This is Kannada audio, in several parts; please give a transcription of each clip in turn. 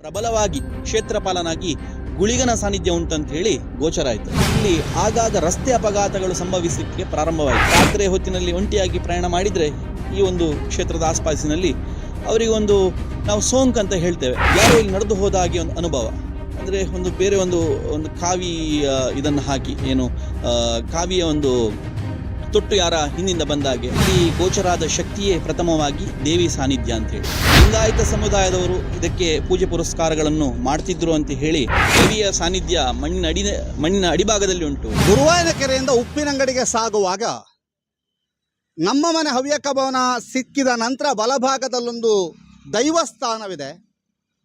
ಪ್ರಬಲವಾಗಿ ಕ್ಷೇತ್ರಪಾಲನಾಗಿ ಗುಳಿಗನ ಸಾನ್ನಿಧ್ಯ ಉಂಟಂತ ಹೇಳಿ ಗೋಚರ ಆಯಿತು. ಇಲ್ಲಿ ಆಗಾಗ ರಸ್ತೆ ಅಪಘಾತಗಳು ಸಂಭವಿಸಲಿಕ್ಕೆ ಪ್ರಾರಂಭವಾಯಿತು. ರಾತ್ರಿ ಹೊತ್ತಿನಲ್ಲಿ ಒಂಟಿಯಾಗಿ ಪ್ರಯಾಣ ಮಾಡಿದರೆ ಈ ಒಂದು ಕ್ಷೇತ್ರದ ಆಸ್ಪಾಸಿನಲ್ಲಿ ಅವರಿಗೊಂದು ನಾವು ಸೋಂಕ್ ಅಂತ ಹೇಳ್ತೇವೆ, ಯಾರೋ ಇಲ್ಲಿ ನಡೆದು ಹೋದ ಹಾಗೆ ಒಂದು ಅನುಭವ. ಅಂದರೆ ಬೇರೆ ಒಂದು ಕಾವಿ ಇದನ್ನು ಹಾಕಿ ಕಾವಿಯ ಒಂದು ತೊಟ್ಟು ಯಾರ ಹಿಂದಿಂದ ಬಂದಾಗೆ ಈ ಗೋಚರಾದ ಶಕ್ತಿಯೇ ಪ್ರಥಮವಾಗಿ ದೇವಿ ಸಾನ್ನಿಧ್ಯ ಅಂತ ಹೇಳಿ ಲಿಂಗಾಯತ ಸಮುದಾಯದವರು ಇದಕ್ಕೆ ಪೂಜೆ ಪುರಸ್ಕಾರಗಳನ್ನು ಮಾಡ್ತಿದ್ರು ಅಂತ ಹೇಳಿ ದೇವಿಯ ಸಾನ್ನಿಧ್ಯ ಮಣ್ಣಿನ ಅಡಿಭಾಗದಲ್ಲಿ ಉಂಟು. ಗುರುವಾಯನ ಕೆರೆಯಿಂದ ಉಪ್ಪಿನಂಗಡಿಗೆ ಸಾಗುವಾಗ ನಮ್ಮ ಮನೆ ಹವ್ಯಕ ಭವನ ಸಿಕ್ಕಿದ ನಂತರ ಬಲಭಾಗದಲ್ಲೊಂದು ದೈವಸ್ಥಾನವಿದೆ.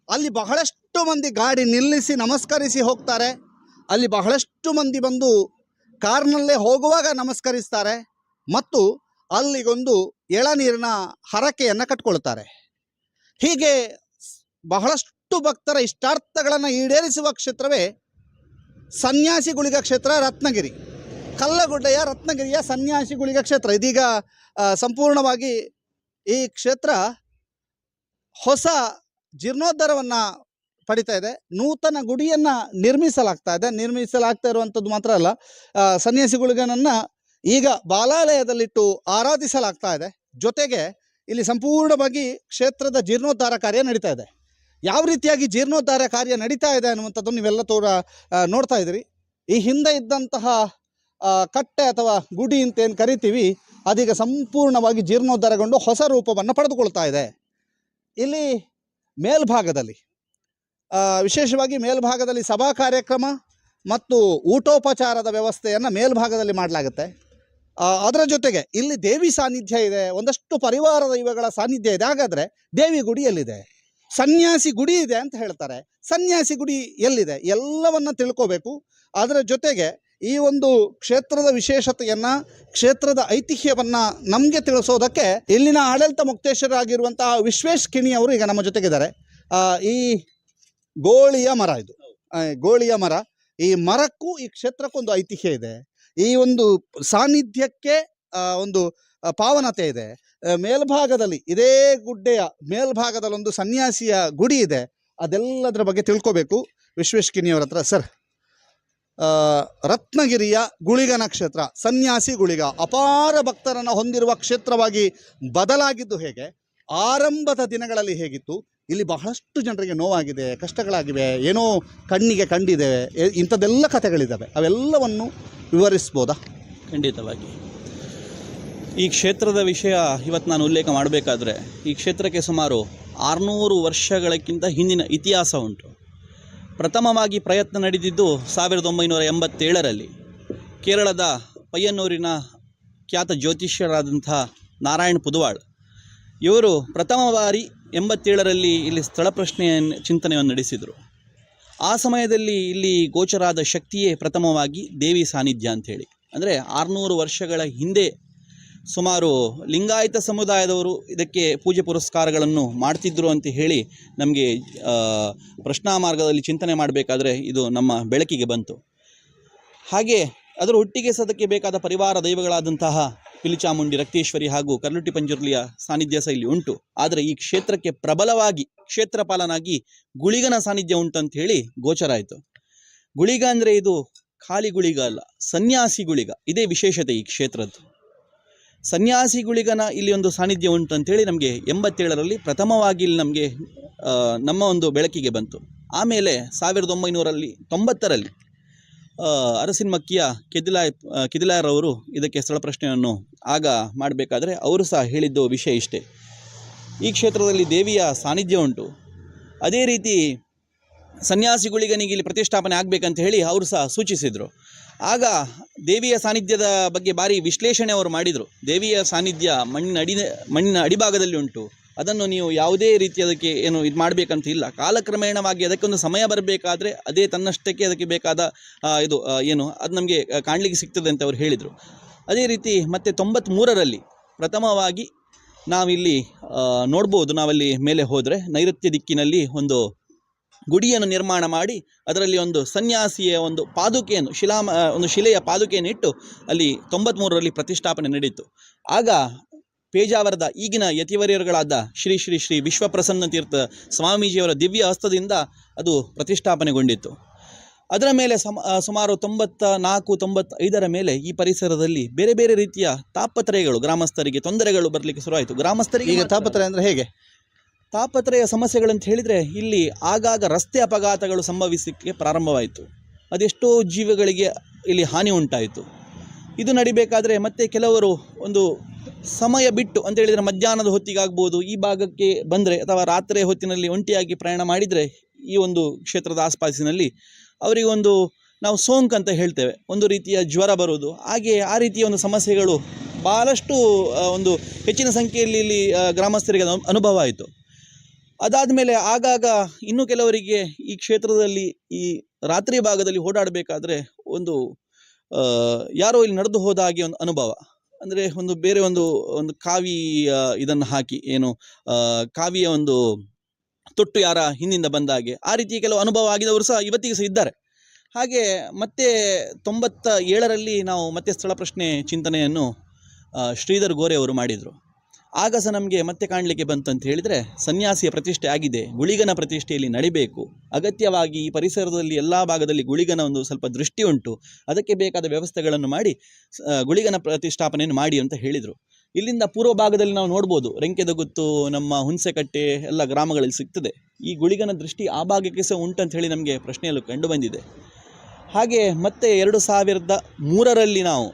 ಅಲ್ಲಿ ಬಹಳಷ್ಟು ಮಂದಿ ಗಾಡಿ ನಿಲ್ಲಿಸಿ ನಮಸ್ಕರಿಸಿ ಹೋಗ್ತಾರೆ. ಅಲ್ಲಿ ಬಹಳಷ್ಟು ಮಂದಿ ಬಂದು ಕಾರ್ನಲ್ಲೇ ಹೋಗುವಾಗ ನಮಸ್ಕರಿಸ್ತಾರೆ ಮತ್ತು ಅಲ್ಲಿಗೊಂದು ಎಳನೀರಿನ ಹರಕೆಯನ್ನು ಕಟ್ಕೊಳ್ತಾರೆ. ಹೀಗೆ ಬಹಳಷ್ಟು ಭಕ್ತರ ಇಷ್ಟಾರ್ಥಗಳನ್ನು ಈಡೇರಿಸುವ ಕ್ಷೇತ್ರವೇ ಸನ್ಯಾಸಿ ಗುಳಿಗ ಕ್ಷೇತ್ರ ರತ್ನಗಿರಿ, ಕಲ್ಲಗುಡ್ಡೆಯ ರತ್ನಗಿರಿಯ ಸನ್ಯಾಸಿ ಗುಳಿಗ ಕ್ಷೇತ್ರ. ಇದೀಗ ಸಂಪೂರ್ಣವಾಗಿ ಈ ಕ್ಷೇತ್ರ ಹೊಸ ಜೀರ್ಣೋದ್ಧಾರವನ್ನು ಪಡಿತಾ ಇದೆ. ನೂತನ ಗುಡಿಯನ್ನು ನಿರ್ಮಿಸಲಾಗ್ತಾ ಇರುವಂಥದ್ದು ಮಾತ್ರ ಅಲ್ಲ, ಸನ್ಯಾಸಿ ಗುಳಿಗನನ್ನು ಈಗ ಬಾಲಾಲಯದಲ್ಲಿಟ್ಟು ಆರಾಧಿಸಲಾಗ್ತಾ ಇದೆ. ಜೊತೆಗೆ ಇಲ್ಲಿ ಸಂಪೂರ್ಣವಾಗಿ ಕ್ಷೇತ್ರದ ಜೀರ್ಣೋದ್ಧಾರ ಕಾರ್ಯ ನಡೀತಾ ಇದೆ. ಯಾವ ರೀತಿಯಾಗಿ ಜೀರ್ಣೋದ್ಧಾರ ಕಾರ್ಯ ನಡೀತಾ ಇದೆ ಅನ್ನುವಂಥದ್ದು ನೀವೆಲ್ಲ ನೋಡ್ತಾ ಇದ್ದೀರಿ. ಈ ಹಿಂದೆ ಇದ್ದಂತಹ ಕಟ್ಟೆ ಅಥವಾ ಗುಡಿ ಅಂತ ಏನು ಕರಿತೀವಿ, ಅದೀಗ ಸಂಪೂರ್ಣವಾಗಿ ಜೀರ್ಣೋದ್ಧಾರಗೊಂಡು ಹೊಸ ರೂಪವನ್ನು ಪಡೆದುಕೊಳ್ತಾ ಇದೆ. ಇಲ್ಲಿ ಮೇಲ್ಭಾಗದಲ್ಲಿ ವಿಶೇಷವಾಗಿ ಮೇಲ್ಭಾಗದಲ್ಲಿ ಸಭಾ ಕಾರ್ಯಕ್ರಮ ಮತ್ತು ಊಟೋಪಚಾರದ ವ್ಯವಸ್ಥೆಯನ್ನು ಮೇಲ್ಭಾಗದಲ್ಲಿ ಮಾಡಲಾಗುತ್ತೆ. ಅದರ ಜೊತೆಗೆ ಇಲ್ಲಿ ದೇವಿ ಸಾನ್ನಿಧ್ಯ ಇದೆ, ಒಂದಷ್ಟು ಪರಿವಾರ ದೈವಗಳ ಸಾನ್ನಿಧ್ಯ ಇದೆ. ಹಾಗಾದರೆ ದೇವಿ ಗುಡಿ ಎಲ್ಲಿದೆ? ಸನ್ಯಾಸಿ ಗುಡಿ ಇದೆ ಅಂತ ಹೇಳ್ತಾರೆ. ಸನ್ಯಾಸಿ ಗುಡಿ ಎಲ್ಲಿದೆ ಎಲ್ಲವನ್ನು ತಿಳ್ಕೋಬೇಕು. ಅದರ ಜೊತೆಗೆ ಈ ಒಂದು ಕ್ಷೇತ್ರದ ವಿಶೇಷತೆಯನ್ನು, ಕ್ಷೇತ್ರದ ಐತಿಹ್ಯವನ್ನು ನಮಗೆ ತಿಳಿಸೋದಕ್ಕೆ ಇಲ್ಲಿನ ಆಡಳಿತ ಮುಕ್ತೇಶ್ವರಾಗಿರುವಂತಹ ವಿಶ್ವೇಶ್ ಕಿಣಿಯವರು ಈಗ ನಮ್ಮ ಜೊತೆಗಿದ್ದಾರೆ. ಈ ಗೋಳಿಯ ಮರ, ಇದು ಗೋಳಿಯ ಮರ. ಈ ಮರಕ್ಕೂ ಈ ಕ್ಷೇತ್ರಕ್ಕೊಂದು ಐತಿಹ್ಯ ಇದೆ. ಈ ಒಂದು ಸಾನ್ನಿಧ್ಯಕ್ಕೆ ಒಂದು ಪಾವನತೆ ಇದೆ. ಮೇಲ್ಭಾಗದಲ್ಲಿ ಇದೇ ಗುಡ್ಡೆಯ ಮೇಲ್ಭಾಗದಲ್ಲಿ ಒಂದು ಸನ್ಯಾಸಿಯ ಗುಡಿ ಇದೆ. ಅದೆಲ್ಲದರ ಬಗ್ಗೆ ತಿಳ್ಕೋಬೇಕು ವಿಶ್ವೇಶ್ ಕಿಣಿಯವರ ಹತ್ರ. ಸರ್, ರತ್ನಗಿರಿಯ ಗುಳಿಗನ ಕ್ಷೇತ್ರ, ಸನ್ಯಾಸಿ ಗುಳಿಗ ಅಪಾರ ಭಕ್ತರನ್ನು ಹೊಂದಿರುವ ಕ್ಷೇತ್ರವಾಗಿ ಬದಲಾಗಿದ್ದು ಹೇಗೆ? ಆರಂಭದ ದಿನಗಳಲ್ಲಿ ಹೇಗಿತ್ತು? ಇಲ್ಲಿ ಬಹಳಷ್ಟು ಜನರಿಗೆ ನೋವಾಗಿದೆ, ಕಷ್ಟಗಳಾಗಿವೆ, ಏನೋ ಕಣ್ಣಿಗೆ ಕಂಡಿದೆ, ಇಂಥದ್ದೆಲ್ಲ ಕಥೆಗಳಿದ್ದಾವೆ. ಅವೆಲ್ಲವನ್ನು ವಿವರಿಸ್ಬೋದಾ? ಖಂಡಿತವಾಗಿ. ಈ ಕ್ಷೇತ್ರದ ವಿಷಯ ಇವತ್ತು ನಾನು ಉಲ್ಲೇಖ ಮಾಡಬೇಕಾದ್ರೆ, ಈ ಕ್ಷೇತ್ರಕ್ಕೆ ಸುಮಾರು 600 ವರ್ಷಗಳಕ್ಕಿಂತ ಹಿಂದಿನ ಇತಿಹಾಸ ಉಂಟು. ಪ್ರಥಮವಾಗಿ ಪ್ರಯತ್ನ ನಡೆದಿದ್ದು 1987ರಲ್ಲಿ ಕೇರಳದ ಪಯ್ಯನ್ನೂರಿನ ಖ್ಯಾತ ಜ್ಯೋತಿಷ್ಯರಾದಂಥ ನಾರಾಯಣ್ ಪುದುವಾಳ್ ಇವರು ಪ್ರಥಮ ಬಾರಿ 87ರಲ್ಲಿ ಇಲ್ಲಿ ಸ್ಥಳ ಚಿಂತನೆಯನ್ನು ನಡೆಸಿದರು. ಆ ಸಮಯದಲ್ಲಿ ಇಲ್ಲಿ ಗೋಚರಾದ ಶಕ್ತಿಯೇ ಪ್ರಥಮವಾಗಿ ದೇವಿ ಸಾನ್ನಿಧ್ಯ ಅಂಥೇಳಿ. ಅಂದರೆ 600 ವರ್ಷಗಳ ಹಿಂದೆ ಸುಮಾರು ಲಿಂಗಾಯತ ಸಮುದಾಯದವರು ಇದಕ್ಕೆ ಪೂಜೆ ಪುರಸ್ಕಾರಗಳನ್ನು ಮಾಡ್ತಿದ್ರು ಅಂತ ಹೇಳಿ ನಮಗೆ ಪ್ರಶ್ನಾ ಮಾರ್ಗದಲ್ಲಿ ಚಿಂತನೆ ಮಾಡಬೇಕಾದ್ರೆ ಇದು ನಮ್ಮ ಬೆಳಕಿಗೆ ಬಂತು. ಹಾಗೆ ಅದರ ಒಟ್ಟಿಗೆ ಸದಕ್ಕೆ ಬೇಕಾದ ಪರಿವಾರ ದೈವಗಳಾದಂತಹ ಪಿಲಿಚಾಮುಂಡಿ, ರಕ್ತೇಶ್ವರಿ ಹಾಗೂ ಕರ್ಲುಟಿ ಪಂಜುರ್ಲಿಯ ಸಾನ್ನಿಧ್ಯ ಸಹ ಇಲ್ಲಿ ಉಂಟು. ಆದರೆ ಈ ಕ್ಷೇತ್ರಕ್ಕೆ ಪ್ರಬಲವಾಗಿ ಕ್ಷೇತ್ರಪಾಲನಾಗಿ ಗುಳಿಗನ ಸಾನ್ನಿಧ್ಯ ಉಂಟಂತ ಹೇಳಿ ಗೋಚರ ಆಯಿತು. ಗುಳಿಗ ಅಂದರೆ ಇದು ಖಾಲಿ ಗುಳಿಗ ಅಲ್ಲ, ಸನ್ಯಾಸಿ ಗುಳಿಗ. ಇದೇ ವಿಶೇಷತೆ ಈ ಕ್ಷೇತ್ರದ್ದು. ಸನ್ಯಾಸಿ ಗುಳಿಗನ ಇಲ್ಲಿ ಒಂದು ಸಾನ್ನಿಧ್ಯ ಉಂಟು ಅಂತೇಳಿ ನಮಗೆ 87ರಲ್ಲಿ ಪ್ರಥಮವಾಗಿ ಇಲ್ಲಿ ನಮ್ಮ ಒಂದು ಬೆಳಕಿಗೆ ಬಂತು. ಆಮೇಲೆ 1990ರಲ್ಲಿ ಅರಸಿನಮಕ್ಕಿಯ ಕೆದಿಲಾಯರವರು ಇದಕ್ಕೆ ಸ್ಥಳ ಪ್ರಶ್ನೆಯನ್ನು ಆಗ ಮಾಡಬೇಕಾದ್ರೆ ಅವರು ಸಹ ಹೇಳಿದ್ದು ವಿಷಯ ಇಷ್ಟೇ: ಈ ಕ್ಷೇತ್ರದಲ್ಲಿ ದೇವಿಯ ಸಾನ್ನಿಧ್ಯ ಉಂಟು, ಅದೇ ರೀತಿ ಸನ್ಯಾಸಿ ಗುಳಿಗನಿಗೆ ಇಲ್ಲಿ ಪ್ರತಿಷ್ಠಾಪನೆ ಆಗಬೇಕಂತ ಹೇಳಿ ಅವರು ಸಹ ಸೂಚಿಸಿದರು. ಆಗ ದೇವಿಯ ಸಾನ್ನಿಧ್ಯದ ಬಗ್ಗೆ ಭಾರಿ ವಿಶ್ಲೇಷಣೆ ಅವರು ಮಾಡಿದರು. ದೇವಿಯ ಸಾನ್ನಿಧ್ಯ ಮಣ್ಣಿನ ಅಡಿಭಾಗದಲ್ಲಿ ಉಂಟು, ಅದನ್ನು ನೀವು ಯಾವುದೇ ರೀತಿ ಅದಕ್ಕೆ ಇದು ಮಾಡಬೇಕಂತ ಇಲ್ಲ. ಕಾಲಕ್ರಮೇಣವಾಗಿ ಅದಕ್ಕೊಂದು ಸಮಯ ಬರಬೇಕಾದ್ರೆ ಅದೇ ತನ್ನಷ್ಟಕ್ಕೆ ಅದಕ್ಕೆ ಬೇಕಾದ ಅದು ನಮಗೆ ಕಾಣಲಿಕ್ಕೆ ಸಿಗ್ತದೆ ಅಂತ ಅವರು ಹೇಳಿದರು. ಅದೇ ರೀತಿ ಮತ್ತೆ 93ರಲ್ಲಿ ಪ್ರಥಮವಾಗಿ ನಾವಿಲ್ಲಿ ನೋಡ್ಬೋದು. ನಾವಲ್ಲಿ ಮೇಲೆ ಹೋದರೆ ನೈಋತ್ಯ ದಿಕ್ಕಿನಲ್ಲಿ ಒಂದು ಗುಡಿಯನ್ನು ನಿರ್ಮಾಣ ಮಾಡಿ ಅದರಲ್ಲಿ ಒಂದು ಸನ್ಯಾಸಿಯ ಒಂದು ಪಾದುಕೆಯನ್ನು ಒಂದು ಶಿಲೆಯ ಪಾದುಕೆಯನ್ನು ಇಟ್ಟು ಅಲ್ಲಿ 93ರಲ್ಲಿ ಪ್ರತಿಷ್ಠಾಪನೆ ನಡೆಯಿತು. ಆಗ ಪೇಜಾವರದ ಈಗಿನ ಯತಿವರ್ಯರುಗಳಾದ ಶ್ರೀ ಶ್ರೀ ಶ್ರೀ ವಿಶ್ವಪ್ರಸನ್ನ ತೀರ್ಥ ಸ್ವಾಮೀಜಿಯವರ ದಿವ್ಯ ಹಸ್ತದಿಂದ ಅದು ಪ್ರತಿಷ್ಠಾಪನೆಗೊಂಡಿತ್ತು. ಅದರ ಮೇಲೆ ಸುಮಾರು 94-95 ಮೇಲೆ ಈ ಪರಿಸರದಲ್ಲಿ ಬೇರೆ ಬೇರೆ ರೀತಿಯ ತಾಪತ್ರಯಗಳು, ಗ್ರಾಮಸ್ಥರಿಗೆ ತೊಂದರೆಗಳು ಬರಲಿಕ್ಕೆ ಶುರುವಾಯಿತು. ಗ್ರಾಮಸ್ಥರಿಗೆ ಈಗ ತಾಪತ್ರಯ ಅಂದರೆ ಹೇಗೆ? ತಾಪತ್ರಯ ಸಮಸ್ಯೆಗಳಂತ ಹೇಳಿದರೆ ಇಲ್ಲಿ ಆಗಾಗ ರಸ್ತೆ ಅಪಘಾತಗಳು ಸಂಭವಿಸಲಿಕ್ಕೆ ಪ್ರಾರಂಭವಾಯಿತು. ಅದೆಷ್ಟೋ ಜೀವಗಳಿಗೆ ಇಲ್ಲಿ ಹಾನಿ ಉಂಟಾಯಿತು. ಇದು ನಡಿಬೇಕಾದರೆ ಮತ್ತೆ ಕೆಲವರು ಒಂದು ಸಮಯ ಬಿಟ್ಟು ಅಂತ ಹೇಳಿದರೆ ಮಧ್ಯಾಹ್ನದ ಹೊತ್ತಿಗಾಗ್ಬೋದು ಈ ಭಾಗಕ್ಕೆ ಬಂದರೆ ಅಥವಾ ರಾತ್ರಿ ಹೊತ್ತಿನಲ್ಲಿ ಒಂಟಿಯಾಗಿ ಪ್ರಯಾಣ ಮಾಡಿದರೆ ಈ ಒಂದು ಕ್ಷೇತ್ರದ ಆಸ್ಪಾಸಿನಲ್ಲಿ ಅವರಿಗೊಂದು ನಾವು ಸೋಂಕು ಅಂತ ಹೇಳ್ತೇವೆ, ಒಂದು ರೀತಿಯ ಜ್ವರ ಬರುವುದು, ಹಾಗೆ ಆ ರೀತಿಯ ಒಂದು ಸಮಸ್ಯೆಗಳು ಭಾಳಷ್ಟು ಒಂದು ಹೆಚ್ಚಿನ ಸಂಖ್ಯೆಯಲ್ಲಿ ಇಲ್ಲಿ ಗ್ರಾಮಸ್ಥರಿಗೆ ಅನುಭವ ಆಯಿತು. ಅದಾದ ಮೇಲೆ ಆಗಾಗ ಇನ್ನು ಕೆಲವರಿಗೆ ಈ ಕ್ಷೇತ್ರದಲ್ಲಿ ಈ ರಾತ್ರಿ ಭಾಗದಲ್ಲಿ ಓಡಾಡಬೇಕಾದ್ರೆ ಒಂದು ಯಾರೋ ಇಲ್ಲಿ ನಡೆದು ಹೋದ ಹಾಗೆ ಒಂದು ಅನುಭವ. ಅಂದರೆ ಒಂದು ಬೇರೆ ಒಂದು ಕಾವಿ ಇದನ್ನು ಹಾಕಿ ಏನು ಕಾವಿಯ ಒಂದು ತೊಟ್ಟು ಯಾರ ಹಿಂದಿಂದ ಬಂದ ಹಾಗೆ ಆ ರೀತಿ ಕೆಲವು ಅನುಭವ ಆಗಿದವರು ಸಹ ಇವತ್ತಿಗೆ ಸಹ ಇದ್ದಾರೆ. ಹಾಗೆ ಮತ್ತೆ 97ರಲ್ಲಿ ನಾವು ಮತ್ತೆ ಸ್ಥಳ ಪ್ರಶ್ನೆ ಚಿಂತನೆಯನ್ನು ಶ್ರೀಧರ್ ಗೋರೆ ಅವರು ಮಾಡಿದರು. ಆಗ ಸಹ ನಮಗೆ ಮತ್ತೆ ಕಾಣಲಿಕ್ಕೆ ಬಂತು ಅಂತ ಹೇಳಿದರೆ ಸನ್ಯಾಸಿಯ ಪ್ರತಿಷ್ಠೆ ಆಗಿದೆ, ಗುಳಿಗನ ಪ್ರತಿಷ್ಠೆಯಲ್ಲಿ ನಡಿಬೇಕು, ಅಗತ್ಯವಾಗಿ ಈ ಪರಿಸರದಲ್ಲಿ ಎಲ್ಲ ಭಾಗದಲ್ಲಿ ಗುಳಿಗನ ಒಂದು ಸ್ವಲ್ಪ ದೃಷ್ಟಿ ಉಂಟು, ಅದಕ್ಕೆ ಬೇಕಾದ ವ್ಯವಸ್ಥೆಗಳನ್ನು ಮಾಡಿ ಗುಳಿಗನ ಪ್ರತಿಷ್ಠಾಪನೆಯನ್ನು ಮಾಡಿ ಅಂತ ಹೇಳಿದರು. ಇಲ್ಲಿಂದ ಪೂರ್ವ ಭಾಗದಲ್ಲಿ ನಾವು ನೋಡ್ಬೋದು, ರೆಂಕೆದಗುತ್ತು, ನಮ್ಮ ಹುಣಸೆಕಟ್ಟೆ ಎಲ್ಲ ಗ್ರಾಮಗಳಲ್ಲಿ ಸಿಗ್ತದೆ. ಈ ಗುಳಿಗನ ದೃಷ್ಟಿ ಆ ಭಾಗಕ್ಕೆ ಸಹ ಉಂಟಂತ ಹೇಳಿ ನಮಗೆ ಪ್ರಶ್ನೆಯಲ್ಲೂ ಕಂಡು ಬಂದಿದೆ. ಹಾಗೆ ಮತ್ತೆ 2003ರಲ್ಲಿ ನಾವು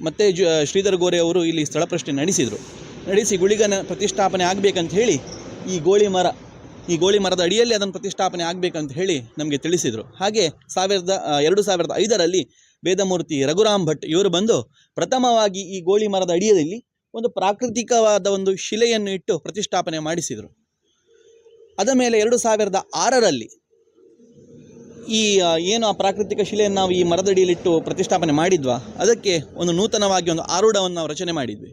ಮತ್ತೆ ಶ್ರೀಧರ್ ಗೋರೆ ಅವರು ಇಲ್ಲಿ ಸ್ಥಳ ಪ್ರಶ್ನೆ ನಡೆಸಿ ಗುಳಿಗನ ಪ್ರತಿಷ್ಠಾಪನೆ ಆಗಬೇಕಂತ ಹೇಳಿ ಈ ಗೋಳಿ ಮರದ ಅಡಿಯಲ್ಲಿ ಅದನ್ನು ಪ್ರತಿಷ್ಠಾಪನೆ ಆಗಬೇಕಂತ ಹೇಳಿ ನಮಗೆ ತಿಳಿಸಿದರು. ಹಾಗೆ 2005ರಲ್ಲಿ ವೇದಮೂರ್ತಿ ರಘುರಾಮ್ ಭಟ್ ಇವರು ಬಂದು ಪ್ರಥಮವಾಗಿ ಈ ಗೋಳಿ ಮರದ ಅಡಿಯಲ್ಲಿ ಒಂದು ಪ್ರಾಕೃತಿಕವಾದ ಒಂದು ಶಿಲೆಯನ್ನು ಇಟ್ಟು ಪ್ರತಿಷ್ಠಾಪನೆ ಮಾಡಿಸಿದರು. ಅದ ಮೇಲೆ 2006ರಲ್ಲಿ ಈ ಏನು ಆ ಪ್ರಾಕೃತಿಕ ಶಿಲೆಯನ್ನು ನಾವು ಈ ಮರದಡಿಯಲ್ಲಿಟ್ಟು ಪ್ರತಿಷ್ಠಾಪನೆ ಮಾಡಿದ್ವಾ, ಅದಕ್ಕೆ ಒಂದು ನೂತನವಾಗಿ ಒಂದು ಆರೂಢವನ್ನು ನಾವು ರಚನೆ ಮಾಡಿದ್ವಿ.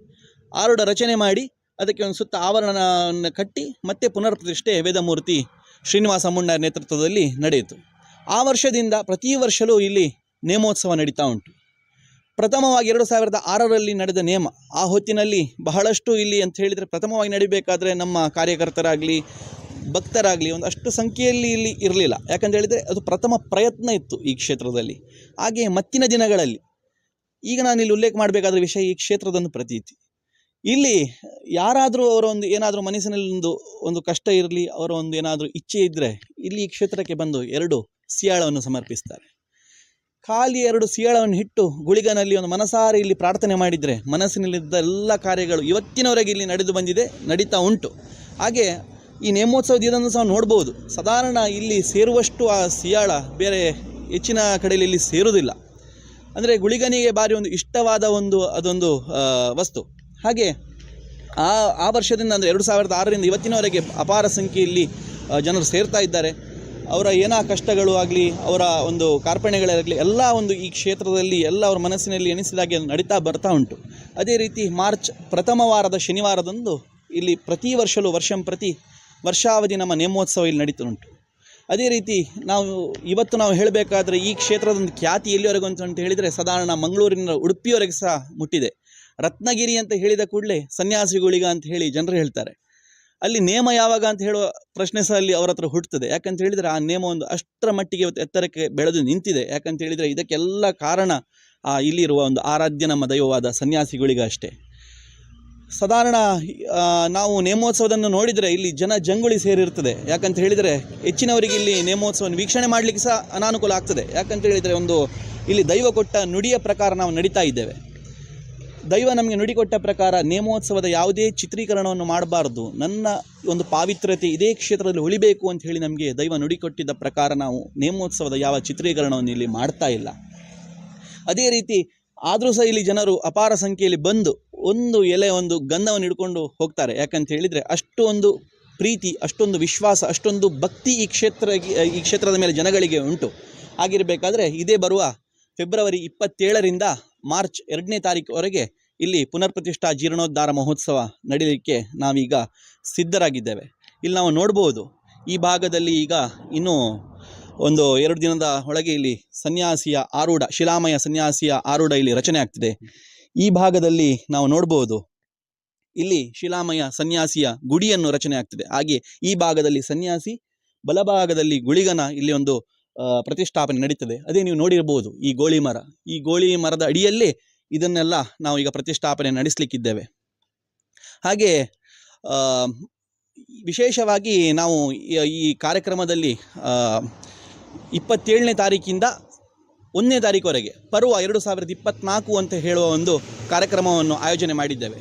ಆರೂಢ ರಚನೆ ಮಾಡಿ ಅದಕ್ಕೆ ಒಂದು ಸುತ್ತ ಆವರಣವನ್ನು ಕಟ್ಟಿ ಮತ್ತೆ ಪುನರ್ ಪ್ರತಿಷ್ಠೆ ವೇದಮೂರ್ತಿ ಶ್ರೀನಿವಾಸ ಮುಂಡಾರ ನೇತೃತ್ವದಲ್ಲಿ ನಡೆಯಿತು. ಆ ವರ್ಷದಿಂದ ಪ್ರತಿ ವರ್ಷವೂ ಇಲ್ಲಿ ನೇಮೋತ್ಸವ ನಡೀತಾ ಉಂಟು. ಪ್ರಥಮವಾಗಿ 2006ರಲ್ಲಿ ನಡೆದ ನೇಮ, ಆ ಹೊತ್ತಿನಲ್ಲಿ ಬಹಳಷ್ಟು ಇಲ್ಲಿ ಅಂತ ಹೇಳಿದರೆ ಪ್ರಥಮವಾಗಿ ನಡಿಬೇಕಾದ್ರೆ ನಮ್ಮ ಕಾರ್ಯಕರ್ತರಾಗಲಿ ಭಕ್ತರಾಗಲಿ ಒಂದು ಅಷ್ಟು ಸಂಖ್ಯೆಯಲ್ಲಿ ಇಲ್ಲಿ ಇರಲಿಲ್ಲ. ಯಾಕಂತ ಹೇಳಿದರೆ ಅದು ಪ್ರಥಮ ಪ್ರಯತ್ನ ಇತ್ತು ಈ ಕ್ಷೇತ್ರದಲ್ಲಿ. ಹಾಗೆ ಮತ್ತಿನ ದಿನಗಳಲ್ಲಿ ಈಗ ನಾನು ಇಲ್ಲಿ ಉಲ್ಲೇಖ ಮಾಡಬೇಕಾದ ವಿಷಯ ಈ ಕ್ಷೇತ್ರದೊಂದು ಪ್ರತೀತಿ. ಇಲ್ಲಿ ಯಾರಾದರೂ ಅವರ ಒಂದು ಏನಾದರೂ ಮನಸ್ಸಿನಲ್ಲಿ ಒಂದು ಕಷ್ಟ ಇರಲಿ, ಅವರ ಒಂದು ಏನಾದರೂ ಇಚ್ಛೆ ಇದ್ದರೆ ಇಲ್ಲಿ ಈ ಕ್ಷೇತ್ರಕ್ಕೆ ಬಂದು 2 ಸಿಯಾಳವನ್ನು ಸಮರ್ಪಿಸ್ತಾರೆ. ಖಾಲಿ 2 ಸಿಯಾಳವನ್ನು ಇಟ್ಟು ಗುಳಿಗನಲ್ಲಿ ಒಂದು ಮನಸಾರಿ ಇಲ್ಲಿ ಪ್ರಾರ್ಥನೆ ಮಾಡಿದರೆ ಮನಸ್ಸಿನಲ್ಲಿದ್ದ ಎಲ್ಲ ಕಾರ್ಯಗಳು ಇವತ್ತಿನವರೆಗೆ ಇಲ್ಲಿ ನಡೀತಾ ಉಂಟು. ಹಾಗೆ ಈ ನೇಮೋತ್ಸವದ ಇದನ್ನು ಸಹ ನೋಡ್ಬೋದು. ಸಾಧಾರಣ ಇಲ್ಲಿ ಸೇರುವಷ್ಟು ಆ ಸಿಯಾಳ ಬೇರೆ ಹೆಚ್ಚಿನ ಕಡೆಯಲ್ಲಿ ಇಲ್ಲಿ ಸೇರುವುದಿಲ್ಲ. ಅಂದರೆ ಗುಳಿಗನಿಗೆ ಭಾರಿ ಒಂದು ಇಷ್ಟವಾದ ಅದೊಂದು ವಸ್ತು. ಹಾಗೆ ಆ ವರ್ಷದಿಂದ ಅಂದರೆ 2006ರಿಂದ ಇವತ್ತಿನವರೆಗೆ ಅಪಾರ ಸಂಖ್ಯೆಯಲ್ಲಿ ಜನರು ಸೇರ್ತಾ ಇದ್ದಾರೆ. ಅವರ ಏನಾ ಕಷ್ಟಗಳು ಆಗಲಿ, ಅವರ ಒಂದು ಕಾರ್ಪಣ್ಯಗಳಾಗಲಿ ಎಲ್ಲ ಒಂದು ಈ ಕ್ಷೇತ್ರದಲ್ಲಿ ಎಲ್ಲ ಅವರ ಮನಸ್ಸಿನಲ್ಲಿ ಎನಿಸಿದಾಗೆ ನಡೀತಾ ಬರ್ತಾ ಉಂಟು. ಅದೇ ರೀತಿ ಮಾರ್ಚ್ ಪ್ರಥಮ ವಾರದ ಶನಿವಾರದಂದು ಇಲ್ಲಿ ಪ್ರತಿ ವರ್ಷವೂ ವರ್ಷಾವಧಿ ನಮ್ಮ ನೇಮೋತ್ಸವ ಇಲ್ಲಿ ನಡೀತಾ ಉಂಟು. ಅದೇ ರೀತಿ ಇವತ್ತು ನಾವು ಹೇಳಬೇಕಾದ್ರೆ ಈ ಕ್ಷೇತ್ರದೊಂದು ಖ್ಯಾತಿ ಎಲ್ಲಿವರೆಗೂ ಅಂತ ಹೇಳಿದರೆ ಸಾಧಾರಣ ಮಂಗಳೂರಿನ ಉಡುಪಿಯವರೆಗೆ ಸಹ ಮುಟ್ಟಿದೆ. ರತ್ನಗಿರಿ ಅಂತ ಹೇಳಿದ ಕೂಡಲೇ ಸನ್ಯಾಸಿಗಳಿಗ ಅಂತ ಹೇಳಿ ಜನರು ಹೇಳ್ತಾರೆ. ಅಲ್ಲಿ ನೇಮ ಯಾವಾಗ ಅಂತ ಹೇಳುವ ಪ್ರಶ್ನೆ ಸಹ ಅಲ್ಲಿ ಅವರ ಹತ್ರ ಹುಟ್ಟುತ್ತದೆ. ಯಾಕಂತ ಹೇಳಿದರೆ ಆ ನೇಮ ಒಂದು ಅಷ್ಟರ ಮಟ್ಟಿಗೆ ಇವತ್ತು ಎತ್ತರಕ್ಕೆ ಬೆಳೆದು ನಿಂತಿದೆ. ಯಾಕಂತ ಹೇಳಿದರೆ ಇದಕ್ಕೆಲ್ಲ ಕಾರಣ ಇಲ್ಲಿರುವ ಒಂದು ಆರಾಧ್ಯ ನಮ್ಮ ದೈವವಾದ ಸನ್ಯಾಸಿಗಳಿಗ ಅಷ್ಟೇ. ಸಾಧಾರಣ ನಾವು ನೇಮೋತ್ಸವವನ್ನು ನೋಡಿದರೆ ಇಲ್ಲಿ ಜಂಗುಳಿ ಸೇರಿರ್ತದೆ. ಯಾಕಂತ ಹೇಳಿದರೆ ಹೆಚ್ಚಿನವರಿಗೆ ಇಲ್ಲಿ ನೇಮೋತ್ಸವವನ್ನು ವೀಕ್ಷಣೆ ಮಾಡಲಿಕ್ಕೆ ಸಹ ಅನಾನುಕೂಲ ಆಗ್ತದೆ. ಯಾಕಂತ ಹೇಳಿದರೆ ಇಲ್ಲಿ ದೈವ ಕೊಟ್ಟ ನುಡಿಯ ಪ್ರಕಾರ ನಾವು ನಡೀತಾ ಇದ್ದೇವೆ. ದೈವ ನಮಗೆ ನುಡಿ ಕೊಟ್ಟ ಪ್ರಕಾರ ನೇಮೋತ್ಸವದ ಯಾವುದೇ ಚಿತ್ರೀಕರಣವನ್ನು ಮಾಡಬಾರ್ದು, ನನ್ನ ಒಂದು ಪಾವಿತ್ರ್ಯತೆ ಇದೇ ಕ್ಷೇತ್ರದಲ್ಲಿ ಉಳಿಬೇಕು ಅಂತ ಹೇಳಿ ನಮಗೆ ದೈವ ನುಡಿ ಕೊಟ್ಟಿದ್ದ ಪ್ರಕಾರ ನಾವು ನೇಮೋತ್ಸವದ ಯಾವ ಚಿತ್ರೀಕರಣವನ್ನು ಇಲ್ಲಿ ಮಾಡ್ತಾ ಇಲ್ಲ. ಅದೇ ರೀತಿ ಆದರೂ ಸಹ ಇಲ್ಲಿ ಜನರು ಅಪಾರ ಸಂಖ್ಯೆಯಲ್ಲಿ ಬಂದು ಒಂದು ಗಂಧವನ್ನು ಹಿಡ್ಕೊಂಡು ಹೋಗ್ತಾರೆ. ಯಾಕಂತ ಹೇಳಿದರೆ ಅಷ್ಟು ಒಂದು ಪ್ರೀತಿ, ಅಷ್ಟೊಂದು ವಿಶ್ವಾಸ, ಅಷ್ಟೊಂದು ಭಕ್ತಿ ಈ ಕ್ಷೇತ್ರದ ಮೇಲೆ ಜನಗಳಿಗೆ ಉಂಟು. ಆಗಿರಬೇಕಾದ್ರೆ ಇದೇ ಬರುವ ಫೆಬ್ರವರಿ 27ರಿಂದ ಮಾರ್ಚ್ 2ನೇ ತಾರೀಕುವರೆಗೆ ಇಲ್ಲಿ ಪುನರ್ ಪ್ರತಿಷ್ಠಾ ಜೀರ್ಣೋದ್ಧಾರ ಮಹೋತ್ಸವ ನಡೀಲಿಕ್ಕೆ ನಾವೀಗ ಸಿದ್ಧರಾಗಿದ್ದೇವೆ. ಇಲ್ಲಿ ನಾವು ನೋಡ್ಬೋದು, ಈ ಭಾಗದಲ್ಲಿ ಈಗ ಇನ್ನೂ 2 ದಿನದ ಒಳಗೆ ಇಲ್ಲಿ ಶಿಲಾಮಯ ಸನ್ಯಾಸಿಯ ಆರೂಢ ಇಲ್ಲಿ ರಚನೆ ಆಗ್ತಿದೆ. ಈ ಭಾಗದಲ್ಲಿ ನಾವು ನೋಡ್ಬೋದು, ಇಲ್ಲಿ ಶಿಲಾಮಯ ಸನ್ಯಾಸಿಯ ಗುಡಿಯನ್ನು ರಚನೆ ಆಗ್ತಿದೆ. ಹಾಗೆ ಈ ಭಾಗದಲ್ಲಿ ಸನ್ಯಾಸಿ, ಬಲಭಾಗದಲ್ಲಿ ಗುಳಿಗನ ಇಲ್ಲಿ ಒಂದು ಪ್ರತಿಷ್ಠಾಪನೆ ನಡೀತದೆ. ಅದೇ ನೀವು ನೋಡಿರ್ಬೋದು ಈ ಗೋಳಿ ಮರ. ಈ ಗೋಳಿ ಮರದ ಅಡಿಯಲ್ಲೇ ಇದನ್ನೆಲ್ಲ ನಾವು ಈಗ ಪ್ರತಿಷ್ಠಾಪನೆ ನಡೆಸಲಿಕ್ಕಿದ್ದೇವೆ. ಹಾಗೆ ವಿಶೇಷವಾಗಿ ನಾವು ಈ ಕಾರ್ಯಕ್ರಮದಲ್ಲಿ 27ನೇ ತಾರೀಕಿಂದ 1ನೇ ತಾರೀಕುವರೆಗೆ ಪರ್ವ 2024 ಅಂತ ಹೇಳುವ ಒಂದು ಕಾರ್ಯಕ್ರಮವನ್ನು ಆಯೋಜನೆ ಮಾಡಿದ್ದೇವೆ.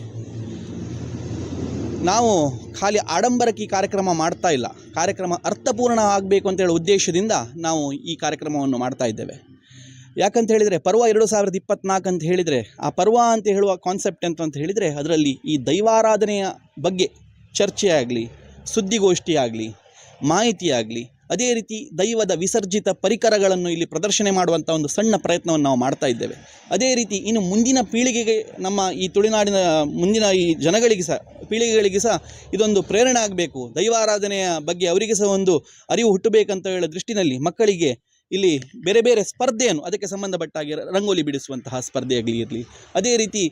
ನಾವು ಖಾಲಿ ಆಡಂಬರಕ್ಕೆ ಈ ಕಾರ್ಯಕ್ರಮ ಮಾಡ್ತಾ ಇಲ್ಲ, ಕಾರ್ಯಕ್ರಮ ಅರ್ಥಪೂರ್ಣ ಆಗಬೇಕು ಅಂತ ಹೇಳುವ ಉದ್ದೇಶದಿಂದ ನಾವು ಈ ಕಾರ್ಯಕ್ರಮವನ್ನು ಮಾಡ್ತಾ ಇದ್ದೇವೆ. ಯಾಕಂತ ಹೇಳಿದರೆ ಪರ್ವ 2024 ಅಂತ ಹೇಳಿದರೆ, ಆ ಪರ್ವ ಅಂತ ಹೇಳುವ ಕಾನ್ಸೆಪ್ಟ್ ಅಂತ ಹೇಳಿದರೆ ಅದರಲ್ಲಿ ಈ ದೈವಾರಾಧನೆಯ ಬಗ್ಗೆ ಚರ್ಚೆ ಆಗಲಿ, ಸುದ್ದಿಗೋಷ್ಠಿ ಆಗಲಿ, ಮಾಹಿತಿ ಆಗಲಿ, ಅದೇ ರೀತಿ ದೈವದ ವಿಸರ್ಜಿತ ಪರಿಕರಗಳನ್ನು ಇಲ್ಲಿ ಪ್ರದರ್ಶನ ಮಾಡುವಂಥ ಒಂದು ಸಣ್ಣ ಪ್ರಯತ್ನವನ್ನು ನಾವು ಮಾಡ್ತಾ ಇದ್ದೇವೆ. ಅದೇ ರೀತಿ ಇನ್ನು ಮುಂದಿನ ಪೀಳಿಗೆಗೆ, ನಮ್ಮ ಈ ತುಳುನಾಡಿನ ಮುಂದಿನ ಈ ಪೀಳಿಗೆಗಳಿಗೆ ಸಹ ಇದೊಂದು ಪ್ರೇರಣೆ ಆಗಬೇಕು, ದೈವಾರಾಧನೆಯ ಬಗ್ಗೆ ಅವರಿಗೆ ಸಹ ಒಂದು ಅರಿವು ಹುಟ್ಟಬೇಕಂತ ಹೇಳೋ ದೃಷ್ಟಿನಲ್ಲಿ ಮಕ್ಕಳಿಗೆ ಇಲ್ಲಿ ಬೇರೆ ಬೇರೆ ಸ್ಪರ್ಧೆಯನ್ನು, ಅದಕ್ಕೆ ಸಂಬಂಧಪಟ್ಟಾಗಿ ರಂಗೋಲಿ ಬಿಡಿಸುವಂತಹ ಸ್ಪರ್ಧೆ ಇರಲಿ, ಅದೇ ರೀತಿ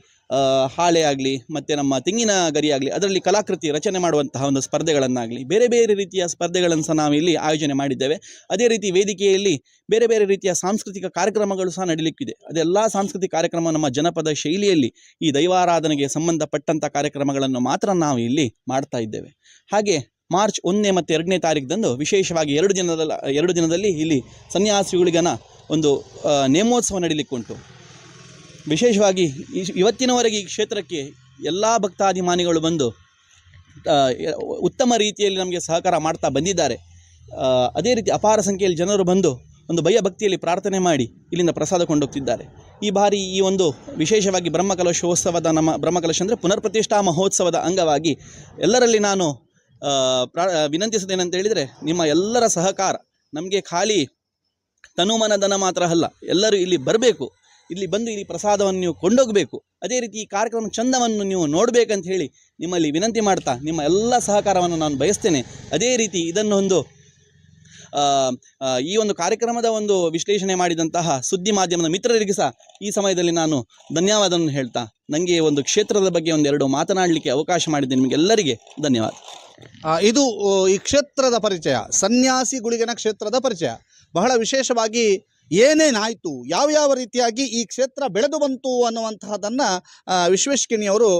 ಹಾಳೆ ಆಗಲಿ, ಮತ್ತು ನಮ್ಮ ತೆಂಗಿನ ಗರಿ ಆಗಲಿ, ಅದರಲ್ಲಿ ಕಲಾಕೃತಿ ರಚನೆ ಮಾಡುವಂತಹ ಒಂದು ಸ್ಪರ್ಧೆಗಳನ್ನಾಗಲಿ, ಬೇರೆ ಬೇರೆ ರೀತಿಯ ಸ್ಪರ್ಧೆಗಳನ್ನು ಸಹ ನಾವು ಇಲ್ಲಿ ಆಯೋಜನೆ ಮಾಡಿದ್ದೇವೆ. ಅದೇ ರೀತಿ ವೇದಿಕೆಯಲ್ಲಿ ಬೇರೆ ಬೇರೆ ರೀತಿಯ ಸಾಂಸ್ಕೃತಿಕ ಕಾರ್ಯಕ್ರಮಗಳು ಸಹ ನಡೀಲಿಕ್ಕಿದೆ. ಅದೆಲ್ಲ ಸಾಂಸ್ಕೃತಿಕ ಕಾರ್ಯಕ್ರಮ ನಮ್ಮ ಜನಪದ ಶೈಲಿಯಲ್ಲಿ ಈ ದೈವಾರಾಧನೆಗೆ ಸಂಬಂಧಪಟ್ಟಂಥ ಕಾರ್ಯಕ್ರಮಗಳನ್ನು ಮಾತ್ರ ನಾವು ಇಲ್ಲಿ ಮಾಡ್ತಾ ಇದ್ದೇವೆ. ಹಾಗೆ ಮಾರ್ಚ್ 1 ಮತ್ತು 2ನೇ ತಾರೀಕದಂದು ವಿಶೇಷವಾಗಿ 2 ದಿನದಲ್ಲಿ ಇಲ್ಲಿ ಸನ್ಯಾಸಿಗಳಿಗನ ಒಂದು ನೇಮೋತ್ಸವ ನಡೀಲಿಕ್ಕುಂಟು. ವಿಶೇಷವಾಗಿ ಇವತ್ತಿನವರೆಗೆ ಈ ಕ್ಷೇತ್ರಕ್ಕೆ ಎಲ್ಲ ಭಕ್ತಾಭಿಮಾನಿಗಳು ಬಂದು ಉತ್ತಮ ರೀತಿಯಲ್ಲಿ ನಮಗೆ ಸಹಕಾರ ಮಾಡ್ತಾ ಬಂದಿದ್ದಾರೆ. ಅದೇ ರೀತಿ ಅಪಾರ ಸಂಖ್ಯೆಯಲ್ಲಿ ಜನರು ಬಂದು ಒಂದು ಭಯ ಭಕ್ತಿಯಲ್ಲಿ ಪ್ರಾರ್ಥನೆ ಮಾಡಿ ಇಲ್ಲಿಂದ ಪ್ರಸಾದ ಕೊಂಡೋಗ್ತಿದ್ದಾರೆ. ಈ ಬಾರಿ ಈ ಒಂದು ವಿಶೇಷವಾಗಿ ಬ್ರಹ್ಮಕಲಶೋತ್ಸವದ, ನಮ್ಮ ಬ್ರಹ್ಮಕಲಶ ಅಂದರೆ ಪುನರ್ಪ್ರತಿಷ್ಠಾ ಮಹೋತ್ಸವದ ಅಂಗವಾಗಿ ಎಲ್ಲರಲ್ಲಿ ನಾನು ವಿನಂತಿಸೋದೇನಂತ ಹೇಳಿದರೆ, ನಿಮ್ಮ ಎಲ್ಲರ ಸಹಕಾರ ನಮಗೆ ಖಾಲಿ ತನುಮನ ಧನ ಮಾತ್ರ ಅಲ್ಲ, ಎಲ್ಲರೂ ಇಲ್ಲಿ ಬರಬೇಕು, ಇಲ್ಲಿ ಬಂದು ಇಲ್ಲಿ ಪ್ರಸಾದವನ್ನು ನೀವು ಕೊಂಡೋಗಬೇಕು, ಅದೇ ರೀತಿ ಈ ಕಾರ್ಯಕ್ರಮ ಚಂದವನ್ನು ನೀವು ನೋಡಬೇಕಂತ ಹೇಳಿ ನಿಮ್ಮಲ್ಲಿ ವಿನಂತಿ ಮಾಡ್ತಾ ನಿಮ್ಮ ಎಲ್ಲ ಸಹಕಾರವನ್ನು ನಾನು ಬಯಸ್ತೇನೆ. ಅದೇ ರೀತಿ ಇದನ್ನೊಂದು ಈ ಒಂದು ಕಾರ್ಯಕ್ರಮದ ಒಂದು ವಿಶ್ಲೇಷಣೆ ಮಾಡಿದಂತಹ ಸುದ್ದಿ ಮಾಧ್ಯಮದ ಮಿತ್ರರಿಗೆ ಸಹ ಈ ಸಮಯದಲ್ಲಿ ನಾನು ಧನ್ಯವಾದವನ್ನು ಹೇಳ್ತಾ, ನನಗೆ ಒಂದು ಕ್ಷೇತ್ರದ ಬಗ್ಗೆ ಒಂದೆರಡು ಮಾತನಾಡಲಿಕ್ಕೆ ಅವಕಾಶ ಮಾಡಿದ್ದೆ. ನಿಮಗೆಲ್ಲರಿಗೆ ಧನ್ಯವಾದ. ಇದು ಈ ಕ್ಷೇತ್ರದ ಪರಿಚಯ, ಸನ್ಯಾಸಿ ಗುಳಿಗನ ಕ್ಷೇತ್ರದ ಪರಿಚಯ. ಬಹಳ ವಿಶೇಷವಾಗಿ ಏನೇನಾಯಿತು, ಯಾವ ರೀತಿಯಾಗಿ ಈ ಕ್ಷೇತ್ರ ಬೆಳೆದು ಬಂತು ಅನ್ನುವಂತಹದನ್ನು ವಿಶ್ವೇಶ್ಕಿಣಿಯವರು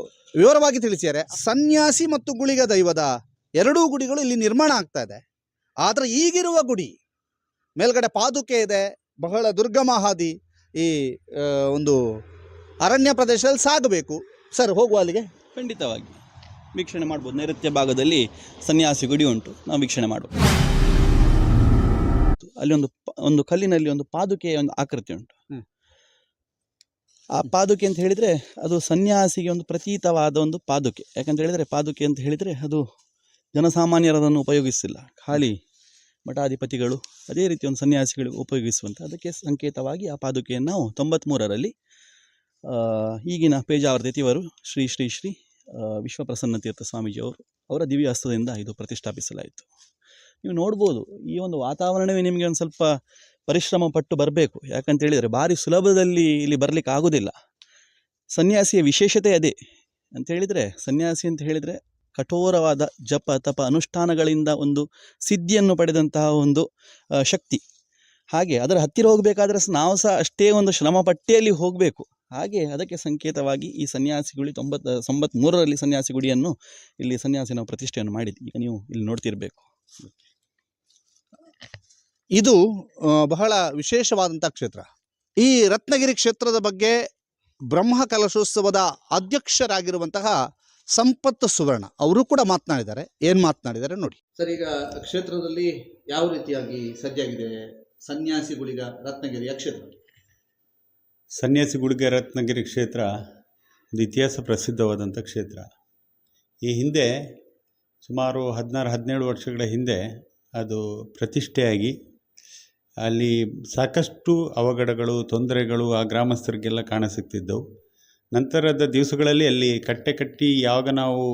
ವಿವರವಾಗಿ ತಿಳಿಸಿದ್ದಾರೆ. ಸನ್ಯಾಸಿ ಮತ್ತು ಗುಳಿಗ ದೈವದ ಎರಡೂ ಗುಡಿಗಳು ಇಲ್ಲಿ ನಿರ್ಮಾಣ ಆಗ್ತಾ ಇದೆ. ಆದರೆ ಈಗಿರುವ ಗುಡಿ ಮೇಲ್ಗಡೆ ಪಾದುಕೆ ಇದೆ, ಬಹಳ ದುರ್ಗಮ ಹಾದಿ, ಈ ಒಂದು ಅರಣ್ಯ ಪ್ರದೇಶದಲ್ಲಿ ಸಾಗಬೇಕು. ಸರ್, ಹೋಗುವ ಅಲ್ಲಿಗೆ? ಖಂಡಿತವಾಗಿ ವೀಕ್ಷಣೆ ಮಾಡ್ಬೋದು. ನೈಋತ್ಯ ಭಾಗದಲ್ಲಿ ಸನ್ಯಾಸಿ ಗುಡಿ ಉಂಟು, ನಾವು ವೀಕ್ಷಣೆ ಮಾಡ್ಬೋದು. ಅಲ್ಲಿ ಒಂದು ಕಲ್ಲಿನಲ್ಲಿ ಒಂದು ಪಾದುಕೆಯ ಒಂದು ಆಕೃತಿ ಉಂಟು. ಆ ಪಾದುಕೆ ಅಂತ ಹೇಳಿದರೆ ಅದು ಸನ್ಯಾಸಿಗೆ ಒಂದು ಪ್ರತೀತವಾದ ಒಂದು ಪಾದುಕೆ. ಯಾಕಂತ ಹೇಳಿದರೆ ಪಾದುಕೆ ಅಂತ ಹೇಳಿದರೆ ಅದು ಜನಸಾಮಾನ್ಯರದನ್ನು ಉಪಯೋಗಿಸಿಲ್ಲ, ಖಾಲಿ ಮಠಾಧಿಪತಿಗಳು ಅದೇ ರೀತಿ ಒಂದು ಸನ್ಯಾಸಿಗಳು ಉಪಯೋಗಿಸುವಂಥ, ಅದಕ್ಕೆ ಸಂಕೇತವಾಗಿ ಆ ಪಾದುಕೆಯನ್ನು ನಾವು 93ರಲ್ಲಿ ಈಗಿನ ಪೇಜಾವರ ತಿಥಿವರು ಶ್ರೀ ಶ್ರೀ ಶ್ರೀ ವಿಶ್ವಪ್ರಸನ್ನ ತೀರ್ಥ ಸ್ವಾಮೀಜಿಯವರು ಅವರ ದಿವ್ಯ ಹಸ್ತದಿಂದ ಇದು ಪ್ರತಿಷ್ಠಾಪಿಸಲಾಯಿತು. ನೀವು ನೋಡ್ಬೋದು, ಈ ಒಂದು ವಾತಾವರಣವೇ ನಿಮಗೆ ಒಂದು ಸ್ವಲ್ಪ ಪರಿಶ್ರಮ ಪಟ್ಟು ಬರಬೇಕು. ಯಾಕಂತ ಹೇಳಿದರೆ ಭಾರಿ ಸುಲಭದಲ್ಲಿ ಇಲ್ಲಿ ಬರಲಿಕ್ಕೆ ಆಗೋದಿಲ್ಲ. ಸನ್ಯಾಸಿಯ ವಿಶೇಷತೆ ಅದೇ ಅಂತ ಹೇಳಿದರೆ, ಸನ್ಯಾಸಿ ಅಂತ ಹೇಳಿದರೆ ಕಠೋರವಾದ ಜಪ ತಪ ಅನುಷ್ಠಾನಗಳಿಂದ ಒಂದು ಸಿದ್ಧಿಯನ್ನು ಪಡೆದಂತಹ ಒಂದು ಶಕ್ತಿ. ಹಾಗೆ ಅದರ ಹತ್ತಿರ ಹೋಗಬೇಕಾದ್ರೆ ನಾವು ಸಹ ಅಷ್ಟೇ ಒಂದು ಶ್ರಮ ಪಟ್ಟಿಯಲ್ಲಿ ಹೋಗಬೇಕು. ಹಾಗೆ ಅದಕ್ಕೆ ಸಂಕೇತವಾಗಿ ಈ ಸನ್ಯಾಸಿಗುಡಿ 93ರಲ್ಲಿ ಸನ್ಯಾಸಿ ಗುಡಿಯನ್ನು ಇಲ್ಲಿ ಸನ್ಯಾಸಿ ನಾವು ಪ್ರತಿಷ್ಠೆಯನ್ನು ಮಾಡಿದ್ವಿ. ಈಗ ನೀವು ಇಲ್ಲಿ ನೋಡ್ತಿರ್ಬೇಕು. ಇದು ಬಹಳ ವಿಶೇಷವಾದಂಥ ಕ್ಷೇತ್ರ. ಈ ರತ್ನಗಿರಿ ಕ್ಷೇತ್ರದ ಬಗ್ಗೆ ಬ್ರಹ್ಮಕಲಶೋತ್ಸವದ ಅಧ್ಯಕ್ಷರಾಗಿರುವಂತಹ ಸಂಪತ್ ಸುವರ್ಣ ಅವರು ಕೂಡ ಮಾತನಾಡಿದ್ದಾರೆ. ಏನು ಮಾತನಾಡಿದ್ದಾರೆ ನೋಡಿ. ಸರ್, ಈಗ ಕ್ಷೇತ್ರದಲ್ಲಿ ಯಾವ ರೀತಿಯಾಗಿ ಸಜ್ಜಾಗಿದೆ ಸನ್ಯಾಸಿ ಗುಳಿಗ ರತ್ನಗಿರಿಯ ಕ್ಷೇತ್ರ? ಸನ್ಯಾಸಿ ಗುಳಿಗ ರತ್ನಗಿರಿ ಕ್ಷೇತ್ರ ಒಂದು ಇತಿಹಾಸ ಪ್ರಸಿದ್ಧವಾದಂಥ ಕ್ಷೇತ್ರ. ಈ ಹಿಂದೆ ಸುಮಾರು 16-17 ವರ್ಷಗಳ ಹಿಂದೆ ಅದು ಪ್ರತಿಷ್ಠೆಯಾಗಿ ಅಲ್ಲಿ ಸಾಕಷ್ಟು ಅವಘಡಗಳು, ತೊಂದರೆಗಳು ಆ ಗ್ರಾಮಸ್ಥರಿಗೆಲ್ಲ ಕಾಣಸಿಗ್ತಿದ್ದವು. ನಂತರದ ದಿವಸಗಳಲ್ಲಿ ಅಲ್ಲಿ ಕಟ್ಟಿ ಯಾವಾಗ ನಾವು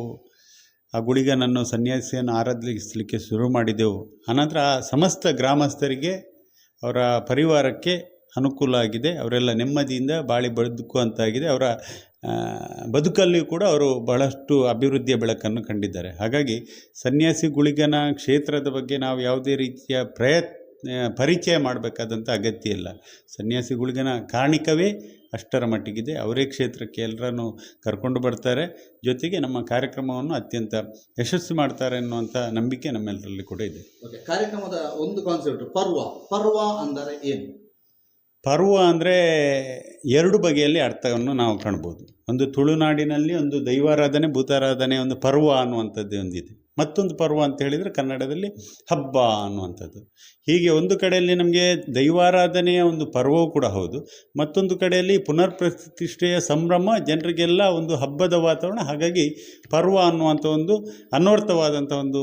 ಆ ಗುಳಿಗನನ್ನು ಸನ್ಯಾಸಿಯನ್ನು ಆರಾಧಿಸಲಿಕ್ಕೆ ಶುರು ಮಾಡಿದೆವು, ಆನಂತರ ಸಮಸ್ತ ಗ್ರಾಮಸ್ಥರಿಗೆ ಅವರ ಪರಿವಾರಕ್ಕೆ ಅನುಕೂಲ ಆಗಿದೆ. ಅವರೆಲ್ಲ ನೆಮ್ಮದಿಯಿಂದ ಬಾಳಿ ಬದುಕುವಂತಾಗಿದೆ. ಅವರ ಬದುಕಲ್ಲಿಯೂ ಕೂಡ ಅವರು ಬಹಳಷ್ಟು ಅಭಿವೃದ್ಧಿಯ ಬೆಳಕನ್ನು ಕಂಡಿದ್ದಾರೆ. ಹಾಗಾಗಿ ಸನ್ಯಾಸಿ ಗುಳಿಗನ ಕ್ಷೇತ್ರದ ಬಗ್ಗೆ ನಾವು ಯಾವುದೇ ರೀತಿಯ ಪರಿಚಯ ಮಾಡಬೇಕಾದಂಥ ಅಗತ್ಯ ಇಲ್ಲ. ಸನ್ಯಾಸಿ ಗುಳಿಗನ ಕಾರಣಿಕವೇ ಅಷ್ಟರ ಮಟ್ಟಿಗಿದೆ. ಅವರೇ ಕ್ಷೇತ್ರಕ್ಕೆ ಎಲ್ಲರನ್ನು ಕರ್ಕೊಂಡು ಬರ್ತಾರೆ, ಜೊತೆಗೆ ನಮ್ಮ ಕಾರ್ಯಕ್ರಮವನ್ನು ಅತ್ಯಂತ ಯಶಸ್ವಿ ಮಾಡ್ತಾರೆ ಅನ್ನುವಂಥ ನಂಬಿಕೆ ನಮ್ಮೆಲ್ಲರಲ್ಲಿ ಕೂಡ ಇದೆ. ಕಾರ್ಯಕ್ರಮದ ಒಂದು ಕಾನ್ಸೆಪ್ಟ್ ಪರ್ವ ಅಂದರೆ ಏನು? ಪರ್ವ ಅಂದರೆ ಎರಡು ಬಗೆಯಲ್ಲಿ ಅರ್ಥವನ್ನು ನಾವು ಕಾಣ್ಬೋದು. ಒಂದು ತುಳುನಾಡಿನಲ್ಲಿ ಒಂದು ದೈವಾರಾಧನೆ, ಭೂತಾರಾಧನೆ, ಒಂದು ಪರ್ವ ಅನ್ನುವಂಥದ್ದೇ ಒಂದಿದೆ. ಮತ್ತೊಂದು ಪರ್ವ ಅಂತ ಹೇಳಿದರೆ ಕನ್ನಡದಲ್ಲಿ ಹಬ್ಬ ಅನ್ನುವಂಥದ್ದು. ಹೀಗೆ ಒಂದು ಕಡೆಯಲ್ಲಿ ನಮಗೆ ದೈವಾರಾಧನೆಯ ಒಂದು ಪರ್ವವೂ ಕೂಡ ಹೌದು, ಮತ್ತೊಂದು ಕಡೆಯಲ್ಲಿ ಪುನರ್ ಪ್ರತಿಷ್ಠೆಯ ಸಂಭ್ರಮ, ಜನರಿಗೆಲ್ಲ ಒಂದು ಹಬ್ಬದ ವಾತಾವರಣ. ಹಾಗಾಗಿ ಪರ್ವ ಅನ್ನುವಂಥ ಒಂದು ಅನ್ವರ್ಥವಾದಂಥ ಒಂದು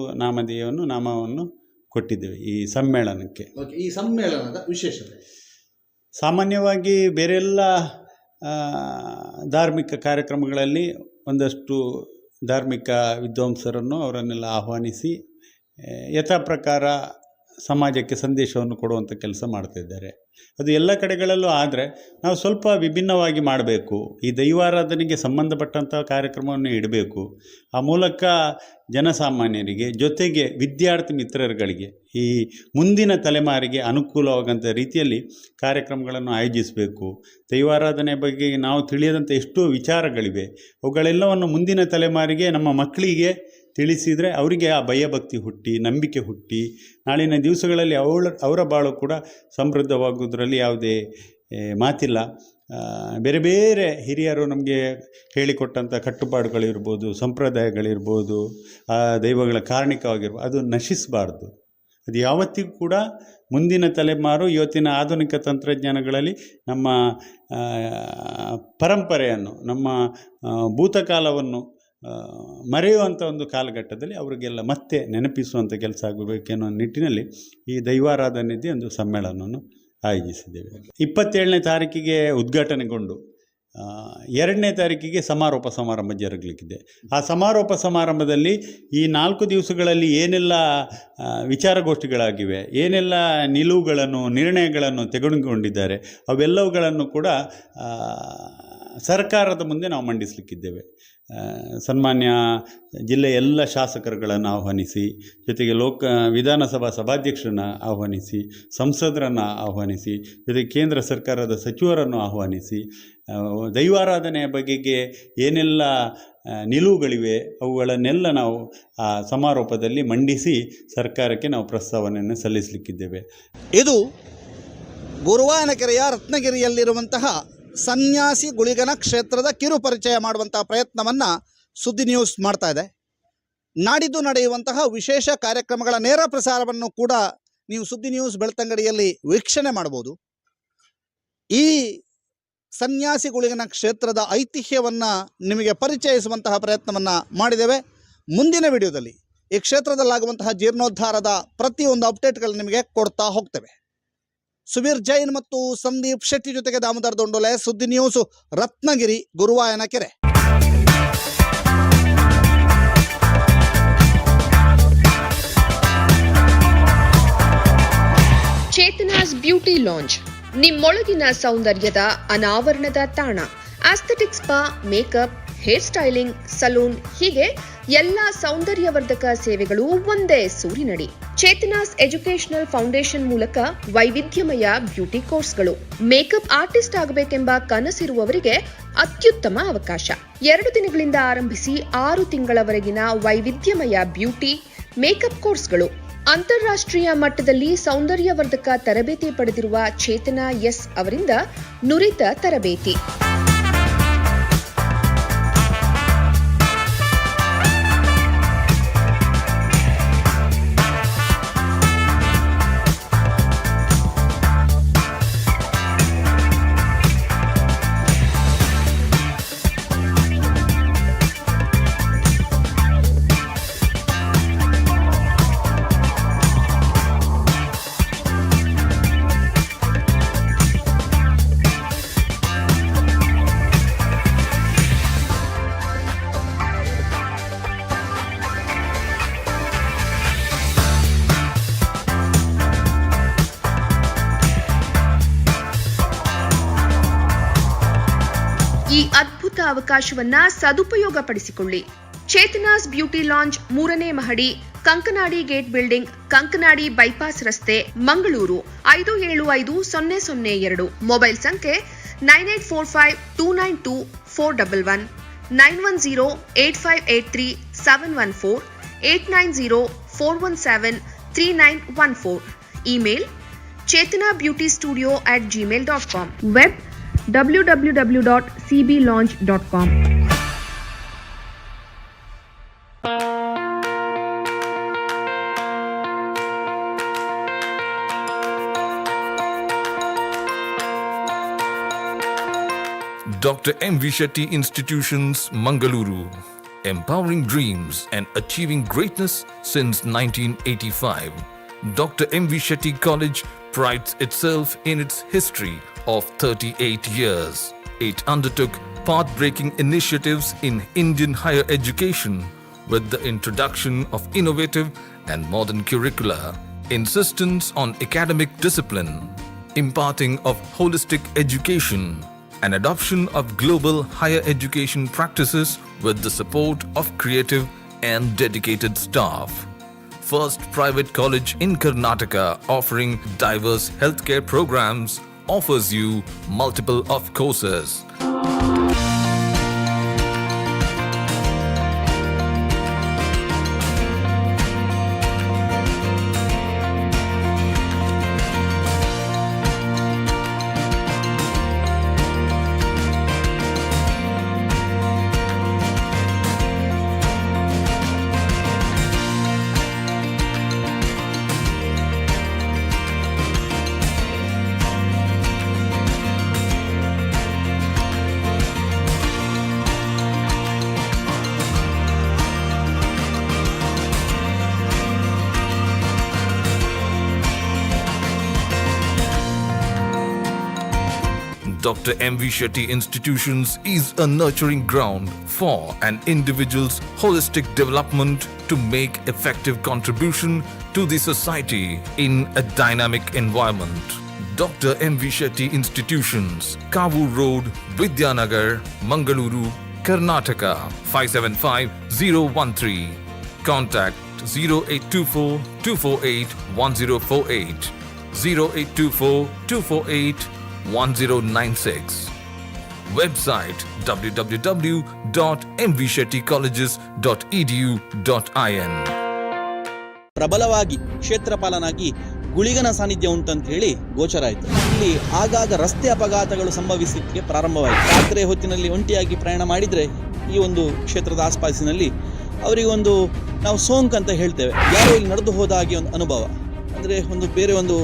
ನಾಮವನ್ನು ಕೊಟ್ಟಿದ್ದೇವೆ ಈ ಸಮ್ಮೇಳನಕ್ಕೆ. ಈ ಸಮ್ಮೇಳನದ ವಿಶೇಷತೆ ಸಾಮಾನ್ಯವಾಗಿ ಬೇರೆಲ್ಲ ಧಾರ್ಮಿಕ ಕಾರ್ಯಕ್ರಮಗಳಲ್ಲಿ ಒಂದಷ್ಟು ಧಾರ್ಮಿಕ ವಿದ್ವಾಂಸರನ್ನು ಅವರನ್ನೆಲ್ಲ ಆಹ್ವಾನಿಸಿ ಯಥಾ ಪ್ರಕಾರ ಸಮಾಜಕ್ಕೆ ಸಂದೇಶವನ್ನು ಕೊಡುವಂಥ ಕೆಲಸ ಮಾಡ್ತಾಯಿದ್ದಾರೆ. ಅದು ಎಲ್ಲ ಕಡೆಗಳಲ್ಲೂ. ಆದರೆ ನಾವು ಸ್ವಲ್ಪ ವಿಭಿನ್ನವಾಗಿ ಮಾಡಬೇಕು, ಈ ದೈವಾರಾಧನೆಗೆ ಸಂಬಂಧಪಟ್ಟಂಥ ಕಾರ್ಯಕ್ರಮವನ್ನು ಇಡಬೇಕು. ಆ ಮೂಲಕ ಜನಸಾಮಾನ್ಯರಿಗೆ, ಜೊತೆಗೆ ವಿದ್ಯಾರ್ಥಿ ಮಿತ್ರರುಗಳಿಗೆ, ಈ ಮುಂದಿನ ತಲೆಮಾರಿಗೆ ಅನುಕೂಲವಾಗಂಥ ರೀತಿಯಲ್ಲಿ ಕಾರ್ಯಕ್ರಮಗಳನ್ನು ಆಯೋಜಿಸಬೇಕು. ದೈವಾರಾಧನೆ ಬಗ್ಗೆ ನಾವು ತಿಳಿಯದಂಥ ಎಷ್ಟೋ ವಿಚಾರಗಳಿವೆ, ಅವುಗಳೆಲ್ಲವನ್ನು ಮುಂದಿನ ತಲೆಮಾರಿಗೆ, ನಮ್ಮ ಮಕ್ಕಳಿಗೆ ತಿಳಿಸಿದರೆ ಅವರಿಗೆ ಆ ಭಯಭಕ್ತಿ ಹುಟ್ಟಿ, ನಂಬಿಕೆ ಹುಟ್ಟಿ, ನಾಳಿನ ದಿವಸಗಳಲ್ಲಿ ಅವರ ಬಾಳು ಕೂಡ ಸಮೃದ್ಧವಾಗುವುದರಲ್ಲಿ ಯಾವುದೇ ಮಾತಿಲ್ಲ. ಬೇರೆ ಬೇರೆ ಹಿರಿಯರು ನಮಗೆ ಹೇಳಿಕೊಟ್ಟಂಥ ಕಟ್ಟುಪಾಡುಗಳಿರ್ಬೋದು, ಸಂಪ್ರದಾಯಗಳಿರ್ಬೋದು, ಆ ದೈವಗಳ ಕಾರಣಿಕವಾಗಿರ್ಬೋದು, ಅದು ನಶಿಸಬಾರ್ದು. ಅದು ಯಾವತ್ತಿಗೂ ಕೂಡ ಮುಂದಿನ ತಲೆಮಾರು ಇವತ್ತಿನ ಆಧುನಿಕ ತಂತ್ರಜ್ಞಾನಗಳಲ್ಲಿ ನಮ್ಮ ಪರಂಪರೆಯನ್ನು, ನಮ್ಮ ಭೂತಕಾಲವನ್ನು ಮರೆಯುವಂಥ ಒಂದು ಕಾಲಘಟ್ಟದಲ್ಲಿ ಅವರಿಗೆಲ್ಲ ಮತ್ತೆ ನೆನಪಿಸುವಂಥ ಕೆಲಸ ಆಗಬೇಕೆನ್ನೋ ನಿಟ್ಟಿನಲ್ಲಿ ಈ ದೈವಾರಾಧನೆಯದೇ ಒಂದು ಸಮ್ಮೇಳನವನ್ನು ಆಯೋಜಿಸಿದ್ದೇವೆ. 27ನೇ ತಾರೀಕಿಗೆ ಉದ್ಘಾಟನೆಗೊಂಡು 2ನೇ ತಾರೀಕಿಗೆ ಸಮಾರೋಪ ಸಮಾರಂಭ ಜರುಗಲಿಕ್ಕಿದೆ. ಆ ಸಮಾರೋಪ ಸಮಾರಂಭದಲ್ಲಿ ಈ 4 ದಿವಸಗಳಲ್ಲಿ ಏನೆಲ್ಲ ವಿಚಾರಗೋಷ್ಠಿಗಳಾಗಿವೆ, ಏನೆಲ್ಲ ನಿಲುವುಗಳನ್ನು, ನಿರ್ಣಯಗಳನ್ನು ತೆಗೆದುಕೊಂಡಿದ್ದಾರೆ, ಅವೆಲ್ಲವುಗಳನ್ನು ಕೂಡ ಸರ್ಕಾರದ ಮುಂದೆ ನಾವು ಮಂಡಿಸಲಿಕ್ಕಿದ್ದೇವೆ. ಸನ್ಮಾನ್ಯ ಜಿಲ್ಲೆಯ ಎಲ್ಲ ಶಾಸಕರುಗಳನ್ನು ಆಹ್ವಾನಿಸಿ, ಜೊತೆಗೆ ವಿಧಾನಸಭಾ ಸಭಾಧ್ಯಕ್ಷರನ್ನು ಆಹ್ವಾನಿಸಿ, ಸಂಸದರನ್ನು ಆಹ್ವಾನಿಸಿ, ಜೊತೆಗೆ ಕೇಂದ್ರ ಸರ್ಕಾರದ ಸಚಿವರನ್ನು ಆಹ್ವಾನಿಸಿ, ದೈವಾರಾಧನೆಯ ಬಗೆಗೆ ಏನೆಲ್ಲ ನಿಲುವುಗಳಿವೆ ಅವುಗಳನ್ನೆಲ್ಲ ನಾವು ಆ ಸಮಾರೋಪದಲ್ಲಿ ಮಂಡಿಸಿ ಸರ್ಕಾರಕ್ಕೆ ನಾವು ಪ್ರಸ್ತಾವನೆಯನ್ನು ಸಲ್ಲಿಸಲಿಕ್ಕಿದ್ದೇವೆ. ಇದು ಗುರುವಾಯನಕೆರೆಯ ರತ್ನಗಿರಿಯಲ್ಲಿರುವಂತಹ ಸನ್ಯಾಸಿ ಗುಳಿಗನ ಕ್ಷೇತ್ರದ ಕಿರು ಪರಿಚಯ ಮಾಡುವಂತಹ ಪ್ರಯತ್ನವನ್ನು ಸುದ್ದಿ ನ್ಯೂಸ್ ಮಾಡ್ತಾ ಇದೆ. ನಾಡಿದ್ದು ನಡೆಯುವಂತಹ ವಿಶೇಷ ಕಾರ್ಯಕ್ರಮಗಳ ನೇರ ಪ್ರಸಾರವನ್ನು ಕೂಡ ನೀವು ಸುದ್ದಿ ನ್ಯೂಸ್ ಬೆಳ್ತಂಗಡಿಯಲ್ಲಿ ವೀಕ್ಷಣೆ ಮಾಡ್ಬೋದು. ಈ ಸನ್ಯಾಸಿ ಗುಳಿಗನ ಕ್ಷೇತ್ರದ ಐತಿಹ್ಯವನ್ನು ನಿಮಗೆ ಪರಿಚಯಿಸುವಂತಹ ಪ್ರಯತ್ನವನ್ನು ಮಾಡಿದ್ದೇವೆ. ಮುಂದಿನ ವಿಡಿಯೋದಲ್ಲಿ ಈ ಕ್ಷೇತ್ರದಲ್ಲಾಗುವಂತಹ ಜೀರ್ಣೋದ್ಧಾರದ ಪ್ರತಿಯೊಂದು ಅಪ್ಡೇಟ್ಗಳು ನಿಮಗೆ ಕೊಡ್ತಾ ಹೋಗ್ತೇವೆ. ಸುವೀರ್ ಜೈನ್ ಮತ್ತು ಸಂದೀಪ್ ಶೆಟ್ಟಿ ಜೊತೆಗೆ ದಾಮೋದರ್ ದೊಂಡೋಲೆ, ಸುದ್ದಿ news, Ratnagiri, Guruvayanakere. Chetana's beauty lounge, ನಿಮ್ಮೊಳಗಿನ ಸೌಂದರ್ಯದ ಅನಾವರಣದ ತಾಣ. Aesthetic spa, makeup, hair styling, salon, ಹೀಗೆ ಎಲ್ಲ ಸೌಂದರ್ಯವರ್ಧಕ ಸೇವೆಗಳು ಒಂದೇ ಸೂರಿನಡಿ. ಚೇತನಾಸ್ ಎಜುಕೇಶನಲ್ ಫೌಂಡೇಶನ್ ಮೂಲಕ ವೈವಿಧ್ಯಮಯ ಬ್ಯೂಟಿ ಕೋರ್ಸ್ಗಳು. ಮೇಕಪ್ ಆರ್ಟಿಸ್ಟ್ ಆಗಬೇಕೆಂಬ ಕನಸಿರುವವರಿಗೆ ಅತ್ಯುತ್ತಮ ಅವಕಾಶ. 2 ದಿನಗಳಿಂದ ಆರಂಭಿಸಿ 6 ತಿಂಗಳವರೆಗಿನ ವೈವಿಧ್ಯಮಯ ಬ್ಯೂಟಿ, ಮೇಕಪ್ ಕೋರ್ಸ್ಗಳು. ಅಂತಾರಾಷ್ಟ್ರೀಯ ಮಟ್ಟದಲ್ಲಿ ಸೌಂದರ್ಯವರ್ಧಕ ತರಬೇತಿ ಪಡೆದಿರುವ ಚೇತನಾ ಎಸ್ ಅವರಿಂದ ನುರಿತ ತರಬೇತಿ. ಅವಕಾಶವನ್ನ ಸದುಪಯೋಗಪಡಿಸಿಕೊಳ್ಳಿ. ಚೇತನಾಸ್ ಬ್ಯೂಟಿ ಲಾಂಜ್ 3ನೇ ಮಹಡಿ, Kankanadi gate building, Kankanadi bypass ರಸ್ತೆ, ಮಂಗಳೂರು 575002. ಮೊಬೈಲ್ ಸಂಖ್ಯೆ 9845292411, 9108583714, 8904173914. Email chetanabeautystudio@gmail.com. Web www.cblaunch.com. Dr. M.V. Shetty Institutions, Mangaluru. Empowering dreams and achieving greatness since 1985. Dr. M.V. Shetty College prides itself in its history of 38 years. It undertook path-breaking initiatives in Indian higher education with the introduction of innovative and modern curricula, insistence on academic discipline, imparting of holistic education, and adoption of global higher education practices with the support of creative and dedicated staff. First private college in Karnataka offering diverse healthcare programs, offers you multiple of courses. Dr. M.V. Shetty Institutions is a nurturing ground for an individual's holistic development to make effective contribution to the society in a dynamic environment. Dr. M.V. Shetty Institutions, Kavur Road, Vidyanagar, Mangaluru, Karnataka 575013. Contact 0824 248 1048, 0824 248 1096. Website www.mvshettycolleges.edu.in. ಪ್ರಬಲವಾಗಿ ಕ್ಷೇತ್ರಪಾಲನಾಗಿ ಗುಳಿಗನ ಸಾನ್ನಿಧ್ಯ ಉಂಟಂತ ಹೇಳಿ ಗೋಚರ ಆಯಿತು. ಇಲ್ಲಿ ಆಗಾಗ ರಸ್ತೆ ಅಪಘಾತಗಳು ಸಂಭವಿಸಲಿಕ್ಕೆ ಪ್ರಾರಂಭವಾಯಿತು. ರಾತ್ರಿ ಹೊತ್ತಿನಲ್ಲಿ ಒಂಟಿಯಾಗಿ ಪ್ರಯಾಣ ಮಾಡಿದರೆ ಈ ಒಂದು ಕ್ಷೇತ್ರದ ಆಸ್ಪಾಸಿನಲ್ಲಿ ಅವರಿಗೆ ಒಂದು ನಾವು ಸೋಂಕ್ ಅಂತ ಹೇಳ್ತೇವೆ, ಯಾರೋ ಇಲ್ಲಿ ನಡೆದು ಹೋದ ಹಾಗೆ ಒಂದು ಅನುಭವ. ಅಂದರೆ ಒಂದು ಬೇರೆ ಒಂದು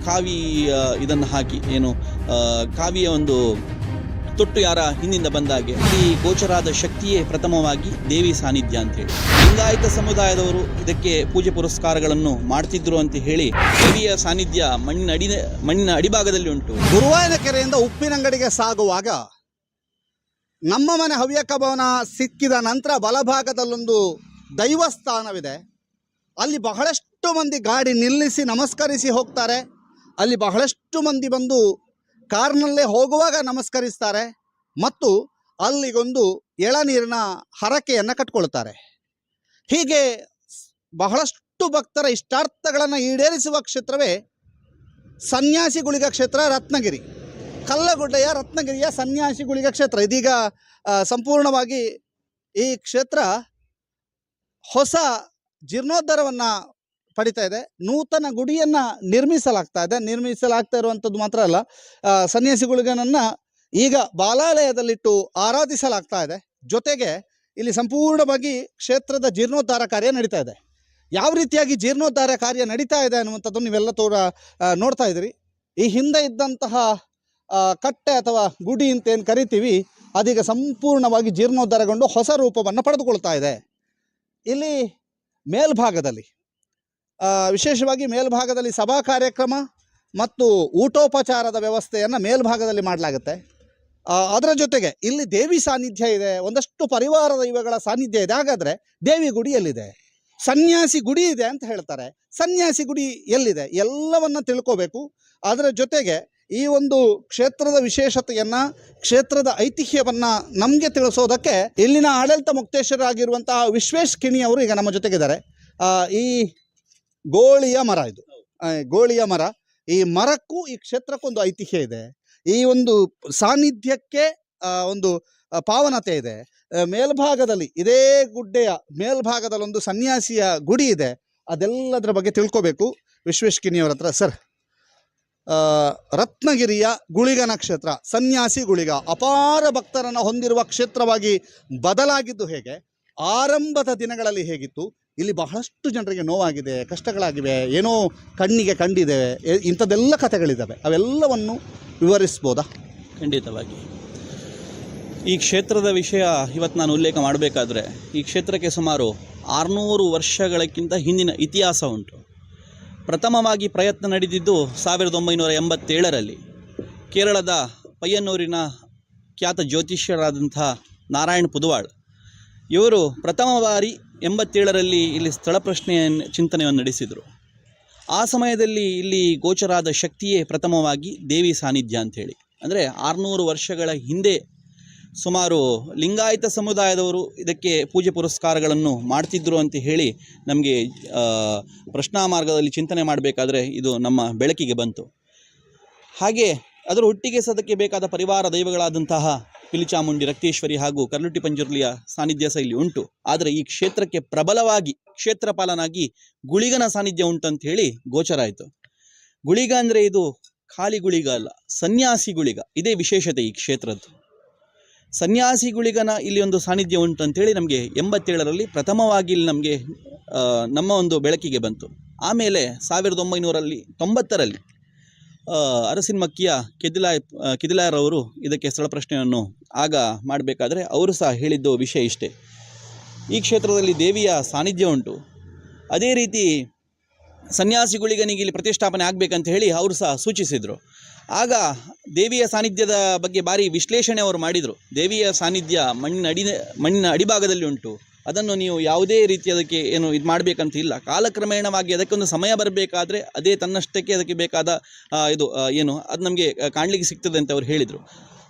ಕಾವಿ ಇದನ್ನು ಹಾಕಿ ಏನು ಕಾವಿಯ ಒಂದು ತೊಟ್ಟು ಯಾರ ಹಿಂದಿಂದ ಬಂದಾಗೆ ಇಲ್ಲಿ ಗೋಚರಾದ ಶಕ್ತಿಯೇ ಪ್ರಥಮವಾಗಿ ದೇವಿ ಸಾನ್ನಿಧ್ಯ ಅಂತ ಹೇಳಿ ಲಿಂಗಾಯತ ಸಮುದಾಯದವರು ಇದಕ್ಕೆ ಪೂಜೆ ಪುರಸ್ಕಾರಗಳನ್ನು ಮಾಡ್ತಿದ್ರು ಅಂತ ಹೇಳಿ ದೇವಿಯ ಸಾನ್ನಿಧ್ಯ ಮಣ್ಣಿನ ಅಡಿಭಾಗದಲ್ಲಿ ಉಂಟು. ಗುರುವಾಯನ ಕೆರೆಯಿಂದ ಉಪ್ಪಿನಂಗಡಿಗೆ ಸಾಗುವಾಗ ನಮ್ಮ ಮನೆ ಹವ್ಯಕ ಭವನ ಸಿಕ್ಕಿದ ನಂತರ ಬಲಭಾಗದಲ್ಲೊಂದು ದೈವಸ್ಥಾನವಿದೆ. ಅಲ್ಲಿ ಬಹಳಷ್ಟು ಮಂದಿ ಗಾಡಿ ನಿಲ್ಲಿಸಿ ನಮಸ್ಕರಿಸಿ ಹೋಗ್ತಾರೆ. ಅಲ್ಲಿ ಬಹಳಷ್ಟು ಮಂದಿ ಬಂದು ಕಾರ್ನಲ್ಲೇ ಹೋಗುವಾಗ ನಮಸ್ಕರಿಸ್ತಾರೆ ಮತ್ತು ಅಲ್ಲಿಗೊಂದು ಎಳನೀರಿನ ಹರಕೆಯನ್ನು ಕಟ್ಕೊಳ್ತಾರೆ. ಹೀಗೆ ಬಹಳಷ್ಟು ಭಕ್ತರ ಇಷ್ಟಾರ್ಥಗಳನ್ನು ಈಡೇರಿಸುವ ಕ್ಷೇತ್ರವೇ ಸನ್ಯಾಸಿಗುಳಿಗ ಕ್ಷೇತ್ರ ರತ್ನಗಿರಿ, ಕಲ್ಲಗುಡ್ಡೆಯ ರತ್ನಗಿರಿಯ ಸನ್ಯಾಸಿಗುಳಿಗ ಕ್ಷೇತ್ರ. ಇದೀಗ ಸಂಪೂರ್ಣವಾಗಿ ಈ ಕ್ಷೇತ್ರ ಹೊಸ ಜೀರ್ಣೋದ್ಧಾರವನ್ನು ಪಡಿತಾ ಇದೆ. ನೂತನ ಗುಡಿಯನ್ನು ನಿರ್ಮಿಸಲಾಗ್ತಾ ಇರುವಂಥದ್ದು ಮಾತ್ರ ಅಲ್ಲ, ಸನ್ಯಾಸಿಗುಳಿಗನನ್ನು ಈಗ ಬಾಲಾಲಯದಲ್ಲಿಟ್ಟು ಆರಾಧಿಸಲಾಗ್ತಾ ಇದೆ. ಜೊತೆಗೆ ಇಲ್ಲಿ ಸಂಪೂರ್ಣವಾಗಿ ಕ್ಷೇತ್ರದ ಜೀರ್ಣೋದ್ಧಾರ ಕಾರ್ಯ ನಡೀತಾ ಇದೆ. ಯಾವ ರೀತಿಯಾಗಿ ಜೀರ್ಣೋದ್ಧಾರ ಕಾರ್ಯ ನಡೀತಾ ಇದೆ ಅನ್ನುವಂಥದ್ದು ನೀವೆಲ್ಲ ನೋಡ್ತಾ ಇದ್ದೀರಿ. ಈ ಹಿಂದೆ ಇದ್ದಂತಹ ಕಟ್ಟೆ ಅಥವಾ ಗುಡಿ ಅಂತ ಏನು ಕರಿತೀವಿ, ಅದೀಗ ಸಂಪೂರ್ಣವಾಗಿ ಜೀರ್ಣೋದ್ಧಾರಗೊಂಡು ಹೊಸ ರೂಪವನ್ನು ಪಡೆದುಕೊಳ್ತಾ ಇದೆ. ಇಲ್ಲಿ ಮೇಲ್ಭಾಗದಲ್ಲಿ ವಿಶೇಷವಾಗಿ ಮೇಲ್ಭಾಗದಲ್ಲಿ ಸಭಾ ಕಾರ್ಯಕ್ರಮ ಮತ್ತು ಊಟೋಪಚಾರದ ವ್ಯವಸ್ಥೆಯನ್ನು ಮೇಲ್ಭಾಗದಲ್ಲಿ ಮಾಡಲಾಗುತ್ತೆ. ಅದರ ಜೊತೆಗೆ ಇಲ್ಲಿ ದೇವಿ ಸಾನ್ನಿಧ್ಯ ಇದೆ, ಒಂದಷ್ಟು ಪರಿವಾರ ದೈವಗಳ ಸಾನ್ನಿಧ್ಯ ಇದೆ. ಹಾಗಾದರೆ ದೇವಿ ಗುಡಿ ಎಲ್ಲಿದೆ? ಸನ್ಯಾಸಿ ಗುಡಿ ಇದೆ ಅಂತ ಹೇಳ್ತಾರೆ. ಸನ್ಯಾಸಿ ಗುಡಿ ಎಲ್ಲಿದೆ? ಎಲ್ಲವನ್ನು ತಿಳ್ಕೋಬೇಕು. ಅದರ ಜೊತೆಗೆ ಈ ಒಂದು ಕ್ಷೇತ್ರದ ವಿಶೇಷತೆಯನ್ನು, ಕ್ಷೇತ್ರದ ಐತಿಹ್ಯವನ್ನು ನಮಗೆ ತಿಳಿಸೋದಕ್ಕೆ ಇಲ್ಲಿನ ಆಡಳಿತ ಮುಕ್ತೇಶ್ವರರಾಗಿರುವಂತಹ ವಿಶ್ವೇಶ್ ಕಿಣಿ ಅವರು ಈಗ ನಮ್ಮ ಜೊತೆಗಿದ್ದಾರೆ. ಈ ಗೋಳಿಯ ಮರ ಇದು, ಗೋಳಿಯ ಮರ. ಈ ಮರಕ್ಕೂ ಈ ಕ್ಷೇತ್ರಕ್ಕೊಂದು ಐತಿಹ್ಯ ಇದೆ. ಈ ಒಂದು ಸಾನ್ನಿಧ್ಯಕ್ಕೆ ಒಂದು ಪಾವನತೆ ಇದೆ. ಮೇಲ್ಭಾಗದಲ್ಲಿ, ಇದೇ ಗುಡ್ಡೆಯ ಮೇಲ್ಭಾಗದಲ್ಲೊಂದು ಸನ್ಯಾಸಿಯ ಗುಡಿ ಇದೆ. ಅದೆಲ್ಲದರ ಬಗ್ಗೆ ತಿಳ್ಕೋಬೇಕು ವಿಶ್ವೇಶ್ ಕಿಣಿಯವರ ಹತ್ರ. ಸರ್, ರತ್ನಗಿರಿಯ ಗುಳಿಗನ ಕ್ಷೇತ್ರ, ಸನ್ಯಾಸಿ ಗುಳಿಗ ಅಪಾರ ಭಕ್ತರನ್ನು ಹೊಂದಿರುವ ಕ್ಷೇತ್ರವಾಗಿ ಬದಲಾಗಿದ್ದು ಹೇಗೆ, ಆರಂಭದ ದಿನಗಳಲ್ಲಿ ಹೇಗಿತ್ತು, ಇಲ್ಲಿ ಬಹಳಷ್ಟು ಜನರಿಗೆ ನೋವಾಗಿದೆ, ಕಷ್ಟಗಳಾಗಿವೆ, ಏನೋ ಕಣ್ಣಿಗೆ ಕಂಡಿದೆ, ಇಂಥದ್ದೆಲ್ಲ ಕಥೆಗಳಿದ್ದಾವೆ, ಅವೆಲ್ಲವನ್ನು ವಿವರಿಸ್ಬೋದಾ? ಖಂಡಿತವಾಗಿ. ಈ ಕ್ಷೇತ್ರದ ವಿಷಯ ಇವತ್ತು ನಾನು ಉಲ್ಲೇಖ ಮಾಡಬೇಕಾದ್ರೆ, ಈ ಕ್ಷೇತ್ರಕ್ಕೆ ಸುಮಾರು 600 ವರ್ಷಗಳಕ್ಕಿಂತ ಹಿಂದಿನ ಇತಿಹಾಸ ಉಂಟು. ಪ್ರಥಮವಾಗಿ ಪ್ರಯತ್ನ ನಡೆದಿದ್ದು 1987ರಲ್ಲಿ ಕೇರಳದ ಪಯ್ಯನ್ನೂರಿನ ಖ್ಯಾತ ಜ್ಯೋತಿಷ್ಯರಾದಂಥ ನಾರಾಯಣ್ ಪುದುವಾಳ್ ಇವರು ಪ್ರಥಮ ಬಾರಿ 87ರಲ್ಲಿ ಇಲ್ಲಿ ಸ್ಥಳ ಚಿಂತನೆಯನ್ನು ನಡೆಸಿದರು. ಆ ಸಮಯದಲ್ಲಿ ಇಲ್ಲಿ ಗೋಚರಾದ ಶಕ್ತಿಯೇ ಪ್ರಥಮವಾಗಿ ದೇವಿ ಸಾನ್ನಿಧ್ಯ ಅಂಥೇಳಿ. ಅಂದರೆ 600 ವರ್ಷಗಳ ಹಿಂದೆ ಸುಮಾರು ಲಿಂಗಾಯತ ಸಮುದಾಯದವರು ಇದಕ್ಕೆ ಪೂಜೆ ಪುರಸ್ಕಾರಗಳನ್ನು ಮಾಡ್ತಿದ್ರು ಅಂತ ಹೇಳಿ ನಮಗೆ ಪ್ರಶ್ನಾ ಮಾರ್ಗದಲ್ಲಿ ಚಿಂತನೆ ಮಾಡಬೇಕಾದ್ರೆ ಇದು ನಮ್ಮ ಬೆಳಕಿಗೆ ಬಂತು. ಹಾಗೆ ಅದರ ಒಟ್ಟಿಗೆ ಸದಕ್ಕೆ ಬೇಕಾದ ಪರಿವಾರ ದೈವಗಳಾದಂತಹ ಪಿಲಿಚಾಮುಂಡಿ, ರಕ್ತೇಶ್ವರಿ ಹಾಗೂ ಕರ್ಲುಟಿ ಪಂಜುರ್ಲಿಯ ಸಾನ್ನಿಧ್ಯ ಸಹ ಇಲ್ಲಿ ಉಂಟು. ಆದರೆ ಈ ಕ್ಷೇತ್ರಕ್ಕೆ ಪ್ರಬಲವಾಗಿ ಕ್ಷೇತ್ರಪಾಲನಾಗಿ ಗುಳಿಗನ ಸಾನ್ನಿಧ್ಯ ಉಂಟಂತ ಹೇಳಿ ಗೋಚರ ಆಯಿತು. ಗುಳಿಗ ಅಂದರೆ ಇದು ಖಾಲಿ ಗುಳಿಗ ಅಲ್ಲ, ಸನ್ಯಾಸಿ ಗುಳಿಗ. ಇದೇ ವಿಶೇಷತೆ ಈ ಕ್ಷೇತ್ರದ್ದು. ಸನ್ಯಾಸಿ ಗುಳಿಗನ ಇಲ್ಲಿ ಒಂದು ಸಾನ್ನಿಧ್ಯ ಉಂಟಂಥೇಳಿ ನಮಗೆ 87ರಲ್ಲಿ ಪ್ರಥಮವಾಗಿ ಇಲ್ಲಿ ನಮಗೆ ನಮ್ಮ ಒಂದು ಬೆಳಕಿಗೆ ಬಂತು. ಆಮೇಲೆ 1990ರಲ್ಲಿ ಅರಸಿನಮಕ್ಕಿಯ ಕೆದಿಲಾಯರವರು ಇದಕ್ಕೆ ಸ್ಥಳ ಪ್ರಶ್ನೆಯನ್ನು ಆಗ ಮಾಡಬೇಕಾದ್ರೆ ಅವರು ಸಹ ಹೇಳಿದ್ದು ವಿಷಯ ಇಷ್ಟೇ: ಈ ಕ್ಷೇತ್ರದಲ್ಲಿ ದೇವಿಯ ಸಾನ್ನಿಧ್ಯ ಉಂಟು, ಅದೇ ರೀತಿ ಸನ್ಯಾಸಿಗಳಿಗನಿಗೆ ಇಲ್ಲಿ ಪ್ರತಿಷ್ಠಾಪನೆ ಆಗಬೇಕಂತ ಹೇಳಿ ಅವರು ಸಹ ಸೂಚಿಸಿದರು. ಆಗ ದೇವಿಯ ಸಾನ್ನಿಧ್ಯದ ಬಗ್ಗೆ ಭಾರಿ ವಿಶ್ಲೇಷಣೆ ಅವರು ಮಾಡಿದರು. ದೇವಿಯ ಸಾನ್ನಿಧ್ಯ ಮಣ್ಣಿನ ಅಡಿಭಾಗದಲ್ಲಿ ಉಂಟು, ಅದನ್ನು ನೀವು ಯಾವುದೇ ರೀತಿ ಅದಕ್ಕೆ ಏನು ಇದು ಮಾಡಬೇಕಂತ ಇಲ್ಲ. ಕಾಲಕ್ರಮೇಣವಾಗಿ ಅದಕ್ಕೊಂದು ಸಮಯ ಬರಬೇಕಾದ್ರೆ ಅದೇ ತನ್ನಷ್ಟಕ್ಕೆ ಅದಕ್ಕೆ ಬೇಕಾದ ಅದು ನಮಗೆ ಕಾಣಲಿಕ್ಕೆ ಸಿಗ್ತದೆ ಅಂತ ಅವರು ಹೇಳಿದರು.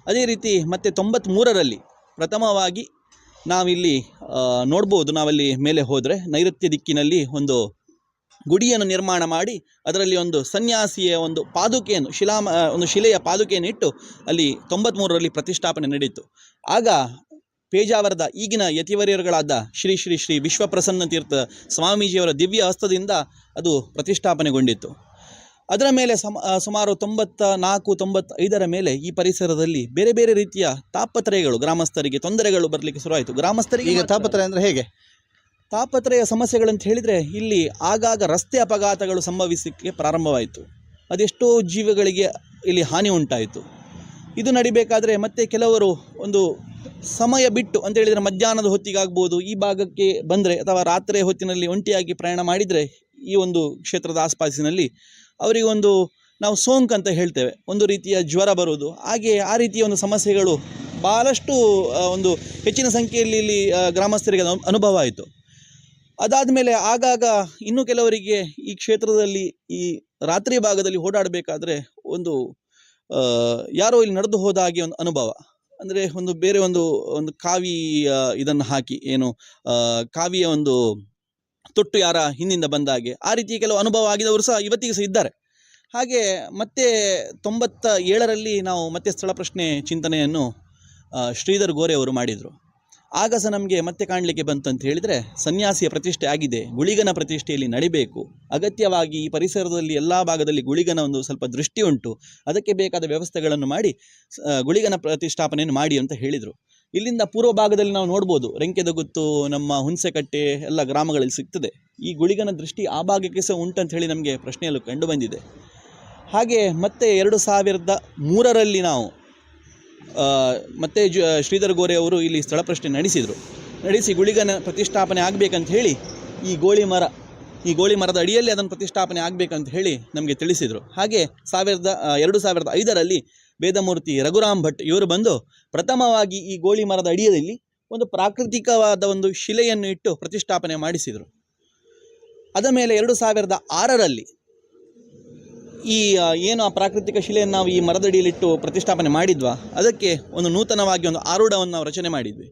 ಅದೇ ರೀತಿ ಮತ್ತೆ 93ರಲ್ಲಿ ಪ್ರಥಮವಾಗಿ ನಾವಿಲ್ಲಿ ನೋಡ್ಬೋದು, ನಾವಲ್ಲಿ ಮೇಲೆ ಹೋದರೆ ನೈಋತ್ಯ ದಿಕ್ಕಿನಲ್ಲಿ ಒಂದು ಗುಡಿಯನ್ನು ನಿರ್ಮಾಣ ಮಾಡಿ ಅದರಲ್ಲಿ ಒಂದು ಸನ್ಯಾಸಿಯ ಒಂದು ಪಾದುಕೆಯನ್ನು ಒಂದು ಶಿಲೆಯ ಪಾದುಕೆಯನ್ನು ಇಟ್ಟು ಅಲ್ಲಿ 93ರಲ್ಲಿ ಪ್ರತಿಷ್ಠಾಪನೆ ನಡೆಯಿತು. ಆಗ ಪೇಜಾವರದ ಈಗಿನ ಯತಿವರ್ಯರುಗಳಾದ ಶ್ರೀ ಶ್ರೀ ಶ್ರೀ ವಿಶ್ವಪ್ರಸನ್ನ ತೀರ್ಥ ಸ್ವಾಮೀಜಿಯವರ ದಿವ್ಯ ಹಸ್ತದಿಂದ ಅದು ಪ್ರತಿಷ್ಠಾಪನೆಗೊಂಡಿತ್ತು. ಅದರ ಮೇಲೆ ಸುಮಾರು 94-95ರ ಮೇಲೆ ಈ ಪರಿಸರದಲ್ಲಿ ಬೇರೆ ಬೇರೆ ರೀತಿಯ ತಾಪತ್ರಯಗಳು, ಗ್ರಾಮಸ್ಥರಿಗೆ ತೊಂದರೆಗಳು ಬರಲಿಕ್ಕೆ ಶುರುವಾಯಿತು. ಗ್ರಾಮಸ್ಥರಿಗೆ ಈಗ ತಾಪತ್ರಯ ಅಂದರೆ ಹೇಗೆ? ತಾಪತ್ರಯ ಸಮಸ್ಯೆಗಳಂತ ಹೇಳಿದರೆ ಇಲ್ಲಿ ಆಗಾಗ ರಸ್ತೆ ಅಪಘಾತಗಳು ಸಂಭವಿಸಲಿಕ್ಕೆ ಪ್ರಾರಂಭವಾಯಿತು. ಅದೆಷ್ಟೋ ಜೀವಗಳಿಗೆ ಇಲ್ಲಿ ಹಾನಿ ಉಂಟಾಯಿತು. ಇದು ನಡಿಬೇಕಾದ್ರೆ ಮತ್ತೆ ಕೆಲವರು ಒಂದು ಸಮಯ ಬಿಟ್ಟು ಅಂತ ಹೇಳಿದರೆ ಮಧ್ಯಾಹ್ನದ ಹೊತ್ತಿಗಾಗ್ಬೋದು ಈ ಭಾಗಕ್ಕೆ ಬಂದರೆ ಅಥವಾ ರಾತ್ರಿ ಹೊತ್ತಿನಲ್ಲಿ ಒಂಟಿಯಾಗಿ ಪ್ರಯಾಣ ಮಾಡಿದರೆ ಈ ಒಂದು ಕ್ಷೇತ್ರದ ಆಸ್ಪಾಸಿನಲ್ಲಿ ಅವರಿಗೆ ಒಂದು ನಾವು ಸೋಂಕು ಅಂತ ಹೇಳ್ತೇವೆ, ಒಂದು ರೀತಿಯ ಜ್ವರ ಬರುವುದು, ಹಾಗೆ ಆ ರೀತಿಯ ಒಂದು ಸಮಸ್ಯೆಗಳು ಭಾಳಷ್ಟು ಒಂದು ಹೆಚ್ಚಿನ ಸಂಖ್ಯೆಯಲ್ಲಿ ಇಲ್ಲಿ ಗ್ರಾಮಸ್ಥರಿಗೆ ಅನುಭವ ಆಯಿತು. ಅದಾದ ಮೇಲೆ ಆಗಾಗ ಇನ್ನೂ ಕೆಲವರಿಗೆ ಈ ಕ್ಷೇತ್ರದಲ್ಲಿ ಈ ರಾತ್ರಿ ಭಾಗದಲ್ಲಿ ಓಡಾಡಬೇಕಾದ್ರೆ ಒಂದು ಯಾರೋ ಇಲ್ಲಿ ನಡೆದು ಹೋದ ಹಾಗೆ ಒಂದು ಅನುಭವ. ಅಂದರೆ ಒಂದು ಬೇರೆ ಒಂದು ಕಾವಿ ಇದನ್ನು ಹಾಕಿ ಕಾವಿಯ ಒಂದು ತೊಟ್ಟು ಯಾರ ಹಿಂದಿಂದ ಬಂದ ಹಾಗೆ ಆ ರೀತಿ ಕೆಲವು ಅನುಭವ ಆಗಿದವರು ಸಹ ಇವತ್ತಿಗೆ ಸಹ ಇದ್ದಾರೆ. ಹಾಗೆ ಮತ್ತೆ 97ರಲ್ಲಿ ನಾವು ಮತ್ತೆ ಸ್ಥಳ ಪ್ರಶ್ನೆ ಚಿಂತನೆಯನ್ನು ಶ್ರೀಧರ್ ಗೋರೆ ಅವರು ಮಾಡಿದರು. ಆಗ ಸಹ ನಮಗೆ ಮತ್ತೆ ಕಾಣಲಿಕ್ಕೆ ಬಂತು ಅಂತ ಹೇಳಿದರೆ ಸನ್ಯಾಸಿಯ ಪ್ರತಿಷ್ಠೆ ಆಗಿದೆ, ಗುಳಿಗನ ಪ್ರತಿಷ್ಠೆಯಲ್ಲಿ ನಡಿಬೇಕು, ಅಗತ್ಯವಾಗಿ ಈ ಪರಿಸರದಲ್ಲಿ ಎಲ್ಲ ಭಾಗದಲ್ಲಿ ಗುಳಿಗನ ಒಂದು ಸ್ವಲ್ಪ ದೃಷ್ಟಿ ಉಂಟು, ಅದಕ್ಕೆ ಬೇಕಾದ ವ್ಯವಸ್ಥೆಗಳನ್ನು ಮಾಡಿ ಗುಳಿಗನ ಪ್ರತಿಷ್ಠಾಪನೆಯನ್ನು ಮಾಡಿ ಅಂತ ಹೇಳಿದರು. ಇಲ್ಲಿಂದ ಪೂರ್ವ ಭಾಗದಲ್ಲಿ ನಾವು ನೋಡ್ಬೋದು, ರೆಂಕೆದಗುತ್ತು, ನಮ್ಮ ಹುಣಸೆಕಟ್ಟೆ ಎಲ್ಲ ಗ್ರಾಮಗಳಲ್ಲಿ ಸಿಗ್ತದೆ. ಈ ಗುಳಿಗನ ದೃಷ್ಟಿ ಆ ಭಾಗಕ್ಕೆ ಸಹ ಉಂಟಂತ ಹೇಳಿ ನಮಗೆ ಪ್ರಶ್ನೆಯಲ್ಲೂ ಕಂಡು ಬಂದಿದೆ. ಹಾಗೆ ಮತ್ತೆ 2003ರಲ್ಲಿ ನಾವು ಮತ್ತೆ ಶ್ರೀಧರ್ ಗೋರೆ ಅವರು ಇಲ್ಲಿ ಸ್ಥಳ ಪ್ರಶ್ನೆ ನಡೆಸಿ ಗುಳಿಗನ ಪ್ರತಿಷ್ಠಾಪನೆ ಆಗಬೇಕಂತ ಹೇಳಿ ಈ ಗೋಳಿ ಮರದ ಅಡಿಯಲ್ಲಿ ಅದನ್ನು ಪ್ರತಿಷ್ಠಾಪನೆ ಆಗಬೇಕಂತ ಹೇಳಿ ನಮಗೆ ತಿಳಿಸಿದರು. ಹಾಗೆ 2005ರಲ್ಲಿ ವೇದಮೂರ್ತಿ ರಘುರಾಮ್ ಭಟ್ ಇವರು ಬಂದು ಪ್ರಥಮವಾಗಿ ಈ ಗೋಳಿ ಮರದ ಅಡಿಯಲ್ಲಿ ಒಂದು ಪ್ರಾಕೃತಿಕವಾದ ಒಂದು ಶಿಲೆಯನ್ನು ಇಟ್ಟು ಪ್ರತಿಷ್ಠಾಪನೆ ಮಾಡಿಸಿದರು. ಅದ ಮೇಲೆ 2006ರಲ್ಲಿ ಈ ಏನು ಆ ಪ್ರಾಕೃತಿಕ ಶಿಲೆಯನ್ನು ನಾವು ಈ ಮರದಡಿಯಲ್ಲಿಟ್ಟು ಪ್ರತಿಷ್ಠಾಪನೆ ಮಾಡಿದ್ವಾ, ಅದಕ್ಕೆ ಒಂದು ನೂತನವಾಗಿ ಒಂದು ಆರೂಢವನ್ನು ನಾವು ರಚನೆ ಮಾಡಿದ್ವಿ.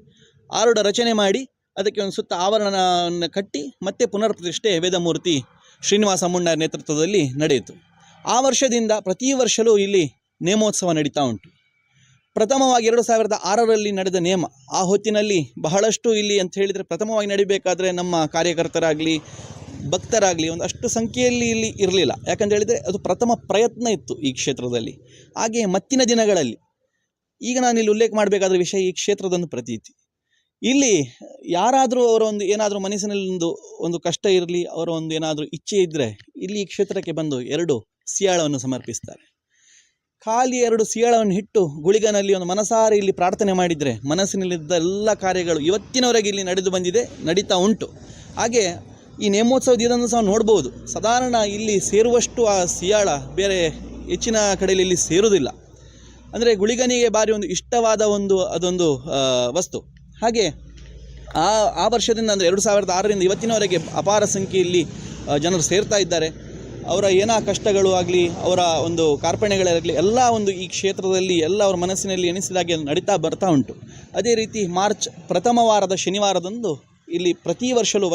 ಆರೂಢ ರಚನೆ ಮಾಡಿ ಅದಕ್ಕೆ ಒಂದು ಸುತ್ತ ಆವರಣವನ್ನು ಕಟ್ಟಿ ಮತ್ತೆ ಪುನರ್ ಪ್ರತಿಷ್ಠೆ ವೇದಮೂರ್ತಿ ಶ್ರೀನಿವಾಸ ಮುಂಡಾರ್ ನೇತೃತ್ವದಲ್ಲಿ ನಡೆಯಿತು. ಆ ವರ್ಷದಿಂದ ಪ್ರತಿ ವರ್ಷವೂ ಇಲ್ಲಿ ನೇಮೋತ್ಸವ ನಡೀತಾ ಉಂಟು. ಪ್ರಥಮವಾಗಿ 2006ರಲ್ಲಿ ನಡೆದ ನೇಮ, ಆ ಹೊತ್ತಿನಲ್ಲಿ ಬಹಳಷ್ಟು ಇಲ್ಲಿ ಅಂತ ಹೇಳಿದರೆ ಪ್ರಥಮವಾಗಿ ನಡಿಬೇಕಾದ್ರೆ ನಮ್ಮ ಕಾರ್ಯಕರ್ತರಾಗಲಿ ಭಕ್ತರಾಗಲಿ ಒಂದಷ್ಟು ಸಂಖ್ಯೆಯಲ್ಲಿ ಇಲ್ಲಿ ಇರಲಿಲ್ಲ. ಯಾಕಂತ ಹೇಳಿದರೆ ಅದು ಪ್ರಥಮ ಪ್ರಯತ್ನ ಇತ್ತು ಈ ಕ್ಷೇತ್ರದಲ್ಲಿ. ಹಾಗೆಯೇ ಮತ್ತಿನ ದಿನಗಳಲ್ಲಿ ಈಗ ನಾನು ಇಲ್ಲಿ ಉಲ್ಲೇಖ ಮಾಡಬೇಕಾದ ವಿಷಯ ಈ ಕ್ಷೇತ್ರದೊಂದು ಪ್ರತೀತಿ. ಇಲ್ಲಿ ಯಾರಾದರೂ ಅವರ ಒಂದು ಏನಾದರೂ ಮನಸ್ಸಿನಲ್ಲಿ ಒಂದು ಕಷ್ಟ ಇರಲಿ, ಅವರ ಒಂದು ಏನಾದರೂ ಇಚ್ಛೆ ಇದ್ದರೆ ಇಲ್ಲಿ ಈ ಕ್ಷೇತ್ರಕ್ಕೆ ಬಂದು 2 ಸಿಯಾಳವನ್ನು ಸಮರ್ಪಿಸ್ತಾರೆ. ಖಾಲಿ 2 ಸಿಯಾಳವನ್ನು ಇಟ್ಟು ಗುಳಿಗನಲ್ಲಿ ಒಂದು ಮನಸಾರೆ ಇಲ್ಲಿ ಪ್ರಾರ್ಥನೆ ಮಾಡಿದರೆ ಮನಸ್ಸಿನಲ್ಲಿದ್ದ ಎಲ್ಲ ಕಾರ್ಯಗಳು ಇವತ್ತಿನವರೆಗೆ ಇಲ್ಲಿ ನಡೆದು ಬಂದಿದೆ, ನಡೀತಾ ಉಂಟು. ಹಾಗೆ ಈ ನೇಮೋತ್ಸವದ ಇದನ್ನು ಸಹ ನೋಡ್ಬೋದು. ಸಾಧಾರಣ ಇಲ್ಲಿ ಸೇರುವಷ್ಟು ಆ ಸಿಯಾಳ ಬೇರೆ ಹೆಚ್ಚಿನ ಕಡೆಯಲ್ಲಿ ಇಲ್ಲಿ ಸೇರುವುದಿಲ್ಲ. ಅಂದರೆ ಗುಳಿಗನಿಗೆ ಭಾರಿ ಒಂದು ಇಷ್ಟವಾದ ಅದೊಂದು ವಸ್ತು. ಹಾಗೆ ಆ ವರ್ಷದಿಂದ ಅಂದರೆ 2006ರಿಂದ ಇವತ್ತಿನವರೆಗೆ ಅಪಾರ ಸಂಖ್ಯೆಯಲ್ಲಿ ಜನರು ಸೇರ್ತಾ ಇದ್ದಾರೆ. ಅವರ ಏನಾ ಕಷ್ಟಗಳು ಆಗಲಿ, ಅವರ ಒಂದು ಕಾರ್ಪಣ್ಯಗಳಾಗಲಿ ಎಲ್ಲ ಈ ಕ್ಷೇತ್ರದಲ್ಲಿ ಎಲ್ಲ ಅವರ ಮನಸ್ಸಿನಲ್ಲಿ ಎನಿಸಿದಾಗೆ ನಡೀತಾ ಬರ್ತಾ ಉಂಟು. ಅದೇ ರೀತಿ ಮಾರ್ಚ್ ಪ್ರಥಮ ವಾರದ ಶನಿವಾರದಂದು ಇಲ್ಲಿ ಪ್ರತಿ ವರ್ಷವೂ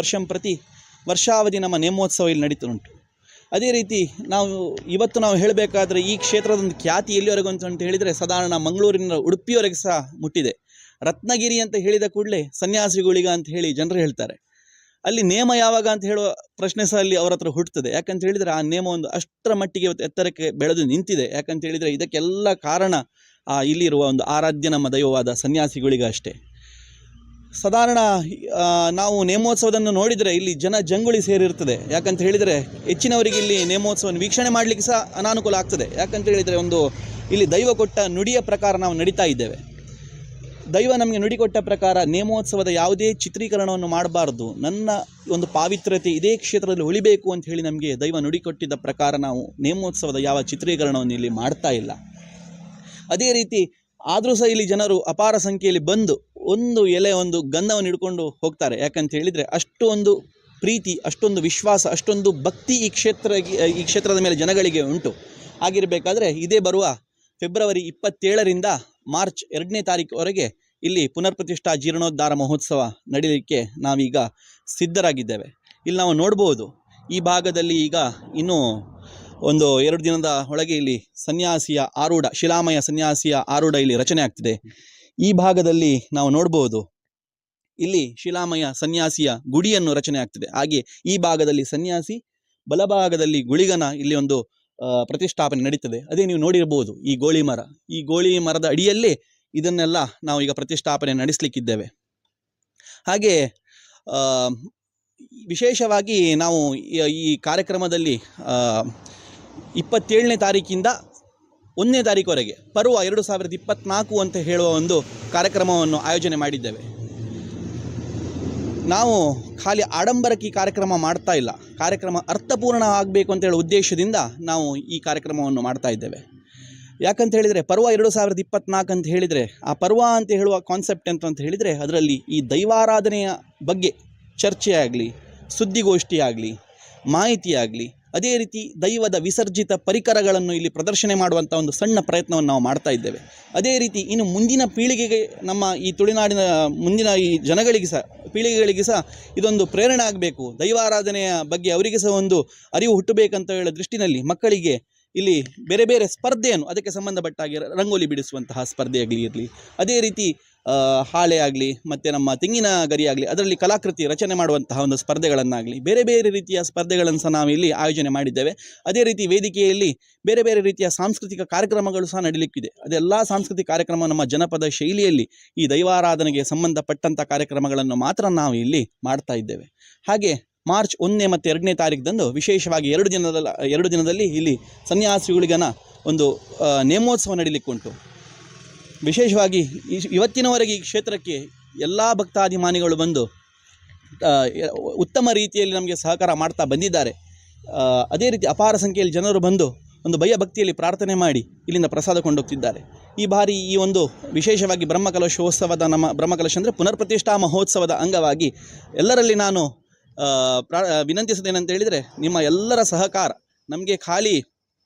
ವರ್ಷಾವಧಿ ನಮ್ಮ ನೇಮೋತ್ಸವ ಇಲ್ಲಿ ನಡೀತಾ ಉಂಟು. ಅದೇ ರೀತಿ ಇವತ್ತು ನಾವು ಹೇಳಬೇಕಾದ್ರೆ ಈ ಕ್ಷೇತ್ರದೊಂದು ಖ್ಯಾತಿ ಎಲ್ಲಿವರೆಗೂ ಅಂತ ಹೇಳಿದರೆ ಸಾಧಾರಣ ಮಂಗಳೂರಿನ ಉಡುಪಿಯವರೆಗೆ ಸಹ ಮುಟ್ಟಿದೆ. ರತ್ನಗಿರಿ ಅಂತ ಹೇಳಿದ ಕೂಡಲೇ ಸನ್ಯಾಸಿಗಳಿಗ ಅಂತ ಹೇಳಿ ಜನರು ಹೇಳ್ತಾರೆ. ಅಲ್ಲಿ ನೇಮ ಯಾವಾಗ ಅಂತ ಹೇಳುವ ಪ್ರಶ್ನೆ ಸಹ ಅಲ್ಲಿ ಅವರ ಹತ್ರ ಹುಟ್ಟುತ್ತದೆ. ಯಾಕಂತ ಹೇಳಿದರೆ ಆ ನೇಮ ಒಂದು ಅಷ್ಟರ ಮಟ್ಟಿಗೆ ಇವತ್ತು ಎತ್ತರಕ್ಕೆ ಬೆಳೆದು ನಿಂತಿದೆ. ಯಾಕಂತ ಹೇಳಿದರೆ ಇದಕ್ಕೆಲ್ಲ ಕಾರಣ ಇಲ್ಲಿರುವ ಒಂದು ಆರಾಧ್ಯ ನಮ್ಮ ದೈವವಾದ ಸನ್ಯಾಸಿಗಳಿಗ ಅಷ್ಟೇ. ಸಾಧಾರಣ ನಾವು ನೇಮೋತ್ಸವವನ್ನು ನೋಡಿದರೆ ಇಲ್ಲಿ ಜಂಗುಳಿ ಸೇರಿರ್ತದೆ. ಯಾಕಂತ ಹೇಳಿದರೆ ಹೆಚ್ಚಿನವರಿಗೆ ಇಲ್ಲಿ ನೇಮೋತ್ಸವವನ್ನು ವೀಕ್ಷಣೆ ಮಾಡಲಿಕ್ಕೆ ಸಹ ಅನಾನುಕೂಲ ಆಗ್ತದೆ. ಯಾಕಂತ ಹೇಳಿದರೆ ಇಲ್ಲಿ ದೈವ ಕೊಟ್ಟ ನುಡಿಯ ಪ್ರಕಾರ ನಾವು ನಡೀತಾ ಇದ್ದೇವೆ. ದೈವ ನಮಗೆ ನುಡಿ ಕೊಟ್ಟ ಪ್ರಕಾರ ನೇಮೋತ್ಸವದ ಯಾವುದೇ ಚಿತ್ರೀಕರಣವನ್ನು ಮಾಡಬಾರ್ದು, ನನ್ನ ಒಂದು ಪಾವಿತ್ರ್ಯತೆ ಇದೇ ಕ್ಷೇತ್ರದಲ್ಲಿ ಉಳಿಬೇಕು ಅಂತ ಹೇಳಿ ನಮಗೆ ದೈವ ನುಡಿ ಕೊಟ್ಟಿದ್ದ ಪ್ರಕಾರ ನಾವು ನೇಮೋತ್ಸವದ ಯಾವ ಚಿತ್ರೀಕರಣವನ್ನು ಇಲ್ಲಿ ಮಾಡ್ತಾ ಇಲ್ಲ. ಅದೇ ರೀತಿ ಆದರೂ ಸಹ ಇಲ್ಲಿ ಜನರು ಅಪಾರ ಸಂಖ್ಯೆಯಲ್ಲಿ ಬಂದು ಒಂದು ಗಂಧವನ್ನು ಹಿಡ್ಕೊಂಡು ಹೋಗ್ತಾರೆ. ಯಾಕಂತ ಹೇಳಿದರೆ ಅಷ್ಟೊಂದು ಪ್ರೀತಿ, ಅಷ್ಟೊಂದು ವಿಶ್ವಾಸ, ಅಷ್ಟೊಂದು ಭಕ್ತಿ ಈ ಕ್ಷೇತ್ರದ ಮೇಲೆ ಜನಗಳಿಗೆ ಉಂಟು. ಆಗಿರಬೇಕಾದ್ರೆ ಇದೇ ಬರುವ ಫೆಬ್ರವರಿ 27ರಿಂದ ಮಾರ್ಚ್ 2ನೇ ತಾರೀಕುವರೆಗೆ ಇಲ್ಲಿ ಪುನರ್ ಪ್ರತಿಷ್ಠಾ ಜೀರ್ಣೋದ್ಧಾರ ಮಹೋತ್ಸವ ನಡೀಲಿಕ್ಕೆ ನಾವೀಗ ಸಿದ್ಧರಾಗಿದ್ದೇವೆ. ಇಲ್ಲಿ ನಾವು ನೋಡ್ಬೋದು, ಈ ಭಾಗದಲ್ಲಿ ಈಗ ಇನ್ನೂ 2 ದಿನದ ಒಳಗೆ ಇಲ್ಲಿ ಸನ್ಯಾಸಿಯ ಆರೂಢ, ಶಿಲಾಮಯ ಸನ್ಯಾಸಿಯ ಆರೂಢ ಇಲ್ಲಿ ರಚನೆ ಆಗ್ತಿದೆ. ಈ ಭಾಗದಲ್ಲಿ ನಾವು ನೋಡ್ಬೋದು, ಇಲ್ಲಿ ಶಿಲಾಮಯ ಸನ್ಯಾಸಿಯ ಗುಡಿಯನ್ನು ರಚನೆ ಆಗ್ತಿದೆ. ಹಾಗೆ ಈ ಭಾಗದಲ್ಲಿ ಸನ್ಯಾಸಿ, ಬಲಭಾಗದಲ್ಲಿ ಗುಳಿಗನ ಇಲ್ಲಿ ಒಂದು ಪ್ರತಿಷ್ಠಾಪನೆ ನಡೀತದೆ. ಅದೇ ನೀವು ನೋಡಿರ್ಬೋದು ಈ ಗೋಳಿ ಮರದ ಅಡಿಯಲ್ಲೇ ಇದನ್ನೆಲ್ಲ ನಾವು ಈಗ ಪ್ರತಿಷ್ಠಾಪನೆ ನಡೆಸಲಿಕ್ಕಿದ್ದೇವೆ. ಹಾಗೆ ವಿಶೇಷವಾಗಿ ನಾವು ಈ ಕಾರ್ಯಕ್ರಮದಲ್ಲಿ 27ನೇ ತಾರೀಕಿಂದ 1ನೇ ತಾರೀಕುವರೆಗೆ ಪರ್ವ 2024 ಅಂತ ಹೇಳುವ ಒಂದು ಕಾರ್ಯಕ್ರಮವನ್ನು ಆಯೋಜನೆ ಮಾಡಿದ್ದೇವೆ. ನಾವು ಖಾಲಿ ಆಡಂಬರಕ್ಕೆ ಈ ಕಾರ್ಯಕ್ರಮ ಮಾಡ್ತಾ ಇಲ್ಲ, ಕಾರ್ಯಕ್ರಮ ಅರ್ಥಪೂರ್ಣ ಆಗಬೇಕು ಅಂತ ಹೇಳುವ ಉದ್ದೇಶದಿಂದ ನಾವು ಈ ಕಾರ್ಯಕ್ರಮವನ್ನು ಮಾಡ್ತಾ ಇದ್ದೇವೆ. ಯಾಕಂತ ಹೇಳಿದರೆ ಪರ್ವ 2024 ಅಂತ ಹೇಳಿದರೆ, ಆ ಪರ್ವ ಅಂತ ಹೇಳುವ ಕಾನ್ಸೆಪ್ಟ್ ಅಂತ ಹೇಳಿದರೆ ಅದರಲ್ಲಿ ಈ ದೈವಾರಾಧನೆಯ ಬಗ್ಗೆ ಚರ್ಚೆ ಆಗಲಿ, ಸುದ್ದಿಗೋಷ್ಠಿ ಆಗಲಿ, ಮಾಹಿತಿ ಆಗಲಿ, ಅದೇ ರೀತಿ ದೈವದ ವಿಸರ್ಜಿತ ಪರಿಕರಗಳನ್ನು ಇಲ್ಲಿ ಪ್ರದರ್ಶನ ಮಾಡುವಂಥ ಒಂದು ಸಣ್ಣ ಪ್ರಯತ್ನವನ್ನು ನಾವು ಮಾಡ್ತಾ ಇದ್ದೇವೆ. ಅದೇ ರೀತಿ ಇನ್ನು ಮುಂದಿನ ಪೀಳಿಗೆಗೆ, ನಮ್ಮ ಈ ತುಳುನಾಡಿನ ಮುಂದಿನ ಈ ಪೀಳಿಗೆಗಳಿಗೆ ಸಹ ಇದೊಂದು ಪ್ರೇರಣೆ ಆಗಬೇಕು, ದೈವಾರಾಧನೆಯ ಬಗ್ಗೆ ಅವರಿಗೆ ಸಹ ಒಂದು ಅರಿವು ಹುಟ್ಟಬೇಕಂತ ಹೇಳೋ ದೃಷ್ಟಿನಲ್ಲಿ ಮಕ್ಕಳಿಗೆ ಇಲ್ಲಿ ಬೇರೆ ಬೇರೆ ಸ್ಪರ್ಧೆಯನ್ನು, ಅದಕ್ಕೆ ಸಂಬಂಧಪಟ್ಟಾಗಿ ರಂಗೋಲಿ ಬಿಡಿಸುವಂತಹ ಸ್ಪರ್ಧೆ ಇರಲಿ, ಅದೇ ರೀತಿ ಹಾಳೆ ಆಗಲಿ, ಮತ್ತು ನಮ್ಮ ತೆಂಗಿನ ಗರಿ ಆಗಲಿ, ಅದರಲ್ಲಿ ಕಲಾಕೃತಿ ರಚನೆ ಮಾಡುವಂತಹ ಒಂದು ಸ್ಪರ್ಧೆಗಳನ್ನಾಗಲಿ, ಬೇರೆ ಬೇರೆ ರೀತಿಯ ಸ್ಪರ್ಧೆಗಳನ್ನು ಸಹ ನಾವು ಇಲ್ಲಿ ಆಯೋಜನೆ ಮಾಡಿದ್ದೇವೆ. ಅದೇ ರೀತಿ ವೇದಿಕೆಯಲ್ಲಿ ಬೇರೆ ಬೇರೆ ರೀತಿಯ ಸಾಂಸ್ಕೃತಿಕ ಕಾರ್ಯಕ್ರಮಗಳು ಸಹ ನಡೀಲಿಕ್ಕಿದೆ. ಅದೆಲ್ಲ ಸಾಂಸ್ಕೃತಿಕ ಕಾರ್ಯಕ್ರಮ ನಮ್ಮ ಜನಪದ ಶೈಲಿಯಲ್ಲಿ ಈ ದೈವಾರಾಧನೆಗೆ ಸಂಬಂಧಪಟ್ಟಂಥ ಕಾರ್ಯಕ್ರಮಗಳನ್ನು ಮಾತ್ರ ನಾವು ಇಲ್ಲಿ ಮಾಡ್ತಾ ಇದ್ದೇವೆ. ಹಾಗೆ ಮಾರ್ಚ್ 1ನೇ ಮತ್ತು 2ನೇ ತಾರೀಕದಂದು ವಿಶೇಷವಾಗಿ 2 ದಿನದಲ್ಲಿ ಇಲ್ಲಿ ಸನ್ಯಾಸಿಗಳಿಗನ ಒಂದು ನೇಮೋತ್ಸವ ನಡೀಲಿಕ್ಕುಂಟು. ವಿಶೇಷವಾಗಿ ಇವತ್ತಿನವರೆಗೆ ಈ ಕ್ಷೇತ್ರಕ್ಕೆ ಎಲ್ಲ ಭಕ್ತಾಭಿಮಾನಿಗಳು ಬಂದು ಉತ್ತಮ ರೀತಿಯಲ್ಲಿ ನಮಗೆ ಸಹಕಾರ ಮಾಡ್ತಾ ಬಂದಿದ್ದಾರೆ. ಅದೇ ರೀತಿ ಅಪಾರ ಸಂಖ್ಯೆಯಲ್ಲಿ ಜನರು ಬಂದು ಒಂದು ಭಯ ಭಕ್ತಿಯಲ್ಲಿ ಪ್ರಾರ್ಥನೆ ಮಾಡಿ ಇಲ್ಲಿಂದ ಪ್ರಸಾದ ಕೊಂಡೋಗ್ತಿದ್ದಾರೆ. ಈ ಬಾರಿ ಈ ಒಂದು ವಿಶೇಷವಾಗಿ ಬ್ರಹ್ಮಕಲಶೋತ್ಸವದ, ನಮ್ಮ ಬ್ರಹ್ಮಕಲಶ ಅಂದರೆ ಪುನರ್ ಪ್ರತಿಷ್ಠಾ ಮಹೋತ್ಸವದ ಅಂಗವಾಗಿ ಎಲ್ಲರಲ್ಲಿ ನಾನು ವಿನಂತಿಸೋದೇನಂತ ಹೇಳಿದರೆ, ನಿಮ್ಮ ಎಲ್ಲರ ಸಹಕಾರ ನಮಗೆ ಖಾಲಿ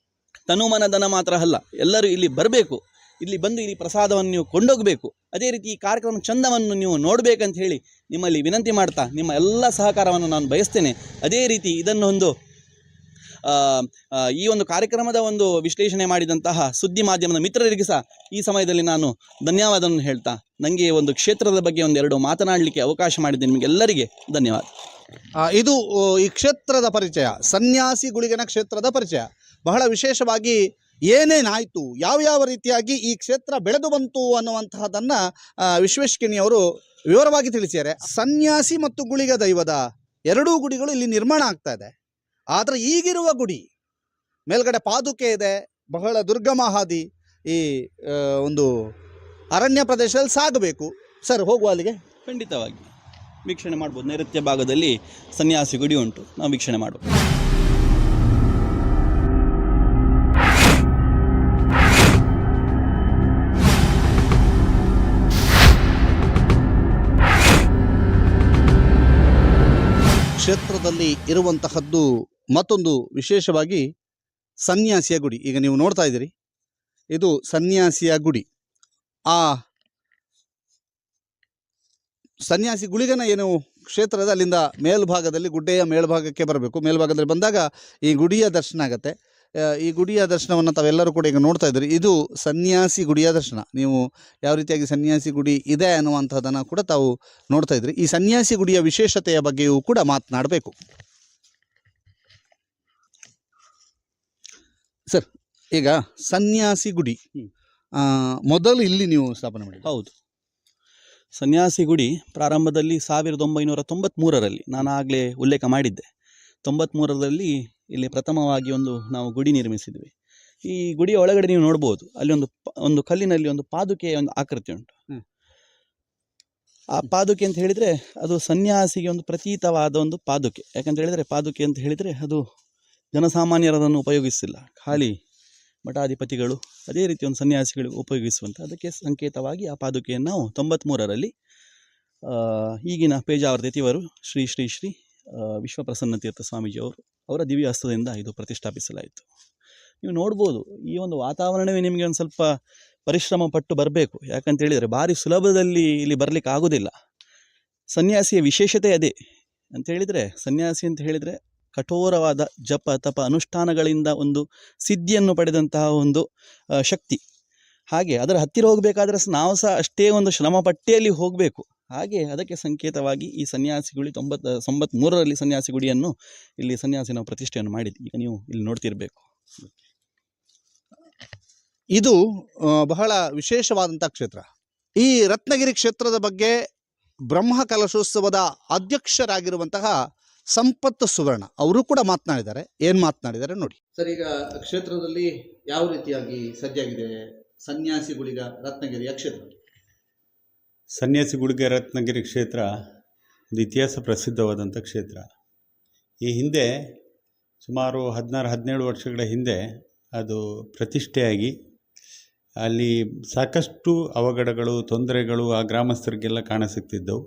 ತನುಮನ ಧನ ಮಾತ್ರ ಅಲ್ಲ, ಎಲ್ಲರೂ ಇಲ್ಲಿ ಬರಬೇಕು, ಇಲ್ಲಿ ಬಂದು ಇಲ್ಲಿ ಪ್ರಸಾದವನ್ನು ನೀವು ಕೊಂಡೋಗಬೇಕು. ಅದೇ ರೀತಿ ಈ ಕಾರ್ಯಕ್ರಮ ಚಂದವನ್ನು ನೀವು ನೋಡಬೇಕಂತ ಹೇಳಿ ನಿಮ್ಮಲ್ಲಿ ವಿನಂತಿ ಮಾಡ್ತಾ ನಿಮ್ಮ ಎಲ್ಲ ಸಹಕಾರವನ್ನು ನಾನು ಬಯಸ್ತೇನೆ. ಅದೇ ರೀತಿ ಇದನ್ನು ಒಂದು ಈ ಒಂದು ಕಾರ್ಯಕ್ರಮದ ಒಂದು ವಿಶ್ಲೇಷಣೆ ಮಾಡಿದಂತಹ ಸುದ್ದಿ ಮಾಧ್ಯಮದ ಮಿತ್ರರಿಗೆ ಸಹ ಈ ಸಮಯದಲ್ಲಿ ನಾನು ಧನ್ಯವಾದವನ್ನು ಹೇಳ್ತಾ ನನಗೆ ಒಂದು ಕ್ಷೇತ್ರದ ಬಗ್ಗೆ ಒಂದೆರಡು ಮಾತನಾಡಲಿಕ್ಕೆ ಅವಕಾಶ ಮಾಡಿದ್ದೆ. ನಿಮಗೆಲ್ಲರಿಗೆ ಧನ್ಯವಾದ. ಇದು ಈ ಕ್ಷೇತ್ರದ ಪರಿಚಯ, ಸನ್ಯಾಸಿ ಗುಳಿಗನ ಕ್ಷೇತ್ರದ ಪರಿಚಯ. ಬಹಳ ವಿಶೇಷವಾಗಿ ಏನೇನಾಯಿತು, ಯಾವ ರೀತಿಯಾಗಿ ಈ ಕ್ಷೇತ್ರ ಬೆಳೆದು ಬಂತು ಅನ್ನುವಂತಹದನ್ನು ವಿಶ್ವೇಶ್ಕಿಣಿಯವರು ವಿವರವಾಗಿ ತಿಳಿಸಿದ್ದಾರೆ. ಸನ್ಯಾಸಿ ಮತ್ತು ಗುಳಿಗ ದೈವದ ಎರಡೂ ಗುಡಿಗಳು ಇಲ್ಲಿ ನಿರ್ಮಾಣ ಆಗ್ತಾ ಇದೆ. ಆದರೆ ಈಗಿರುವ ಗುಡಿ ಮೇಲ್ಗಡೆ ಪಾದುಕೆ ಇದೆ, ಬಹಳ ದುರ್ಗಮ ಹಾದಿ, ಈ ಒಂದು ಅರಣ್ಯ ಪ್ರದೇಶದಲ್ಲಿ ಸಾಗಬೇಕು. ಸರ್, ಹೋಗುವ ಅಲ್ಲಿಗೆ? ಖಂಡಿತವಾಗಿ ವೀಕ್ಷಣೆ ಮಾಡ್ಬೋದು. ನೈಋತ್ಯ ಭಾಗದಲ್ಲಿ ಸನ್ಯಾಸಿ ಗುಡಿ ಉಂಟು, ನಾವು ವೀಕ್ಷಣೆ ಮಾಡ್ಬೋದು. ಕ್ಷೇತ್ರದಲ್ಲಿ ಇರುವಂತಹದ್ದು ಮತ್ತೊಂದು ವಿಶೇಷವಾಗಿ ಸನ್ಯಾಸಿಯ ಗುಡಿ. ಈಗ ನೀವು ನೋಡ್ತಾ ಇದ್ದೀರಿ, ಇದು ಸನ್ಯಾಸಿಯ ಗುಡಿ. ಆ ಸನ್ಯಾಸಿ ಗುಳಿಗನ ಏನು ಕ್ಷೇತ್ರದ ಅಲ್ಲಿಂದ ಮೇಲ್ಭಾಗದಲ್ಲಿ, ಗುಡ್ಡೆಯ ಮೇಲ್ಭಾಗಕ್ಕೆ ಬರಬೇಕು. ಮೇಲ್ಭಾಗದಲ್ಲಿ ಬಂದಾಗ ಈ ಗುಡಿಯ ದರ್ಶನ ಆಗುತ್ತೆ. ಈ ಗುಡಿಯ ದರ್ಶನವನ್ನು ತಾವೆಲ್ಲರೂ ಕೂಡ ಈಗ ನೋಡ್ತಾ ಇದ್ದೀರಿ. ಇದು ಸನ್ಯಾಸಿ ಗುಡಿಯ ದರ್ಶನ. ನೀವು ಯಾವ ರೀತಿಯಾಗಿ ಸನ್ಯಾಸಿ ಗುಡಿ ಇದೆ ಅನ್ನುವಂಥದ್ದನ್ನು ಕೂಡ ತಾವು ನೋಡ್ತಾ ಇದ್ರಿ. ಈ ಸನ್ಯಾಸಿ ಗುಡಿಯ ವಿಶೇಷತೆಯ ಬಗ್ಗೆಯೂ ಕೂಡ ಮಾತನಾಡಬೇಕು. ಸರ್, ಈಗ ಸನ್ಯಾಸಿ ಗುಡಿ ಮೊದಲು ಇಲ್ಲಿ ನೀವು ಸ್ಥಾಪನೆ ಮಾಡಿ? ಹೌದು, ಸನ್ಯಾಸಿ ಗುಡಿ ಪ್ರಾರಂಭದಲ್ಲಿ 1993ರಲ್ಲಿ ನಾನು ಆಗಲೇ ಉಲ್ಲೇಖ ಮಾಡಿದ್ದೆ. 93ರಲ್ಲಿ ಇಲ್ಲಿ ಪ್ರಥಮವಾಗಿ ನಾವು ಗುಡಿ ನಿರ್ಮಿಸಿದ್ವಿ. ಈ ಗುಡಿಯ ಒಳಗಡೆ ನೀವು ನೋಡ್ಬೋದು, ಅಲ್ಲಿ ಒಂದು ಕಲ್ಲಿನಲ್ಲಿ ಒಂದು ಪಾದುಕೆಯ ಒಂದು ಆಕೃತಿ ಉಂಟು. ಆ ಪಾದುಕೆ ಅಂತ ಹೇಳಿದರೆ ಅದು ಸನ್ಯಾಸಿಗೆ ಒಂದು ಪ್ರತೀತವಾದ ಒಂದು ಪಾದುಕೆ. ಯಾಕಂತ ಹೇಳಿದರೆ ಪಾದುಕೆ ಅಂತ ಹೇಳಿದರೆ ಅದು ಜನಸಾಮಾನ್ಯರದನ್ನು ಉಪಯೋಗಿಸಿಲ್ಲ, ಖಾಲಿ ಮಠಾಧಿಪತಿಗಳು ಅದೇ ರೀತಿ ಒಂದು ಸನ್ಯಾಸಿಗಳು ಉಪಯೋಗಿಸುವಂಥ, ಅದಕ್ಕೆ ಸಂಕೇತವಾಗಿ ಆ ಪಾದುಕೆಯನ್ನು ನಾವು 93ರಲ್ಲಿ ಈಗಿನ ಪೇಜಾವರ ತಿಥಿವರು ಶ್ರೀ ಶ್ರೀ ಶ್ರೀ ವಿಶ್ವಪ್ರಸನ್ನ ತೀರ್ಥ ಸ್ವಾಮೀಜಿಯವರು ಅವರ ದಿವ್ಯ ಹಸ್ತದಿಂದ ಇದು ಪ್ರತಿಷ್ಠಾಪಿಸಲಾಯಿತು. ನೀವು ನೋಡ್ಬೋದು, ಈ ಒಂದು ವಾತಾವರಣವೇ ನಿಮಗೆ ಒಂದು ಸ್ವಲ್ಪ ಪರಿಶ್ರಮ ಪಟ್ಟು ಬರಬೇಕು. ಯಾಕಂತ ಹೇಳಿದರೆ ಭಾರಿ ಸುಲಭದಲ್ಲಿ ಇಲ್ಲಿ ಬರಲಿಕ್ಕೆ ಆಗೋದಿಲ್ಲ. ಸನ್ಯಾಸಿಯ ವಿಶೇಷತೆ ಅದೇ ಅಂತ ಹೇಳಿದರೆ, ಸನ್ಯಾಸಿ ಅಂತ ಹೇಳಿದರೆ ಕಠೋರವಾದ ಜಪ ತಪ ಅನುಷ್ಠಾನಗಳಿಂದ ಒಂದು ಸಿದ್ಧಿಯನ್ನು ಪಡೆದಂತಹ ಒಂದು ಶಕ್ತಿ. ಹಾಗೆ ಅದರ ಹತ್ತಿರ ಹೋಗಬೇಕಾದ್ರೆ ನಾವು ಸಹ ಅಷ್ಟೇ ಒಂದು ಶ್ರಮ ಪಟ್ಟಿಯಲ್ಲಿ ಹೋಗಬೇಕು. ಹಾಗೆ ಅದಕ್ಕೆ ಸಂಕೇತವಾಗಿ ಈ ಸನ್ಯಾಸಿ ಗುಡಿ 93ರಲ್ಲಿ ಸನ್ಯಾಸಿ ಗುಡಿಯನ್ನು ಇಲ್ಲಿ ಸನ್ಯಾಸಿ ನಾವು ಪ್ರತಿಷ್ಠೆಯನ್ನು ಮಾಡಿದ್ವಿ. ಈಗ ನೀವು ಇಲ್ಲಿ ನೋಡ್ತಿರ್ಬೇಕು. ಇದು ಬಹಳ ವಿಶೇಷವಾದಂಥ ಕ್ಷೇತ್ರ. ಈ ರತ್ನಗಿರಿ ಕ್ಷೇತ್ರದ ಬಗ್ಗೆ ಬ್ರಹ್ಮ ಕಲಶೋತ್ಸವದ ಅಧ್ಯಕ್ಷರಾಗಿರುವಂತಹ ಸಂಪತ್ ಸುವರ್ಣ ಅವರು ಕೂಡ ಮಾತನಾಡಿದ್ದಾರೆ. ಏನು ಮಾತನಾಡಿದ್ದಾರೆ ನೋಡಿ. ಸರ್, ಈಗ ಕ್ಷೇತ್ರದಲ್ಲಿ ಯಾವ ರೀತಿಯಾಗಿ ಸಜ್ಜಾಗಿದೆ ಸನ್ಯಾಸಿ ಗುಳಿಗ ರತ್ನಗಿರಿಯ ಕ್ಷೇತ್ರ? ಸನ್ಯಾಸಿ ಗುಳಿಗ ರತ್ನಗಿರಿ ಕ್ಷೇತ್ರ ಒಂದು ಇತಿಹಾಸ ಪ್ರಸಿದ್ಧವಾದಂಥ ಕ್ಷೇತ್ರ. ಈ ಹಿಂದೆ ಸುಮಾರು 16-17 ವರ್ಷಗಳ ಹಿಂದೆ ಅದು ಪ್ರತಿಷ್ಠೆಯಾಗಿ ಅಲ್ಲಿ ಸಾಕಷ್ಟು ಅವಘಡಗಳು, ತೊಂದರೆಗಳು ಆ ಗ್ರಾಮಸ್ಥರಿಗೆಲ್ಲ ಕಾಣಸಿಗ್ತಿದ್ದವು.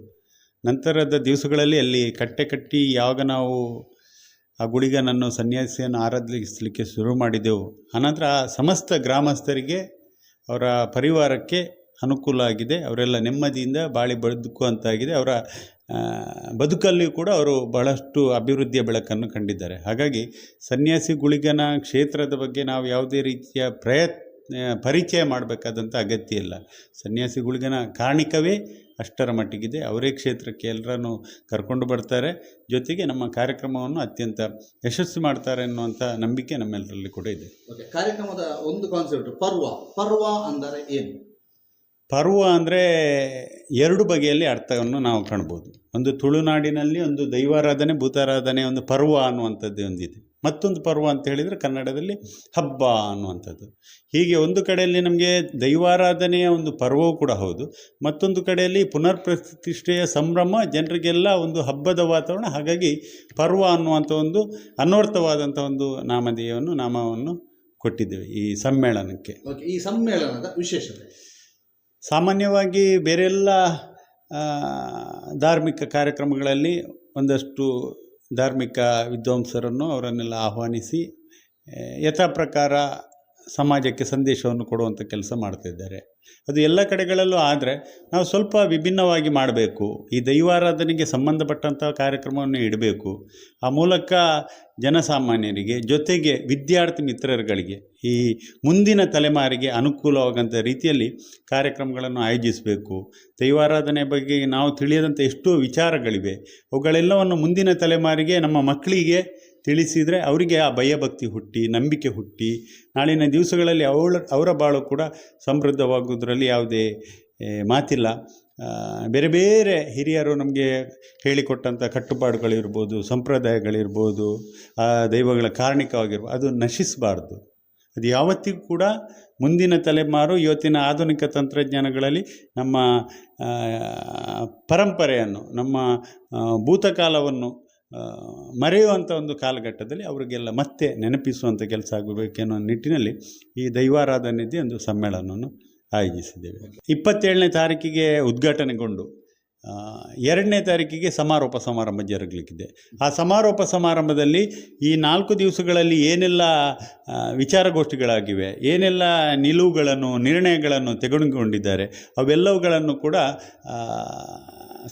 ನಂತರದ ದಿವಸಗಳಲ್ಲಿ ಅಲ್ಲಿ ಕಟ್ಟಿ ಯಾವಾಗ ನಾವು ಆ ಗುಳಿಗನನ್ನು ಸನ್ಯಾಸಿಯನ್ನು ಆರಾಧಿಸಲಿಕ್ಕೆ ಶುರು ಮಾಡಿದೆವು, ಆನಂತರ ಆ ಸಮಸ್ತ ಗ್ರಾಮಸ್ಥರಿಗೆ, ಅವರ ಪರಿವಾರಕ್ಕೆ ಅನುಕೂಲ ಆಗಿದೆ. ಅವರೆಲ್ಲ ನೆಮ್ಮದಿಯಿಂದ ಬಾಳಿ ಬದುಕುವಂತಾಗಿದೆ. ಅವರ ಬದುಕಲ್ಲಿಯೂ ಕೂಡ ಅವರು ಬಹಳಷ್ಟು ಅಭಿವೃದ್ಧಿಯ ಬೆಳಕನ್ನು ಕಂಡಿದ್ದಾರೆ. ಹಾಗಾಗಿ ಸನ್ಯಾಸಿ ಗುಳಿಗನ ಕ್ಷೇತ್ರದ ಬಗ್ಗೆ ನಾವು ಯಾವುದೇ ರೀತಿಯ ಪರಿಚಯ ಮಾಡಬೇಕಾದಂಥ ಅಗತ್ಯ ಇಲ್ಲ. ಸನ್ಯಾಸಿ ಗುಳಿಗನ ಕಾರಣಿಕವೇ ಅಷ್ಟರ ಮಟ್ಟಿಗಿದೆ. ಅವರೇ ಕ್ಷೇತ್ರಕ್ಕೆ ಎಲ್ಲರನ್ನು ಕರ್ಕೊಂಡು ಬರ್ತಾರೆ, ಜೊತೆಗೆ ನಮ್ಮ ಕಾರ್ಯಕ್ರಮವನ್ನು ಅತ್ಯಂತ ಯಶಸ್ವಿ ಮಾಡ್ತಾರೆ ಅನ್ನುವಂಥ ನಂಬಿಕೆ ನಮ್ಮೆಲ್ಲರಲ್ಲಿ ಕೂಡ ಇದೆ. ಕಾರ್ಯಕ್ರಮದ ಒಂದು ಕಾನ್ಸೆಪ್ಟ್ ಪರ್ವ ಅಂದರೆ ಏನು? ಪರ್ವ ಅಂದರೆ ಎರಡು ಬಗೆಯಲ್ಲಿ ಅರ್ಥವನ್ನು ನಾವು ಕಾಣ್ಬೋದು. ಒಂದು ತುಳುನಾಡಿನಲ್ಲಿ ಒಂದು ದೈವಾರಾಧನೆ, ಭೂತಾರಾಧನೆ, ಒಂದು ಪರ್ವ ಅನ್ನುವಂಥದ್ದು ಒಂದಿದೆ. ಮತ್ತೊಂದು ಪರ್ವ ಅಂತ ಹೇಳಿದರೆ ಕನ್ನಡದಲ್ಲಿ ಹಬ್ಬ ಅನ್ನುವಂಥದ್ದು. ಹೀಗೆ ಒಂದು ಕಡೆಯಲ್ಲಿ ನಮಗೆ ದೈವಾರಾಧನೆಯ ಒಂದು ಪರ್ವವೂ ಕೂಡ ಹೌದು, ಮತ್ತೊಂದು ಕಡೆಯಲ್ಲಿ ಪುನರ್ ಪ್ರತಿಷ್ಠೆಯ ಸಂಭ್ರಮ, ಜನರಿಗೆಲ್ಲ ಒಂದು ಹಬ್ಬದ ವಾತಾವರಣ. ಹಾಗಾಗಿ ಪರ್ವ ಅನ್ನುವಂಥ ಒಂದು ಅನ್ವರ್ಥವಾದಂಥ ಒಂದು ನಾಮವನ್ನು ಕೊಟ್ಟಿದ್ದೇವೆ ಈ ಸಮ್ಮೇಳನಕ್ಕೆ. ಈ ಸಮ್ಮೇಳನದ ವಿಶೇಷತೆ ಸಾಮಾನ್ಯವಾಗಿ ಬೇರೆಲ್ಲ ಧಾರ್ಮಿಕ ಕಾರ್ಯಕ್ರಮಗಳಲ್ಲಿ ಒಂದಷ್ಟು ಧಾರ್ಮಿಕ ವಿದ್ವಾಂಸರನ್ನು ಅವರನ್ನೆಲ್ಲ ಆಹ್ವಾನಿಸಿ ಯಥಾ ಪ್ರಕಾರ ಸಮಾಜಕ್ಕೆ ಸಂದೇಶವನ್ನು ಕೊಡುವಂಥ ಕೆಲಸ ಮಾಡ್ತಿದ್ದಾರೆ. ಅದು ಎಲ್ಲ ಕಡೆಗಳಲ್ಲೂ ಆದರೆ ನಾವು ಸ್ವಲ್ಪ ವಿಭಿನ್ನವಾಗಿ ಮಾಡಬೇಕು. ಈ ದೈವಾರಾಧನೆಗೆ ಸಂಬಂಧಪಟ್ಟಂಥ ಕಾರ್ಯಕ್ರಮವನ್ನು ಇಡಬೇಕು. ಆ ಮೂಲಕ ಜನಸಾಮಾನ್ಯರಿಗೆ ಜೊತೆಗೆ ವಿದ್ಯಾರ್ಥಿ ಮಿತ್ರರುಗಳಿಗೆ ಈ ಮುಂದಿನ ತಲೆಮಾರಿಗೆ ಅನುಕೂಲವಾಗಂಥ ರೀತಿಯಲ್ಲಿ ಕಾರ್ಯಕ್ರಮಗಳನ್ನು ಆಯೋಜಿಸಬೇಕು. ದೈವಾರಾಧನೆ ಬಗ್ಗೆ ನಾವು ತಿಳಿಯದಂಥ ಎಷ್ಟೋ ವಿಚಾರಗಳಿವೆ. ಅವುಗಳೆಲ್ಲವನ್ನು ಮುಂದಿನ ತಲೆಮಾರಿಗೆ ನಮ್ಮ ಮಕ್ಕಳಿಗೆ ತಿಳಿಸಿದರೆ ಅವರಿಗೆ ಆ ಭಯಭಕ್ತಿ ಹುಟ್ಟಿ ನಂಬಿಕೆ ಹುಟ್ಟಿ ನಾಳಿನ ದಿವಸಗಳಲ್ಲಿ ಅವರ ಬಾಳು ಕೂಡ ಸಮೃದ್ಧವಾಗುವುದರಲ್ಲಿ ಯಾವುದೇ ಮಾತಿಲ್ಲ. ಬೇರೆ ಬೇರೆ ಹಿರಿಯರು ನಮಗೆ ಹೇಳಿಕೊಟ್ಟಂಥ ಕಟ್ಟುಪಾಡುಗಳಿರ್ಬೋದು, ಸಂಪ್ರದಾಯಗಳಿರ್ಬೋದು, ಆ ದೈವಗಳ ಕಾರಣಿಕವಾಗಿರ್ಬೋದು, ಅದು ನಶಿಸಬಾರ್ದು. ಅದು ಯಾವತ್ತಿಗೂ ಕೂಡ ಮುಂದಿನ ತಲೆಮಾರು ಇವತ್ತಿನ ಆಧುನಿಕ ತಂತ್ರಜ್ಞಾನಗಳಲ್ಲಿ ನಮ್ಮ ಪರಂಪರೆಯನ್ನು, ನಮ್ಮ ಭೂತಕಾಲವನ್ನು ಮರೆಯುವಂಥ ಒಂದು ಕಾಲಘಟ್ಟದಲ್ಲಿ ಅವರಿಗೆಲ್ಲ ಮತ್ತೆ ನೆನಪಿಸುವಂಥ ಕೆಲಸ ಆಗಬೇಕೆನ್ನೋ ನಿಟ್ಟಿನಲ್ಲಿ ಈ ದೈವಾರಾಧನೆಯದೇ ಒಂದು ಸಮ್ಮೇಳನವನ್ನು ಆಯೋಜಿಸಿದ್ದೇವೆ. 27ನೇ ತಾರೀಕಿಗೆ ಉದ್ಘಾಟನೆಗೊಂಡು 2ನೇ ತಾರೀಕಿಗೆ ಸಮಾರೋಪ ಸಮಾರಂಭ ಜರುಗಲಿಕ್ಕಿದೆ. ಆ ಸಮಾರೋಪ ಸಮಾರಂಭದಲ್ಲಿ ಈ 4 ದಿವಸಗಳಲ್ಲಿ ಏನೆಲ್ಲ ವಿಚಾರಗೋಷ್ಠಿಗಳಾಗಿವೆ, ಏನೆಲ್ಲ ನಿಲುವುಗಳನ್ನು ನಿರ್ಣಯಗಳನ್ನು ತೆಗೆದುಕೊಂಡಿದ್ದಾರೆ, ಅವೆಲ್ಲವುಗಳನ್ನು ಕೂಡ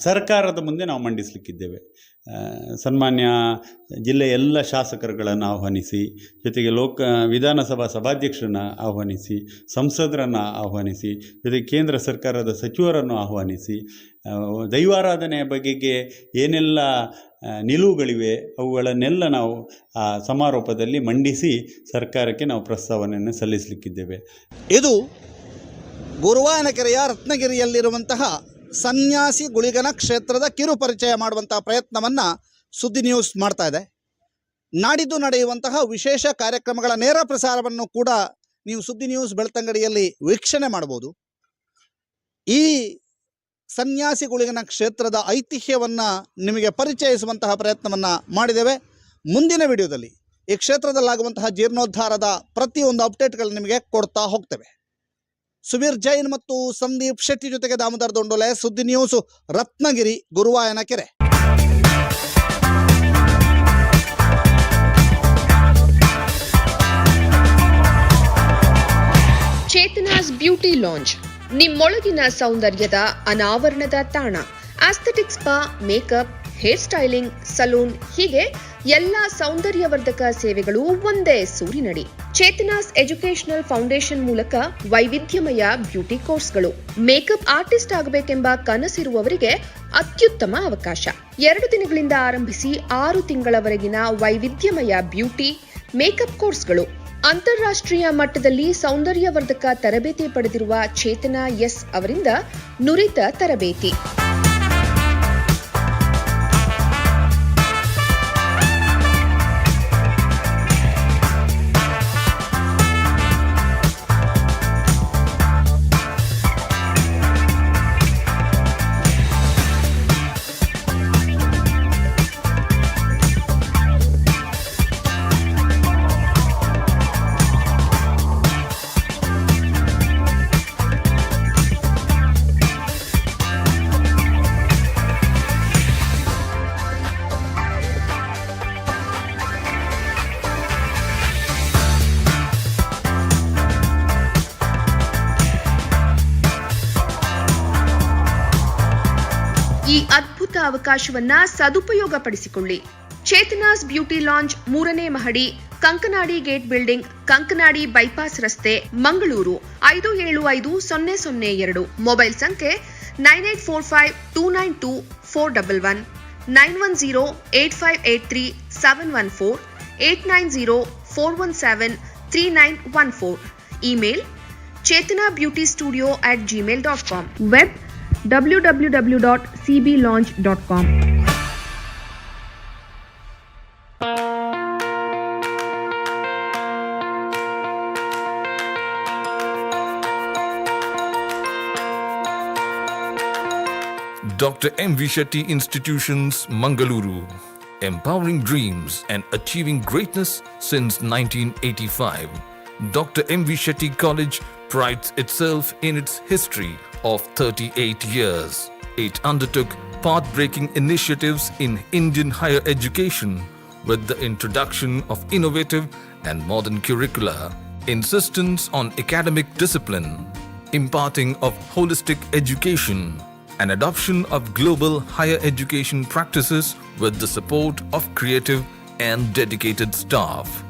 ಸರ್ಕಾರದ ಮುಂದೆ ನಾವು ಮಂಡಿಸಲಿಕ್ಕಿದ್ದೇವೆ. ಸನ್ಮಾನ್ಯ ಜಿಲ್ಲೆಯ ಎಲ್ಲ ಶಾಸಕರುಗಳನ್ನು ಆಹ್ವಾನಿಸಿ, ಜೊತೆಗೆ ವಿಧಾನಸಭಾ ಸಭಾಧ್ಯಕ್ಷರನ್ನು ಆಹ್ವಾನಿಸಿ, ಸಂಸದರನ್ನು ಆಹ್ವಾನಿಸಿ, ಜೊತೆಗೆ ಕೇಂದ್ರ ಸರ್ಕಾರದ ಸಚಿವರನ್ನು ಆಹ್ವಾನಿಸಿ, ದೈವಾರಾಧನೆಯ ಬಗೆಗೆ ಏನೆಲ್ಲ ನಿಲುವುಗಳಿವೆ ಅವುಗಳನ್ನೆಲ್ಲ ನಾವು ಆ ಸಮಾರೋಪದಲ್ಲಿ ಮಂಡಿಸಿ ಸರ್ಕಾರಕ್ಕೆ ನಾವು ಪ್ರಸ್ತಾವನೆಯನ್ನು ಸಲ್ಲಿಸಲಿಕ್ಕಿದ್ದೇವೆ. ಇದು ಗುರುವಾಯನಕೆರೆಯ ರತ್ನಗಿರಿಯಲ್ಲಿರುವಂತಹ ಸನ್ಯಾಸಿ ಗುಳಿಗನ ಕ್ಷೇತ್ರದ ಕಿರು ಪರಿಚಯ ಮಾಡುವಂತಹ ಪ್ರಯತ್ನವನ್ನು ಸುದ್ದಿ ನ್ಯೂಸ್ ಮಾಡ್ತಾ ಇದೆ. ನಾಡಿದ್ದು ನಡೆಯುವಂತಹ ವಿಶೇಷ ಕಾರ್ಯಕ್ರಮಗಳ ನೇರ ಪ್ರಸಾರವನ್ನು ಕೂಡ ನೀವು ಸುದ್ದಿ ನ್ಯೂಸ್ ಬೆಳ್ತಂಗಡಿಯಲ್ಲಿ ವೀಕ್ಷಣೆ ಮಾಡ್ಬೋದು. ಈ ಸನ್ಯಾಸಿ ಗುಳಿಗನ ಕ್ಷೇತ್ರದ ಐತಿಹ್ಯವನ್ನು ನಿಮಗೆ ಪರಿಚಯಿಸುವಂತಹ ಪ್ರಯತ್ನವನ್ನು ಮಾಡಿದ್ದೇವೆ. ಮುಂದಿನ ವಿಡಿಯೋದಲ್ಲಿ ಈ ಕ್ಷೇತ್ರದಲ್ಲಾಗುವಂತಹ ಜೀರ್ಣೋದ್ಧಾರದ ಪ್ರತಿಯೊಂದು ಅಪ್ಡೇಟ್ಗಳು ನಿಮಗೆ ಕೊಡ್ತಾ ಹೋಗ್ತೇವೆ. ಸುವೀರ್ ಜೈನ್ ಮತ್ತು ಸಂದೀಪ್ ಶೆಟ್ಟಿ ಜೊತೆಗೆ ದಾಮೋದರ್ ದೊಂಡೋಲೆ, ಸುದ್ದಿ news, Ratnagiri, Guruvayanakere. Chetana's beauty lounge, ನಿಮ್ಮೊಳಗಿನ ಸೌಂದರ್ಯದ ಅನಾವರಣದ ತಾಣ. Aesthetic spa, makeup, hair styling, salon, ಹೀಗೆ ಎಲ್ಲ ಸೌಂದರ್ಯವರ್ಧಕ ಸೇವೆಗಳು ಒಂದೇ ಸೂರಿನಡಿ. ಚೇತನಾಸ್ ಎಜುಕೇಶನಲ್ ಫೌಂಡೇಶನ್ ಮೂಲಕ ವೈವಿಧ್ಯಮಯ ಬ್ಯೂಟಿ ಕೋರ್ಸ್ಗಳು. ಮೇಕಪ್ ಆರ್ಟಿಸ್ಟ್ ಆಗಬೇಕೆಂಬ ಕನಸಿರುವವರಿಗೆ ಅತ್ಯುತ್ತಮ ಅವಕಾಶ. 2 ದಿನಗಳಿಂದ ಆರಂಭಿಸಿ 6 ತಿಂಗಳವರೆಗಿನ ವೈವಿಧ್ಯಮಯ ಬ್ಯೂಟಿ ಮೇಕಪ್ ಕೋರ್ಸ್ಗಳು. ಅಂತಾರಾಷ್ಟ್ರೀಯ ಮಟ್ಟದಲ್ಲಿ ಸೌಂದರ್ಯವರ್ಧಕ ತರಬೇತಿ ಪಡೆದಿರುವ ಚೇತನಾ ಎಸ್ ಅವರಿಂದ ನುರಿತ ತರಬೇತಿ. ಈ ಅದ್ಭುತ ಅವಕಾಶವನ್ನ ಸದುಪಯೋಗ ಪಡಿಸಿಕೊಳ್ಳಿ. ಚೇತನಾಸ್ ಬ್ಯೂಟಿ ಲಾಂಜ್ 3ನೇ ಮಹಡಿ, Kankanadi gate building, Kankanadi bypass ರಸ್ತೆ, ಮಂಗಳೂರು 575002. ಮೊಬೈಲ್ ಸಂಖ್ಯೆ 9845292411, 9108583714, 8904173914. Email chetanabeautystudio@gmail.com. Web www.cblaunch.com. Dr. M.V. Shetty Institutions, Mangaluru. Empowering dreams and achieving greatness since 1985. Dr. M.V. Shetty College prides itself in its history of 38 years. It undertook path-breaking initiatives in Indian higher education, with the introduction of innovative and modern curricula, insistence on academic discipline, imparting of holistic education, and adoption of global higher education practices with the support of creative and dedicated staff.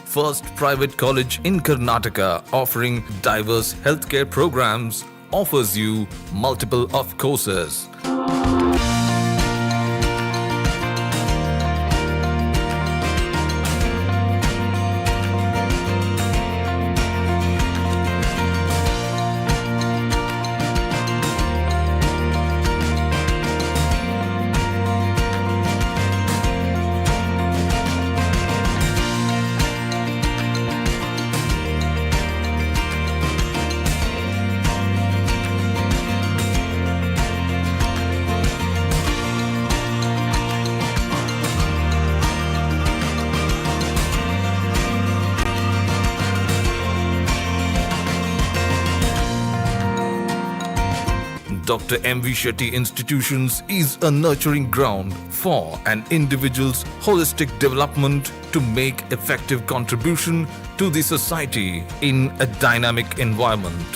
First private college in Karnataka offering diverse healthcare programs offers you multiple of courses. Dr. M.V. Shetty Institutions is a nurturing ground for an individual's holistic development to make effective contribution to the society in a dynamic environment.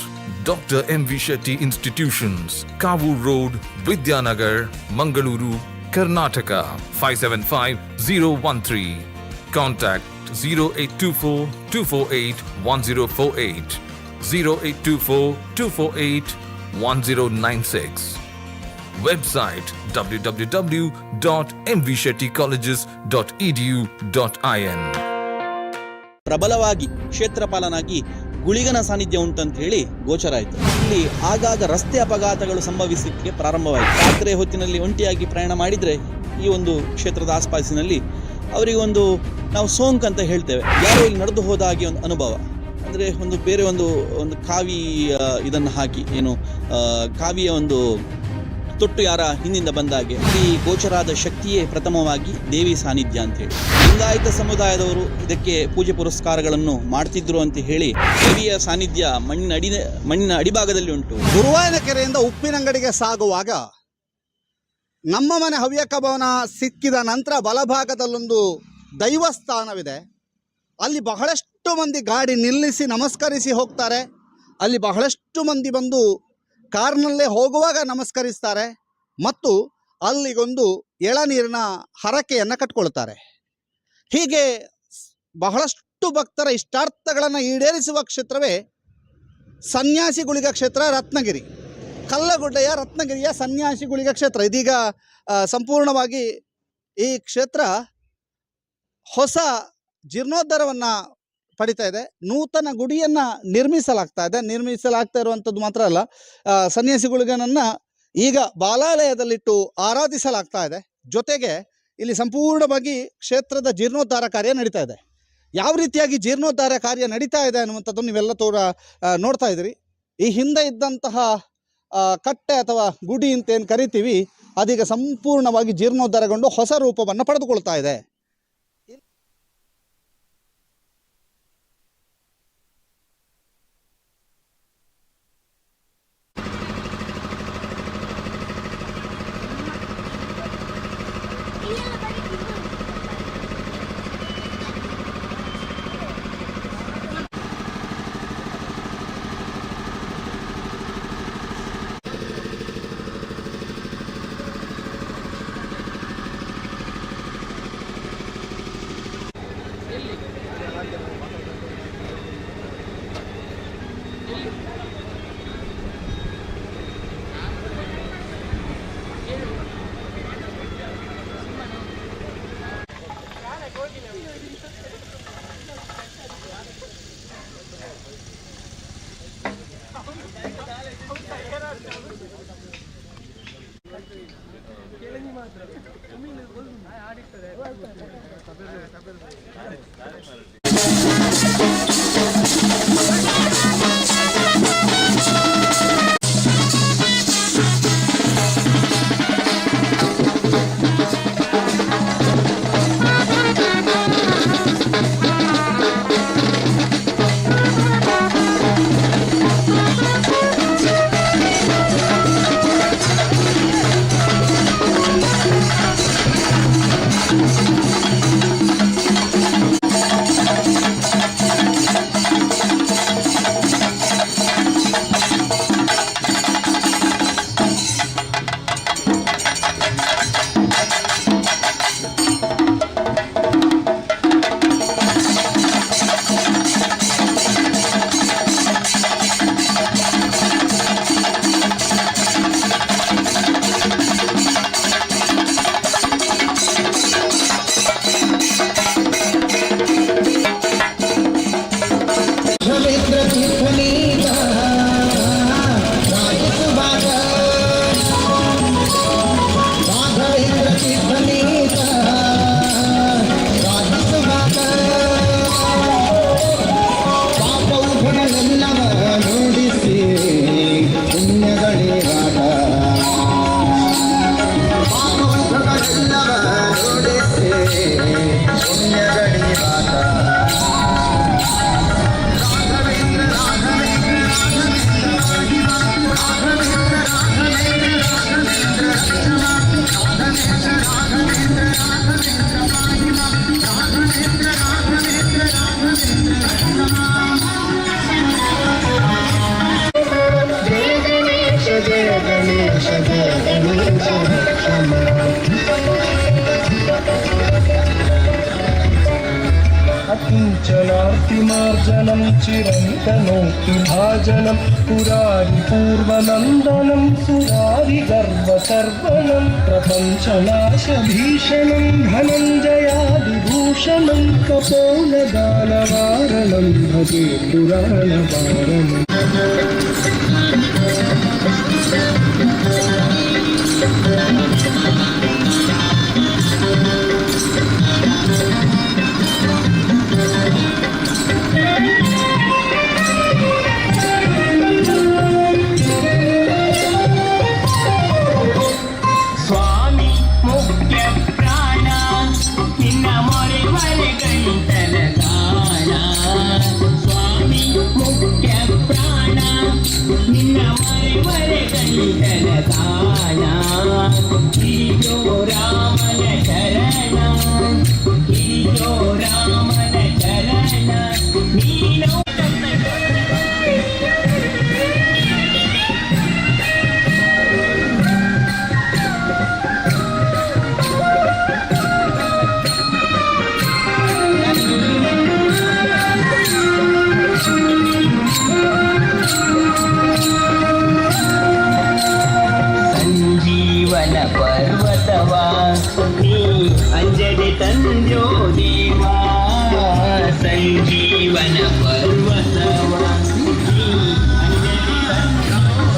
Dr. M.V. Shetty Institutions, Kavur Road, Vidyanagar, Mangaluru, Karnataka 575013. Contact 0824 248 1048, 0824 248 1096. Website www.mvshettycolleges.edu.in. ಪ್ರಬಲವಾಗಿ ಕ್ಷೇತ್ರಪಾಲನಾಗಿ ಗುಳಿಗನ ಸಾನ್ನಿಧ್ಯ ಉಂಟಂತ ಹೇಳಿ ಗೋಚರ ಆಯಿತು. ಇಲ್ಲಿ ಆಗಾಗ ರಸ್ತೆ ಅಪಘಾತಗಳು ಸಂಭವಿಸಲಿಕ್ಕೆ ಪ್ರಾರಂಭವಾಯಿತು. ರಾತ್ರಿ ಹೊತ್ತಿನಲ್ಲಿ ಒಂಟಿಯಾಗಿ ಪ್ರಯಾಣ ಮಾಡಿದರೆ ಈ ಒಂದು ಕ್ಷೇತ್ರದ ಆಸ್ಪಾಸಿನಲ್ಲಿ ಅವರಿಗೊಂದು ನಾವು ಸೋಂಕು ಅಂತ ಹೇಳ್ತೇವೆ, ಯಾರೋ ಇಲ್ಲಿ ನಡೆದು ಹೋದ ಹಾಗೆ ಒಂದು ಅನುಭವ. ಅಂದರೆ ಒಂದು ಬೇರೆ ಒಂದು ಕಾವಿ ಇದನ್ನು ಹಾಕಿ ಏನು ಕಾವಿಯ ಒಂದು ತೊಟ್ಟು ಯಾರ ಹಿಂದಿಂದ ಬಂದಾಗೆ ಈ ಗೋಚರಾದ ಶಕ್ತಿಯೇ ಪ್ರಥಮವಾಗಿ ದೇವಿ ಸಾನ್ನಿಧ್ಯ ಅಂತೇಳಿ ಲಿಂಗಾಯತ ಸಮುದಾಯದವರು ಇದಕ್ಕೆ ಪೂಜೆ ಪುರಸ್ಕಾರಗಳನ್ನು ಮಾಡ್ತಿದ್ರು ಅಂತ ಹೇಳಿ ದೇವಿಯ ಸಾನ್ನಿಧ್ಯ ಮಣ್ಣಿನ ಅಡಿಭಾಗದಲ್ಲಿ ಉಂಟು. ಗುರುವಾಯನ ಕೆರೆಯಿಂದ ಉಪ್ಪಿನಂಗಡಿಗೆ ಸಾಗುವಾಗ ನಮ್ಮ ಮನೆ ಹವ್ಯಕ ಭವನ ಸಿಕ್ಕಿದ ನಂತರ ಬಲಭಾಗದಲ್ಲೊಂದು ದೈವಸ್ಥಾನವಿದೆ. ಅಲ್ಲಿ ಬಹಳಷ್ಟು ಮಂದಿ ಗಾಡಿ ನಿಲ್ಲಿಸಿ ನಮಸ್ಕರಿಸಿ ಹೋಗ್ತಾರೆ. ಅಲ್ಲಿ ಬಹಳಷ್ಟು ಮಂದಿ ಬಂದು ಕಾರ್ನಲ್ಲೇ ಹೋಗುವಾಗ ನಮಸ್ಕರಿಸ್ತಾರೆ ಮತ್ತು ಅಲ್ಲಿಗೊಂದು ಎಳನೀರಿನ ಹರಕೆಯನ್ನು ಕಟ್ಕೊಳ್ತಾರೆ. ಹೀಗೆ ಬಹಳಷ್ಟು ಭಕ್ತರ ಇಷ್ಟಾರ್ಥಗಳನ್ನು ಈಡೇರಿಸುವ ಕ್ಷೇತ್ರವೇ ಸನ್ಯಾಸಿಗುಳಿಗ ಕ್ಷೇತ್ರ ರತ್ನಗಿರಿ, ಕಲ್ಲಗುಡ್ಡೆಯ ರತ್ನಗಿರಿಯ ಸನ್ಯಾಸಿಗುಳಿಗ ಕ್ಷೇತ್ರ. ಇದೀಗ ಸಂಪೂರ್ಣವಾಗಿ ಈ ಕ್ಷೇತ್ರ ಹೊಸ ಜೀರ್ಣೋದ್ಧಾರವನ್ನು ಪಡಿತಾ ಇದೆ. ನೂತನ ಗುಡಿಯನ್ನು ನಿರ್ಮಿಸಲಾಗ್ತಾ ಇರುವಂಥದ್ದು ಮಾತ್ರ ಅಲ್ಲ, ಸನ್ಯಾಸಿಗುಳಿಗನನ್ನು ಈಗ ಬಾಲಾಲಯದಲ್ಲಿಟ್ಟು ಆರಾಧಿಸಲಾಗ್ತಾ ಇದೆ. ಜೊತೆಗೆ ಇಲ್ಲಿ ಸಂಪೂರ್ಣವಾಗಿ ಕ್ಷೇತ್ರದ ಜೀರ್ಣೋದ್ಧಾರ ಕಾರ್ಯ ನಡೀತಾ ಇದೆ. ಯಾವ ರೀತಿಯಾಗಿ ಜೀರ್ಣೋದ್ಧಾರ ಕಾರ್ಯ ನಡೀತಾ ಇದೆ ಅನ್ನುವಂಥದ್ದು ನೀವೆಲ್ಲ ನೋಡ್ತಾ ಇದ್ದೀರಿ. ಈ ಹಿಂದೆ ಇದ್ದಂತಹ ಕಟ್ಟೆ ಅಥವಾ ಗುಡಿ ಅಂತೇನು ಕರಿತೀವಿ, ಅದೀಗ ಸಂಪೂರ್ಣವಾಗಿ ಜೀರ್ಣೋದ್ಧಾರಗೊಂಡು ಹೊಸ ರೂಪವನ್ನು ಪಡೆದುಕೊಳ್ತಾ ಇದೆ. अर्चनार्तिमार्जनं चिरन्तनोक्तिभाजनं पुरारिपूर्वनन्दनं सुरारिगर्वसर्वनं प्रपञ्चनाशभीषणं धनञ्जयादिभूषणं कपोलदानवारणं भजे पुराणवारणम् ಸ್ವಾಮಿ ಮುಖ್ಯ ಪ್ರಾಣ ನಿನ್ನ ಮೊರೆ ಮರೆ ಗಂಟಲ ಗಾಣ ಸ್ವಾಮಿ ಮುಖ್ಯ ಪ್ರಾಣ ನಿನ್ನ ಮೊರೆ ಮರೆ ಗಂಟಲ ಗಾಣ ಈಜೋ ರಾಮನ ಶರಣ ಈಜೋ ರಾಮನ ಶರಣ ನೀನು ಸಂಜೀವನ ಪರ್ವತವಾ ನೀ ಅಂಜದೆ ತಂದೋ ದೇವಾ ಸಂಜೀವನ ಪರ್ವತವಾ ನೀ ಅಂಜದೆ ತಂದೋ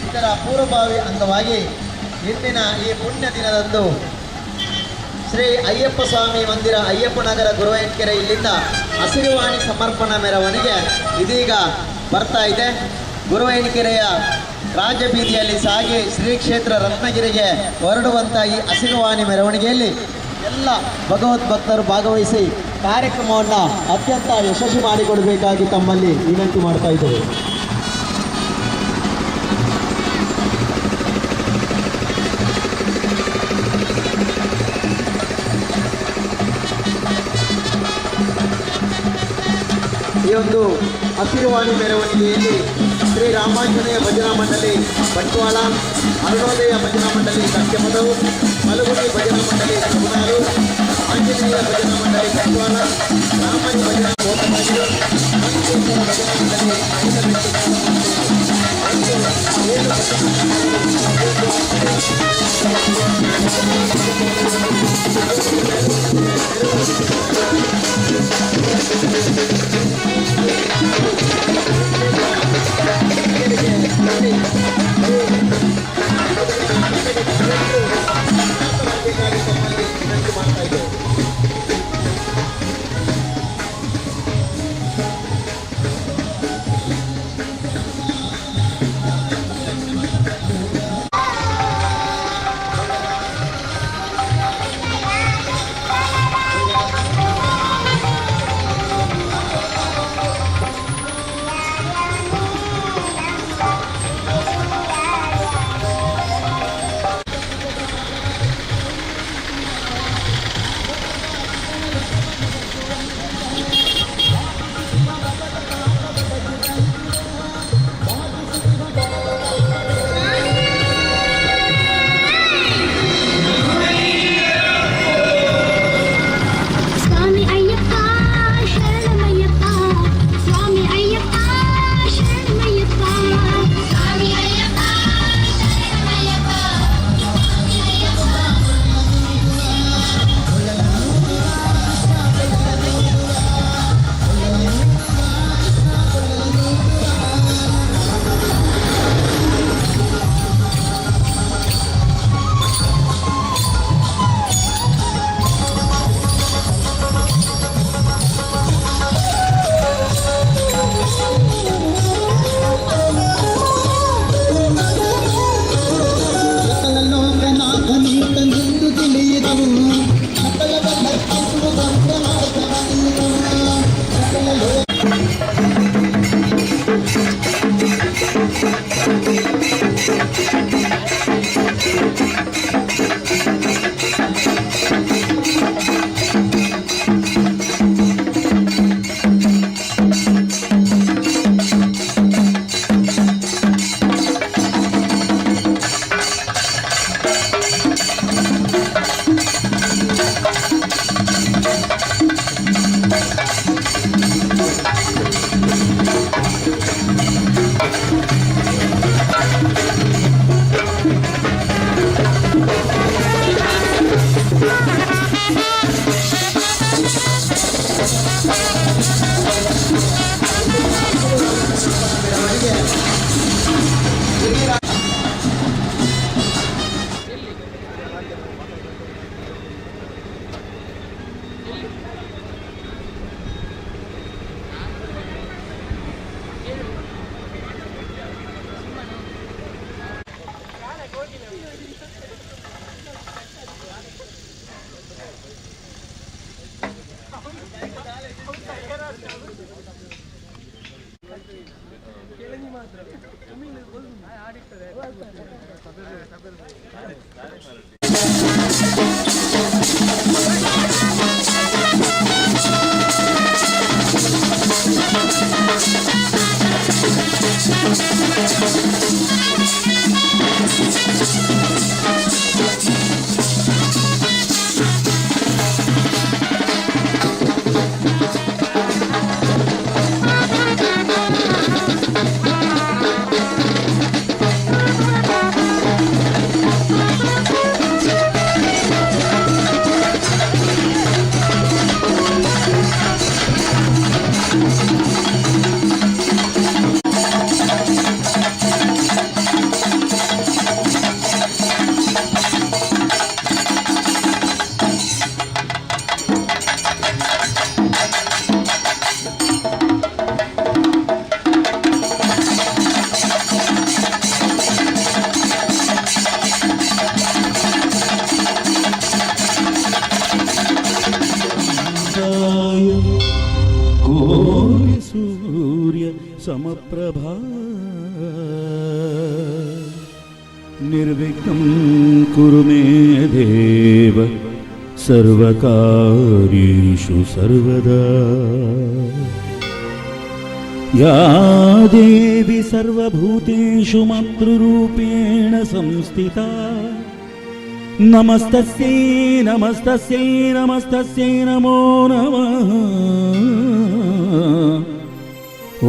ಇದರ ಪೂರ್ವಭಾವಿ ಅಂಗವಾಗಿ ಇಂದಿನ ಈ ಪುಣ್ಯ ದಿನದಂದು ಶ್ರೀ ಅಯ್ಯಪ್ಪ ಸ್ವಾಮಿ ಮಂದಿರ ಅಯ್ಯಪ್ಪನಗರ ಗುರುವೆಂಕೆರೆ ಇಲ್ಲಿಂದ ಹಸಿರುವಾಣಿ ಸಮರ್ಪಣಾ ಮೆರವಣಿಗೆ ಇದೀಗ ಬರ್ತಾ ಇದೆ. ಗುರುವೆಂಕೆರೆಯ ರಾಜಬೀದಿಯಲ್ಲಿ ಸಾಗಿ ಶ್ರೀ ಕ್ಷೇತ್ರ ರತ್ನಗಿರಿಗೆ ಹೊರಡುವಂಥ ಈ ಹಸಿರುವಾಣಿ ಮೆರವಣಿಗೆಯಲ್ಲಿ ಎಲ್ಲ ಭಗವದ್ ಭಕ್ತರು ಭಾಗವಹಿಸಿ ಕಾರ್ಯಕ್ರಮವನ್ನು ಅತ್ಯಂತ ಯಶಸ್ವಿ ಮಾಡಿಕೊಡಬೇಕಾಗಿ ತಮ್ಮಲ್ಲಿ ವಿನಂತಿ ಮಾಡ್ತಾ ಇದ್ದೇವೆ. ಈ ಒಂದು ಹಸಿರುವಾಣಿ ಮೆರವಣಿಗೆಯಲ್ಲಿ ಶ್ರೀ ರಾಮಾಂಜನೇಯ ಭಜನಾ ಮಂಡಳಿ ಬಂಟ್ವಾಳ, ಅರುಣೋದಯ ಭಜನಾ ಮಂಡಳಿ ಸತ್ಯಮದವು, ಮಲಗುಡಿ ಭಜನಾ ಮಂಡಳಿ ಕರುನಾಡು, ಆಂಜನೇಯ ಭಜನಾ ಮಂಡಳಿ ಬಂಟ್ವಾಳ, ರಾಮನಿ ಭಜನಾ ಭೋಗರಾಜು, ಮಂಜೇಶ್ವರ ಭಜನಾ ಮಂಡಳಿ ಕೋಟಿ ಸೂರ್ಯ ಸಮಪ್ರಭಾ ನಿರ್ವಿಘ್ನಂ ಕುರು ಮೇ ದೇವ ಸರ್ವಕಾರ್ಯೇಷು ಸರ್ವದಾ ಯಾ ದೇವಿ ಸರ್ವಭೂತೇಷು ಮಾತೃರೂಪೇಣ ಸಂಸ್ಥಿತಾ ನಮಸ್ತಸ್ಯೈ ನಮಸ್ತಸ್ಯೈ ನಮಸ್ತಸ್ಯೈ ನಮೋ ನಮಃ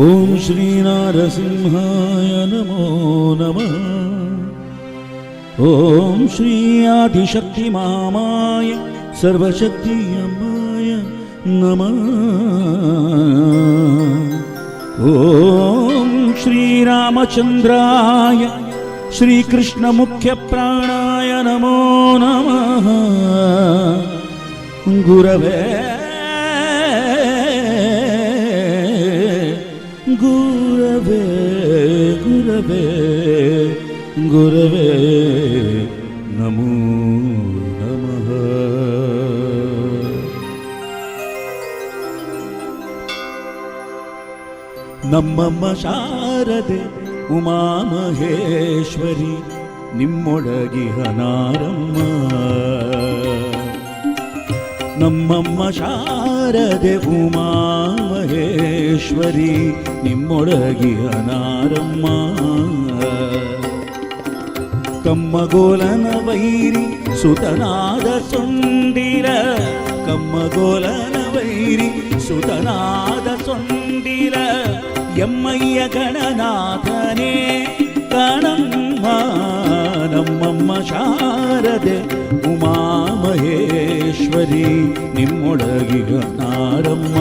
ಓಂ ಶ್ರೀ ನರಸಿಂಹಾಯ ನಮೋ ನಮಃ ಓಂ ಶ್ರೀ ಆದಿಶಕ್ತಿ ಮಾಮಾಯ ಸರ್ವಶಕ್ತಿ ಅಮ್ಮಾಯ ನಮಃ ಓಂ ಶ್ರೀ ರಾಮಚಂದ್ರಾಯ ಶ್ರೀಕೃಷ್ಣ ಮುಖ್ಯ ಪ್ರಾಣಾಯ ನಮೋ ನಮಃ ಗುರವೇ ಗುರವೇ ಗುರವೇ ಗುರವೇ ನಮೋ ನಮಃ ನಮ್ಮಮ್ಮ ಶಾರದೆ ಉಮಾ ಮಹೇಶ್ವರಿ ನಿಮ್ಮೊಳಗಿಹ ನಾರಮ್ಮ ನಮ್ಮಮ್ಮ ಶಾರದೆ ಉಮಾ ಮಹೇಶ್ವರಿ ನಿಮ್ಮೊಳಗಿಹ ನಾರಮ್ಮ ಕಮ್ಮಗೋಲನ ವೈರಿ ಸುತನಾದ ಸೊಂಡಿರ ಕಮ್ಮಗೋಲನ ವೈರಿ ಸುತನಾದ ಸೊಂಡಿರ ಎಮ್ಮಯ್ಯ ಗಣನಾಥನೇ ಕಣಮ್ಮ ನಮ್ಮಮ್ಮ ಶಾರದೆ ಉಮಾ ಮಹೇಶ್ವರಿ ನಿಮ್ಮೊಳಗಿಗ ನಾರಮ್ಮ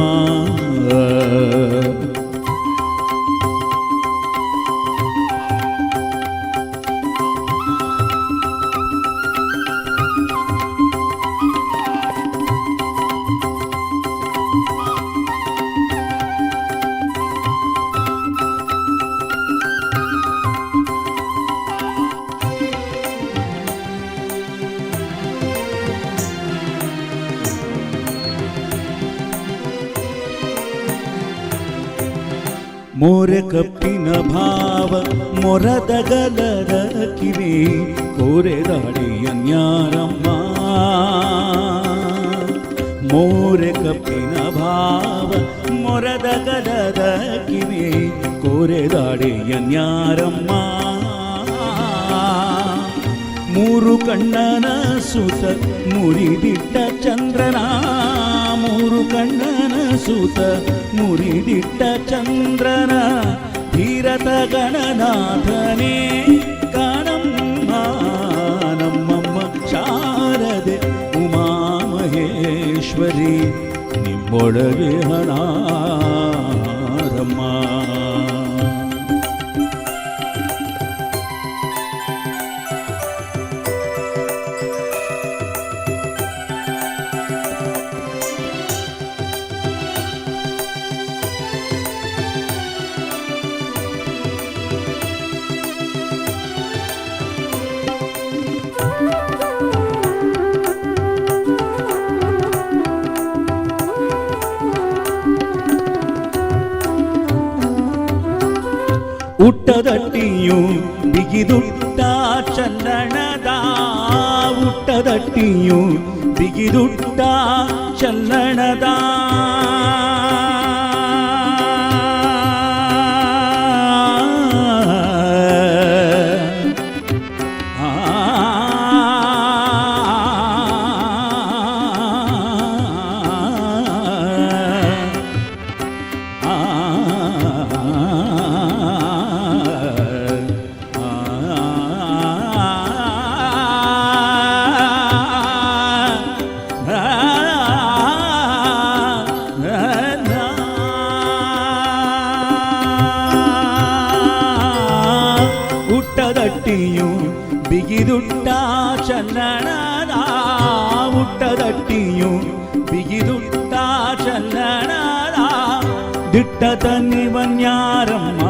ಮೋರೆ ಕಪ್ಪಿನ ಭಾವ ಮೊರದ ಗಲದ ಕಿವಿ ಕೋರೆದಾಡಿಯ ನ್ಯಾರಮ್ಮ ಮೋರೆ ಕಪ್ಪಿನ ಭಾವ ಮೊರದ ಗಲದ ಕಿವಿ ಕೋರೆದಾಡಿಯ ನ್ಯಾರಮ್ಮ ಮೂರು ಕಣ್ಣನ ಸುತ ಮುರಿದಿಟ್ಟ ಚಂದ್ರನ ಮೂರು ಕಣ್ಣನ ಸುತ ಮುರಿದಿಟ್ಟ ಚಂದ್ರನ ಧೀರತ ಗಣನಾಥನೇ ಕಾಣಮ್ಮ ನಮ್ಮಮ್ಮ ಶಾರದೆ ಉಮಾ ಮಹೇಶ್ವರಿ ನಿಮ್ಮೊಳಗೆ ಹಣಾರಮ್ಮ ಹುಟ್ಟದಟ್ಟಿಯು ಬಿಗಿದುಟ್ಟ ಚಲ್ಲಣದ ಹುಟ್ಟದಟ್ಟಿಯು ಬಿಗಿದುಟ್ಟ ಚಲ್ಲಣದ ಹುಟ್ಟದಟ್ಟಿಯು ಬಿಗಿದುಟ್ಟ ಚಲ್ಲಣದ ಹುಟ್ಟದಟ್ಟಿಯು ಬಿಗಿದುಟ್ಟ ಚಲ್ಲಣದ ದಿಟ್ಟ ತನ್ನಿವನ್ಯಾರಮ್ಮ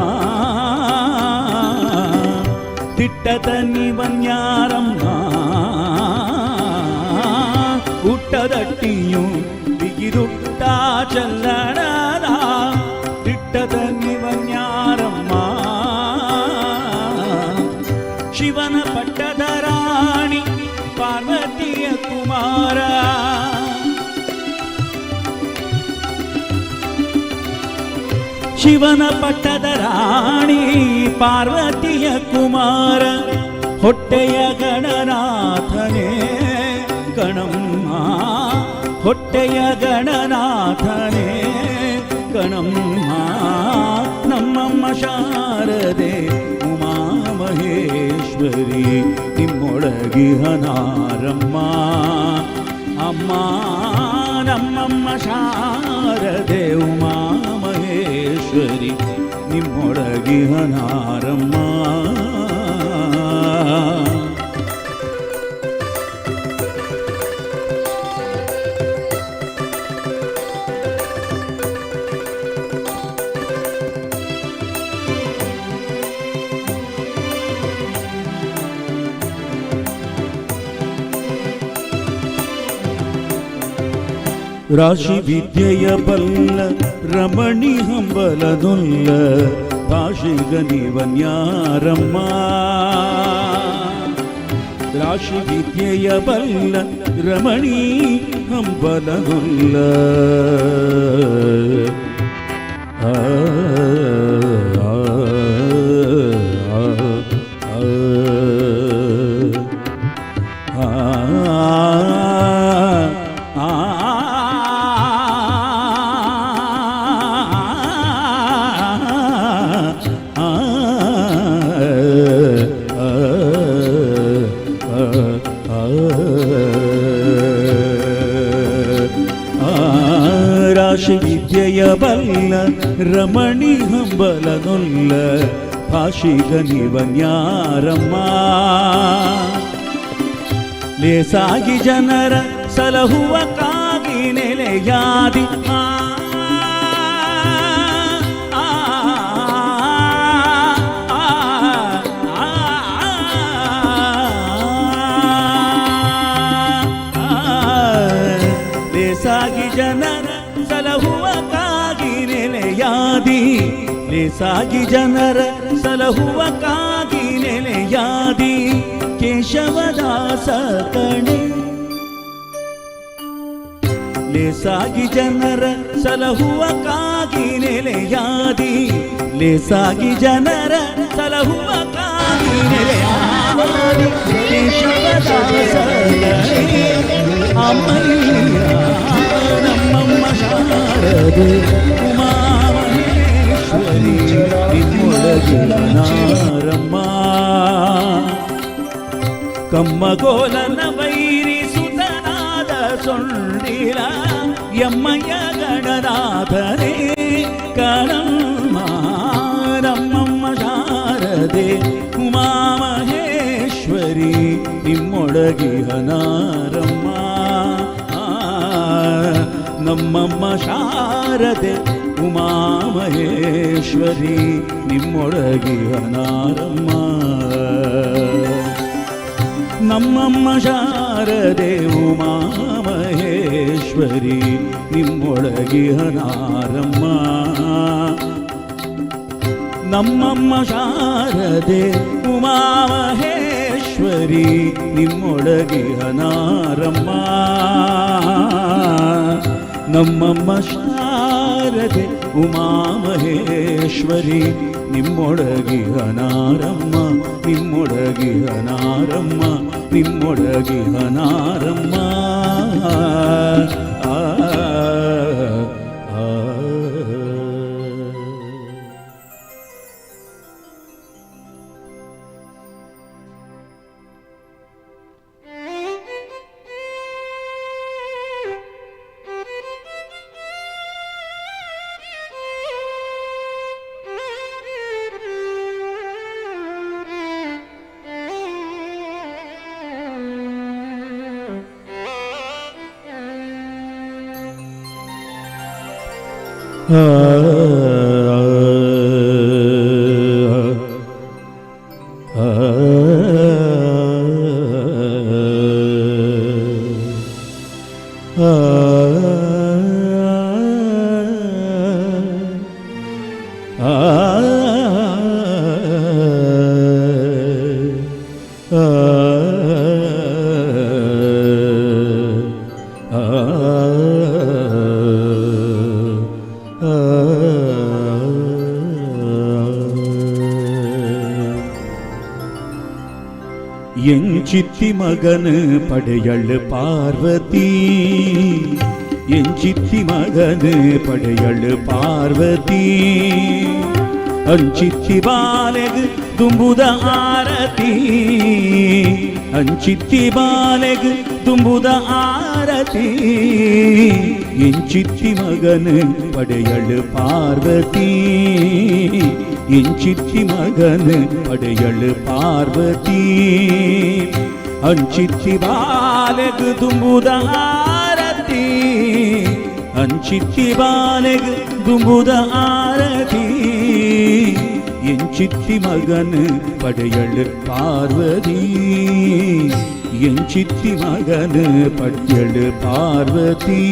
ದಿಟ್ಟ ತನ್ನಿವನ್ಯಾರಮ್ಮ ಹುಟ್ಟದಟ್ಟಿಯು ಬಿಗಿದುಟ್ಟ ಚಲ್ಲಣದ ದಿಟ್ಟ ತನ್ನಿವನ್ಯಾರಮ್ಮ ಶಿವನ ಪಟ್ಟದ ರಾಣಿ ಪಾರ್ವತಿಯ ಕುಮಾರ ಶಿವನ ಪಟ್ಟದ ರಾಣಿ ಪಾರ್ವತಿಯ ಕುಮಾರ ಹೊಟ್ಟೆಯ ಗಣನಾಥನೇ ಗಣಮ್ಮ ಹೊಟ್ಟೆಯ ಗಣನಾಥನೇ ಗಣಮ್ಮ ನಮ್ಮಮ್ಮ ಶಾರದೆ ಮಹೇಶ್ವರಿ ನಿಮ್ಮೊಳಗಿಹನಾರಮ್ಮ ಅಮ್ಮ ನಮ್ಮಮ್ಮ ಶಾರದೆ ಉಮಾ ಮಹೇಶ್ವರಿ ನಿಮ್ಮೊಳಗಿಹನಾರಮ್ಮ ರಾಶಿ ವಿದ್ಯೆಯ ಬಲ್ಲ ರಮಣಿ ಹಂಬಲದೊಲ್ಲ ಭಾಷೆಗನಿವನ್ಯಾರಮ್ಮ ರಾಶಿ ವಿದ್ಯೆಯ ಬಲ್ಲ ರಮಣಿ ಹಂಬಲದೊಲ್ಲ ರಾಶಿ ವಿದ್ಯೆಯ ಬಲ್ಲ ರಮಣಿ ಹಂಬಲನೊಲ್ಲ ಭಾಷಿಗನಿವನ್ಯಾರಮ್ಮ ಲೇಸಾಗಿ ಜನರ ಸಲಹುವ ಕಾಗಿ ನೆಲೆಯಾದಿ ಲೇಸಾಗಿ ಜನರ ಸಲಹುವ ಕಾಗಿ ನೆಲೆಯಾದಿ ಲೇಸಾಗಿ ಜನರ ಸಲಹುವ ಕಾಗಿ ನೆಲೆಯಾದಿ ಕೇಶವದಾಸ ಕಣೆ ಲೇಸಾಗಿ ಜನರ ಸಲಹುವ ಕಾಗಿ ನೆಲೆಯಾದಿ ಲೇಸಾಗಿ ಜನರ ಸಲಹುವ ಕಾಗಿ ನೆಲೆಯಾದಿ ಕೇಶವದಾಸ ಕಣೆ ಅಮ್ಮಯ್ಯ ನಮ್ಮಮ್ಮ ಶಾರದೆ ಉಮಾ ಮಹೇಶ್ವರಿ ನಿಮ್ಮೊಳಗಿಹನಾರಮ್ಮ ಕಮ್ಮಗೋಲನ ವೈರಿ ಸುತನಾದ ಸೊಂಡಿಲ ಎಮ್ಮಯ್ಯ ಗಣನಾಥನೇ ಕಣಮ್ಮ ನಮ್ಮಮ್ಮ ಶಾರದೆ ಉಮಾ ಮಹೇಶ್ವರಿ ನಿಮ್ಮೊಳಗಿಹನಾರಮ್ಮ ನಮ್ಮಮ್ಮ ಶಾರದೆ ಉಮಾ ಮಹೇಶ್ವರಿ ನಿಮ್ಮೊಳಗಿಹನಾರಮ್ಮ ನಮ್ಮಮ್ಮ ಶಾರದೆ ಉಮಾ ಮಹೇಶ್ವರಿ ನಿಮ್ಮೊಳಗಿಹನಾರಮ್ಮ ನಮ್ಮಮ್ಮ ಶಾರದೆ ಉಮಾ ಮಹೇಶ್ವರಿ ನಿಮ್ಮೊಳಗಿಹನಾರಮ್ಮ ನಮ್ಮಮ್ಮ ಶಾರದೆ ಉಮಾ ಮಹೇಶ್ವರಿ ನಿಮ್ಮೊಳಗಿಹನಾರಮ್ಮ ನಿಮ್ಮೊಳಗಿಹನಾರಮ್ಮ ನಿಮ್ಮೊಳಗಿಹನಾರಮ್ಮ ಆ எஞ்சித்தி மகன் படையள் பார்வதி எஞ்சித்தி மகன் படையள் பார்வதி ಅಂಚಿತ್ತಿ ಬಾಲೆಗ್ ದುಂಬುದ ಆರತಿ ಅಂಚಿತ್ತಿ ಬಾಲೆಗ್ ದುಂಬುದ ಆರತಿ ಎಂಚಿತ್ತಿ ಮಗನ್ ಪಡೆಯಳು ಪಾರ್ವತಿ ಎಂಚಿತ್ತಿ ಮಗನ್ ಪಡೆಯಳು ಪಾರ್ವತಿ ಅಂಚಿತ್ತಿ ಬಾಲೆಗ್ ದುಂಬುದ ಆರತಿ ಅಂಚಿತ್ತಿ ಬಾಲೆಗ್ ದುಂಬುದ ಆರತಿ ಎಂಚಿತ್ತಿ ಮಗನ್ ಪಡೆಯಳು ಪಾರ್ವತಿ ಎಂಚಿತ್ತಿ ಮಗನ್ ಪಡೆಯಳು ಪಾರ್ವತಿ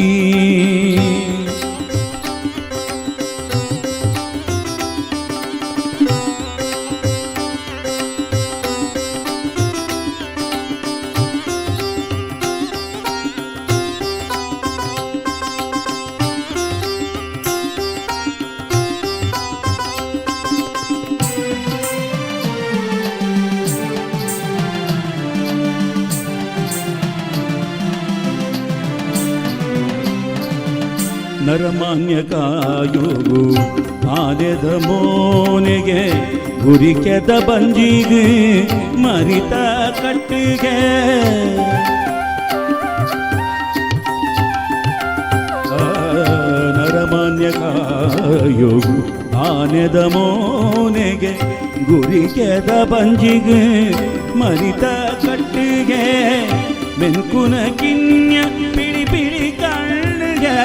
ನರಮಾನ್ಯ ಕಾಯೋಗು ಪಾದದ ಮೋನೆಗೆ ಗುರಿಕೆದ ಬಂಜಿಗೆ ಮರಿತ ಕಟ್ಟಿಗೆ ನರಮಾನ್ಯ ಕಾಯೋಗು ಆನೆದ ಮೋನೆಗೆ ಗುರಿಕೆದ ಬಂಜಿಗೆ ಮರಿತ ಕಟ್ಟಿಗೆ ಮೆನ್ಕುನ ಕಿನ್ಯ ಪಿಳಿ ಪಿಳಿ ಕಣ್ಣಿಗೆ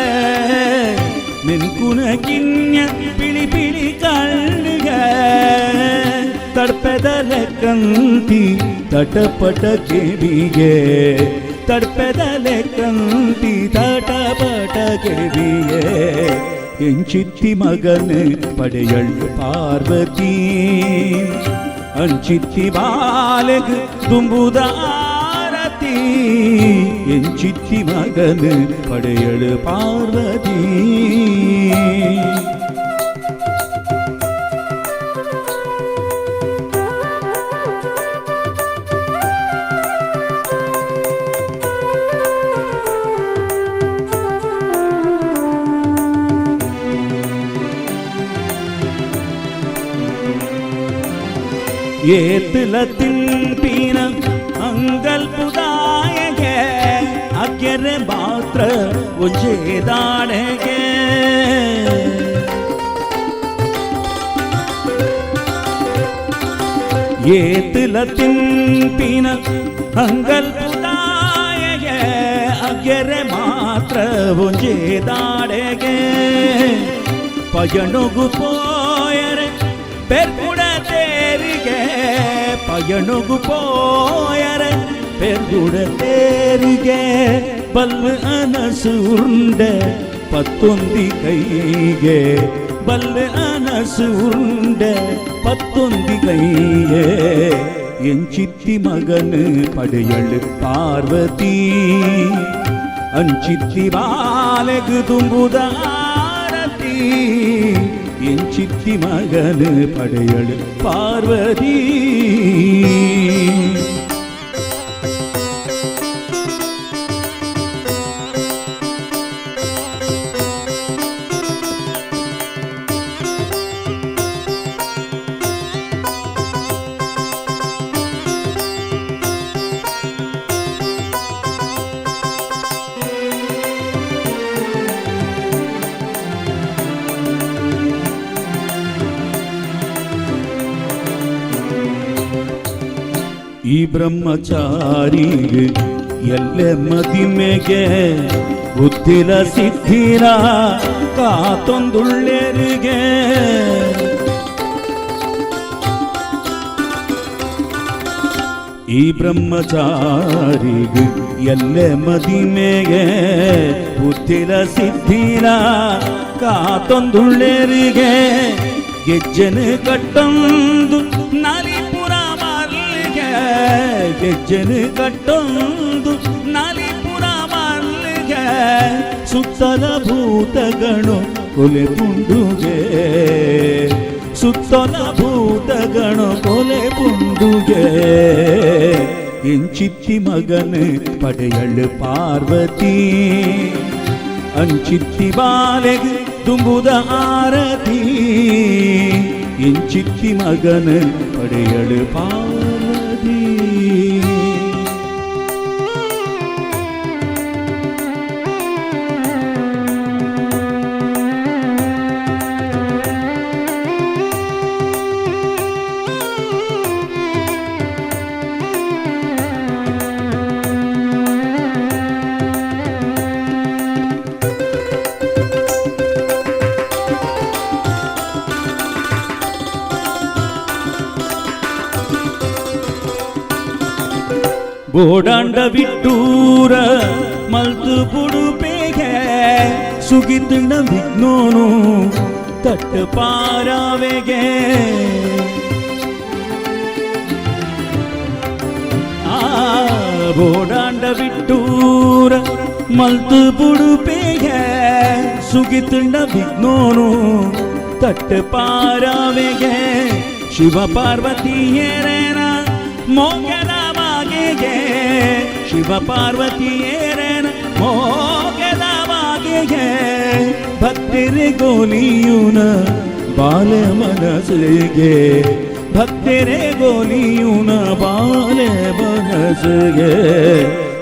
ಮೆನ್ಕುನ ಕಿನ್ಯ ಪಿಳಿ ಪಿಳಿ ಕಣ್ಣಿಗೆ ತಡ್ಪೆದಲೆ ಕಂತಿ ತಟಪಟ ಕಿವಿಗೆ ತಡ್ಪೆದಲೆ ಕಂತಿ ತಟಪಟ ಕಿವಿಗೆ ಎಂಚಿತ್ತಿ ಮಗನ್ ಪಡೆಯಳು ಪಾರ್ವತಿ ಅಂಚಿತ್ತಿ ಬಾಲೆಗ್ ದುಂಬುದ ಆರತಿ ಎಂಚಿತ್ತಿ ಮಗನ್ ಪಡೆಯಳು ಪಾರ್ವತಿ ಏತಲ ತಿಂಪಿನ ಅಂಗಲ್ಪುದಾಯಗೆ ಅಕ್ಕೆರೆ ಮಾತ್ರ ಉಜ್ಜೆದಾಡೆಗೆ ಏತಲ ತಿಂಪಿನ ಅಂಗಲ್ಪುದಾಯಗೆ ಅಕ್ಕೆರೆ ಮಾತ್ರ ಉಜ್ಜೆದಾಡೆಗೆ ಪಯಣುಗು ಪೋಯರೆ ಪೆರ್ಗುಡ ತೇರಿಗೆ ಪಯಣುಗು ಪೋಯರೆ ಪೆರ್ಗುಡ ತೇರಿಗೆ ಬಲ್ಲ ಅನಸುಂಡೆ ಪತ್ತೊಂದಿ ಕೈಗೆ ಬಲ್ಲೆ ಅನಸು ಉಂಡೆ ಪತ್ತೊಂದಿಗೈಯೇ ಎಂಚಿತ್ತಿ ಮಗನು ಪಡೆಯಳು ಪಾರ್ವತಿ ಅಂಚಿತ್ತಿ ಬಾಲೆಗು ತುಂಬುದ ಆರತಿ ಎಂಚಿತ್ತಿ ಮಗನು ಪಡೆಯಳು ಪಾರ್ವತಿ ಈ ಬ್ರಹ್ಮಚಾರಿಗೆ ಎಲ್ಲೆ ಮದಿಮೆಗೆ ಬುದ್ಧಿಲ ಸಿದ್ಧಿರ ಕಾತೊಂದುಳ್ಳೆರಿಗೆ ಈ ಬ್ರಹ್ಮಚಾರಿಗೆ ಎಲ್ಲೆ ಮದಿಮೆಗೆ ಬುದ್ಧಿಲ ಸಿದ್ಧಿರ ಕಾತೊಂದುಳ್ಳೆರಿಗೆ ಗೆಜ್ಜೆನ ಕಟ್ಟೊಂದು ನಲಿಪುರ ಮಲ್ಲಿಗೆ ಗೆಜ್ಜೆನ ಕಟ್ಟೊಂದು ನಲಿಪುರ ಮಲ್ಲಿಗೆ ಸುತ್ತಲ ಭೂತಗಣು ಕೊಲೆ ಪುಂಡುಗೆ ಸುತ್ತಲ ಭೂತಗಣು ಕೊಲೆ ಪುಂಡುಗೆ ಎಂಚಿತ್ತಿ ಮಗನು ಪಡೆಯಳು ಪಾರ್ವತಿ ಅಂಚಿತ್ತಿ ಬಾಲೆಗೆ ತುಂಬುದ ಆರತಿ ಎಂಚಿತ್ತಿ ಮಗನು ಪಡೆಯಳು ಪಾರ್ವತಿ ಬೋಡಾಂಡ ಬಿಟ್ಟೂರ ಮಲ್ತು ಪುಡುಪೇಗೆ ಸುಗಿತುಂಡ ವಿಘ್ನೋನು ತಟ್ಟು ಪಾರಾವೆಗೆ ಬೋಡಾಂಡ ಬಿಟ್ಟೂರ ಮಲ್ತು ಪುಡುಪೇಗೆ ಸುಗಿತುಂಡ ವಿಘ್ನೋನು ತಟ್ಟು ಪಾರಾವೆಗೆ ಶಿವ ಪಾರ್ವತಿಯರೇನ ಮೋಗದ ಶಿವ ಪಾರ್ವತಿಯರೇನ ಮೋಗದ ಬಾಗಿಗೆ ಭಕ್ತಿರೆ ಗೋಲಿಯೂನ ಬಾಲೆ ಮನಸ್ಸಿಗೆ ಭಕ್ತಿರೆ ಗೋಲಿಯೂನ ಬಾಲೆ ಮನಸ್ಸಿಗೆ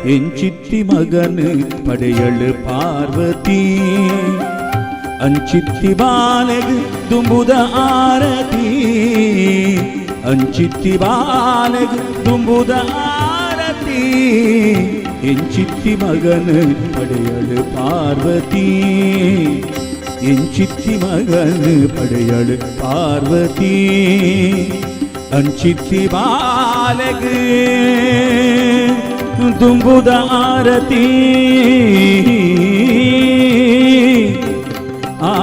ಎಂಚಿತ್ತಿ ಮಗನು ಪಡೆಯಳು ಪಾರ್ವತಿ ಅಂಚಿತ್ತಿ ಬಾಲೆಗೆ ತುಂಬುದ ಆರತಿ ಅಂಚಿತ್ತಿ ಬಾಲೆಗೆ ತುಂಬುದ ಆರತಿ ಎಂಚಿತ್ತಿ ಮಗನು ಪಡೆಯಳು ಪಾರ್ವತಿ ಎಂಚಿತ್ತಿ ಮಗನು ಪಡೆಯಳು ಪಾರ್ವತಿ ಅಂಚಿತ್ತಿ ಬಾಲೆಗೆ ತುಂಬುದ ಆರತಿ ಆ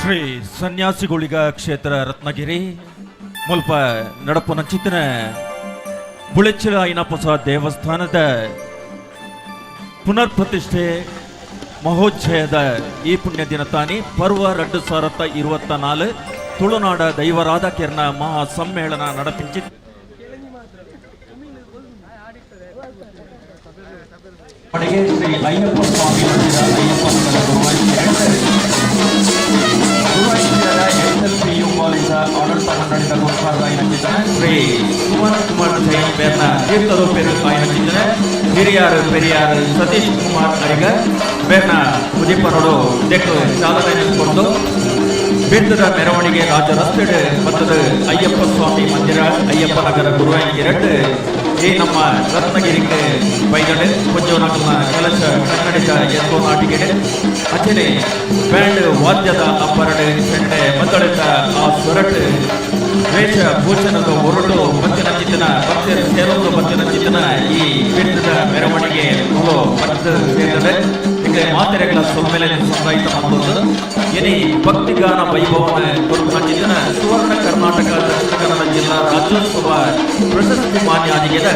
ಶ್ರೀ ಸನ್ಯಾಸಿಗಳಿಗ ಕ್ಷೇತ್ರ ರತ್ನಗಿರಿ ಮುಲ್ಪ ನಡಪುನ ಚಿತ್ತನ ಬುಳೆಚ್ಚಿಲ ಐನಪ್ಪಸ ದೇವಸ್ಥಾನದ ಪುನರ್ ಪ್ರತಿಷ್ಠೆ ಮಹೋತ್ಸವದ ಈ ಪುಣ್ಯ ದಿನ ತಾನಿ ಪರ್ವ 2024 ತುಳುನಾಡ ದೈವರಾದ ಕೆರ್ನ ಮಹಾ ಸಮ್ಮೇಳನ ನಡಪಿಂಚಿ ಶ್ರೀ ಅಯ್ಯಪ್ಪ ಸ್ವಾಮಿ ಮಂದಿರ ಅಯ್ಯಪ್ಪನ SLPU ಕಾಲೇಜ ಆಡಳಿತ ಮಂಡಳಿದ ಗುರುಪಾದ ಶ್ರೀ ಸುಮನ್ ಕುಮಾರ್ ಜೈನ್ ಬೇರ್ನ ತೀರ್ಥರೂಪೇರು ಆಯ್ನ ಹಿರಿಯಾರು ಪೆರಿಯಾರು ಸತೀಶ್ ಕುಮಾರ್ ಅರಿಗ ಬೇರ್ನ ಮುದಿಪನೋಡು ದೆಕ್ಕು ಚಾಲನೆ ನಿಂತುಕೊಂಡು ಬಿಂದದ ಮೆರವಣಿಗೆ ರಾಜ ರಸ್ತೆ ಮತ್ತದ ಅಯ್ಯಪ್ಪ ಸ್ವಾಮಿ ಮಂದಿರ ಅಯ್ಯಪ್ಪ ನಗರ ಗುರುವಾಯಿರಟ್ಟು ಈ ನಮ್ಮ ರತ್ನಗಿರಿಗೆ ಬೈಗಡೆ ಕೊಂಜೋನಕಲ್ನ ಕೆಲಸ ಕನ್ನಡಿತ ಎತ್ತೋ ನಾಟಿಗೆ ಅಚನೆ ಬ್ಯಾಂಡ್ ವಾದ್ಯದ ಅಪ್ಪರಡೆ ಚೆಂಡೆ ಮದ್ದಳಿತ ಆ ಸೊರಟು ವೇಷ ಭೂಷಣದ ಹೊರಟು ಬತ್ತಿನ ಚಿತ್ತನ ಭಕ್ತರ ಸೇರೋದು ಬತ್ತಿನ ಚಿತ್ತನ ಈ ಬಿಂದದ ಮೆರವಣಿಗೆ ಹಲೋ ಭಕ್ತ ಸೇರಿದರೆ ಈಗ ಮಾತೆರೆಗಳ ಸಮ್ಮೇಳನ ಸಂಗಾಯಿತ ಮಾಡುವುದು ಏನಿ ಭಕ್ತಿಗಾನ ವೈಭವನ ಕೊಡುವ ಚಿತ್ತನ ಸುವರ್ಣ ಕರ್ನಾಟಕ ದಕ್ಷಿಣ ಕನ್ನಡ ಜಿಲ್ಲಾ ರಾಜ್ಯೋತ್ಸವ ಪ್ರಶಸ್ತಿ ಮಾನ್ಯಾದಿಗೆದ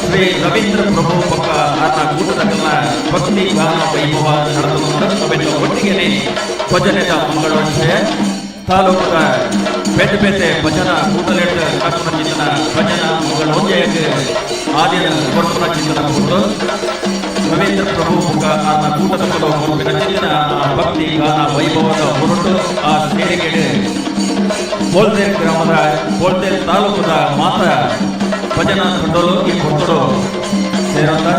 ಶ್ರೀ ರವೀಂದ್ರ ಪ್ರಭು ಪಕ್ಕ ಆತ ಕೂಟದಲ್ಲ ಭಕ್ತಿ ಗಾನ ವೈಭವ ನಡೆದು ಒಟ್ಟಿಗೆ ಭಜನೆದ ಮಂಗಳೋತ್ಸವ ತಾಲೂಕದ ಬೇತೆ ಬೇತೆ ಭಜನಾ ಕೂಟಲೆಟ್ ಹಾಕುವ ಚಿಂತನ ಭಜನಾ ಮಂಗಳೋತ್ಸವಕ್ಕೆ ಆದಿನ ಕೊಡುವ ಚಿಂತನ ಕೊಟ್ಟು ರವೀಂದ್ರ ಪ್ರಭು ಮುಖ ಆತ ಕೂಟದ ಕೊಡುವ ಚಿಂತನ ಭಕ್ತಿ ಗಾನ ವೈಭವದ ಹೊರಟು ಆ ಸೇರಿಕೆಗೆ ಬೋಲ್ದೇರ್ ಗ್ರಾಮದ ಬೋಲ್ದೇರ್ ತಾಲೂಕದ ಮಾತ ಭಜನಾ ತಂಡರು ಈ ಕೊಟ್ಟರು ಸೇರೋದ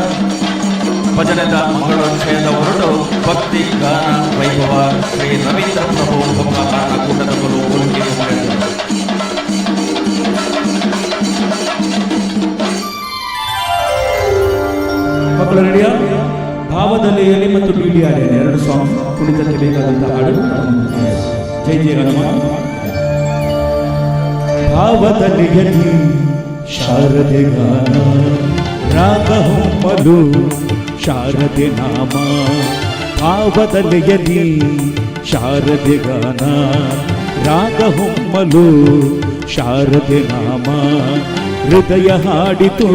ಭಜನೆದ ಮಂಗಳೋತ್ಸವದ ಹೊರಟು ಭಕ್ತಿ ಗಾನ ವೈಭವ ಶ್ರೀ ರವೀಂದ್ರ ಪ್ರಭು ಮುಖ ಆತ ಕೂಟದ ಹೋಲಿಕೆ ಮಾಡಿದರು. ಮಕ್ಕಳ ರೆಡಿಯಾ? ಭಾವದಲ್ಲಿ ಎಲೆ ಮತ್ತು ಬೀಡಿ ಆಡೆ ಎರಡು ಸಾಂಗ್ ಕುಣಿತಕ್ಕೆ ಬೇಕಾದಂತಹ ಹಾಡು. ಜೈ ಜಯ ಹನುಮಾನ್. ಭಾವದಲ್ಲಿ ಎಲೆ ಶಾರದೆ ಗಾನ ರಾಗ ಹೊಮ್ಮಲು ಶಾರದೆ ನಾಮ. ಭಾವದಲ್ಲಿ ಎಲೆ ಶಾರದೆ ಗಾನ ರಾಗ ಹೊಮ್ಮಲು ಶಾರದೆ ನಾಮ. ಹೃದಯ ಹಾಡಿತು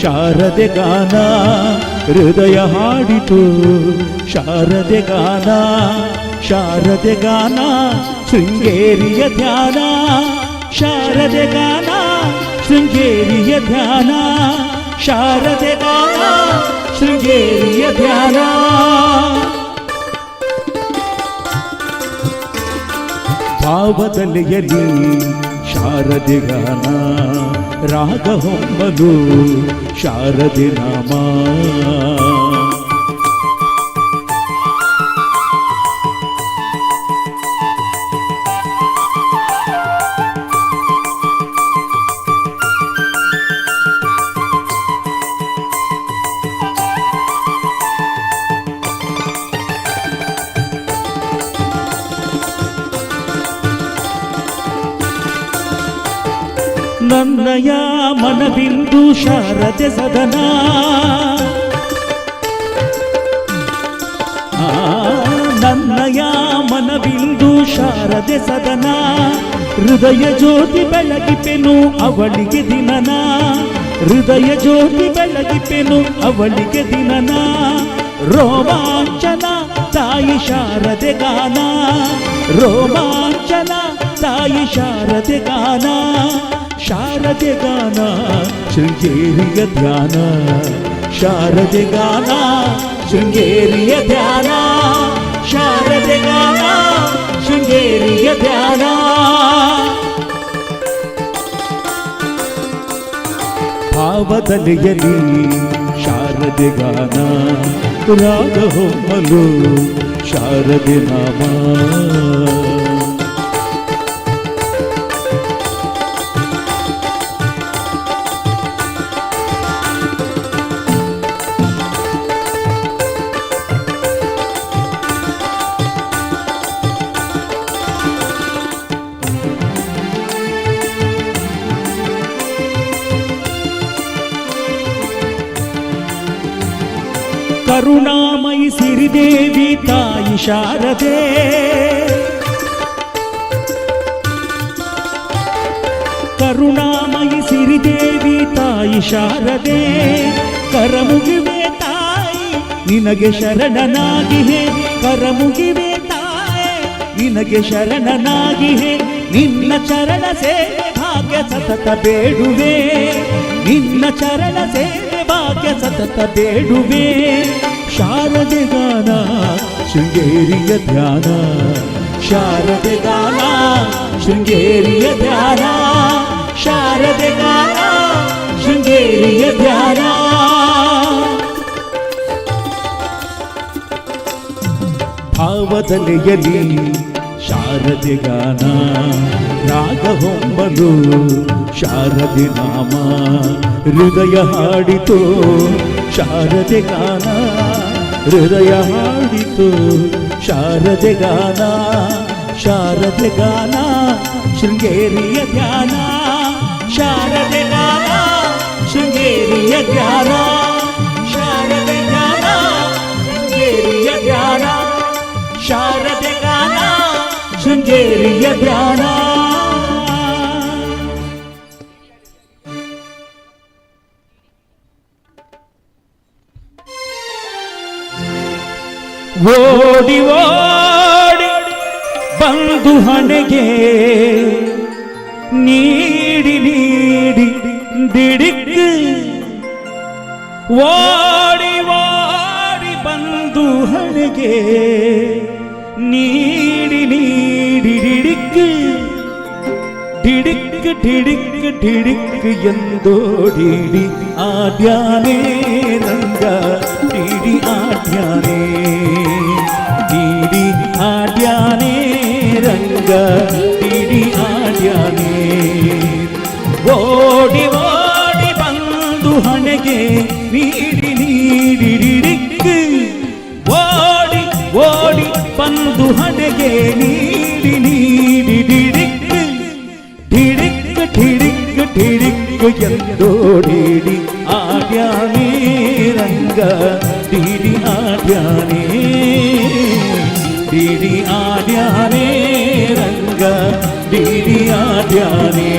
ಶಾರದೆ ಗಾನ ಹೃದಯ ಹಾಡಿತು ಶಾರದೆ ಗಾನ. ಶಾರದೆ ಗಾನ ಶೃಂಗೇರಿಯ ಧ್ಯಾನ ಶಾರದೆ ಗಾನ ಶೃಂಗೇರಿಯ ಧ್ಯಾನ ಶಾರದೆ ಗಾನ ಶೃಂಗೇರಿಯ ಧ್ಯಾನ. ಭಾವದಲ್ಲಿ ಎಲಿ ಶಾರದೆ ಗಾನ ರಾಗ ಹೊಮ್ಮಲು ಶಾರದೆ ನಾಮ. ನನ್ನಯ ಮನಬಿಂದು ಶಾರದೆ ಸದನ ನನ್ನಯ ಮನಬಿಂದು ಶಾರದೆ ಸದನ. ಹೃದಯ ಜ್ಯೋತಿ ಬೆಳಗಿಪೆನು ಅವಳಿಗೆ ದಿನನ ಹೃದಯ ಜ್ಯೋತಿ ಬೆಳಗಿಪೆನು ಅವಳಿಗೆ ದಿನನ. ರೋಮಾಂಚನ ತಾಯಿ ಶಾರದೆ ಗಾನ ರೋಮಾಂಚನ ತಾಯಿ ಶಾರದೆ ಗಾನ. ಶಾರದೆ ಗಾನ ಶೃಂಗೇರಿಯ ಧ್ಯಾನ ಶಾರದೆ ಗಾನ ಶೃಂಗೇರಿಯ ಧ್ಯಾನ ಶಾರದೆ ಗಾನ ಶೃಂಗೇರಿಯ ಧ್ಯಾನ. ಭಾವದಲ್ಲಿ ಎಲಿ ಶಾರದೆ ಗಾನ ರಾಗ ಹೊಮ್ಮಲು ಶಾರದೆ ನಾಮ. ಕರುಣಾಮಯಿ ಸಿರಿದೇವಿ ತಾಯಿ ಶಾರದೆ ಕರುಣಾಮಯಿ ಸಿರಿದೇವಿ ತಾಯಿ ಶಾರದೆ ಕರಮುಗಿವೆ ತಾಯಿ ನಿನಗೆ ಶರಣನಾಗಿಹೆ ಕರಮುಗಿವೆ ತಾಯಿ ನಿನಗೆ ಶರಣನಾಗಿಹೆ ನಿನ್ನ ಚರಣ ಸೇವೆ ಭಾಗ್ಯ ಸತತ ಬೇಡುವೆ ನಿನ್ನ ಚರಣ ಸೇವೆ ಭಾಗ್ಯ ಸತತ ಬೇಡುವೆ ಶಾರದೆ ಗಾನ ಶೃಂಗೇರಿಯ ಧ್ಯಾನ ಶಾರದೆ ಗಾನ ಶೃಂಗೇರಿಯ ಧ್ಯಾನ ಶಾರದೆ ಗಾನ ಶೃಂಗೇರಿಯ ಧ್ಯಾನ ಭಾವದಲೆಯಲಿ ಶಾರದೆ ಗಾನ ರಾಗ ಹೊಂಬಲು ಶಾರದೆ ನಾಮ ಹೃದಯ ಹಾಡಿತು ಶಾರದೆ ಗಾನ ಹೃದಯ ಹಾಡಿತು ಶಾರದೆ ಗಾನ ಶಾರದೆ ಗಾನ ಶೃಂಗೇರಿಯ ಧ್ಯಾನ ಶಾರದೆ ಗಾನ ಶೃಂಗೇರಿಯ ಧ್ಯಾನ ಶಾರದೆ ಗಾನ ಶೃಂಗೇರಿಯ ಧ್ಯಾನ ಶಾರದೆ ಗಾನ ಶೃಂಗೇರಿಯ ಧ್ಯಾನ ಓಡಿ ಓಡಿ ಬಂದು ಹಣೆಗೆ ನೀಡಿ ನೀಡಿ ದಿಡಿಕ್ ಓಡಿ ಓಡಿ ಬಂದು ಹಣೆಗೆ ನೀಡಿ ನೀಡಿ ಡಿಡಿಕ್ ಡಿಡಿಕ್ ಡಿಡಿಕ್ ಡಿಡಿಕ್ ಎಂದೋಡಿಡಿ ಆಡ್ಯಾನೇ ರಂಗ ಡಿಡಿ ಆಡ್ಯಾನೇ ಡಿಡಿ ಆಡ್ಯಾನೇ ರಂಗ ಡಿಡಿ ಆಡ್ಯಾನೇ ಓಡಿ ಓಡಿ ಬಂದು ಹಣೆಗೆ ನೀಡಿ ನೀಡಿ ಡಿಡಿಕ್ ಓಡಿ ಓಡಿ ಬಂದು ಹಣೆಗೆ ನೀಡಿ ನೀಡಿ ಡಿಡಿಕ್ ಡಿಡಿಕ್ ಡಿಡಿಕ್ ಡಿಡಿಕ್ ಎಂದೋಡಿಡಿ ಆಡ್ಯಾನೇ ರಂಗ ಡಿಡಿ ಆಡ್ಯಾನೇ ಡಿಡಿ ಆಡ್ಯಾನೇ ರಂಗ ಡಿಡಿ ಆಡ್ಯಾನೇ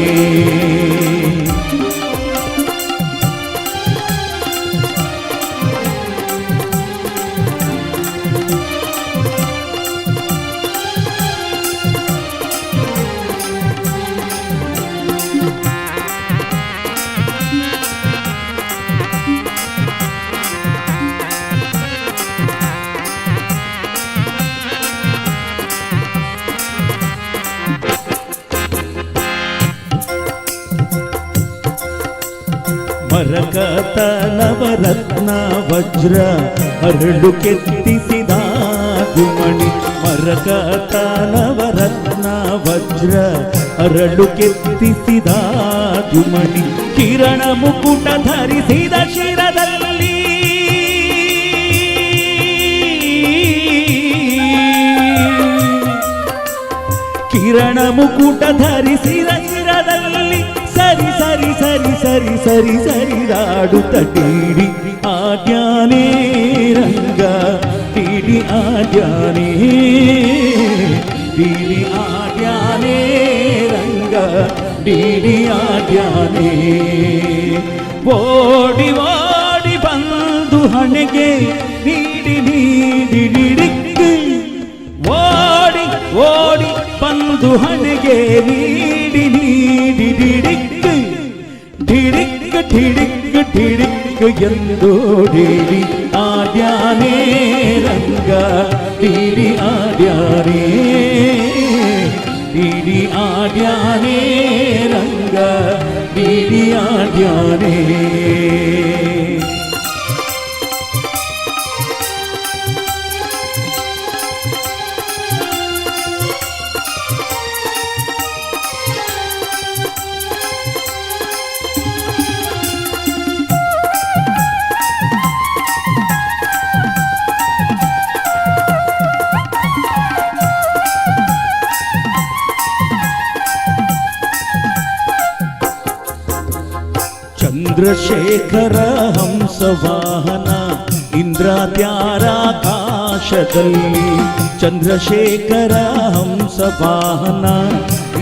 ಮರಕತ ನವರತ್ನ ವಜ್ರ ಹರಳು ಕೆತ್ತಿಸಿದ ಗುಮಣಿ ಮರಕತ ನವರತ್ನ ವಜ್ರ ಹರಳು ಕೆತ್ತಿಸಿದ ಗುಮಣಿ ಕಿರಣ ಮುಕುಟ ಧರಿಸಿದ ಶಿರದಲ್ಲಿ ಕಿರಣ ಮುಕುಟ ಧರಿಸಿದ ಶಿರದಲ್ಲಿ ಸರಿ ಸರಿ ಸರಿ ಸರಿ ಸರಿ ಸರಿದಾಡುತ್ತ ಡಿಡಿ ಆಡ್ಯಾನೇ ರಂಗ ಡಿಡಿ ಆಡ್ಯಾನೇ ಡಿಡಿ ಆಡ್ಯಾನೇ ರಂಗ ಡಿಡಿ ಆಡ್ಯಾನೇ ಓಡಿ ಓಡಿ ಬಂದು ಹಣೆಗೆ ನೀಡಿ ನೀಡಿ ಡಿಡಿಕ್ ಓಡಿ ಓಡಿ ಬಂದು ಹಣೆಗೆ ನೀಡಿ ನೀಡಿ ಡಿಡಿಕ್ ಡಿಡಿಕ್ ಡಿಡಿಕ್ ಡಿಡಿಕ್ ಎಂದೋಡಿಡಿ ಆಡ್ಯಾನೇ ರಂಗ ಡಿಡಿ ಆಡ್ಯಾನೇ ಡಿಡಿ ಆಡ್ಯಾನೇ ರಂಗ ಡಿಡಿ ಆಡ್ಯಾನೇ ಚಂದ್ರಶೇಖರ ಹಂಸವಾಹನ ಇಂದ್ರಾದ್ಯಾರಾಕಾಶ ಆಕಾಶದಲ್ಲಿ ಚಂದ್ರಶೇಖರ ಹಂಸ ವಾಹನ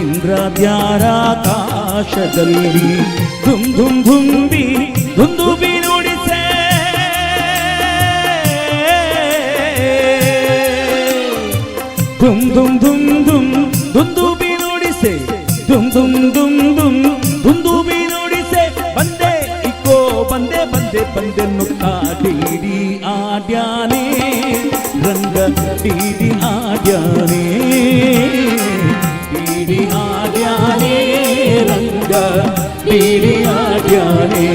ಇಂದ್ರದ್ಯಾರಾಕಾಶದಲ್ಲಿ ಧುಮ್ ಧುಮ್ ಧುಂಬಿ ದುಂದುಬಿ ನುಡಿಸೆ ಧುಮ್ ಧುಮ್ ಧುಮ್ ಧುಮ್ ದುಂದುಬಿ ನುಡಿಸೆ ಧುಮ್ ಧುಮ್ ಧುಮ್ ಧುಮ್ ದುಂದುಬಿ ನುಡಿಸೆ ಬಂದೆ ಇಕ್ಕೋ ಬಂದೆ ಬಂದೆ ಬಂದೆ ನುಕ್ಕ ಡಿಡಿ ಆಡ್ಯಾನೆ ರಂಗ ಡಿಡಿ ಆಡ್ಯಾನೆ ಡಿಡಿ ಆಡ್ಯಾನೆ ರಂಗ ಡಿಡಿ ಆಡ್ಯಾನೆ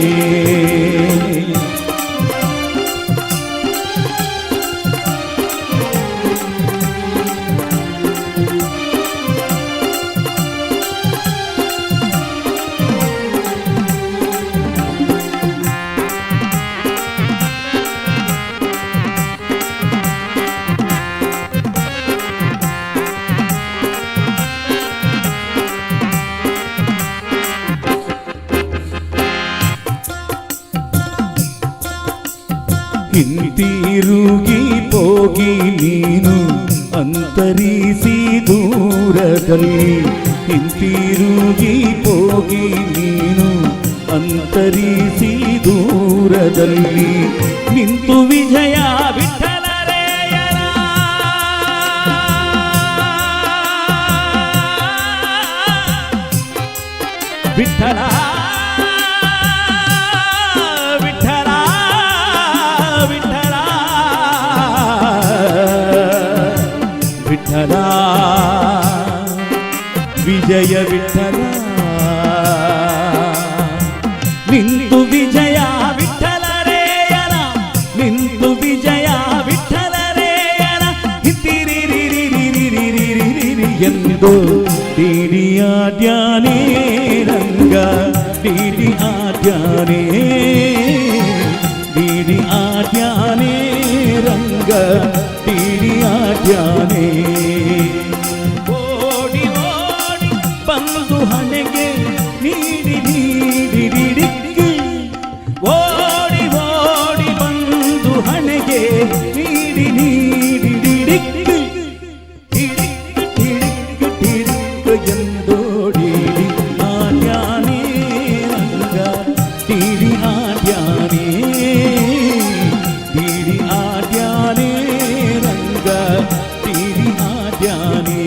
ಹಿಂತಿರುಗಿ ಹೋಗಿ ನೀನು ಅಂತರಿಸಿ ದೂರದಲ್ಲಿ ಹಿಂತಿರುಗಿ ಹೋಗಿ ನೀನು ಅಂತರಿಸಿ ದೂರದಲ್ಲಿ ನಿಂತು ವಿಜಯ ವಿಠಲರೇಯರ ವಿಠಲ ವಿಠಲ ವಿಜಯ ವಿಠಲ ನಿಂತು ವಿಜಯ ವಿಠಲರೇಯರ ನಿಂತು ವಿಜಯ ವಿಠಲರೇಯರ ಹಿತಿರಿರಿರಿರಿರಿರಿರಿರಿ ಎಂದು ಡಿಡಿ ಆಡ್ಯಾನೆ ರಂಗ ಡಿಡಿ ಆಡ್ಯಾನೆ ಡಿಡಿ ಆಡ್ಯಾನೆ ರಂಗ ಡಿಡಿ ಆಡ್ಯಾನೆ ಓಡಿ ಓಡಿ ಬಂದು ಹಣೆಗೆ ನೀಡಿ ನೀಡಿಡಿಕ್ಕಿ ಓಡಿ ಓಡಿ ಬಂದು ಹಣೆಗೆ ನೀಡಿ ನೀಡಿಡಿಕ್ಕಿ ಹಿಡಿಕ್ಕು ಎಂದು ಡಿಡಿ ಆಡ್ಯಾನೆ ರಂಗ ಡಿಡಿ ಆಡ್ಯಾನೆ ಡಿಡಿ ಆಡ್ಯಾನೆ ರಂಗ ಡಿಡಿ ಆಡ್ಯಾನೆ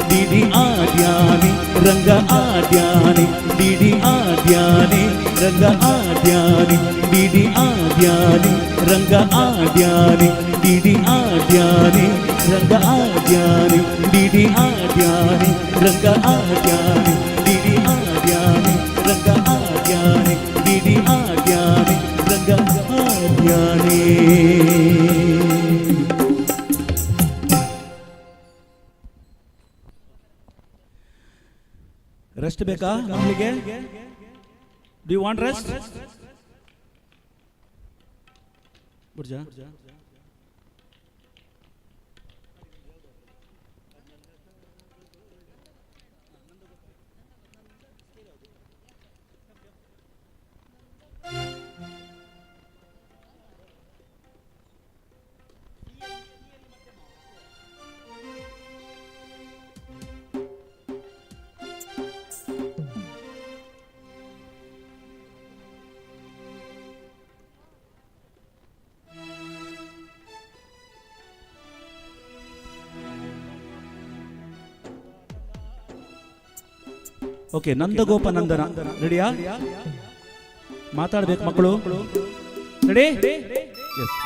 ಡಿಡಿ ಆಡ್ಯಾನೆ ರಂಗ ಆಡ್ಯಾನೆ ಡಿಡಿ ಆಡ್ಯಾನೆ ರಂಗ ಆಡ್ಯಾನೆ ಡಿಡಿ ಆಡ್ಯಾನೆ ರಂಗ ಆಡ್ಯಾನೆ ಡಿಡಿ ಆಡ್ಯಾನೆ ರಂಗ ಆಡ್ಯಾನೆ ಡಿಡಿ ಆಡ್ಯಾನೆ ರಂಗ ಆಡ್ಯಾನೆ ಡಿಡಿ ಆಡ್ಯಾನೆ ರಂಗ ಆಡ್ಯಾನೆ ಡಿಡಿ ಆಡ್ಯಾನೆ ರಂಗ ಆಡ್ಯಾನೆ ರೆಸ್ಟ್ ಬೇಕಾ ನಮಗೆ ಡು ಯು ವಾಂಟ್ ರೆಸ್ಟ್ ಬುರ್ಜಾ ಓಕೆ ನಂದಗೋಪನಂದನ ರೆಡಿಯಾ ಮಾತಾಡ್ಬೇಕು ಮಕ್ಕಳು ರೆಡಿ ಎಸ್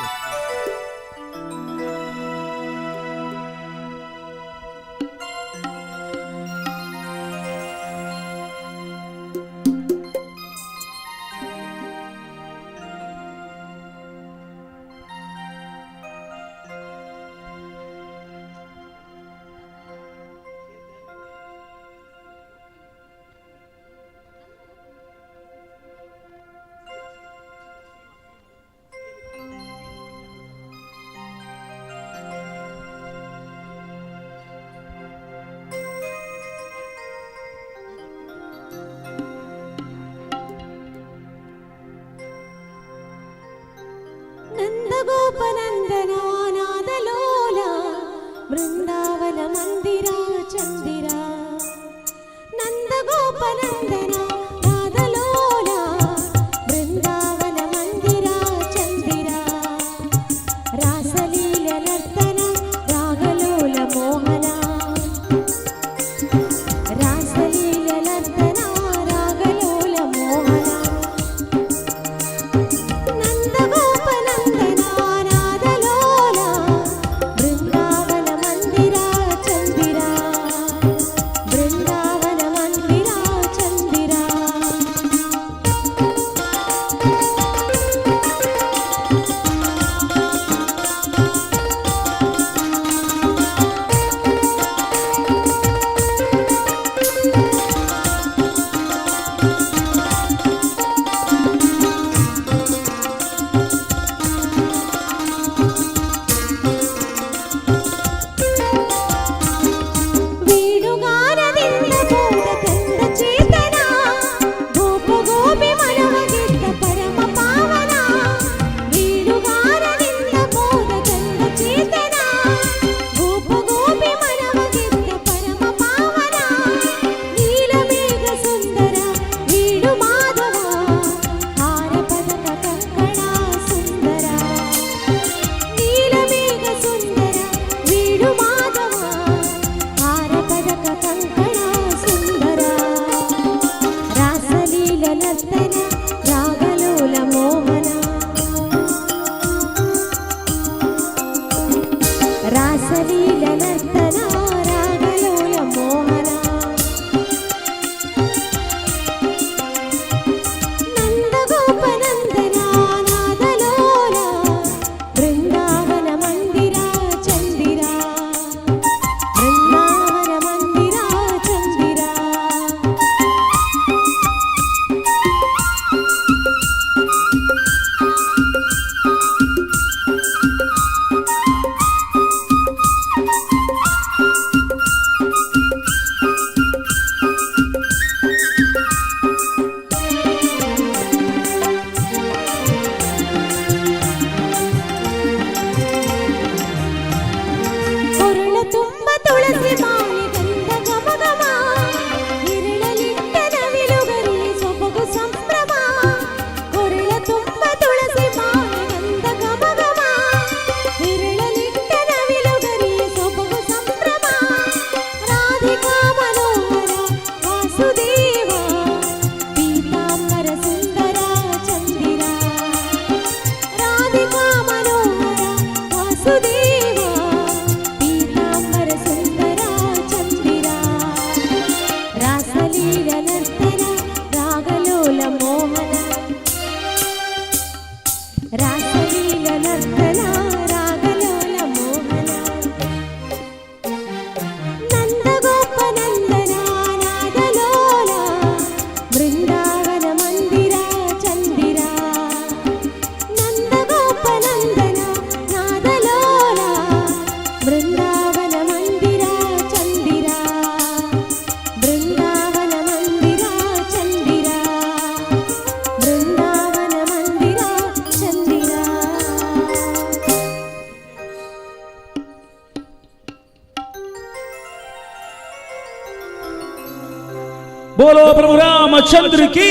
बोलो प्रभु रामचंद्र की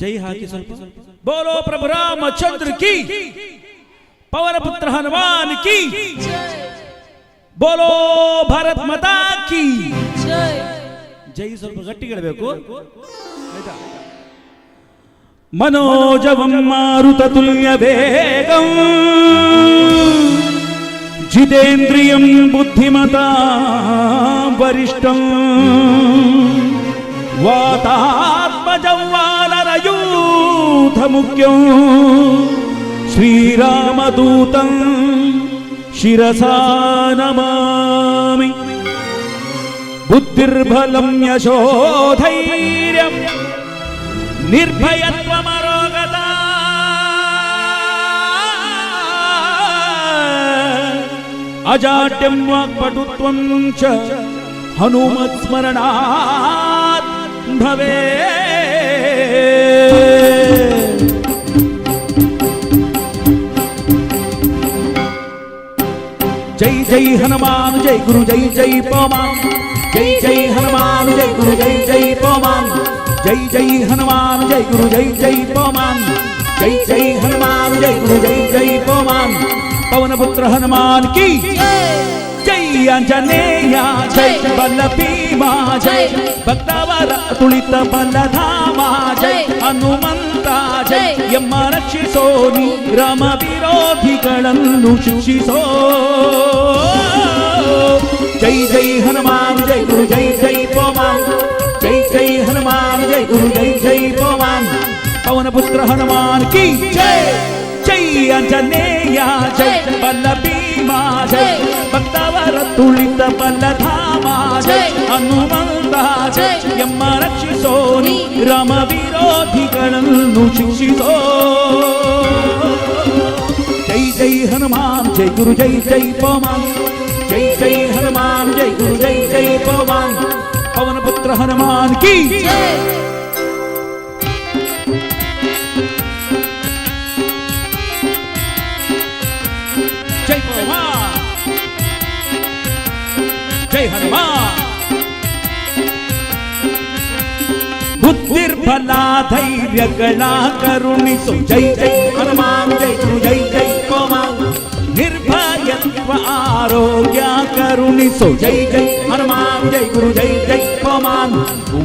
जय हाथी ಸ್ವಲ್ಪ बोलो प्रभु रामचंद्र की पवन पुत्र हनुमान की बोलो भारत माता की जय ಸ್ವಲ್ಪ ಗಟ್ಟಿ ಹೇಳಬೇಕು ಆಯ್ತಾ मनोजवं मारुततुल्य वेगं जितेन्द्रियं बुद्धिमतां वरिष्ठं वातात्मजं वानरयूथमुख्यं श्रीरामदूतं शिरसा नमामि बुद्धिर्बलं यशोधैर्यं निर्भयत्वमरोगता अजाड्यं वाक्पटुत्वं च हनुमत्स्मरणात् भवेत् जय जय हनुमान जय गुरु जय जय पवन जय जय हनुमान जय गुरु जय जय पवन जय जय हनुमान जय गुरु जय जय पवन जय जय हनुमान जय गुरु जय जय पवन पवन पुत्र हनुमान की जय आंजनेय जय बल भीमा जय भक्तवर तुलित बलधामा जय हनुमंत जय यಮ್ಮ ರಕ್ಷಿಸೋ ನೀ ರಾಮ ವಿರೋಧಿಗಳನ್ನು ಶಿಕ್ಷಿಸೋ जय जय हनुमान जय गुरु जय जय पवन जय जय हनुमान जय गुरु जय जय पवन पवन पुत्र हनुमान की जय जय आंजनेय जय बल भीमा जय भक्तवर तुलित बलधामा जय हनुमंत जय यಮ್ಮ ರಕ್ಷಿಸೋ ನೀ ರಾಮ ವಿರೋಧಿಗಳನ್ನು ಶಿಕ್ಷಿಸೋ जय जय हनुमान जय गुरु जय जय पवन जय जय हनुमान जय गुरु जय जय पवन पवन पुत्र हनुमान की जय पवन जय हनुमान बुद्धिर्बल धैर्यಗಳ ಕರುಣಿಸು जय जय हनुमान जय गुरु जय जय पवन निर्भयत्व आरोग्य करुणिसो जय जय हनुमान जय गुरु जय जय पवन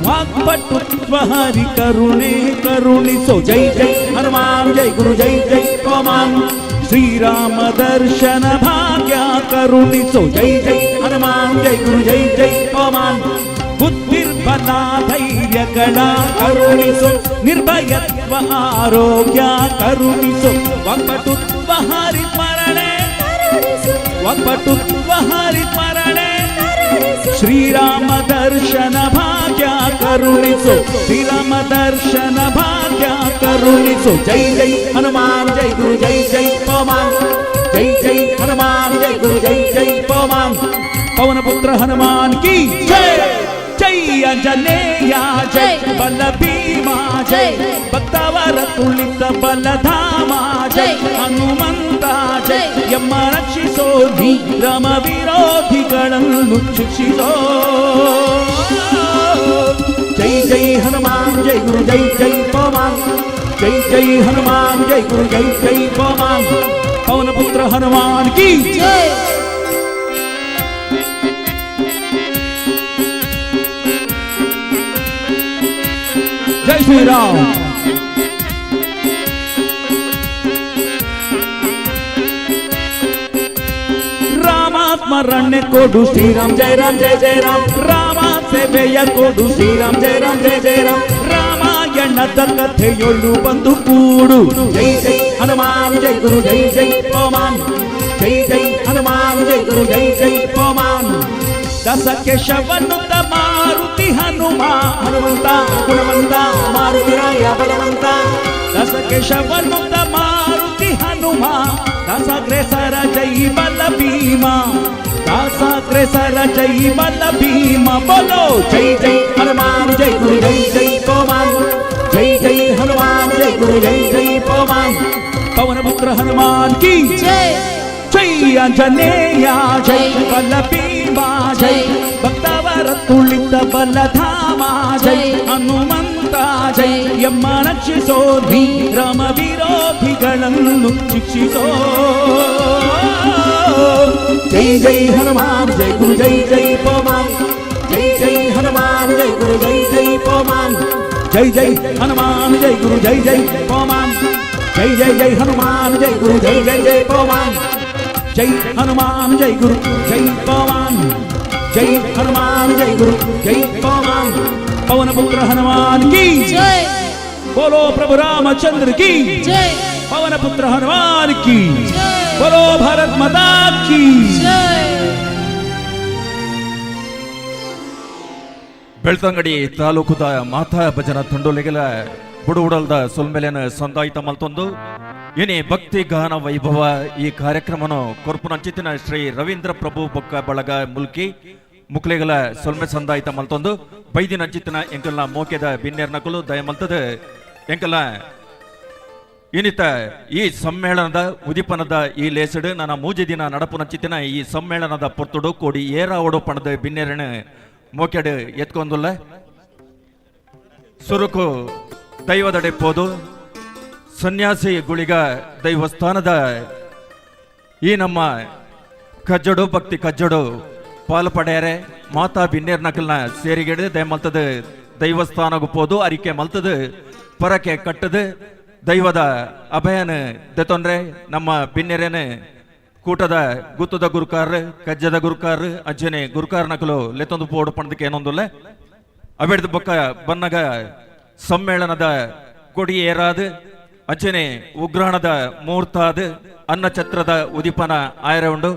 वाक्पटुत्व हरि करुणे करुणिसो जय जय हनुमान जय गुरु जय जय पवन श्री राम दर्शन भाग्य करुणिसो जय जय हनुमान जय गुरु जय जय पवन बुद्धिर्बल धैर्यಗಳ ಕರುಣಿಸೋ ನಿರ್ಭಯತ್ವ ಆರೋಗ್ಯ ಕರುಣಿಸೋ ವಾಕ್ಪಟುತ್ವ ಹರಿ वक्पटुत्व हरि स्मरणे श्रीराम दर्शन भाग्य करुणिसो श्रीराम दर्शन भाग्य करुणिसो जय जय हनुमान जय गुरु जय जय पवन जय जय हनुमान जय गुरु जय जय पवन पवन पुत्र हनुमान की जय जय आंजनेय जय बल भीमा जय भक्तवर तुलित बलधामा जय हनुमंत जय यಮ್ಮ ರಕ್ಷಿಸೋ ನೀ ರಾಮ ವಿರೋಧಿಗಳನ್ನು ಶಿಕ್ಷಿಸೋ जय जय हनुमान जय गुरु जय जय पवन जय जय हनुमान जय गुरु जय जय पवन पवन पुत्र हनुमान की जय जय श्री राम स्मरण कोडु श्री राम जय राम राम सेವೆಯ कोडु श्री राम जय राम ರಾಮಾಯಣದ ಕಥೆಯೊಳು ಬಂದು ಕೂಡು जय जय हनुमान जय गुरु जय जय पवन जय जय हनुमान जय गुरु जय जय पवन दस केशवनुತ ಮಾರುತಿ ಹನುಮಂತ ಗುಣವಂತ ಮಾರುತಿರಾಯ ಬಲವಂತ दस केशवनुತ ಮಾರುತಿ ಹನುಮ दासाग्रेसर जय बल भीमा दासाग्रेसर जय बल भीमा बोलो जय जय हनुमान जय गुरु जय जय पवन जय जय हनुमान जय गुरु जय जय पवन पवन पुत्र हनुमान की जय जय आंजनेय जय बल भीमा जय भक्तवर तुलित बलधामा जय हनुमंत जय यಮ್ಮ ರಕ್ಷಿಸೋ ನೀ ರಾಮ ವಿರೋಧಿಗಳನ್ನು ಶಿಕ್ಷಿಸೋ जय जय हनुमान जय गुरु जय जय पवन जय जय हनुमान जय गुरु जय जय पवन जय जय हनुमान जय गुरु जय जय पवन जय जय हनुमान जय गुरु जय जय पवन जय हनुमान जय गुरु जय पवन जय हनुमान जय गुरु जय पवन पवन पुत्र हनुमान की जय बोलो प्रभु रामचंद्र की जय पवन पुत्र हनुमान की जय बोलो भारत माता की जय ಬೆಳ್ತಂಗಡಿ ತಾಲೂಕುದ ಮಾತಾ ಭಜನ ತಂಡೋಲೆಗಳ ಬುಡುವುಡಲ್ದ ಸೊಲ್ಮೆಲೆನ ಸಂದಾಯಿತ ಮಲ್ತೊಂದು ಏನೇ ಭಕ್ತಿ ಗಾನ ವೈಭವ ಈ ಕಾರ್ಯಕ್ರಮನು ಕೊರ್ಪುನಂಚಿತಿನ ಶ್ರೀ ರವೀಂದ್ರ ಪ್ರಭು ಬೊಕ್ಕ ಬಳಗ ಮುಲ್ಕಿ ಮುಕ್ಲೆಗಳ ಸೊಲ್ಮೆ ಸಂದಾಯಿತ ಮಲ್ತೊಂದು ಬೈದಿನ ಅಂಚಿತಿನ ಎಂಕಲ್ನ ಮೋಕೆದ ಬಿನ್ನೇರ್ ನಕಲು ದಯಮಲ್ತದ ಎಂಕಲ್ನ ಇನ್ನಿತ ಈ ಸಮ್ಮೇಳನದ ಉದಿಪನದ ಈ ಲೇಸಡ್ ನನ್ನ ಮೂಜಿ ದಿನ ನಡಪುನ ಚಿತ್ತಿನ ಈ ಸಮ್ಮೇಳನದ ಪೊರ್ತುಡು ಕೋಡಿ ಏರಾವಡು ಪಣದ ಬಿನ್ನೆರಣ ಮೋಕೆಡು ಎತ್ಕೊಂದುಲ್ಲ ಸುರುಕು ದೈವದಡೆ ಪೋದು ಸನ್ಯಾಸಿ ಗುಳಿಗ ದೈವಸ್ಥಾನದ ಈ ನಮ್ಮ ಕಜ್ಜಡು ಭಕ್ತಿ ಕಜ್ಜಡು ಪಾಲು ಪಡೆಯರೆ ಮಾತಾ ಬಿನ್ನೇರ್ ನಕಲ್ನ ಸೇರಿಗೆಡು ದಯ ಮಲ್ತದ ದೈವಸ್ಥಾನಗೂ ಪೋದು ಅರಿಕೆ ಮಲ್ತದ ಪರಕೆ ಕಟ್ಟದು ದೈವದ ಅಭಯನ ದೆತೊಂದ್ರೆ ನಮ್ಮ ಬಿನ್ನೆರೇನ ಕೂಟದ ಗುತ್ತದ ಗುರುಕಾರ್ ಕಜ್ಜದ ಗುರುಕಾರ್ ಅಂಚನೆ ಗುರುಕಾರ್ ನಕಲು ಲೆತ್ತೊಂದು ಪೋಡು ಪಣದಕ್ಕೆ ಏನೊಂದುಲ್ಲ ಅವೆಡ್ದ ಬೊಕ್ಕ ಬನ್ನಗ ಸಮ್ಮೇಳನದ ಕೊಡಿ ಏರಾದು ಅಂಚನೆ ಉಗ್ರಾಣದ ಮುಹೂರ್ತಾದ ಅನ್ನಛತ್ರದ ಉದಿಪನ ಆಯರ ಉಂಡು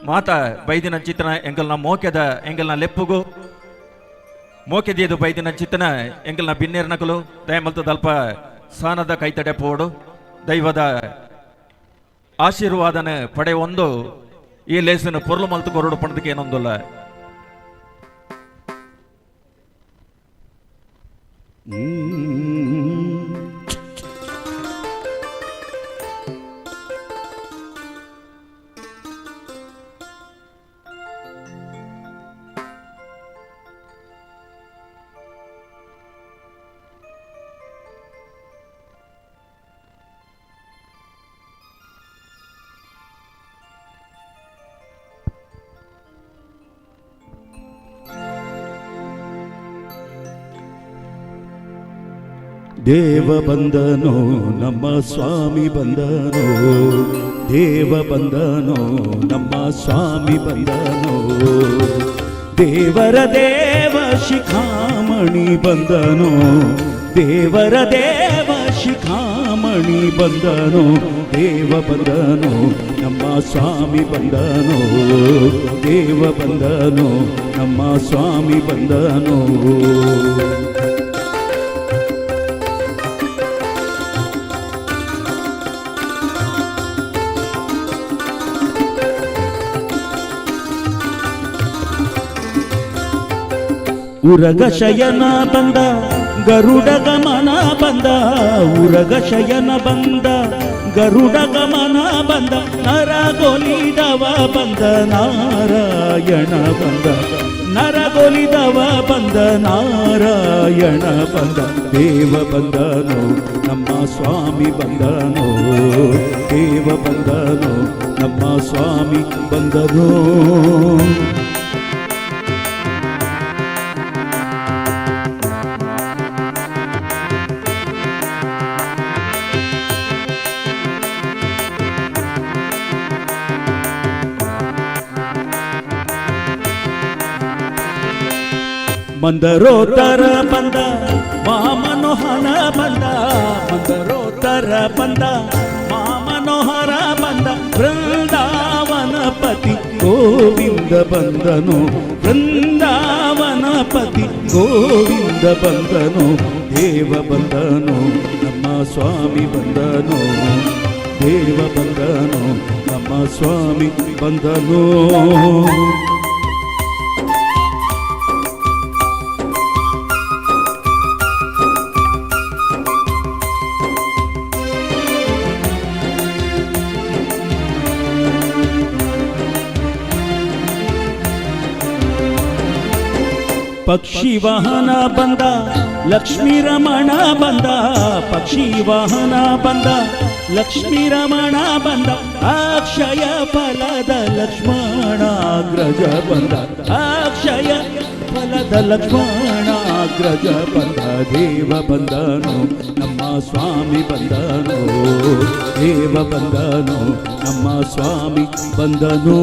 ಮಾತ ಬೈದಿನ ಚಿತ್ರನ ಎಂಗಲ್ನ ಮೋಕೆದ ಎಂಗಲ್ನ ಲೆಪ್ಪುಗು ಮೋಕೆದಿಯದು ಬೈದಿನ ಚಿತ್ತನ ಎಂಗಲ್ನ ಬಿನ್ನೇರ್ ನಕಲು ದಯಮಲ್ತದ ಅಲ್ಪ ಸಾನದ ಕೈತಡೆ ಪೋಡು ದೈವದ ಆಶೀರ್ವಾದನ ಪಡೆ ಒಂದು ಈ ಲೇಸನ ಪೊರ್ಲು ಮಲ್ತು ಕೊರಡು ಪಣದಕ್ಕೆ ಏನೊಂದುಲ್ಲ ದೇವ ಬಂದನೋ ನಮ್ಮ ಸ್ವಾಮಿ ಬಂದನೋ ದೇವ ಬಂದನೋ ನಮ್ಮ ಸ್ವಾಮಿ ಬಂದನೋ ದೇವರ ದೇವ ಶಿಖಾಮಣಿ ಬಂದನೋ ದೇವರ ದೇವ ಶಿಖಾಮಣಿ ಬಂದನೋ ದೇವ ಬಂದನೋ ನಮ್ಮ ಸ್ವಾಮಿ ಬಂದನೋ ದೇವ ಬಂದನೋ ನಮ್ಮ ಸ್ವಾಮಿ ಬಂದನೋ ಉರಗ ಶಯನ ಬಂದ ಗರುಡ ಗಮನ ಬಂದ ಉರಗ ಶಯನ ಬಂದ ಗರುಡ ಗಮನ ಬಂದ ನರಗೊಲಿದವ ಬಂದ ನಾರಾಯಣ ಬಂದ ನರಗೊಲಿದವ ಬಂದ ನಾರಾಯಣ ಬಂದ ದೇವ ಬಂದನೋ ನಮ್ಮ ಸ್ವಾಮಿ ಬಂದನೋ ದೇವ ಬಂದನೋ ನಮ್ಮ ಸ್ವಾಮಿ ಬಂದನೋ ಮಂದರೋತ್ತರ ಬಂದ ಮಾಮನೋಹರ ಬಂದ ಮಂದರೋತ್ತರ ಬಂದ ಮಾಮನೋಹರ ಬಂದ ವೃಂದಾವನಪತಿ ಗೋವಿಂದ ಬಂದನು ವೃಂದಾವನಪತಿ ಗೋವಿಂದ ಬಂದನು ದೇವ ಬಂದನು ನಮ್ಮ ಸ್ವಾಮಿ ಬಂದನು ದೇವ ಬಂದನು ನಮ್ಮ ಸ್ವಾಮಿ ಬಂದನು ಪಕ್ಷಿ ವಾಹನ ಬಂದ ಲಕ್ಷ್ಮೀ ರಮಣ ಬಂದ ಪಕ್ಷಿ ವಾಹನ ಬಂದ ಲಕ್ಷ್ಮೀ ರಮಣ ಬಂದ ಅಕ್ಷಯ ಫಲದ ಲಕ್ಷ್ಮಣಾಗ್ರಜ ಬಂದ ಅಕ್ಷಯ ಫಲದ ಲಕ್ಷ್ಮಣಾಗ್ರಜ ಬಂದ ದೇವ ಬಂದನು ನಮ್ಮ ಸ್ವಾಮಿ ಬಂದನು ದೇವ ಬಂದನು ನಮ್ಮ ಸ್ವಾಮಿ ಬಂದನು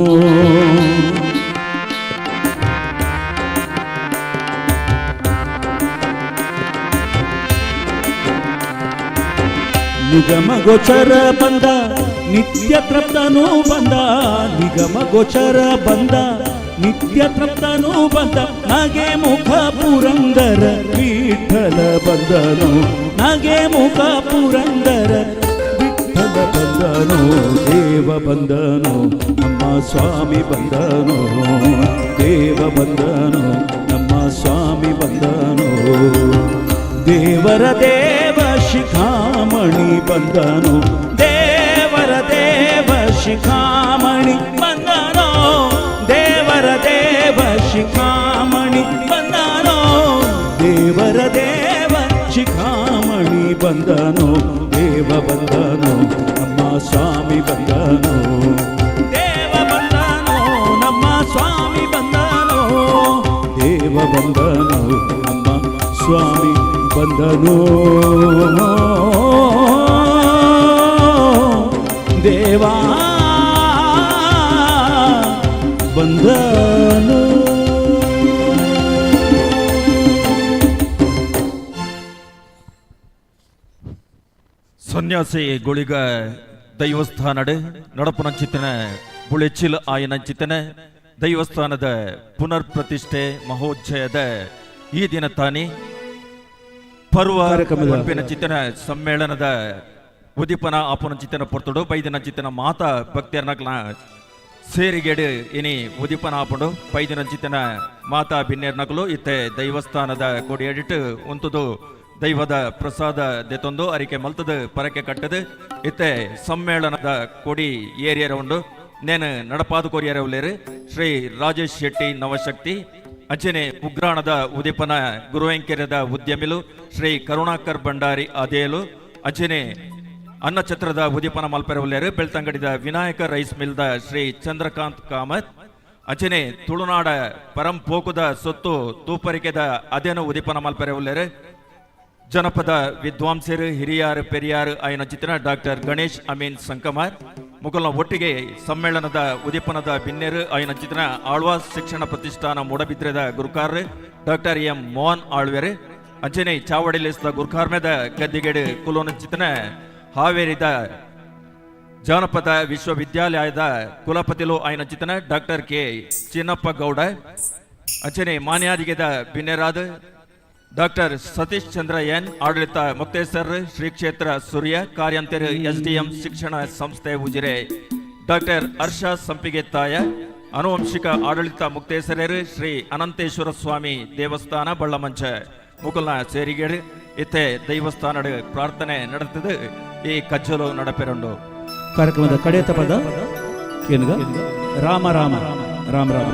ನಿಗಮ ಗೋಚರ ಬಂದ ನಿತ್ಯ ತೃಪ್ತನೂ ಬಂದ ನಿಗಮ ಗೋಚರ ಬಂದ ನಿತ್ಯ ತೃಪ್ತನೂ ಬಂದ ನಗೆ ಮುಖ ಪುರಂದರ ವಿಠಲ ಬಂದನು ನಗೆ ಮುಖ ಪುರಂದರ ವಿಠಲ ಬಂದನು ದೇವ ಬಂದನು ನಮ್ಮ ಸ್ವಾಮಿ ಬಂದನು ದೇವ ಬಂದನು ನಮ್ಮ ಸ್ವಾಮಿ ಬಂದನು ದೇವರ ದೇವ ಶಿಖಾಮ ಶಿಖಾಮಣಿ ಬಂದನು ದೇವರ ದೇವ ಶಿಖಾಮಣಿ ಬಂದನು ದೇವರ ದೇವ ಶಿಖಾಮಣಿ ಬಂದನು ದೇವರ ದೇವ ಶಿಖಾಮಣಿ ಬಂದನು ದೇವ ಬಂದನು ನಮ್ಮ ಸ್ವಾಮಿ ಬಂದನು ದೇವ ಬಂದನು ನಮ್ಮ ಸ್ವಾಮಿ ಬಂದನು ದೇವ ಬಂದನು ನಮ್ಮ ಸ್ವಾಮಿ ಬಂದನು ದೇವಾ ಬಂದನು. ಸನ್ಯಾಸಿ ಗುಳಿಗ ದೈವಸ್ಥಾನಡ್ ನಡಪುನಂಚಿತನ ಬುಳೆಚಿಲ್ ಆಯನಂಚಿತನ ದೈವಸ್ಥಾನದ ಪುನರ್ ಪ್ರತಿಷ್ಠೆ ಮಹೋತ್ಸವದ ಈ ದಿನ ತಾನೇ ಪರ್ವ ಚಿತನ ಸಮ್ಮೇಳನದ ಉದಿಪನ ಆಪನ ಚಿತನ ಪೊರ್ತುಡು ಬೈದಿನ ಚಿತನ ಮಾತಾ ಭಕ್ತಿಯರ್ನಕ್ಲ ಸೇರಿಗೆಡು ಇನಿ ಉದಿಪನ ಆಪುಂಡು ಬೈದಿನ ಚಿತನ ಮಾತಾ ಭಿನ್ನೇರ್ನಕಲು ಇತ್ತೆ ದೈವಸ್ಥಾನದ ಕೊಡಿ ಎಡಿಟ್ ಉಂತುದು ದೈವದ ಪ್ರಸಾದ ದೆತೊಂದು ಅರಿಕೆ ಮಲ್ತದ ಪರಕೆ ಕಟ್ಟದು ಇತ್ತೆ ಸಮ್ಮೇಳನದ ಕೊಡಿ ಏರಿಯರ ಉಂಡು ನೇನು ನಡಪಾದು ಕೊರಿಯರವುಲೇರು ಶ್ರೀ ರಾಜೇಶ್ ಶೆಟ್ಟಿ ನವಶಕ್ತಿ ಅಂಚನೆ ಉಗ್ರಾಣದ ಉದಿಪನ ಗುರುವೆಂಕೆರೆದ ಉದ್ಯಮಿಲು ಶ್ರೀ ಕರುಣಾಕರ್ ಭಂಡಾರಿ ಅದೇಲು ಅಂಚನೆ ಅನ್ನಛತ್ರದ ಉದಿಪನ ಮಲ್ಪೆರವುಲೇರು ಬೆಳ್ತಂಗಡಿದ ವಿನಾಯಕ ರೈಸ್ ಮಿಲ್ದ ಶ್ರೀ ಚಂದ್ರಕಾಂತ್ ಕಾಮತ್ ಅಂಚನೆ ತುಳುನಾಡ ಪರಂಪೋಕುದ ಸೊತ್ತು ತೂಪರಿಕೆದ ಅದೇನು ಉದಿಪನ ಮಲ್ಪೆರವುಲೇರು ಜನಪದ ವಿದ್ವಾಂಸರು ಹಿರಿಯಾರು ಪೆರಿಯಾರು ಆಯನ ಚಿತ್ರ ಡಾಕ್ಟರ್ ಗಣೇಶ್ ಅಮೀನ್ ಸಂಕಮಾರ್ ಮುಗಲ್ನ ಒಟ್ಟಿಗೆ ಸಮ್ಮೇಳನದ ಉದಿಪನದ ಬಿನ್ನೇರು ಆಯನ ಚಿತ್ರ ಆಳ್ವಾಸ್ ಶಿಕ್ಷಣ ಪ್ರತಿಷ್ಠಾನ ಮೂಡಬಿದ್ರೆದ ಗುರುಕಾರ್ ಡಾಕ್ಟರ್ ಎಂ ಮೋಹನ್ ಆಳ್ವೆರು ಅಂಚನೆ ಚಾವಡಿಲಿಸಿದ ಗುರುಕಾರ್ಮೆದ ಗದ್ದಿಗೆಡು ಕುಲೋನ ಚಿತ್ರ ಹಾವೇರಿದ ಜಾನಪದ ವಿಶ್ವವಿದ್ಯಾಲಯದ ಕುಲಪತಿಲು ಆಯನ ಚಿತ್ರ ಡಾಕ್ಟರ್ ಕೆ ಚಿನ್ನಪ್ಪ ಗೌಡ ಅಂಚನೆ ಮಾನ್ಯಾದಿಗೆದ ಬಿನ್ನೇರಾದ ಡಾಕ್ಟರ್ ಸತೀಶ್ ಚಂದ್ರ ಎನ್ ಆಡಳಿತ ಮುಕ್ತೇಸರ್ ಶ್ರೀ ಕ್ಷೇತ್ರ ಸೂರ್ಯ ಕಾರ್ಯಂತರ ಎಸ್ಡಿಎಂ ಶಿಕ್ಷಣ ಸಂಸ್ಥೆ ಉಜಿರೆ ಡಾಕ್ಟರ್ ಹರ್ಷ ಸಂಪಿಗೆ ತಾಯ ಅನುವಂಶಿಕ ಆಡಳಿತ ಮುಕ್ತೇಸರರು ಶ್ರೀ ಅನಂತೇಶ್ವರ ಸ್ವಾಮಿ ದೇವಸ್ಥಾನ ಬಳ್ಳಮಂಚ ಮುಕುಲ್ನ ಸೇರಿಗೇಡು ಇತ್ತೆ ದೈವಸ್ಥಾನ ಪ್ರಾರ್ಥನೆ ನಡೆದಿದ್ದು ಈ ಕಜ್ಜಲು ನಡಪೆರಂಡು ಕಾರ್ಯಕ್ರಮದ ಕಡೆಯ ಪದ ಕೇನುಗ ರಾಮ ರಾಮ ರಾಮ ರಾಮ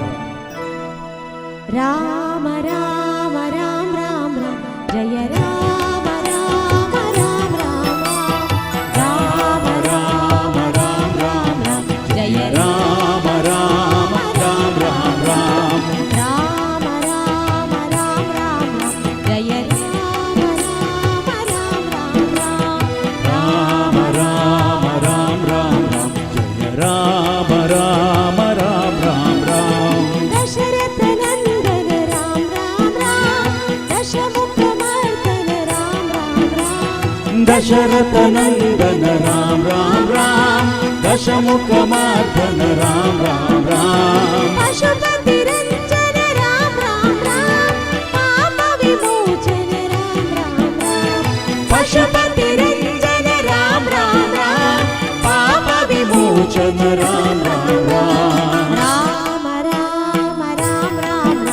ರಾಮ ರಾಮ ರಾಮ ರಾಮ ಜಯ ರಾಮ ರಾಮ ರಾಮ ರಾಮ ರಾಮ ರಾಮ ರಾಮ ಜಯ ರಾಮ ರಾಮ ರಾಮ ರಾಮ ರಾಮ ರಾಮ ರಾಮ ರಾಮ ಜಯ ರಾಮ ರಾಮ ರಾಮ ರಾಮ ರಾಮ ರಾಮ ರಾಮ ಜಯ ರಾಮ ರಾಮ ರಾಮ ರಾಮ ರಾಮ ದಶರಥ ನಂದನ ರಾಮ ರಾಮ ದಶಮುಖ ಮರ್ದನ ರಾಮ ರಾಮ ದಶರಥ ನಂದನ ರಾಮ ರಾಮ ರಾಮ ದಶಮುಖ ಮರ್ದನ ರಾಮ ರಾಮ ರಾಮ ಪಶುಪತಿ ರಂಜನ ರಾಮ ರಾಮ ಪಾಪ ವಿಮೋಚನ ರಾಮ ರಾಮ ಪಶುಪತಿ ರಂಜನ ರಾಮ ರಾಮ ಪಾಪ ವಿಮೋಚನ ರಾಮ ರಾಮ ರಾಮ ರಾಮ ರಾಮ ರಾಮ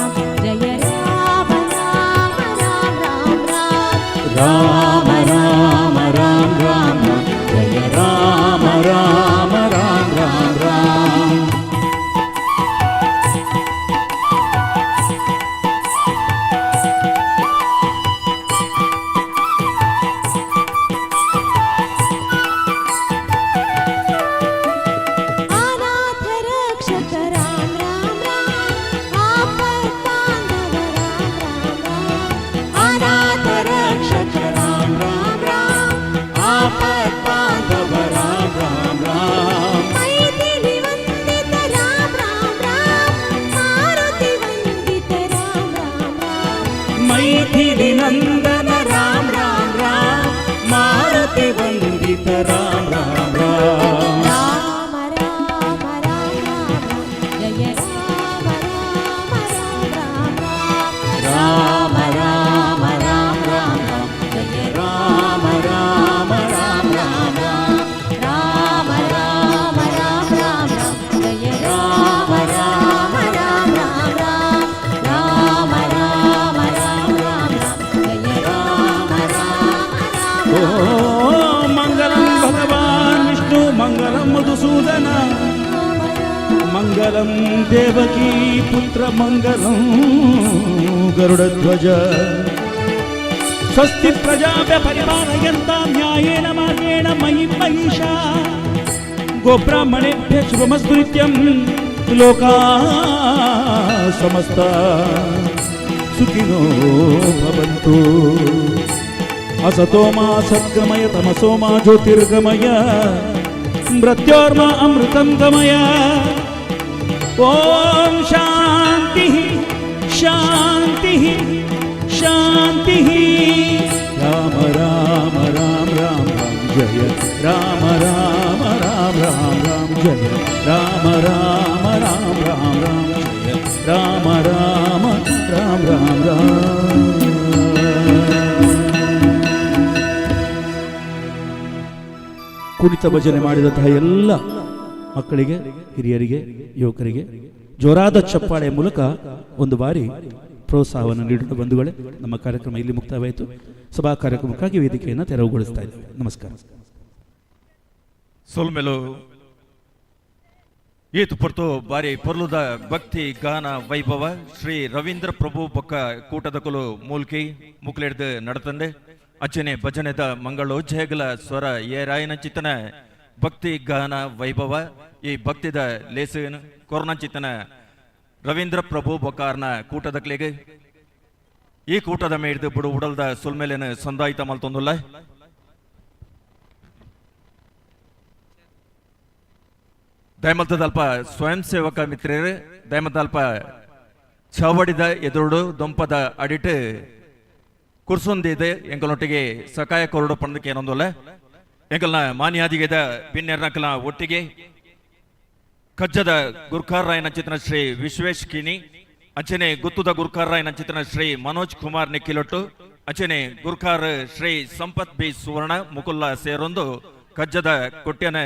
ಜಯ ರಾಮ ರಾಮ ರಾಮ ರಾಮ ರಾಮ ರಾಮ ರಾಮ ರಾಮ ಜಯ ರಾಮ ರಾಮ ರಾಮ ರಾಮ ರಾಮ ಅನಾಥ ರಕ್ಷಕ ರಾಮ ರಾಮ ಆಪತ್ ಬಾಂಧವ ರಾಮ ರಾಮ ಅನಾಥ ರಕ್ಷಕ ರಾಮ ರಾಮ ಆಪತ್ ಬಾಂಧವ ರಾಮ ರಾಮ ಮೈಥಿಲಿ ವಂದಿತ ರಾಮ ರಾಮ ಮಾರುತಿ ವಂದಿತ ರಾಮ ರಾಮ ಮೈಥಿಲಿ ನಂದನ ರಾಮ ರಾಮ ಮಾರುತಿ ವಂದಿತ ರಾಮ ರಾಮ ರಾಮ ರಾಮ ರಾಮ ಜಯ ರಾಮ ರಾಮ ರಾಮ ರಾಮ ರಾಮ ರಾಮ ಜಯ ರಾಮ ರಾಮ ರಾಮ ರಾಮ ರಾಮ ರಾಮ ರಾಮ ರಾಮ ಜಯ ರಾಮ ರಾಮ ರಾಮ ರಾಮ ರಾಮ ರಾಮ ರಾಮ ರಾಮ ಜಯ ರಾಮ ರಾಮ ರಾಮ ಓ ಮಂಗಲಂ ದೇವಕೀ ಪುತ್ರ ಮಂಗಲಂ ಗರುಡಧ್ವಜ ಸ್ವಸ್ತಿ ಪ್ರಜಾಭ್ಯ ಪರಿಪಾಲಯಂತಾಂ ನ್ಯಾಯೇನ ಮಾರ್ಗೇಣ ಮಯಿ ಮಹಿಷಾ ಗೋಬ್ರಾಹ್ಮಣೇಭ್ಯ ಶುಭಮಸ್ತು ನಿತ್ಯಂ ಲೋಕಾ ಸಮಸ್ತ ಸುಖಿನೋ ಭವಂತು असतो मा सद्गमय तमसो मा ज्योतिर्गमय मृत्योर्मा अमृतं गमय ॐ शान्तिः शान्तिः शान्तिः राम राम राम राम राम जय राम राम राम राम राम जय राम राम राम राम राम जय राम राम राम राम राम ಕುಣಿತ ಭಜನೆ ಮಾಡಿದಂತಹ ಎಲ್ಲ ಮಕ್ಕಳಿಗೆ ಹಿರಿಯರಿಗೆ ಯುವಕರಿಗೆ ಜೋರಾದ ಚಪ್ಪಾಳೆ ಮೂಲಕ ಒಂದು ಬಾರಿ ಪ್ರೋತ್ಸಾಹವನ್ನು ನೀಡುವ ಬಂಧುಗಳೇ, ನಮ್ಮ ಕಾರ್ಯಕ್ರಮ ಇಲ್ಲಿ ಮುಕ್ತಾಯವಾಯಿತು. ಸಭಾ ಕಾರ್ಯಕ್ರಮಕ್ಕಾಗಿ ವೇದಿಕೆಯನ್ನು ತೆರವುಗೊಳಿಸ್ತಾ ಇದ್ದೇವೆ. ನಮಸ್ಕಾರ. ಸೋಲ್ಮೆಲು ಈತು ಪೊರ್ತು ಬಾರಿ ಪೊರ್ಲುದ ಭಕ್ತಿ ಗಾನ ವೈಭವ ಶ್ರೀ ರವೀಂದ್ರ ಪ್ರಭು ಬೊಕ್ಕ ಕೂಟದ ಕುಲು ಮೂಲ್ಕಿ ಮುಕ್ಲೆಡ್ದು ನಡತಂದೆ ಅಚ್ಚನೆ ಭಜನೆದ ಮಂಗಳು ಜಯಗಲ ಸ್ವರ ಏರಾಯನ ಚಿತ್ತನ ಭಕ್ತಿ ಗಾನ ವೈಭವ ಈ ಭಕ್ತಿದ ಲೇಸನ್ ಕೊರೋನಾ ಚಿತ್ತನ ರವೀಂದ್ರ ಪ್ರಭು ಬೊಕ್ಕಾರ್ನ ಕೂಟದಕ್ಲೆಗೆ ಈ ಕೂಟದ ಮೇಡ್ದು ಬುಡು ಉಡಲ್ದ ಸುಲ್ಮೇಲೆನ ಸಂದಾಯಿತ ಮಲ್ತೊಂದುಲ್ಲ ದಯಮಲ್ತದಲ್ಪ ಸ್ವಯಂ ಸೇವಕ ಮಿತ್ರರು ದಯಮಲ್ತಲ್ಪ ಚವಡಿದ ಎದುರುಡು ದೊಂಪದ ಅಡಿಟ್ ಕುರ್ಸೊಂದಿದೆ ಎಂಕಲೊಟ್ಟಿಗೆ ಸಕಾಯ ಕೊರಡು ಪಂದಕ್ಕೆ ಏನೊಂದಲ್ಲ ಎಂಕಲ್ನ ಮಾನ್ಯಾದಿಗೆದ ಬಿನ್ನೆರ್ನಕಲ ಒಟ್ಟಿಗೆ ಕಜ್ಜದ ಗುರ್ಖಾರ್ ರಾಯನ ಚಿತ್ರನ ಶ್ರೀ ವಿಶ್ವೇಶ್ ಕಿನಿ ಅಂಚನೆ ಗುತ್ತುದ ಗುರ್ಖಾರ್ ರಾಯನ ಚಿತ್ರನ ಶ್ರೀ ಮನೋಜ್ ಕುಮಾರ್ ನಿಖಿಲೊಟ್ಟು ಅಂಚನೆ ಗುರ್ಖಾರ್ ಶ್ರೀ ಸಂಪತ್ ಬಿ ಸುವರ್ಣ ಮುಕುಲ್ಲ ಸೇರೊಂದು ಕಜ್ಜದ ಕೊಟ್ಯನ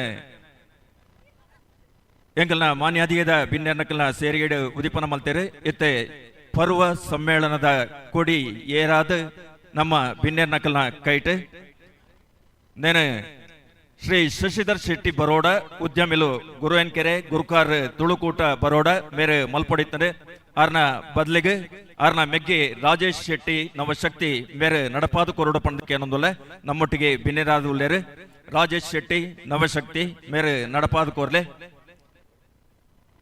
ಎಂಕಲ್ನ ಮಾನ್ಯಾದಿಗೆದ ಬಿನ್ನೆರ್ನಕಲ್ನ ಸೇರಿಗೆಡು ಉದಿಪನ ಮಲ್ತೇರೆ ಇತ್ತೆ ಪರ್ವ ಸಮ್ಮೇಳನದ ಕೊಡಿ ಏರಾದ ನಮ್ಮ ಬಿನ್ನೆರ್ನಕಲ್ನ ಕೈಟ್ ನೇನು ಶ್ರೀ ಶಶಿಧರ್ ಶೆಟ್ಟಿ ಬರೋಡ ಉದ್ಯಮಿಲು ಗುರುವೆನ್ಕೆರೆ ಗುರುಕಾರ್ ತುಳುಕೂಟ ಬರೋಡ ಮೇರೆ ಮಲ್ಪೊಡಿತಾರೆ ಆರ್ನ ಬದಲಿಗೆ ಆರ್ನ ಮೆಗ್ಗೆ ರಾಜೇಶ್ ಶೆಟ್ಟಿ ನವಶಕ್ತಿ ಮೇರೆ ನಡಪಾದು ಕೊರಡ ಪಂಡಕ್ಕೆ ಏನೊಂದಲ್ಲ ನಮ್ಮೊಟ್ಟಿಗೆ ಬಿನ್ನೆರಾದ ಉಳ್ಳೇರು ರಾಜೇಶ್ ಶೆಟ್ಟಿ ನವಶಕ್ತಿ ಮೇರೆ ನಡಪಾದು ಕೋರ್ಲೆ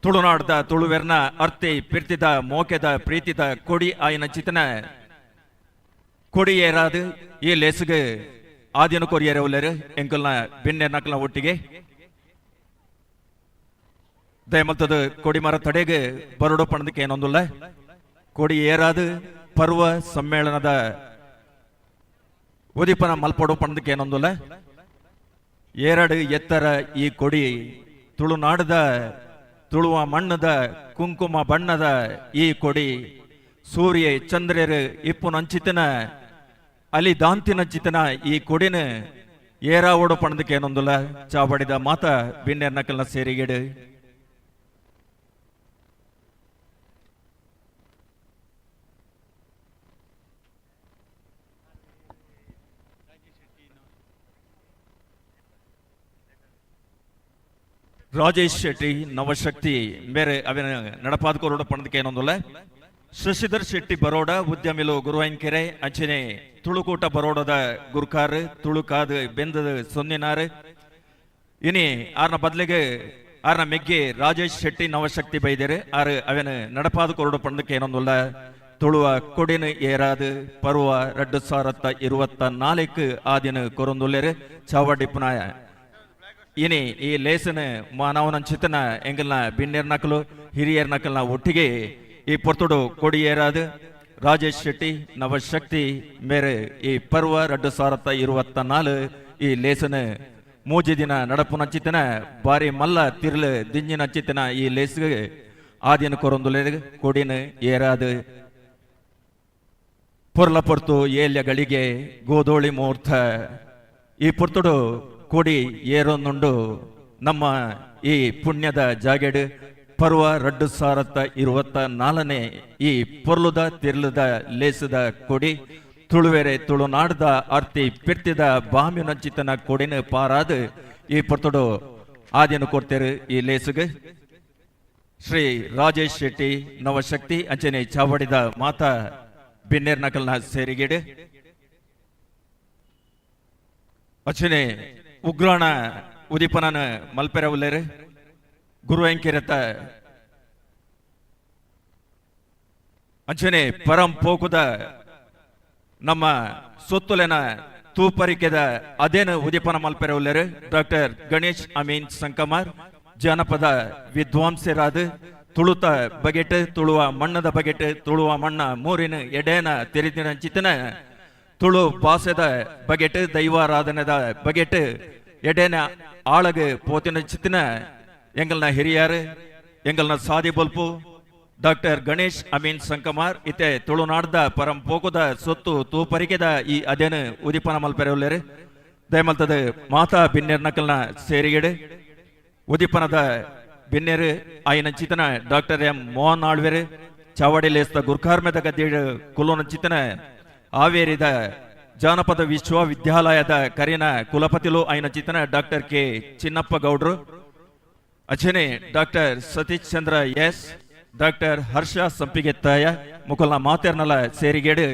ತುಳುನಾಡ್ದ ತುಳುವೆರ್ನ ಅರ್ತಿ ಪಿರ್ತಿದ ಮೋಕೆದ ಪ್ರೀತಿದ ಕೊಡಿ ಆಯ್ನ ಚಿತನ ಕೊಡಿ ಏರಾದು ಈ ಲೇಸಿಗೆ ಆದ್ಯನು ಕೊರಿಯರೆ ಉಳ್ಳೇರು ಎಂಕಲ್ನ ಬಿನ್ನೆರ್ನಕಲ್ನ ಒಟ್ಟಿಗೆ ದಯಮಲ್ತದ ಕೊಡಿ ಮರ ತಡೆಗೆ ಬರೋಡು ಪಣದಕ್ಕೆ ಏನೊಂದಿಲ್ಲ ಕೊಡಿ ಏರಾದು ಪರ್ವ ಸಮ್ಮೇಳನದ ಉದಿಪನ ಮಲ್ಪಡು ಪಣದಕ್ಕೆ ಏನೊಂದಿಲ್ಲ ಎರಡು ಎತ್ತರ ಈ ಕೊಡಿ ತುಳುನಾಡದ ತುಳುವ ಮಣ್ಣದ ಕುಂಕುಮ ಬಣ್ಣದ ಈ ಕೊಡಿ ಸೂರ್ಯ ಚಂದ್ರರು ಇಪ್ಪು ನಂಚಿತನ ಅಲ್ಲಿ ದಾಂತಿನ ಚಿತನ ಈ ಕೊಡಿನ ಏರಾ ಓಡು ಪಣದಕ್ಕೆ ಏನೊಂದಿಲ್ಲ ಚಾಬಡಿದ ಮಾತ ಬಿನ್ನೆರ್ನಕಲ್ನ ಸೇರಿಗೆಡು ರಾಜೇಶ್ ಶೆಟ್ಟಿ ನವಶಕ್ತಿ ಮೇರೆ ಅವಿನ ನಡಪಾದಕೋರೋಡ ಪಣದಕ್ಕೆ ಏನೊಂದಿಲ್ಲ ಶಶಿಧರ್ ಶೆಟ್ಟಿ ಬರೋಡ ಉದ್ಯಮಿಲು ಗುರುವಾಯಿನ್ಕೆರೆ ಅಂಚನೆ ತುಳುಕೂಟ ಬರೋಡದ ಗುರ್ಕಾರ್ ತುಳುಕಾದ ಬೆಂದದ ಸೊನ್ನಿನಾರ್ ಇನಿ ಆರ್ನ ಬದಲಿಗೆ ಆರ್ನ ಮೆಗ್ಗೆ ರಾಜೇಶ್ ಶೆಟ್ಟಿ ನವಶಕ್ತಿ ಬೈದೇರೆ ಆರ್ ಅವಿನ ನಡಪಾದಕೋರೋಡ ಪಣದಕ್ಕೆ ಏನೊಂದಿಲ್ಲ ತುಳುವ ಕೊಡಿನ ಏರಾದು ಪರ್ವ 2024 ಆದಿನ ಕೊರೊಂದುಲ್ಲೇರು ಚಾವಡಿಪ್ಪನಾಯ ಇನಿ ಈ ಲೇಸನ ಮಾನವನ ಚಿತನ ಎಂಗಲ್ನ ಬಿನ್ನೆರ್ನಕಲು ಹಿರಿಯರ್ನಕಲ್ನ ಒಟ್ಟಿಗೆ ಈ ಪೊರ್ತುಡು ಕೊಡಿ ಏರಾದು ರಾಜೇಶ್ ಶೆಟ್ಟಿ ನವಶಕ್ತಿ ಮೇರೆ ಈ ಪರ್ವ 2024 ಈ ಲೇಸನ ಮೂಜಿ ದಿನ ನಡಪುನ ಚಿತನ ಬಾರಿ ಮಲ್ಲ ತಿರ್ಲು ದಿಂಜಿನ ಚಿತನ ಈ ಲೇಸ್ಗೆ ಆದಿನ ಕೊರೊಂದುಲೆ ಕೊಡಿನ ಏರಾದು ಪೊರ್ಲ ಪೊರ್ತು ಏಲ್ಯಗಳಿಗೆ ಗೋಧೋಳಿ ಮುಹೂರ್ತ ಈ ಪೊರ್ತುಡು ಕೊಡಿ ಏರೊಂದುಂಡು ನಮ್ಮ ಈ ಪುಣ್ಯದ ಜಾಗೆಡು ಪರ್ವ 2024 ಈ ಪೊರ್ಲುದ ತಿರ್ಲುದ ಲೇಸದ ಕೊಡಿ ತುಳುವೆರೆ ತುಳುನಾಡ್ದ ಅರ್ತಿ ಪಿರ್ತಿದ ಬಾಮಿನ ಚಿತ್ತನ ಕೊಡಿನ ಪಾರಾದ ಈ ಪೊರ್ತುಡು ಆದಿನ ಕೊಡ್ತೇರು ಈ ಲೇಸುಗೆ ಶ್ರೀ ರಾಜೇಶ್ ಶೆಟ್ಟಿ ನವಶಕ್ತಿ ಅಂಚನೆ ಚಾವಡಿದ ಮಾತಾ ಬಿನ್ನೇರ್ ನಕಲ್ನ ಸೇರಿಗೇಡು ಅಚನೆ ಉಗ್ರಾಣ ಉದಿಪನನ ಮಲ್ಪೆರ ಉಲ್ಲೇರು ಗುರು ಎಂಕೆರತ ಅಂಚನೆ ಪರಂ ಪೋಕುದ ನಮ್ಮ ಸೊತ್ತುಲೆನ ತೂಪರಿಕೆದ ಅದೇನು ಉದಿಪನ ಮಲ್ಪೆರ ಉಲ್ಲೇರು ಡಾಕ್ಟರ್ ಗಣೇಶ್ ಅಮೀನ್ ಸಂಕಮಾರ್ ಜಾನಪದ ವಿದ್ವಾಂಸರಾದ ತುಳುತ ಬಗೆಟ್ ತುಳುವ ಮಣ್ಣದ ಬಗೆಟ್ ತುಳುವ ಮಣ್ಣ ಮೂರಿನ ಎಡೇನ ತೆರಿದಿನ ಚಿತ್ತನ ತುಳು ಭಾಷೆದ ಬಗೆಟ್ ದೈವಾರಾಧನೆದ ಬಗೆಟ್ ಎಡೇನ ಆಳಗ ಪೋತಿನ ಚಿತ್ತನ ಎಂಗಲ್ನ ಹಿರಿಯರು ಎಂಗಲ್ನ ಸಾದಿ ಬಲ್ಪು ಡಾಕ್ಟರ್ ಗಣೇಶ್ ಅಮೀನ್ ಸಂಕಮಾರ್ ಇತೆ ತುಳುನಾಡ್ದ ಪರಂ ಪೋಕುದ ಸೊತ್ತು ತೂಪರಿಕೆದ ಈ ಅದೇನು ಉದಿಪನ ಮಲ್ಪೆರವುಲ್ಲೇರು ದಯಮಲ್ತದ ಮಾತಾ ಬಿನ್ನೇರ್ ನಕಲ್ನ ಸೇರಿಗೆಡು ಉದಿಪನದ ಬಿನ್ನೇರು ಆಯ್ನ ಚಿತನ ಡಾಕ್ಟರ್ ಎಂ ಮೋಹನ್ ಆಳ್ವೇರು ಚಾವಡಿಲೇಸ್ತ ಗುರ್ಕಾರ್ಮೆದ ಗದ್ದೀಡು ಕುಲೋನ ಚಿತನ ಹಾವೇರಿದ ಜಾನಪದ ವಿಶ್ವವಿದ್ಯಾಲಯದ ಕರಿನ ಕುಲಪತಿಲು ಆಯ್ನ ಚಿತನ ಡಾಕ್ಟರ್ ಕೆ ಚಿನ್ನಪ್ಪ ಗೌಡ್ರು ಅಚನೆ doctor Satish Chandra S doctor ಹರ್ಷ ಸಂಪಿಗೆತ್ತಾಯ ಮುಕಲ್ನ ಮಾತೆರ್ನಲ ಸೇರಿಗೇಡು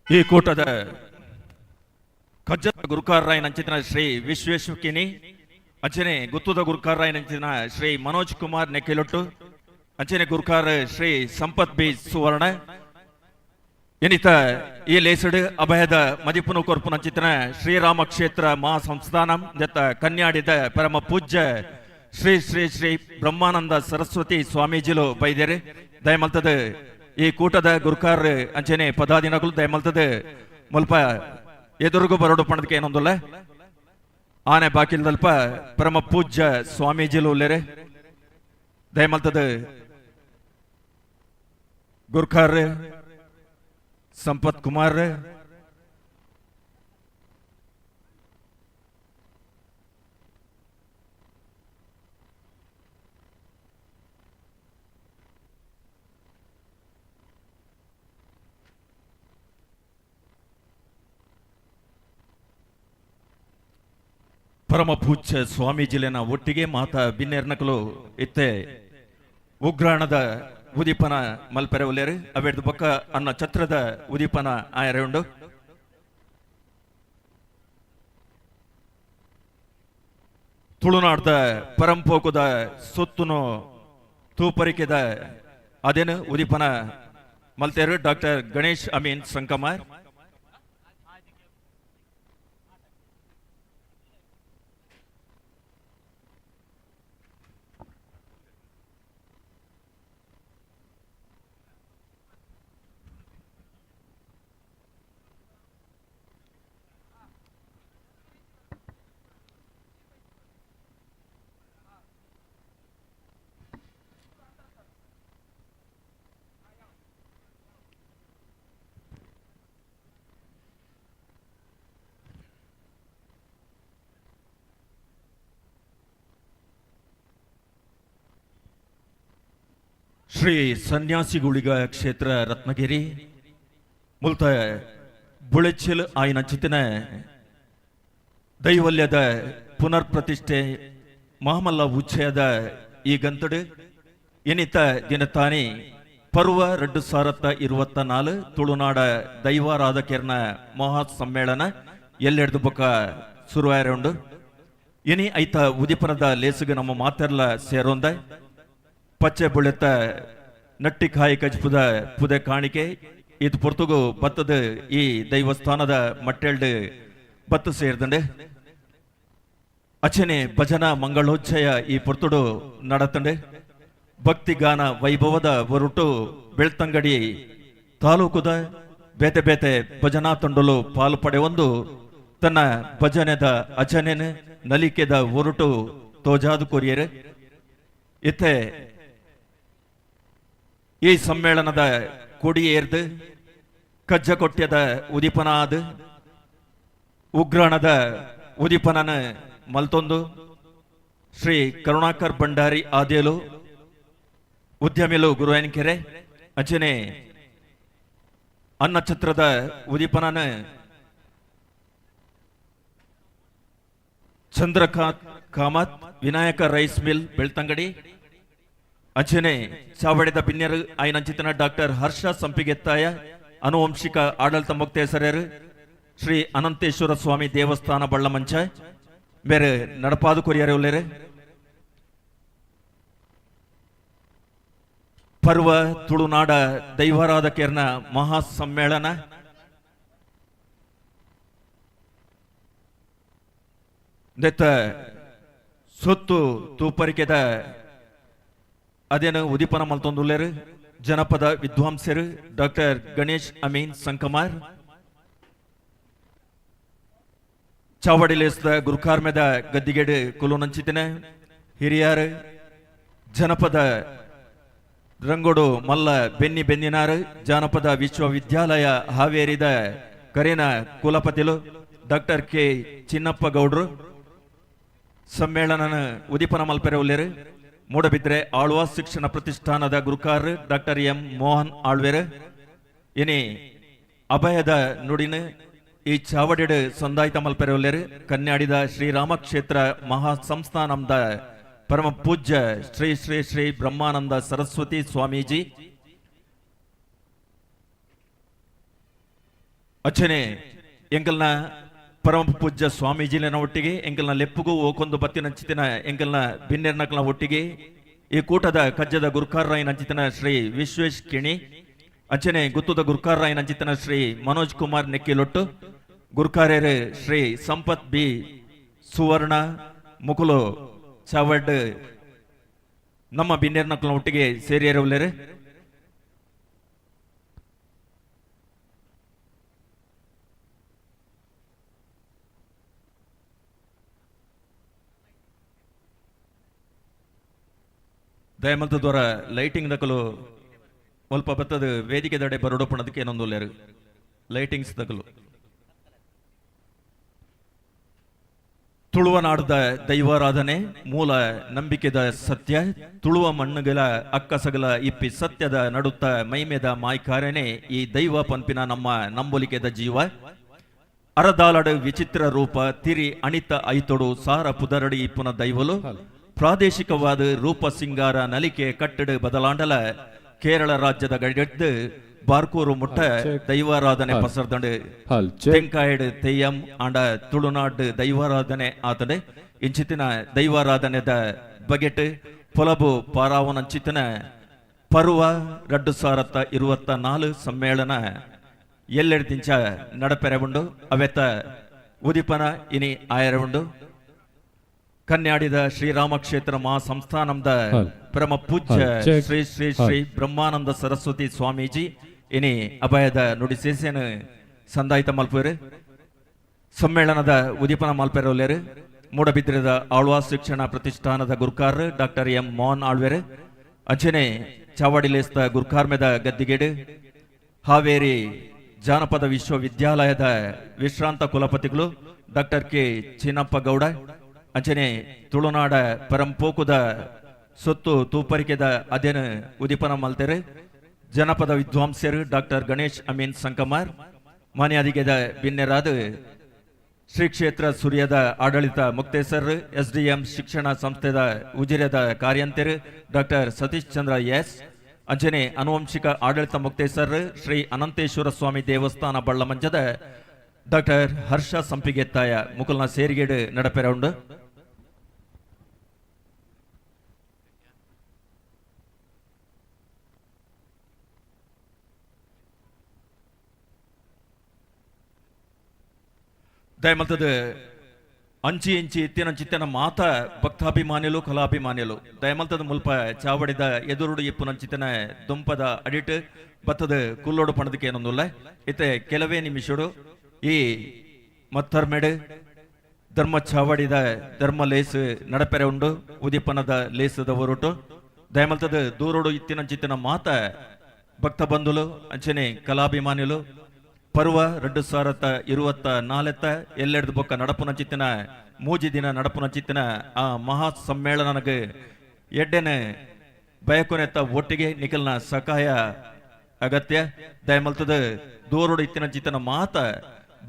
ಈ ಕೂಟದ ಕಜ್ಜದ ಗುರುಕಾರರಾಯ ನಂಚಿನ ಶ್ರೀ ವಿಶ್ವೇಶ್ವಕಿನಿ ಅಂಚನೆ ಗುತ್ತುದ ಗುರುಕಾರರಾಯ ನಂಚಿನ ಶ್ರೀ ಮನೋಜ್ ಕುಮಾರ್ ನೆಕ್ಕೆಲೊಟ್ಟು ಅಂಚನೆ ಗುರುಕಾರ ಶ್ರೀ ಸಂಪತ್ ಬಿ ಸುವರ್ಣ ಎನಿತ ಈ ಲೇಸಡ್ ಅಭಯದ ಮದಿಪುನು ಕೊರ್ಪು ನಂಚಿನ ಶ್ರೀರಾಮ ಕ್ಷೇತ್ರ ಮಹಾ ಸಂಸ್ಥಾನಂ ಜತ ಕನ್ಯಾಡಿದ ಪರಮ ಪೂಜ್ಯ ಶ್ರೀ ಶ್ರೀ ಶ್ರೀ ಬ್ರಹ್ಮಾನಂದ ಸರಸ್ವತಿ ಸ್ವಾಮೀಜಿಲು ಬೈದೇರು ದಯಮಲ್ತದ ಈ ಕೂಟದ ಗುರುಕಾರ ಅಂಚನೆ ಪದಾಧಿನಗಳು ದಯಮಲ್ತದ ಮುಲ್ಪ ಎದುರುಗು ಬರೋಡು ಪಣದಕ್ಕೆ ಏನೊಂದಲ್ಲ ಆನೆ ಬಾಕಿಲ್ದಲ್ಪ ಪರಮ ಪೂಜ್ಯ ಸ್ವಾಮೀಜಿಲು ಉಲ್ಲೇರೆ ದಯಮಲ್ತದ ಗುರ್ಖಾರ್ ಸಂಪತ್ ಕುಮಾರ್ ಪರಮ ಪೂಜ್ಯ ಸ್ವಾಮೀಜಿಲಿನ ಒಟ್ಟಿಗೆ ಮಾತಾ ಬಿನ್ನೇರ್ನಕಲು ಇತ್ತೆ ಉಗ್ರಾಣದ ಉದಿಪನ ಮಲ್ಪೆರೆ ಒಲ್ಲೇರು ಅವೆಡ್ದು ಬೊಕ್ಕ ಅನ್ನ ಛತ್ರದ ಉದಿಪನ ಆಯರೆ ಉಂಡು ತುಳುನಾಡ್ದ ಪರಂಪೋಕುದ ಸೊತ್ತುನು ತೂಪರಿಕೆದ ಅದೇನು ಉದಿಪನ ಮಲ್ತೇರು ಡಾಕ್ಟರ್ ಗಣೇಶ್ ಅಮೀನ್ ಸಂಕಮಾರ್ ಶ್ರೀ ಸನ್ಯಾಸಿಗುಳಿಗ ಕ್ಷೇತ್ರ ರತ್ನಗಿರಿ ಮುಲ್ತ ಬುಳೆಚ್ಚಲ್ ಆಯ್ನ ಚಿತ್ತಿನ ದೈವಲ್ಯದ ಪುನರ್ ಪ್ರತಿಷ್ಠೆ ಮಹಮಲ್ಲ ಉಚ್ಚಯದ ಈ ಗಂತಡು ಎನಿತ ದಿನತಾನಿ ಪರ್ವ 2024 ತುಳುನಾಡ ದೈವಾರಾಧಕರ್ನ ಮಹಾ ಸಮ್ಮೇಳನ ಎಲ್ಲೆಡ್ದು ಬೊಕ್ಕ ಶುರುವಾಯರೆ ಉಂಡು ಎನಿ ಐತ ಉದಿಪನದ ಲೇಸುಗ ನಮ್ಮ ಮಾತೆರ್ಲ ಸೇರೊಂದ ಪಚ್ಚೆ ಬುಳೆತ್ತ ನಟ್ಟಿ ಕಾಯಿ ಕಜ್ಪುದ ಪುದೆ ಕಾಣಿಕೆ ಇದು ಪೊರ್ತುಗು ಬತ್ತದ ಈ ದೈವಸ್ಥಾನದ ಮಟ್ಟೆಲ್ಡು ಬತ್ತು ಸೇರ್ದಂಡೆ ಅಚನೆ ಭಜನಾ ಮಂಗಳೋಚ್ಚಯ ಈ ಪೊರ್ತುಡು ನಡತಂಡೆ ಭಕ್ತಿಗಾನ ವೈಭವದ ಹೊರಟು ಬೆಳ್ತಂಗಡಿ ತಾಲೂಕುದ ಬೇತೆ ಬೇತೆ ಭಜನಾ ತಂಡಲು ಪಾಲು ಪಡೆಯೊಂದು ತನ್ನ ಭಜನೆದ ಅಚನೆನ ನಲಿಕೆದ ಹೊರಟು ತೋಜಾದು ಕೊರಿಯರೆ ಇತ್ತೆ ಈ ಸಮ್ಮೇಳನದ ಕೊಡಿಯೇರ್ದು ಕಜ್ಜಕೊಟ್ಯದ ಉದಿಪನಾದ ಉಗ್ರಾಣದ ಉದಿಪನನ ಮಲ್ತೊಂದು ಶ್ರೀ ಕರುಣಾಕರ್ ಭಂಡಾರಿ ಆದೇಲು ಉದ್ಯಮಿಲು ಗುರುವಾಯನಕೆರೆ ಅಂಚನೆ ಅನ್ನ ಛತ್ರದ ಉದೀಪನನ ಚಂದ್ರಕಾಂತ್ ಕಾಮತ್ ವಿನಾಯಕ ರೈಸ್ ಮಿಲ್ ಬೆಳ್ತಂಗಡಿ ಅಂಚನೆ ಚಾವಡಿದ ಬಿನ್ಯರು ಆಯ್ನ ಅಂಚಿತನ ಡಾಕ್ಟರ್ ಹರ್ಷ ಸಂಪಿಗೆತ್ತಾಯ ಅನುವಂಶಿಕ ಆಡಳಿತ ಮುಕ್ತೇಸರರು ಶ್ರೀ ಅನಂತೇಶ್ವರ ಸ್ವಾಮಿ ದೇವಸ್ಥಾನ ಬಳ್ಳಮಂಚ ಬೇರೆ ನಡಪಾದು ಕೊರಿಯರು ಉಳ್ಳೇರು ಪರ್ವ ತುಳುನಾಡ ದೈವಾರಾಧಕರ್ನ ಮಹಾ ಸಮ್ಮೇಳನ ದೆತ್ತ ಸೊತ್ತು ತೂಪರಿಕೆದ ಅದೇನು ಉದೀಪನ ಮಲ್ತೊಂದುಲ್ಲೇರು ಜನಪದ ವಿದ್ವಾಂಸರು ಡಾಕ್ಟರ್ ಗಣೇಶ್ ಅಮೀನ್ ಸಂಕಮಾರ್ ಚಾವಡಿಲೇಸ್ದ ಗುರುಕಾರ್ಮೆದ ಗದ್ದಿಗೆಡು ಕುಲುನಂಚಿತಿನ ಹಿರಿಯರು ಜನಪದ ರಂಗೋಡು ಮಲ್ಲ ಬೆನ್ನಿ ಬೆನ್ನಿನಾರು ಜಾನಪದ ವಿಶ್ವವಿದ್ಯಾಲಯ ಹಾವೇರಿದ ಕರೇನ ಕುಲಪತಿಲು ಡಾಕ್ಟರ್ ಕೆ ಚಿನ್ನಪ್ಪ ಗೌಡ್ರು ಸಮ್ಮೇಳನ ಉದೀಪನ ಮಲ್ಪೆರೆ ಉಲ್ಲೇರು ಮೂಡಬಿದ್ರೆ ಆಳ್ವಾಸ್ ಶಿಕ್ಷಣ ಪ್ರತಿಷ್ಠಾನದ ಗುರುಕಾರ್ ಡಾಕ್ಟರ್ ಎಂ ಮೋಹನ್ ಆಳ್ವೇರ್ ಇನಿ ಅಭಯದ ನುಡಿನ ಈ ಚಾವಡಿಡು ಸಂದಾಯಿತ ಮಲ್ಪೆರೆ ಉಲ್ಲೇರು ಕನ್ಯಾಡಿದ ಶ್ರೀರಾಮ ಕ್ಷೇತ್ರ ಮಹಾ ಸಂಸ್ಥಾನಂದ ಪರಮ ಪೂಜ್ಯ ಶ್ರೀ ಶ್ರೀ ಶ್ರೀ ಬ್ರಹ್ಮಾನಂದ ಸರಸ್ವತಿ ಸ್ವಾಮೀಜಿ ಅಚ್ಚನೆ ಎಂಕಲ್ನ ಪರಮ ಪೂಜ್ಯ ಸ್ವಾಮೀಜಿಲಿನ ಒಟ್ಟಿಗೆ ಎಂಕಲ್ನ ಲೆಪ್ಪುಗೂ ಓಕೊಂದು ಬತ್ತಿನ ಅಂಚಿತಿನ ಎಂಕಲ್ನ ಬಿನ್ನೆರ್ನಕ್ಲ ಒಟ್ಟಿಗೆ ಈ ಕೂಟದ ಕಜ್ಜದ ಗುರುಕಾರ್ರಾಯನ ಅಂಚಿತನ ಶ್ರೀ ವಿಶ್ವೇಶ್ ಕಿಣಿ ಅಂಚನೆ ಗುತ್ತುದ ಗುರುಕಾರ್ರಾಯನ ಅಂಚಿತನ ಶ್ರೀ ಮನೋಜ್ ಕುಮಾರ್ ನೆಕ್ಕಿಲೊಟ್ಟು ಗುರುಕಾರ್ಯರು ಶ್ರೀ ಸಂಪತ್ ಬಿ ಸುವರ್ಣ ಮುಕುಲು ಚಾವಡ್ ನಮ್ಮ ಬಿನ್ನೆರ್ನಕ್ಲ ಒಟ್ಟಿಗೆ ಸೇರಿಯರವುಳ್ಳೇರು ದಯಮಂತ ದ್ವಾರ ಲೈಟಿಂಗ್ ದಕಲು ಸ್ವಲ್ಪ ಬತ್ತದ ವೇದಿಕೆ ದಡೆ ಬರೋಡಪಣದಕ್ಕೆ ಏನೊಂದು ಲೈಟಿಂಗ್ಸ್ ದಕಲು ತುಳುವ ನಾಡದ ದೈವಾರಾಧನೆ ಮೂಲ ನಂಬಿಕೆದ ಸತ್ಯ ತುಳುವ ಮಣ್ಣುಗಳ ಅಕ್ಕಸಗಲ ಇಪ್ಪಿ ಸತ್ಯದ ನಡುತ್ತ ಮೈಮೆದ ಮಾಯ್ಕಾರನೆ ಈ ದೈವ ಪಂಪಿನ ನಮ್ಮ ನಂಬೊಲಿಕೆದ ಜೀವ ಅರದಾಲಡು ವಿಚಿತ್ರ ರೂಪ ತಿರಿ ಅಣಿತ ಐತೊಡು ಸಾರ ಪುದರಡಿ ಇಪ್ಪುನ ದೈವಲು ಪ್ರಾದೇಶಿಕವಾದ ರೂಪ ಸಿಂಗಾರ ನಲಿಕೆ ಕಟ್ಟಡ ಬದಲಾಂಡಲ ಕೇರಳ ರಾಜ್ಯದ ಗಡಿಗೆದ್ದು ಬಾರ್ಕೂರು ಮುಟ್ಟ ದೈವಾರಾಧನೆ ಪಸರ್ದಂಡು ತೆಂಕಾಯಡ್ ತೆಯ್ಯಂ ಆಂಡ ತುಳುನಾಡು ದೈವಾರಾಧನೆ ಆತಡೆ ಇಂಚಿತಿನ ದೈವಾರಾಧನೆದ ಬಗೆಟ್ ಪೊಲಬು ಪಾರಾವನಂಚಿತನ ಪರ್ವ 2024 ಸಮ್ಮೇಳನ ಎಲ್ಲೆಡ್ದಿಂಚ ನಡಪೆರೆವುಂಡು ಅವೆತ್ತ ಉದಿಪನ ಇನಿ ಆಯರವುಂಡು ಕನ್ಯಾಡಿದ ಶ್ರೀರಾಮ ಕ್ಷೇತ್ರ ಮಹಾ ಸಂಸ್ಥಾನದ ಪರಮ ಪೂಜ್ಯ ಶ್ರೀ ಶ್ರೀ ಶ್ರೀ ಬ್ರಹ್ಮಾನಂದ ಸರಸ್ವತಿ ಸ್ವಾಮೀಜಿ ಇನಿ ಅಭಯದ ನುಡಿ ಸೇಸೇನು ಸಂದಾಯಿತ ಮಲ್ಪೇರು ಸಮ್ಮೇಳನದ ಉದೀಪನ ಮಲ್ಪೆರೊಲ್ಲೇರು ಮೂಡಬಿದ್ರದ ಆಳ್ವಾಸ್ ಶಿಕ್ಷಣ ಪ್ರತಿಷ್ಠಾನದ ಗುರುಕಾರ್ ಡಾಕ್ಟರ್ ಎಂ ಮೋಹನ್ ಆಳ್ವೇರ್ ಅಂಚನೆ ಚಾವಡಿಲೇಸ್ತ ಗುರುಕಾರ್ಮೆದ ಗದ್ದಿಗೇಡು ಹಾವೇರಿ ಜಾನಪದ ವಿಶ್ವವಿದ್ಯಾಲಯದ ವಿಶ್ರಾಂತ ಕುಲಪತಿಗಳು ಡಾಕ್ಟರ್ ಕೆ ಚಿನ್ನಪ್ಪ ಗೌಡ ಅಂಚನೆ ತುಳುನಾಡ ಪರಂಪೋಕುದ ಸೊತ್ತು ತೂಪರಿಕೆದ ಅದೇನು ಉದೀಪನ ಮಲ್ತೆರು ಜನಪದ ವಿದ್ವಾಂಸರು ಡಾಕ್ಟರ್ ಗಣೇಶ್ ಅಮೀನ್ ಸಂಕಮಾರ್ ಮಾನ್ಯಾದಿಗೆದ ಬಿನ್ನೆರಾದ ಶ್ರೀ ಕ್ಷೇತ್ರ ಸೂರ್ಯದ ಆಡಳಿತ ಮುಕ್ತೇಸರ್ ಎಸ್ಡಿಎಂ ಶಿಕ್ಷಣ ಸಂಸ್ಥೆದ ಉಜಿರೆದ ಕಾರ್ಯಂತರು ಡಾಕ್ಟರ್ ಸತೀಶ್ ಚಂದ್ರ ಎಸ್ ಅಂಚನೆ ಅನುವಂಶಿಕ ಆಡಳಿತ ಮುಕ್ತೇಸರ್ ಶ್ರೀ ಅನಂತೇಶ್ವರ ಸ್ವಾಮಿ ದೇವಸ್ಥಾನ ಬಳ್ಳಮಂಚದ ಡಾಕ್ಟರ್ ಹರ್ಷ ಸಂಪಿಗೆತ್ತಾಯ ಮುಕುಲ್ನ ಸೇರಿಗೇಡು ನಡಪೆರೌಂಡು ದಯಮಲ್ತದ ಅಂಚಿ ಇಂಚಿ ಇತ್ತಿನ ಮಾತ ಭಕ್ತಾಭಿಮಾನಿಲು ಕಲಾಭಿಮಾನಿಲು ದಯಮಲ್ತದ ಮುಲ್ಪ ಚಾವಡಿದ ಎದುರುಡು ಇಪ್ಪುನಂಚಿತನ ದುಂಪದ ಅಡಿಟ್ ಬತ್ತದ ಕುಲ್ಲೋಡು ಪಣದಕ್ಕೆ ಏನೊಂದುಲ್ಲ ಇತ್ತೆ ಕೆಲವೇ ನಿಮಿಷಡು ಈ ಮತ್ತರ್ಮೆಡ್ ಧರ್ಮ ಚಾವಡಿದ ಧರ್ಮ ಲೇಸ್ ನಡಪೆರೆ ಉಂಡು ಉದೀಪನದ ಲೇಸದ ಹೊರಟು ದಯಮಲ್ತದ ದೂರೋಡು ಇತ್ತಿನಂಚಿತ್ತಿನ ಮಾತ ಭಕ್ತ ಬಂಧುಲು ಅಂಚನೆ ಕಲಾಭಿಮಾನಿಲು ಪರ್ವ 2024 ಎಲ್ಲೆಡ್ದು ಬೊಕ್ಕ ನಡಪುನ ಚಿತ್ತಿನ ಮೂಜಿ ದಿನ ನಡಪುನ ಚಿತ್ತಿನ ಆ ಮಹಾ ಸಮ್ಮೇಳನಗೆ ಎಡ್ಡೆನೆ ಬಯಕೊನೆತ್ತ ಒಟ್ಟಿಗೆ ನಿಖಲ್ನ ಸಹಾಯ ಅಗತ್ಯ ದಯಮಲ್ತದ ದೂರೋಡು ಇತ್ತಿನ ಚಿತ್ತನ ಮಾತ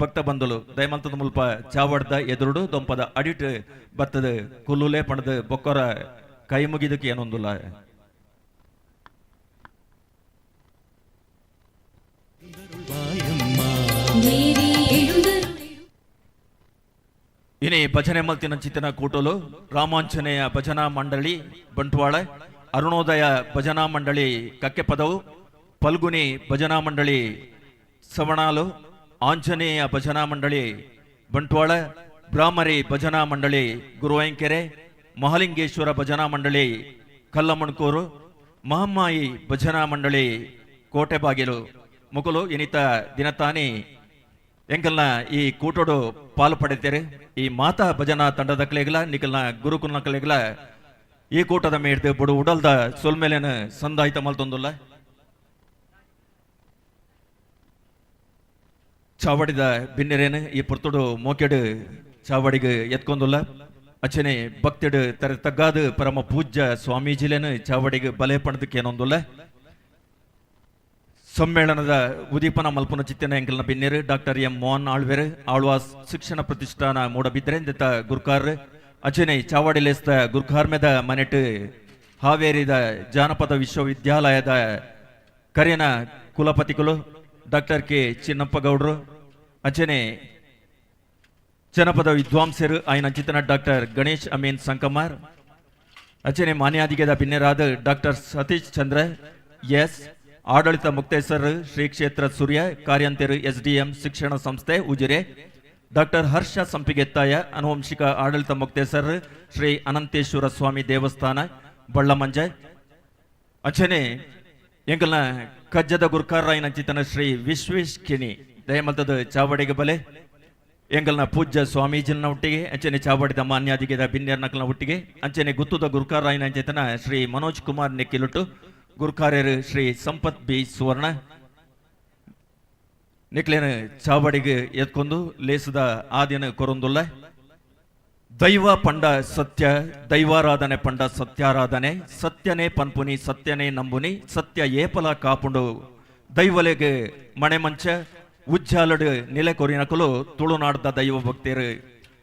ಭಕ್ತ ಬಂದಲು ದಯಮಲ್ತದ ಮುಲ್ಪ ಚಾವಡ್ದ ಎದುರುಡು ದೊಂಪದ ಅಡಿಟ್ ಬತ್ತದ ಕುಲ್ಲುಲೆ ಪಣದ ಬೊಕ್ಕರ ಕೈ ಮುಗಿದಕ್ಕೆ ಏನೊಂದುಲ್ಲ. ಇನಿ ಭಜನೆ ಮಲ್ತಿನ ಚಿತ್ತನ ಕೂಟಲು ರಾಮಾಂಜನೇಯ ಭಜನಾ ಮಂಡಳಿ ಬಂಟ್ವಾಳ, ಅರುಣೋದಯ ಭಜನಾ ಮಂಡಳಿ ಕಕ್ಕೆಪದವು, ಫಲ್ಗುನಿ ಭಜನಾ ಮಂಡಳಿ ಸವಣಾಲು, ಆಂಜನೇಯ ಭಜನಾ ಮಂಡಳಿ ಬಂಟ್ವಾಳ, ಬ್ರಾಹ್ಮರಿ ಭಜನಾ ಮಂಡಳಿ ಗುರುವಾಂಕೆರೆ, ಮಹಾಲಿಂಗೇಶ್ವರ ಭಜನಾ ಮಂಡಳಿ ಕಲ್ಲಮಣ್ಕೂರು, ಮಹಮ್ಮಾಯಿ ಭಜನಾ ಮಂಡಳಿ ಕೋಟೆಬಾಗಿಲು ಮುಕುಲು ಇನಿತ ದಿನತಾನಿ ಎಂಕಲ್ನ ಈ ಕೂಟೋಡು ಪಾಲು ಪಡೆದಿದ್ದಾರೆ. ಈ ಮಾತಾ ಭಜನಾ ತಂಡದ ಕಲೆಗಳ ನಿಕಲ್ನ ಗುರುಕುಲ್ನ ಕಲೆಗಳ ಈ ಕೂಟದ ಮೇಡ್ದು ಬುಡು ಉಡಲ್ದ ಸೊಲ್ಮೇಲೆನ ಸಂದಾಯಿತ ಮಲ್ತೊಂದುಲ್ಲ. ಚಾವಡಿದ ಬಿನ್ನೆರೇನು ಈ ಪುರ್ತುಡು ಮೋಕೆಡು ಚಾವಡಿಗೆ ಎತ್ಕೊಂದುಲ್ಲ. ಅಚ್ಚನೆ ಭಕ್ತಿಡು ತರ ತಗ್ಗಾದ ಪರಮ ಪೂಜ್ಯ ಸ್ವಾಮೀಜಿಲೇನು ಚಾವಡಿಗೆ ಬಲೆ ಪಣದಕ್ಕೆ ಏನೊಂದುಲ್ಲ. ಸಮ್ಮೇಳನದ ಉದೀಪನ ಮಲ್ಪನ ಚಿತ್ತನ ಎಂಕಲ್ನ ಬಿನ್ನೇರು ಡಾಕ್ಟರ್ ಎಂ ಮೋಹನ್ ಆಳ್ವೇರ್ ಆಳ್ವಾಸ್ ಶಿಕ್ಷಣ ಪ್ರತಿಷ್ಠಾನ ಮೂಡಬಿದ್ರೆಂದ ಗುರ್ಕಾರ್ ಅಚನೆ ಚಾವಡಿಲೇಸ್ತ ಗುರ್ಕಾರ್ಮೆದ ಮನೆಟ್ ಹಾವೇರಿದ ಜಾನಪದ ವಿಶ್ವವಿದ್ಯಾಲಯದ ಕರೆನ ಕುಲಪತಿಗಳು ಡಾಕ್ಟರ್ ಕೆ ಚಿನ್ನಪ್ಪ ಗೌಡ್ರು ಅಚನೆ ಜನಪದ ವಿದ್ವಾಂಸರು ಆಯ್ನ ಚಿತ್ತನ doctor Ganesh Amin ಸಂಕಮಾರ್ ಅಚನೆ ಮಾನ್ಯಾಧಿಗದ ಬಿನ್ನೆರಾದ doctor Satish Chandra S ಆಡಳಿತ ಮುಕ್ತೇಶ್ವರ ಶ್ರೀ ಕ್ಷೇತ್ರ ಸೂರ್ಯ ಕಾರ್ಯಂತೆರು ಎಸ್ಡಿಎಂ ಶಿಕ್ಷಣ ಸಂಸ್ಥೆ ಉಜಿರೆ ಡಾಕ್ಟರ್ ಹರ್ಷ ಸಂಪಿಗೆತ್ತಾಯ ಅನುವಂಶಿಕ ಆಡಳಿತ ಮುಕ್ತೇಶ್ವರ ಶ್ರೀ ಅನಂತೇಶ್ವರ ಸ್ವಾಮಿ ದೇವಸ್ಥಾನ ಬಳ್ಳಮಂಜ ಅಚನೆ ಎಂಕಲ್ನ ಕಜ್ಜದ ಗುರ್ಕಾರಾಯನ ಚಿತ್ತನ ಶ್ರೀ ವಿಶ್ವೇಶ್ ಕಿಣಿ ದಯಮಲ್ತದ ಚಾವಡಿಗೆ ಬಲೆ ಎಂಕಲ್ನ ಪೂಜ್ಯ ಸ್ವಾಮೀಜಿನ ಒಟ್ಟಿಗೆ ಅಂಚನೆ ಚಾವಡಿದ ಮಾನ್ಯಾಧಿಗದ ಬಿನ್ನೇರ್ ನಕಲ್ನ ಒಟ್ಟಿಗೆ ಅಂಚನೆ ಗುತ್ತುದ ಗುರ್ಕಾರಾಯನ ಚಿತ್ತನ ಶ್ರೀ ಮನೋಜ್ ಕುಮಾರ್ ನೆಕ್ಕಿಲುಟ್ಟು ಗುರುಕಾರ್ಯರು ಶ್ರೀ ಸಂಪತ್ ಬಿ ಸುವರ್ಣ ನಿಕ್ಲೇನ ಚಾವಡಿಗೆ ಎತ್ಕೊಂಡು ಲೇಸದ ಆದಿನ ಕೊರೊಂದುಲ್ಲ. ದೈವ ಪಂಡ ಸತ್ಯ ದೈವಾರಾಧನೆ ಪಂಡ ಸತ್ಯಾರಾಧನೆ ಸತ್ಯನೇ ಪನ್ಪುನಿ ಸತ್ಯನೇ ನಂಬುನಿ ಸತ್ಯ ಏಪಲ ಕಾಪುಂಡು ದೈವಲೆಗೆ ಮಣೆ ಮಂಚ ಉಜ್ಜಾಲಡು ನೆಲೆ ಕೊರಿನಕಲು ತುಳುನಾಡ್ದ ದೈವ ಭಕ್ತರು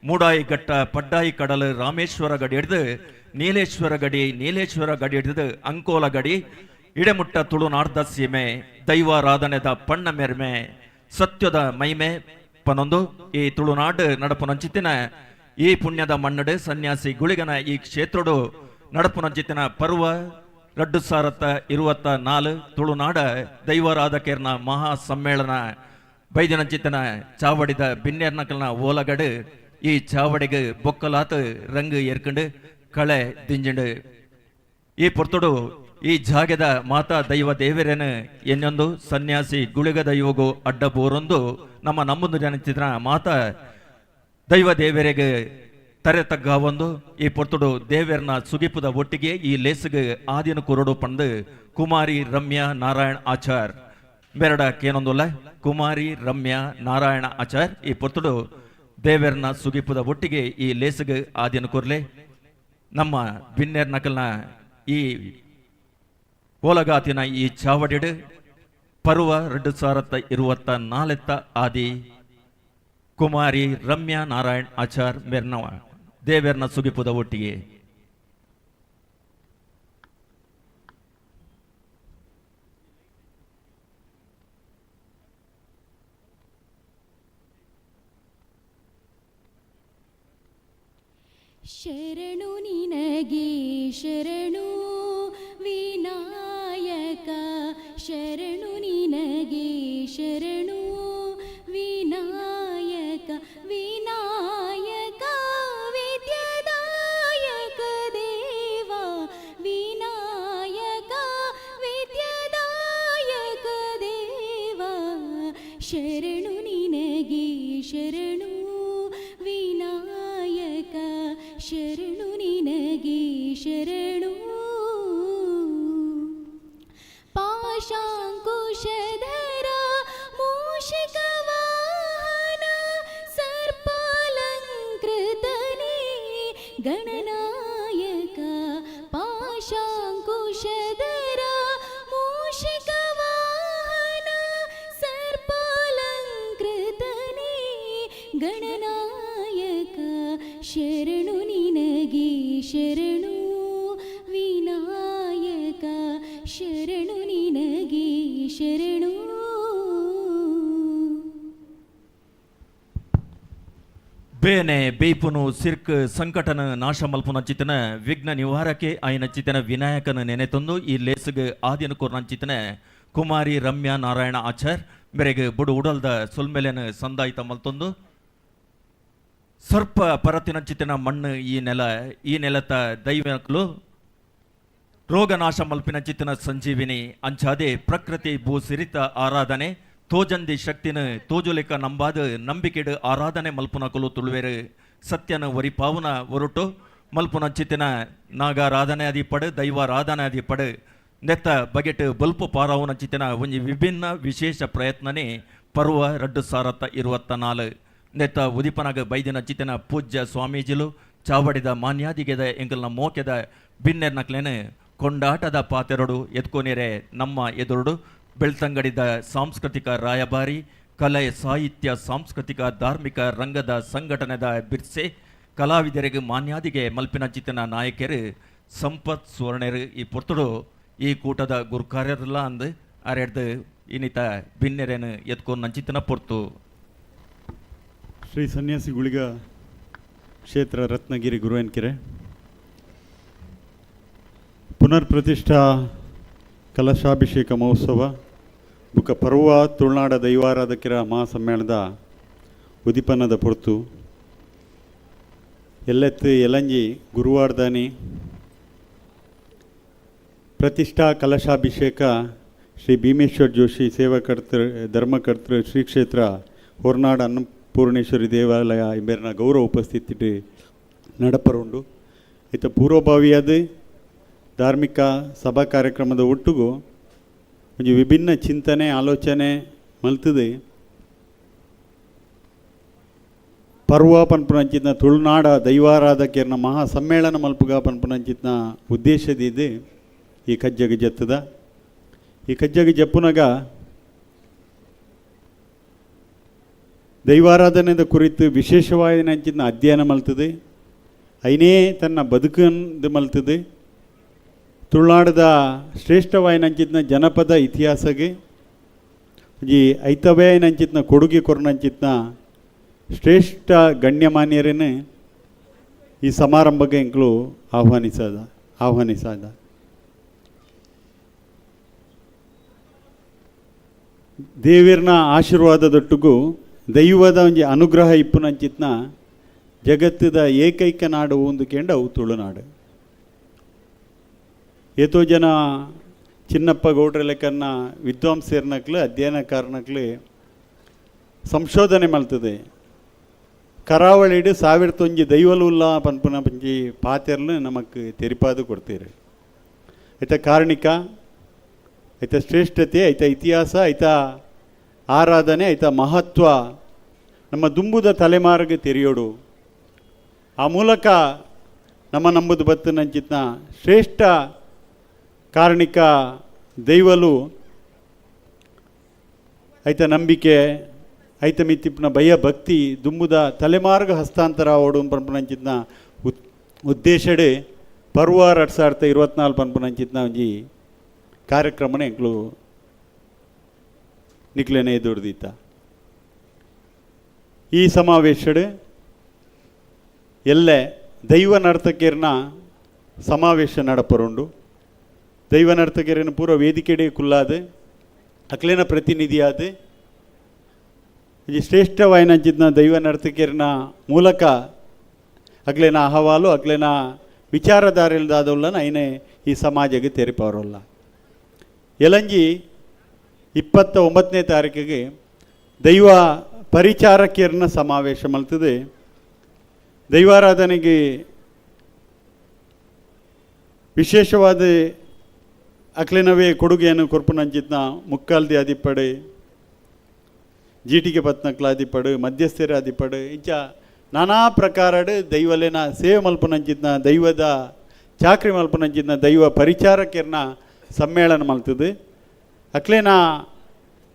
ಮೂಡಾಯಿ ಘಟ್ಟ ಪಡ್ಡಾಯಿ ಕಡಲು ರಾಮೇಶ್ವರ ಗಡಿ ಹಿಡಿದು ನೀಲೇಶ್ವರ ಗಡಿ ಹಿಡಿದು ಅಂಕೋಲ ಗಡಿ ಇಡೆಮುಟ್ಟ ತುಳುನಾಡ್ದ ಸೀಮೆ ದೈವಾರಾಧನೆದ ಪಣ್ಣ ಮೆರ್ಮೆ ಸತ್ಯದ ಮೈಮೆ ಪನೊಂದು ಈ ತುಳುನಾಡು ನಡಪುನಂಚಿತ್ತಿನ ಈ ಪುಣ್ಯದ ಮಣ್ಣಡು ಸನ್ಯಾಸಿ ಗುಳಿಗನ ಈ ಕ್ಷೇತ್ರಡು ನಡಪುನಂಚಿತ್ತಿನ ಪರ್ವ 2024 ತುಳುನಾಡ ದೈವಾರಾಧಕರ್ನ ಮಹಾ ಸಮ್ಮೇಳನ ಬೈದಿನಂಚಿತ್ತನ ಚಾವಡಿದ ಬಿನ್ನೇರ್ನಕಲ್ನ ಓಲಗಡು ಈ ಚಾವಡಿಗೆ ಬೊಕ್ಕಲಾತು ರಂಗು ಏರ್ಕಂಡು ಕಳೆ ದಿಂಜಂಡು ಈ ಪೊರ್ತುಡು ಈ ಜಾಗದ ಮಾತಾ ದೈವ ದೇವರೇನು ಎನ್ನೊಂದು ಸನ್ಯಾಸಿ ಗುಳಿಗ ದೈವಗೂ ಅಡ್ಡ ಬೋರೊಂದು ನಮ್ಮ ನಮ್ಮೊಂದು ಜನಚಿತ್ರ ಮಾತಾ ದೈವ ದೇವರಿಗೆ ತರೆ ತಗ್ಗ ಒಂದು ಈ ಪೊರ್ತುಡು ದೇವರನ ಸುಗಿಪುದ ಒಟ್ಟಿಗೆ ಈ ಲೇಸಿಗೆ ಆದಿನ ಕುರುಡು ಪಂದು ಕುಮಾರಿ ರಮ್ಯಾ ನಾರಾಯಣ್ ಆಚಾರ್ ಬೆರಡ ಕೇನೊಂದುಲ್ಲ ಕುಮಾರಿ ರಮ್ಯಾ ನಾರಾಯಣ ಆಚಾರ್ ಈ ಪೊರ್ತುಡು ದೇವರನ ಸುಗಿಪುದ ಒಟ್ಟಿಗೆ ಈ ಲೇಸಿಗೆ ಆದಿನ ಕುರ್ಲೆ ನಮ್ಮ ಬಿನ್ನೇರ್ ನಕಲ್ನ ಈ ಓಲಗಾತಿನ ಈ ಚಾವಡಿಡು ಪರ್ವ 2024 ಆದಿ ಕುಮಾರಿ ರಮ್ಯಾ ನಾರಾಯಣ್ ಆಚಾರ್ ಮೆರ್ನವ ದೇವರನ ಸುಗಿಪುದ ಒಟ್ಟಿಗೆ ಶರಣು ನಿನಗೆ ಶರಣು ವಿನಾಯಕ ಶರಣು ನಿನಗೆ ಶರಣು ವಿನಾಯಕ ವಿನಾಯಕ ವಿದ್ಯಾದಾಯಕ ದೇವ ವಿನಾಯಕ ವಿದ್ಯಾದಾಯಕ ದೇವ ಶರಣು ನಿನಗೆ ಶರಣು ವಿನಾಯಕ ಶರಣು ನಿನಗೆ ಶರಣು ಪಾಶಾಂಕುಶಧರ ಮೂಷಿಕ ವಾಹನ ಸರ್ಪಾಲಂಕೃತನೇ ಗಣನಾಯಕ ಪಾಶಾಂಕುಶ ಶರಣು ನಿನಗೆ ಶರಣು. ಬೇನೆ ಬೇಯ್ಪುನು ಸಿರ್ಕ್ ಸಂಕಟನ ನಾಶ ಮಲ್ಪುನ ಚಿತನ ವಿಘ್ನ ನಿವಾರಕ್ಕೆ ಆಯ್ನ ಚಿತನ ವಿನಾಯಕನ ನೆನೆ ತಂದು ಈ ಲೇಸ್ಗೆ ಆದಿನ ಕೂರ್ನ ಚಿತನ ಕುಮಾರಿ ರಮ್ಯಾ ನಾರಾಯಣ ಆಚಾರ್ ಮೇರೆಗೆ ಬುಡು ಉಡಲ್ದ ಸುಲ್ಮೆಲೆನ ಸಂದಾಯಿತ ಮಲ್ತೊಂದು ಸರ್ಪ ಪರತಿನ ಚಿತನ ಮಣ್ಣು ಈ ನೆಲತ ದೈವಕ್ಲು ರೋಗನಾಶ ಮಲ್ಪಿನ ಚಿತನ ಸಂಜೀವಿನಿ ಅಂಚಾದೆ ಪ್ರಕೃತಿ ಭೂ ಸಿರಿತ ಆರಾಧನೆ ತೋಜಂದಿ ಶಕ್ತಿನ ತೋಜುಲಿಕ ನಂಬಾದ ನಂಬಿಕೆಡು ಆರಾಧನೆ ಮಲ್ಪುನ ಕೊಲು ತುಳುವೆರು ಸತ್ಯನ ವರಿಪಾವುನ ಹೊರಟು ಮಲ್ಪುನ ಚಿತ್ತಿನ ನಾಗಾರಾಧನೆ ಅದಿಪಡು ದೈವಾರಾಧನೆ ಅದಿಪಡು ನೆತ್ತ ಬಗೆಟ್ ಬಲ್ಪು ಪಾರಾವುನ ಚಿತ್ತಿನ ಒಂಜಿ ವಿಭಿನ್ನ ವಿಶೇಷ ಪ್ರಯತ್ನನೇ ಪರ್ವ 2024 ನೆತ್ತ ಉದಿಪನಗ ಬೈದಿನ ಚಿತ್ತಿನ ಪೂಜ್ಯ ಸ್ವಾಮೀಜಿಲು ಚಾವಡಿದ ಮಾನ್ಯಾದಿಗೆದ ಎಂಕಲ್ನ ಮೋಕೆದ ಬಿನ್ನೆರ್ನಕ್ಲೇನು ಕೊಂಡಾಟದ ಪಾತೆರಡು ಎತ್ಕೊನೇರೆ ನಮ್ಮ ಎದುರುಡು ಬೆಳ್ತಂಗಡಿದ ಸಾಂಸ್ಕೃತಿಕ ರಾಯಭಾರಿ ಕಲೆ ಸಾಹಿತ್ಯ ಸಾಂಸ್ಕೃತಿಕ ಧಾರ್ಮಿಕ ರಂಗದ ಸಂಘಟನೆದ ಬಿರ್ಸೆ ಕಲಾವಿದರಿಗೆ ಮಾನ್ಯಾದಿಗೆ ಮಲ್ಪಿನ ಚಿತ್ತನ ನಾಯಕರು ಸಂಪತ್ ಸುವರ್ಣರು ಈ ಪೊರ್ತುಡು ಈ ಕೂಟದ ಗುರುಕಾರ್ಯರಲ್ಲ ಅಂದು ಅರೆಡ್ದು ಇನ್ನಿತ ಬಿನ್ನೆರೇನು ಎತ್ಕೊಂಡು ನಂಚಿತ್ತನ ಪೊರ್ತು ಶ್ರೀ ಸನ್ಯಾಸಿ ಗುಳಿಗ ಕ್ಷೇತ್ರ ರತ್ನಗಿರಿ ಗುರುವೆನ್ಕೆರೆ ಪುನರ್ ಪ್ರತಿಷ್ಠಾ ಕಲಶಾಭಿಷೇಕ ಮಹೋತ್ಸವ ಬುಕ್ಕ ಪರ್ವ ತುಳುನಾಡ ದೈವಾರಾಧಕರ ಮಹಾಸಮ್ಮೇಳನದ ಉದಿಪನ್ನದ ಪೊರ್ತು ಎಲ್ಲೆತ್ತು ಎಲಂಜಿ ಗುರುವಾರದಾನಿ ಪ್ರತಿಷ್ಠಾ ಕಲಶಾಭಿಷೇಕ ಶ್ರೀ ಭೀಮೇಶ್ವರ್ ಜೋಶಿ ಸೇವಾಕರ್ತೃ ಧರ್ಮಕರ್ತೃ ಶ್ರೀ ಕ್ಷೇತ್ರ ಹೊರನಾಡ ಅನ್ನಪೂರ್ಣೇಶ್ವರಿ ದೇವಾಲಯ ಇಂಬೇರಿನ ಗೌರವ ಉಪಸ್ಥಿತಿ ನಡಪರುಂಡು ಇತ್ತ ಪೂರ್ವಭಾವಿಯಾದ ಧಾರ್ಮಿಕ ಸಭಾ ಕಾರ್ಯಕ್ರಮದ ಒಟ್ಟಿಗೂ ಒಂದು ವಿಭಿನ್ನ ಚಿಂತನೆ ಆಲೋಚನೆ ಮಲ್ತದೆ ಪರ್ವ ಪನ್ಪುನಂಚಿತ್ನ ತುಳುನಾಡ ದೈವಾರಾಧಕರ್ನ ಮಹಾ ಸಮ್ಮೇಳನ ಮಲ್ಪುಗ ಪನ್ಪುನಂಚಿತ್ನ ಉದ್ದೇಶದಿದ್ದು ಈ ಕಜ್ಜಗ ಜತ್ತದ ಈ ಕಜ್ಜಗ ಜಪ್ಪುನಗ ದೈವಾರಾಧನೆದ ಕುರಿತು ವಿಶೇಷವಾಗಿ ನಂಚಿತ್ನ ಅಧ್ಯಯನ ಮಲ್ತದೆ ಐನೇ ತನ್ನ ಬದುಕಂದು ಮಲ್ತದೆ ತುಳುನಾಡದ ಶ್ರೇಷ್ಠವಾಯಿನಂಚಿತ್ನ ಜನಪದ ಇತಿಹಾಸಗೆ ಈ ಐತವ್ಯಾಯಿನಂಚಿತ್ನ ಕೊಡುಗೆ ಕೊರನಂಚಿತ್ನ ಶ್ರೇಷ್ಠ ಗಣ್ಯಮಾನ್ಯರನ್ನೇ ಈ ಸಮಾರಂಭಕ್ಕೆ ಎಂಕ್ಲು ಆಹ್ವಾನಿಸಾದ ದೇವಿರ್ನ ಆಶೀರ್ವಾದದೊಟ್ಟಿಗೂ ದೈವದ ಒಂಜಿ ಅನುಗ್ರಹ ಇಪ್ಪುನಂಚಿತ್ನ ಜಗತ್ತದ ಏಕೈಕ ನಾಡು ಒಂದು ಕೆಂಡವು ತುಳುನಾಡು ಏತೋ ಜನ ಚಿನ್ನಪ್ಪ ಗೌಡ್ರ ಲೆಕ್ಕನ್ನ ವಿದ್ವಾಂಸರ್ನಕ್ಲು ಅಧ್ಯಯನಕಾರನಕ್ಲು ಸಂಶೋಧನೆ ಮಲ್ತದೆ ಕರಾವಳಿಡು 1001 ದೈವಲುಲ್ಲ ಪನ್ಪುನ ಪಂಜಿ ಪಾತೆರ್ಲು ನಮಕ್ ತೆರಿಪಾದು ಕೊಡ್ತೀರಿ ಐತ ಕಾರಣಿಕ ಐತ ಶ್ರೇಷ್ಠತೆ ಐತ ಇತಿಹಾಸ ಐತ ಆರಾಧನೆ ಐತ ಮಹತ್ವ ನಮ್ಮ ದುಂಬುದ ತಲೆಮಾರಿಗೆ ತೆರೆಯೋಡು ಆ ಮೂಲಕ ನಮ್ಮ ನಂಬುದು ಬತ್ತನಂಚಿತ್ನ ಶ್ರೇಷ್ಠ ಕಾರಣಿಕ ದೈವಲು ಐತ ನಂಬಿಕೆ ಐತ ಮಿತ್ತಿಪ್ನ ಭಯ ಭಕ್ತಿ ದುಂಬುದ ತಲೆಮಾರ್ಗ ಹಸ್ತಾಂತರ ಓಡು ಪನ್ಪುನಂಚಿತ್ನ ಉದ್ದೇಶಡೆ ಪರ್ವ 2024 ಪನ್ಪುನಂಚಿತ್ನ ಒಂಜಿ ಕಾರ್ಯಕ್ರಮನ ಎಂಕ್ಲು ನಿಕ್ಲೇನೆ ಎದುರ್ದಿತ್ತ ಈ ಸಮಾವೇಶಡು ಎಲ್ಲೆ ದೈವ ನರ್ತಕರ್ನ ಸಮಾವೇಶ ನಡಪರುಂಡು ದೈವ ನರ್ತಕರನ್ನು ಪೂರ ವೇದಿಕೆಡೆ ಕುಲ್ಲಾದ ಅಕ್ಲೇನ ಪ್ರತಿನಿಧಿಯಾದ ಈ ಶ್ರೇಷ್ಠವಾಯಿನಂಚಿತ್ನ ದೈವ ನರ್ತಕರ್ನ ಮೂಲಕ ಅಕ್ಲೇನ ಅಹವಾಲು ಅಕ್ಲೇನ ವಿಚಾರಧಾರೆಲ್ದಾದವುಲ್ಲನ ಐನೇ ಈ ಸಮಾಜಕ್ಕೆ ತೆರಿಪವರಲ್ಲ ಎಲಂಜಿ 29ನೇ ತಾರೀಕಿಗೆ ದೈವ ಪರಿಚಾರಕರ್ನ ಸಮಾವೇಶ ಮಲ್ತದೆ ದೈವಾರಾಧನೆಗೆ ವಿಶೇಷವಾದ ಅಕ್ಲಿನವೇ ಕೊಡುಗೆಯನ್ನು ಕೊರ್ಪುನಂಚಿತ್ನ ಮುಕ್ಕಾಲ್ದಿ ಅದಿಪ್ಪಡೆ ಜೀಟಿಗೆ ಪತ್ನಕ್ಲ ಅದಿಪ್ಪಡು ಮಧ್ಯಸ್ಥರ ಅದಿಪ್ಪಡು ಇಂಚ ನಾನಾ ಪ್ರಕಾರಡು ದೈವಲೇನ ಸೇವೆ ಮಲ್ಪುನಂಚಿತ್ನ ದೈವದ ಚಾಕ್ರಿ ಮಲ್ಪುನಂಚಿತ್ನ ದೈವ ಪರಿಚಾರಕರ್ನ ಸಮ್ಮೇಳನ ಮಲ್ತದೆ ಅಕ್ಲೇನ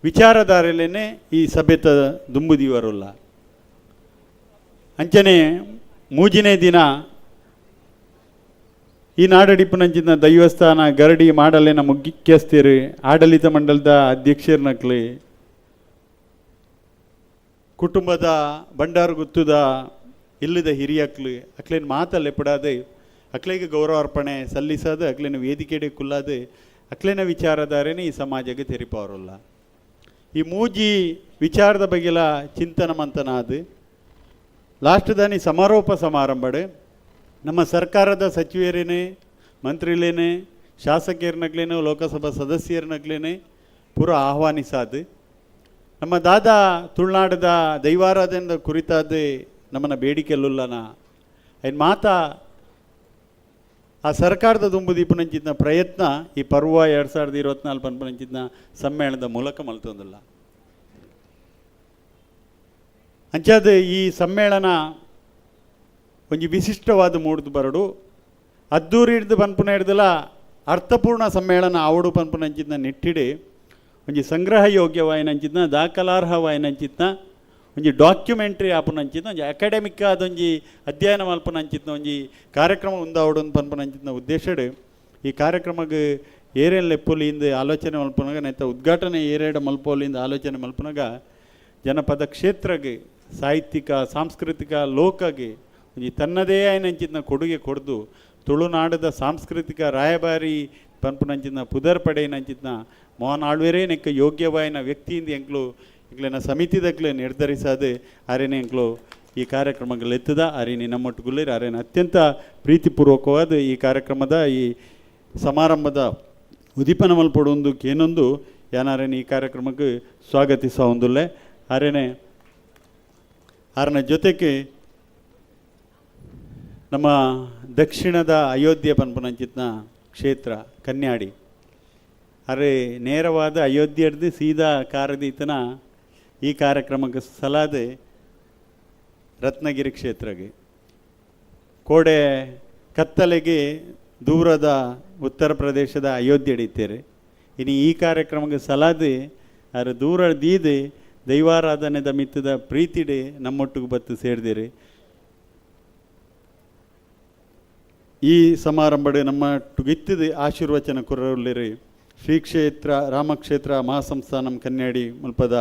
ವಿಚಾರಧಾರೆಲೇನೆ ಈ ಸಭೆತ ದುಂಬುದಿವರುಲ್ಲ ಅಂಚನೆ ಮೂಜಿನೇ ದಿನ ಈ ನಾಡಡಿಪ್ಪುನಂಚಿನ ದೈವಸ್ಥಾನ ಗರಡಿ ಮಾಡಲೇನ ಮುಖ್ಯಸ್ಥರು ಆಡಳಿತ ಮಂಡಲದ ಅಧ್ಯಕ್ಷರನಕ್ಲಿ ಕುಟುಂಬದ ಬಂಡಾರು ಗುತ್ತುದ ಇಲ್ಲದ ಹಿರಿಯಕ್ಲು ಅಕ್ಲೇನು ಮಾತಲ್ಲೇ ಪಡಾದೆ ಅಕ್ಲೇಗೆ ಗೌರವಾರ್ಪಣೆ ಸಲ್ಲಿಸೋದು ಅಕ್ಲೇನ ವೇದಿಕೆಡೆ ಕುಲ್ಲಾದು ಅಕ್ಲೇನ ವಿಚಾರಧಾರೆನೇ ಈ ಸಮಾಜಕ್ಕೆ ತೆರಿಪವರಲ್ಲ. ಈ ಮೂಜಿ ವಿಚಾರದ ಬಗೆಲ ಚಿಂತನ ಮಂಥನ ಅದು ಲಾಸ್ಟ್ದಾನಿ ಸಮಾರೋಪ ಸಮಾರಂಭಡು ನಮ್ಮ ಸರ್ಕಾರದ ಸಚಿವರೇನೆ ಮಂತ್ರಿಲೇನೆ ಶಾಸಕರನಗ್ಲೇನೆ ಲೋಕಸಭಾ ಸದಸ್ಯರನಗ್ಲೇನೆ ಪೂರ ಆಹ್ವಾನಿಸಾದು ನಮ್ಮ ದಾದಾ ತುಳುನಾಡದ ದೈವಾರಾಧನೆದ ಕುರಿತಾದ ನಮ್ಮನ್ನ ಬೇಡಿಕೆಲ್ಲುಲ್ಲನ ಏನು ಮಾತಾ ಆ ಸರ್ಕಾರದ ದುಂಬುದೀಪನಂಚಿನ ಪ್ರಯತ್ನ ಈ ಪರ್ವ 2024 ಪನ್ಪನಂಚಿನ ಸಮ್ಮೇಳನದ ಮೂಲಕ ಮಲ್ತೊಂದಿಲ್ಲ. ಅಂಚಾದ ಈ ಸಮ್ಮೇಳನ ಒಂಜಿ ವಿಶಿಷ್ಟವಾದ ಮೂಡ್ದು ಬರಡು ಅದ್ದೂರಿ ಹಿಡ್ದು ಪನ್ಪುನ ಹಿಡ್ದಲ್ಲ ಅರ್ಥಪೂರ್ಣ ಸಮ್ಮೇಳನ ಆವಡು ಪನ್ಪುನಂಚಿನ ನಿಟ್ಟಿಡಿ ಒಂಜಿ ಸಂಗ್ರಹ ಯೋಗ್ಯವಾಯಿನಂಚಿನ ದಾಖಲಾರ್ಹವಾಯಿನಂಚಿನ ಒಂಜಿ ಡಾಕ್ಯುಮೆಂಟ್ರಿ ಆಪುನಂಚಿನ ಒಂಜಿ ಅಕಾಡೆಮಿಕ್ ಆದೊಂಜಿ ಅಧ್ಯಯನ ಮಲ್ಪನಂಚಿನ ಒಂಜಿ ಕಾರ್ಯಕ್ರಮ ಉಂದಾವಡು ಪನ್ಪನಂಚಿನ ಉದ್ದೇಶಡು ಈ ಕಾರ್ಯಕ್ರಮಕ್ಕೆ ಏರೇನು ಲೆಪ್ಪುಲಿಂದ ಆಲೋಚನೆ ಮಲ್ಪನಾಗ ನೈತ ಉದ್ಘಾಟನೆ ಏರೇಡು ಮಲ್ಪೋಲಿಂದ ಆಲೋಚನೆ ಮಲ್ಪನಾಗ ಜನಪದ ಕ್ಷೇತ್ರಗೆ ಸಾಹಿತ್ಯಿಕ ಸಾಂಸ್ಕೃತಿಕ ಲೋಕಗೆ ಒಂಜಿ ತನ್ನದೇ ಆಯ್ನಂಚಿನ ಕೊಡುಗೆ ಕೊಡ್ದು ತುಳುನಾಡದ ಸಾಂಸ್ಕೃತಿಕ ರಾಯಭಾರಿ ಪನ್ಪುನಂಚಿನ ಪುದರ್ ಪಡೆಯನಂಚಿನ ಮೋಹನ್ ಆಳ್ವೇರೇ ನೆಕ್ಕ ಯೋಗ್ಯವಾಯಿನ ವ್ಯಕ್ತಿಯಿಂದ ಎಂಕ್ಲೇನ ಸಮಿತಿದಕ್ಲೆ ನಿರ್ಧರಿಸದೆ ಅರೇನೆ ಎಂಕ್ಲು ಈ ಕಾರ್ಯಕ್ರಮಗಳು ಎತ್ತದ ಅರೇನಿ ನಮ್ಮೊಟ್ಟುಗುಳ್ಳೇರಿ ಅರೇನ ಅತ್ಯಂತ ಪ್ರೀತಿಪೂರ್ವಕವಾದ ಈ ಕಾರ್ಯಕ್ರಮದ ಈ ಸಮಾರಂಭದ ಉದೀಪನ ಮಲ್ಪಡೊಂದು ಏನೊಂದು ಯಾನಾರೇನು ಈ ಕಾರ್ಯಕ್ರಮಕ್ಕೆ ಸ್ವಾಗತಿಸ ಹೊಂದುಲ್ಲೆ ಅರೇನೆ ಅರನ ಜೊತೆಗೆ ನಮ್ಮ ದಕ್ಷಿಣದ ಅಯೋಧ್ಯೆ ಪನ್ಪುನಂಚಿನ ಕ್ಷೇತ್ರ ಕನ್ಯಾಡಿ ಅರೆ ನೇರವಾದ ಅಯೋಧ್ಯೆ ಹಿಡ್ದು ಸೀದಾ ಕಾರದೀತನ ಈ ಕಾರ್ಯಕ್ರಮಕ್ಕೆ ಸಲಾದೆ ರತ್ನಗಿರಿ ಕ್ಷೇತ್ರಗೆ ಕೋಡೆ ಕತ್ತಲೆಗೆ ದೂರದ ಉತ್ತರ ಪ್ರದೇಶದ ಅಯೋಧ್ಯೆ ಹಿಡಿತೇರೆ ಇನ್ನು ಈ ಕಾರ್ಯಕ್ರಮಕ್ಕೆ ಸಲಾದೆ ಅರೆ ದೂರ ದೀದೆ ದೈವಾರಾಧನೆದ ಮಿತ್ತದ ಪ್ರೀತಿಡೆ ನಮ್ಮೊಟ್ಟಿಗೆ ಬತ್ತು ಸೇರಿದಿರಿ. ಈ ಸಮಾರಂಭಡೆ ನಮ್ಮೊಟ್ಟಿಗಿತ್ತದ ಆಶೀರ್ವಚನ ಕುರ್ರಲ್ಲಿರಿ ಶ್ರೀ ಕ್ಷೇತ್ರ ರಾಮಕ್ಷೇತ್ರ ಮಹಾಸಂಸ್ಥಾನಂ ಕನ್ಯಾಡಿ ಮುಲ್ಪದ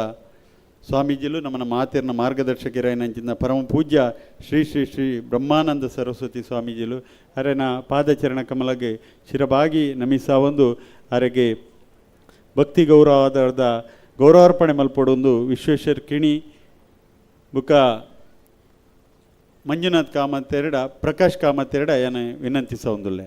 ಸ್ವಾಮೀಜಿಲು ನಮ್ಮನ್ನ ಮಾತೆರ್ನ ಮಾರ್ಗದರ್ಶಕರಾಯನಂಚಿನ ಪರಮ ಪೂಜ್ಯ ಶ್ರೀ ಶ್ರೀ ಶ್ರೀ ಬ್ರಹ್ಮಾನಂದ ಸರಸ್ವತಿ ಸ್ವಾಮೀಜಿಲು ಅರೆನ ಪಾದಚರಣ ಕಮಲಗೆ ಶಿರಬಾಗಿ ನಮಿಸ ಒಂದು ಅರೆಗೆ ಭಕ್ತಿ ಗೌರವಾದ ಗೌರವಾರ್ಪಣೆ ಮಲ್ಪಡೊಂದು ವಿಶ್ವೇಶ್ವರ ಕಿಣಿ ಬುಕ ಮಂಜುನಾಥ್ ಕಾಮತ್ತೆರಡ ಪ್ರಕಾಶ್ ಕಾಮತ್ತೆರಡ ಏನು ವಿನಂತಿಸ ಒಂದುಲ್ಲೆ.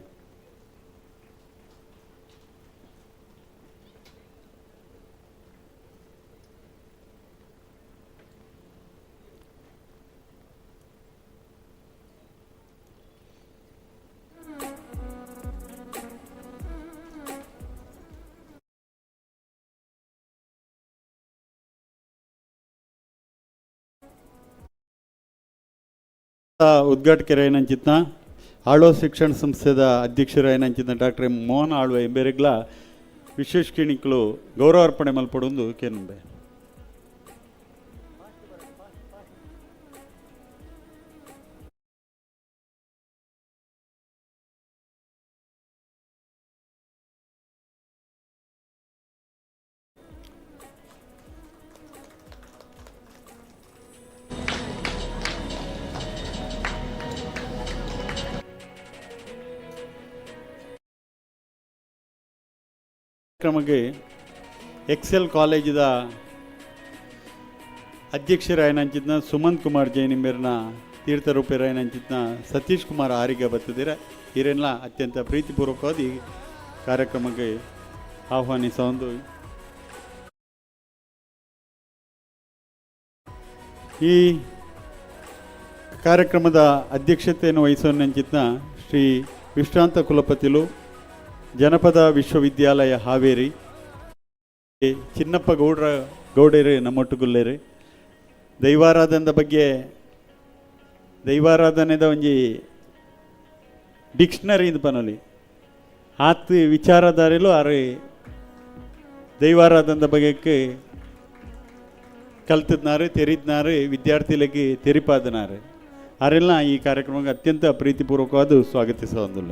ಉದ್ಘಾಟಕರಾಯನಂಚಿನ ಆಳ್ವ ಶಿಕ್ಷಣ ಸಂಸ್ಥೆದ ಅಧ್ಯಕ್ಷರಾಯನಂಚಿನ ಡಾಕ್ಟರ್ ಎಂ ಮೋಹನ್ ಆಳ್ವ ಎಂಬೆರೆಗ್ಲ ವಿಶೇಷ ಕಿಣಿಕಲು ಗೌರವಾರ್ಪಣೆ ಮಲ್ಪಡೊಂದು ಕೇನುಂಬೆ. ಕಾರ್ಯಕ್ರಮಕ್ಕೆ ಎಕ್ಸೆಲ್ ಕಾಲೇಜಿದ ಅಧ್ಯಕ್ಷರಾಯನಂಚಿನ ಸುಮಂತ್ ಕುಮಾರ್ ಜೈನಿಂಬೇರ್ನ ತೀರ್ಥರೂಪರಾಯನಂಚಿನ ಸತೀಶ್ ಕುಮಾರ್ ಆರಿಗೆ ಬರ್ತದಿರ ಇವರೆಲ್ಲ ಅತ್ಯಂತ ಪ್ರೀತಿಪೂರ್ವಕವಾದ ಈ ಕಾರ್ಯಕ್ರಮಕ್ಕೆ ಆಹ್ವಾನಿಸ ಒಂದು. ಈ ಕಾರ್ಯಕ್ರಮದ ಅಧ್ಯಕ್ಷತೆಯನ್ನು ವಹಿಸುವನಂಚಿನ ಶ್ರೀ ವಿಶ್ರಾಂತ ಕುಲಪತಿಲು ಜನಪದ ವಿಶ್ವವಿದ್ಯಾಲಯ ಹಾವೇರಿ ಚಿನ್ನಪ್ಪ ಗೌಡರು ನಮ್ಮೊಟ್ಟುಗುಲ್ಲೇರಿ ದೈವಾರಾಧನದ ಬಗ್ಗೆ ದೈವಾರಾಧನೆದ ಒಂಜಿ ಡಿಕ್ಷನರಿ ಇದು ಪನೊಲಿ ಆತ್ ವಿಚಾರಧಾರೆಲು ಅರೆ ದೈವಾರಾಧನದ ಬಗ್ಗೆ ಕಲ್ತಿದ್ನಾರು ತೆರಿದ್ನಾರು ವಿದ್ಯಾರ್ಥಿಗಳಿಗೆ ತೆರಿಪಾದನಾರು ಅವರೆಲ್ಲ ಈ ಕಾರ್ಯಕ್ರಮಕ್ಕೆ ಅತ್ಯಂತ ಪ್ರೀತಿಪೂರ್ವಕವಾದ ಸ್ವಾಗತಿಸ ಹೊಂದಿಲ್ಲ.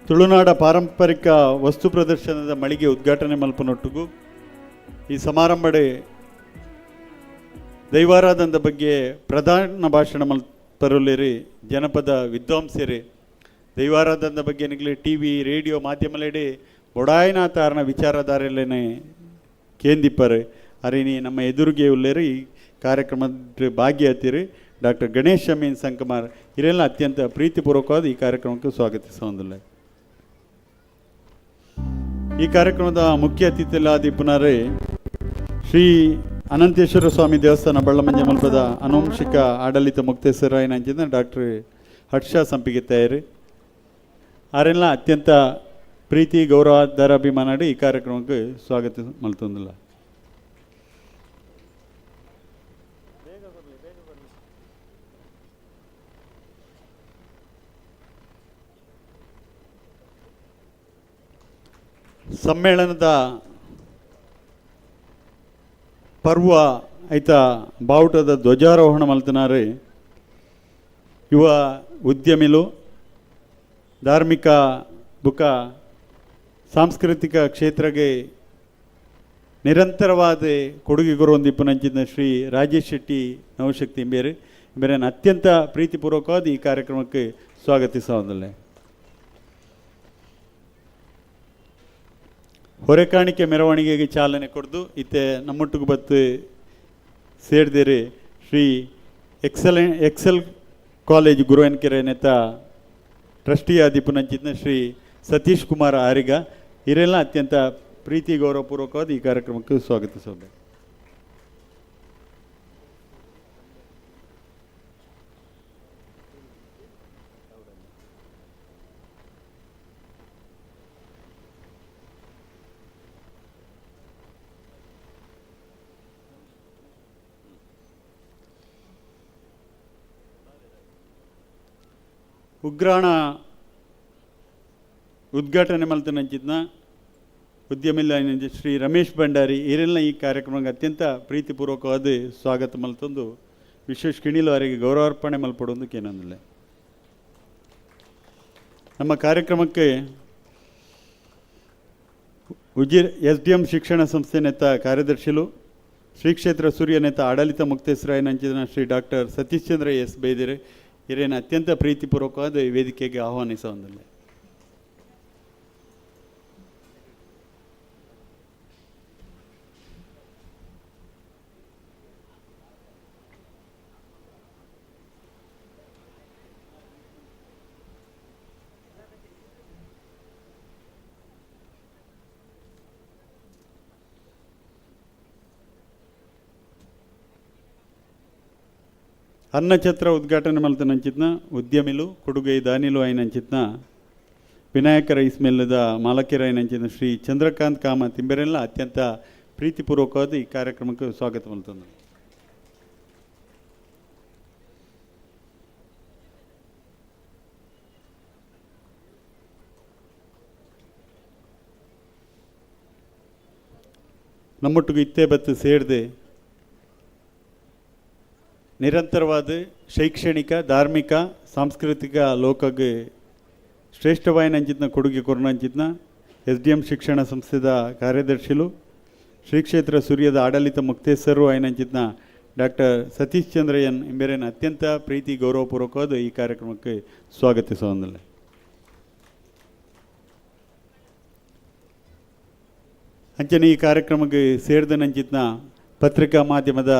ತುಳುನಾಡ ಪಾರಂಪರಿಕ ವಸ್ತು ಪ್ರದರ್ಶನದ ಮಳಿಗೆ ಉದ್ಘಾಟನೆ ಮಲ್ಪನೊಟ್ಟಿಗೂ ಈ ಸಮಾರಂಭಡೆ ದೈವಾರಾಧನದ ಬಗ್ಗೆ ಪ್ರಧಾನ ಭಾಷಣ ಮಲ್ಪರಲೇರಿ ಜನಪದ ವಿದ್ವಾಂಸರೇ ದೈವಾರಾಧನದ ಬಗ್ಗೆ ನಿಗಲಿ ಟಿವಿ ರೇಡಿಯೋ ಮಾಧ್ಯಮಲೆಡೆ ಬೊಡಾಯಿನ ತಾರಣ ವಿಚಾರಧಾರೆಯಲ್ಲೇನೆ ಕೇಂದಿಪ್ಪರು ಅರಿನಿ ನಮ್ಮ ಎದುರಿಗೆ ಉಳ್ಳೇರು ಈ ಕಾರ್ಯಕ್ರಮದ ಭಾಗಿಯಾತಿರಿ ಡಾಕ್ಟರ್ ಗಣೇಶ್ ಅಮೀನ್ ಸಂಕಮಾರ್ ಇವರೆಲ್ಲ ಅತ್ಯಂತ ಪ್ರೀತಿಪೂರ್ವಕವಾದ ಈ ಕಾರ್ಯಕ್ರಮಕ್ಕೆ ಸ್ವಾಗತಿಸೋದಿಲ್ಲ. ಈ ಕಾರ್ಯಕ್ರಮದ ಮುಖ್ಯ ಅತಿಥಿಗಳಾದ ಪುನರೇ ಶ್ರೀ ಅನಂತೇಶ್ವರ ಸ್ವಾಮಿ ದೇವಸ್ಥಾನ ಬಳ್ಳಮಂಜ ಮಲ್ಪದ ಅನುವಂಶಿಕ ಆಡಳಿತ ಮುಕ್ತೇಶ್ವರಾಯನ ಅಂಚಿನ ಡಾಕ್ಟರ್ ಹರ್ಷ ಸಂಪಿಗೆ ತಯಾರಿ ಅವರೆಲ್ಲ ಅತ್ಯಂತ ಪ್ರೀತಿ ಗೌರವಾಧಾರಾಭಿಮಾನ ಈ ಕಾರ್ಯಕ್ರಮಕ್ಕೆ ಸ್ವಾಗತ ಮಲ್ತೊಂದಿಲ್ಲ. ಸಮ್ಮೇಳನದ ಪರ್ವ ಐತ ಬಾವುಟದ ಧ್ವಜಾರೋಹಣ ಮಲ್ತನಾರೆ ಯುವ ಉದ್ಯಮಿಲು ಧಾರ್ಮಿಕ ಬುಕ ಸಾಂಸ್ಕೃತಿಕ ಕ್ಷೇತ್ರಕ್ಕೆ ನಿರಂತರವಾದ ಕೊಡುಗೆ ಕೊರೊಂದಿಪ್ಪನಂಚಿನ ಶ್ರೀ ರಾಜೇಶ್ ಶೆಟ್ಟಿ ನವಶಕ್ತಿ ಬೇರೆ ಅತ್ಯಂತ ಪ್ರೀತಿಪೂರ್ವಕವಾದ ಈ ಕಾರ್ಯಕ್ರಮಕ್ಕೆ ಸ್ವಾಗತಿಸೋದಿಲ್ಲ. ಹೊರೆಕಾಣಿಕೆ ಮೆರವಣಿಗೆಗೆ ಚಾಲನೆ ಕೊಡ್ದು ಇತ್ತೆ ನಮ್ಮೊಟ್ಟಿಗೆ ಬತ್ತು ಸೇರಿದಿರಿ ಶ್ರೀ ಎಕ್ಸೆಲ್ ಕಾಲೇಜ್ ಗುರುವನ್ಕೆರೆ ನೆತ ಟ್ರಸ್ಟಿ ಆದಿಪುನಂಚಿನ ಶ್ರೀ ಸತೀಶ್ ಕುಮಾರ್ ಆರಿಗ ಇವರೆಲ್ಲ ಅತ್ಯಂತ ಪ್ರೀತಿ ಗೌರವಪೂರ್ವಕವಾದ ಈ ಕಾರ್ಯಕ್ರಮಕ್ಕೆ ಸ್ವಾಗತಿಸೋದು. ಉಗ್ರಾಣ ಉದ್ಘಾಟನೆ ಮಲ್ತನಂಚಿದ್ನ ಉದ್ಯಮಿಲ್ಲ ಶ್ರೀ ರಮೇಶ್ ಭಂಡಾರಿ ಇವರೆಲ್ಲ ಈ ಕಾರ್ಯಕ್ರಮಕ್ಕೆ ಅತ್ಯಂತ ಪ್ರೀತಿಪೂರ್ವಕವಾದ ಸ್ವಾಗತ ಮಲ್ತೊಂದು ವಿಶೇಷ ಕಿಣಿಲು ಅವರಿಗೆ ಗೌರವಾರ್ಪಣೆ ಮಲ್ಪಡೋದಕ್ಕೆ ಏನಂದಿಲ್ಲ. ನಮ್ಮ ಕಾರ್ಯಕ್ರಮಕ್ಕೆ ಉಜಿರ್ SDM ಶಿಕ್ಷಣ ಸಂಸ್ಥೆ ನೆತ ಕಾರ್ಯದರ್ಶಿಲು ಶ್ರೀ ಕ್ಷೇತ್ರ ಸೂರ್ಯ ನೆತ ಆಡಳಿತ ಮುಕ್ತೇಶ್ವರಾಯನಂಚಿನ ಶ್ರೀ ಡಾಕ್ಟರ್ ಸತೀಶ್ ಚಂದ್ರ ಎಸ್ ಬೈದಿರೆ ಇವರೇನು ಅತ್ಯಂತ ಪ್ರೀತಿಪೂರ್ವಕವಾದ ವೇದಿಕೆಗೆ ಆಹ್ವಾನಿಸೋದಿಲ್ಲ. ಅನ್ನಛತ್ರ ಉದ್ಘಾಟನೆ ಮಲ್ತನಂಚಿತ್ನ ಉದ್ಯಮಿಲು ಕೊಡುಗೈ ದಾನಿಲು ಆಯ್ನಂಚಿತ್ನ ವಿನಾಯಕ ರೈಸ್ ಮಿಲ್ಲದ ಮಾಲಕಿ ರಾಯ್ನಂಚಿನ ಶ್ರೀ ಚಂದ್ರಕಾಂತ್ ಕಾಮತ್ ಇಂಬರೆಲ್ಲ ಅತ್ಯಂತ ಪ್ರೀತಿಪೂರ್ವಕವಾದ ಈ ಕಾರ್ಯಕ್ರಮಕ್ಕೆ ಸ್ವಾಗತ ಮಲ್ತಂದ. ನಮ್ಮೊಟ್ಟಿಗೆ ಇತ್ತೇ ಬತ್ತು ಸೇರಿದೆ ನಿರಂತರವಾದ ಶೈಕ್ಷಣಿಕ ಧಾರ್ಮಿಕ ಸಾಂಸ್ಕೃತಿಕ ಲೋಕಗೆ ಶ್ರೇಷ್ಠವಾಯಿನಂಚಿತ್ನ ಕೊಡುಗೆ ಕೊರನಂಚಿತ್ನ SDM ಶಿಕ್ಷಣ ಸಂಸ್ಥೆದ ಕಾರ್ಯದರ್ಶಿಲು ಶ್ರೀ ಕ್ಷೇತ್ರ ಸೂರ್ಯದ ಆಡಳಿತ ಮುಕ್ತೇಶ್ವರು ಆಯ್ನಂಚಿತ್ನ ಡಾಕ್ಟರ್ ಸತೀಶ್ ಚಂದ್ರ ಎನ್ ಇಂಬೇರೇನ ಅತ್ಯಂತ ಪ್ರೀತಿ ಗೌರವಪೂರ್ವಕವಾದ ಈ ಕಾರ್ಯಕ್ರಮಕ್ಕೆ ಸ್ವಾಗತಿಸೋದಿಲ್ಲ. ಅಂಚನೆ ಈ ಕಾರ್ಯಕ್ರಮಕ್ಕೆ ಸೇರಿದ ನಂಚಿತ್ನ ಪತ್ರಿಕಾ ಮಾಧ್ಯಮದ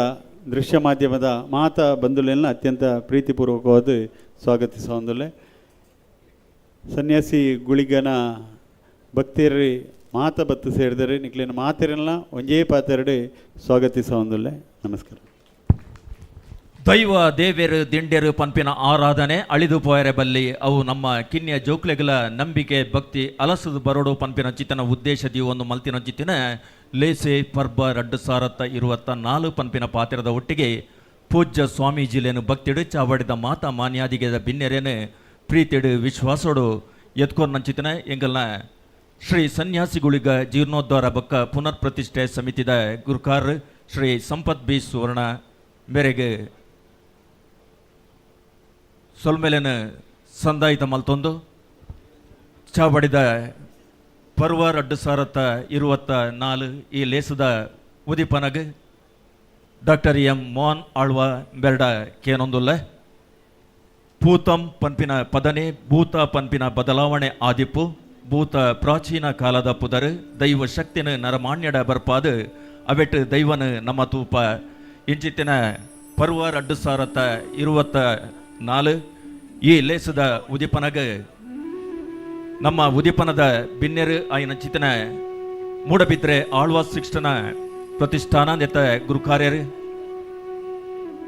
ದೃಶ್ಯ ಮಾಧ್ಯಮದ ಮಾತಾ ಬಂಧುಲೆಲ್ಲ ಅತ್ಯಂತ ಪ್ರೀತಿಪೂರ್ವಕವಾದ ಸ್ವಾಗತಿಸೋದಿಲ್ಲ. ಸನ್ಯಾಸಿ ಗುಳಿಗನ ಭಕ್ತಿಯರಿ ಮಾತ ಬತ್ತು ಸೇರಿದರೆ ನಿಕ್ಲಿನ ಮಾತಿರಲ್ಲ ಒಂಜೇ ಪಾತೆರಡೆ ಸ್ವಾಗತಿಸೋದಿಲ್ಲ. ನಮಸ್ಕಾರ. ದೈವ ದೇವೇರು ದಿಂಡ್ಯರು ಪಂಪಿನ ಆರಾಧನೆ ಅಳಿದು ಪೋಯರೆ ಬಲ್ಲಿ ಅವು ನಮ್ಮ ಕಿನ್ಯ ಜೋಕ್ಲೆಗಳ ನಂಬಿಕೆ ಭಕ್ತಿ ಅಲಸದು ಬರೋಡು ಪಂಪಿನ ಚಿತ್ತನ ಉದ್ದೇಶದಿ ಒಂದು ಮಲ್ತಿನ ಚಿತ್ತಿನ ಲೇಸೆ ಪರ್ಬ 2024 ಪಂಪಿನ ಪಾತ್ರದ ಒಟ್ಟಿಗೆ ಪೂಜ್ಯ ಸ್ವಾಮೀಜಿಲೇನು ಭಕ್ತಿಡು ಚಾವಡಿದ ಮಾತಾ ಮಾನ್ಯಾದಿಗೆದ ಬಿನ್ನೆರೇನು ಪ್ರೀತಿಡು ವಿಶ್ವಾಸೋಡು ಎತ್ಕೊರ್ನಂಚಿತನ ಎಂಗಲ್ನ ಶ್ರೀ ಸನ್ಯಾಸಿಗುಳಿಗ ಜೀರ್ಣೋದ್ಧಾರ ಬಕ್ಕ ಪುನರ್ ಪ್ರತಿಷ್ಠೆ ಸಮಿತಿದ ಗುರುಕಾರ್ ಶ್ರೀ ಸಂಪತ್ ಬಿ ಸುವರ್ಣ ಮೇರೆಗೆ ಸೊಲ್ಮೇಲೆನ ಸಂದಾಯಿತ ಮಲ್ತೊಂದು ಚಾವಡಿದ ಪರ್ವ 2024 ಈ ಲೇಸದ ಉದಿಪನಗ್ ಡಾಕ್ಟರ್ ಎಂ ಮೋಹನ್ ಆಳ್ವ ಬೆರಡ ಕೇನೊಂದುಲ್ಲ ಭೂತಂ ಪನ್ಪಿನ ಪದನೆ ಭೂತ ಪನ್ಪಿನ ಬದಲಾವಣೆ ಆದಿಪ್ಪು ಭೂತ ಪ್ರಾಚೀನ ಕಾಲದ ಪುದರ್ ದೈವ ಶಕ್ತಿನ ನರಮಾಣ್ಯಡ ಬರ್ಪಾದು ಅವೆಟ್ಟು ದೈವನ ನಮ್ಮ ತೂಪ ಇಂಚಿತ್ತಿನ ಪರ್ವ 2024 ಈ ಲೇಸದ ಉದಿಪನಗ ನಮ್ಮ ಉದಿಪನದ ಬಿನ್ನೆರು ಆಯ್ನ ಚಿತ್ತನ ಮೂಡಬಿದ್ರೆ ಆಳ್ವ ಶಿಕ್ಷಣ ಪ್ರತಿಷ್ಠಾನಾಂದಿತ ಗುರುಕಾರ್ಯರು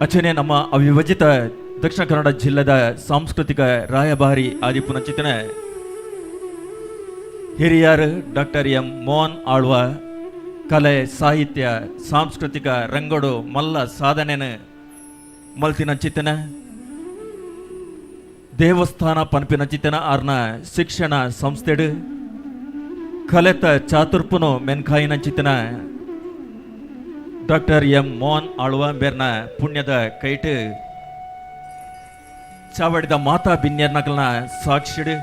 ಅಚನೆ ನಮ್ಮ ಅವಿಭಜಿತ ದಕ್ಷಿಣ ಕನ್ನಡ ಜಿಲ್ಲೆದ ಸಾಂಸ್ಕೃತಿಕ ರಾಯಭಾರಿ ಆದಿಪುನ ಚಿತ್ತನ ಹಿರಿಯರು ಡಾಕ್ಟರ್ ಎಂ ಮೋಹನ್ ಆಳ್ವ ಕಲೆ ಸಾಹಿತ್ಯ ಸಾಂಸ್ಕೃತಿಕ ರಂಗೋಡು ಮಲ್ಲ ಸಾಧನೆನ ಮಲ್ತಿನ ಚಿತ್ತನ ದೇವಸ್ಥಾನ ಪನ್ಪಿನ ಚಿತ್ತನ ಆರ್ನ ಶಿಕ್ಷಣ ಸಂಸ್ಥೆಡು ಕಲೆತ ಚಾತುರ್ಪುನು ಮೆನ್ಕಾಯಿನ ಚಿತ್ತನ ಡಾಕ್ಟರ್ ಎಂ ಮೋಹನ್ ಆಳ್ವ ಬೇರ್ನ ಪುಣ್ಯದ ಕೈಟ್ ಚಾವಡಿದ ಮಾತಾ ಬಿನ್ಯರ್ನಕಲ್ನ ಸಾಕ್ಷಿಡು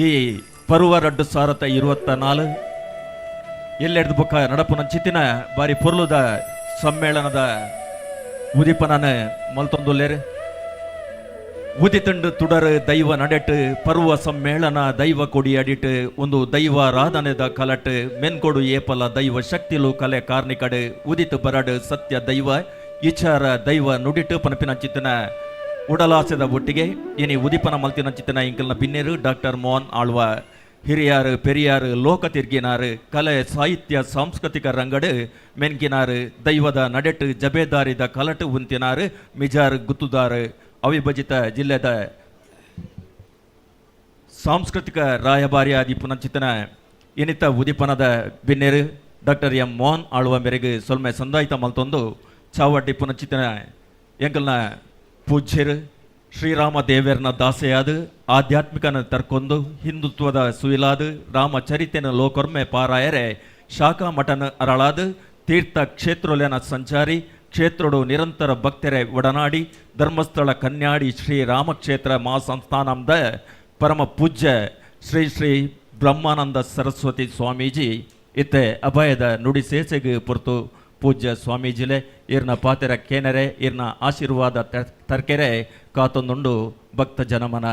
ಈ ಪರ್ವ 2024 ಎಲ್ಲೆಡ್ದು ಬುಕ್ಕ ನಡಪುನ ಚಿತ್ತಿನ ಬಾರಿ ಪೊರ್ಲುದ ಸಮ್ಮೇಳನದ ಉದಿಪನನ ಮಲ್ತೊಂದುಲ್ಲೇರು ಉದಿತಂಡು ತುಡರ್ ದೈವ ನಡೆಟ್ ಪರ್ವ ಸಮ್ಮೇಳನ ದೈವ ಕೊಡಿ ಅಡಿಟ್ ಒಂದು ದೈವಾರಾಧನೆದ ಕಲಟ್ ಮೆನ್ಕೊಡು ಏಪಲ ದೈವ ಶಕ್ತಿಲು ಕಲೆ ಕಾರ್ನಿಕಡ್ ಉದಿತ್ ಬರಡ್ ಸತ್ಯ ದೈವ ವಿಚಾರ ದೈವ ನುಡಿಟ್ ಪನಪಿನ ಚಿತ್ತನ ಉಡಲಾಸದ ಒಟ್ಟಿಗೆ ಇನಿ ಉದಿಪನ ಮಲ್ತಿನ ಚಿತ್ತನ ಇಂಕಲ್ನ ಬಿನ್ನೇರು ಡಾಕ್ಟರ್ ಮೋಹನ್ ಆಳ್ವ ಹಿರಿಯಾರು ಪೆರಿಯಾರು ಲೋಕ ತಿರ್ಗಿನಾರು ಕಲೆ ಸಾಹಿತ್ಯ ಸಾಂಸ್ಕೃತಿಕ ರಂಗಡ್ ಮೆನ್ಕಿನಾರು ದೈವದ ನಡೆಟ್ ಜಬೇದಾರಿದ ಕಲಟ್ ಉಂತಿನಾರು ಮಿಜಾರ್ ಗುತ್ತುದಾರು ಅವಿಭಜಿತ ಜಿಲ್ಲೆದ ಸಾಂಸ್ಕೃತಿಕ ರಾಯಭಾರಿ ಆದಿ ಪುನಚಿತ್ತನ ಇನಿತ ಉದಿಪನದ ಬಿನ್ನೇರು ಡಾಕ್ಟರ್ ಎಂ ಮೋಹನ್ ಆಳ್ವ ಮೇರೆಗೆ ಸೊಲ್ಮೆ ಸಂದಾಯಿತ ಮಲ್ತೊಂದು ಚಾವಡ್ಡಿ ಪುನಚಿತ್ತನ ಎಂಕಲ್ನ ಪೂಜ್ಯರು ಶ್ರೀರಾಮ ದೇವೇರ್ನ ದಾಸೆಯಾದ ಆಧ್ಯಾತ್ಮಿಕನ ತರ್ಕೊಂದು ಹಿಂದುತ್ವದ ಸುಯಿಲಾದ ರಾಮಚರಿತೆನ ಲೋಕೊರ್ಮೆ ಪಾರಾಯರೆ ಶಾಖಾ ಮಠನ ಅರಳಾದ ತೀರ್ಥ ಕ್ಷೇತ್ರೊಲೆನ ಸಂಚಾರಿ ಕ್ಷೇತ್ರಡು ನಿರಂತರ ಭಕ್ತರೆ ಒಡನಾಡಿ ಧರ್ಮಸ್ಥಳ ಕನ್ಯಾಡಿ ಶ್ರೀ ರಾಮಕ್ಷೇತ್ರ ಮಾ ಸಂಸ್ಥಾನದ ಪರಮ ಪೂಜ್ಯ ಶ್ರೀ ಶ್ರೀ ಬ್ರಹ್ಮಾನಂದ ಸರಸ್ವತಿ ಸ್ವಾಮೀಜಿ ಇತ್ತೆ ಅಭಯದ ನುಡಿ ಸೇಸೆಗೆ ಪೊರ್ತು ಪೂಜ್ಯ ಸ್ವಾಮೀಜಿಲೆ ಇರ್ನ ಪಾತೆರ ಕೇನರೆ ಇರ್ನ ಆಶೀರ್ವಾದ ತರ್ಕೆರೆ ಕಾತೊಂದುಂಡು ಭಕ್ತ ಜನಮನ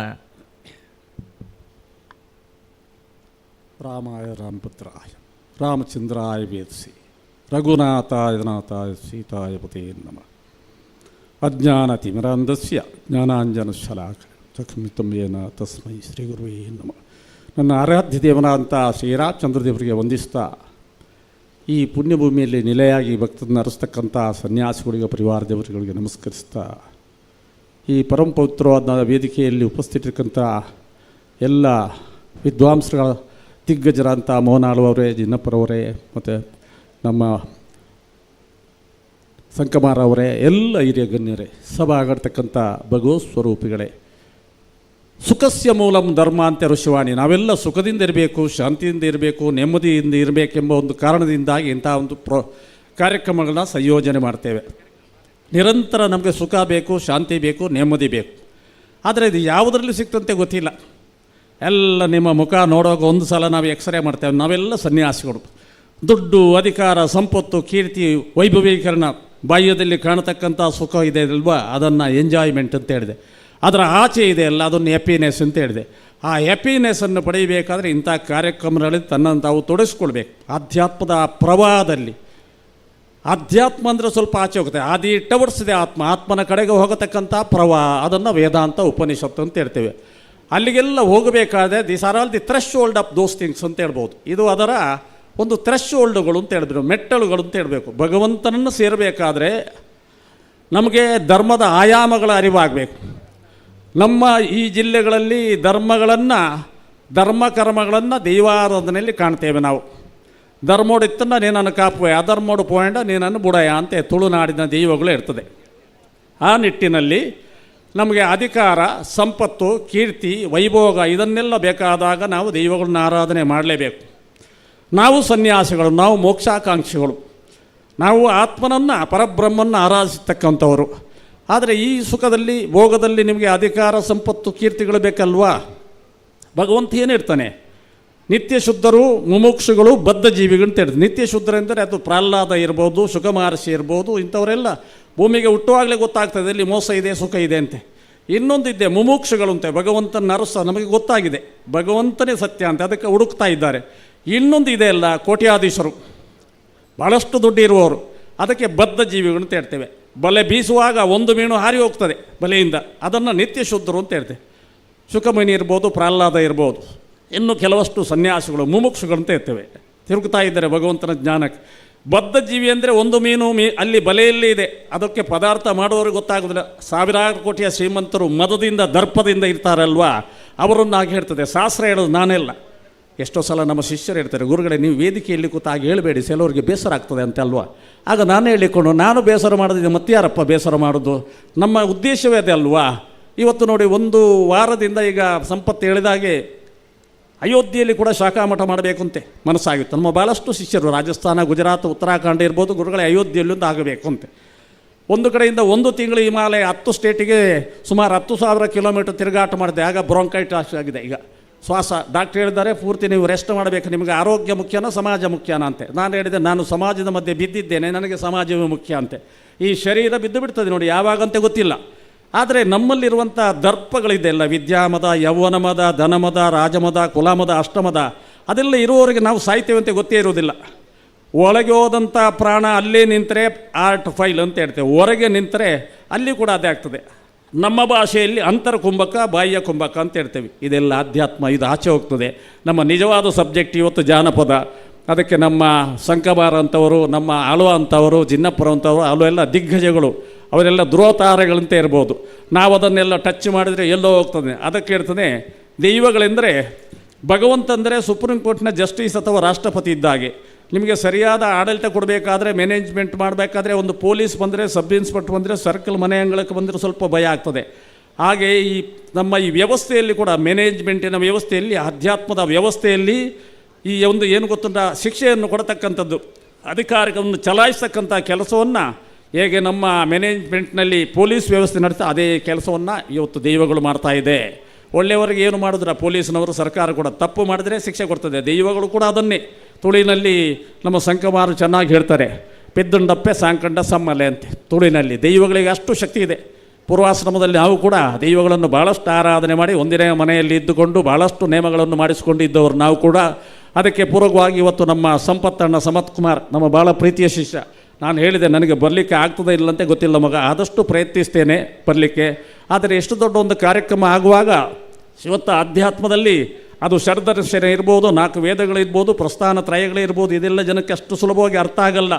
ರಾಮಾಯ ರಾಮಪುತ್ರಾಯ ರಾಮಚಂದ್ರಾಯ ವೇದಸಿ ರಘುನಾಥಾಯ ನಾಥಾಯ ಸೀತಾಯ ಪತೇ ನಮಃ ಅಜ್ಞಾನತಿಮಿರಾಂಧಸ್ಯ ಜ್ಞಾನಾಂಜನಶಲಾಕ ಚಕ್ಷುಮಿತಂಯೇನ ತಸ್ಮೈ ಶ್ರೀ ಗುರುವೇ ನಮಃ. ನನ್ನ ಆರಾಧ್ಯ ದೇವನಾದಂಥ ಶ್ರೀರಾಮಚಂದ್ರದೇವರಿಗೆ ವಂದಿಸ್ತಾ ಈ ಪುಣ್ಯಭೂಮಿಯಲ್ಲಿ ನೆಲೆಯಾಗಿ ಭಕ್ತರನ್ನು ಅರಸ್ತಕ್ಕಂಥ ಸನ್ಯಾಸಿಗಳಿಗೆ ಪರಿವಾರ ದೇವರುಗಳಿಗೆ ನಮಸ್ಕರಿಸ್ತಾ ಈ ಪರಮ ಪವಿತ್ರವಾದ ವೇದಿಕೆಯಲ್ಲಿ ಉಪಸ್ಥಿತರಿಕ್ಕಂಥ ಎಲ್ಲ ವಿದ್ವಾಂಸಗಳ ದಿಗ್ಗಜರಂಥ ಮೋಹನ್ ಆಳ್ವರೇ ಜಿನ್ನಪ್ಪರವರೇ ಮತ್ತು ನಮ್ಮ ಸಂಕಮಾರ್ ಅವರೇ ಎಲ್ಲ ಹಿರಿಯ ಗಣ್ಯರೇ ಸಭಾಗತಕ್ಕಂಥ ಭಗವತ್ ಸ್ವರೂಪಿಗಳೇ ಸುಖಸ್ಯ ಮೂಲಂ ಧರ್ಮ ಅಂತ ಋಷಿವಾಣಿ. ನಾವೆಲ್ಲ ಸುಖದಿಂದ ಇರಬೇಕು, ಶಾಂತಿಯಿಂದ ಇರಬೇಕು, ನೆಮ್ಮದಿಯಿಂದ ಇರಬೇಕೆಂಬ ಒಂದು ಕಾರಣದಿಂದಾಗಿ ಇಂಥ ಒಂದು ಕಾರ್ಯಕ್ರಮಗಳನ್ನ ಸಂಯೋಜನೆ ಮಾಡ್ತೇವೆ. ನಿರಂತರ ನಮಗೆ ಸುಖ ಬೇಕು, ಶಾಂತಿ ಬೇಕು, ನೆಮ್ಮದಿ ಬೇಕು. ಆದರೆ ಇದು ಯಾವುದರಲ್ಲಿ ಸಿಕ್ತಂತೆ ಗೊತ್ತಿಲ್ಲ. ಎಲ್ಲ ನಿಮ್ಮ ಮುಖ ನೋಡೋಕೆ ಒಂದು ಸಲ ನಾವು ಎಕ್ಸ್ರೇ ಮಾಡ್ತೇವೆ. ನಾವೆಲ್ಲ ಸನ್ಯಾಸಿಗಳು. ದುಡ್ಡು, ಅಧಿಕಾರ, ಸಂಪತ್ತು, ಕೀರ್ತಿ, ವೈಭವೀಕರಣ, ಬಾಹ್ಯದಲ್ಲಿ ಕಾಣತಕ್ಕಂಥ ಸುಖ ಇದೆ ಅಲ್ವಾ, ಅದನ್ನು ಎಂಜಾಯ್ಮೆಂಟ್ ಅಂತ ಹೇಳಿದೆ. ಅದರ ಆಚೆ ಇದೆ ಅಲ್ಲ, ಅದನ್ನು ಹ್ಯಾಪಿನೆಸ್ ಅಂತ ಹೇಳಿದೆ. ಆ ಹ್ಯಾಪಿನೆಸ್ಸನ್ನು ಪಡೆಯಬೇಕಾದ್ರೆ ಇಂಥ ಕಾರ್ಯಕ್ರಮಗಳಲ್ಲಿ ತನ್ನನ್ನು ತಾವು ತೊಡಗಿಸ್ಕೊಳ್ಬೇಕು. ಆಧ್ಯಾತ್ಮದ ಪ್ರವಾಹದಲ್ಲಿ, ಆಧ್ಯಾತ್ಮ ಅಂದರೆ ಸ್ವಲ್ಪ ಆಚೆ ಹೋಗುತ್ತೆ, ಆದಿ ಟವರ್ಸಿದೆ ಆತ್ಮ, ಆತ್ಮನ ಕಡೆಗೆ ಹೋಗತಕ್ಕಂಥ ಪ್ರವಾಹ, ಅದನ್ನು ವೇದಾಂತ ಉಪನಿಷತ್ತು ಅಂತ ಹೇಳ್ತೇವೆ. ಅಲ್ಲಿಗೆಲ್ಲ ಹೋಗಬೇಕಾದ್ರೆ these are all the thresh hold of those things ಅಂತ ಹೇಳ್ಬೋದು. ಇದು ಅದರ ಒಂದು ಥ್ರೆಶ್ ಹೋಲ್ಡ್ಗಳು ಅಂತ ಹೇಳಿದ್ರು, ಮೆಟ್ಟಲುಗಳು ಅಂತ ಹೇಳಬೇಕು. ಭಗವಂತನನ್ನು ಸೇರಬೇಕಾದ್ರೆ ನಮಗೆ ಧರ್ಮದ ಆಯಾಮಗಳ ಅರಿವಾಗಬೇಕು. ನಮ್ಮ ಈ ಜಿಲ್ಲೆಗಳಲ್ಲಿ ಧರ್ಮ ಕರ್ಮಗಳನ್ನು ದೈವಾರಾಧನೆಯಲ್ಲಿ ಕಾಣ್ತೇವೆ ನಾವು. ಧರ್ಮೋಡಿತ್ತನ್ನು ನೀನನ್ನು ಕಾಪುವೆ, ಅಧರ್ಮೋಡು ಪೋಯಂಡ ನೀನನ್ನು ಬುಡಯ ಅಂತ ತುಳುನಾಡಿನ ದೈವಗಳು ಇರ್ತದೆ. ಆ ನಿಟ್ಟಿನಲ್ಲಿ ನಮಗೆ ಅಧಿಕಾರ, ಸಂಪತ್ತು, ಕೀರ್ತಿ, ವೈಭೋಗ ಇದನ್ನೆಲ್ಲ ಬೇಕಾದಾಗ ನಾವು ದೈವಗಳನ್ನ ಆರಾಧನೆ ಮಾಡಲೇಬೇಕು. ನಾವು ಸನ್ಯಾಸಿಗಳು, ನಾವು ಮೋಕ್ಷಾಕಾಂಕ್ಷಿಗಳು, ನಾವು ಆತ್ಮನನ್ನು ಪರಬ್ರಹ್ಮನ್ನು ಆರಾಧಿಸ್ತಕ್ಕಂಥವರು. ಆದರೆ ಈ ಸುಖದಲ್ಲಿ, ಭೋಗದಲ್ಲಿ ನಿಮಗೆ ಅಧಿಕಾರ, ಸಂಪತ್ತು, ಕೀರ್ತಿಗಳು ಬೇಕಲ್ವಾ? ಭಗವಂತ ಏನು ಇರ್ತಾನೆ? ನಿತ್ಯ ಶುದ್ಧರು, ಮುಮುಕ್ಷುಗಳು, ಬದ್ಧ ಜೀವಿಗಳು ಅಂತ ಹೇಳ್ತಾರೆ. ನಿತ್ಯ ಶುದ್ಧರೆಂದರೆ ಅದು ಪ್ರಹ್ಲಾದ ಇರ್ಬೋದು, ಶುಕಮಹರ್ಷಿ ಇರ್ಬೋದು, ಇಂಥವರೆಲ್ಲ ಭೂಮಿಗೆ ಹುಟ್ಟುವಾಗಲೇ ಗೊತ್ತಾಗ್ತದೆ ಇಲ್ಲಿ ಮೋಸ ಇದೆ, ಸುಖ ಇದೆ ಅಂತೆ. ಇನ್ನೊಂದಿದೆ ಮುಮುಕ್ಷುಗಳು ಅಂತೆ, ಭಗವಂತನ ಅರಸ ನಮಗೆ ಗೊತ್ತಾಗಿದೆ, ಭಗವಂತನೇ ಸತ್ಯ ಅಂತ, ಅದಕ್ಕೆ ಹುಡುಕ್ತಾ ಇದ್ದಾರೆ. ಇನ್ನೊಂದು ಇದೆ ಅಲ್ಲ, ಕೋಟ್ಯಾಧೀಶರು, ಭಾಳಷ್ಟು ದುಡ್ಡು ಇರುವವರು, ಅದಕ್ಕೆ ಬದ್ಧ ಜೀವಿಗಳು ಅಂತ ಹೇಳ್ತೇವೆ. ಬಲೆ ಬೀಸುವಾಗ ಒಂದು ಮೀನು ಹಾರಿ ಹೋಗ್ತದೆ ಬಲೆಯಿಂದ, ಅದನ್ನು ನಿತ್ಯ ಶುದ್ಧರು ಅಂತ ಹೇಳ್ತೇವೆ. ಶುಕಮುನಿ ಇರ್ಬೋದು, ಪ್ರಹ್ಲಾದ ಇರ್ಬೋದು, ಇನ್ನು ಕೆಲವಷ್ಟು ಸನ್ಯಾಸಿಗಳು ಮುಮುಕ್ಷುಗಳು ಅಂತ ಇರ್ತೇವೆ, ತಿರುಗ್ತಾ ಇದ್ದಾರೆ ಭಗವಂತನ ಜ್ಞಾನಕ್ಕೆ. ಬದ್ಧ ಜೀವಿ ಅಂದರೆ ಒಂದು ಮೀನು ಅಲ್ಲಿ ಬಲೆಯಲ್ಲಿ ಇದೆ, ಅದಕ್ಕೆ ಪದಾರ್ಥ ಮಾಡೋರಿಗೆ ಗೊತ್ತಾಗೋದಿಲ್ಲ. ಸಾವಿರಾರು ಕೋಟಿಯ ಶ್ರೀಮಂತರು ಮದದಿಂದ ದರ್ಪದಿಂದ ಇರ್ತಾರಲ್ವಾ, ಅವರನ್ನಾಗಿ ಹೇಳ್ತದೆ ಶಾಸ್ತ್ರ ಹೇಳೋದು ನಾನೆಲ್ಲ. ಎಷ್ಟೋ ಸಲ ನಮ್ಮ ಶಿಷ್ಯರು ಹೇಳ್ತಾರೆ, ಗುರುಗಳೇ ನೀವು ವೇದಿಕೆಯಲ್ಲಿ ಕೂತಾಗಿ ಹೇಳಬೇಡಿ, ಕೆಲವರಿಗೆ ಬೇಸರ ಆಗ್ತದೆ ಅಂತ ಅಲ್ವಾ. ಆಗ ನಾನು ಹೇಳಿಕೊಂಡು, ನಾನು ಬೇಸರ ಮಾಡೋದಿದೆ ಮತ್ತೆ ಯಾರಪ್ಪ ಬೇಸರ ಮಾಡೋದು, ನಮ್ಮ ಉದ್ದೇಶವೇ ಅದೇ ಅಲ್ವಾ. ಇವತ್ತು ನೋಡಿ, ಒಂದು ವಾರದಿಂದ ಈಗ ಸಂಪತ್ತು ಹೇಳಿದಾಗೆ ಅಯೋಧ್ಯೆಯಲ್ಲಿ ಕೂಡ ಶಾಖಾಮಠ ಮಾಡಬೇಕು ಅಂತೆ ಮನಸ್ಸಾಗಿತ್ತು. ನಮ್ಮ ಭಾಳಷ್ಟು ಶಿಷ್ಯರು ರಾಜಸ್ಥಾನ, ಗುಜರಾತ್, ಉತ್ತರಾಖಂಡ ಇರ್ಬೋದು, ಗುರುಗಳೇ ಅಯೋಧ್ಯೆಯಲ್ಲೊಂದು ಆಗಬೇಕು ಅಂತೆ. ಒಂದು ಕಡೆಯಿಂದ ಒಂದು ತಿಂಗಳು ಹಿಮಾಲಯ 10 ಸ್ಟೇಟಿಗೆ ಸುಮಾರು 10,000 ಕಿಲೋಮೀಟರ್ ತಿರುಗಾಟ ಮಾಡಿದೆ. ಆಗ ಬ್ರೋಂಕೈಟಿಸ್ ಆಗಿದೆ, ಈಗ ಶ್ವಾಸ. ಡಾಕ್ಟರ್ ಹೇಳಿದ್ದಾರೆ, ಪೂರ್ತಿ ನೀವು ರೆಸ್ಟ್ ಮಾಡಬೇಕು, ನಿಮಗೆ ಆರೋಗ್ಯ ಮುಖ್ಯನಾ ಸಮಾಜ ಮುಖ್ಯನಾ ಅಂತೆ. ನಾನು ಹೇಳಿದೆ, ನಾನು ಸಮಾಜದ ಮಧ್ಯೆ ಬಿದ್ದಿದ್ದೇನೆ, ನನಗೆ ಸಮಾಜವೇ ಮುಖ್ಯ ಅಂತೆ. ಈ ಶರೀರ ಬಿದ್ದು ಬಿಡ್ತದೆ ನೋಡಿ, ಯಾವಾಗಂತೆ ಗೊತ್ತಿಲ್ಲ. ಆದರೆ ನಮ್ಮಲ್ಲಿರುವಂಥ ದರ್ಪಗಳಿದೆ ಅಲ್ಲ, ವಿದ್ಯಾಮದ, ಯೌವನ ಮದ, ಧನಮದ, ರಾಜಮದ, ಕುಲಮದ, ಅಷ್ಟಮದ, ಅದೆಲ್ಲ ಇರುವವರೆಗೆ ನಾವು ಸಾಯ್ತೇವೆ ಅಂತ ಗೊತ್ತೇ ಇರೋದಿಲ್ಲ. ಒಳಗೆ ಹೋದಂಥ ಪ್ರಾಣ ಅಲ್ಲೇ ನಿಂತರೆ ಆರ್ಟ್ ಫೈಲ್ ಅಂತ ಹೇಳ್ತೇವೆ, ಹೊರಗೆ ನಿಂತರೆ ಅಲ್ಲಿ ಕೂಡ ಅದೇ ಆಗ್ತದೆ. ನಮ್ಮ ಭಾಷೆಯಲ್ಲಿ ಅಂತರ ಕುಂಭಕ, ಬಾಹ್ಯ ಕುಂಭಕ ಅಂತ ಹೇಳ್ತೇವೆ. ಇದೆಲ್ಲ ಅಧ್ಯಾತ್ಮ, ಇದು ಆಚೆ ಹೋಗ್ತದೆ. ನಮ್ಮ ನಿಜವಾದ ಸಬ್ಜೆಕ್ಟ್ ಇವತ್ತು ಜಾನಪದ. ಅದಕ್ಕೆ ನಮ್ಮ ಸಂಕಮಾರ ಅಂತವರು, ನಮ್ಮ ಆಳ್ವ ಅಂತವರು, ಜಿನ್ನಪ್ಪರ ಅಂತವರು, ಅವೆಲ್ಲ ದಿಗ್ಗಜಗಳು, ಅವರೆಲ್ಲ ಧ್ರುವತಾರೆಗಳಂತೆ ಇರ್ಬೋದು. ನಾವು ಅದನ್ನೆಲ್ಲ ಟಚ್ ಮಾಡಿದರೆ ಎಲ್ಲೋ ಹೋಗ್ತದೆ. ಅದಕ್ಕೆ ಹೇಳ್ತದೆ, ದೈವಗಳೆಂದರೆ ಭಗವಂತಂದರೆ ಸುಪ್ರೀಂ ಕೋರ್ಟ್ನ ಜಸ್ಟಿಸ್ ಅಥವಾ ರಾಷ್ಟ್ರಪತಿ ಇದ್ದಾಗೆ. ನಿಮಗೆ ಸರಿಯಾದ ಆಡಳಿತ ಕೊಡಬೇಕಾದ್ರೆ, ಮ್ಯಾನೇಜ್ಮೆಂಟ್ ಮಾಡಬೇಕಾದ್ರೆ, ಒಂದು ಪೊಲೀಸ್ ಬಂದರೆ, ಸಬ್ ಇನ್ಸ್ಪೆಕ್ಟರ್ ಬಂದರೆ, ಸರ್ಕಲ್ ಮನೆ ಅಂಗಳಕ್ಕೆ ಬಂದರೆ ಸ್ವಲ್ಪ ಭಯ ಆಗ್ತದೆ. ಹಾಗೆ ಈ ನಮ್ಮ ಈ ವ್ಯವಸ್ಥೆಯಲ್ಲಿ ಕೂಡ, ಮ್ಯಾನೇಜ್ಮೆಂಟಿನ ವ್ಯವಸ್ಥೆಯಲ್ಲಿ, ಅಧ್ಯಾತ್ಮದ ವ್ಯವಸ್ಥೆಯಲ್ಲಿ ಈ ಒಂದು ಏನು ಗೊತ್ತುಂಟ, ಶಿಕ್ಷೆಯನ್ನು ಕೊಡತಕ್ಕಂಥದ್ದು, ಅಧಿಕಾರವನ್ನು ಚಲಾಯಿಸ್ತಕ್ಕಂಥ ಕೆಲಸವನ್ನು ಹೇಗೆ ನಮ್ಮ ಮ್ಯಾನೇಜ್ಮೆಂಟ್ನಲ್ಲಿ ಪೊಲೀಸ್ ವ್ಯವಸ್ಥೆ ನಡೆಸ್ತಾ, ಅದೇ ಕೆಲಸವನ್ನು ಇವತ್ತು ದೈವಗಳು ಮಾಡ್ತಾ ಇದೆ. ಒಳ್ಳೆಯವರಿಗೆ ಏನು ಮಾಡಿದ್ರೆ ಪೊಲೀಸ್ನವರು, ಸರ್ಕಾರ ಕೂಡ ತಪ್ಪು ಮಾಡಿದರೆ ಶಿಕ್ಷೆ ಕೊಡ್ತದೆ. ದೈವಗಳು ಕೂಡ ಅದನ್ನೇ ತುಳಿನಲ್ಲಿ ನಮ್ಮ ಸಂಕಮಾರು ಚೆನ್ನಾಗಿ ಹೇಳ್ತಾರೆ, ಪೆದ್ದುಂಡಪ್ಪೆ ಸಾಂಕಂಡ ಸಮ್ಮಲೆ ಅಂತೆ. ತುಳಿನಲ್ಲಿ ದೈವಗಳಿಗೆ ಅಷ್ಟು ಶಕ್ತಿ ಇದೆ. ಪೂರ್ವಾಶ್ರಮದಲ್ಲಿ ನಾವು ಕೂಡ ದೈವಗಳನ್ನು ಭಾಳಷ್ಟು ಆರಾಧನೆ ಮಾಡಿ ಒಂದಿನೇ ಮನೆಯಲ್ಲಿ ಇದ್ದುಕೊಂಡು ಭಾಳಷ್ಟು ನೇಮಗಳನ್ನು ಮಾಡಿಸಿಕೊಂಡಿದ್ದವರು ನಾವು ಕೂಡ. ಅದಕ್ಕೆ ಪೂರ್ವಕವಾಗಿ ಇವತ್ತು ನಮ್ಮ ಸಂಪತ್ತಣ್ಣ ಸಮತ್ ಕುಮಾರ್, ನಮ್ಮ ಭಾಳ ಪ್ರೀತಿಯ ಶಿಷ್ಯ, ನಾನು ಹೇಳಿದೆ ನನಗೆ ಬರಲಿಕ್ಕೆ ಆಗ್ತದೆ ಇಲ್ಲಂತೆ ಗೊತ್ತಿಲ್ಲ ಮಗ, ಆದಷ್ಟು ಪ್ರಯತ್ನಿಸ್ತೇನೆ ಬರಲಿಕ್ಕೆ. ಆದರೆ ಎಷ್ಟು ದೊಡ್ಡ ಒಂದು ಕಾರ್ಯಕ್ರಮ ಆಗುವಾಗ ಇವತ್ತು ಅಧ್ಯಾತ್ಮದಲ್ಲಿ ಅದು ಷಡ್ದರ್ಶನ ಇರ್ಬೋದು, 4 ವೇದಗಳಿರ್ಬೋದು, ಪ್ರಸ್ಥಾನ ತ್ರಯಗಳಿರ್ಬೋದು, ಇದೆಲ್ಲ ಜನಕ್ಕೆ ಅಷ್ಟು ಸುಲಭವಾಗಿ ಅರ್ಥ ಆಗಲ್ಲ.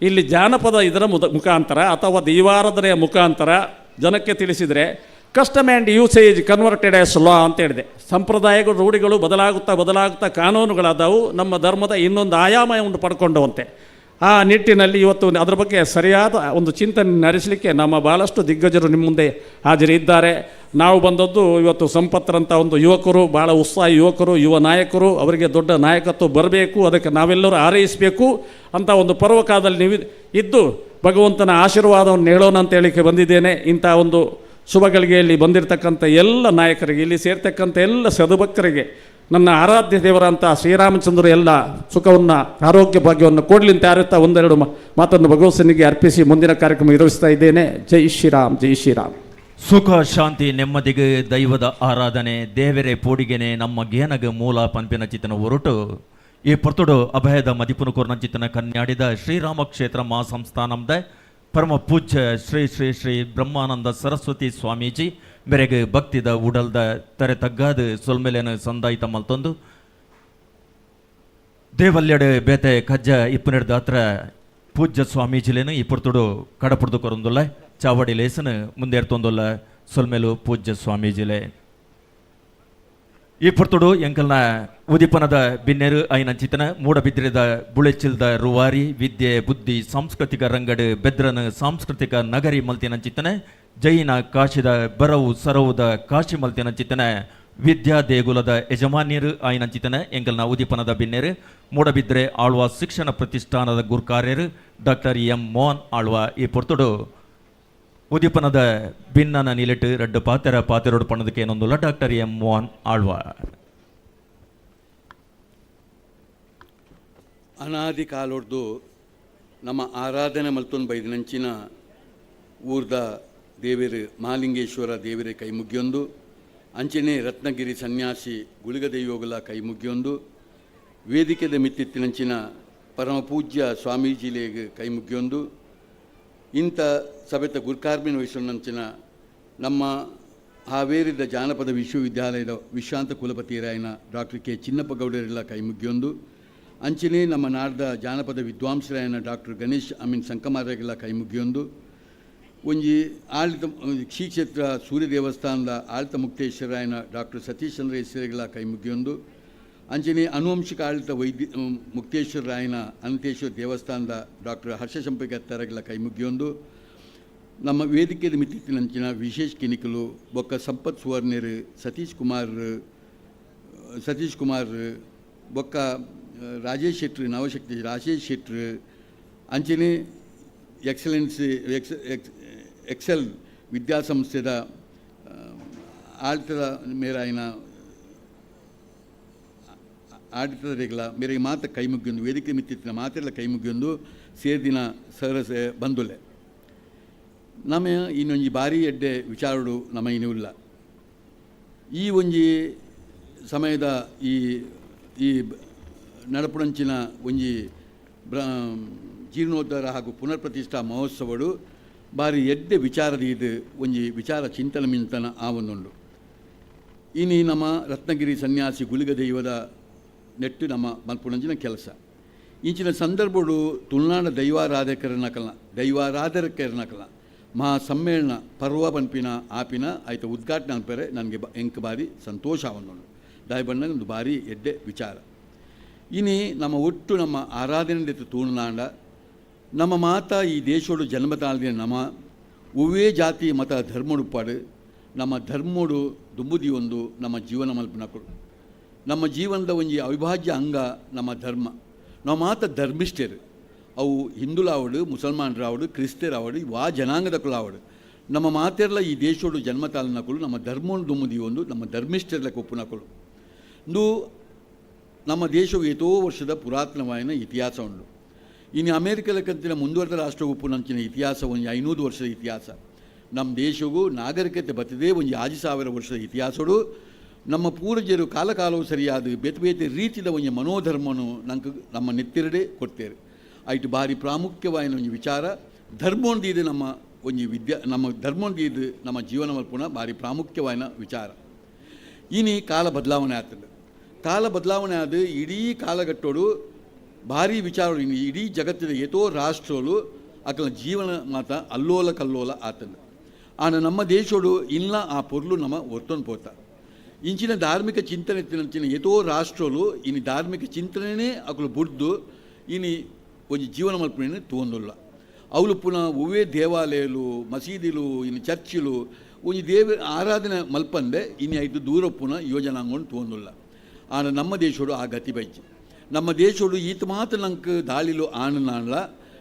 ಇಲ್ಲಿ ಜಾನಪದ ಇದರ ಮುಖಾಂತರ ಅಥವಾ ದೈವಾರಾಧನೆಯ ಮುಖಾಂತರ ಜನಕ್ಕೆ ತಿಳಿಸಿದರೆ, custom and usage converted as law ಅಂತ ಹೇಳಿದೆ. ಸಂಪ್ರದಾಯಗಳು, ರೂಢಿಗಳು ಬದಲಾಗುತ್ತಾ ಕಾನೂನುಗಳಾದವು, ನಮ್ಮ ಧರ್ಮದ ಇನ್ನೊಂದು ಆಯಾಮವನ್ನು ಪಡ್ಕೊಂಡವಂತೆ. ಆ ನಿಟ್ಟಿನಲ್ಲಿ ಇವತ್ತು ಅದರ ಬಗ್ಗೆ ಸರಿಯಾದ ಒಂದು ಚಿಂತನೆ ನಡೆಸಲಿಕ್ಕೆ ನಮ್ಮ ಭಾಳಷ್ಟು ದಿಗ್ಗಜರು ನಿಮ್ಮ ಮುಂದೆ ಹಾಜರಿದ್ದಾರೆ. ನಾವು ಬಂದದ್ದು ಇವತ್ತು ಸಂಪತ್ತರಂಥ ಒಂದು ಯುವಕರು, ಭಾಳ ಉತ್ಸಾಹಿ ಯುವಕರು, ಯುವ ನಾಯಕರು, ಅವರಿಗೆ ದೊಡ್ಡ ನಾಯಕತ್ವ ಬರಬೇಕು, ಅದಕ್ಕೆ ನಾವೆಲ್ಲರೂ ಹಾರೈಸಬೇಕು ಅಂತ ಒಂದು ಪರ್ವಕಾಲದಲ್ಲಿ ನೀವು ಇದ್ದು ಭಗವಂತನ ಆಶೀರ್ವಾದವನ್ನು ಹೇಳೋಣ ಅಂತ ಹೇಳಿಕ್ಕೆ ಬಂದಿದ್ದೇನೆ. ಇಂಥ ಒಂದು ಶುಭಗಳಿಗೆಯಲ್ಲಿ ಬಂದಿರತಕ್ಕಂಥ ಎಲ್ಲ ನಾಯಕರಿಗೆ, ಇಲ್ಲಿ ಸೇರ್ತಕ್ಕಂಥ ಎಲ್ಲ ಸದ್ಭಕ್ತರಿಗೆ, ನನ್ನ ಆರಾಧ್ಯ ದೇವರಂಥ ಶ್ರೀರಾಮಚಂದ್ರ ಎಲ್ಲ ಸುಖವನ್ನು, ಆರೋಗ್ಯ ಭಾಗ್ಯವನ್ನು ಕೊಡಲಿ ಅಂತ ಯಾರುತ್ತಾ ಒಂದೆರಡು ಮಾತನ್ನು ಭಗವಂತನಿಗೆ ಅರ್ಪಿಸಿ ಮುಂದಿನ ಕಾರ್ಯಕ್ರಮ ನಿರ್ವಹಿಸ್ತಾ ಇದ್ದೇನೆ. ಜೈ ಶ್ರೀರಾಮ್, ಜೈ ಶ್ರೀರಾಮ್. ಸುಖ ಶಾಂತಿ ನೆಮ್ಮದಿಗೆ ದೈವದ ಆರಾಧನೆ ದೇವರೇ ಪೋಡಿಗೆನೆ ನಮ್ಮ ಗೇನಗ ಮೂಲ ಪಂಪಿನ ಚಿತನ ಹೊರಟು ಈ ಪೊರ್ತುಡು ಅಭಯದ ಮದಿಪುನ ಕೋರ್ನ ಚಿತನ ಕನ್ಯಾಡಿದ ಶ್ರೀರಾಮ ಕ್ಷೇತ್ರ ಮಹಾಸಂಸ್ಥಾನದ ಪರಮ ಪೂಜ್ಯ ಶ್ರೀ ಶ್ರೀ ಶ್ರೀ ಬ್ರಹ್ಮಾನಂದ ಸರಸ್ವತಿ ಸ್ವಾಮೀಜಿ ಮೇರೆಗೆ ಭಕ್ತಿದ ಉಡಲ್ದ ತರೆ ತಗ್ಗಾದ ಸೊಲ್ಮೆಲೆನ ಸಂದಾಯಿತ ಮಲ್ತೊಂದು ದೇವಲ್ಯಡೆ ಬೇತೆ ಕಜ್ಜ ಇಪ್ಪನೆಡ್ದ ಹತ್ರ ಪೂಜ್ಯ ಸ್ವಾಮೀಜಿಲೇನು ಈ ಪುರ್ತುಡು ಕಡಪುಡ್ದು ಕೊರೊಂದುಲ್ಲ ಚಾವಡಿ ಲೇಸನ ಮುಂದೇರ್ತೊಂದುಲ್ಲ ಸೊಲ್ಮೆಲು ಪೂಜ್ಯ ಸ್ವಾಮೀಜಿಲೆ ಈ ಪುರ್ತುಡು ಎಂಕಲ್ನ ಉದಿಪನದ ಬಿನ್ನೆರು ಐನಂಚಿತನ ಮೂಡಬಿದ್ರಿದ ಬುಳೆಚಿಲ್ದ ರುವಾರಿ ವಿದ್ಯೆ ಬುದ್ಧಿ ಸಾಂಸ್ಕೃತಿಕ ರಂಗಡ್ ಬೆದ್ರನ ಸಾಂಸ್ಕೃತಿಕ ನಗರಿ ಮಲ್ತಿನಂಚಿತನ ಜೈನ ಕಾಶಿದ ಬರವು ಸರವುದ ಕಾಶಿ ಮಲ್ತಿನಂಚಿತನ ವಿದ್ಯಾ ದೇಗುಲದ ಯಜಮಾನ್ಯರು ಆಯ್ನಂಚಿತನ ಎಂಕಲ್ನ ಉದಿಪನದ ಬಿನ್ನೆರು ಮೂಡಬಿದ್ರೆ ಆಳ್ವ ಶಿಕ್ಷಣ ಪ್ರತಿಷ್ಠಾನದ ಗುರುಕಾರ್ಯರು ಡಾಕ್ಟರ್ ಎಂ ಮೋಹನ್ ಆಳ್ವ ಈ ಪೊರ್ತುಡು ಉದಿಪನದ ಭಿನ್ನನ ನಿಲೆಟ್ಟು ரெண்டு பாத்திரோடு பண்ணதுக்கு ಏನೊಂದುಲ್ಲ ಡಾಕ್ಟರ್ ಎಂ ಮೋಹನ್ ಆಳ್ವ. ಅನಾದಿ ಕಾಲೊಡ್ದು ನಮ್ಮ ಆರಾಧನೆ ಮಲ್ತೊಂದು ಬೈದಿನಂಚಿನ ಊರ್ದ ದೇವರು ಮಹಾಲಿಂಗೇಶ್ವರ ದೇವರ ಕೈ ಮುಗಿಯೊಂದು ಅಂಚನೆ ರತ್ನಗಿರಿ ಸನ್ಯಾಸಿ ಗುಳಿಗದೆಯೋಗಲ ಕೈ ಮುಗಿಯೊಂದು ವೇದಿಕೆದ ಮಿತ್ತಿತ್ತಿನಂಚಿನ ಪರಮ ಪೂಜ್ಯ ಸ್ವಾಮೀಜಿಲೇಗೆ ಕೈ ಮುಗಿಯೊಂದು ಇಂಥ ಸಭೆತ ಗುರುಕಾರ್ಮಿನ ವಹಿಸೋನಂಚಿನ ನಮ್ಮ ಹಾವೇರಿದ ಜಾನಪದ ವಿಶ್ವವಿದ್ಯಾಲಯದ ವಿಶ್ರಾಂತ ಕುಲಪತಿಯರಾಯನ ಡಾಕ್ಟರ್ ಕೆ ಚಿನ್ನಪ್ಪ ಗೌಡರೆಲ್ಲ ಕೈ ಮುಗಿಯೊಂದು ಅಂಚನೆ ನಮ್ಮ ನಾಡ್ದ ಜಾನಪದ ವಿದ್ವಾಂಸರಾಯನ ಡಾಕ್ಟರ್ ಗಣೇಶ್ ಸಂಕಮಾರಗೆಲ್ಲ ಕೈ ಮುಗಿಯೊಂದು ಒಂಜಿ ಆಳಿತ ಶ್ರೀ ಕ್ಷೇತ್ರ ಸೂರ್ಯ ದೇವಸ್ಥಾನದ ಆಳಿತ ಮುಕ್ತೇಶ್ವರಾಯನ ಡಾಕ್ಟರ್ ಸತೀಶ್ ಚಂದ್ರ ಹೆಸರಿಗೆಲ್ಲ ಕೈ ಮುಗಿಯೊಂದು ಅಂಚನೆ ಅನುವಂಶಿಕ ಆಳಿತ ಮುಕ್ತೇಶ್ವರಾಯನ ಅನಂತೇಶ್ವರ ದೇವಸ್ಥಾನದ ಡಾಕ್ಟರ್ ಹರ್ಷಶಂಪಗೆ ಅತ್ತಾರಗೆಲ್ಲ ಕೈ ಮುಗಿಯೊಂದು ನಮ್ಮ ವೇದಿಕೆಯ ಮಿತ್ತಿತ್ತಿನಂಚಿನ ವಿಶೇಷ ಕಿನಿಕಲು ಬೊಕ್ಕ ಸಂಪತ್ ಸುವರ್ಣರು ಸತೀಶ್ ಕುಮಾರ್ ಬೊಕ್ಕ ರಾಜೇಶ್ ಶೆಟ್ರು ನವಶಕ್ತಿ ರಾಜೇಶ್ ಶೆಟ್ರು ಅಂಚನೆ ಎಕ್ಸೆಲ್ ವಿದ್ಯಾಸಂಸ್ಥೆದ ಆಡಳಿತದ ಮೇರಾಯಿನ ಆಡಳಿತದ ಮೇರೆಗೆ ಮಾತ್ರ ಕೈ ಮುಗಿಯೊಂದು ವೇದಿಕೆ ಮಿತ್ತಿತ್ತಿನ ಮಾತೆಲ್ಲ ಕೈ ಮುಗಿಯೊಂದು ಸೇರ್ದಿನ ಸರಸೆ ಬಂದುಲೆ ನಮ್ಮ ಇನ್ನೊಂಜಿ ಭಾರಿ ಎಡ್ಡೆ ವಿಚಾರಗಳು ನಮ್ಮ ಇನ್ನಿಲ್ಲ ಈ ಒಂಜಿ ಸಮಯದ ಈ ನಡಪುಣಂಚಿನ ಒಂಜಿ ಜೀರ್ಣೋದ್ಧಾರ ಹಾಗೂ ಪುನರ್ ಪ್ರತಿಷ್ಠಾ ಮಹೋತ್ಸವಡು ಭಾರಿ ಎಡ್ಡೆ ವಿಚಾರದ ಇದು ಒಂಜಿ ವಿಚಾರ ಚಿಂತನ ಮಿಂತನ ಆವೊಂದುಂಡು ಇನಿ ನಮ್ಮ ರತ್ನಗಿರಿ ಸನ್ಯಾಸಿ ಗುಳಿಗದೈವದ ನೆಟ್ಟು ನಮ್ಮ ಮಲ್ಪುಣಂಚಿನ ಕೆಲಸ ಇಂಚಿನ ಸಂದರ್ಭಡು ತುಳುನಾಡ ದೈವಾರಾಧಕರನಕಲ ಮಹಾ ಸಮ್ಮೇಳನ ಪರ್ವ ಪನ್ಪಿನ ಆಪಿನ ಆಯ್ತ ಉದ್ಘಾಟನೆ ಅನ್ಪರೆ ನನಗೆ ಎಂಕ್ ಬಾರಿ ಸಂತೋಷ ಆವೊಂದುಂಡು ದಾಯಿ ಬಣ್ಣ ಒಂದು ಭಾರಿ ಎಡ್ಡೆ ವಿಚಾರ ಇನಿ ನಮ್ಮ ಒಟ್ಟು ನಮ್ಮ ಆರಾಧನೆ ತುಳುನಾಡ ನಮ್ಮ ಮಾತ ಈ ದೇಶೋಡು ಜನ್ಮ ತಾಳ್ದಿನ ನಮ್ಮ ಒವ್ವೇ ಜಾತಿ ಮತ ಧರ್ಮಡುಪಾಡು ನಮ್ಮ ಧರ್ಮೋಡು ದುಂಬುದಿ ಒಂದು ನಮ್ಮ ಜೀವನ ಮಲ್ಪನಕರು ನಮ್ಮ ಜೀವನದ ಒಂಜಿ ಅವಿಭಾಜ್ಯ ಅಂಗ ನಮ್ಮ ಧರ್ಮ ನಾವು ಮಾತ ಧರ್ಮಿಷ್ಠರು ಅವು ಹಿಂದುಲಾವಡು ಮುಸಲ್ಮಾನರಾವಡು ಕ್ರಿಸ್ತರಾವಡು ವಾ ಜನಾಂಗದಕುಲಾವಡು ನಮ್ಮ ಮಾತೆರ್ಲ ಈ ದೇಶೋಡು ಜನ್ಮ ತಾಳಿನಕಲು ನಮ್ಮ ಧರ್ಮೋಡು ದುಂಬುದಿ ಒಂದು ನಮ್ಮ ಧರ್ಮಿಷ್ಠರ್ಲ ಕೊಪ್ಪುನಕಲು ಇಂದು ನಮ್ಮ ದೇಶವು ಎಷ್ಟೋ ವರ್ಷದ ಪುರಾತನವಾಯಿನ ಇತಿಹಾಸ ಉಂಟು ಇನ್ನು ಅಮೇರಿಕದಕ್ಕಂತಿನ ಮುಂದುವರೆದ ರಾಷ್ಟ್ರ ಉಪ್ಪುನಂಚಿನ ಇತಿಹಾಸ ಒಂದು 500 ವರ್ಷದ ಇತಿಹಾಸ ನಮ್ಮ ದೇಶವು ನಾಗರಿಕತೆ ಬತ್ತದೇ ಒಂದು 5000 ವರ್ಷದ ಇತಿಹಾಸಡು ನಮ್ಮ ಪೂರ್ವಜರು ಕಾಲಕಾಲವು ಸರಿಯಾದ ಬೇತೆ ಬೇತೆ ರೀತಿಯ ಒಂದು ಮನೋಧರ್ಮನು ನಮ್ಮ ನೆತ್ತಿರಡೆ ಕೊಡ್ತೇವೆ ಆಯ್ತು ಭಾರಿ ಪ್ರಾಮುಖ್ಯವಾದ ಒಂದು ವಿಚಾರ ಧರ್ಮೊಂದಿದು ನಮ್ಮ ಒಂದು ನಮ್ಮ ಧರ್ಮೊಂದಿದು ನಮ್ಮ ಜೀವನ ಮಲ್ಪುಣ ಭಾರಿ ಪ್ರಾಮುಖ್ಯವಾದ ವಿಚಾರ ಇನಿ ಕಾಲ ಬದಲಾವಣೆ ಆಗ್ತದೆ ಕಾಲ ಬದಲಾವಣೆ ಆದ ಇಡೀ ಕಾಲಘಟ್ಟೋಡು ಭಾರಿ ವಿಚಾರ ಇಡೀ ಜಗತ್ತಿನ ಎಷ್ಟೋ ರಾಷ್ಟ್ರಗಳು ಅಕಲ ಜೀವನ ಮಾತ ಅಲ್ಲೋಲ ಕಲ್ಲೋಲ ಆತಂದು ಆನ ನಮ್ಮ ದೇಶೋಡು ಇಲ್ಲ ಆ ಪೊರ್ಲು ನಮ್ಮ ಒತ್ತೊಂದು ಪೋತ ಇಂಚಿನ ಧಾರ್ಮಿಕ ಚಿಂತನೆ ಎತ್ತಿನ ಎಷ್ಟೋ ರಾಷ್ಟ್ರಗಳು ಇನ್ನು ಧಾರ್ಮಿಕ ಚಿಂತನೆಯೇ ಅಕಲು ಬುಡ್ದು ಇನ್ನು ಒಂದು ಜೀವನ ಮಲ್ಪನೆ ತೋಂದಿಲ್ಲ ಅವಳು ಪುನಃ ಒವ್ವೇ ದೇವಾಲಯಲು ಮಸೀದಿಲು ಇನ್ನು ಚರ್ಚಿಲು ಒಂದು ಆರಾಧನೆ ಮಲ್ಪಂದೆ ಇನ್ನು ಐದು ದೂರ ಪುನಃ ಯೋಜನಾಂಗೊಂಡು ತೋಂದಿಲ್ಲ ಆನ ನಮ್ಮ ದೇಶೋಡು ಆ ಗತಿ ಬೈಜಿ ನಮ್ಮ ದೇಶೋಡು ಈತ ಮಾತು ನಂಗೆ ದಾಳಿಲು ಆನಲ್ಲ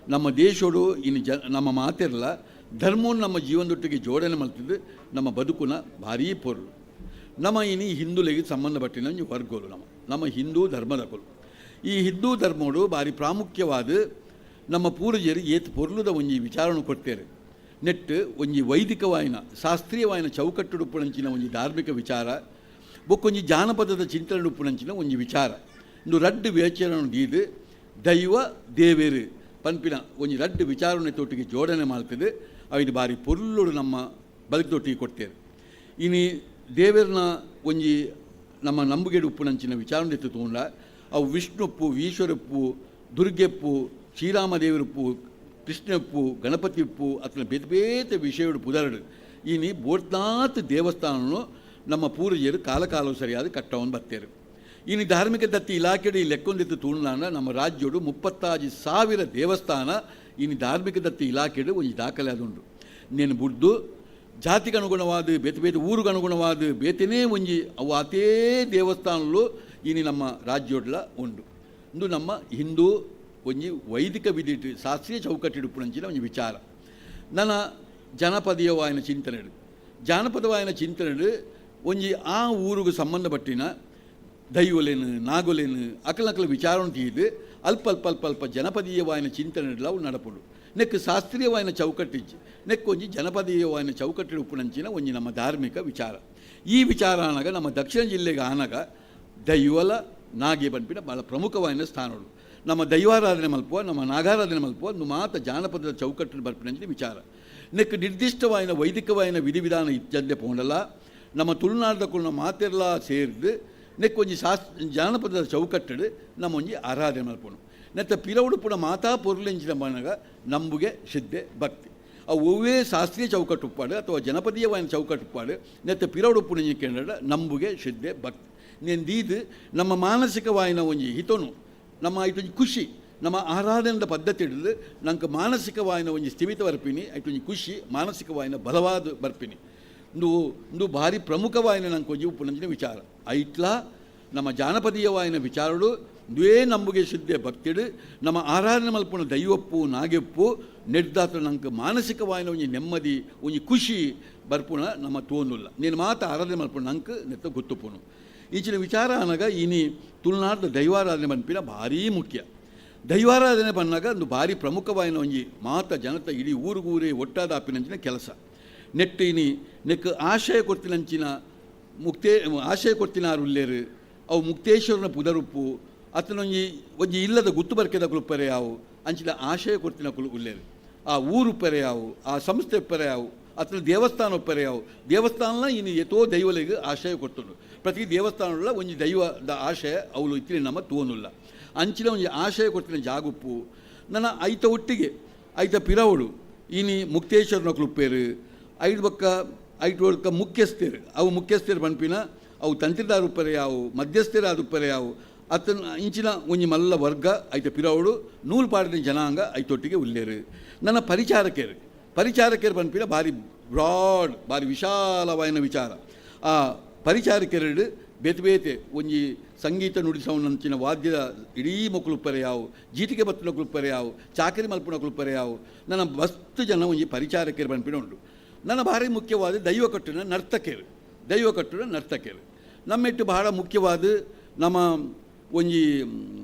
ನಮ್ಮ ದೇಶೋಡು ಇನ್ನು ನಮ್ಮ ಮಾತಿರಲ್ಲ ಧರ್ಮವನ್ನು ನಮ್ಮ ಜೀವನದೊಟ್ಟಿಗೆ ಜೋಡಣೆ ಮಾಡ್ತಿದ್ದು ನಮ್ಮ ಬದುಕುನ ಭಾರೀ ಪೊರ್ಲು ನಮ್ಮ ಇನ್ನು ಹಿಂದುಲಿಗೆ ಸಂಬಂಧಪಟ್ಟಿನ ವರ್ಗಗಳು ನಮ್ಮ ಹಿಂದೂ ಧರ್ಮದ ಕೊಲು ಈ ಹಿಂದೂ ಧರ್ಮೋಡು ಭಾರಿ ಪ್ರಾಮುಖ್ಯವಾದ ನಮ್ಮ ಪೂರ್ವಜರು ಏತ್ ಪೊರ್ಲುದ ಒಂಜಿ ವಿಚಾರವನ್ನು ಕೊಡ್ತೇವೆ ನೆಟ್ಟು ಒಂಜಿ ವೈದಿಕವಾಯಿನ ಶಾಸ್ತ್ರೀಯವಾಯಿನ ಚೌಕಟ್ಟುಡುಪ್ಪುನಂಚಿನ ಒಂಜಿ ಧಾರ್ಮಿಕ ವಿಚಾರ ಬೊಕ್ಕೊಂಜಿ ಜಾನಪದದ ಚಿಂತನೆ ಉಪ್ಪುನಂಚಿನ ಒಂಜಿ ವಿಚಾರ ಇಂದು ರಡ್ಡು ವಿಚಾರವನ್ನು ದೀದು ದೈವ ದೇವೇರು ಪನ್ಪಿನ ಒಂಜಿ ರಡ್ಡು ವಿಚಾರನೆ ತೊಟ್ಟಿಗೆ ಜೋಡಣೆ ಮಾಡ್ತದೆ ಅವಿದು ಭಾರಿ ಪೊರ್ಲುಡು ನಮ್ಮ ಬದುಕುದೊಟ್ಟಿಗೆ ಕೊಡ್ತೇವೆ ಇನ್ನು ದೇವರನ್ನ ಒಂಜಿ ನಮ್ಮ ನಂಬುಗೆಡು ಉಪ್ಪುನಂಚಿನ ವಿಚಾರನೆ ತೊಗೊಂಡ ಅವು ವಿಷ್ಣುಪ್ಪು ಈಶ್ವರಪ್ಪು ದುರ್ಗೆಪ್ಪು ಶ್ರೀರಾಮದೇವರಪ್ಪು ಕೃಷ್ಣಪ್ಪು ಗಣಪತಿಪ್ಪು ಅತನ ಬೇತೆ ಬೇತೆ ವಿಷಯಗಳು ಪುದರಡು ಇನ್ನು ಬೋರ್ನಾಥ್ ದೇವಸ್ಥಾನವನ್ನು ನಮ್ಮ ಪೂರ್ವಜರು ಕಾಲಕಾಲವು ಸರಿಯಾದ ಕಟ್ಟವನ್ನು ಬರ್ತೇರು ಇನ್ನು ಧಾರ್ಮಿಕ ದತ್ತಿ ಇಲಾಖೆಡು ಈ ಲೆಕ್ಕೊಂದಿತ್ತು ತುಳುನಾಡ ನಮ್ಮ ರಾಜ್ಯೋಡು 35,000 ದೇವಸ್ಥಾನ ಇನ್ನು ಧಾರ್ಮಿಕ ದತ್ತಿ ಇಲಾಖೆಡು ಒಂದು ದಾಖಲೆ ಅದುಂಡು ನೀನು ಬುಡ್ದು ಜಾತಿಗೆ ಅನುಗುಣವಾದ ಬೇತೆ ಬೇತೆ ಊರಿಗೆ ಅನುಗುಣವಾದ ಬೇತೆನೇ ಒಂಜಿ ಅವು ಅತೇ ದೇವಸ್ಥಾನಗಳು ಇನ್ನು ನಮ್ಮ ರಾಜ್ಯೋಡ್ಲ ಉಂಡು ಇಂದು ನಮ್ಮ ಹಿಂದೂ ಒಂಜಿ ವೈದಿಕ ವಿಧಿ ಶಾಸ್ತ್ರೀಯ ಚೌಕಟ್ಟಿಡುಪ್ಪುನಂಚಿನ ಒಂದು ವಿಚಾರ ನನ್ನ ಜನಪದೀಯವಾಯಿನ ಚಿಂತನೆಡು ಜಾನಪದವಾಯಿನ ಚಿಂತನೆಡು ಒಂಜಿ ಆ ಊರಿಗೆ ಸಂಬಂಧಪಟ್ಟಿನ ದೈವಲೇನು ನಾಗೊಲೇನು ಅಕಲಕಲ ವಿಚಾರವನ್ನು ತೀದು ಅಲ್ಪ ಅಲ್ಪ ಅಲ್ಪ ಅಲ್ಪ ಜನಪದೀಯವಾಯಿನ ಚಿಂತನೆಗಳು ಅವು ನಡಪಡು ನೆಕ್ ಶಾಸ್ತ್ರೀಯವಾಯಿನ ಚೌಕಟ್ಟಿಜ್ಜಿ ನೆಕ್ ಒಂಜಿ ಜನಪದೀಯವಾಯಿನ ಚೌಕಟ್ಟಿಡು ಉಪ್ಪುನಂಚಿನ ಒಂಜಿ ನಮ್ಮ ಧಾರ್ಮಿಕ ವಿಚಾರ. ಈ ವಿಚಾರ ಆನಾಗ ನಮ್ಮ ದಕ್ಷಿಣ ಜಿಲ್ಲೆಗೆ ಆನಾಗ ದೈವಲ ನಾಗೆ ಪನ್ಪಿನ ಭಾಳ ಪ್ರಮುಖವಾಯಿನ ಸ್ಥಾನಗಳು. ನಮ್ಮ ದೈವಾರಾಧನೆ ಮಲ್ಪುವ ನಮ್ಮ ನಾಗಾರಾಧನೆ ಮಲ್ಪುವ ಒಂದು ಮಾತ ಜಾನಪದದ ಚೌಕಟ್ಟಿನ ಬರ್ಪಿನಂಚಿನ ವಿಚಾರ. ನೆಕ್ ನಿರ್ದಿಷ್ಟವಾಯಿನ ವೈದಿಕವಾಯಿನ ವಿಧಿವಿಧಾನ ಇತ್ಯಂತೆ ಪೋಂಡಲ್ಲ ನಮ್ಮ ತುಳುನಾಡದ ಕುಳ್ಳ ಮಾತೆಲ್ಲ ಸೇರಿದು ನೆಕ್ ಒಂಜಿ ಜಾನಪದದ ಚೌಕಟ್ಟಡು ನಮ್ಮ ಒಂಜಿ ಆರಾಧನೆ ಮಲ್ಪುನು. ನೆತ್ತ ಪಿರವುಡು ಪುಣ ಮಾತಾ ಪೊರ್ಲೆಂಚಿನ ಮನಗ ನಂಬುಗೆ ಶ್ರದ್ಧೆ ಭಕ್ತಿ ಅವು ಒವ್ವೇ ಶಾಸ್ತ್ರೀಯ ಚೌಕಟ್ಟು ಉಪ್ಪಾಡು ಅಥವಾ ಜನಪದೀಯವಾಯಿನ ಚೌಕಟ್ಟು ಉಪ್ಪಾಡು ನೆತ್ತ ಪಿರವುಡು ಪುಣ ಕೇಂದ್ರ ನಂಬುಗೆ ಶ್ರದ್ಧೆ ಭಕ್ತಿ ನೆಂದೀದು ನಮ್ಮ ಮಾನಸಿಕವಾಯಿನ ಒಂಜಿ ಹಿತನು ನಮ್ಮ ಐಟೊಂಜಿ ಖುಷಿ ನಮ್ಮ ಆರಾಧನೆದ ಪದ್ಧತಿ ಹಿಡಿದು ನಂಗೆ ಮಾನಸಿಕವಾಯಿನ ಒಂಜಿ ಸ್ಥಿಮಿತ ಬರ್ಪಿನಿ ಐಟೊಂಜಿ ಖುಷಿ ಮಾನಸಿಕವಾಯಿನ ಬಲವಾದ ಬರ್ಪಿನಿ ಒಂದು ಭಾರಿ ಪ್ರಮುಖವಾಯಿನ ನಂಗೆ ಒಂಜಿ ಉಪ್ಪುನಂಚಿನ ವಿಚಾರ ಐಟ್ಲ ನಮ್ಮ ಜಾನಪದೀಯವಾಯಿನ ವಿಚಾರಗಳು ದ್ವೇ ನಂಬುಗೆ ಶ್ರದ್ಧೆ ಭಕ್ತಿಡು ನಮ್ಮ ಆರಾಧನೆ ಮಲ್ಪುಣ ದೈವಪ್ಪು ನಾಗೆಪ್ಪು ನೆಡ್ದಾತ್ರ ನಂಗೆ ಮಾನಸಿಕವಾಯಿನ ಒಂಜಿ ನೆಮ್ಮದಿ ಒಂಜಿ ಖುಷಿ ಬರ್ಪುಣ ನಮ್ಮ ತೋನುಲ್ಲ ನೀನು ಮಾತ ಆರಾಧನೆ ಮಲ್ಪುಣ ನಂಗೆ ನೆತ್ತ ಗೊತ್ತುಪುನು ಈಚಿನ ವಿಚಾರ ಅನ್ನಗ ಇನಿ ತುಳುನಾಡದ ದೈವಾರಾಧನೆ ಪನ್ಪಿನ ಭಾರೀ ಮುಖ್ಯ. ದೈವಾರಾಧನೆ ಬಂದಾಗ ಒಂದು ಭಾರಿ ಪ್ರಮುಖವಾಯಿನ ಒಂಜಿ ಮಾತ ಜನತ ಇಡೀ ಊರಿಗೂರೇ ಒಟ್ಟಾದ ಆಪಿನಂಚಿನ ಕೆಲಸ. ನೆಟ್ಟು ಇನಿ ನೆಕ್ ಆಶಯ ಕೊಡ್ತಿನಂಚಿನ ಆಶಯ ಕೊಡ್ತಿನಾರು ಉಲ್ಲೇರು ಅವು ಮುಕ್ತೇಶ್ವರನ ಪುದರುಪ್ಪು ಒಂಜಿ ಇಲ್ಲದ ಗುತ್ತು ಬರ್ಕೆದ ಕುಲುಪ್ಪರೆ ಯಾವು ಅಂಚಿನ ಆಶಯ ಕೊಡ್ತಿನ ಉಲ್ಲೇರು ಆ ಊರು ಉಪ್ಪರೆ ಯಾವು ಆ ಸಂಸ್ಥೆ ಉಪ್ಪರೆ ಯಾವು ಅತ್ರ ದೇವಸ್ಥಾನ ಉಪ್ಪರೆ ಯಾವು ದೇವಸ್ಥಾನ ಇನ್ನು ಎತೋ ದೈವಲಿಗೆ ಆಶಯ ಕೊಡ್ತುಂಡು ಪ್ರತಿ ದೇವಸ್ಥಾನಗಳ ಒಂಜಿ ದೈವದ ಆಶಯ ಅವಳು ಇತ್ತಿನ ನಮ್ಮ ತೋನುಲ್ಲ ಅಂಚಿನ ಒಂಜಿ ಆಶಯ ಕೊಡ್ತಿನ ಜಾಗುಪ್ಪು ನನ್ನ ಐತ ಒಟ್ಟಿಗೆ ಐತ ಪಿರವಡು ಇನಿ ಮುಕ್ತೇಶ್ವರನ ಕುಲುಪ್ಪೇರು ಐದು ಮುಖ್ಯಸ್ಥರು ಅವು ಮುಖ್ಯಸ್ಥರು ಪನ್ಪಿನ ಅವು ತಂತ್ರಿದಾರು ಉಪ್ಪರೆ ಯಾವು ಮಧ್ಯಸ್ಥರು ಅದು ಉಪ್ಪರೆ ಯಾವು ಅತನ ಇಂಚಿನ ಒಂಜಿ ಮಲ್ಲ ವರ್ಗ ಐತ ಪಿರವಡು ನೂಲು ಪಾಡಿನ ಜನಾಂಗ ಐತೊಟ್ಟಿಗೆ ಉಲ್ಲೇರು. ನನ್ನ ಪರಿಚಾರಕರು ಪನ್ಪಿನ ಭಾರಿ ಬ್ರಾಡ್ ಭಾರಿ ವಿಶಾಲವಾಯಿನ ವಿಚಾರ. ಆ ಪರಿಚಾರಕರು ಬೇತೆ ಒಂಜಿ ಸಂಗೀತ ನುಡಿಸವನಂಚಿನ ವಾದ್ಯದ ಇಡೀ ಮಕ್ಕಳು ಉಪ್ಪರೆ ಯಾವು ಜೀಟಿಗೆ ಬತ್ತನ ಕುಲುಪ್ಪರೆ ಯಾವು ಚಾಕರಿ ಮಲ್ಪುನ ಕುಲುಪ್ಪರೆ ಯಾವು ನನ್ನ ಮಸ್ತ್ ಜನ ಒಂಜಿ ಪರಿಚಾರಕರು ಪನ್ಪಿನ ಉಂಟು. ನನ್ನ ಭಾರಿ ಮುಖ್ಯವಾದ ದೈವಕಟ್ಟಿನ ನರ್ತಕರು ನಮ್ಮೆಟ್ಟು ಬಹಳ ಮುಖ್ಯವಾದ ನಮ್ಮ ಒಂಜಿ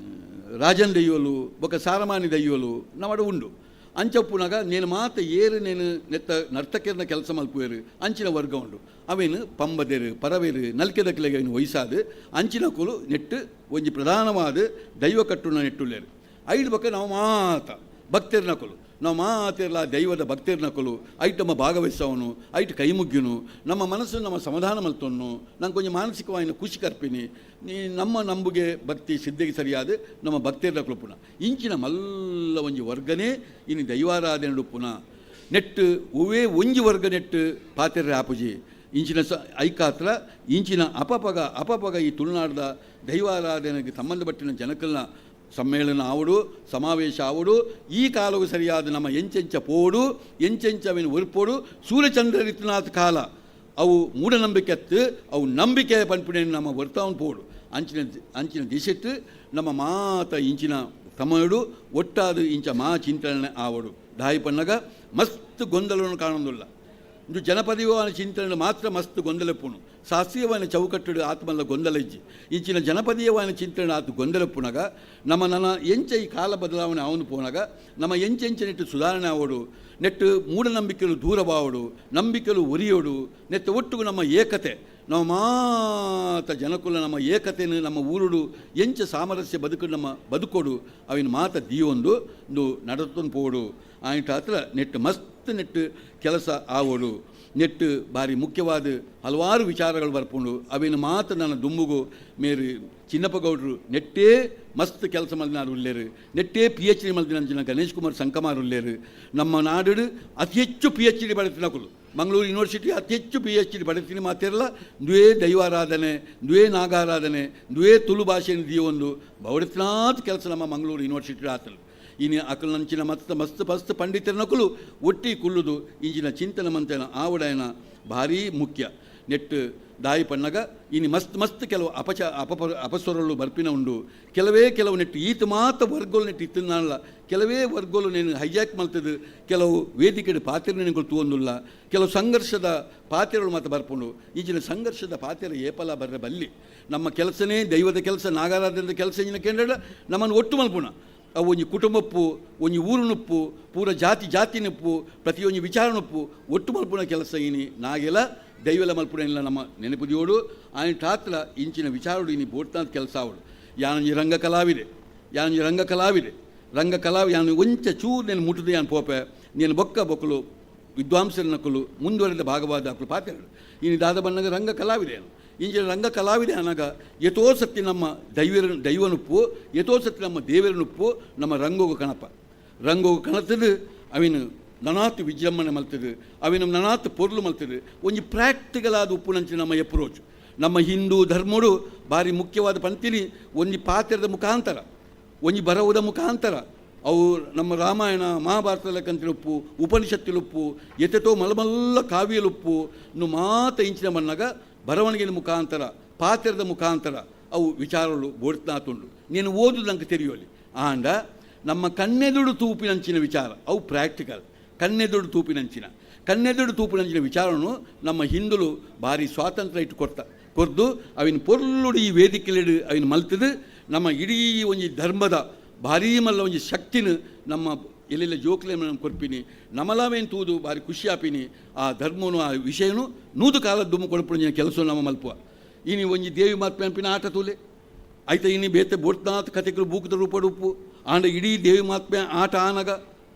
ರಾಜನ್ ದೈವಲು ಬೊಕ ಸಾರಮಾನಿ ದೈವಲು ನಮ್ಮಡು ಉಂಡು ಅಂಚಪ್ಪುನಾಗ ನೇನು ಮಾತ ಏರು ನೇನು ನೆತ್ತ ನರ್ತಕರನ ಕೆಲಸ ಮಲ್ಪುವೆರು ಅಂಚಿನ ವರ್ಗ ಉಂಡು ಅವೇನು ಪಂಬದೇರು ಪರವೇರು ನಲ್ಕೆದಕ್ಲೆಗೆ ವಯಸ್ಸಾದ ಅಂಚಿನ ಕುಲು ನೆಟ್ಟು ಒಂಜಿ ಪ್ರಧಾನವಾದ ದೈವಕಟ್ಟುನ ನೆಟ್ಟುಳ್ಳೇರು ಐದು ಬೊಕ್ಕ ನಾವು ಮಾತ ಭಕ್ತರ್ನ ಕುಲು ನಾವು ಮಾತೆಲ್ಲ ದೈವದ ಭಕ್ತರ್ನ ಕೊಲು ಐಟಮ್ಮ ಭಾಗವಹಿಸವನು ಐಟು ಕೈ ಮುಗ್ಗಿನು ನಮ್ಮ ಮನಸ್ಸು ನಮ್ಮ ಸಮಾಧಾನ ಮಲ್ತೊನ್ನು ನಂಗೆ ಕೊಂಚ ಮಾನಸಿಕವಾಯಿನ ಖುಷಿ ಕರ್ಪಿನಿ ನೀ ನಮ್ಮ ನಂಬುಗೆ ಭಕ್ತಿ ಸಿದ್ಧಿಗೆ ಸರಿಯಾದ ನಮ್ಮ ಭಕ್ತರ್ನ ಕೊಲು ಇಂಚಿನ ಮಲ್ಲ ಒಂಜಿ ವರ್ಗನೇ ಇನ್ನು ದೈವಾರಾಧನೆ ಪುನಃ ನೆಟ್ಟು ಒವೇ ಒಂಜಿ ವರ್ಗ ನೆಟ್ಟು ಪಾತೆರ್ರೆ ಆಪುಜಿ ಇಂಚಿನ ಐಕಾತ್ರ ಇಂಚಿನ ಅಪಪಗ ಈ ತುಳುನಾಡದ ದೈವಾರಾಧನೆಗೆ ಸಂಬಂಧಪಟ್ಟಿನ ಜನಕಲ್ನ ಸಮ್ಮೇಳನ ಆವಡು ಸಮಾವೇಶ ಆವಡು ಈ ಕಾಲವು ಸರಿಯಾದ ನಮ್ಮ ಎಂಚೆಂಚ ಪೋಡು ಎಂಚೆಂಚವಿನ ಉರ್ಪೋಡು ಸೂರ್ಯಚಂದ್ರರಿತನಾಥ ಕಾಲ ಅವು ಮೂಢನಂಬಿಕೆತ್ತು ಅವು ನಂಬಿಕೆ ಪನ್ಪುಣೆ ನಮ್ಮ ವರ್ತಾವನ್ ಪೋಡು ಅಂಚಿನ ದಿಶೆಟ್ಟು ನಮ್ಮ ಮಾತ ಇಂಚಿನ ಸಮಯಡು ಒಟ್ಟಾದ ಇಂಚ ಚಿಂತನೆ ಆವಡು ದಾಯಿ ಪನ್ನಗ ಮಸ್ತ್ ಗೊಂದಲವನ್ನು ಕಾಣೋದಿಲ್ಲ ಇದು ಜನಪದೀಯವಾದ ಚಿಂತನೆ ಮಾತ್ರ ಮಸ್ತ್ ಗೊಂದಲಪ್ಪುನು ಶಾಸ್ತ್ರೀಯವಾದ ಚೌಕಟ್ಟು ಆತ್ಮಲ್ಲ ಗೊಂದಲ ಇಜ್ಜಿ ಇಂಚಿನ ಜನಪದೀಯವಾದ ಚಿಂತನೆ ಆತು ಗೊಂದಲಪ್ಪುನಾಗ ನನ್ನ ಎಂಚ ಈ ಕಾಲ ಬದಲಾವಣೆ ಅವನು ಪೋನಾಗ ನಮ್ಮ ನೆಟ್ಟು ಸುಧಾರಣೆ ಆವಡು ನೆಟ್ಟು ಮೂಢನಂಬಿಕೆಗಳು ದೂರವಾವಡು ನಂಬಿಕೆಗಳು ಒರಿಯೋಡು ನೆಟ್ಟು ಒಟ್ಟಿಗೂ ನಮ್ಮ ಏಕತೆ ನಾವು ಮಾತ ಜನಕುಲ ನಮ್ಮ ಏಕತೆಯನ್ನು ನಮ್ಮ ಊರುಡು ಎಂಚ ಸಾಮರಸ್ಯ ನಮ್ಮ ಬದುಕೋಡು ಅವಿನ ಮಾತ ದೀವೊಂದು ನಡತೊಂದು ಪೋಡು ಆಯ್ತು ಹತ್ರ ನೆಟ್ಟು ಮಸ್ತ್ ನೆಟ್ಟು ಕೆಲಸ ಆವೋಡು ನೆಟ್ಟು ಭಾರಿ ಮುಖ್ಯವಾದ ಹಲವಾರು ವಿಚಾರಗಳು ಬರ್ಪುಂಡು ಅವಿನ ಮಾತು ನನ್ನ ದುಂಬುಗು ಮೇರು ಚಿನ್ನಪ್ಪಗೌಡರು ನೆಟ್ಟೇ ಮಸ್ತ್ ಕೆಲಸ ಮಲ್ದಿನಾರು ಉಳ್ಳೇರು ನೆಟ್ಟೇ PhD ಮಲ್ದಿನ ಗಣೇಶ್ ಕುಮಾರ್ ಸಂಕಮಾರ್ ಉಳ್ಳೇರು ನಮ್ಮ ನಾಡು ಅತಿ ಹೆಚ್ಚು PhD ಪಡೆತಿನ ಕುಲು ಮಂಗಳೂರು ಯೂನಿವರ್ಸಿಟಿ ಅತಿ ಹೆಚ್ಚು PhD ಪಡೆತೀನಿ ಮಾತಿರಲ್ಲ ದ್ವೇ ದೈವಾರಾಧನೆ ದ್ವೇ ನಾಗಾರಾಧನೆ ದ್ವೇ ತುಳು ಭಾಷೆಯನ್ನು ದೀವೊಂದು ಬೌಡತ್ನಾಥ ಕೆಲಸ ನಮ್ಮ ಮಂಗಳೂರು ಯೂನಿವರ್ಸಿಟಿ ಆತಲು ಇನ್ನು ಅಕಲ್ ನಂಚಿನ ಮಸ್ತ್ ಪಂಡಿತರ ನಕಲು ಒಟ್ಟಿ ಕುಲ್ಲುದು ಇಂಚಿನ ಚಿಂತನ ಮಂತನ ಆವಡನ ಭಾರೀ ಮುಖ್ಯ ನೆಟ್ಟು ದಾಯಿ ಪನ್ನಗ ಇನ್ನು ಮಸ್ತ್ ಕೆಲವು ಅಪಸ್ವರಗಳು ಬರ್ಪಿನ ಉಂಡು ಕೆಲವು ನೆಟ್ಟು ಈತ ಮಾತ ವರ್ಗೋಲು ನೆಟ್ಟು ಇತ್ತಲ್ಲ ಕೆಲವೇ ವರ್ಗೋಲು ನೇನು ಹೈಜಾಕ್ ಮಲ್ತದು ಕೆಲವು ವೇದಿಕೆ ಪಾತ್ರೆಗಳು ತೂವೊಂದುಲ್ಲ ಕೆಲವು ಸಂಘರ್ಷದ ಪಾತ್ರೆಗಳು ಮಾತ್ರ ಬರ್ಪುಂಡು ಈಚಿನ ಸಂಘರ್ಷದ ಪಾತ್ರೆ ಏಪಲ ಬರ್ರೆ ಬಲ್ಲಿ ನಮ್ಮ ಕೆಲಸನೇ ದೈವದ ಕೆಲಸ, ನಾಗಾರಾಧನದ ಕೆಲಸ ಇಂಜಿನ ಕೇಂದ್ರ ನಮ್ಮನ್ನು ಒಟ್ಟು ಮಲ್ಪುಣ. ಅವು ಒಂಜಿ ಕುಟುಂಬಪ್ಪು, ಒಂಜಿ ಊರುನೊಪ್ಪು, ಪೂರ ಜಾತಿನೊಪ್ಪು, ಪ್ರತಿಯೊಂದು ವಿಚಾರನೊಪ್ಪು ಒಟ್ಟು ಮಲ್ಪುಣ ಕೆಲಸ ಇನಿ ನಾಗೆಲ್ಲ ದೈವಲ ಮಲ್ಪುಣ ಇಲ್ಲ ನಮ್ಮ ನೆನಪುದಿಯೋಡು ఆయన ಠಾತ್ರ ಇಂಚಿನ ವಿಚಾರೋಡು ಇನಿ ಬೋಡ್ತಾದ ಕೆಲಸ ಅವಳು. ಯಾನೊಂಜಿ ರಂಗ ಕಲಾವಿದೆ ಯಾನು ಒಂಚ ಚೂರು నేను ಮುಟ್ಟದೆ ಯಾನು ಪೋಪೆ నేను ಬೊಕ್ಕಲು ವಿದ್ವಾಂಸರನಕ್ಕಲು ಮುಂದುವರೆದ ಭಾಗವಾದ ಅಕ್ಕಳು ಪಾತ್ರೆಗಳು ಇನ್ನು ದಾದ ಬಣ್ಣಗ ರಂಗ ಕಲಾವಿದೆ ಇಂಜಿನ ರಂಗ ಕಲಾವಿದೆ ಅನ್ನಾಗ ಎತೋ ಸತ್ತಿ ನಮ್ಮ ದೈವನುಪ್ಪು, ಎತೋ ಸತ್ತಿ ನಮ್ಮ ದೇವರನುಪ್ಪು, ನಮ್ಮ ರಂಗೋಗ ಕಣತದು ಅವಿನ ನನಾತ್ ವಿಜೃಂಭಣೆ ಮಲ್ತದು, ಅವಿನ ನನಾತ್ ಪೊರ್ಲು ಮಲ್ತದು. ಒಂಜಿ ಪ್ರಾಕ್ಟಿಕಲ್ ಆದ ಉಪ್ಪು ನಂಚಿನ ನಮ್ಮ ಎಪ್ರೋಚ್. ನಮ್ಮ ಹಿಂದೂ ಧರ್ಮಡು ಭಾರಿ ಮುಖ್ಯವಾದ ಪಂಕ್ತಿನಿ ಒಂಜಿ ಪಾತ್ರದ ಮುಖಾಂತರ, ಒಂಜಿ ಬರವುದ ಮುಖಾಂತರ ಅವು ನಮ್ಮ ರಾಮಾಯಣ ಮಹಾಭಾರತ ಲೆಕ್ಕಂತಿಲುಪ್ಪು, ಉಪನಿಷತ್ತಿಲುಪ್ಪು, ಎತೆತೋ ಮಲಮಲ್ಲ ಕಾವ್ಯಲುಪ್ಪು ನು ಮಾತ ಇಂಚಿನ ಮನ್ನಾಗ ಬರವಣಿಗೆಯ ಮುಖಾಂತರ, ಪಾತ್ರದ ಮುಖಾಂತರ ಅವು ವಿಚಾರಗಳು ಬೋಡ್ತಾತುಂಡು. ನೀನು ಓದುದು ನಂಗೆ ತೆರೆಯೋಲಿ ಆಂಡ ನಮ್ಮ ಕಣ್ಣೆದುಡು ತೂಪಿನಂಚಿನ ವಿಚಾರ ಅವು ಪ್ರಾಕ್ಟಿಕಲ್. ಕಣ್ಣೆದುಡು ತೂಪಿನಂಚಿನ ವಿಚಾರವನ್ನು ನಮ್ಮ ಹಿಂದುಲು ಭಾರಿ ಸ್ವಾತಂತ್ರ್ಯ ಇಟ್ಟು ಕೊರ್ದು ಅವಿನ ಪೊರ್ಲುಡು ಈ ವೇದಿಕೆಲಿಡು ಅವಿನ ಮಲ್ತದು ನಮ್ಮ ಇಡೀ ಒಂಜಿ ಧರ್ಮದ ಭಾರೀ ಮಲ್ಲ ಒಂಜಿ ಶಕ್ತಿನ ನಮ್ಮ ಎಲ್ಲೆಲ್ಲ ಜೋಕ್ಲೆ ಕೊರ್ಪಿನಿ ನಮಲಾವೇನು ತೂದು ಭಾರಿ ಖುಷಿ ಆಪಿನಿ. ಆ ಧರ್ಮನು ಆ ವಿಷಯನು ನೂದು ಕಾಲದ ದುಮ್ಮು ಕೊಡ್ಪುಣ ಕೆಲಸ ನಮ್ಮ ಮಲ್ಪುವ. ಇನಿ ಒಂಜಿ ದೇವಿ ಮಾತ್ಮೆ ಅನ್ಪಿನ ಆಟ ತೂಲೆ ಆಯ್ತಾ ಇನಿ ಬೇತೆ ಬೋಡ್ತಾತ್ ಕಥೆಗಳು ಬೂಕದ ರೂಪಡುಪ್ಪು ಆಂಡ ಇಡೀ ದೇವಿ ಮಾತ್ಮೆ ಆಟ ಆನಾಗ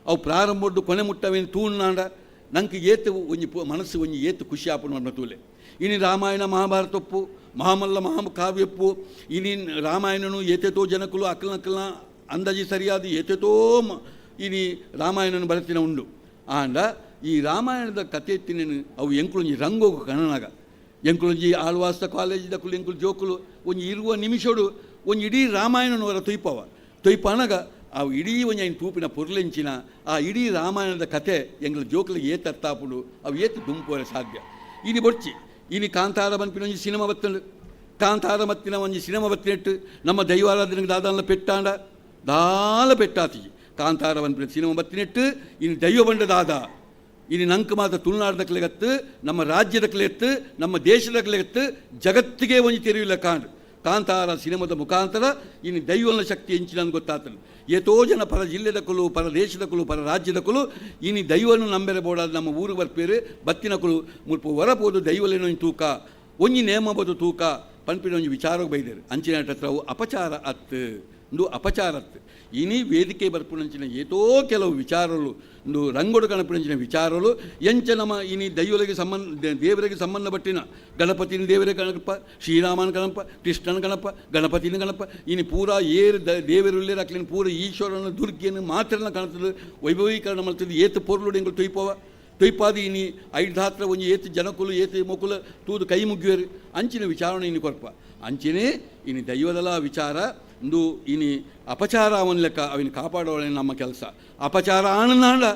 ಅವು ಪ್ರಾರಂಭದ್ದು ಕೊನೆ ಮುಟ್ಟವೇನು ತೂಣ್ಣಾಂಡ ನಂಗೆ ಏತು ಒಂಜಿ ಮನಸ್ಸು ಒಂಜಿ ಏತು ಖುಷಿ ಆಪಣ ಅನ್ನ ತೂಲೆ. ಇನಿ ರಾಮಾಯಣ ಮಹಾಭಾರತಪ್ಪು, ಮಹಾಮಲ್ಲ ಮಹಾಕಾವ್ಯಪ್ಪು, ಇನಿ ರಾಮಾಯಣನು ಏತೆತೋ ಜನಕಲು ಅಕ್ಕಲ್ನ ಅಂದಾಜಿ ಸರಿಯಾದ ಏತೆತೋ ಇನಿ ರಾಮಾಯಣನು ಬರೆತಿನ ಉಂಡು. ಆಂಡ ಈ ರಾಮಾಯಣದ ಕಥೆ ಎತ್ತಿನೇನು ಅವು ಎಂಕುಳೊಂಜಿ ರಂಗೋಗು ಕಣನಾಗ ಎಂಕುಳೊಂಜಿ ಆಳ್ವಾಸ ಕಾಲೇಜಿದಕ್ಕಲು ಎಂಕುಲು ಜೋಕುಲು ಒಂಜಿ ಇರುವ ನಿಮಿಷಡು ಒಂಜಿ ಇಡೀ ರಾಮಾಯಣನವರ ತೊಯ್ಪನಾಗ ಅವು ಇಡೀ ಒಂಜಿ ಐನು ತೂಪಿನ ಪೊರ್ಲೆಂಚಿನ ಆ ಇಡೀ ರಾಮಾಯಣದ ಕಥೆ ಎಂಗ್ಲ ಜೋಕುಲಿಗೆ ಏತು ಅರ್ಥಾಪುಡು ಅವು ಏತು ದುಂಪುವರೆ ಸಾಧ್ಯ. ಇನಿ ಬೊಡ್ಚಿ ಇನಿ ಕಾಂತಾರ ಬಂಪಿನ ಒಂಜಿ ಸಿನಿಮಾ ಬತ್ತಂಡು, ಕಾಂತಾರ ಮತ್ತಿನ ಒಂಜಿ ಸಿನಿಮಾ ಬತ್ತಿನೆಟ್ಟು ನಮ್ಮ ದೈವಾರಾಧನೆಗೆ ದಾದಾಲ ಪೆಟ್ಟಾಂಡ ದಾಲ ಪೆಟ್ಟಾತಿಜಿ ಕಾಂತಾರ ಬಂಪಿನ ಸಿನಿಮಾ ಬತ್ತಿನೆಟ್ಟು ಇನ್ನು ದೈವ ಬಂಡ ದಾದ ಇನ್ನು ನಂಕ ಮಾತ್ರ ತುಳುನಾಡದಕ್ಲೆಗತ್ತು, ನಮ್ಮ ರಾಜ್ಯದಕ್ಲೆತ್ತು, ನಮ್ಮ ದೇಶದಕ್ಲೆಗತ್ತು, ಜಗತ್ತಿಗೆ ಒಂಜಿ ತೆರೆಯಿಲ್ಲ ಕಾಂಡು ಕಾಂತಾರ ಸಿನಿಮಾದ ಮುಖಾಂತರ ಇನ್ನು ದೈವನ ಶಕ್ತಿ ಹೆಂಚಿನ ಗೊತ್ತಾತನು. ಎತೋ ಜನ ಪರ ಜಿಲ್ಲೆದಕ್ಕಲು, ಪರ ದೇಶದಕ್ಕಲು, ಪರ ರಾಜ್ಯದಕ್ಕಲು ಇನ್ನು ದೈವನು ನಂಬೆರೆ ಬೋಡಾದ ನಮ್ಮ ಊರು ಬರ್ಪೇರು ಬತ್ತಿನಕಲು ಮುಲ್ಪ ಹೊರಬೋದು ದೈವಲೇನೋ ತೂಕ ಒಂಜಿ ನೇಮ ಬೋದು ತೂಕ ಪನ್ಪಿನ ಒಂಜಿ ವಿಚಾರಕ್ಕೆ ಬೈದೇರು ಅಂಚಿನ ಹತ್ರ ಅವು ಅಪಚಾರ ಅತ್ತು ಅಪಚಾರತ್ತು. ಇನಿ ವೇದಿಕೆ ಬರ್ಪುನಂಚಿನ ಏತೋ ಕೆಲವು ವಿಚಾರಗಳು ರಂಗೋಡು ಕಣಪಿನಂಚಿನ ವಿಚಾರಗಳು ಎಂಚ ನಮ್ಮ ಇನಿ ದೈವರಿಗೆ ದೇವರಿಗೆ ಸಂಬಂಧಪಟ್ಟಿನ ಗಣಪತಿನ ದೇವರೇ ಗಣಪ, ಶ್ರೀರಾಮನ ಗಣಪ, ಕೃಷ್ಣನ ಗಣಪ, ಗಣಪತಿನ ಗಣಪ ಇನಿ ಪೂರ ಏರು ದೇವರುಳ್ಳೇ ಹಾಕ್ಲಿನ ಪೂರ ಈಶ್ವರನ ದುರ್ಗಿಯನ್ನು ಮಾತ್ರನ ಕಾಣ್ತದೆ ವೈಭವೀಕರಣ ಮಾಡ್ತದೆ. ಏತು ಪೊರ್ಲು ಎಂಗಳು ತೊಯ್ಪಾದಿ ಇನಿ ಐದಾತ್ರ ಒಂಜಿ ಏತು ಜನಕುಲು ಏತು ಮೊಕುಲ ತೂದು ಕೈ ಮುಗ್ಗಿಯರು ಅಂಚಿನ ವಿಚಾರಣೆ ಇನಿ ಕೊರ್ಪ ಅಂಚಿನೇ ಇನಿ ದೈವದಲ ವಿಚಾರ ಇಂದು ಇನಿ ಅಪಚಾರ ಅವನ ಲೆಕ್ಕ ಅವಿನ ಕಾಪಾಡೋಳೆ ನಮ್ಮ ಕೆಲಸ. ಅಪಚಾರ ಆನಂದ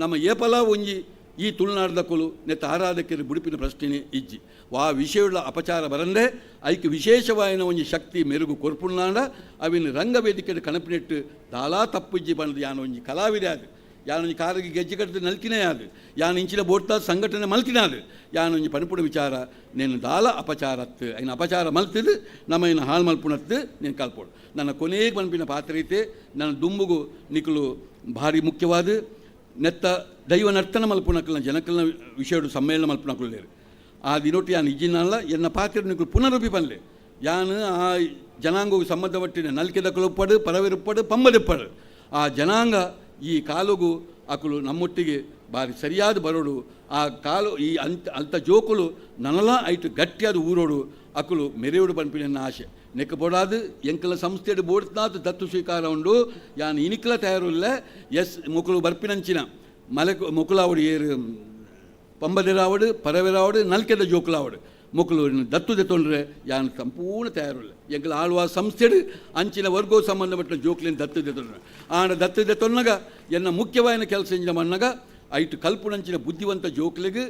ನಮ್ಮ ಏಪಲ ಒಂಜಿ ಈ ತುಳುನಾಡದಕ್ಕಲು ನೆತ್ತ ಆರಾಧಕರು ಬುಡುಪಿನ ಪ್ರಶ್ನೆ ಇಜ್ಜಿ ವಾ ವಿಷಯವುಳ್ಳ ಅಪಚಾರ ಬರಂದೆ ಐಕೆ ವಿಶೇಷವಾಯಿನ ಒಂಜಿ ಶಕ್ತಿ ಮೆರುಗು ಕೊರ್ಪುಣ್ಣಾಂಡ ಅವಿನ ರಂಗವೇದಿಕೆ ಕಣಪಿನೆಟ್ಟು ದಾಲಾ ತಪ್ಪಿಜ್ಜಿ ಬಂದು ಯಾನ ಒಂಜಿ ಕಲಾವಿದೆ ಅದು, ಯಾನೊಂಜಿ ಕಾರಿಗೆ ಗೆಜ್ಜೆ ಕಟ್ಟಿದ ನಲ್ಕಿನೇ ಅದು, ಯಾನು ಇಂಚಿನ ಬೋಡ್ತಾದ ಸಂಘಟನೆ ಮಲ್ತಿನ ಅದು, ಯಾನೊಂಜಿ ಪಣಪುಡ ವಿಚಾರ ನೇನು ದಾಲ ಅಪಚಾರತ್ತು ಐನ ಅಪಚಾರ ಮಲ್ತಿದ್ದು ನಮ್ಮ ಇನ್ನು ಹಾಳು ಮಲ್ಪುಣತ್ತು ನೀನು ಕಲ್ಪೋಡು. ನನ್ನ ಕೊನೆಗೆ ಪನ್ಪಿನ ಪಾತ್ರ ಐತೆ ನನ್ನ ದುಂಬುಗು ನಿಕಲು ಭಾರಿ ಮುಖ್ಯವಾದ ನೆತ್ತ ದೈವ ನರ್ತನ ಮಲ್ಪುಣಕಲ್ನ ಜನಕಲ್ನ ವಿಷಯಡು ಸಮ್ಮೇಳನ ಮಲ್ಪುಣಕಲ್ಲೇರು ಆ ದಿನೊಟ್ಟು ಯಾನು ಇಜ್ಜಿನಲ್ಲ ಎನ್ನ ಪಾತ್ರ ನಿಕಲು ಪುನರುಪಿ ಪನ್ಲೆ ಯಾನು ಆ ಜನಾಂಗವು ಸಂಬಂಧಪಟ್ಟಿನ ನಲ್ಕೆದಕ್ಕಲು ಉಪ್ಪಡು ಪರವಿರುಪ್ಪಡು ಪಂಬದೆಪ್ಪಡು ಆ ಜನಾಂಗ ಈ ಕಾಲುಗು ಅಕುಲು ನಮ್ಮೊಟ್ಟಿಗೆ ಭಾರಿ ಸರಿಯಾದ ಬರೋಡು ಆ ಕಾಲು ಈ ಅಂಥ ಜೋಕುಲು ನನಲ ಐಟು ಗಟ್ಟಿಯಾದ ಊರೋಡು ಅಕುಲು ಮೆರೆಯೋಡು ಪನ್ಪಿನ ಆಶೆ ನೆಕ್ಕಬೋಡಾದು ಎಂಕಲ ಸಂಸ್ಥೆಡು ಬೋಡ್ತಾತು ದತ್ತು ಸ್ವೀಕಾರ ಉಂಡು ಯಾನು ಇನಿಕಲ ತಯಾರಿಲ್ಲ ಮೊಕಲು ಬರ್ಪಿನಂಚಿನ ಮೊಕಲಾವಡು ಏರು ಪಂಬದೆರಾವಡು ಪರವೆರಾವಡು ನಲ್ಕೆದ ಜೋಕುಲಾವಡು ಮೊಕಲು ದತ್ತು ದೆತ್ತೊಂಡ್ರೆ ಯಾನು ಸಂಪೂರ್ಣ ತಯಾರಿಲ್ಲ ಎಂಕಲ ಆಳ್ವ ಸಂಸ್ಥೆಡು ಅಂಚಿನ ವರ್ಗೋ ಸಂಬಂಧಪಟ್ಟ ಜೋಕ್ಲಿನ ದತ್ತು ದೆತ್ತೊಂಡ್ರೆ ಆಂಡ ದತ್ತು ದೆತ್ತೊನ್ನಾಗ ಎನ್ನ ಮುಖ್ಯವಾದ ಕೆಲಸ ಇಂಜ ಮಣ್ಣಾಗ ಐಟು ಕಲ್ಪುನಂಚಿನ ಬುದ್ಧಿವಂತ ಜೋಕ್ಲಿಗೆ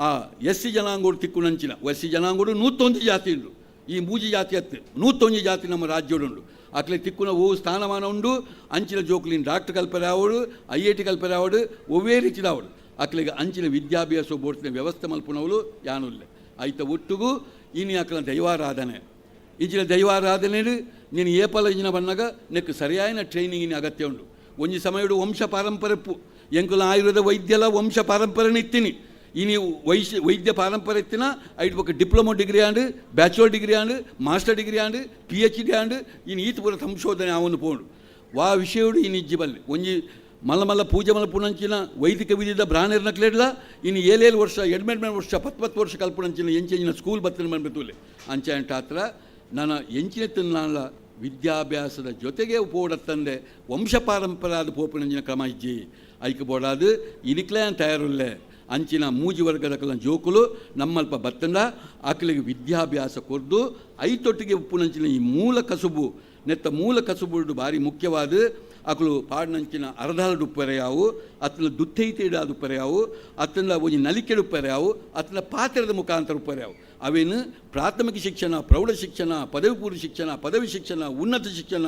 ಆ ಎಸ್ಸಿ ಜನಾಂಗೋಡು ತಿಕ್ಕುನಂಚಿನ ಎಸ್ಸಿ ಜನಾಂಗೋಡು 101 ಜಾತಿ ಉಂಡು. ಈ ಮೂಜಿ ಜಾತಿ ಹತ್ತು 101 ಜಾತಿ ನಮ್ಮ ರಾಜ್ಯೋಡುಂಡು ಅಕ್ಲೆ ತಿಕ್ಕುನ ಓ ಸ್ಥಾನಮಾನ ಉಂಡು. ಅಂಚಿನ ಜೋಕ್ಲಿನ ಡಾಕ್ಟರ್ ಕಲ್ಪರೆ ಆವಡು, IIT ಕಲ್ಪರೆ ಆವಡು, ಒವ್ವೇ ರೀತಿದಾವಡು ಅಕ್ಲೆಗೆ ಅಂಚಿನ ವಿದ್ಯಾಭ್ಯಾಸ ಬೋಡ್ತಿನ ವ್ಯವಸ್ಥೆ ಮಲ್ಪುನವಳು ಯಾನುಲ್ಲೆ ಐತ ಒಟ್ಟಿಗೂ ಇನಿ ಅಕ್ಲ ದೈವಾರಾಧನೆ ಇಂಚಿನ ದೈವಾರಾಧನೆಡು ನೀನು ಏಪಲ ಇಂಜಿನ ಬಣ್ಣಗ ನೆಕ್ ಸರಿಯಾದ ಟ್ರೈನಿಂಗಿನ ಅಗತ್ಯ ಉಂಟು. ಒಂಜಿ ಸಮಯಡು ವಂಶ ಪಾರಂಪರೆಪ್ಪು ಎಂಕುಲ ಆಯುರ್ವೇದ ವೈದ್ಯಲ ವಂಶ ಪಾರಂಪರೆ ಇತ್ತೀನಿ. ಇನಿ ವೈದ್ಯ ಪಾರಂಪರೆ ಇತ್ತಿನ ಐಟ್ ಬೊಕ್ಕ diploma degree and bachelor degree and master degree and PhD and ಇನ್ನು ಈತ ಪೂರ ಸಂಶೋಧನೆ ಅವನು ಪೋಂಡು ವಾ ವಿಷಯಡು ಇನ್ನು ಇಜ್ಜಿ ಬಲ್ಲೆ ಒಂಜಿ ಮಲ್ಲ ಪೂಜೆ ಮಲ್ಲ ಪುಣಂಚಿನ ವೈದಿಕ ವಿಧಿದ ಬ್ರಾಣರ್ನ ಕ್ಲೇಡ್ಲ ಇನ್ನು 7 ವರ್ಷ 2 ವರ್ಷ 10 ವರ್ಷ ಕಲ್ಪುಣಂಚಿನ ಎಂಚಿನ ಸ್ಕೂಲ್ ಬತ್ತಿನ ಬಂದ್ಬಿತ್ತೂಲೆ ಅಂಚ ಅಂಟ ಹತ್ರ ನಾನು ಎಂಚಿನ ನಾಳ ವಿದ್ಯಾಭ್ಯಾಸದ ಜೊತೆಗೆ ಪೋಡತ್ತಂದೆ ವಂಶ ಪಾರಂಪರಾದ ಪೋಪಿನಂಚಿನ ಕ್ರಮ ಇಜ್ಜಿ ಐಕೆ ಬೋಡಾದು ಇನಿಕ್ಲೇ ತಯಾರುಲ್ಲೆ ಅಂಚಿನ ಮೂಜಿ ವರ್ಗದ ಜೋಕುಲು ನಮ್ಮಲ್ಪ ಬತ್ತಂದ ಆಕಲಿಗೆ ವಿದ್ಯಾಭ್ಯಾಸ ಕೊರ್ದು ಐತೊಟ್ಟಿಗೆ ಉಪ್ಪುನಂಚಿನ ಈ ಮೂಲ ಕಸುಬು ನೆತ್ತ ಮೂಲ ಕಸುಬು ಭಾರಿ ಮುಖ್ಯವಾದ ಅಕಲು ಪಾಡಿನಂಚಿನ ಅರ್ಧಾಲು ಉಪ್ಪರೆಯಾವು ಅತನ ದುತ್ತೈತೇಡಾದ ಉಪ್ಪರೆಯಾವು ಅತನ ಒಂದು ನಲಿಕೆಡು ಉಪ್ಪರೆಯಾವು ಅತನ ಪಾತ್ರದ ಮುಖಾಂತರ ಉಪ್ಪರೆಯಾವು ಅವೇನು ಪ್ರಾಥಮಿಕ ಶಿಕ್ಷಣ ಪ್ರೌಢ ಶಿಕ್ಷಣ ಪದವಿ ಪೂರ್ವ ಶಿಕ್ಷಣ ಪದವಿ ಶಿಕ್ಷಣ ಉನ್ನತ ಶಿಕ್ಷಣ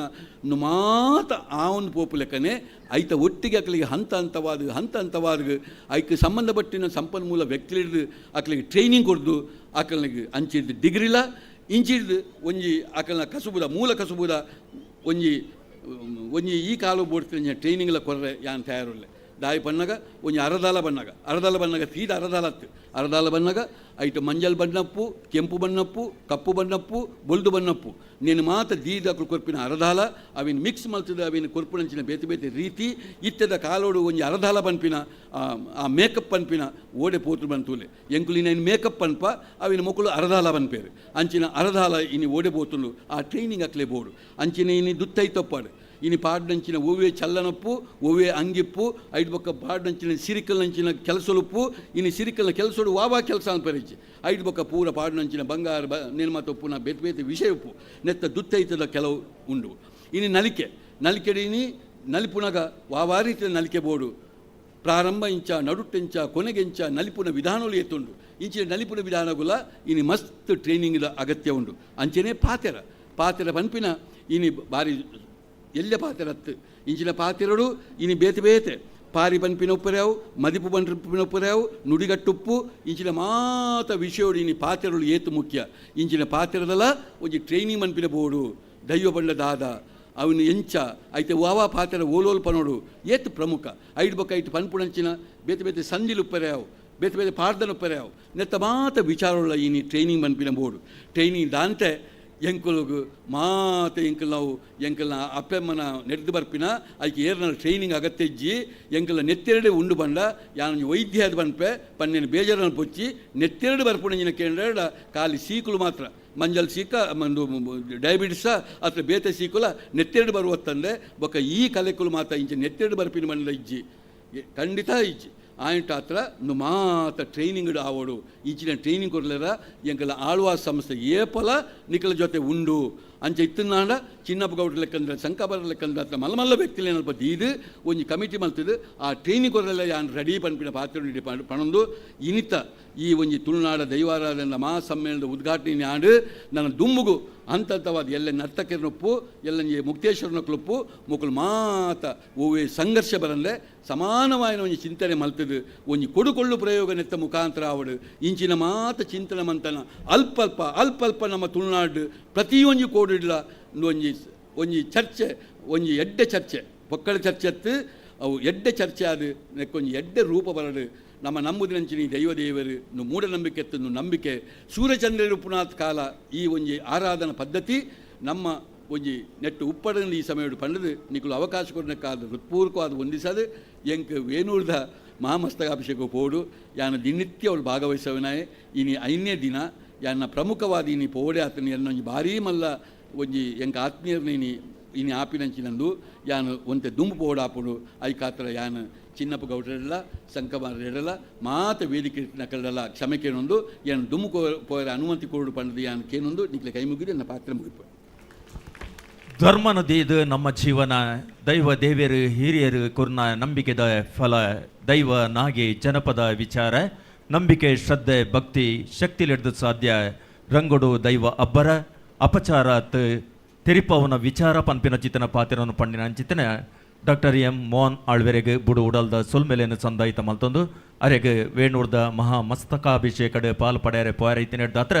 ಮಾತ ಆವನ್ ಪೋಪು ಲೆಕ್ಕನೆ ಐತ ಒಟ್ಟಿಗೆ ಅಕಲಿಗೆ ಹಂತ ಹಂತವಾದ ಐಕ್ಕೆ ಸಂಬಂಧಪಟ್ಟಿನ ಸಂಪನ್ಮೂಲ ವ್ಯಕ್ತಿಲಿಡ್ದು ಅಕಲಿಗೆ ಟ್ರೈನಿಂಗ್ ಕೊಡ್ದು ಅಕಲಿಗೆ ಅಂಚಿಡ್ದು ಡಿಗ್ರಿಲ ಇಂಚಿಡ್ದು ಒಂಜಿ ಅಕಲ್ನ ಕಸುಬುದ ಮೂಲ ಕಸುಬುದ ಒಂಜಿ ಈ ಕಾಲು ಬೋಡ್ತಿನ ಟ್ರೈನಿಂಗ್ಲ ಕೊರ್ರೆ ಯಾನ್ ತಯಾರುಲ್ಲೆ ದಾಯಿ ಬಣ್ಣಗ ಒಂಜಿ ಅರದಾಲ ಬಣ್ಣಗ ತೀದ ಅರದಾಲ ಬಣ್ಣಗ ಐಟು ಮಂಜಲ್ ಬಣ್ಣಪ್ಪು ಕೆಂಪು ಬಣ್ಣಪ್ಪು ಕಪ್ಪು ಬಣ್ಣಪ್ಪು ಬೊಲ್ದು ಬಣ್ಣಪ್ಪು ನೀನು ಮಾತ ದೀದಕ್ಕಳು ಕೊರ್ಪಿನ ಅರದಾಲ ಅವಿನ ಮಿಕ್ಸ್ ಮಲ್ತದ ಅವಿನ ಕೊರ್ಪುನಂಚಿನ ಬೇತೆ ರೀತಿ ಇತ್ತದ ಕಾಲೋಡು ಒಂಜಿ ಅರದಾಲ ಪನ್ಪಿನ ಆ ಮೇಕಪ್ ಪನ್ಪಿನ ಓಡೆ ಪೋತು ಬಂತೂಲೆ ಎಂಕುಲಿನ ಮೇಕಪ್ ಪನ್ಪ ಅವಿನ ಮೊಕ್ಕಳು ಅರದಾಲ ಬನ್ಪೇರು ಅಂಚಿನ ಅರದಾಲ ಇನಿ ಓಡೆ ಪೋತುಂಡು ಆ ಟ್ರೈನಿಂಗ್ ಅಕ್ಲೆ ಬೋಡು ಅಂಚಿನ ಇನಿ ದುತ್ತೈ ತೊಪ್ಪಾಡು ಇನಿ ಪಾಡ್ನಂಚಿನ ಓವೇ ಚಲ್ಲನಪ್ಪು ಓವೇ ಅಂಗಿಪ್ಪು ಐದು ಬೊಕ್ಕ ಪಾಡ್ನಂಚಿನ ಸಿರಿಕಲ್ನಂಚಿನ ಕೆಲಸಲುಪ್ಪು ಇನಿ ಸಿರಿಕಲ್ನ ಕೆಲಸೋಡು ವಾವಾ ಕೆಲಸ ಅಂತ ಪರಿಚಿ ಐದು ಬೊಕ್ಕ ಪೂರ ಪಾಡ್ನಂಚಿನ ಬಂಗಾರ ನಿರ್ಮ ತೊಪ್ಪುನ ಬೇತೆ ವಿಷಯ ಉಪ್ಪು ನೆತ್ತ ದುತ್ತೈತದ ಕೆಲವು ಉಂಡು ಇನಿ ನಲಿಕೆಡಿನಿ ನಲಿಪುನಗ ವಾವಾ ರೀತಿಯ ನಲಿಕೆ ಬೋಡು ಪ್ರಾರಂಭ ಇಂಚ ನಡುಟ್ಟೆಂಚ ಕೊನೆಗೆಂಚ ನಲಿಪುನ ವಿಧಾನಗಳು ಎತ್ತುಂಡು ಇಂಚಿನ ನಲಿಪುನ ವಿಧಾನಗುಲ ಇನಿ ಮಸ್ತ್ ಟ್ರೈನಿಂಗ್ದ ಅಗತ್ಯ ಉಂಡು ಅಂಚನೆ ಪಾತೆರ ಪನ್ಪಿನ ಇನಿ ಬಾರಿ ಎಲ್ಲ ಪಾತೆರತ್ತು ಇಂಚಿನ ಪಾತೆರಡು ಇನಿ ಬೇತೆ ಪಾರಿ ಪನ್ಪಿನ ಉಪ್ಪರ್ಯಾವು ಮದಿಪು ಪನ್ಪಿನ ಉಪ್ಪರ್ಯಾವು ನುಡಿಗಟ್ಟುಪ್ಪು ಇಂಚಿನ ಮಾತ ವಿಷಯೋಡು ಇನಿ ಪಾತೆರಳು ಏತು ಮುಖ್ಯ ಇಂಚಿನ ಪಾತೆರದಲ್ಲ ಒಂಜಿ ಟ್ರೈನಿಂಗ್ ಪನ್ಪಿನ ಬೋಡು ದೈವ ಬಂಡ ದಾದ ಅವನು ಎಂಚ ಐತೆ ವಾವಾ ಪಾತೆರ ಓಲೋಲ್ ಪನೋಡು ಏತು ಪ್ರಮುಖ ಐದು ಬೊಕ್ಕ ಐಟು ಪನ್ಪುಣಂಚಿನ ಬೇತೆ ಸಂದಿಲು ಉಪ್ಪರ್ಯಾವು ಬೇತೆ ಪಾಡ್ದನ ಉಪ್ಪರ್ಯಾವು ನೆತ್ತ ಮಾತ ವಿಚಾರವುಳ್ಳ ಇನಿ ಟ್ರೈನಿಂಗ್ ಪನ್ಪಿನ ಬೋಡು ಟ್ರೈನಿಂಗ್ ದಾಂತೆ ಎಂಕುಲುಗು ಮಾತ ಎಂಕಲ್ನ ಅಪ್ಪೆಮ್ಮನ ನೆಡ್ದು ಬರ್ಪಿನ ಅದಕ್ಕೆ ಏರ್ನ ಟ್ರೈನಿಂಗ್ ಅಗತ್ಯ ಇಜ್ಜಿ ಎಂಕಲ್ನ ನೆತ್ತೆರಡೆ ಉಂಡು ಬಂಡ ಯಾನು ವೈದ್ಯ ಅದು ಬನ್ಪೆ ಪನ್ನೇನು ಬೇಜಾರನ್ನು ಪೊಚ್ಚಿ ನೆತ್ತೆರಡು ಬರ್ಪುಣಂಜಿನ ಕೇಂದ್ರ ಖಾಲಿ ಸೀಕುಲು ಮಾತ್ರ ಮಂಜಲ್ ಸೀಕ ಒಂದು ಡಯಾಬಿಟಿಸ ಅಥವಾ ಬೇತೆ ಸೀಕುಲ ನೆತ್ತೆರಡು ಬರುವತ್ತಂದೆ ಬೊಕ್ಕ ಈ ಕಲೆಕುಲು ಮಾತ್ರ ಇಂಚೆ ನೆತ್ತೆರಡು ಬರ್ಪಿನ ಮನೆಯ ಇಜ್ಜಿ ಖಂಡಿತ ಇಜ್ಜಿ ಆಯ್ಟ ಹತ್ರ ಮಾತ ಟ್ರೈನಿಂಗ್ ಆವೋಡು ಈಚಿನ ಟ್ರೈನಿಂಗ್ ಕೊಡ್ಲಾರ ಎಂಕಲ ಆಳ್ವಾಸ್ ಸಂಸ್ಥೆ ಏಪಲ ನಿಕಲ ಜೊತೆ ಉಂಡು ಅಂಚೆ ಇತ್ತನಾಂಡ ಚಿನ್ನಪ್ಪ ಗೌಡ್ರ ಲೆಕ್ಕಂದ್ರೆ ಸಂಕಬರ ಲೆಕ್ಕಂದ್ರೆ ಹತ್ರ ಮಲ್ಲ ವ್ಯಕ್ತಿಲಿ ಏನಲ್ಪ ದೀದು ಒಂಜಿ ಕಮಿಟಿ ಮಲ್ತದು ಆ ಟ್ರೈನಿಂಗ್ ಕೊಡಲೆಲ್ಲ ಯಾನ್ ರೆಡಿ ಪನ್ಪಿನ ಪಾತ್ರ ಪಣಂದು ಇನಿತ ಈ ಒಂಜಿ ತುಳುನಾಡ ದೈವಾರಾಧನ ಮಹಾಸಮ್ಮೇಳನದ ಉದ್ಘಾಟನೆ ಆಂಡು ನನ್ನ ದುಮ್ಮುಗು ಹಂತವಾದ ಎಲ್ಲ ನರ್ತಕರನೊಪ್ಪು ಎಲ್ಲ ಮುಕ್ತೇಶ್ವರನೊಪ್ಪು ಮುಕ್ಕಳು ಮಾತ ಓವೇ ಸಂಘರ್ಷ ಬರಂದೆ ಸಮಾನವಾದ ಒಂಜಿ ಚಿಂತನೆ ಮಲ್ತದು ಒಂಜಿ ಕೊಡುಕೊಳ್ಳು ಪ್ರಯೋಗ ನೆತ್ತ ಮುಖಾಂತರ ಆವಡು ಇಂಚಿನ ಮಾತ ಚಿಂತನೆ ಮಂತನ ಅಲ್ಪ ನಮ್ಮ ತುಳುನಾಡು ಪ್ರತಿಯೊಂದು ಕೋಡಿಡ್ಲ ಒಂಜಿ ಚರ್ಚೆ ಒಂಜಿ ಎಡ್ಡೆ ಚರ್ಚೆ ಪೊಕ್ಕಳ ಚರ್ಚೆ ಅತ್ತು ಅವು ಎಡ್ಡೆ ಚರ್ಚೆ ಆದು ನೆಕ್ಕೊಂಜಿ ಎಡ್ಡೆ ರೂಪ ಬರಡು ನಮ್ಮ ನಂಬುದಿನಂಚಿನ ದೈವದೇವರು ಮೂಢನಂಬಿಕೆ ಎತ್ತು ನಂಬಿಕೆ ಸೂರ್ಯಚಂದ್ರ ಪುನಾತ್ ಕಾಲ ಈ ಒಂಜಿ ಆರಾಧನಾ ಪದ್ಧತಿ ನಮ್ಮ ಒಂಜಿ ನೆಟ್ಟು ಉಪ್ಪಡನ್ನು ಈ ಸಮಯ ಪಂಡದು ನಿಕಲು ಅವಕಾಶ ಕೊಡನ ಕಾಲ ಹೃತ್ಪೂರ್ವಕವಾದ ಹೊಂದಿಸದು ಎಂಕ್ ವೇಣೂರ್ದ ಮಹಾಮಸ್ತಕಾಭಿಷೇಕ ಪೋಡು ಯಾನ ದಿನನಿತ್ಯ ಅವಳು ಭಾಗವಹಿಸವನಾಯೆ ಇನಿ 5ನೇ ದಿನ ಯಾನ ಪ್ರಮುಖವಾದ ಇನಿ ಪೋಡೆ ಆತನ ಎಲ್ಲೊಂಜಿ ಭಾರೀ ಮಲ್ಲ ಒಂಜಿ ಎಂಕ ಆತ್ಮೀಯರ್ನ ಇನಿ ಆಪಿನಂಚಿನಂದು ಯಾನು ಒಂತೆ ದುಂಬು ಪೋಡಾಪುಡು ಐಕಾತ್ರ ಯಾನು ಚಿನ್ನಪ್ಪ ಗೌಡ್ರೆಲ್ಲ ಸಂಕಮಾರೆಲ್ಲ ಮಾತ ವೇದಿಕೆ ನಕಲೆಲ್ಲ ಕ್ಷಮೆ ಕೇಳೊಂದು ಏನು ದುಮ್ಮು ಪೋಯರ ಅನುಮತಿ ಕೊಡು ಪಂಡದು ಯಾನು ಕೇನೊಂದು ನಿಕ್ಲೆ ಕೈ ಮುಗಿದು ನನ್ನ ಪಾತ್ರ ಮುಗಿಪು ಧರ್ಮನದು ಇದು ನಮ್ಮ ಜೀವನ ದೈವ ದೇವಿಯರು ಹಿರಿಯರು ಕುರ್ನ ನಂಬಿಕೆದ ಫಲ ದೈವ ನಾಗೆ ಜನಪದ ವಿಚಾರ ನಂಬಿಕೆ ಶ್ರದ್ಧೆ ಭಕ್ತಿ ಶಕ್ತಿಲಿಡ್ದು ಸಾಧ್ಯ ರಂಗೊಡು ದೈವ ಅಬ್ಬರ ಅಪಚಾರ ತೆರಿಪವನ ವಿಚಾರ ಪನ್ಪಿನ ಚಿತ್ತನ ಪಾತ್ರವನ್ನು ಪಂಡಿನ ಅಂಚಿತನ ಡಾಕ್ಟರ್ ಎಂ ಮೋಹನ್ ಆಳ್ವೆರೆಗೆ ಬುಡು ಉಡಲ್ದ ಸೊಲ್ಮೆಲೆಯನ್ನು ಸಂದಾಯಿತ ಮಲ್ತೊಂದು ಅರೆಗೆ ವೇಣೂರ್ದ ಮಹಾ ಮಸ್ತಕಾಭಿಷೇಕಡೆ ಪಾಲು ಪಡೆಯರೆ ಪೋಯರೈತಿ ನಡೆದಾತ್ರ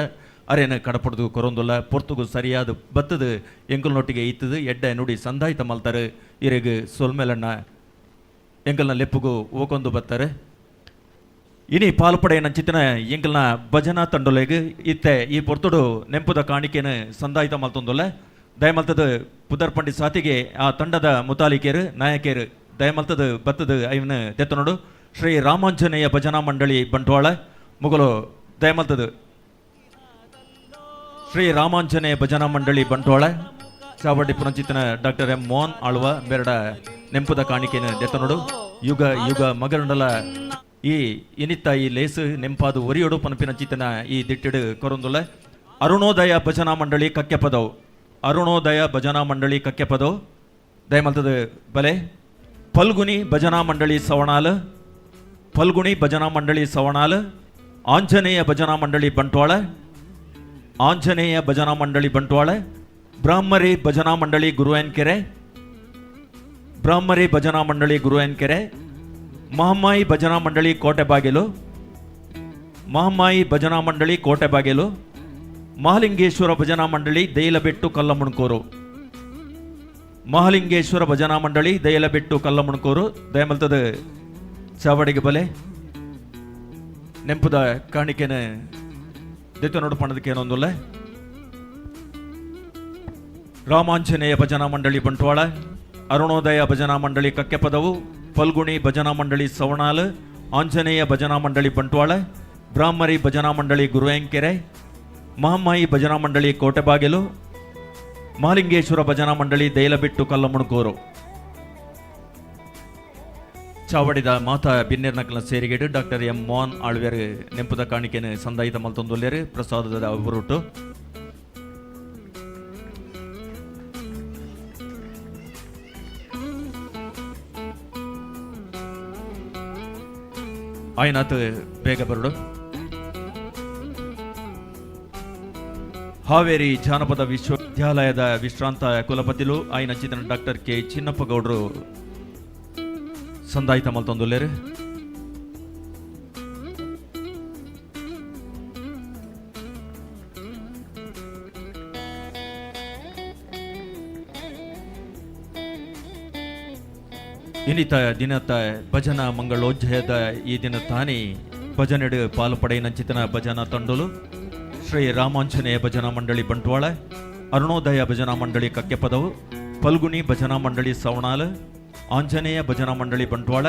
ಅರೇನು ಕಡಪಡ್ದು ಕೊರೊಂದುಲ್ಲ ಪೊರ್ತುಗು ಸರಿಯಾದ ಬತ್ತದು ಎಂಕಲ್ನೊಟ್ಟಿಗೆ ಇತ್ತದು ಎಡ್ಡೆ ನುಡಿ ಸಂದಾಯಿತ ಮಲ್ತಾರೆ ಇರೆಗು ಸೊಲ್ಮೆಲಣ್ಣ ಎಂಕಲ್ನ ಲೆಪ್ಪುಗು ಓಕೊಂದು ಬತ್ತಾರೆ ಇನಿ ಪಾಲ್ಪಡೆ ನಂಚಿತ್ತಿನ ಎಂಕಲ್ನ ಭಜನಾ ತಂಡೊಲೆಗೆ ಇತ್ತೆ ಈ ಪೊರ್ತುಡು ನೆಂಪುದ ಕಾಣಿಕೆನು ಸಂದಾಯಿತ ಮಲ್ತೊಂದುಲ್ಲ ದಯಮಲ್ತದ ಪುದರ್ ಪಂಡಿತ್ ಸಾತಿಗೆ ಆ ತಂಡದ ಮುತಾಲಿಕೆರು ನಾಯಕಿಯರು ದಯಮಲ್ತದ ಬತ್ತದ ಐವನ ತೆತ್ತನೋಡು ಶ್ರೀ ರಾಮಾಂಜನೇಯ ಭಜನಾ ಮಂಡಳಿ ಬಂಟ್ವಾಳ ಮುಗಲು ದಯಮಲ್ತದ ಶ್ರೀ ರಾಮಾಂಜನೇಯ ಭಜನಾ ಮಂಡಳಿ ಬಂಟ್ವಾಳ ಚಾವಡಿ ಪುನಂಚಿತನ ಡಾಕ್ಟರ್ ಎಂ ಮೋಹನ್ ಆಳ್ವ ಬೆರಡ ನೆಂಪುದ ಕಾಣಿಕೆನ ದೆತ್ತನೋಡು ಯುಗ ಯುಗ ಮಗರುಂಡಲ ಈ ಇನಿತ್ತ ಈ ಲೇಸು ನೆಂಪಾದು ಒರಿಯೋಡು ಪನಪಿನಂಚಿತನ ಈ ದಿಟ್ಟಿಡು ಕೊರೊಂದುಲ್ಲ ಅರುಣೋದಯ ಭಜನಾ ಮಂಡಳಿ ಕಕ್ಕೆಪದವು ಅರುಣೋದಯ ಭಜನಾ ಮಂಡಳಿ ಕಕ್ಕೆಪದವು ದಯಮಲ್ತದ ಬಲೆ ಫಲ್ಗುಣಿ ಭಜನಾ ಮಂಡಳಿ ಸವಣಾಲ್ ಫಲ್ಗುಣಿ ಭಜನಾ ಮಂಡಳಿ ಸವಣಾಲ್ ಆಂಜನೇಯ ಭಜನಾ ಮಂಡಳಿ ಬಂಟ್ವಾಳ ಆಂಜನೇಯ ಭಜನಾ ಮಂಡಳಿ ಬಂಟ್ವಾಳ ಬ್ರಾಹ್ಮರಿ ಭಜನಾ ಮಂಡಳಿ ಗುರುವನ್ಕೆರೆ ಬ್ರಾಹ್ಮರಿ ಭಜನಾ ಮಂಡಳಿ ಗುರುವನ್ಕೆರೆ ಮಹಮ್ಮಾಯಿ ಭಜನಾ ಮಂಡಳಿ ಕೋಟೆಬಾಗಿಲು ಮಹಮ್ಮಾಯಿ ಭಜನಾ ಮಂಡಳಿ ಕೋಟೆಬಾಗಿಲು ಮಹಾಲಿಂಗೇಶ್ವರ ಭಜನಾ ಮಂಡಳಿ ದೈಲಬೆಟ್ಟು ಕಲ್ಲಮುಣಕೂರು ಮಹಾಲಿಂಗೇಶ್ವರ ಭಜನಾ ಮಂಡಳಿ ದೈಲಬೆಟ್ಟು ಕಲ್ಲಮುಣಕೂರು ದಯಮಲ್ತದ ಚಾವಡಿಗೆ ಬಲೆ ನೆಂಪುದ ಕಾಣಿಕೆನ ದೆತ್ತು ನೋಡು ಪಣದಕ್ಕೆ ಏನೊಂದುಲ್ಲ ರಾಮಾಂಜನೇಯ ಭಜನಾ ಮಂಡಳಿ ಬಂಟ್ವಾಳ ಅರುಣೋದಯ ಭಜನಾ ಮಂಡಳಿ ಕಕ್ಕೆಪದವು ಫಲ್ಗುಣಿ ಭಜನಾ ಮಂಡಳಿ ಸವಣಾಲ್ ಆಂಜನೇಯ ಭಜನಾ ಮಂಡಳಿ ಬಂಟ್ವಾಳ ಬ್ರಾಹ್ಮರಿ ಭಜನಾ ಮಂಡಳಿ ಗುರುವೆಂಕೆರೆ ಮಹಮ್ಮಾಯಿ ಭಜನಾ ಮಂಡಳಿ ಕೋಟೆಬಾಗಿಲು ಮಹಾಲಿಂಗೇಶ್ವರ ಭಜನಾ ಮಂಡಳಿ ದೈಲಬೆಟ್ಟು ಕಲ್ಲಮುಣಕೂರು ಚಾವಡಿದ ಮಾತಾ ಬಿನ್ನೇರ್ನಕಲ್ನ ಸೇರಿಗೆಡು ಡಾಕ್ಟರ್ ಎಂ ಮೋಹನ್ ಆಳ್ವೇರ್ ನೆಂಪುದ ಕಾಣಿಕೆನ ಸಂದಾಯಿತ ಮಲ್ತೊಂದುಲ್ಲೇರು ಪ್ರಸಾದದ ಹೊರಟು ಆಯ್ನಾತ್ ಬೇಗ ಬರಡು ಹಾವೇರಿ ಜಾನಪದ ವಿಶ್ವವಿದ್ಯಾಲಯದ ವಿಶ್ರಾಂತ ಕುಲಪತಿಲು ಆಯ್ನ ಚಿತ್ರ ಡಾಕ್ಟರ್ ಕೆ ಚಿನ್ನಪ್ಪ ಗೌಡರು ಸಂದಾಯಿತ ಮಲ್ತೊಂದುಲ್ಲೇರು ಇನ್ನಿತ ದಿನತ ಭಜನಾ ಮಂಗಳೋಜ್ಜಯದ ಈ ದಿನ ತಾನೇ ಭಜನೆಡು ಪಾಲ್ಪಡೆ ನಂಚಿತನ ಭಜನಾ ತಂಡಲು ಶ್ರೀ ರಾಮಾಂಜನೇಯ ಭಜನಾ ಮಂಡಳಿ ಬಂಟ್ವಾಳ ಅರುಣೋದಯ ಭಜನಾ ಮಂಡಳಿ ಕಕ್ಕೆಪದವು ಫಲ್ಗುಣಿ ಭಜನಾ ಮಂಡಳಿ ಸವಣಾಲ್ ಆಂಜನೇಯ ಭಜನಾ ಮಂಡಳಿ ಬಂಟ್ವಾಳ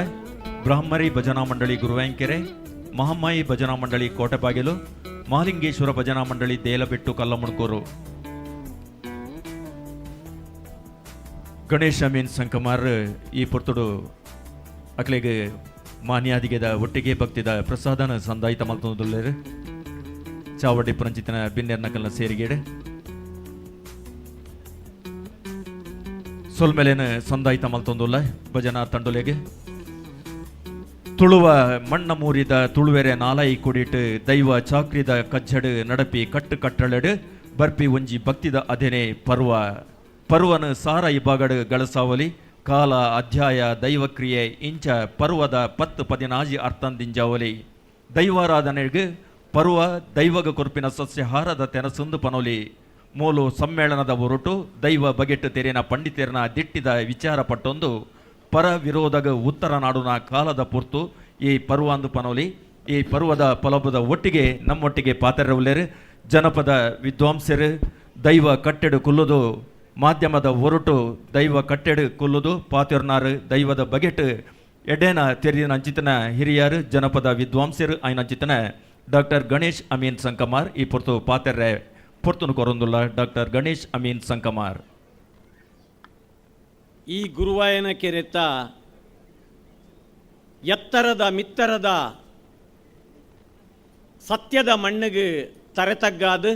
ಬ್ರಾಹ್ಮರಿ ಭಜನಾ ಮಂಡಳಿ ಗುರುವೆಂಕೆರೆ ಮಹಮ್ಮಾಯಿ ಭಜನಾ ಮಂಡಳಿ ಕೋಟೆಬಾಗಿಲು ಮಹಾಲಿಂಗೇಶ್ವರ ಭಜನಾ ಮಂಡಳಿ ದೇಲಬೆಟ್ಟು ಕಲ್ಲಮುಣಕೂರು ಗಣೇಶ್ ಅಮೀನ್ ಸಂಕಮಾರ್ ಈ ಪುರ್ತುಡು ಅಕ್ಲೆಗೆ ಮಾನ್ಯಾದಿಗೆದ ಒಟ್ಟಿಗೆ ಭಕ್ತಿದ ಪ್ರಸಾದನ ಸಂದಾಯಿತ ಮಲ್ತೊಂದುಲ್ಲೇರು ಚಾವಡಿ ಪುರಂಚಿತನ ಬಿನ್ನೇರ್ನಕಲ್ನ ಸೇರಿಗೇಡು ಸೊಲ್ಮೆಲೆನ ಸಂದಾಯಿತ ಮಲ್ತೊಂದುಲ್ಲ ಭಜನಾ ತಂಡೊಲೆಗೆ ತುಳುವ ಮಣ್ಣ ಮೂರಿದ ತುಳುವೆರೆ ನಾಲೈ ಕುಡಿಟ್ಟು ದೈವ ಚಾಕ್ರಿದ ಕಜ್ಜಡು ನಡಪಿ ಕಟ್ಟು ಕಟ್ಟಳಡು ಬರ್ಪಿ ಒಂಜಿ ಭಕ್ತಿದ ಅದೇನೆ ಪರ್ವನ ಸಾರ ಇಬಾಗಡು ಗಳಸಾವಲಿ ಕಾಲ ಅಧ್ಯಾಯ ದೈವಕ್ರಿಯೆ ಇಂಚ ಪರ್ವದ 10-14 ಅರ್ಥಂದಿಂಜಾವಲಿ ದೈವಾರಾಧನೆಗೆ ಪರ್ವ ದೈವಗ ಕೊರ್ಪಿನ ಸಸ್ಯಹಾರದ ತೆನಸೊಂದು ಪನೋಲಿ ಮೂಲು ಸಮ್ಮೇಳನದ ಹೊರಟು ದೈವ ಬಗೆಟ್ಟು ತೆರೆನ ಪಂಡಿತರನ ದಿಟ್ಟಿದ ವಿಚಾರ ಪಟ್ಟೊಂದು ಪರ ವಿರೋಧಗ ಉತ್ತರ ನಾಡುನ ಕಾಲದ ಪುರ್ತು ಈ ಪರ್ವಾಂದು ಪನೋಲಿ ಈ ಪರ್ವದ ಪಲಬದ ಒಟ್ಟಿಗೆ ನಮ್ಮೊಟ್ಟಿಗೆ ಪಾತ್ರರವುಲೇರು ಜನಪದ ವಿದ್ವಾಂಸರು ದೈವ ಕಟ್ಟೆಡು ಕುಲ್ಲುದು ಮಾಧ್ಯಮದ ಹೊರಟು ದೈವ ಕಟ್ಟೆಡು ಕುಲ್ಲುದು ಪಾತಿರ್ನಾರು ದೈವದ ಬಗೆಟ್ ಎಡೇನ ತೆರಿನ ಅಂಚಿತನ ಹಿರಿಯರು ಜನಪದ ವಿದ್ವಾಂಸರು ಆಯ್ನ ಅಂಚಿತನ ಡಾಕ್ಟರ್ ಗಣೇಶ್ ಅಮೀನ್ ಸಂಕಮಾರ್ ಈ ಪುರ್ತು ಪಾತೆರ್ರೆ ಪುರ್ತುನು ಕೊರೊಂದುಲ್ಲ ಡಾಕ್ಟರ್ ಗಣೇಶ್ ಅಮೀನ್ ಸಂಕಮಾರ್ ಈ ಗುರುವಾಯನ ಕೆರೆತ ಎತ್ತರದ ಮಿತ್ತರದ ಸತ್ಯದ ಮಣ್ಣಿಗೆ ತರೆತಗ್ಗಾದು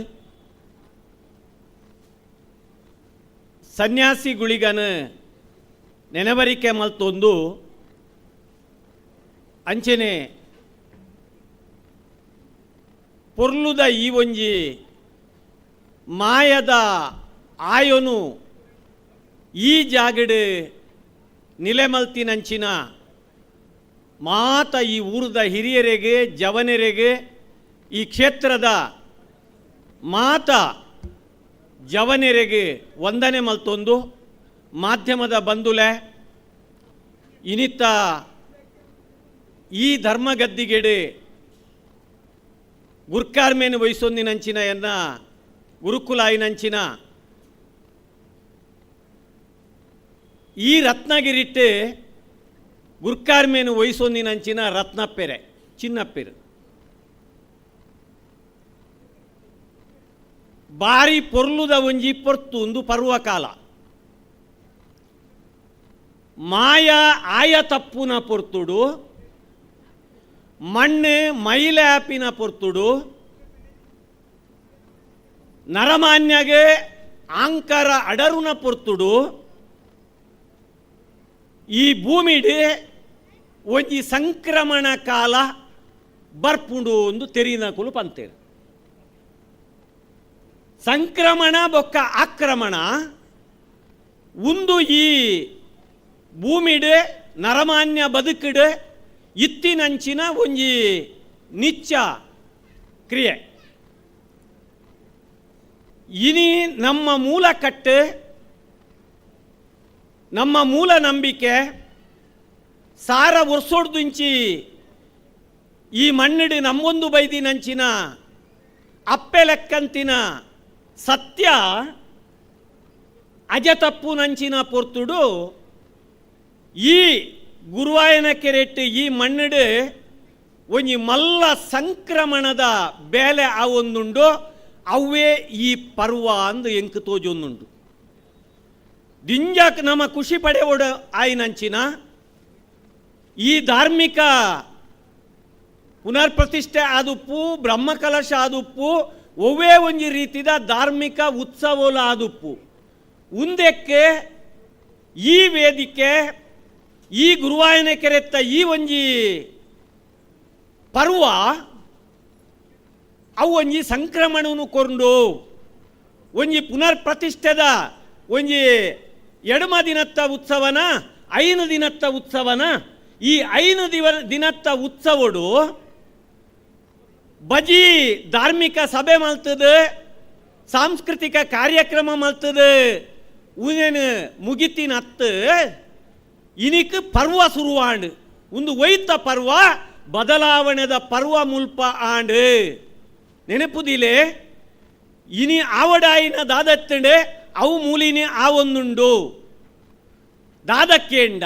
ಸನ್ಯಾಸಿಗಳಿಗನ ನೆನವರಿಕೆ ಮಲ್ತೊಂದು ಅಂಚನೆ ಪೊರ್ಲುದ ಈ ಒಂಜಿ ಮಾಯದ ಆಯೋನು ಈ ಜಾಗಡು ನಿಲೆಮಲ್ತಿನಂಚಿನ ಮಾತ ಈ ಊರದ ಹಿರಿಯರಿಗೆ ಜವನರಿಗೆ ಈ ಕ್ಷೇತ್ರದ ಮಾತ ಜವನೆರೆಗೆ ವಂದನೆ ಮಲ್ತೊಂದು ಮಾಧ್ಯಮದ ಬಂಧುಲೆ ಇನಿತ್ತ ಈ ಧರ್ಮಗದ್ದಿಗೆಡೆ ಗುರ್ಕಾರ್ಮೇನು ವಹಿಸೊಂದಿನಂಚಿನ ಎನ್ನ ಗುರುಕುಲಾಯಿನಂಚಿನ ಈ ರತ್ನಗಿರಿಟ್ಟು ಗುರ್ಕಾರ್ಮೇನು ವಹಿಸೊಂದಿನಂಚಿನ ರತ್ನಪ್ಪೆರೆ ಚಿನ್ನಪ್ಪೆರು ಬಾರಿ ಪೊರ್ಲುದ ಒಂಜಿ ಪೊರ್ತುಂದು ಪರ್ವಕಾಲ ಮಾಯ ಆಯ ತಪ್ಪುನ ಪೊರ್ತುಡು ಮಣ್ಣೆ ಮೈಲಾಪಿನ ಪೊರ್ತುಡು ನರಮಾನ್ಯಗೆ ಆಂಕರ ಅಡರುನ ಪೊರ್ತುಡು ಈ ಭೂಮಿಡಿ ಒಂಜಿ ಸಂಕ್ರಮಣ ಕಾಲ ಬರ್ಪುಂಡು ಒಂದು ತೆರಿನಕುಲು ಪಂತೇರು ಸಂಕ್ರಮಣ ಬೊಕ್ಕ ಆಕ್ರಮಣ ಒಂದು ಈ ಭೂಮಿಡೆ ನರಮಾನ್ಯ ಬದುಕಿಡೆ ಇತ್ತಿನಂಚಿನ ಒಂಜಿ ನಿಚ್ಚ ಕ್ರಿಯೆ ಇನಿ ನಮ್ಮ ಮೂಲ ಕಟ್ಟು ನಮ್ಮ ಮೂಲ ನಂಬಿಕೆ ಸಾರ ಒರ್ಸೋಡ್ದುಂಚಿ ಈ ಮಣ್ಣಿಡಿ ನಮ್ಮೊಂದು ಬೈದಿನಂಚಿನ ಅಪ್ಪೆ ಲೆಕ್ಕಂತಿನ ಸತ್ಯ ಅಜತಪ್ಪು ನಂಚಿನ ಪೊರ್ತುಡು ಈ ಗುರುವಾಯನ ಕೆರೆಟ್ಟು ಈ ಮಣ್ಣಿಡು ಒಂಜಿ ಮಲ್ಲ ಸಂಕ್ರಮಣದ ಬೇಲೆ ಆ ಒಂದುಂಡು ಅವೇ ಈ ಪರ್ವ ಅಂದು ಎಂಕು ತೋಜೊಂದುಂಡು ದಿಂಜಕ್ ನಮ್ಮ ಖುಷಿ ಪಡೆಯೋಡ ಆಯ್ನಂಚಿನ ಈ ಧಾರ್ಮಿಕ ಪುನರ್ಪ್ರತಿಷ್ಠೆ ಆದುಪ್ಪು ಬ್ರಹ್ಮಕಲಶ ಆದುಪ್ಪು ಒವೇ ಒಂಜಿ ರೀತಿದ ಧಾರ್ಮಿಕ ಉತ್ಸವಲ ಆದುಪ್ಪು ಉಂದಕ್ಕೆ ಈ ವೇದಿಕೆ ಈ ಗುರುವಾಯನ ಕೆರೆತ್ತ ಈ ಒಂಜಿ ಪರ್ವ ಅವು ಒಂಜಿ ಸಂಕ್ರಮಣವನ್ನು ಕೊಂಡು ಒಂಜಿ ಪುನರ್ಪ್ರತಿಷ್ಠೆದ ಒಂಜಿ ಎಡಮ ದಿನತ್ತ ಉತ್ಸವನ 5 ದಿನತ್ತ ಉತ್ಸವನ ಈ 5 ದಿನತ್ತ ಉತ್ಸವಡು ಬಜಿ ಧಾರ್ಮಿಕ ಸಭೆ ಮಲ್ತದೆ ಸಾಂಸ್ಕೃತಿಕ ಕಾರ್ಯಕ್ರಮ ಮಲ್ತದೆ ಉನೇನು ಮುಗಿತಿನತ್ತು ಇನಿಕ್ ಪರ್ವ ಶುರುವಾಂಡು ಒಂದು ಒಯ್ತ ಪರ್ವ ಬದಲಾವಣೆದ ಪರ್ವ ಮುಲ್ಪ ಆಂಡು ನೆನಪುದಿಲೆ ಇನಿ ಆವಡಾಯಿನ ದಾದತ್ತಂಡೆ ಅವು ಮೂಲಿನಿ ಆ ಒಂದುಂಡು ದಾದಕ್ಕೇಂಡ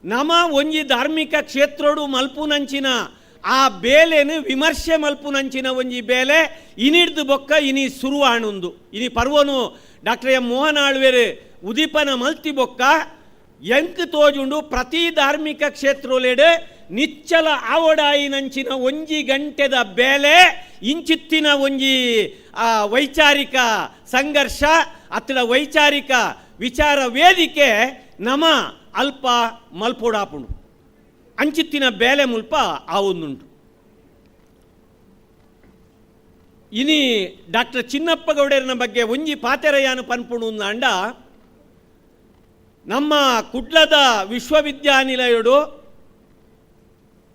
ನಮ ಒಂಜಿ ಧಾರ್ಮಿಕ ಕ್ಷೇತ್ರೋಡು ಮಲ್ಪುನಂಚಿನ ಆ ಬೇಲೆನು ವಿಮರ್ಶೆ ಮಲ್ಪುನಂಚಿನ ಒಂಜಿ ಬೇಲೆ ಇನಿಡ್ದು ಬೊಕ್ಕ ಇನಿ ಶುರುವಾಣುಂದು ಇನಿ ಪರ್ವನು ಡಾಕ್ಟರ್ ಎಂ ಮೋಹನ್ ಆಳ್ವೇರು ಉದೀಪನ ಮಲ್ತಿ ಬೊಕ್ಕ ಎಂಕ್ ತೋಜುಂಡು ಪ್ರತಿ ಧಾರ್ಮಿಕ ಕ್ಷೇತ್ರೋಲೆಡೆ ನಿಚ್ಚಲ ಆವಡಾಯಿನಂಚಿನ ಒಂಜಿ ಗಂಟೆದ ಬೇಲೆ ಇಂಚಿತ್ತಿನ ಒಂಜಿ ವೈಚಾರಿಕ ಸಂಘರ್ಷ ಅತ್ತಡ ವೈಚಾರಿಕ ವಿಚಾರ ವೇದಿಕೆ ನಮ ಅಲ್ಪ ಮಲ್ಪೋಡಾಪುಂಡು ಅಂಚಿತ್ತಿನ ಬೇಲೆ ಮುಲ್ಪ ಆವೊಂದುಂಟು ಇನಿ ಡಾಕ್ಟರ್ ಚಿನ್ನಪ್ಪ ಗೌಡರನ ಬಗ್ಗೆ ಒಂಜಿ ಪಾತೆರಯ್ಯನು ಪನ್ಪುಂಡು ಅಂಡ ನಮ್ಮ ಕುಡ್ಲದ ವಿಶ್ವವಿದ್ಯಾನಿಲಯಡು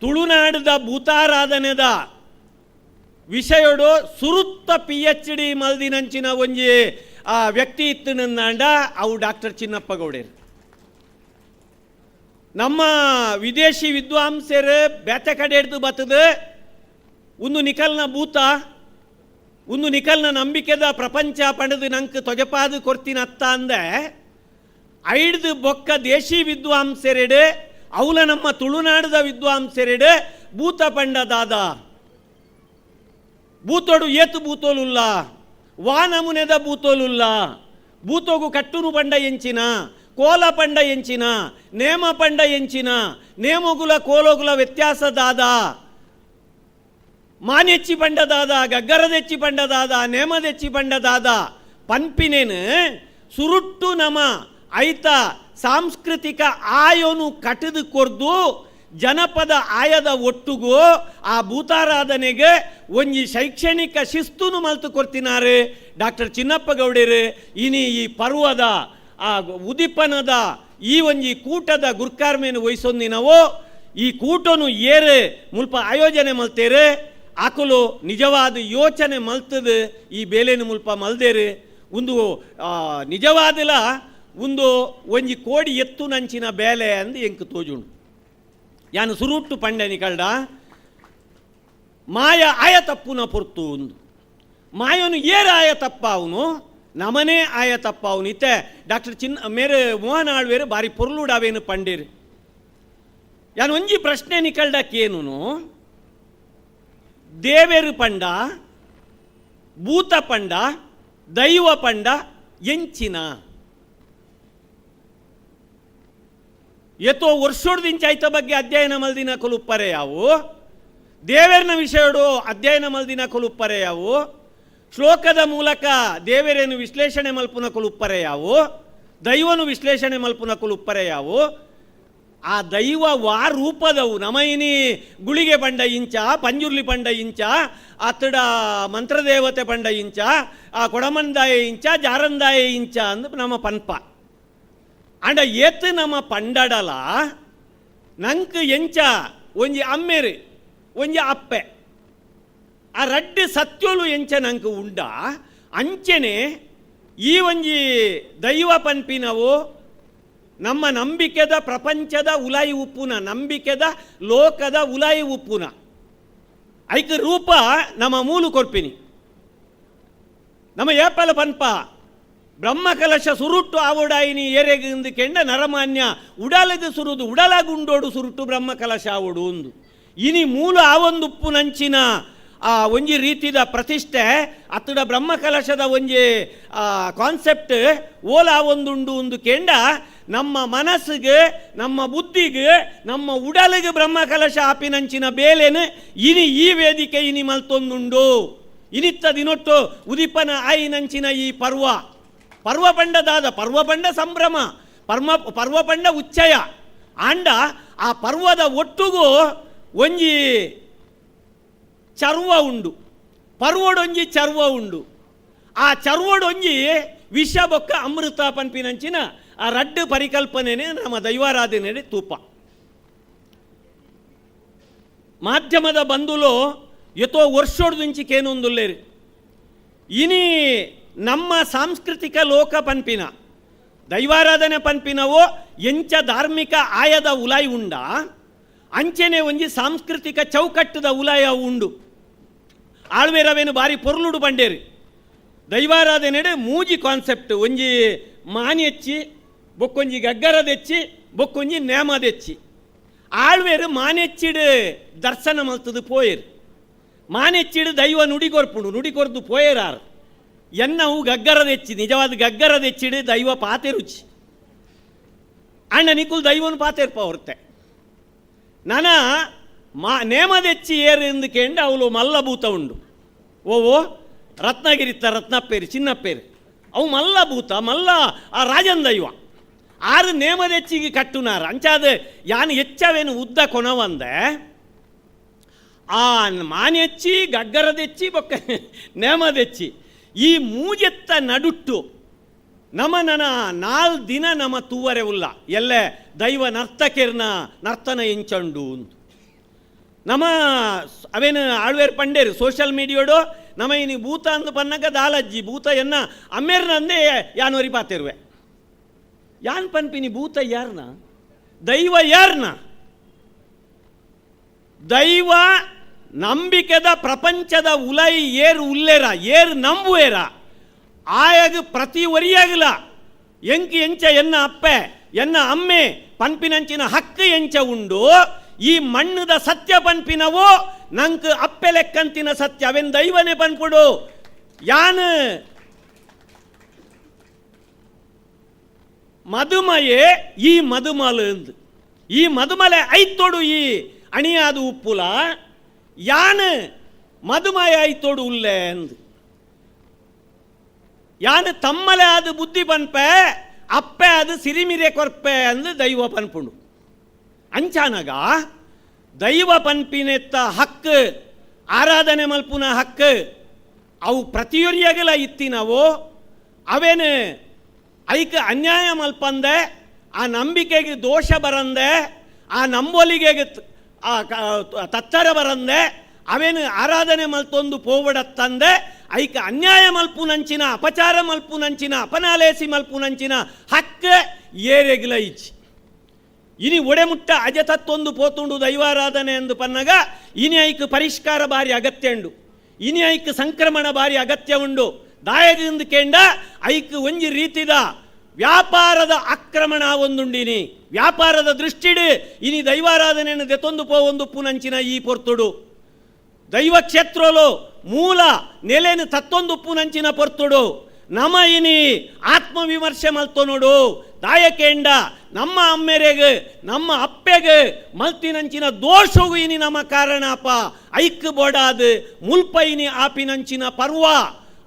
ತುಳುನಾಡದ ಭೂತಾರಾಧನೆದ ವಿಷಯಡು ಸುರುತ್ತ PhD ಮಲ್ದಿನಂಚಿನ ಒಂಜಿ ವ್ಯಕ್ತಿ ಇತ್ತು ನಂದಾಂಡ ಅವು ಡಾಕ್ಟರ್ ಚಿನ್ನಪ್ಪ ಗೌಡರು ನಮ್ಮ ವಿದೇಶಿ ವಿದ್ವಾಂಸರು ಬೇತೆ ಕಡೆ ಹಿಡ್ದು ಬರ್ತದೆ ಒಂದು ನಿಕಲ್ನ ಭೂತ ಒಂದು ನಿಕಲ್ನ ನಂಬಿಕೆದ ಪ್ರಪಂಚ ಪಡೆದು ನಂಗೆ ತೊಜಪಾದು ಕೊಡ್ತೀನಿ ಅತ್ತ ಅಂದೆ ಐಡ್ದು ಬೊಕ್ಕ ದೇಶಿ ವಿದ್ವಾಂಸರೆಡೆ ಅವಲ ನಮ್ಮ ತುಳುನಾಡದ ವಿದ್ವಾಂಸರೆಡೆ ಭೂತ ಪಂಡದಾದ ಭೂತೋಡು ಏತು ಭೂತೋಲುಲ್ಲ ವಾ ನಮುನೆದ ಭೂತೋಲುಲ್ಲ ಭೂತೋಗು ಕಟ್ಟುನು ಪಂಡ ಎಂಚಿನ ಕೋಲ ಪಂಡ ಎಂಚಿನ ನೇಮ ಪಂಡ ಎಂಚಿನ ನೇಮಗುಲ ಕೋಲೋಗುಲ ವ್ಯತ್ಯಾಸದಾದ ಮಾನೆಚ್ಚಿ ಪಂಡದಾದ ಗಗ್ಗರದೆಚ್ಚಿ ಪಂಡದಾದ ನೇಮದೆಚ್ಚಿ ಪಂಡದಾದ ಪನ್ಪಿನೇನು ಸುರುಟ್ಟು ನಮ ಐತ ಸಾಂಸ್ಕೃತಿಕ ಆಯೋನು ಕಟದು ಕೊರ್ದು ಜನಪದ ಆಯದ ಒಟ್ಟುಗೂ ಆ ಭೂತಾರಾಧನೆಗೆ ಒಂಜಿ ಶೈಕ್ಷಣಿಕ ಶಿಸ್ತುನು ಮಲ್ತು ಕೊಡ್ತಿನಾರೆ ಡಾಕ್ಟರ್ ಚಿನ್ನಪ್ಪ ಗೌಡರು ಇನಿ ಈ ಪರ್ವದ ಆ ಉದಿಪನದ ಈ ಒಂಜಿ ಕೂಟದ ಗುರ್ಕಾರ್ಮೇನು ವಹಿಸೊಂದಿನವೋ ಈ ಕೂಟನು ಏರೆ ಮುಲ್ಪ ಆಯೋಜನೆ ಮಲ್ತೇರೆ ಆಕಲು ನಿಜವಾದ ಯೋಚನೆ ಮಲ್ತದ ಈ ಬೇಲೆನ ಮುಲ್ಪ ಮಲ್ದೇರು ಒಂದು ನಿಜವಾದಲ ಒಂದು ಒಂಜಿ ಕೋಡಿ ಎತ್ತು ನಂಚಿನ ಬೇಲೆ ಅಂದು ಎಂಕ್ ತೋಜುಂಡು. ಯಾನು ಸುರುಟ್ಟು ಪಂಡನಿ ಕಳ್ಡ ಮಾಯ ಆಯ ತಪ್ಪುನ ಪೊರ್ತು ಒಂದು ಮಾಯನು ಏರ ಆಯ ತಪ್ಪ ಅವನು ನಮನೇ ಆಯ ತಪ್ಪ ಅವನು ಇತ್ತೆ ಡಾಕ್ಟರ್ ಮೇರೆ ಮೋಹನ್ ಆಳ್ವೇರು ಬಾರಿ ಪೊರ್ಲುಡಾವೇನು ಪಂಡೇರು. ಯಾನು ಒಂಜಿ ಪ್ರಶ್ನೆ ನಿಕಲ್ಡಕ್ಕೇನು ದೇವೇರು ಪಂಡ ಭೂತ ಪಂಡ ದೈವ ಪಂಡ ಎಂಚಿನ ಎತ್ತೋ ವರ್ಷೋಡ್ದಿಂಚ ಐತ ಬಗ್ಗೆ ಅಧ್ಯಯನ ಮಲ್ದಿನ ಕೊಲುಪ್ಪರೆ ಯಾವು ದೇವೇರನ ವಿಷಯಡು ಅಧ್ಯಯನ ಮಲ್ದಿನ ಕೊಲುಪ್ಪರೆ ಯಾವು ಶ್ಲೋಕದ ಮೂಲಕ ದೇವೇರೇನು ವಿಶ್ಲೇಷಣೆ ಮಲ್ಪುನ ಕೊಲುಪ್ಪರೆ ಯಾವು ದೈವನು ವಿಶ್ಲೇಷಣೆ ಮಲ್ಪುನ ಕೊಲುಪ್ಪರೆ ಯಾವು ಆ ದೈವ ವಾ ರೂಪದವು ನಮಯಿನಿ ಗುಳಿಗೆ ಬಂಡ ಇಂಚ ಪಂಜುರ್ಲಿ ಬಂಡ ಇಂಚ ಅತ್ತಡ ಮಂತ್ರದೇವತೆ ಬಂಡ ಇಂಚ ಆ ಕೊಡಮಂದಾಯ ಇಂಚ ಜಾರಂದಾಯ ಇಂಚ ಅಂದು ನಮ್ಮ ಪನ್ಪ ಅಂಡ ಎತ್ತು ನಮ್ಮ ಪಂಡಡಲ ನಂಕ್ ಎಂಚ ಒಂಜಿ ಅಮ್ಮೆರು ಒಂಜಿ ಅಪ್ಪೆ ಆ ರಡ್ಡು ಸತ್ಯೋಲು ಎಂಚ ನಂಕ್ ಉಂಡ ಅಂಚೆನೆ ಈ ಒಂಜಿ ದೈವ ಪನ್ಪಿನವು ನಮ್ಮ ನಂಬಿಕೆದ ಪ್ರಪಂಚದ ಉಲಾಯಿ ಉಪ್ಪುನ ನಂಬಿಕೆದ ಲೋಕದ ಉಲಾಯಿ ಉಪ್ಪುನ ಐಕ ರೂಪ ನಮ್ಮ ಮೂಲು ಕೊರ್ಪಿನಿ ನಮ್ಮ ಏಪಲ ಪನ್ಪ ಬ್ರಹ್ಮಕಲಶ ಸುರುಟ್ಟು ಆವೊಡಾಯಿನಿ ಏರೆಗಿಂದು ಕೆಂಡ ನರಮಾನ್ಯ ಉಡಲದು ಸುರುದು ಉಡಲಗುಂಡೋಡು ಸುರುಟ್ಟು ಬ್ರಹ್ಮಕಲಶ ಆವೊಡು ಒಂದು ಇನಿ ಮೂಲ ಆವೊಂದು ಉಪ್ಪು ನಂಚಿನ ಆ ಒಂಜಿ ರೀತಿದ ಪ್ರತಿಷ್ಠೆ ಅತ್ತಡ ಬ್ರಹ್ಮಕಲಶದ ಒಂಜಿ ಕಾನ್ಸೆಪ್ಟ್ ಓಲ ಆವೊಂದುಂಡು ಒಂದು ಕೆಂಡ ನಮ್ಮ ಮನಸ್ಸಿಗೆ ನಮ್ಮ ಬುದ್ಧಿಗೆ ನಮ್ಮ ಉಡಲಿಗೆ ಬ್ರಹ್ಮಕಲಶ ಆಪಿನಂಚಿನ ಬೇಲೆನು ಇನಿ ಈ ವೇದಿಕೆ ಇನಿ ಮಲ್ತೊಂದುಂಡು ಇನಿತ್ತ ದಿನೊಟ್ಟು ಉದಿಪನ ಆಯಿನಂಚಿನ ಈ ಪರ್ವ ಪಂಡದಾದ ಪರ್ವ ಪಂಡ ಸಂಭ್ರಮ ಪರ್ವ ಪಂಡ ಉಚ್ಚಯ ಆಂಡ ಆ ಪರ್ವದ ಒಟ್ಟುಗೂ ಒಂಜಿ ಚರ್ವ ಉಂಡು ಪರ್ವಡೊಂಜಿ ಚರ್ವ ಉಂಡು ಆ ಚರ್ವಡೊಂಜಿ ವಿಷ ಬೊಕ್ಕ ಅಮೃತ ಪನ್ಪಿನಂಚಿನ ಆ ರಡ್ಡು ಪರಿಕಲ್ಪನೆನೇ ನಮ್ಮ ದೈವಾರಾಧನೆ ತೂಪ ಮಾಧ್ಯಮದ ಬಂದುಲು ಎತ್ತೋ ವರ್ಷೋಡ್ದುಂಚಿಕೇನೊಂದುಲ್ಲೇರಿ ಇನಿ ನಮ್ಮ ಸಾಂಸ್ಕೃತಿಕ ಲೋಕ ಪನ್ಪಿನ ದೈವಾರಾಧನೆ ಪನ್ಪಿನವೋ ಎಂಚ ಧಾರ್ಮಿಕ ಆಯದ ಉಲಾಯಿ ಉಂಡ ಅಂಚೆನೆ ಒಂಜಿ ಸಾಂಸ್ಕೃತಿಕ ಚೌಕಟ್ಟದ ಉಲಾಯ ಉಂಡು ಆಳ್ವೇರವೇನು ಬಾರಿ ಪೊರ್ಲುಡು ಬಂಡೇರಿ ದೈವಾರಾಧನೆ ಮೂಜಿ ಕಾನ್ಸೆಪ್ಟ್ ಒಂಜಿ ಮಾನಿ ಹೆಚ್ಚಿ ಬೊಕ್ಕೊಂಜಿ ಗಗ್ಗರ ತೆಚ್ಚಿ ಬೊಕ್ಕೊಂಜಿ ನೇಮ ತೆಚ್ಚಿ ಆಳ್ವೇರು ಮಾನೆಚ್ಚಿಡು ದರ್ಶನ ಮಲ್ತದು ಪೋಯರು ಮಾನೆಚ್ಚಿಡು ದೈವ ನುಡಿಕೊರ್ಪುಂಡು ನುಡಿಕೊರ್ದು ಪೋಯರಾರು ಎನ್ನವು ಗಗ್ಗರ ತೆಚ್ಚಿ ನಿಜವಾದ ಗಗ್ಗರ ತೆಚ್ಚಿಡು ದೈವ ಪಾತೆ ರುಚಿ ಅಣ್ಣ ನಿಕುಲ್ ದೈವನು ಪಾತೆರ್ಪ ಹೊರತೆ ನನ ನೇಮ ತೆಚ್ಚಿ ಏರು ಎಂದು ಕೇಂದ್ರ ಅವಳು ಮಲ್ಲಭೂತ ಉಂಡು ಓವೋ ರತ್ನಗಿರಿತ್ತ ರತ್ನಪ್ಪೇರಿ ಚಿನ್ನಪ್ಪೇರಿ ಅವು ಮಲ್ಲಭೂತ ಮಲ್ಲ ಆ ರಾಜನ್ ದೈವ ಆರು ನೇಮ ತೆಚ್ಚಿಗೆ ಕಟ್ಟುನಾರ ಅಂಚಾದ ಯಾನು ಹೆಚ್ಚವೇನು ಉದ್ದ ಕೊನವಂದೆ ಆ ಮಾನಿ ಹೆಚ್ಚಿ ಗಗ್ಗರ ತೆಚ್ಚಿ ಬೊಕ್ಕ ನೇಮ ತೆಚ್ಚಿ ಈ ಮೂಜೆತ್ತ ನಡುಟ್ಟು ನಮನನ ದಿನ ನಮ್ಮ ತೂವರೆ ಉಲ್ಲ ಎಲ್ಲೆ ದೈವ ನರ್ತಕೇರ್ನ ನರ್ತನ ಎಂಚಂಡು ನಮ್ಮ ಅವೇನು ಆಳ್ವೇರು ಪಂಡೇರು ಸೋಷಿಯಲ್ ಮೀಡಿಯೋಡು ನಮ್ಮ ಇನಿ ಭೂತ ಅಂದು ಪನ್ನಗ ದಾಲಜ್ಜಿ ಭೂತ ಎನ್ನ ಅಮ್ಮೇರ್ನ ಅಂದೇ ಯಾನವರಿ ಪಾತಿರುವೆ ಯಾನ್ ಪನ್ಪಿನಿ ಭೂತ ಯಾರ್ನ ದೈವ ಯಾರ್ನ ದೈವ ನಂಬಿಕೆದ ಪ್ರಪಂಚದ ಉಲೈ ಏರು ಉಲ್ಲೇರ ಏರು ನಂಬುವೇರ ಆಯಗ ಪ್ರತಿ ಒರಿಯಾಗಲ ಎಂಕಿ ಎಂಚ ಎನ್ನ ಅಪ್ಪೆ ಎನ್ನ ಅಮ್ಮೆ ಪನ್ಪಿನಂಚಿನ ಹಕ್ಕು ಎಂಚ ಉಂಡು ಈ ಮಣ್ಣದ ಸತ್ಯ ಪನ್ಪಿನವೋ ನಂಕ್ ಅಪ್ಪೆ ಲೆಕ್ಕಂತಿನ ಸತ್ಯ ಅವೆನ್ ದೈವನೇ ಪನ್ಪುಡು ಯಾನು ಮಧುಮಯೇ ಈ ಮಧುಮಲ ಅಂದು ಈ ಮಧುಮಲೆ ಐತೋಡು ಈ ಅಣಿಯಾದ ಉಪ್ಪುಲ ಯಾನು ಮಧುಮಯ ಐತೋಡು ಉಲ್ಲೆ ಅಂದು ಯಾನು ತಮ್ಮಲೆ ಅದು ಬುದ್ಧಿ ಪನ್ಪೆ ಅಪ್ಪೆ ಅದು ಸಿರಿಮಿರೆ ಕೊರ್ಪೆ ಅಂದು ದೈವ ಪನ್ಪುಂಡು ಅಂಚಾನಗ ದೈವ ಪನ್ಪಿನೆತ್ತ ಹಕ್ಕು ಆರಾಧನೆ ಮಲ್ಪುನ ಹಕ್ಕು ಅವು ಪ್ರತಿಯೊರಿಯಾಗಲ ಇತ್ತಿನವು ಅವೇನು ಐಕ ಅನ್ಯಾಯ ಮಲ್ಪಂದೆ ಆ ನಂಬಿಕೆಗೆ ದೋಷ ಬರಂದೆ ಆ ನಂಬೋಲಿಗೆ ತತ್ತರ ಬರಂದೆ ಅವೇನು ಆರಾಧನೆ ಮಲ್ತೊಂದು ಪೋವಡತ್ತಂದೆ ಐಕ ಅನ್ಯಾಯ ಮಲ್ಪುನಂಚಿನ ಅಪಚಾರ ಮಲ್ಪುನಂಚಿನ ಅಪನಾಲೇಸಿ ಮಲ್ಪುನಂಚಿನ ಹಕ್ಕ ಏರೆಗಿಲ ಇಚ್ಚಿ ಇನಿ ಒಡೆಮುಟ್ಟ ಅಜತತ್ತೊಂದು ಪೋತುಂಡು ದೈವಾರಾಧನೆ ಎಂದು ಪನ್ನಗ ಇನಿ ಐಕ್ ಪರಿಷ್ಕಾರ ಬಾರಿ ಅಗತ್ಯ ಉಂಡು, ಇನಿ ಐಕ್ ಸಂಕ್ರಮಣ ಬಾರಿ ಅಗತ್ಯ ಉಂಡು. ದಾಯದಿಂದ ಕೇಂಡ ಐಕ್ ಒಂಜಿ ರೀತಿದ ವ್ಯಾಪಾರದ ಆಕ್ರಮಣ ಒಂದುಂಡಿನಿ, ವ್ಯಾಪಾರದ ದೃಷ್ಟಿಡು ಇನಿ ದೈವಾರಾಧನೆಯನ್ನು ದೆತೊಂದು ಪೋವೊಂದು ಪುನಂಚಿನ ಈ ಪೊರ್ತುಡು ದೈವ ಕ್ಷೇತ್ರಲು ಮೂಲ ನೆಲೆನು ತತ್ತೊಂದು ನಂಚಿನ ಪೊರ್ತುಡು ನಮ ಇನಿ ಆತ್ಮವಿಮರ್ಶೆ ಮಲ್ತೊನೋಡು ದಾಯಕೇಂಡ ನಮ್ಮ ಅಮ್ಮೆರೆಗೆ ನಮ್ಮ ಅಪ್ಪೆಗೆ ಮಲ್ತಿನಂಚಿನ ದೋಷವು ಇನಿ ನಮ್ಮ ಕಾರಣಪ್ಪ ಐಕ್ ಬೋಡಾದು ಮುಲ್ಪ ಇನಿ ಆಪಿನಂಚಿನ ಪರ್ವ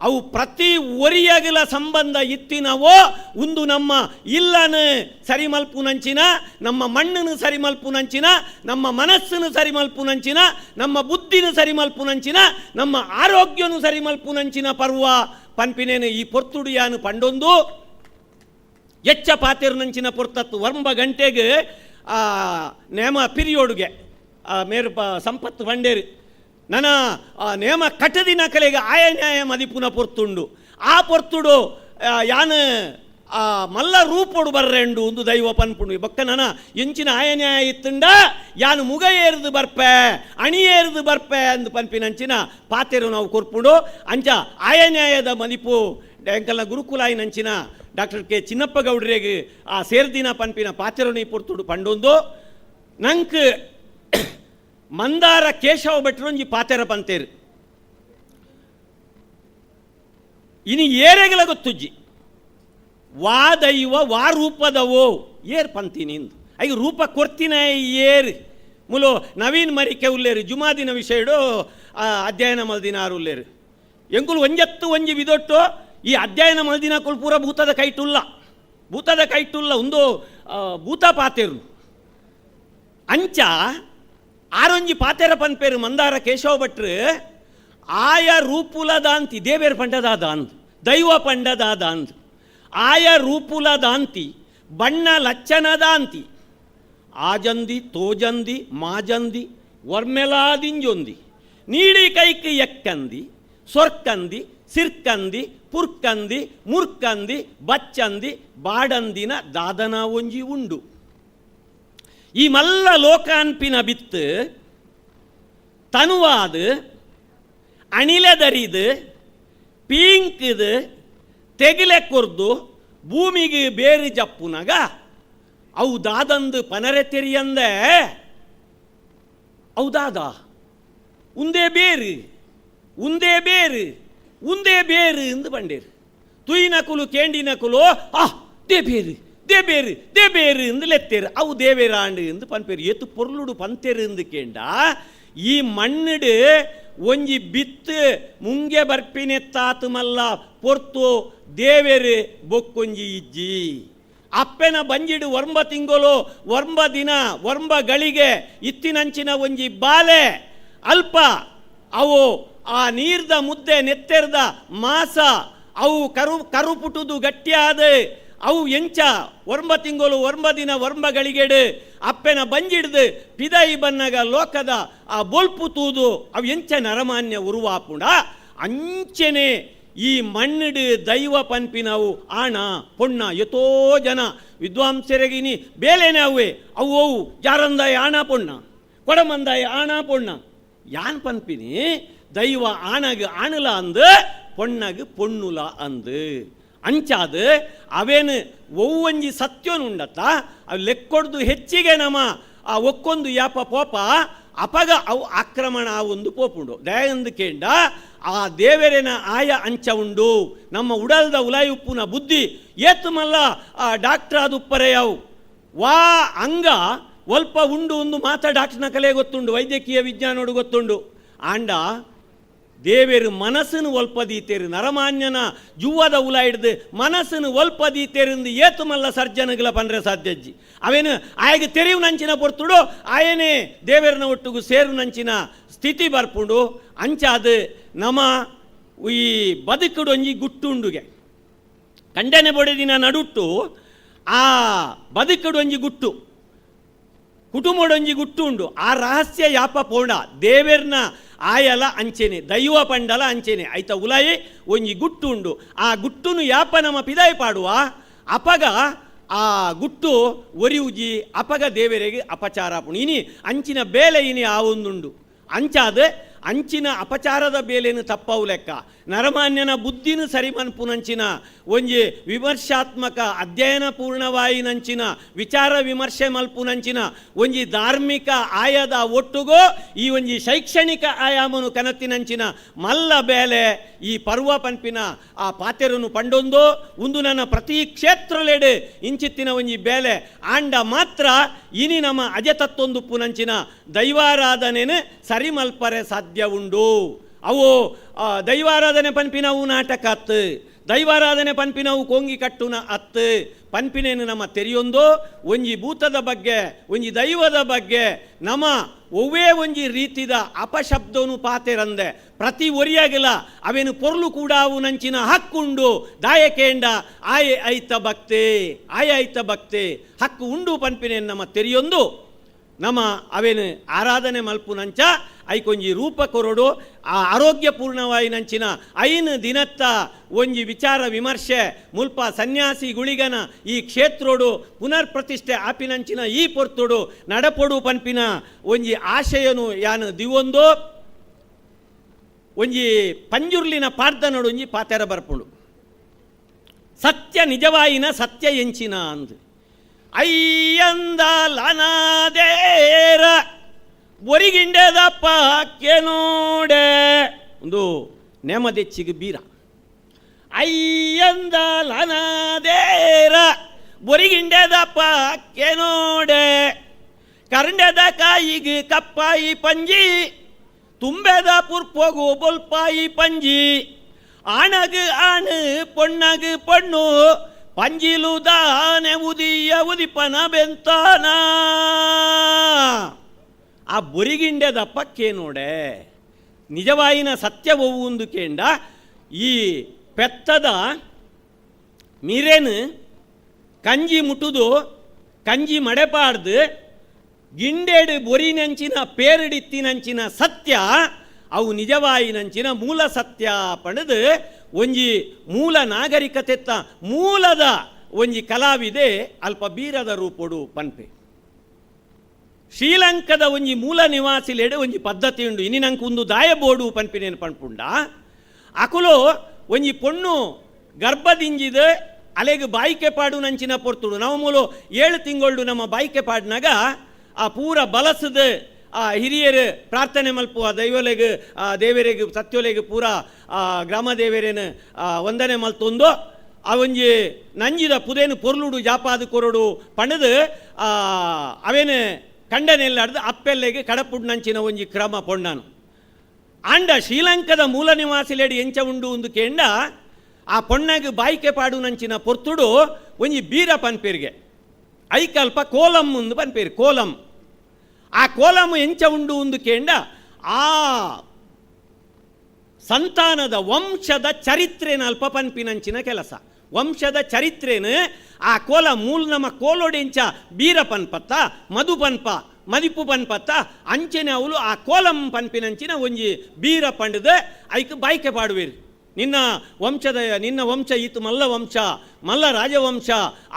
ಅವು ಪ್ರತಿ ಒರಿಯಗಲ ಸಂಬಂಧ ಇತ್ತಿನವೋ ಒಂದು ನಮ್ಮ ಇಲ್ಲನು ಸರಿಮಲ್ಪುನಂಚಿನ ನಮ್ಮ ಮಣ್ಣನ್ನು ಸರಿಮಲ್ಪುನಂಚಿನ ನಮ್ಮ ಮನಸ್ಸನ್ನು ಸರಿಮಲ್ಪುನಂಚಿನ ನಮ್ಮ ಬುದ್ಧಿನ ಸರಿಮಲ್ಪುನಂಚಿನ ನಮ್ಮ ಆರೋಗ್ಯನು ಸರಿಮಲ್ಪುನಂಚಿನ ಪರ್ವ ಪನ್ಪಿನೇನು ಈ ಪೊರ್ತುಡಿಯಾನು ಪಂಡೊಂದು ಎಚ್ಚ ಪಾತಿರ್ನಂಚಿನ ಪೊರ್ತತ್ತು ವರ್ಂಬ ಗಂಟೆಗೆ ನೇಮ ಪಿರಿಯೋಡ್ಗೆ ಮೇರು ಸಂಪತ್ತು ಬಂಡೇರು ನನ್ನ ನೇಮ ಕಟ್ಟದಿನ ಕಲೆಗೆ ಆಯ ನ್ಯಾಯ ಮದಿಪುನ ಪೊರ್ತುಂಡು ಆ ಪೊರ್ತುಡು ಯಾನು ಮಲ್ಲ ರೂಪೋಡು ಬರ್ರೆಂಡು ಒಂದು ದೈವ ಪನ್ಪುಂಡು ಬೊಕ್ಕ ನನ್ನ ಎಂಚಿನ ಆಯ ನ್ಯಾಯ ಇತ್ತುಂಡ ಯಾನು ಮುಗ ಏರ್ದು ಬರ್ಪೆ ಅಣಿ ಏರ್ದು ಬರ್ಪೆ ಅಂದು ಪನ್ಪಿನಂಚಿನ ಪಾತೆರು ನಾವು ಕೊರ್ಪುಂಡು ಅಂಚ ಆಯ ನ್ಯಾಯದ ಮದಿಪು ಎಂಕಲ್ನ ಗುರುಕುಲಾಯಿನಂಚಿನ ಡಾಕ್ಟರ್ ಕೆ ಚಿನ್ನಪ್ಪ ಗೌಡ್ರಿಗೆ ಆ ಸೇರ್ದಿನ ಪನ್ಪಿನ ಪಾತೆರು ನೀ ಪೊರ್ತುಡು ಪಂಡೊಂದು ನಂಗೆ ಮಂದಾರ ಕೇಶವ ಭಟ್ರೊಂಜಿ ಪಾತೆರ ಪಂತೇರು ಇನಿ ಏರೆಗಳ ಗೊತ್ತುಜ್ಜಿ ವಾ ದೈವ ವಾ ರೂಪದವೋ ಏರ್ ಪಂತೀನಿ ಇಂದು ಐಗ ರೂಪ ಕೊರ್ತಿನ ಏರ್ ಮುಲು ನವೀನ್ ಮರಿಕೆ ಉಲ್ಲೇರು ಜುಮಾದಿನ ವಿಷಯಡು ಅಧ್ಯಯನ ಮಲ್ದಿನ ಆರು ಉಲ್ಲೇರು ಎಂಕುಲು ಒಂಜತ್ತು ಒಂಜಿ ವಿದೊಟ್ಟು ಈ ಅಧ್ಯಯನ ಮಲ್ದಿನ ಪೂರ ಭೂತದ ಕೈಟುಲ್ಲ ಒಂದು ಭೂತ ಪಾತೆರು ಅಂಚ ಆರೊಂಜಿ ಪಾತೆರ ಪನ್ಪೇರು ಮಂದಾರ ಕೇಶವ ಭಟ್ರು ಆಯ ರೂಪುಲ ದಾಂತಿ ದೇವೇರ್ ಪಂಡದ ದಾಂತ್ ದೈವ ಪಂಡದ ದಾಂತ್ ಆಯ ರೂಪುಲ ದಾಂತಿ ಬಣ್ಣ ಲಚ್ಚನ ದಾಂತಿ ಆಜಂದಿ ತೋಜಂದಿ ಮಾಜಂದಿ ವರ್ಮೆಲಾದಿಂಜೊಂದಿ ನೀಡಿ ಕೈಕ್ ಎಕ್ಕಂದಿ ಸೊರ್ಕಂದಿ ಸಿರ್ಕಂದಿ ಪುರ್ಕಂದಿ ಮುರ್ಕಂದಿ ಬಚ್ಚಂದಿ ಬಾಡಂದಿನ ದಾದನ ಒಂಜಿ ಉಂಡು ಈ ಮಲ್ಲ ಲೋಕಾನ್ಪಿನ ಬಿತ್ತು ತನುವಾದು ಅಣಿಲೆದರಿದು ಪೀಂಕ್ದು ತೆಗಿಲೆ ಕೊರ್ದು ಭೂಮಿಗೆ ಬೇರು ಜಪ್ಪುನಗ ಅವು ದಾದಂದು ಪನರೆ ತೆರಿಯಂದೆ ಅವು ದಾದ ಉಂದೇ ಬೇರು ಎಂದು ಬಂಡೇರು ತುಯಿನಕುಲು ಕೇಂಡಿನಕುಲು ದೇಬೇರು ಎಂದು ಲೆತ್ತೇರು ಅವು ದೇವೇರಾಂಡು ಎಂದು ಪನ್ಪೇರು ಎತ್ತು ಪೊರ್ಲುಡು ಪಂತೇರು ಎಂದು ಕೇಂಡ ಈ ಮಣ್ಣಿಡು ಒಂಜಿ ಬಿತ್ತು ಮುಂಗೆ ಬರ್ಪಿನೆತ್ತಾತು ಮಲ್ಲ ಪೊರ್ತು ದೇವೇರು ಬೊಕ್ಕೊಂಜಿ ಇಜ್ಜಿ ಅಪ್ಪೆನ ಬಂಜಿಡು ವರ್ಂಬ ತಿಂಗಳು ವರ್ಂಬ ದಿನ ವರ್ಂಬ ಗಳಿಗೆ ಇತ್ತಿನಂಚಿನ ಒಂಜಿ ಬಾಲೆ ಅಲ್ಪ ಅವು ಆ ನೀರ್ದ ಮುದ್ದೆ ನೆತ್ತೆರ್ದ ಮಾಸ ಅವು ಕರು ಪುಟುದು ಗಟ್ಟಿಯಾದ ಅವು ಎಂಚ ವರ್ಂಬ ತಿಂಗಳು ವರ್ಂಬ ದಿನ ವರ್ಂಬ ಗಳಿಗೆಡು ಅಪ್ಪೆನ ಬಂಜಿಡ್ದು ಪಿದೈ ಬನ್ನಗ ಲೋಕದ ಆ ಬೊಲ್ಪು ತೂದು ಅವು ಎಂಚ ನರಮಾನ್ಯ ಉರುವಾಪುಂಡ ಅಂಚೆನೆ ಈ ಮಣ್ಣಿಡು ದೈವ ಪನ್ಪಿನವು ಆಣ ಪೊಣ್ಣ ಎತೋ ಜನ ವಿದ್ವಾಂಸರಿಗಿನಿ ಬೇಲೆನೆ ಅವೇ ಅವು ಜಾರಂದಾಯ ಆಣ ಪೊಣ್ಣ ಕೊಡಮಂದಾಯ ಆಣ ಪೊಣ್ಣ ಯಾನ್ ಪನ್ಪಿನಿ ದೈವ ಆಣಗ ಆಣಲ ಅಂದು ಪೊಣ್ಣಗ ಪೊಣ್ಣುಲ ಅಂದು ಅಂಚಾದು ಅವೇನು ಒವ್ವಂಜಿ ಸತ್ಯನುಂಡತ್ತ ಅವು ಲೆಕ್ಕೊಡ್ದು ಹೆಚ್ಚಿಗೆ ನಮ್ಮ ಆ ಒಕ್ಕೊಂದು ಯಾಪ ಪೋಪ ಅಪಗ ಅವು ಆಕ್ರಮಣ ಒಂದು ಪೋಪುಂಡು ದಯಂದು ಕೇಂಡ ಆ ದೇವರೇನ ಆಯ ಅಂಚ ಉಂಡು ನಮ್ಮ ಉಡಲ್ದ ಉಲಾಯಿ ಉಪ್ಪುನ ಬುದ್ಧಿ ಏತು ಮಲ್ಲ ಆ ಡಾಕ್ಟರ್ ಅದು ಉಪ್ಪರೆಯವು ವಾ ಅಂಗ ಒಲ್ಪ ಉಂಡು ಒಂದು ಮಾತ ಡಾಕ್ಟರ್ನ ಕಲೆ ಗೊತ್ತುಂಡು ವೈದ್ಯಕೀಯ ವಿಜ್ಞಾನೋಡು ಗೊತ್ತುಂಡು ಆಂಡ ದೇವೇರು ಮನಸ್ಸನ್ನು ಒಲ್ಪದೀತೇರು ನರಮಾನ್ಯನ ಜುವ್ವದ ಉಲ ಹಿಡ್ದು ಮನಸ್ಸನ್ನು ಒಲ್ಪದೀತೇರಿಂದು ಏತು ಮಲ್ಲ ಸರ್ಜನಗಳ ಪಂಡ್ರೆ ಸಾಧ್ಯಜ್ಜಿ ಅವೇನು ಆಯಗೆ ತೆರಿವು ನಂಚಿನ ಪೊರ್ತುಡು ಆಯನೇ ದೇವೇರನ ಒಟ್ಟಿಗೂ ಸೇರು ನಂಚಿನ ಸ್ಥಿತಿ ಬರ್ಪುಂಡು ಅಂಚಾದು ನಮ್ಮ ಈ ಬದುಕುಡು ಒಂಜಿ ಗುಟ್ಟುಂಡುಗೆ ಕಂಡೆನೆ ಬೊಡೆದಿನ ನಡುಟ್ಟು ಆ ಬದುಕುಡು ಒಂಜಿ ಗುಟ್ಟು ಕುಟುಂಬಡೊಂಜಿ ಗುಟ್ಟು ಉಂಡು ಆ ರಹಸ್ಯ ಯಾಪ ಪೋಂಡ ದೇವೇರ್ನ ಆಯಲ ಅಂಚೆನೆ ದೈವ ಪಂಡಲ ಅಂಚೆನೆ ಐತ ಉಲಾಯಿ ಒಂಜಿ ಗುಟ್ಟು ಉಂಡು ಆ ಗುಟ್ಟುನು ಯಾಪ ನಮ್ಮ ಪಿದಾಯಿ ಪಾಡುವ ಅಪಗ ಆ ಗುಟ್ಟು ಒರಿಯುಜಿ ಅಪಗ ದೇವರಿಗೆ ಅಪಚಾರ ಪುಣು ಇನಿ ಅಂಚಿನ ಬೇಲೆ ಇನಿ ಆ ಒಂದುಂಡು ಅಂಚಾದ ಅಂಚಿನ ಅಪಚಾರದ ಬೇಲೆನು ತಪ್ಪವು ಲೆಕ್ಕ ನರಮಾನ್ಯನ ಬುದ್ಧಿನು ಸರಿ ಮನ್ಪುನಂಚಿನ ಒಂಜಿ ವಿಮರ್ಶಾತ್ಮಕ ಅಧ್ಯಯನ ಪೂರ್ಣವಾಯಿನಂಚಿನ ವಿಚಾರ ವಿಮರ್ಶೆ ಮಲ್ಪುನಂಚಿನ ಒಂಜಿ ಧಾರ್ಮಿಕ ಆಯದ ಒಟ್ಟುಗೋ ಈ ಒಂಜಿ ಶೈಕ್ಷಣಿಕ ಆಯಾಮನು ಕನತ್ತಿನಂಚಿನ ಮಲ್ಲ ಬೇಲೆ ಈ ಪರ್ವ ಪನ್ಪಿನ ಆ ಪಾತೆರನು ಪಂಡೊಂದು ಒಂದು ನನ್ನ ಪ್ರತಿ ಕ್ಷೇತ್ರಲೆಡೆ ಇಂಚಿತ್ತಿನ ಒಂಜಿ ಬೇಲೆ ಆಂಡ ಮಾತ್ರ ಇನಿ ನಮ್ಮ ಅಜತತ್ತೊಂದು ಪುನಂಚಿನ ದೈವಾರಾಧನೆನು ಸರಿ ಮಲ್ಪರೆ ಸಾಧ್ಯ ಉಂಡು ಅವು ದೈವಾರಾಧನೆ ಪನ್ಪಿನವು ನಾಟಕ ಅತ್ತು ದೈವಾರಾಧನೆ ಪನ್ಪಿನವು ಕೋಂಗಿ ಕಟ್ಟುನ ಅತ್ತು ಪನ್ಪಿನೇನು ನಮ್ಮ ತೆರೆಯೊಂದು ಒಂಜಿ ಭೂತದ ಬಗ್ಗೆ ಒಂಜಿ ದೈವದ ಬಗ್ಗೆ ನಮ್ಮ ಒವ್ವೇ ಒಂಜಿ ರೀತಿದ ಅಪಶಬ್ದನು ಪಾತೆರಂದೆ ಪ್ರತಿ ಒರಿಯಾಗಿಲ್ಲ ಅವೇನು ಪೊರ್ಲು ಕೂಡ ಅವು ನಂಚಿನ ಹಕ್ಕುಂಡು ದಾಯಕೇಂಡ ಆಯೆ ಐತ ಭಕ್ತೆ ಹಕ್ಕು ಉಂಡು ಪನ್ಪಿನೇನು ನಮ್ಮ ತೆರೆಯೊಂದು ನಮ್ಮ ಅವೇನು ಆರಾಧನೆ ಮಲ್ಪುನಂಚ ಐಕೊಂಜಿ ರೂಪ ಕೊರಡು ಆ ಆರೋಗ್ಯಪೂರ್ಣವಾಯಿನಂಚಿನ ಐನು ದಿನತ್ತ ಒಂಜಿ ವಿಚಾರ ವಿಮರ್ಶೆ ಮುಲ್ಪ ಸನ್ಯಾಸಿ ಗುಳಿಗನ ಈ ಕ್ಷೇತ್ರೋಡು ಪುನರ್ ಪ್ರತಿಷ್ಠೆ ಆಪಿನಂಚಿನ ಈ ಪೊರ್ತುಡು ನಡಪೊಡು ಪನ್ಪಿನ ಒಂಜಿ ಆಶಯನು ಯಾನು ದಿವೊಂದು ಒಂಜಿ ಪಂಜುರ್ಲಿನ ಪಾಡ್ದ ಒಂಜಿ ಪಾತೆರ ಬರ್ಪುಂಡು ಸತ್ಯ ನಿಜವಾಯಿನ ಸತ್ಯ ಎಂಚಿನ ಅಂದು ಅಯ್ಯಂದ ಲನಾದೇರ ಒರಿಗಿಂಡೆದಪ್ಪ ನೋಡೆ ಒಂದು ನೇಮದೆಚ್ಚಿಗೆ ಬೀರ ಅಯ್ಯಂದ ಲನಾದೇರ ಒರಿಗಿಂಡೆದಪ್ಪ ನೋಡೆ ಕರಂಡೆದ ಕಾಯಿಗೆ ಕಪ್ಪಾಯಿ ಪಂಜಿ ತುಂಬೆದ ಪುರ್ಪೋಗು ಬೊಲ್ಪಾಯಿ ಪಂಜಿ ಆಣಗು ಆಣು ಪೊಣ್ಣಗು ಪೊಣ್ಣು ಪಂಜಿಲು ದಾನೆ ಉದಿಯ ಉದಿಪನ ಬೆಂತಾನ ಆ ಬೊರಿಗಿಂಡೆದಪ್ಪ ನೋಡೆ ನಿಜವಾಯಿನ ಸತ್ಯವೊಂದು ಕೇಂಡ ಈ ಪೆತ್ತದ ಮೀರೇನು ಕಂಜಿ ಮುಟ್ಟುದು ಕಂಜಿ ಮಡೆಪಾಡ್ದು ಗಿಂಡೇಡು ಬೊರಿನಂಚಿನ ಪೇರಿಡಿತ್ತಿನಂಚಿನ ಸತ್ಯ ಅವು ನಿಜವಾಯಿನಂಚಿನ ಮೂಲ ಸತ್ಯ ಪಡೆದು ಒಂಜಿ ಮೂಲ ನಾಗರಿಕತೆತ್ತ ಮೂಲದ ಒಂಜಿ ಕಲಾವಿದೆ ಅಲ್ಪ ಬೀರದ ರೂಪೊಡು ಪನ್ಪೆ ಶ್ರೀಲಂಕದ ಒಂಜಿ ಮೂಲ ನಿವಾಸಿಲೆಡೆ ಒಂಜಿ ಪದ್ಧತಿ ಉಂಡು ಇನಿ ನಂಗೆ ಒಂದು ದಾಯಬೋಡು ಪನ್ಪಿನೇನು ಪನ್ಪುಂಡ ಅಕುಲು ಒಂಜಿ ಪೊಣ್ಣು ಗರ್ಭದಿಂಜಿದ ಅಲೆಗೆ ಬಾಯಿಕೆ ಪಾಡು ನಂಚಿನ ಪೊರ್ತುಡು ನಾವು ಮೂಲು 7 ತಿಂಗಳು ನಮ್ಮ ಬಾಯಿಕೆ ಪಾಡಿನಾಗ ಆ ಪೂರ ಬಲಸದ ಆ ಹಿರಿಯರು ಪ್ರಾರ್ಥನೆ ಮಲ್ಪುವ ದೈವಲೆಗೆ ದೇವರಿಗೆ ಸತ್ಯೋಲೆಗೆ ಪೂರ ಗ್ರಾಮ ದೇವರೇನು ವಂದನೆ ಮಲ್ತೊಂದು ಆ ಒಂಜಿ ನಂಜಿದ ಪುದೇನು ಪೊರ್ಲುಡು ಜಾಪಾದು ಕೊರಡು ಪಣದು ಅವೇನು ಕಂಡನೆಲ್ಲಾಡ್ದು ಅಪ್ಪೆಲ್ಲೆಗೆ ಕಡಪುಡ್ ನಂಚಿನ ಒಂಜಿ ಕ್ರಮ ಪೊಣ್ಣಾನು ಆಂಡ ಶ್ರೀಲಂಕದ ಮೂಲ ನಿವಾಸಿಲೆಡಿ ಎಂಚ ಉಂಡು ಒಂದು ಕೇಂಡ ಆ ಪೊಣ್ಣಗೆ ಬಾಯಿಕೆ ಪಾಡು ನಂಚಿನ ಪೊರ್ತುಡು ಒಂಜಿ ಬೀರ ಪನ್ಪೇರಿಗೆ ಐಕಲ್ಪ ಕೋಲಂ ಮುಂದು ಪನ್ಪೇರು ಕೋಲಂ ಆ ಕೋಲಂ ಎಂಚ ಉಂಡು ಒಂದು ಕೇಂಡ ಆ ಸಂತಾನದ ವಂಶದ ಚರಿತ್ರೆನ ಅಲ್ಪ ಪನ್ಪಿನಂಚಿನ ಕೆಲಸ ವಂಶದ ಚರಿತ್ರೆನು ಆ ಕೋಲ ಮೂಲ ನಮ್ಮ ಕೋಲೋಡೆಂಚ ಬೀರ ಪನ್ಪತ್ತ ಮಧು ಪನ್ಪ ಮದಿಪು ಪನ್ಪತ್ತ ಅಂಚೆನೆ ಅವಳು ಆ ಕೋಲಂ ಪನ್ಪಿನಂಚಿನ ಒಂಜಿ ಬೀರ ಪಂಡದ ಐಕ್ ಬಾಯ್ಕೆ ಪಾಡುವೇರು ನಿನ್ನ ವಂಶ ಈತು ಮಲ್ಲ ವಂಶ ಮಲ್ಲ ರಾಜವಂಶ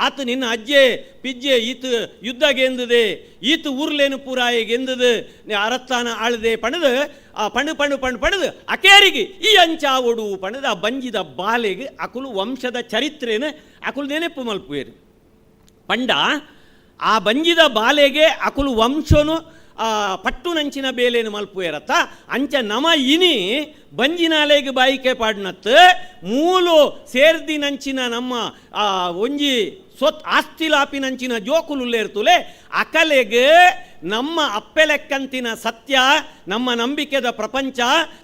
ಆತು ನಿನ್ನ ಅಜ್ಜೆ ಪಿಜ್ಜೆ ಈತು ಯುದ್ಧ ಗೆಂದದೆ ಈತು ಊರ್ಲೇನು ಪೂರಾಯ ಗೆಂದದು ಅರತ್ತಾನ ಆಳದೆ ಪಣದು ಆ ಪಣದು ಅಕೇರಿಗೆ ಈ ಅಂಚ ಒಡು ಪಣದು ಆ ಬಂಜಿದ ಬಾಲೆಗೆ ಅಕುಲು ವಂಶದ ಚರಿತ್ರೆನ ಅಕುಲು ನೆನಪು ಮಲ್ಪುವೇರು ಪಂಡ ಆ ಬಂಜಿದ ಬಾಲೆಗೆ ಅಕುಲು ವಂಶನು ಪಟ್ಟು ನಂಚಿನ ಬೇಲೇನು ಮಲ್ಪುವೇರತ್ತ ಅಂಚ ನಮ ಇನಿ ಬಂಜಿನಾಲೆಗೆ ಬಾಯಿಕೆ ಪಾಡ್ನತ್ತು ಮೂಲು ಸೇರ್ದಿ ನಂಚಿನ ನಮ್ಮ ಒಂಜಿ ಆಸ್ತಿಲಾಪಿನಂಚಿನ ಜೋಕುಲುಲ್ಲೇರ್ತುಲೆ ಅಕಲೆಗೆ ನಮ್ಮ ಅಪ್ಪೆಲೆಕ್ಕಂತಿನ ಸತ್ಯ ನಮ್ಮ ನಂಬಿಕೆದ ಪ್ರಪಂಚ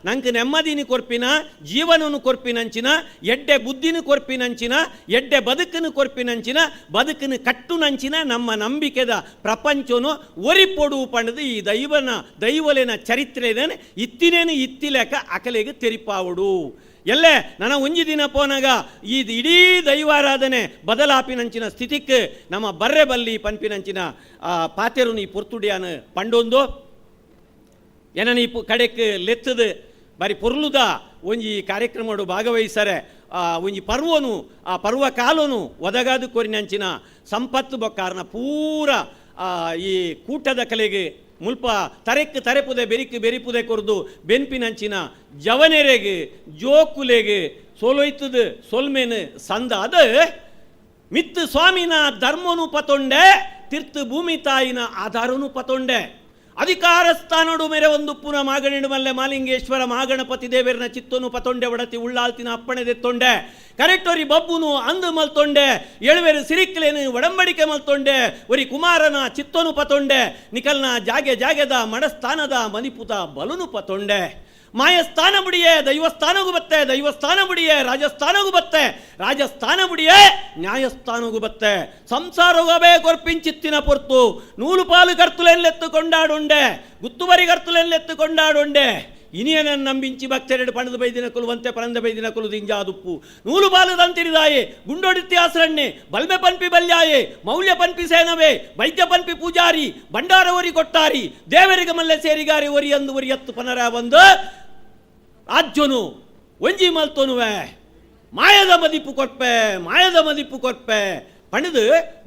ನಂಗೆ ನೆಮ್ಮದಿನಿ ಕೊರ್ಪಿನ ಜೀವನನು ಕೊರ್ಪಿನಂಚಿನ ಎಡ್ಡೆ ಬುದ್ಧಿನ ಕೊರ್ಪಿನಂಚಿನ ಎಡ್ಡೆ ಬದುಕನು ಕೊರ್ಪಿನಂಚಿನ ಬದುಕನು ಕಟ್ಟುನಂಚಿನ ನಮ್ಮ ನಂಬಿಕೆದ ಪ್ರಪಂಚನು ಒರಿಪೊಡು ಪಣದು ಈ ದೈವಲೆನ ಚರಿತ್ರೆದೇನು ಇತ್ತಿನೇನು ಇತ್ತಿಲೆಕ ಅಕಲೆಗೆ ತೆರಿಪಾವುಡು ಎಲ್ಲೇ ನನ್ನ ಒಂಜಿ ದಿನ ಪೋನಾಗ ಈ ಇಡೀ ದೈವಾರಾಧನೆ ಬದಲಾಪಿನಂಚಿನ ಸ್ಥಿತಿಕ್ಕೆ ನಮ್ಮ ಬರ್ರೆ ಬಲ್ಲಿ ಪನ್ಪಿನಂಚಿನ ಪಾತೆರುನಿ ಪೊರ್ತುಡಿಯಾನ ಪಂಡೊಂದು ಎನನಿ ಕಡೆಕ್ ಲೆತ್ತದ ಬಾರಿ ಪೊರ್ಲುದ ಒಂಜಿ ಕಾರ್ಯಕ್ರಮಡು ಭಾಗವಹಿಸರೆ ಒಂಜಿ ಪರ್ವನು ಆ ಪರ್ವ ಕಾಲನು ಒದಗಾದು ಕೊರಿನಂಚಿನ ಸಂಪತ್ತು ಬೊಕ್ಕಾರನ ಪೂರ ಈ ಕೂಟದ ಕಲೆಗೆ ಮುಲ್ಪ ತರೆಕ್ ತರೆಪುದೆ ಬೆರಿಕ್ ಬೆರಿಪುದೆ ಕೊರ್ದು ಬೆನ್ಪಿನಂಚಿನ ಜವನೆರೆಗೆ ಜೋಕುಲೆಗೆ ಸೋಲೊಯ್ತದ ಸೊಲ್ಮೇನು ಸಂದ ಅದು ಮಿತ್ತು ಸ್ವಾಮಿನ ಧರ್ಮನು ಪತೊಂಡೆ ತಿರ್ತು ಭೂಮಿ ತಾಯಿನ ಆಧಾರನು ಪತೊಂಡೆ ಅಧಿಕಾರ ಸ್ಥಾನಡು ಮೇರೆ ಒಂದು ಪುನ ಮಾಗಣಿಡು ಮಲ್ಲೆ ಮಾಲಿಂಗೇಶ್ವರ ಮಹಾಗಣಪತಿ ದೇವರನ ಚಿತ್ತನು ಪತೊಂಡೆ ಒಡತಿ ಉಳ್ಳಾಲ್ತಿನ ಅಪ್ಪಣೆ ದೆತ್ತೊಂಡೆ ಕರೆಕ್ಟೋರಿ ಬಬ್ಬುನು ಅಂದು ಮಲ್ತೊಂಡೆ ಎಳುವೆರು ಸಿರಿಕ್ಲೇನು ಒಡಂಬಡಿಕೆ ಮಲ್ತೊಂಡೆ ಒರಿ ಕುಮಾರನ ಚಿತ್ತನು ಪತೊಂಡೆ ನಿಕಲ್ನ ಜಾಗೆ ಜಾಗೆದ ಮಡಸ್ಥಾನದ ಮನಿಪುತ ಬಲುನು ಪತೊಂಡೆ ಮಾಯಸ್ಥಾನ ಬುಡಿಯೇ ದೈವಸ್ಥಾನಗೂ ಬತ್ತೆ ದೈವಸ್ಥಾನ ಬುಡಿಯೇ ರಾಜಸ್ಥಾನಗೂ ಬತ್ತೆ ರಾಜಸ್ಥಾನ ಬುಡಿಯೇ ನ್ಯಾಯಸ್ಥಾನಗೂ ಬತ್ತೆ ಸಂಸಾರಗಬೇ ಕೊರ್ಪಿಂಚಿತ್ತಿನ ಪೊರ್ತು ನೂಲು ಪಾಲು ಕರ್ತುಲೆಲ್ಲೆತ್ತು ಕೊಂಡಾಡುಂಡೆ ಗುತ್ತುವರಿ ಕರ್ತುಲೆಲ್ಲೆತ್ತು ಕೊಂಡಾಡುಂಡೆ ಇನಿಯನನ್ನು ನಂಬಿಂಚಿ ಭಕ್ತರೆಡು ಪಣದು ಬೈದಿನ ಕೊಲುವಂತೆ ಪರಂದ ಬೈದಿನ ಕೊಲು ದಿಂಜಾದುಪ್ಪು ನೂಲು ಬಾಲು ದಂತಿರಿದಾಯೆ ಗುಂಡೊಡಿತ್ಯಾಸರಣ್ಣೆ ಬಲ್ಮೆ ಪನ್ಪಿ ಬಲ್ಯಾಯೆ ಮೌಲ್ಯ ಪನ್ಪಿ ಸೇನವೇ ವೈದ್ಯ ಪನ್ಪಿ ಪೂಜಾರಿ ಭಂಡಾರ ಒರಿ ಕೊಟ್ಟಾರಿ ದೇವರಿಗೆ ಮಲ್ಲೆ ಸೇರಿಗಾರಿ ಒರಿ ಅಂದು ಒರಿ ಎತ್ತು ಪನರ ಬಂದು ರಾಜ್ಯನು ಒಂಜಿ ಮಲ್ತೋನುವೆ ಮಾಯದ ಮದಿಪ್ಪು ಕೊಟ್ಪೆ ಮಾಯದ ಮದಿಪ್ಪು ಕೊಟ್ಪೆ ಪಣದು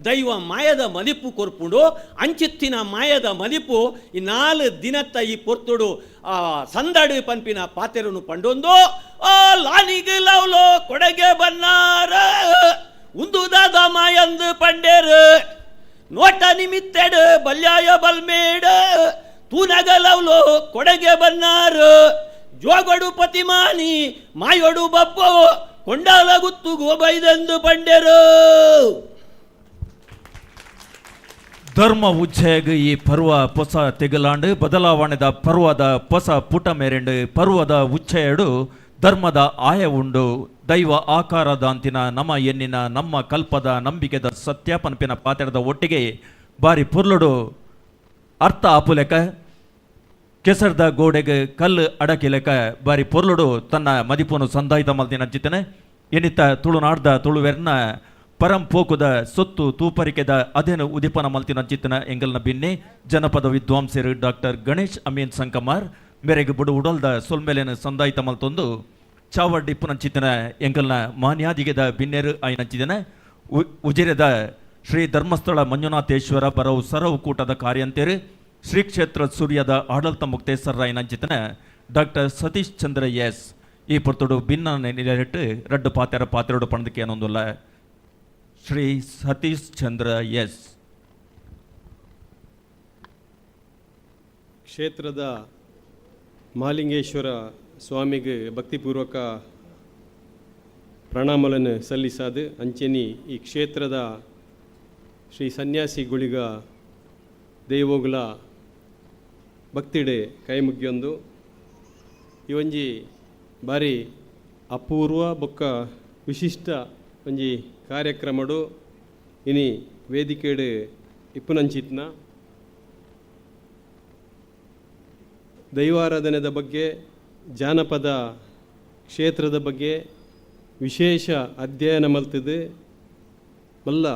ದೈವ ಮಾಯದ ಮದಿಪ್ಪು ಕೊರ್ಪುಂಡು ಅಂಚಿತ್ತಿನ ಮಾಯದ ಮದಿಪ್ಪು ಈ 4 ದಿನತ್ತ ಈ ಪೊರ್ತುಡು ಸಂದಡು ಪನ್ಪಿನ ಪಾತೆರನು ಪಂಡೊಂದು ಲಾನಿಗೆ ಲವ್ಲೋ ಕೊಡಗೆ ಬನ್ನಾರ ಉಂದುದಾದ ಮಾಯಂದು ಪಂಡೇರು ನೋಟ ನಿಮಿತ್ತೆಡು ಬಲ್ಯಾಯ ಬಲ್ಮೇಡು ತೂನಗ ಲವ್ಲೋ ಕೊಡಗೆ ಬನ್ನಾರು ಜೋಗಡು ಪತಿಮಾನಿ ಮಾಯೊಡು ಬಪ್ಪು ಕೊಂಡಾಲ ಗುತ್ತು ಗೋಬೈದೆಂದು ಪಂಡೆರು ಧರ್ಮ ಉಜ್ಜೆಗ್ ಈ ಪರ್ವ ಹೊಸ ತೆಗಲಾಂಡು ಬದಲಾವಣೆದ ಪರ್ವದ ಹೊಸ ಪುಟ ಮೇರೆಂಡು ಪರ್ವದ ಉಚ್ಚೆಯಡು ಧರ್ಮದ ಆಯ ಉಂಡು ದೈವ ಆಕಾರದ ಅಂತಿನ ನಮ್ಮ ಎನ್ನಿನ ನಮ್ಮ ಕಲ್ಪದ ನಂಬಿಕೆದ ಸತ್ಯ ಪನ್ಪಿನ ಪಾತ್ರದ ಒಟ್ಟಿಗೆ ಬಾರಿ ಪುರ್ಲುಡು ಅರ್ಥ ಆಪುಲೆಕ ಕೆಸರ್ದ ಗೋಡೆಗೆ ಕಲ್ಲು ಅಡಕಿಲೆಕ ಬಾರಿ ಪೊರ್ಲುಡು ತನ್ನ ಮದಿಪುನು ಸಂದಾಯಿತ ಮಲ್ದಿನ ಚಿತ್ತನೆ ಎನ್ನಿತ್ತ ತುಳುನಾಡ್ದ ತುಳುವೆರ್ನ ಪರಂ ಪೋಕುದ ಸೊತ್ತು ತೂಪರಿಕೆದ ಅದೇನು ಉದಿಪನ ಮಲ್ತಿನ ಚಿತ್ತನ ಎಂಗಲ್ನ ಬಿನ್ನೆ ಜನಪದ ವಿದ್ವಾಂಸರು ಡಾಕ್ಟರ್ ಗಣೇಶ್ ಅಮೀನ್ ಸಂಕಮಾರ್ ಮೇರೆಗೆ ಬುಡು ಉಡಲ್ದ ಸೊಲ್ಮೆಲೆನ ಸಂದಾಯಿತ ಮಲ್ತೊಂದು ಚಾವಡ್ಡಿಪ್ಪುನ ಚಿತ್ತನ ಎಂಗಲ್ನ ಮಾನ್ಯಾದಿಗೆದ ಬಿನ್ನೆರು ಆಯ್ನಂಚಿದನೆ ಉಜಿರೆದ ಶ್ರೀ ಧರ್ಮಸ್ಥಳ ಮಂಜುನಾಥೇಶ್ವರ ಬರವು ಸರವು ಕೂಟದ ಕಾರ್ಯಂತೇರು ಶ್ರೀ ಕ್ಷೇತ್ರ ಸೂರ್ಯದ ಆಡಳಿತ ಮುಕ್ತೇಶ್ವರ ಆಯ್ನಂಚಿತನ ಡಾಕ್ಟರ್ ಸತೀಶ್ ಚಂದ್ರ ಎಸ್ ಈ ಪೊರ್ತುಡು ಭಿನ್ನ ನಿಲೆಟ್ಟು ರಡ್ಡು ಪಾತೆರಡು ಪಣದಕ್ಕೆ ಅನ್ನೊಂದುಲ್ಲ ಶ್ರೀ ಸತೀಶ್ ಚಂದ್ರ ಎಸ್ ಕ್ಷೇತ್ರದ ಮಹಾಲಿಂಗೇಶ್ವರ ಸ್ವಾಮಿಗೆ ಭಕ್ತಿಪೂರ್ವಕ ಪ್ರಣಾಮಗಳನ್ನು ಸಲ್ಲಿಸಾದು ಅಂಚೆನಿ ಈ ಕ್ಷೇತ್ರದ ಶ್ರೀ ಸನ್ಯಾಸಿಗಳಿಗ ದೈವೋಗುಲ ಭಕ್ತಿಡೆ ಕೈ ಮುಗಿಯೊಂದು ಇವೊಂಜಿ ಬಾರಿ ಅಪೂರ್ವ ಬೊಕ್ಕ ವಿಶಿಷ್ಟ ಒಂಜಿ ಕಾರ್ಯಕ್ರಮಡು ಇನಿ ವೇದಿಕೆಡು ಇಪ್ಪುನಂಚಿತ್ನ ದೈವಾರಾಧನೆದ ಬಗ್ಗೆ ಜಾನಪದ ಕ್ಷೇತ್ರದ ಬಗ್ಗೆ ವಿಶೇಷ ಅಧ್ಯಯನ ಮಲ್ತದು ಮಲ್ಲ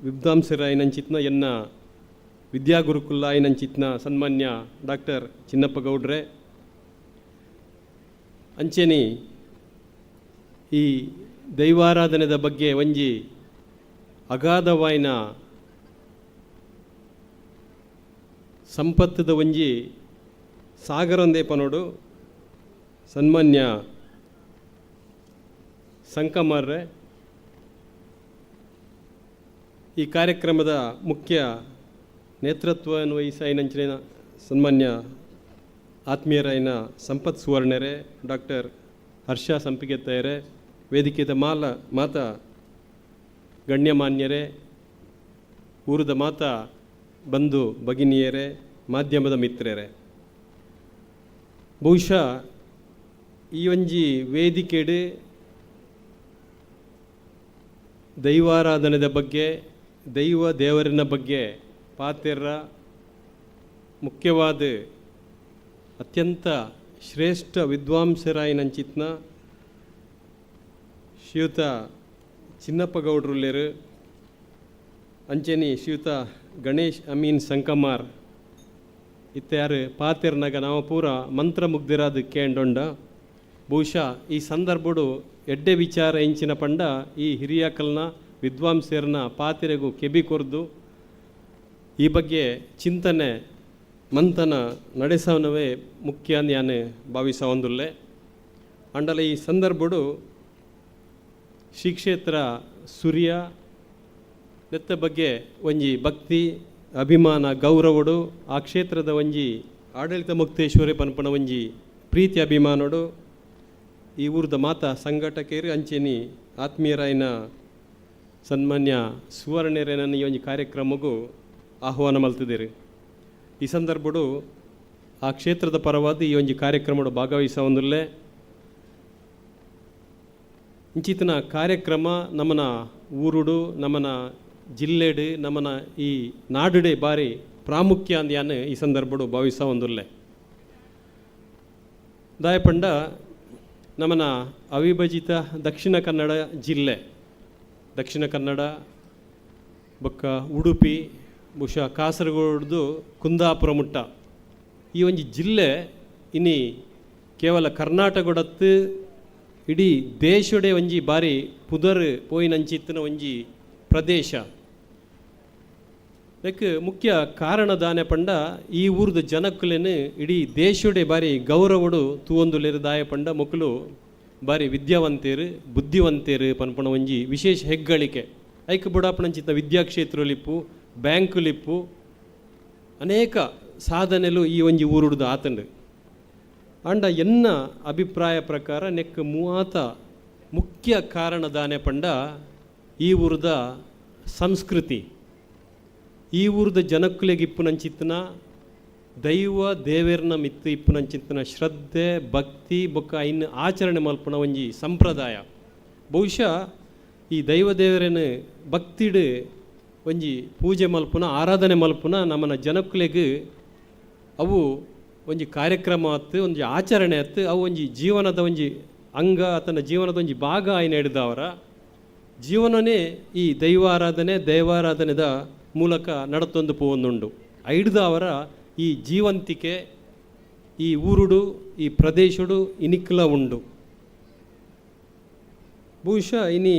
ವಿದ್ವಾಂಸರಾಯಿನಂಚಿತ್ನ ಎನ್ನ ವಿದ್ಯಾಗುರುಕುಲ ಆಯ್ನಂಚಿತ್ನ ಸನ್ಮಾನ್ಯ ಡಾಕ್ಟರ್ ಚಿನ್ನಪ್ಪ ಗೌಡ್ರೆ ಅಂಚೆನಿ ಈ ದೈವಾರಾಧನೆದ ಬಗ್ಗೆ ಒಂಜಿ ಅಗಾಧವಾಯಿನ ಸಂಪತ್ತದ ಒಂಜಿ ಸಾಗರೊಂದೇ ಪನೋಡು ಸನ್ಮಾನ್ಯ ಸಂಕಮಾರ್ರೆ ಈ ಕಾರ್ಯಕ್ರಮದ ಮುಖ್ಯ ನೇತೃತ್ವವನ್ನು ವಹಿಸಾಯಿನಂಚಿನ ಸನ್ಮಾನ್ಯ ಆತ್ಮೀಯರಾಯಿನ ಸಂಪತ್ ಸುವರ್ಣರೇ ಡಾಕ್ಟರ್ ಹರ್ಷ ಸಂಪಿಗೆತ್ತಯರೇ ವೇದಿಕೆದ ಮಾತ ಗಣ್ಯಮಾನ್ಯರೇ ಊರದ ಮಾತ ಬಂಧು ಭಗಿನಿಯರೇ ಮಾಧ್ಯಮದ ಮಿತ್ರರೇ ಬಹುಶಃ ಈ ಒಂಜಿ ವೇದಿಕೆಡು ದೈವಾರಾಧನೆದ ಬಗ್ಗೆ ದೇವರಿನ ಬಗ್ಗೆ ಪಾತೆರ ಮುಖ್ಯವಾದ ಅತ್ಯಂತ ಶ್ರೇಷ್ಠ ವಿದ್ವಾಂಸರಾಯಿನಂಚಿತ್ನ ಶ್ರೀಯುತ ಚಿನ್ನಪ್ಪ ಗೌಡ್ರುಲ್ಲೇರು ಅಂಚೆನಿ ಶ್ರೀಯುತ ಗಣೇಶ್ ಅಮೀನ್ ಸಂಕಮಾರ್ ಇತ್ಯಾರು ಪಾತಿರ್ನಾಗ ನಾವು ಪೂರ ಮಂತ್ರಮುಗ್ಧಿರಾದ ಕೇಂಡೊಂಡ ಬಹುಶಃ ಈ ಸಂದರ್ಭಡು ಎಡ್ಡೆ ವಿಚಾರ ಎಂಚಿನ ಪಂಡ ಈ ಹಿರಿಯಕಲ್ನ ವಿದ್ವಾಂಸರನ್ನ ಪಾತಿರೆಗೂ ಕೆಬಿ ಕೊರ್ದು ಈ ಬಗ್ಗೆ ಚಿಂತನೆ ಮಂಥನ ನಡೆಸವನವೇ ಮುಖ್ಯ ಅಂತ ನಾನು ಭಾವಿಸವೊಂದುಲ್ಲೆ. ಅಂಡಲ ಈ ಸಂದರ್ಭಡು ಶ್ರೀ ಕ್ಷೇತ್ರ ಸೂರ್ಯ ನೆತ್ತ ಬಗ್ಗೆ ಒಂಜಿ ಭಕ್ತಿ ಅಭಿಮಾನ ಗೌರವಡು ಆ ಕ್ಷೇತ್ರದ ಒಂಜಿ ಆಡಳಿತ ಮುಕ್ತೇಶ್ವರಿ ಪನ್ಪನ ಒಂಜಿ ಪ್ರೀತಿ ಅಭಿಮಾನಡು ಈ ಊರ್ದ ಮಾತ ಸಂಘಟಕರು ಅಂಚೆನಿ ಆತ್ಮೀಯರಾಯಿನ ಸನ್ಮಾನ್ಯ ಸುವರ್ಣರೇನನ್ನು ಈ ಒಂಜಿ ಕಾರ್ಯಕ್ರಮಗೂ ಆಹ್ವಾನ ಮಲ್ತಿದ್ದೀರಿ. ಈ ಸಂದರ್ಭಡು ಆ ಕ್ಷೇತ್ರದ ಪರವಾದ ಈ ಒಂಜಿ ಕಾರ್ಯಕ್ರಮಡು ಭಾಗವಹಿಸೊಂದುಲ್ಲೆ. ಇಂಚಿತ್ತಿನ ಕಾರ್ಯಕ್ರಮ ನಮ್ಮನ ಊರುಡು ನಮ್ಮನ ಜಿಲ್ಲೆಡು ನಮ್ಮನ ಈ ನಾಡುಡೆ ಬಾರಿ ಪ್ರಾಮುಖ್ಯ ಅಂದ್ಯಾನು ಈ ಸಂದರ್ಭಡು ಭಾವಿಸೊಂದುಲ್ಲೆ. ದಾಯಪಂಡ ನಮ್ಮನ ಅವಿಭಜಿತ ದಕ್ಷಿಣ ಕನ್ನಡ ಜಿಲ್ಲೆ, ದಕ್ಷಿಣ ಕನ್ನಡ ಬೊಕ್ಕ ಉಡುಪಿ ಬಹುಶಃ ಕಾಸರಗೋಡು ಕುಂದಾಪುರ ಮುಟ್ಟ ಈ ಒಂಜಿ ಜಿಲ್ಲೆ ಇನಿ ಕೇವಲ ಕರ್ನಾಟಕಡತ್ತು ಇಡೀ ದೇಶಡೆ ಒಂಜಿ ಬಾರಿ ಪುದರ್ ಪೋಯಿನಂಚಿತ್ತಿನ ಒಂಜಿ ಪ್ರದೇಶ. ಅದಕ್ಕೆ ಮುಖ್ಯ ಕಾರಣದಾನೆ ಪಂಡ ಈ ಊರ್ದ ಜನಕ್ಕಲೇನು ಇಡೀ ದೇಶಡೆ ಬಾರಿ ಗೌರವಡು ತೂವೊಂದುಲೇರು ದಾಯ ಪಂಡ ಮಕ್ಕಳು ಬಾರಿ ವಿದ್ಯಾವಂತೇರು ಬುದ್ಧಿವಂತೇರು ಪನ್ಪಣ ಒಂಜಿ ವಿಶೇಷ ಹೆಗ್ಗಳಿಕೆ. ಐಕ್ ಬುಡಾಪಣಂಚಿತ್ತ ವಿದ್ಯಾಕ್ಷೇತ್ರಲಿಪ್ಪು ಬ್ಯಾಂಕುಲಿಪ್ಪು ಅನೇಕ ಸಾಧನೆಲು ಈ ಒಂಜಿ ಊರುಡ್ದು ಆತಂಡು. ಅಂಡ ಎನ್ನ ಅಭಿಪ್ರಾಯ ಪ್ರಕಾರ ನೆಕ್ ಮೂವತ್ತ ಮುಖ್ಯ ಕಾರಣದಾನೆ ಪಂಡ ಈ ಊರ್ದ ಸಂಸ್ಕೃತಿ, ಈ ಊರ್ದ ಜನಕ್ಕುಲೆಗೆ ಇಪ್ಪುನಂಚಿತ್ತನ ದೈವ ದೇವೇರ್ನ ಮಿತ್ತು ಇಪ್ಪುನಂಚಿತ್ತನ ಶ್ರದ್ಧೆ ಭಕ್ತಿ ಬೊಕ್ಕ ಇನ್ನು ಆಚರಣೆ ಮಲ್ಪನ ಒಂಜಿ ಸಂಪ್ರದಾಯ. ಬಹುಶಃ ಈ ದೈವ ದೇವರೇನು ಭಕ್ತಿಡು ಒಂಜಿ ಪೂಜೆ ಮಲ್ಪುನ ಆರಾಧನೆ ಮಲ್ಪುನ ನಮ್ಮನ ಜನಕ್ಕುಲೆಗೆ ಅವು ಒಂಜಿ ಕಾರ್ಯಕ್ರಮ ಆಯ್ತು ಒಂಜಿ ಆಚರಣೆ ಆಯ್ತು ಅವು ಒಂಜಿ ಜೀವನದ ಒಂಜಿ ಅಂಗ ಆತನ ಜೀವನದ ಒಂಜಿ ಭಾಗ ಆಯ್ನ ಹಿಡಿದವರ ಜೀವನನೇ ಈ ದೈವಾರಾಧನೆದ ಮೂಲಕ ನಡತೊಂದು ಪೋವೊಂದುಂಡು. ಹಿಡಿದ ಅವರ ಈ ಜೀವಂತಿಕೆ ಈ ಊರುಡು ಈ ಪ್ರದೇಶಡು ಇನಿಕ್ಲ ಉಂಡು. ಬಹುಶಃ ಇನಿ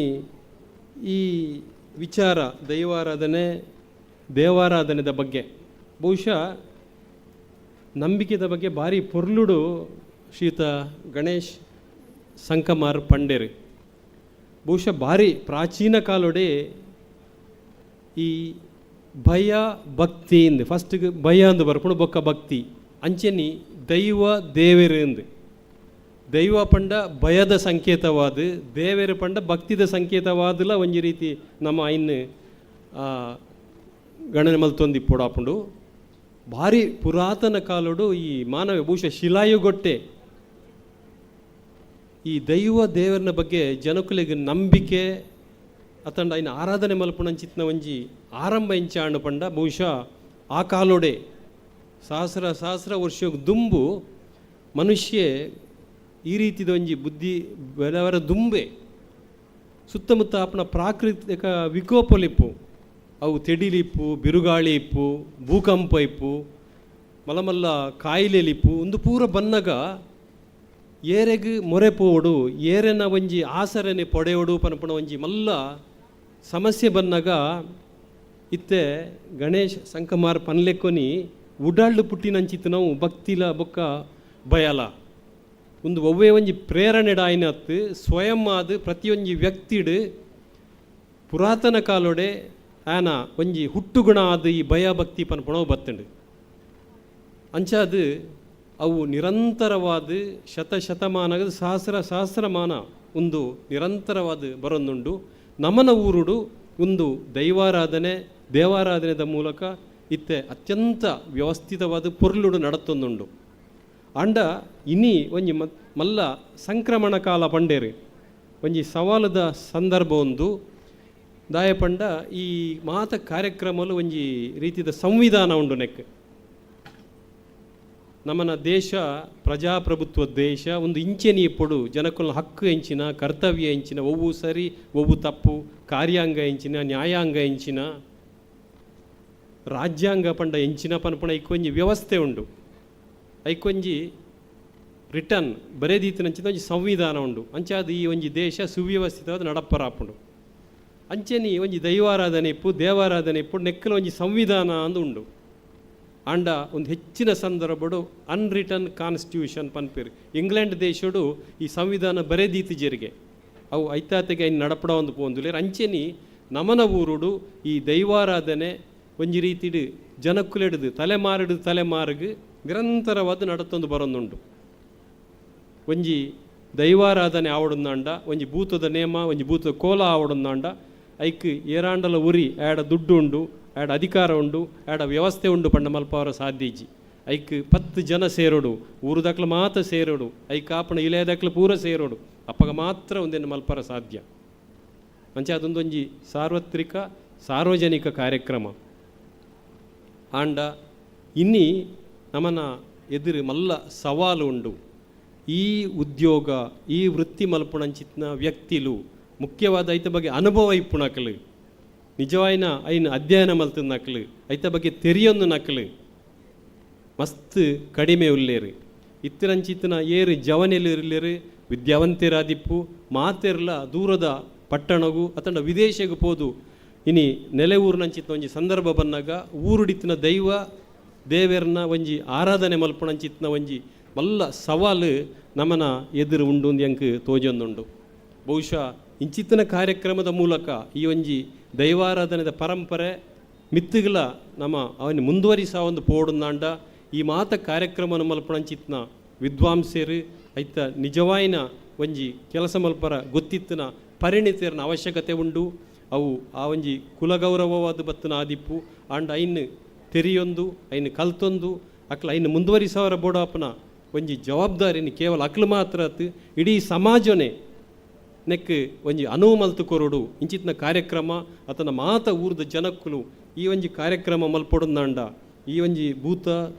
ಈ ವಿಚಾರ ದೇವಾರಾಧನೆದ ಬಗ್ಗೆ ಬಹುಶಃ ನಂಬಿಕೆದ ಬಗ್ಗೆ ಭಾರಿ ಪೊರ್ಲುಡು ಶ್ರೀಯುತ ಗಣೇಶ್ ಸಂಕಮಾರ್ ಪಂಡೇರು. ಬಹುಶಃ ಭಾರಿ ಪ್ರಾಚೀನ ಕಾಲೊಡೆ ಈ ಭಯ ಭಕ್ತಿ ಇಂದು ಫಸ್ಟ್ಗೆ ಭಯ ಅಂದು ಬರ್ಕೊಂಡು ಬೊಕ್ಕ ಭಕ್ತಿ ಅಂಚೆನಿ ದೈವ ದೇವೇರು ಎಂದು ದೈವ ಪಂಡ ಭಯದ ಸಂಕೇತವಾದ ದೇವೇರು ಪಂಡ ಭಕ್ತಿದ ಸಂಕೇತವಾದಲ ಒಂಜಿ ರೀತಿ ನಮ್ಮ ಐನ್ ಗಣನೆ ಮಲ್ತೊಂದು ಪೋಡಾಪುಂಡು. ಭಾರಿ ಪುರಾತನ ಕಾಲೋಡು ಈ ಮಾನವ ಬಹುಶಃ ಶಿಲಾಯುಗೊಟ್ಟೆ ಈ ದೈವ ದೇವರನ ಬಗ್ಗೆ ಜನಕುಲಿಗೆ ನಂಬಿಕೆ ಅತಂಡ ಇನ್ನು ಆರಾಧನೆ ಮಲ್ಪುಣಂಚಿತ್ನ ಒಂಜಿ ಆರಂಭ ಇಂಚಾಂಡು ಪಂಡ ಬಹುಶಃ ಆ ಕಾಲೋಡೆ ಸಹಸ್ರ ವರ್ಷಕ್ಕೆ ದುಂಬು ಮನುಷ್ಯ ಈ ರೀತಿದ ಒಂಜಿ ಬುದ್ಧಿ ಬೆಳವರ ದುಂಬೆ ಸುತ್ತಮುತ್ತ ಅಪ್ಪನ ಪ್ರಾಕೃತಿಕ ವಿಕೋಪಲಿಪ್ಪು ಅವು ತೆಡಿಲಿಪ್ಪು ಬಿರುಗಾಳಿ ಇಪ್ಪು ಭೂಕಂಪ ಇಪ್ಪು ಮಲಮಲ್ಲ ಕಾಯಿಲೆಲಿಪ್ಪು ಒಂದು ಪೂರ ಬನ್ನಗ ಏರೆಗೆ ಮೊರೆ ಪೋವಡು ಏರೆನ ಒಂಜಿ ಆಸರನೆ ಪೊಡೆಯೋಡು ಪನಪಣ ಒಂಜಿ ಮಲ್ಲ ಸಮಸ್ಯೆ ಬನ್ನಾಗ ಇತ್ತೆ ಗಣೇಶ್ ಸಂಕಮಾರ್ ಪನ್ಲೆಕ್ಕೊನಿ ಉಡಾಳ್ಳು ಪುಟ್ಟಿನಂಚಿತ್ತು ನಾವು ಭಕ್ತಿಲ ಬೊಕ್ಕ ಭಯಲ ಒಂದು ಒವ್ವೇ ಒಂಜಿ ಪ್ರೇರಣೆಡ ಆಯ್ನತ್ತು ಸ್ವಯಂ ಆದ ಪ್ರತಿಯೊಂಜಿ ವ್ಯಕ್ತಿಡು ಪುರಾತನ ಕಾಲೊಡೆ ಆನ ಒಂಜಿ ಹುಟ್ಟುಗುಣ ಆದ ಈ ಭಯ ಭಕ್ತಿ ಪನ್ಪಣವು ಬತ್ತಂಡು ಅಂಚಾದ ಅವು ನಿರಂತರವಾದ ಶತಶತಮಾನದ ಸಹಸ್ರಮಾನ ಒಂದು ನಿರಂತರವಾದ ಬರೊಂದುಂಡು. ನಮನ ಊರುಡು ಒಂದು ದೇವಾರಾಧನೆದ ಮೂಲಕ ಇತ್ತೆ ಅತ್ಯಂತ ವ್ಯವಸ್ಥಿತವಾದ ಪೊರ್ಲುಡು ನಡತೊಂದುಂಡು. ಅಂಡ ಇನಿ ಒಂಜಿ ಮಲ್ಲ ಸಂಕ್ರಮಣ ಕಾಲ ಪಂಡೇರು ಒಂಜಿ ಸವಾಲದ ಸಂದರ್ಭ ಒಂದು ದಾಯಪಂಡ ಈ ಮಾತ ಕಾರ್ಯಕ್ರಮಲು ಒಂಜಿ ರೀತಿದ ಸಂವಿಧಾನ ಉಂಡು ನೆಕ್ ನಮ್ಮನ ದೇಶ ಪ್ರಜಾಪ್ರಭುತ್ವ ದೇಶ ಒಂದು ಇಂಚೆನಿ ಇಪ್ಪಡು ಜನಕ್ಕುಲ ಹಕ್ಕು ಎಂಚಿನ ಕರ್ತವ್ಯ ಎಂಚಿನ ಒವ್ವು ಸರಿ ಒವ್ವು ತಪ್ಪು ಕಾರ್ಯಾಂಗ ಎಂಚಿನ ನ್ಯಾಯಾಂಗ ಎಂಚಿನ ರಾಜ್ಯಾಂಗ ಪಂಡ ಎಂಚಿನ ಪನ್ಪುಣ ಐಕೊಂಜಿ ವ್ಯವಸ್ಥೆ ಉಂಡು, ಐಕೊಂಜಿ ರಿಟರ್ನ್ ಬರೆದೀತಿನಂಚಿನ ಒಂಜಿ ಸಂವಿಧಾನ ಉಂಡು. ಅಂಚಾದ ಈ ಒಂಜಿ ದೇಶ ಸುವ್ಯವಸ್ಥಿತವಾದ ನಡಪರಾಪುಂಡು. ಅಂಚೆನಿ ಒಂಜಿ ದೈವಾರಾಧನೆ ಇಪ್ಪು ದೇವಾರಾಧನೆ ಇಪ್ಪು ನೆಕ್ಕಲ ಒಂಜಿ ಸಂವಿಧಾನ ಅಂದು ಉಂಡು. ಆಂಡ ಒಂದು ಹೆಚ್ಚಿನ ಸಂದರ್ಭಡು ಅನ್ರಿಟರ್ನ್ ಕಾನ್ಸ್ಟಿಟ್ಯೂಷನ್ ಪನ್ಪೇರು. ಇಂಗ್ಲೆಂಡ್ ದೇಶಡು ಈ ಸಂವಿಧಾನ ಬರೆದೀತಿ ಜರಿಗೆ ಅವು ಐತಾತೆಗೆ ಐನು ನಡಪಡ ಒಂದು ಪೋಂದುಲೇರು. ಅಂಚೆನಿ ನಮನ ಊರುಡು ಈ ದೈವಾರಾಧನೆ ಒಂಜಿ ರೀತಿಡು ಜನಕ್ಕುಲೆಡ್ದು ತಲೆಮಾರಿಗೆ ನಿರಂತರವಾದ ನಡತೊಂದು ಬರೊಂದುಂಡು. ಒಂಜಿ ದೈವಾರಾಧನೆ ಆವಡುಂದಾಂಡ, ಒಂಜಿ ಭೂತದ ನೇಮ, ಒಂಜಿ ಭೂತದ ಕೋಲ ಆವಡುಂದಾಂಡ ಐಕ್ ಏರಾಂಡಲ ಉರಿ ಆಡ ದುಡ್ಡು ಉಂಡು, ಆಡ ಅಧಿಕಾರ ಉಂಡು, ಆಡ ವ್ಯವಸ್ಥೆ ಉಂಡು ಪಂಡ ಮಲ್ಪವರ ಸಾಧ್ಯಜಿ. ಐಕ್ 10 ಜನ ಸೇರೋಡು, ಊರುದಕ್ಲ ಮಾತ್ರ ಸೇರೋಡು, ಐಕ್ ಆಪಣ ಇಲೆಯದಕ್ಲ ಪೂರ ಸೇರೋಡು, ಅಪ್ಪಗ ಮಾತ್ರ ಒಂದೇನು ಮಲ್ಪರ ಸಾಧ್ಯ. ಅಂಚೆ ಅದೊಂದೊಂಜಿ ಸಾರ್ವತ್ರಿಕ ಸಾರ್ವಜನಿಕ ಕಾರ್ಯಕ್ರಮ ಆಂಡ ಇನ್ನಿ ನಮನ ಎದುರು ಮಲ್ಲ ಸವಾಲು ಉಂಡು. ಈ ಉದ್ಯೋಗ ಈ ವೃತ್ತಿ ಮಲ್ಪುಣಂಚಿತ್ನ ವ್ಯಕ್ತಿಲು ಮುಖ್ಯವಾದ ಐತ ಬಗ್ಗೆ ಅನುಭವ ಇಪ್ಪುಣಕಲು, ನಿಜವಾಯಿನ ಐನು ಅಧ್ಯಯನ ಮಲ್ತದ ನಕಲು, ಐತ ಬಗ್ಗೆ ತೆರಿಯೊಂದು ನಕಲು ಮಸ್ತ್ ಕಡಿಮೆ ಉಲ್ಲೇರು. ಇತ್ತಿರಂಚಿತ್ತಿನ ಏರು ಜವನೆಲಿರ್ಲೇರು ವಿದ್ಯಾವಂತರಾದಿಪ್ಪು ಮಾತೆರ್ಲ ದೂರದ ಪಟ್ಟಣಗೂ ಅತಂಡ ವಿದೇಶಗೂ ಪೋದು ಇನಿ ನೆಲೆ ಊರಿನಂಚಿತ್ತಿನ ಒಂಜಿ ಸಂದರ್ಭ ಬಂದಾಗ ಊರುಡಿತ್ತಿನ ದೈವ ದೇವೇರ್ನ ಒಂಜಿ ಆರಾಧನೆ ಮಲ್ಪುಣಂಚಿತ್ತಿನ ಒಂಜಿ ಮಲ್ಲ ಸವಾಲು ನಮನ ಎದುರು ಉಂಡು ಎಂಕ್ ತೋಜೊಂದುಂಡು. ಬಹುಶಃ ಇಂಚಿತ್ತಿನ ಕಾರ್ಯಕ್ರಮದ ಮೂಲಕ ಈ ಒಂಜಿ ದೈವಾರಾಧನೆದ ಪರಂಪರೆ ಮಿತ್ತುಗಳ ನಮ್ಮ ಅವನು ಮುಂದುವರಿಸ ಒಂದು ಪೋಡುಂದಾಂಡ ಈ ಮಾತ ಕಾರ್ಯಕ್ರಮವನ್ನು ಮಲ್ಪಣಂಚಿತ್ನ ವಿದ್ವಾಂಸರು ಐತ ನಿಜವಾಯಿನ ಒಂಜಿ ಕೆಲಸ ಮಲ್ಪರ ಗೊತ್ತಿತ್ತಿನ ಪರಿಣಿತರನ ಅವಶ್ಯಕತೆ ಉಂಡು. ಅವು ಆ ಒಂಜಿ ಕುಲಗೌರವವಾದ ಬತ್ತನ ಆದಿಪ್ಪು ಆಂಡ ಐನು ತೆರಿಯೊಂದು ಐನು ಕಲ್ತೊಂದು ಅಕ್ಲ ಐನು ಮುಂದುವರಿಸವರ ಬೋಡಾಪನ ಒಂಜಿ ಜವಾಬ್ದಾರಿನ ಕೇವಲ ಅಕ್ಲು ಮಾತ್ರ ಇಡೀ ಸಮಾಜನೇ ನೆಕ್ ಒಂಜಿ ಅನುವು ಮಲ್ತು ಕೊರಡು ಇಂಚಿತ್ನ ಕಾರ್ಯಕ್ರಮ ಅತನ ಮಾತ ಊರ್ದ ಜನಕ್ಕುಲು ಈ ಒಂಜಿ ಕಾರ್ಯಕ್ರಮ ಮಲ್ಪೊಡಂದಾಂಡ ಈ ಒಂಜಿ ಭೂತ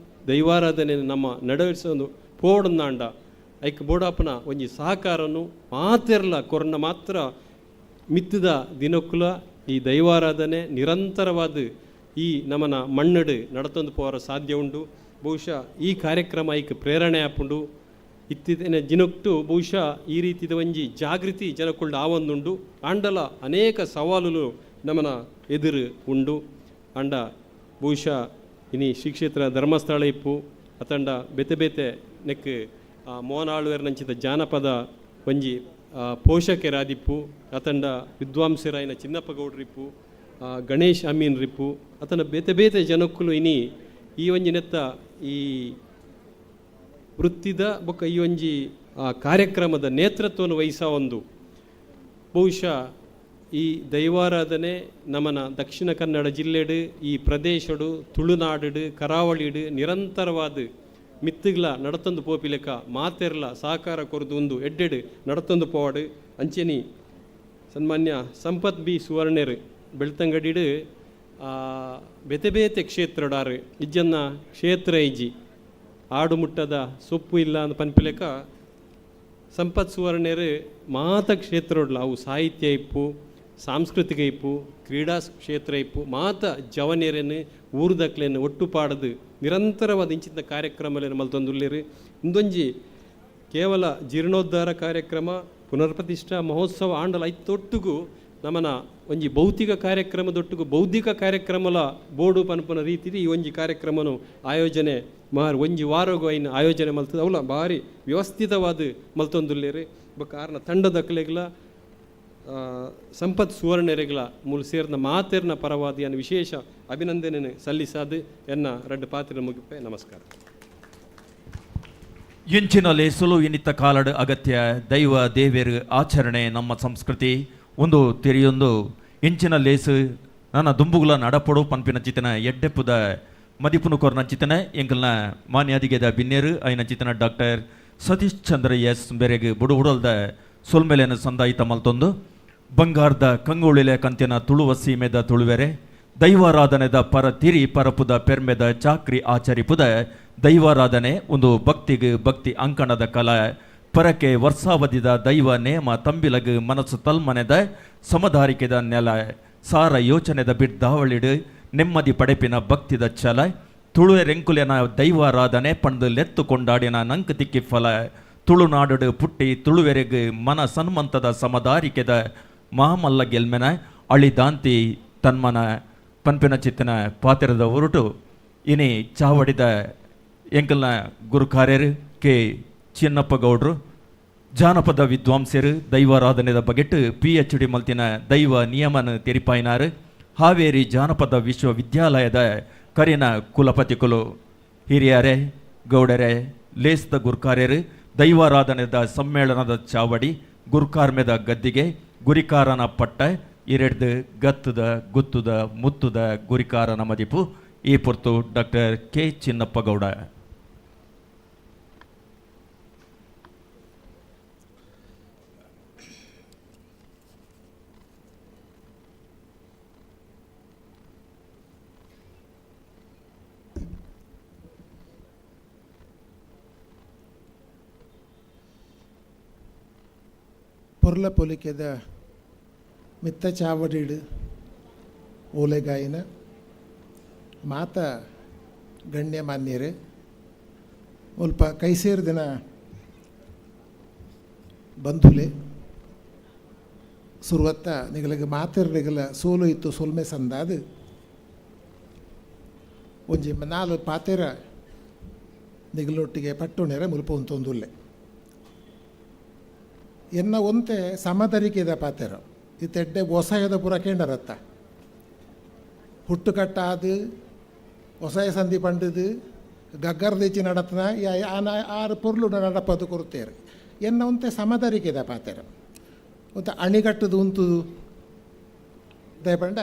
ದೈವಾರಾಧನೆ ನಮ್ಮ ನಡೆಸೊಂದು ಪೋಡಂದಾಂಡ ಐಕ್ ಬೋಡಾಪನ ಒಂಜಿ ಸಹಕಾರನು ಮಾತೆರ್ಲ ಕೊರನ ಮಾತ್ರ ಮಿತ್ತದ ದಿನಕ್ಕುಲ ಈ ದೈವಾರಾಧನೆ ನಿರಂತರವಾದ ಈ ನಮನ ಮಣ್ಣಡು ನಡತೊಂದು ಪೋರ ಸಾಧ್ಯ ಉಂಡು. ಬಹುಶಃ ಈ ಕಾರ್ಯಕ್ರಮ ಐಕ್ ಪ್ರೇರಣೆ ಆಪುಂಡು. ಇತ್ತಿನ ಜಿನಕ್ಟು ಬಹುಶಃ ಈ ರೀತಿದ ಒಂಜಿ ಜಾಗೃತಿ ಜನಕ್ಕುಳ್ಳ ಆವೊಂದುಂಡು. ಆಂಡಲ ಅನೇಕ ಸವಾಲುಲು ನಮನ ಎದುರು ಉಂಡು. ಆಂಡ ಬಹುಶಃ ಇನಿ ಶ್ರೀ ಕ್ಷೇತ್ರ ಧರ್ಮಸ್ಥಳ ಇಪ್ಪು ಅತಂಡ ಬೆತೆ ಬೆತೆ ನೆಕ್ ಮೋನಾಳುವೆರ್ನಂಚಿದ ಜಾನಪದ ಒಂಜಿ ಪೋಷಕರಾದಿಪ್ಪು ಅತಂಡ ವಿದ್ವಾಂಸರಾಯಿನ ಚಿನ್ನಪ್ಪ ಗೌಡ್ರಿಪ್ಪು ಗಣೇಶ್ ಅಮೀನ್ ರಿಪ್ಪು ಅತನ ಬೇತೆ ಬೇತೆ ಜನಕ್ಕುಲು ಇನಿ ಈ ಒಂಜಿ ನೆತ್ತ ಈ ವೃತ್ತಿದ ಬೊಕ್ಕ ಈ ಒಂಜಿ ಕಾರ್ಯಕ್ರಮದ ನೇತೃತ್ವವನ್ನು ವಹಿಸ ಒಂದು ಬಹುಶಃ ಈ ದೈವಾರಾಧನೆ ನಮನ ದಕ್ಷಿಣ ಕನ್ನಡ ಜಿಲ್ಲೆಡು ಈ ಪ್ರದೇಶಡು ತುಳುನಾಡು ಕರಾವಳಿಡು ನಿರಂತರವಾದ ಮಿತ್ತುಗಳ ನಡತೊಂದು ಪೋಪಿಲೆಕ ಮಾತೆರ್ಲ ಸಹಕಾರ ಕೊರದು ಒಂದು ಎಡ್ಡೆಡು ನಡತೊಂದು ಪೋವಾಡು. ಅಂಚೆನಿ ಸನ್ಮಾನ್ಯ ಸಂಪತ್ ಬಿ ಸುವರ್ಣರು ಬೆಳ್ತಂಗಡಿಡು ಬೇತೆ ಬೇತೆ ಕ್ಷೇತ್ರಡಾರು ಇಜ್ಜನ್ನ ಕ್ಷೇತ್ರ ಇಜ್ಜಿ ಆಡು ಮುಟ್ಟದ ಸೊಪ್ಪು ಇಲ್ಲ ಅಂತ ಪನ್ಪಿಲೆಕ ಸಂಪತ್ ಸುವರ್ಣರು ಮಾತ ಕ್ಷೇತ್ರಡ್ಲ ಅವು ಸಾಹಿತ್ಯ ಇಪ್ಪು ಸಾಂಸ್ಕೃತಿಕ ಇಪ್ಪು ಕ್ರೀಡಾ ಕ್ಷೇತ್ರ ಇಪ್ಪು ಮಾತ ಜವನೇರನ್ನು ಊರ್ದಕ್ಲೇನು ಒಟ್ಟು ಪಾಡದು ನಿರಂತರವಾದ ಇಂಚಿನ ಕಾರ್ಯಕ್ರಮಗಳನ್ನು ಮಲ್ತೊಂದುಲ್ಲೇರು. ಇಂದೊಂಜಿ ಕೇವಲ ಜೀರ್ಣೋದ್ಧಾರ ಕಾರ್ಯಕ್ರಮ ಪುನರ್ಪ್ರತಿಷ್ಠಾ ಮಹೋತ್ಸವ ಆಂಡಲ ಐತೊಟ್ಟಿಗೂ ನಮನ ಒಂಜಿ ಭೌತಿಕ ಕಾರ್ಯಕ್ರಮದೊಟ್ಟಿಗೂ ಬೌದ್ಧಿಕ ಕಾರ್ಯಕ್ರಮಲ ಬೋರ್ಡು ಪನ್ಪನ ರೀತಿಲಿ ಈ ಒಂಜಿ ಕಾರ್ಯಕ್ರಮನು ಆಯೋಜನೆ ಒಂಜಿ ವಾರಗೂ ಐನು ಆಯೋಜನೆ ಮಲ್ತದ ಅವಲ ಭಾರಿ ವ್ಯವಸ್ಥಿತವಾದ ಮಲ್ತೊಂದುಲ್ಲೇರು. ಕಾರಣ ತಂಡದ ಕಲೆಗಳ ಸಂಪತ್ ಸುವರ್ಣರೆಗಳ ಮೂಲ ಸೇರಿದ ಮಾತೆರ್ನ ಪರವಾದಿಯನ್ನು ವಿಶೇಷ ಅಭಿನಂದನೆ ಸಲ್ಲಿಸಾದು ಎನ್ನ ರಡ್ಡು ಪಾತ್ರ ಮುಗಿಪೆ. ನಮಸ್ಕಾರ. ಇಂಚಿನ ಲೇಸಲು ಇನ್ನಿತ್ತ ಕಾಲಡು ಅಗತ್ಯ ದೈವ ದೇವೇರು ಆಚರಣೆ ನಮ್ಮ ಸಂಸ್ಕೃತಿ ಒಂದು ತೆರೆಯೊಂದು ಇಂಚಿನ ಲೇಸು ನನ್ನ ದುಂಬುಗುಲ ನಡಪಡು ಪನ್ಪಿನ ಚಿತನ ಎಡ್ಡೆಪ್ಪುದ ಮದಿಪುನು ಕೊರ್ನ ಚಿತನ ಎಂಕಲ್ನ ಮಾನ್ಯಾದಿಗೆದ ಬಿನ್ನೇರು ಐನ ಚಿತನ ಡಾಕ್ಟರ್ ಸತೀಶ್ ಚಂದ್ರ ಎಸ್ ಬೆರೆಗೆ ಬುಡುಬುಡಲ್ದ ಸೊಲ್ಮೆಲೆನ ಸಂದಾಯಿತ ಮಲ್ತೊಂದು ಬಂಗಾರದ ಕಂಗುಳಿಲೆ ಕಂತಿನ ತುಳುವ ಸೀಮೆದ ತುಳುವೆರೆ ದೈವಾರಾಧನೆದ ಪರ ತಿರಿ ಪರಪುದ ಪೆರ್ಮೆದ ಚಾಕ್ರಿ ಆಚರಿಪುದ ದೈವಾರಾಧನೆ ಒಂದು ಭಕ್ತಿಗೆ ಭಕ್ತಿ ಅಂಕಣದ ಕಲಾ ಪರಕೆ ವರ್ಷಾವಧಿದ ದೈವ ನೇಮ ತಂಬಿಲಗು ಮನಸ್ಸು ತಲ್ಮನೆದ ಸಮಧಾರಿಕೆದ ನೆಲ ಸಾರ ಯೋಚನೆದ ಬಿಡ್ದಾವಳಿಡು ನೆಮ್ಮದಿ ಪಡೆಪಿನ ಭಕ್ತಿದ ಛಲ ತುಳುವೆರೆಂಕುಲೆನ ದೈವಾರಾಧನೆ ಪಂಡು ಲೆತ್ತು ಕೊಂಡಾಡಿನ ನಂಕ ತಿಕ್ಕಿ ಫಲ ತುಳುನಾಡು ಪುಟ್ಟಿ ತುಳುವೆರೆಗೆ ಮನ ಸನ್ಮಂತದ ಸಮದಾರಿಕೆದ ಮಹಾಮಲ್ಲ ಗೆಲ್ಮೆನ ಅಳಿದಾಂತಿ ತನ್ಮನ ಪನ್ಪಿನ ಚಿತ್ತಿನ ಪಾತಿರದ ಹೊರಟು ಇನಿ ಚಾವಡಿದ ಎಂಕಲ್ನ ಗುರುಕಾರ್ಯರು ಕೆ ಚಿನ್ನಪ್ಪ ಗೌಡ್ರು ಜಾನಪದ ವಿದ್ವಾಂಸರು ದೈವಾರಾಧನೆದ ಬಗೆಟ್ಟು PhD ಮಲ್ತಿನ ದೈವ ನಿಯಮನ ತೆರಿಪಾಯಿನಾರು ಹಾವೇರಿ ಜಾನಪದ ವಿಶ್ವವಿದ್ಯಾಲಯದ ಕರಿನ ಕುಲಪತಿಗಳು ಹಿರಿಯರೇ ಗೌಡರೇ ಲೇಸ್ದ ಗುರುಕಾರ್ಯರು ದೈವಾರಾಧನೆದ ಸಮ್ಮೇಳನದ ಚಾವಡಿ ಗುರುಕಾರ್ಮೆದ ಗದ್ದಿಗೆ ಗುರಿಕಾರನ ಪಟ್ಟ ಇರೆಡ್ದು ಗತ್ತದ ಗುತ್ತುದ ಮುತ್ತುದ ಗುರಿಕಾರನ ಮದಿಪು ಈ ಪೊರ್ತು ಡಾಕ್ಟರ್ ಕೆ ಚಿನ್ನಪ್ಪ ಗೌಡ. ಪೊರ್ಲ ಪೊಲಿಕೆದ ಮಿತ್ತ ಚಾವಡಿಡು ಓಲೆಗಾಯಿನ ಮಾತ ಗಣ್ಯಮಾನ್ಯರೇ ಸ್ವಲ್ಪ ಕೈ ಸೇರಿದಿನ ಬಂಧುಲೆ ಸುರುವತ್ತ ನಿಗಳಿಗೆ ಮಾತಿರ್ರಿಗಲ ಸೋಲು ಇತ್ತು ಸೋಲ್ಮೆ ಸಂದಾದು ಒಂಜಿ ನಾಲು ಪಾತೆರ ನಿಗಲೊಟ್ಟಿಗೆ ಪಟ್ಟುಣೆರ ಮುಲ್ಪ ಉಂತೊಂದುಲ್ಲೆ ಎನ್ನ ಒಂತೆ ಸಮದರಿಕೆದ ಪಾತೆರ ಇತ್ತೆಡ್ಡೆ ಹೊಸಾಯದ ಪುರ ಕೇಂಡರತ್ತ ಹುಟ್ಟುಕಟ್ಟಾದು ಹೊಸಾಯ ಸಂಧಿ ಪಂಡದು ಗಗ್ಗರ್ದಿಚ್ಚಿ ನಡತನ ಆರು ಪೊರ್ಲು ನಡಪದು ಕೊರುತ್ತೇರು ಎನ್ನ ಒಂತೆ ಸಮದರಿಕೆದ ಪಾತೆರ ಮತ್ತು ಅಣಿಗಟ್ಟದು ಉಂತುದು ದಯಪಂಡ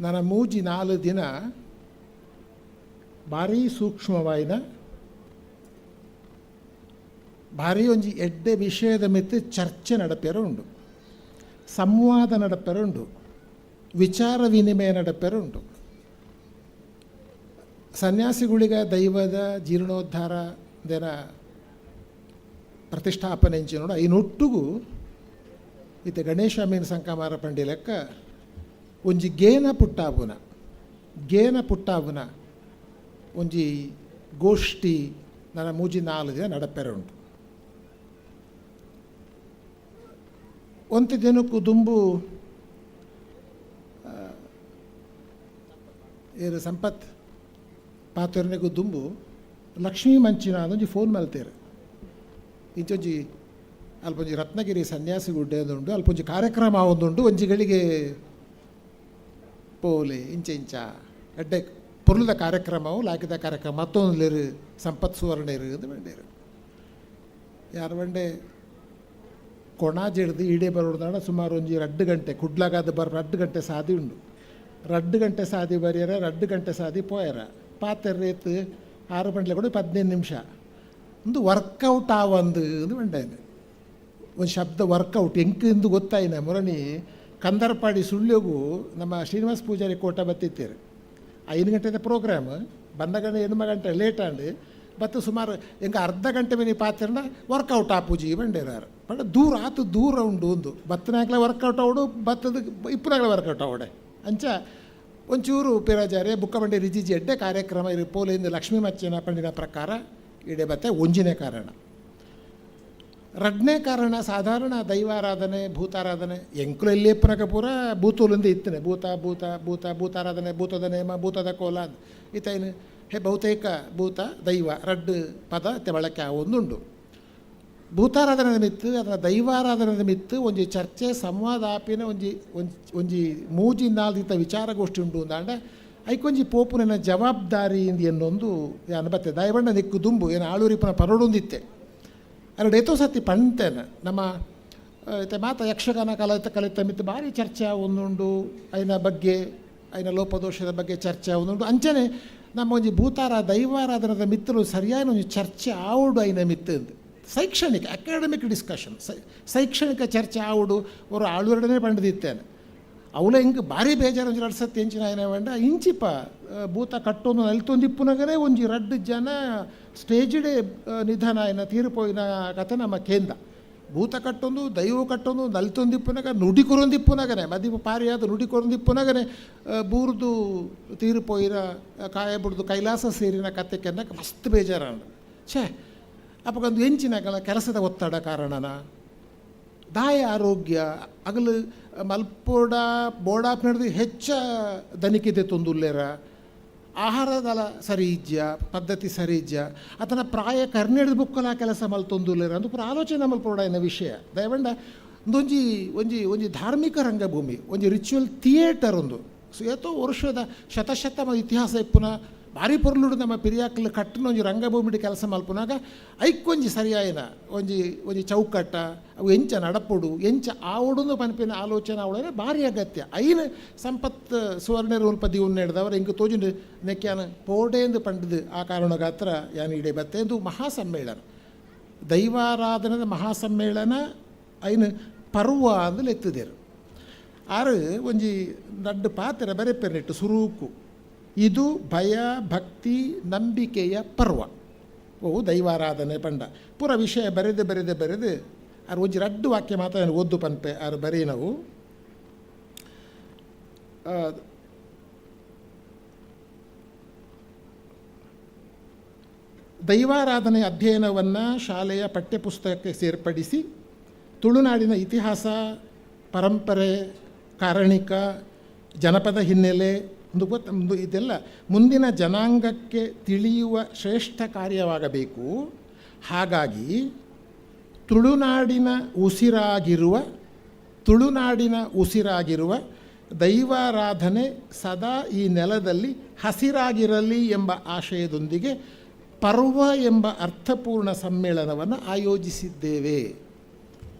ನನ್ನ ಮೂಜಿ 4 ದಿನ ಭಾರೀ ಸೂಕ್ಷ್ಮವಾಯಿನ ಭಾರಿ ಒಂಜಿ ಎಡ್ಡೆ ವಿಷಯದ ಮಿತ್ತು ಚರ್ಚೆ ನಡಪೆರ ಉಂಡು, ಸಂವಾದ ನಡಪೆರ ಉಂಡು, ವಿಚಾರ ವಿನಿಮಯ ನಡಪೆರ ಉಂಡು. ಸನ್ಯಾಸಿಗಳಿಗೆ ದೈವದ ಜೀರ್ಣೋದ್ಧಾರ ದೇನ ಪ್ರತಿಷ್ಠಾಪನೆ ಇಂಚಿ ನೋಡು ಐನೊಟ್ಟಿಗೂ ಇತ್ತೆ ಗಣೇಶ ಮೀನು ಸಂಕಮಾರ ಪಂಡಿ ಲೆಕ್ಕ ಒಂಜಿ ಗೇನ ಪುಟ್ಟಾಬುನ ಒಂಜಿ ಗೋಷ್ಠಿ ನನ್ನ ಮೂಜಿ 4 ದಿನ ನಡಪೆರ ಉಂಟು. ಒಂತೆ ದಿನಕ್ಕೂ ದುಂಬು ಏರು ಸಂಪತ್ ಪಾತ್ರನಿಗೂ ದುಂಬು ಲಕ್ಷ್ಮೀ ಮಂಚಿನ ಅದೊಂಜಿ ಫೋನ್ ಮಲ್ತೇರು ಇಂಚೊಂಜಿ ಅಲ್ಪೊಂಜಿ ರತ್ನಗಿರಿ ಸನ್ಯಾಸಿ ಗುಡ್ಡೆ ಒಂದುಂಡು ಅಲ್ಪೊಂಜಿ ಕಾರ್ಯಕ್ರಮ ಒಂದುಂಡು ಒಂಜಿಗಳಿಗೆ ಪೋಲೆ ಇಂಚ ಎಡ್ಡೆ ಪೊರ್ಲದ ಕಾರ್ಯಕ್ರಮವು ಲಾಕಿದ ಕಾರ್ಯಕ್ರಮ ಮತ್ತೊಂದು ಸಂಪತ್ ಸುವರ್ಣೇರು ಎಂದು ಬಂಡೇರು ಯಾರು ಬಂಡೆ ಕೊಣಾಜಿಡ್ದು ಈಡೇ ಬರೋದಾಡ ಸುಮಾರು ಒಂಜಿ 2 ಗಂಟೆ ಕುಡ್ಲಾಗಾದ 2 ಗಂಟೆ ಸಾದಿ ಉಂಡು. 2 ಗಂಟೆ ಸಾದಿ ಬರೆಯರ 2 ಗಂಟೆ ಸಾದಿ ಪೋಯರ ಪಾತೆರ ರೇತು 6 ಗಂಟೆ ಕೂಡ 15 ನಿಮಿಷ ಒಂದು ವರ್ಕೌಟ್ ಆವಂದು ಎಂದು ಬಂಡೇನೆ ಒಂದು ಶಬ್ದ ವರ್ಕೌಟ್ ಎಂಕಿಂದು ಗೊತ್ತಾಯಿನ ಮುರಣಿ ಕಂದರಪಾಡಿ ಸುಳ್ಳಿಗೂ ನಮ್ಮ ಶ್ರೀನಿವಾಸ ಪೂಜಾರಿ ಕೋಟ ಬತ್ತಿತ್ತೇರು 5 ಗಂಟೆದ ಪ್ರೋಗ್ರಾಮ್ ಬಂದಗಂಡ 8 ಗಂಟೆ ಲೇಟ್ ಆಂಡು ಬತ್ತು ಸುಮಾರು ಎಂಗೆ ಅರ್ಧ ಗಂಟೆ ಮೇಲೆ ಪಾತ್ರನ ವರ್ಕೌಟ್ ಆಪುಜಿ ಬಂಡೇರಾರು ಬಟ್ ದೂರ ಉಂಡು ಒಂದು ಬತ್ತನಾಗ್ಲ ವರ್ಕೌಟ್ ಅವಡು ಬತ್ತದ ಇಪ್ಪನಾಗ್ಲ ವರ್ಕೌಟ್ ಅವಡೆ ಅಂಚ ಒಂಚೂರು ಪಿರಾಜಾರೆ ಬುಕ್ಕಬಂಡಿ ರಿಜಿಜಿ ಎಡ್ಡೆ ಕಾರ್ಯಕ್ರಮ ಇರು ಪೋಲೆಯಿಂದ ಲಕ್ಷ್ಮೀ ಮಚ್ಚನ ಪಂಡಿನ ಪ್ರಕಾರ ಇಡೇ ಬತ್ತೆ ಒಂಜಿನೇ ಕಾರಣ. 2ನೇ ಕಾರಣ ಸಾಧಾರಣ ದೈವಾರಾಧನೆ ಭೂತಾರಾಧನೆ ಎಂಕ್ಲು ಎಲ್ಲಿಯಪ್ಪನಕ ಪೂರ ಭೂತೋಲಿಂದ ಇತ್ತನೆ ಭೂತಾರಾಧನೆ ಭೂತದ ನೇಮ ಭೂತದ ಕೋಲ ಇತ್ತೇನು ಬಹುತೇಕ ಭೂತ ದೈವ 2 ಪದ ಬಳಕೆ ಒಂದುಂಡು. ಭೂತಾರಾಧನೆ ಮಿತ್ತು ಅದರ ದೈವಾರಾಧನೆ ಮಿತ್ತು ಒಂಜಿ ಚರ್ಚೆ ಸಂವಾದ ಆಪಿನ ಒಂಜಿ 3-4 ವಿಚಾರಗೋಷ್ಠಿ ಉಂಡು ಅಂದಾಂಡ ಐಕೊಂಜಿ ಪೋಪುನ ಜವಾಬ್ದಾರಿ ಎನ್ನೊಂದು ಅನ್ಬತ್ತೆ ದಯಬಣ್ಣ ನಿಕ್ಕು ದುಂಬು ಏನು ಆಳೂರಿಪನ ಪರಡೊಂದಿತ್ತೆ ಎರಡು ಏತೋ ಸತಿ ಪಂತೇನ ನಮ್ಮ ಮಾತ ಯಕ್ಷಗಾನ ಕಲಿತ ಮಿತ್ತು ಭಾರಿ ಚರ್ಚೆ ಒಂದುಂಡು ಐನ ಬಗ್ಗೆ ಐನ ಲೋಪದೋಷದ ಬಗ್ಗೆ ಚರ್ಚೆ ಒಂದುಂಡು ಅಂಚನೆ ನಮ್ಮ ಒಂಜಿ ಭೂತಾರ ದೈವಾರಾಧನದ ಮಿತ್ತರು ಸರಿಯಾದ ಒಂದು ಚರ್ಚೆ ಆವುಡು ಐನ ಮಿತ್ತು ಶೈಕ್ಷಣಿಕ ಅಕಾಡೆಮಿಕ್ ಡಿಸ್ಕಷನ್ ಶೈಕ್ಷಣಿಕ ಚರ್ಚೆ ಆವುಡು ಅವರು ಆಳುವರಡನೇ ಪಂಡದಿತ್ತೇನೆ ಅವಳ ಹಿಂಗೆ ಭಾರಿ ಬೇಜಾರು ಒಂಜಿ 2 ಸತಿ ಎಂಚಿನ ಏನೇ ಬಂಡ ಇಂಚಿಪ ಭೂತ ಕಟ್ಟೊಂದು ನಲ್ತೊಂದಿಪ್ಪುನಗರೇ ಒಂಜಿ 2 ಜನ ಸ್ಟೇಜ್ಡೆ ನಿಧನ ಆಯ್ನ ತೀರಿಪೋಯಿನ ಕಥೆ ನಮ್ಮ ಕೇಂದ್ರ ಭೂತ ಕಟ್ಟೊಂದು ದೈವ ಕಟ್ಟೊಂದು ನಲ್ತೊಂದಿಪ್ಪುನಾಗ ನುಡಿ ಕೊರೊಂದಿಪ್ಪುನಾಗನೆ ಮದಿಪ ಪಾರಿಯಾದ ನುಡಿ ಕೊರೊಂದಿಪ್ಪುನಾಗನೆ ಬೂರ್ದು ತೀರು ಪೋಯಿರ ಕಾಯ ಬಿಡ್ದು ಕೈಲಾಸ ಸೇರಿನ ಕತೆ ಕೆನ್ನಕ ಮಸ್ತ್ ಬೇಜಾರ ಅಪ್ಪಗೊಂದು ಹೆಂಚಿನ ಕೆಲಸದ ಒತ್ತಡ ಕಾರಣನ ದಾಯ ಆರೋಗ್ಯ ಅಗಲು ಮಲ್ಪೋಡ ಬೋಡಾಪ್ ನಡೆದು ಹೆಚ್ಚ ದನಿಕಿದೆ ತೊಂದುಲ್ಲೇರ ಆಹಾರದ ಸರಿ ಇಜ್ಜ ಪದ್ಧತಿ ಸರಿ ಇಜ್ಜ ಆತನ ಪ್ರಾಯ ಕರ್ನೆಡ್ದು ಬುಕ್ಕಲ ಕೆಲಸ ಮಲ್ ತೊಂದುಲ್ಲೇರ ಅಂದು ಪೂರ ಆಲೋಚನೆ ಮಲ್ಪೋಡ ಎನ್ನ ವಿಷಯ ದಯವಂಡ ಒಂದೊಂಜಿ ಒಂಜಿ ಒಂಜಿ ಧಾರ್ಮಿಕ ರಂಗಭೂಮಿ ಒಂಜಿ ರಿಚುವಲ್ ಥಿಯೇಟರ್ ಒಂದು ಏತೋ ವರ್ಷದ ಶತಶತಮ ಇತಿಹಾಸ ಇಪ್ಪುನ ಭಾರಿ ಪೊರ್ಲುಡು ನಮ್ಮ ಪಿರಿಯಾಕಲ್ ಕಟ್ಟನ ಒಂಜಿ ರಂಗಭೂಮಿಡಿ ಕೆಲಸ ಮಲ್ಪುನಾಗ ಐಕ್ಕೊಂಜಿ ಸರಿಯಾಯಿನ ಒಂಜಿ ಒಂಜಿ ಚೌಕಟ್ಟ ಅವು ಎಂಚ ನಡಪುಡು ಎಂಚ ಆವಡುಂದು ಪನ್ಪಿನ ಆಲೋಚನೆ ಅವಳೇ ಭಾರಿ ಅಗತ್ಯ ಐನು ಸಂಪತ್ ಸುವರ್ಣ ರೂಲ್ಪದಿ ಉನ್ನೆಡ್ದವ್ರು ಹೆಂಗೆ ತೋಜುಂಡು ನೆಕ್ಯಾನ ಪೋಡೇಂದು ಪಂಡದು ಆ ಕಾರಣಕ್ಕೆ ಹತ್ರ ಯಾನು ಇಡೇ ಬತ್ತೆ ಎಂದು ಮಹಾಸಮ್ಮೇಳನ ದೈವಾರಾಧನದ ಮಹಾಸಮ್ಮೇಳನ ಐನು ಪರ್ವ ಅಂದು ಎತ್ತಿದೇರು ಆರು ಒಂಜಿ ನಡ್ಡು ಪಾತ್ರ ಬರೆಪೆರ್ನಿಟ್ಟು ಸುರೂಕು ಇದು ಭಯ ಭಕ್ತಿ ನಂಬಿಕೆಯ ಪರ್ವ ಓ ದೈವಾರಾಧನೆ ಪಂಡ ಪೂರ ವಿಷಯ ಬರೆದು ಆರು ಒಂಜಿ ರಡ್ಡು ವಾಕ್ಯ ಮಾತ್ರ ಓದ್ದು ಪನ್ಪೆ ಆರು ಬರೀ ನಾವು ದೈವಾರಾಧನೆ ಅಧ್ಯಯನವನ್ನು ಶಾಲೆಯ ಪಠ್ಯಪುಸ್ತಕಕ್ಕೆ ಸೇರ್ಪಡಿಸಿ ತುಳುನಾಡಿನ ಇತಿಹಾಸ ಪರಂಪರೆ ಕಾರಣಿಕ ಜನಪದ ಹಿನ್ನೆಲೆ ಒಂದು ಇದೆಲ್ಲ ಮುಂದಿನ ಜನಾಂಗಕ್ಕೆ ತಿಳಿಯುವ ಶ್ರೇಷ್ಠ ಕಾರ್ಯವಾಗಬೇಕು. ಹಾಗಾಗಿ ತುಳುನಾಡಿನ ಉಸಿರಾಗಿರುವ ದೈವಾರಾಧನೆ ಸದಾ ಈ ನೆಲದಲ್ಲಿ ಹಸಿರಾಗಿರಲಿ ಎಂಬ ಆಶಯದೊಂದಿಗೆ ಪರ್ವ ಎಂಬ ಅರ್ಥಪೂರ್ಣ ಸಮ್ಮೇಳನವನ್ನು ಆಯೋಜಿಸಿದ್ದೇವೆ.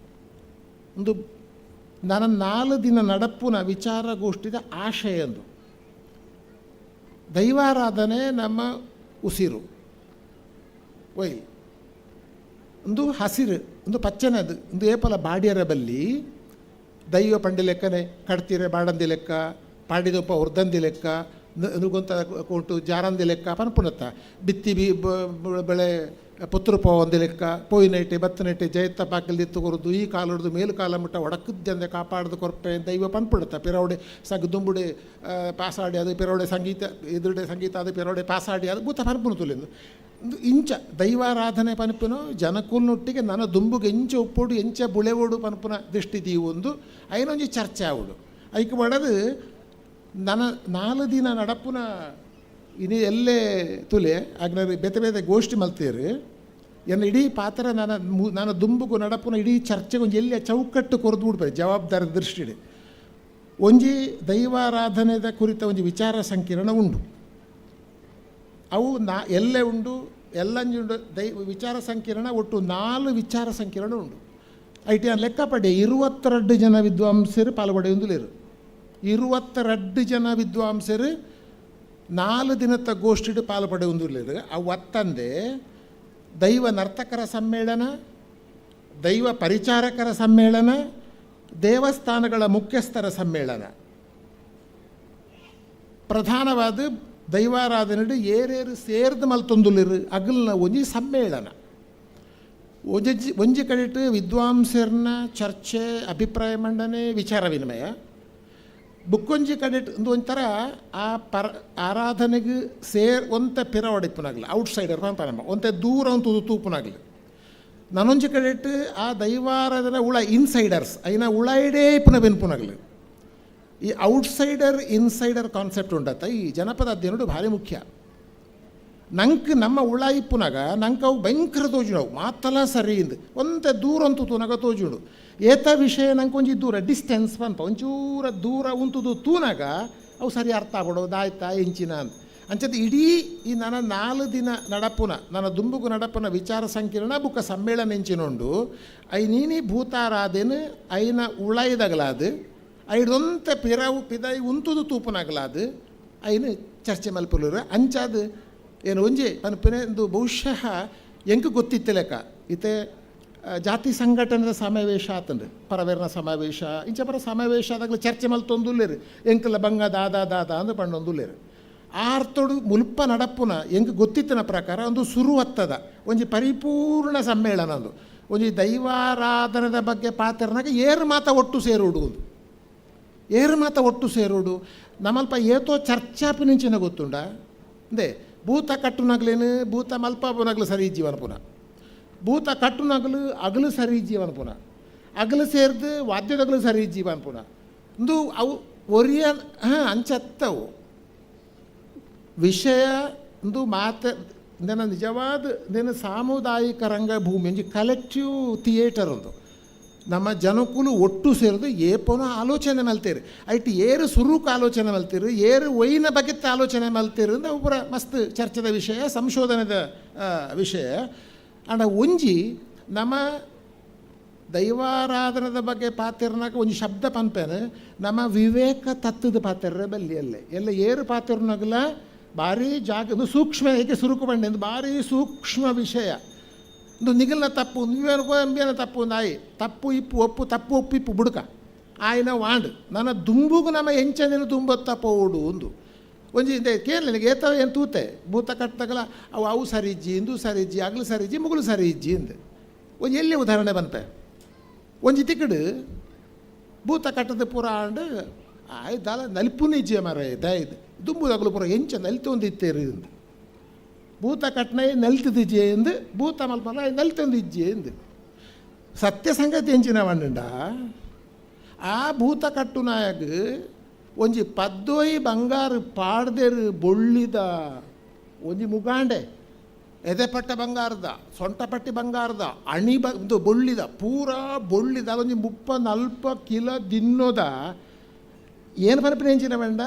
ಒಂದು ನನ್ನ 4 ದಿನ ನಡಪುನ ವಿಚಾರಗೋಷ್ಠಿದ ಆಶಯಂದು ದೈವಾರಾಧನೆ ನಮ್ಮ ಉಸಿರು ಒಯ್ ಒಂದು ಹಸಿರು ಒಂದು ಪಚ್ಚನದು ಒಂದು ಏಪಲ ಬಾಡ್ಯರ ಬಲ್ಲಿ ದೈವ ಪಂಡಿ ಲೆಕ್ಕನೆ ಕಡ್ತೀರೆ ಬಾಡಂದಿ ಲೆಕ್ಕ ಪಾಡಿದೊಪ್ಪ ಹೊರ್ದಂದಿ ಲೆಕ್ಕ ನುಗೊಂತ ಕೊಟ್ಟು ಜಾರಂದಿ ಲೆಕ್ಕ ಪನ್ಪುನತ್ತ ಬಿತ್ತಿ ಬೆಳೆ ಪುತ್ರಪ ಒಂದಿ ಲೆಕ್ಕ ಪೋಯಿನೈಟೆ ಬತ್ತನೈಟೆ ಜಯತ್ತ ಪಾಕಲ್ದಿತ್ತು ಕೊರದು ಈ ಕಾಲಡ್ದು ಮೇಲು ಕಾಲ ಮುಟ್ಟ ಒಡಕದ್ದಂದೆ ಕಾಪಾಡ್ದು ಕೊರ್ಪೆ ದೈವ ಪನ್ಪುಡುತ್ತ ಪಿರವಡೆ ದುಂಬುಡೆ ಪಾಸಾಡಿ ಅದು ಪಿರವಡೆ ಸಂಗೀತ ಎದುರುಡೆ ಸಂಗೀತ ಅದು ಪಿರವಡೆ ಪಾಸಾಡಿ ಅದು ಭೂತ ಪನ್ಪುನು ತುಲಿಂದು ಒಂದು ಇಂಚ ದೈವಾರಾಧನೆ ಪನ್ಪುನು ಜನಕುಲ್ನೊಟ್ಟಿಗೆ ನನ್ನ ದುಂಬುಗೆ ಎಂಚ ಉಪ್ಪೋಡು ಎಂಚ ಬುಳೆವೋಡು ಪನ್ಪುನ ದೃಷ್ಟಿ ದೀವೊಂದು ಐನೊಂಜಿ ಚರ್ಚೆ ಆವಡು ಐಕ್ ಬಡದು ನನ್ನ 4 ದಿನ ನಡಪುನ ಇನ್ನು ಎಲ್ಲೇ ತುಲೆ ಆಗ್ನಾರು ಬೇತೆ ಬೇತೆ ಗೋಷ್ಠಿ ಮಲ್ತೀರಿ ಎನ್ನ ಇಡೀ ಪಾತ್ರ ನಾನು ದುಂಬುಗು ನಡಪುನ ಇಡೀ ಚರ್ಚೆಗೆ ಒಂಜಿ ಎಲ್ಲಿಯ ಚೌಕಟ್ಟು ಕೊರದು ಬಿಡ್ಬೇಕು ಜವಾಬ್ದಾರಿ ದೃಷ್ಟಿಡಿ ಒಂಜಿ ದೈವಾರಾಧನೆದ ಕುರಿತ ಒಂಜಿ ವಿಚಾರ ಸಂಕಿರಣ ಉಂಡು ಅವು ಎಲ್ಲೇ ಉಂಡು ಎಲ್ಲಂಜಿ ಉಂಡು ವಿಚಾರ ಸಂಕಿರಣ ಒಟ್ಟು 4 ವಿಚಾರ ಸಂಕಿರಣ ಉಂಡು ಐಟಿ ನಾನು ಲೆಕ್ಕಪಡೆ 22 ಜನ ವಿದ್ವಾಂಸರು ಪಾಲ್ಗೊಡೆಯೊಂದುಲೇರು 22 ಜನ ವಿದ್ವಾಂಸರು 4 ದಿನದ ಗೋಷ್ಠಿಡು ಪಾಲ್ಪಡೆಯೊಂದುಲೇರು ಅವು ಅತ್ತಂದೆ ದೈವ ನರ್ತಕರ ಸಮ್ಮೇಳನ ದೈವ ಪರಿಚಾರಕರ ಸಮ್ಮೇಳನ ದೇವಸ್ಥಾನಗಳ ಮುಖ್ಯಸ್ಥರ ಸಮ್ಮೇಳನ ಪ್ರಧಾನವಾದ ದೈವಾರಾಧನೆ ಏರೇರು ಸೇರ್ದು ಮಲ್ತೊಂದುಲಿರು ಅಗಲ್ನ ಒಂಜಿ ಸಮ್ಮೇಳನ ಒಂಜಿ ಕಡೆಟ್ ವಿದ್ವಾಂಸರನ್ನ ಚರ್ಚೆ ಅಭಿಪ್ರಾಯ ಮಂಡನೆ ವಿಚಾರ ವಿನಿಮಯ ಬುಕ್ಕೊಂಜಿ ಕಡೆಟ್ ಒಂಥರ ಆ ಆರಾಧನೆಗೆ ಒಂತೆ ಪಿರ ಹೊಡಿಪುನಾಗಲಿ ಔಟ್ಸೈಡರ್ ಪಂಪನಮ್ಮ ಒಂತೆ ದೂರ ಒಂದು ತೂಪುನಾಗಲಿ ನಾನೊಂಜಿ ಕಡೆಟ್ ಆ ದೈವಾರಾಧನೆ ಉಳ ಇನ್ಸೈಡರ್ಸ್ ಐನ ಉಳ ಇಡೇ ಪುನಃ ಬೆನ್ಪುನಾಗಲಿ ಈ ಔಟ್ಸೈಡರ್ ಇನ್ಸೈಡರ್ ಕಾನ್ಸೆಪ್ಟ್ ಉಂಡತ್ತ ಈ ಜನಪದ ಅಧ್ಯಯನ ಭಾರಿ ಮುಖ್ಯ ನಂಗೆ ನಮ್ಮ ಉಳಾಯಿಪ್ಪುನಾಗ ನಂಗೆ ಅವು ಭಯಂಕರ ತೋಜುಣವು ಮಾತಲ್ಲ ಸರಿಯಿಂದ ಒಂತೆ ದೂರ ಅಂತೂ ತೂನಾಗ ತೋಜುಂಡು ಏತ ವಿಷಯ ನಂಗೆ ಒಂಜಿ ದೂರ ಡಿಸ್ಟೆನ್ಸ್ ಪನ್ಪ ಒಂಚೂರ ದೂರ ಉಂತುದು ತೂನಾಗ ಅವು ಸರಿ ಅರ್ಥ ಆಗ್ಬಿಡೋದು ಆಯ್ತಾ ಎಂಚಿನ ಅಂತ ಅಂಚದ ಇಡೀ ಈ ನನ್ನ 4 ದಿನ ನಡಪುನ ನನ್ನ ದುಂಬುಗು ನಡಪುನ ವಿಚಾರ ಸಂಕಿರಣ ಬುಕ್ಕ ಸಮ್ಮೇಳನ ಎಂಚಿನೊಂಡು ನೀನಿ ಭೂತಾರಾಧೆನು ಐನ ಉಳಾಯ್ದಾಗಲಾದು ಐಡೊಂತೆ ಪಿರವು ಪಿದಾಯಿ ಉಂತುದು ತೂಪುನಾಗಲಾದು ಐನು ಚರ್ಚೆ ಮಲ್ಪುಲರು ಅಂಚಾದು ಏನು ಒಂಜಿ ಪನ್ಪನೆ ಒಂದು ಬಹುಶಃ ಎಂಗೆ ಗೊತ್ತಿತ್ತೆ ಲೆಕ್ಕ ಇತ್ತೆ ಜಾತಿ ಸಂಘಟನೆದ ಸಮಾವೇಶ ಆತಂಡ್ರಿ ಪರವೇರ್ನ ಸಮಾವೇಶ ಇಂಚಪರ ಸಮಾವೇಶ ಆದಾಗಲೇ ಚರ್ಚೆ ಮಲ್ತೊಂದುಲ್ಲೇರು ಎಂಕಲ ಬಂಗ ದಾದ ಅಂದು ಪಂಡೊಂದುಲ್ಲೇರು ಆರ್ತೊಡು ಮುಲ್ಪ ನಡಪುನ ಎಂಗೆ ಗೊತ್ತಿತ್ತಿನ ಪ್ರಕಾರ ಒಂದು ಸುರು ಹತ್ತದ ಒಂಜಿ ಪರಿಪೂರ್ಣ ಸಮ್ಮೇಳನ ಅಂದು ಒಂಜಿ ದೈವಾರಾಧನದ ಬಗ್ಗೆ ಪಾತ್ರನಾಗ ಏರು ಮಾತ ಒಟ್ಟು ಸೇರುವುದು ಏರು ಮಾತ ಒಟ್ಟು ಸೇರುವುದು ನಮ್ಮಲ್ಪ ಏತೋ ಚರ್ಚಾಪಿನಿಂಚಿನ ಗೊತ್ತುಂಡ ಅಂದೆ ಭೂತ ಕಟ್ಟುನಗ್ಲೇನು ಭೂತ ಮಲ್ಪಾಪುನಗ್ಲು ಸರಿ ಜೀವನ ಪುನಃ ಭೂತ ಕಟ್ಟುನಗ್ಲು ಅಗಲು ಸರಿ ಜೀವನ ಪುನಃ ಅಗಲು ಸೇರಿದು ವಾದ್ಯದಗಲು ಸರಿ ಜೀವನ ಪುನಃ ಇಂದು ಅವು ಒರಿಯ ಅಂಚತ್ತವು ವಿಷಯ ಇಂದು ಇಂದನ ನಿಜವಾದ ಇಂದನ ಸಾಮುದಾಯಿಕ ರಂಗಭೂಮಿ ಒಂಜಿ ಕಲೆಕ್ಟಿವ್ ಥಿಯೇಟರ್ ಒಂದು ನಮ್ಮ ಜನಕ್ಕೂ ಒಟ್ಟು ಸೇರಿದು ಏಪೋನ ಆಲೋಚನೆ ಮಲ್ತೇರು ಐಟಿ ಏರು ಸುರುಕು ಆಲೋಚನೆ ಮಲ್ತೀರು ಏರು ಒಯ್ನ ಬಗ್ಗೆ ಆಲೋಚನೆ ಮಲ್ತೀರು ಅಂತ ಒಬ್ಬರ ಮಸ್ತ್ ಚರ್ಚೆದ ವಿಷಯ ಸಂಶೋಧನೆದ ವಿಷಯ ಅಂಡ ಒಂಜಿ ನಮ್ಮ ದೈವಾರಾಧನದ ಬಗ್ಗೆ ಪಾತ್ರನಾಗ ಒಂದು ಶಬ್ದ ಪಂಪೇನು ನಮ್ಮ ವಿವೇಕ ತತ್ವದ ಪಾತ್ರ ಬಲ್ಲಿಯಲ್ಲೇ ಎಲ್ಲ ಏರು ಪಾತ್ರನಾಗಲ್ಲ ಭಾರಿ ಜಾಗ ಸೂಕ್ಷ್ಮ ಏಕೆ ಸುರುಕು ಬಂಡೆ ಭಾರಿ ಸೂಕ್ಷ್ಮ ವಿಷಯ ಒಂದು ನಿಗಲ್ನ ತಪ್ಪು ನೀವೇನ ತಪ್ಪು ಒಂದು ಆಯಿ ತಪ್ಪು ಇಪ್ಪು ಒಪ್ಪು ತಪ್ಪು ಒಪ್ಪಿಪ್ಪು ಬುಡುಕ ಆಯ್ನ ವಾಂಡ್ ನನ್ನ ದುಂಬುಗು ನಮ್ಮ ಎಂಚನೇನು ತುಂಬತ್ತಪ್ಪ ಓಡು ಒಂದು ಒಂಜಿ ಇದೆ ಕೇಳಲಿ ನನಗೆ ಏತವ ಏನು ತೂತೆ ಭೂತ ಕಟ್ಟಗಲ ಅವು ಸರಿ ಇಜ್ಜಿ ಇಂದು ಸರಿ ಇಜ್ಜಿ ಅಗಲು ಸರಿ ಇಜ್ಜಿ ಮುಗುಲು ಸರಿ ಇಜ್ಜಿ ಅಂದೆ ಒಂದು ಎಲ್ಲಿ ಉದಾಹರಣೆ ಬಂತೆ ಒಂಜಿ ತಿಕ್ಕಡು ಭೂತ ಕಟ್ಟದ ಪೂರ ಆಂಡ್ ಆಯ್ದಲ್ಲ ನಲಿಪುನ ಇಜ್ಜೆ ಮರ ಇದಾಯ್ದು ದುಂಬುದಾಗಲು ಪೂರ ಎಂಚ ನಲಿತೊಂದಿತ್ತೇರಿ ಅಂದು ಭೂತ ಕಟ್ನ ನಲಿತದಿಜ್ಜೆ ಎಂದು ಭೂತ ಮಲ್ಪನ ನಲಿತೊಂದಿಜ್ಜೆ ಎಂದು ಸತ್ಯ ಸಂಗತಿ ಎಂಚಿನ ಬಂಡ ಆ ಭೂತ ಕಟ್ಟುನಾಯಗ ಒಂಜಿ ಪದ್ದೋಯಿ ಬಂಗಾರು ಪಾಡ್ದೇರು ಬೊಳ್ಳಿದ ಒಂಜಿ ಮುಗಾಂಡೆ ಎದೆಪಟ್ಟ ಬಂಗಾರದ ಸೊಂಟಪಟ್ಟಿ ಬಂಗಾರದ ಅಣಿ ಇದು ಬೊಳ್ಳಿದ ಪೂರಾ ಬೊಳ್ಳಿದ ಒಂಜಿ 30-40 ಕಿಲೋ ದಿನ್ನೋದ ಏನು ಪರಪಿನ ಹೆಂಚಿನ ಬಂಡ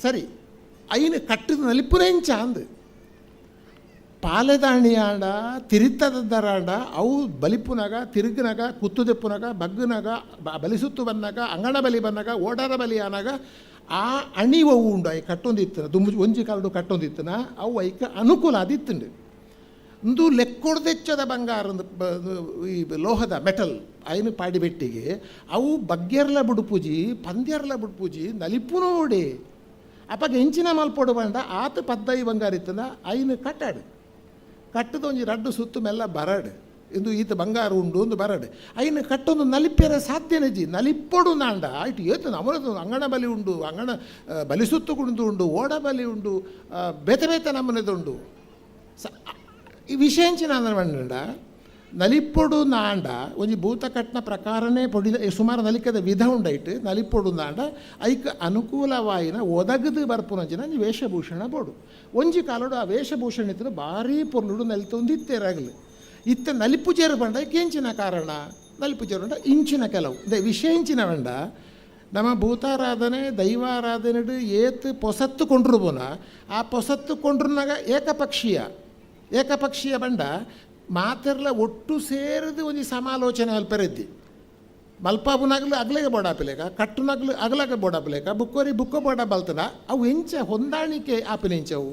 ಸರಿ ಐನು ಕಟ್ಟಿದ ನಲಿಪುನ ಹೆಂಚ ಅಂದು ಪಾಲೆದಾಣಿ ಆಂಡ ತಿರಿತದಾಂಡ ಅವು ಬಲಿಪುನಾಗ ತಿರುಗಿನಾಗ ಕುತ್ತುದೆಪ್ಪುನಾಗ ಬಗ್ಗನಾಗ ಬಲಿಸುತ್ತು ಬಂದಾಗ ಅಂಗಣ ಬಲಿ ಬಂದಾಗ ಓಡಾರ ಬಲಿ ಆನಾಗ ಆ ಅಣಿ ಅವು ಉಂಡು ಐ ಕಟ್ಟೊಂದಿತ್ತನ ದುಂಬು ಒಂಜಿ ಕಾಲಡು ಕಟ್ಟೊಂದಿತ್ತನ ಅವು ಐಕ ಅನುಕೂಲ ಆದಿತ್ತುಂಡು ಇಂದು ಲೆಕ್ಕೊಡ್ದೆಚ್ಚದ ಬಂಗಾರ ಈ ಲೋಹದ ಮೆಟಲ್ ಐನು ಪಾಡಿಬೆಟ್ಟಿಗೆ ಅವು ಬಗ್ಗೆರ್ಲ ಬುಡುಪೂಜಿ ಪಂದ್ಯರ್ಲ ಬುಡುಪೂಜಿ ನಲಿಪುನೋಡೆ ಅಪ್ಪಾಗ ಹೆಂಚಿನ ಮಲ್ಪೊಡು ಬಂಡ ಆತ ಪದ್ದಾಯಿ ಬಂಗಾರ ಇತ್ತನ ಐನು ಕಟ್ಟಾಡು ಕಟ್ಟದ ಒಂಜಿ ರಡ್ಡು ಸುತ್ತು ಮೆಲ್ಲ ಬರಡು ಇಂದು ಈತ ಬಂಗಾರ ಉಂಡು ಒಂದು ಬರಡು ಐನು ಕಟ್ಟೊಂದು ನಲಿಪೇರ ಸಾಧ್ಯನಜಿ ನಲಿಪ್ಪೊಡು ನಾಂಡ ಆಯ್ತು ಏತು ನಮ್ಮದು ಅಂಗಣ ಬಲಿ ಉಂಡು ಅಂಗಣ ಬಲಿ ಸುತ್ತು ಕುಣಿದು ಉಂಡು ಓಡ ಬಲಿ ಉಂಡು ಬೇತೆ ಬೇತೆ ನಮ್ಮನೆದುಂಡು ಈ ವಿಷಯ ಹೆಂಚಿನ ಬಂಡ ನಲಿಪ್ಪೊಡು ನಾಂಡ ಒಂಜಿ ಭೂತ ಕಟ್ನ ಪ್ರಕಾರನೇ ಪೊಡಿದ ಸುಮಾರು ನಲಿಕದ ವಿಧ ಉಂಡೈಟ್ ನಲಿಪ್ಪೊಡು ನಾಂಡ ಐಕ ಅನುಕೂಲವಾಯಿನ ಒದಗದು ಬರ್ಪುನಂಚಿನ ವೇಷಭೂಷಣ ಬೋಡು ಒಂಜಿ ಕಾಲೋಡು ಆ ವೇಷಭೂಷಣ ಇತ್ತು ಭಾರೀ ಪೊರ್ಲುಡು ನಲಿತೊಂದಿತ್ತೇರಾಗಲಿ ಇತ್ತ ನಲಿಪು ಜೇರು ಬಂಡ ಕೆಂಚಿನ ಕಾರಣ ನಲಿಪು ಜೇರು ಬಂಡ ಇಂಚಿನ ಕೆಲವು ವಿಷಯ ಇಂಚಿನ ಬಂಡ ನಮ್ಮ ಭೂತಾರಾಧನೆ ದೈವಾರಾಧನೆಡು ಏತು ಪೊಸತ್ತು ಕೊಂಡ್ರು ಬೋನ ಆ ಪೊಸತ್ತು ಕೊಂಡ್ರನಾಗ ಏಕಪಕ್ಷೀಯ ಬಂಡ ಮಾತೆರ್ಲ ಒಟ್ಟು ಸೇರಿದು ಒಂಜಿ ಸಮಾಲೋಚನೆ ಅಲ್ಪರೆದ್ದಿ ಮಲ್ಪಾಬುನಾಗ್ಲು ಅಗ್ಲೆಗೆ ಬೋಡಾಪಿಲೇಕ ಕಟ್ಟುನಾಗ್ಲು ಅಗಲಾಗ ಬೋಡಾಪಿಲೇಕ ಬುಕ್ಕೋರಿ ಬುಕ್ಕೋ ಬೋಡ ಬಲ್ತನ ಅವು ಎಂಚ ಹೊಂದಾಣಿಕೆ ಆಪಿನೆಂಚವು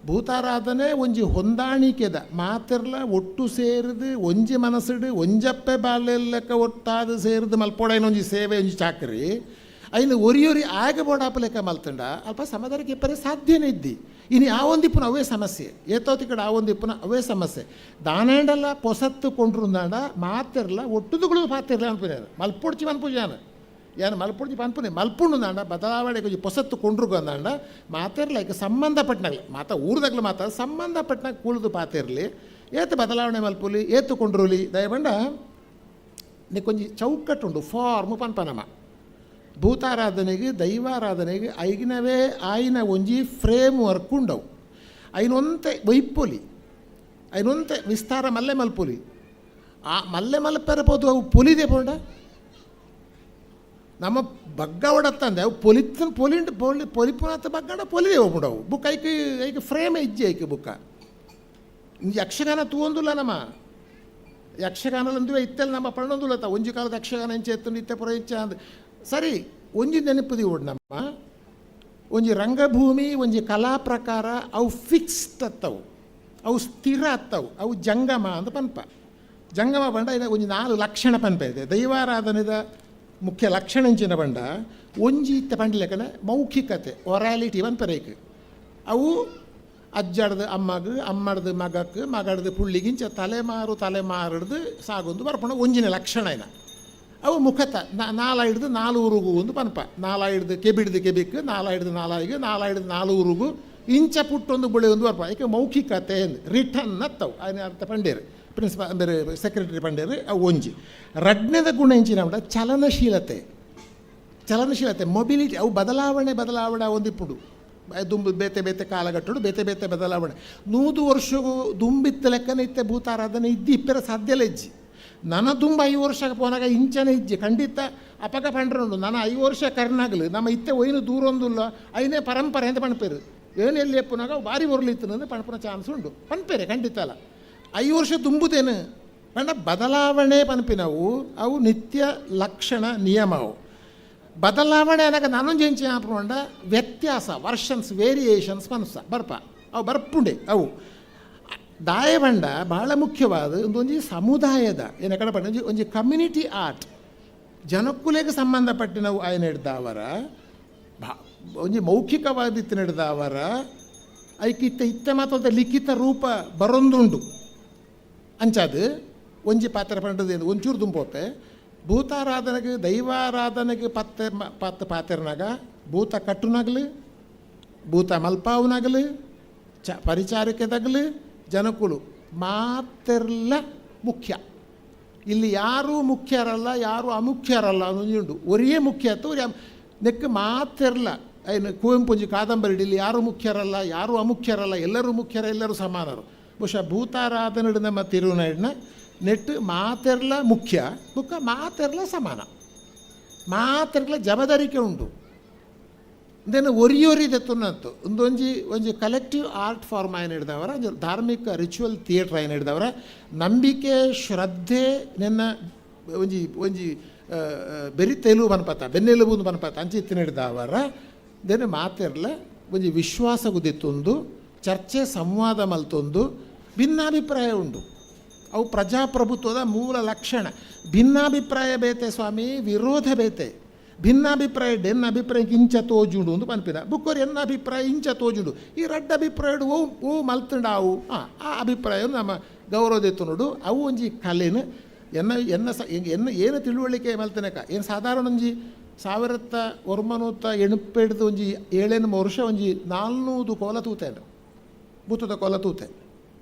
ಭೂತಾರಾಧನೆ ಒಂಜಿ ಹೊಂದಾಣಿಕೆದ ಮಾತೆರ್ಲ ಒಟ್ಟು ಸೇರಿದು ಒಂಜಿ ಮನಸ್ಸುಡು ಒಂಜಪ್ಪೆ ಬಾಲ್ಯಕ್ಕ ಒಟ್ಟಾದು ಸೇರಿದು ಮಲ್ಪೋಡೈನ ಒಂಜಿ ಸೇವೆ ಒಂಜಿ ಚಾಕರಿ ಐನು ಒರಿಯೊರಿ ಆಗ ಬೋಡಾಪಲೇಕ ಮಲ್ತಂಡ ಅಲ್ಪ ಸಮಾಧಾನಕ್ಕೆ ಇಪ್ಪರೆ ಸಾಧ್ಯನೇ ಇದ್ದಿ ಇನ್ನು ಆ ಒಂದಿಪ್ಪುನ ಅವೇ ಸಮಸ್ಯೆ ಏತೋತಿ ಕಡೆ ಆ ಒಂದಿಪ್ಪುನ ಅವೇ ಸಮಸ್ಯೆ ದಾನೇಂಡಲ್ಲ ಪೊಸತ್ತು ಕೊಂಡ್ರುಂದಾಂಡ ಮಾತೆರ್ಲ ಒಟ್ಟುದುಗಳು ಮಾತೆರ್ಲ ಅನ್ಪುನೆ ಮಲ್ಪೊಡ್ಚಿ ಮನ್ಪುಜಾನ ಏನು ಮಲ್ಪೊಡ್ಚಿ ಪನ್ಪುನೆ ಮಲ್ಪುಂಡುಂದಾಂಡ ಬದಲಾವಣೆ ಕೊಂಚ ಪೊಸತ್ತು ಕೊಂಡ್ರುಗು ಅಂದಾಂಡ ಮಾತೆರ್ಲ ಈಗ ಸಂಬಂಧಪಟ್ಟನಾಗಲಿ ಊರ್ದಾಗ್ಲು ಸಂಬಂಧಪಟ್ಟನಾಗ ಕೂಳುದು ಪಾತೆರ್ಲಿ ಏತು ಬದಲಾವಣೆ ಮಲ್ಪುಲಿ ಏತು ಕೊಂಡ್ರುಲಿ ದಯಬಂಡ ನೀ ಕೊಂಚ ಚೌಕಟ್ಟುಂಡು ಫಾರ್ಮು ಪನ್ಪನಮ ಭೂತಾರಾಧನೆಗೆ ದೈವಾರಾಧನೆಗೆ ಐಗಿನವೇ ಆಯ್ನ ಒಂಜಿ ಫ್ರೇಮ್ ವರ್ಕ್ ಉಂಡವು ಐನೊಂತೆ ವೈಪೊಲಿ ಐನೊಂತೆ ವಿಸ್ತಾರ ಮಲ್ಲೆ ಮಲ್ಪೊಲಿ ಆ ಮಲ್ಲೆ ಮಲ್ಪೆರಬಹುದು ಅವು ಪೊಲಿದೆ ಬೋಂಡ ನಮ್ಮ ಬಗ್ಗ ಒಡತ್ತಂದೆ ಅವು ಪೊಲಿಪುನತ್ತ ಬಗ್ಗಡ ಪೊಲಿದೆ ಹೋಗ್ಬಿಡವು ಬುಕ್ ಐಕೆ ಫ್ರೇಮ್ ಇಜ್ಜಿ ಐಕೆ ಬುಕ್ಕ ಯಕ್ಷಗಾನ ತೂವೊಂದುಲ್ಲ ನಮ್ಮ ಯಕ್ಷಗಾನಲಂದು ಇತ್ತೆಲ್ಲ ನಮ್ಮ ಪಣ್ಣೊಂದುಲ್ಲತ್ತ ಒಂಜಿ ಕಾಲದ ಯಕ್ಷಗಾನ ಹೆಂಚೆ ಎತ್ತು ನಿತ್ಯ ಪುರ ಹೆಂಚ ಅಂದ ಸರಿ ಒಂಜಿ ನೆನಪುದಿ ಓಡ್ ನಮ್ಮ ಒಂಜಿ ರಂಗಭೂಮಿ ಒಂಜಿ ಕಲಾ ಪ್ರಕಾರ ಅವು ಫಿಕ್ಸ್ಡ್ ಅತ್ತವು ಅವು ಸ್ಥಿರ ಅತ್ತವು ಅವು ಜಂಗಮ ಅಂತ ಪನ್ಪ ಜಂಗಮ ಬಂಡ ಇದು ಒಂಜಿ 4 ಲಕ್ಷಣ ಪನ್ಪ ಇದೆ ದೈವಾರಾಧನೆದ ಮುಖ್ಯ ಲಕ್ಷಣ ಇಂಚಿನ ಬಂಡ ಒಂಜಿ ಪಂಡ್ಲೆಕನ ಮೌಖಿಕತೆ ಒರಾಲಿಟಿ ಪನ್ಪರೇಕ್ ಅವು ಅಜ್ಜಡ್ದು ಅಮ್ಮಗೆ, ಅಮ್ಮಡ್ದು ಮಗಕ್ಕೆ, ಮಗಡ್ದು ಪುಳ್ಳಿಗಿಂಚ ತಲೆಮಾರಿಡ್ದು ಸಾಗೊಂದು ಬರ್ಪಣ ಒಂಜಿನ ಲಕ್ಷಣ ಏನ ಅವು ಮುಖತ ನಾಲ ಹಿಡ್ದು 4 ಊರುಗು ಒಂದು ಪನ್ಪ, ನಾಲ ಹಿಡ್ದು ಕೆಬಿಡ್ದು ಕೆಬಿಕ್, ನಾಲ ಹಿಡ್ದು ನಾಲಾಯಿಗೆ, ನಾಲ ಹಿಡ್ದು 4 ಊರುಗು ಇಂಚ ಪುಟ್ಟೊಂದು ಬುಳೆ ಒಂದು ಬರ್ಪ. ಯಾಕೆ ಮೌಖಿಕತೆ ರಿಟರ್ನ್ ಅತ್ತವು ಅದನ್ನ ಅರ್ಥ ಪಂಡೇರು ಪ್ರಿನ್ಸಿಪಾಲ್ ಬೇರೆ ಸೆಕ್ರೆಟರಿ ಪಂಡೇರು ಅವು ಒಂಜಿ. ರಡ್ನೆದ ಗುಣ ಇಂಚಿನ ಚಲನಶೀಲತೆ ಮೊಬಿಲಿಟಿ ಅವು ಬದಲಾವಣೆ ಒಂದಿಪ್ಪುಡು ಬೇತೆ ಬೇತೆ ಕಾಲಘಟ್ಟಡು ಬೇತೆ ಬದಲಾವಣೆ 100 ವರ್ಷಗೂ ದುಂಬಿತ್ತ ಲೆಕ್ಕನ ಇತ್ತೆ ಭೂತಾರಾಧನೆ ಇದ್ದು ಇಪ್ಪರ ಸಾಧ್ಯಲ್ಲ ಇಜ್ಜಿ. ನನ್ನ ತುಂಬ 5 ವರ್ಷಕ್ಕೆ ಪೋನಾಗ ಇಂಚನೆ ಇಜ್ಜಿ ಖಂಡಿತ ಅಪಕ ಪಂಡ್ರುಂಡು. ನಾನು 5 ವರ್ಷ ಕರ್ನಾಗಲು ನಮ್ಮ ಇತ್ತೆ ಒಯ್ನು ದೂರೊಂದುಲ್ಲ ಐನೇ ಪರಂಪರೆ ಅಂತ ಪಣ್ಪೇರು ಏನು ಎಲ್ಲಿ ಎಪ್ಪುನಾಗ ಭಾರಿ ಬರಲಿತ್ತು ಪಣ್ಪನ ಚಾನ್ಸ್ ಉಂಡು ಪನ್ಪೇರೆ ಖಂಡಿತ ಅಲ್ಲ. 5 ವರ್ಷ ತುಂಬುತ್ತೇನು ಪಂಡ ಬದಲಾವಣೆ ಪನ್ಪಿನವು ಅವು ನಿತ್ಯ ಲಕ್ಷಣ ನಿಯಮವು. ಬದಲಾವಣೆ ಅನ್ನೋಕೆ ನಾನೊಂದು ಹೆಂಚೆ ಹಾಕೊಂಡ ವ್ಯತ್ಯಾಸ ವರ್ಷನ್ಸ್ ವೇರಿಯೇಷನ್ಸ್ ಮನಸ್ಸ ಅವು ಬರ್ಪುಂಡೆ ಅವು ದಾಯಬಂಡ ಭಾಳ ಮುಖ್ಯವಾದ ಒಂದೊಂದು ಸಮುದಾಯದ ಏನ ಕಡೆ ಪಂಡ ಒಂಜಿ ಕಮ್ಯುನಿಟಿ ಆರ್ಟ್ ಜನಕ್ಕುಲೆಗೆ ಸಂಬಂಧಪಟ್ಟಿನವು ಆಯ್ನ ಹಿಡ್ದವರ ಒಂಜಿ ಮೌಖಿಕವಾದಿತ್ತು ನಡೆದವರ ಇತ್ತ ಮಾತ್ರ ಲಿಖಿತ ರೂಪ ಬರೊಂದುಂಡು ಅಂಚಾದು ಒಂಜಿ ಪಾತ್ರ ಪಂಡದೇನು ಒಂಚೂರು ತುಂಬೋಪೆ ಭೂತಾರಾಧನೆಗೆ ದೈವಾರಾಧನೆಗೆ ಪತ್ತು ಪಾತ್ರನಾಗ ಭೂತ ಕಟ್ಟುನಾಗಲಿ ಭೂತ ಮಲ್ಪಾವುನಾಗಲಿ ಪರಿಚಾರಕೆದಾಗಲಿ ಜನಕ್ಕುಳು ಮಾತೆರ್ಲ ಮುಖ್ಯ. ಇಲ್ಲಿ ಯಾರೂ ಮುಖ್ಯರಲ್ಲ, ಯಾರೂ ಅಮುಖ್ಯರಲ್ಲ ಅನ್ನೋದು ಒರಿಯೇ ಮುಖ್ಯ ಅಥವಾ ನೆಕ್ ಮಾತೆರ್ಲ ಏನು ಕುವೆಂಪುಂಜಿ ಕಾದಂಬರಿ ಇಲ್ಲಿ ಯಾರೂ ಮುಖ್ಯರಲ್ಲ, ಯಾರೂ ಅಮುಖ್ಯರಲ್ಲ, ಎಲ್ಲರೂ ಮುಖ್ಯರ, ಎಲ್ಲರೂ ಸಮಾನರು. ಬಹುಶಃ ಭೂತಾರಾಧನೆ ನಮ್ಮ ತಿರುನಾಡಿನ ನೆಟ್ಟು ಮಾತೆರ್ಲ ಮುಖ್ಯ ಬುಕ್ಕ ಮಾತೆರ್ಲ ಸಮಾನ, ಮಾತೆರ್ಲ ಜವಾಬ್ದಾರಿಕೆ ಉಂಟು. ದೆನ್ ಒರಿಯೊರಿದೆತ್ತುನಂತು ಒಂಜಿ ಕಲೆಕ್ಟಿವ್ ಆರ್ಟ್ ಫಾರ್ಮ್ ಆಯ್ನ ಹಿಡ್ದವರ ಧಾರ್ಮಿಕ ರಿಚುವಲ್ ಥಿಯೇಟ್ರ್ ಆಯ್ನ ಹಿಡ್ದವರ ನಂಬಿಕೆ ಶ್ರದ್ಧೆ ನಿನ್ನ ಒಂಜಿ ಬೆರಿತೆಲು ಬನ್ಪತ್ತ ಬೆನ್ನೆಲುಬು ಬನ್ಪತ್ತ ಅಂಚಿತ್ತಿನ ಹಿಡ್ದವರ ದೆನ್ ಮಾತೆರ್ಲ ಒಂಜಿ ವಿಶ್ವಾಸ ಗುದಿತ್ತೊಂದು ಚರ್ಚೆ ಸಂವಾದ ಮಲ್ತೊಂದು ಭಿನ್ನಾಭಿಪ್ರಾಯ ಉಂಡು. ಅವು ಪ್ರಜಾಪ್ರಭುತ್ವದ ಮೂಲ ಲಕ್ಷಣ. ಭಿನ್ನಾಭಿಪ್ರಾಯ ಬೇತೆ ಸ್ವಾಮಿ, ವಿರೋಧ ಬೇತೆ. ಭಿನ್ನಾಭಿಪ್ರಾಯ ಎನ್ನ ಅಭಿಪ್ರಾಯಕ್ಕೆ ಇಂಚ ತೋಜುಂಡು ಒಂದು ಪನ್ಪಿದ ಬುಕ್ಕೋರು ಎನ್ನ ಅಭಿಪ್ರಾಯ ಇಂಚ ತೋಜುಂಡು ಈ ರಡ್ಡ ಅಭಿಪ್ರಾಯ ಓ ಮಲ್ತಂಡಾವು ಆ ಅಭಿಪ್ರಾಯ ನಮ್ಮ ಗೌರವದೆತ್ತು ನೋಡು. ಅವು ಒಂಜಿ ಕಲೆನ ಎನ್ನ ಏನು ತಿಳುವಳಿಕೆ ಮಲ್ತನಕ ಏನು ಸಾಧಾರಣ ಒಂಜಿ 1980 ಒಂಜಿ 7 ವರ್ಷ ಒಂಜಿ 400 ಕೋಲ ತೂತೇನು ಭೂತದ ಕೋಲ ತೂತೆ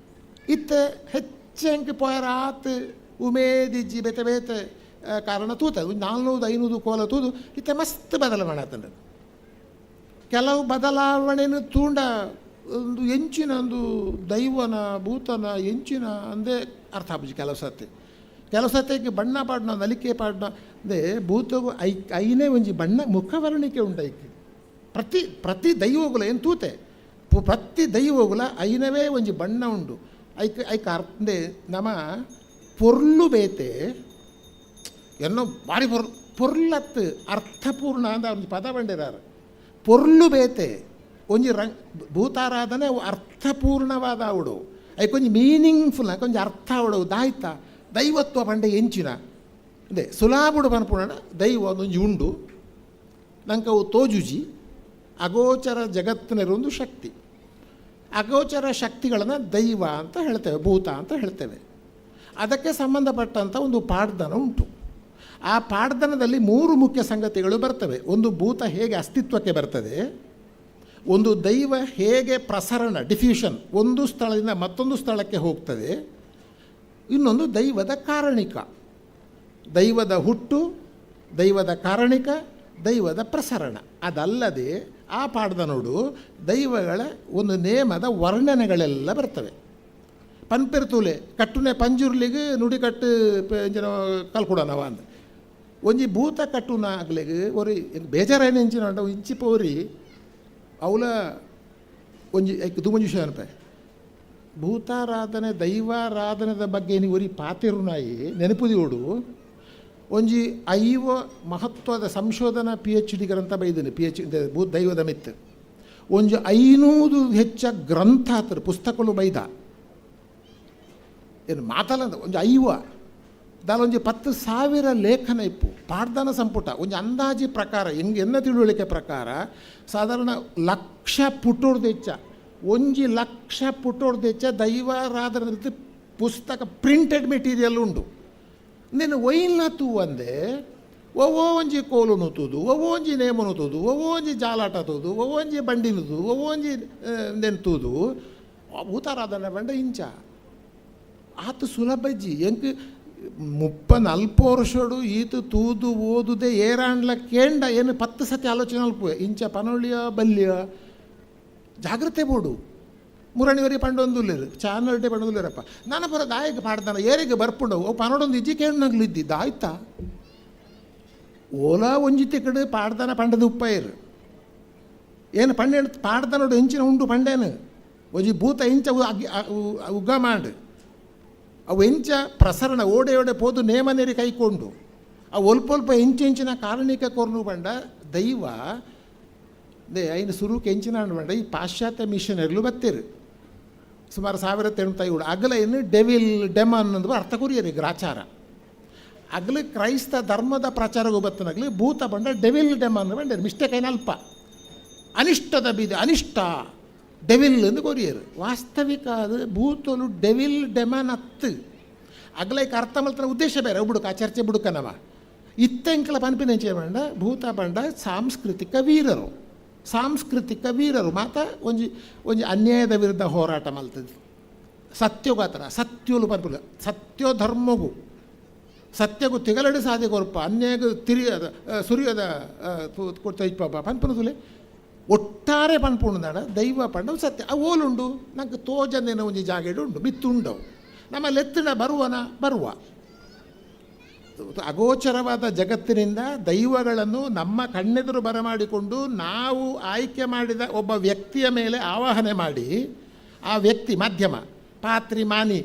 ಇತ್ತೆ ಹೆಚ್ಚಂಗೆ ಪೋಯರಾತ್ ಉಮೇದಿಜ್ಜಿ ಬೇತೆ ಬೇತೆ ಕಾರಣ ತೂತ 400-500 ಕೋಲ ತೂದು ಇತ್ತೆ ಮಸ್ತ್ ಬದಲಾವಣೆ ಆತಂಡ. ಕೆಲವು ಬದಲಾವಣೆಯನ್ನು ತೂಂಡ ಒಂದು ಎಂಚಿನ ಒಂದು ದೈವನ ಭೂತನ ಎಂಚಿನ ಅಂದೇ ಅರ್ಥ ಆಪುಜಿ. ಕೆಲವು ಸತಿಗೆ ಬಣ್ಣ ಪಾಡ್ನ ನಲಿಕೆ ಪಾಡ್ನ ಅಂದೇ ಭೂತಗೂ ಐನೇ ಒಂಜಿ ಬಣ್ಣ ಮುಖವರ್ಣಿಕೆ ಉಂಟು ಐಕ್ ಪ್ರತಿ ದೈವಗುಲ ಏನು ತೂತೆ ಪ್ರತಿ ದೈವಗುಲ ಐನವೇ ಒಂಜಿ ಬಣ್ಣ ಉಂಡು ಐಕ್ ಅರ್ಥೆ ನಮ್ಮ ಪೊರ್ಲು ಬೇತೆ ಎನ್ನೋ ಭಾರಿ ಪೊರ್ಲತ್ತು ಅರ್ಥಪೂರ್ಣ ಅಂತ ಒಂದು ಪದ ಬಂಡಿರಾರು. ಪೊರ್ಲು ಬೇತೆ ಒಂಜಿ ಭೂತಾರಾಧನೆ ಅರ್ಥಪೂರ್ಣವಾದ ಅವಡು ಐಕೊಂಜಿ ಮೀನಿಂಗ್ಫುಲ್ ಕೊಂಚ ಅರ್ಥ ಅವಡು ದಾಯ್ತ ದೈವತ್ವ ಪಂಡೆ ಎಂಚಿನ ಅದೇ ಸುಲಾಬುಡು ಪನ್ಪುಣ ದೈವ ಒಂದೊಂಜಿ ಉಂಡು ನಂಗೆ ಅವು ತೋಜುಜಿ ಅಗೋಚರ ಜಗತ್ತಿನರೊಂದು ಶಕ್ತಿ. ಅಗೋಚರ ಶಕ್ತಿಗಳನ್ನು ದೈವ ಅಂತ ಹೇಳ್ತೇವೆ, ಭೂತ ಅಂತ ಹೇಳ್ತೇವೆ. ಅದಕ್ಕೆ ಸಂಬಂಧಪಟ್ಟಂಥ ಒಂದು ಪಾಡ್ದನ ಉಂಟು. ಆ ಪಾಡ್ದನದಲ್ಲಿ 3 ಮುಖ್ಯ ಸಂಗತಿಗಳು ಬರ್ತವೆ. ಒಂದು ಭೂತ ಹೇಗೆ ಅಸ್ತಿತ್ವಕ್ಕೆ ಬರ್ತದೆ, ಒಂದು ದೈವ ಹೇಗೆ ಪ್ರಸರಣ ಡಿಫ್ಯೂಷನ್ ಒಂದು ಸ್ಥಳದಿಂದ ಮತ್ತೊಂದು ಸ್ಥಳಕ್ಕೆ ಹೋಗ್ತದೆ, ಇನ್ನೊಂದು ದೈವದ ಕಾರಣಿಕ. ದೈವದ ಹುಟ್ಟು, ದೈವದ ಕಾರಣಿಕ, ದೈವದ ಪ್ರಸರಣ. ಅದಲ್ಲದೆ ಆ ಪಾಡ್ದನೋಡು ದೈವಗಳ ಒಂದು ನೇಮದ ವರ್ಣನೆಗಳೆಲ್ಲ ಬರ್ತವೆ. ಪನ್ಪೆರ್ತೂಲೆ ಕಟ್ಟುನೆ ಪಂಜುರ್ಲಿಗೆ ನುಡಿಕಟ್ಟು ಜನ ಕಲ್ಕೊಡನವ ಅಂದ ಒಂಜಿ ಭೂತ ಕಟ್ಟುನ ಆಗ್ಲಿಗೆ ಒರಿ ಬೇಜಾರೇನು ಎಂಚಿನ ಇಂಚಿ ಪೋರಿ ಅವಳ ಒಂಜಿ ದುಮಂಜು ವಿಷಯ ಅನ್ಪೆ ಭೂತಾರಾಧನೆ ದೈವಾರಾಧನೆದ ಬಗ್ಗೆ ನೀವು ಒರಿ ಪಾತಿರುನಾಯಿ ನೆನಪುದಿಯೋಡು ಒಂಜಿ 5 ಮಹತ್ವದ ಸಂಶೋಧನಾ PhD ಗ್ರಂಥ ಬೈದಿನಿ. ದೈವದ ಮಿತ್ ಒಂಜಿ 500 ಹೆಚ್ಚ ಗ್ರಂಥ ಆತರ ಪುಸ್ತಕಗಳು ಬೈದ ಏನು ಮಾತಲ್ಲ ಒಂದು 5 ದಾಲೊಂಜಿ 10,000 ಲೇಖನ ಇಪ್ಪು ಪಾಡ್ದನ ಸಂಪುಟ ಒಂಜಿ ಅಂದಾಜಿ ಪ್ರಕಾರ ಹೆಂಗೆ ಎನ್ನ ತಿಳುವಳಿಕೆ ಪ್ರಕಾರ ಸಾಧಾರಣ 1,00,000 ಪುಟೋರ್ದು ಹೆಚ್ಚ 1,00,000 ಪುಟೋರ್ದೆಚ್ಚ ದೈವಾರಾಧನೆ ಪುಸ್ತಕ ಪ್ರಿಂಟೆಡ್ ಮೆಟೀರಿಯಲ್ ಉಂಡು. ನೀನು ಒಯ್ನ ತೂ ಒಂದೇ ಒವೋ ಒಂಜಿ ಕೋಲು ನೂತುದು, ಒವೋ ಒಂಜಿ ನೇಮು ನೂತುದು, ಒವೋ ಒಂಜಿ ಜಾಲಾಟ ತೂದು, ಒವೋ ಒಂಜಿ ಬಂಡಿನುದು, ಒವೋ ಒಂಜಿ ನೆಂತೂದು ಭೂತಾರಾಧನೆ ಬಂಡ ಇಂಚ ಆತು ಸುಲಭಜ್ಜಿ ಎಂಕ್ 30-40 ವರ್ಷಡು ಈತು ತೂದು ಓದುದೆ ಏರಾಂಡ್ಲ ಕೇಂಡ ಏನು 10 ಸತಿ ಆಲೋಚನೆ ಅಲ್ಪ ಇಂಚ ಪನೊಳಿಯ ಬಲ್ಯ ಜಾಗ್ರತೆ ಬೋಡು ಮುರಣಿವರಿ ಪಂಡೊಂದುಲ್ಲೇರು ಚಾನಲ್ಡೆ ಪಂಡೊಂದುಲ್ಲೇರಪ್ಪ ನಾನು ಬರೋ ದಾಯಿಗೆ ಪಾಡ್ದಾನ ಏರಿಗೆ ಬರ್ಪುಂಡವು ಅವು ಪನೊಡೊಂದು ಇಜ್ಜಿ ಕೇಂಡ್ನಾಗ್ಲು ಇದ್ದಿದ್ದು ಆಯ್ತಾ ಓಲಾ ಒಂಜಿತಿ ಕಡೆ ಪಾಡ್ದಾನ ಪಂಡದ ಉಪ್ಪಯ್ಯರು ಏನು ಪಂಡೆ ಪಾಡ್ದಾನೋಡು ಹೆಂಚಿನ ಉಂಡು ಪಂಡೇನು ಒಂಜಿ ಭೂತ ಇಂಚ ಉಗ್ಗ ಮಾಡು ಅವು ಎಂಚ ಪ್ರಸರಣ ಓಡೆ ಓಡೆ ಪೋದು ನೇಮನೇರಿ ಕೈಕೊಂಡು ಅವು ಒಲ್ಪ ಹೆಂಚಿನ ಕಾರಣಿಕ ಕೊರ್ನು ಬಂಡ ದೈವ ಐನು ಸುರುಕ್ಕೆ ಹೆಂಚಿನ ಬಂಡ ಈ ಪಾಶ್ಚಾತ್ಯ ಮಿಷನರಿಗಳು ಬತ್ತೇರು ಸುಮಾರು 1800 ಅಗಲ ಏನು ಡೆವಿಲ್ ಡೆಮನ್ ಅನ್ನೋದು ಅರ್ಥ ಕೊರಿಯರಿ ಗ್ರಾಚಾರ ಅಗಲು ಕ್ರೈಸ್ತ ಧರ್ಮದ ಪ್ರಚಾರಗೂ ಬತ್ತನಾಗಲಿ ಭೂತ ಬಂಡ ಡೆವಿಲ್ ಡೆಮನ್ ಬಂಡೇರು ಮಿಸ್ಟೇಕ್ ಏನು ಅಲ್ಪ ಅನಿಷ್ಟದ ಬೀದಿ ಅನಿಷ್ಟ ಡೆವಿಲ್ ಎಂದು ಕೊರಿಯರು ವಾಸ್ತವಿಕ ಅದು ಭೂತಲು ಡೆವಿಲ್ ಡೆಮನ್ ಅತ್ತು ಅಗ್ಲೈಕ್ ಅರ್ಥ ಮಲ್ತನ ಉದ್ದೇಶ ಬೇರೆ ಬುಡುಕ ಆ ಚರ್ಚೆ ಬುಡುಕನವ ಇತ್ತೆಂಕಲ ಪನ್ಪಿನೆಂಚೆ ಬಂಡ ಭೂತ ಬಂಡ ಸಾಂಸ್ಕೃತಿಕ ವೀರರು ಮಾತ ಒಂಜಿ ಅನ್ಯಾಯದ ವಿರುದ್ಧ ಹೋರಾಟ ಮಲ್ತದೆ ಸತ್ಯೋಗಾತರ ಸತ್ಯೋಲು ಪನ್ಪುಲ ಸತ್ಯೋ ಧರ್ಮಗೂ ಸತ್ಯಗೂ ತಿಗಲಡಿ ಸಾಧಿ ಕೊರಪ ಅನ್ಯಾಯಗೂ ತಿರಿಯದ ಸುರಿಯದ ಪನ್ಪುನದುಲೆ ಒಟ್ಟಾರೆ ಪನ್ಪುಣದಾಡ ದೈವ ಪಂಡವು ಸತ್ಯ ಓಲುಂಡು ನಂಗೆ ತೋಜನೇನೋ ಒಂಜಿ ಜಾಗೆಡು ಉಂಡು ಬಿತ್ತುಂಡವು ನಮ್ಮ ಲೆತ್ತಿನ ಬರುವ ಅಗೋಚರವಾದ ಜಗತ್ತಿನಿಂದ ದೈವಗಳನ್ನು ನಮ್ಮ ಕಣ್ಣೆದುರು ಬರಮಾಡಿಕೊಂಡು ನಾವು ಆಯ್ಕೆ ಮಾಡಿದ ಒಬ್ಬ ವ್ಯಕ್ತಿಯ ಮೇಲೆ ಆವಾಹನೆ ಮಾಡಿ ಆ ವ್ಯಕ್ತಿ ಮಾಧ್ಯಮ ಪಾತ್ರಿ ಮಾನಿ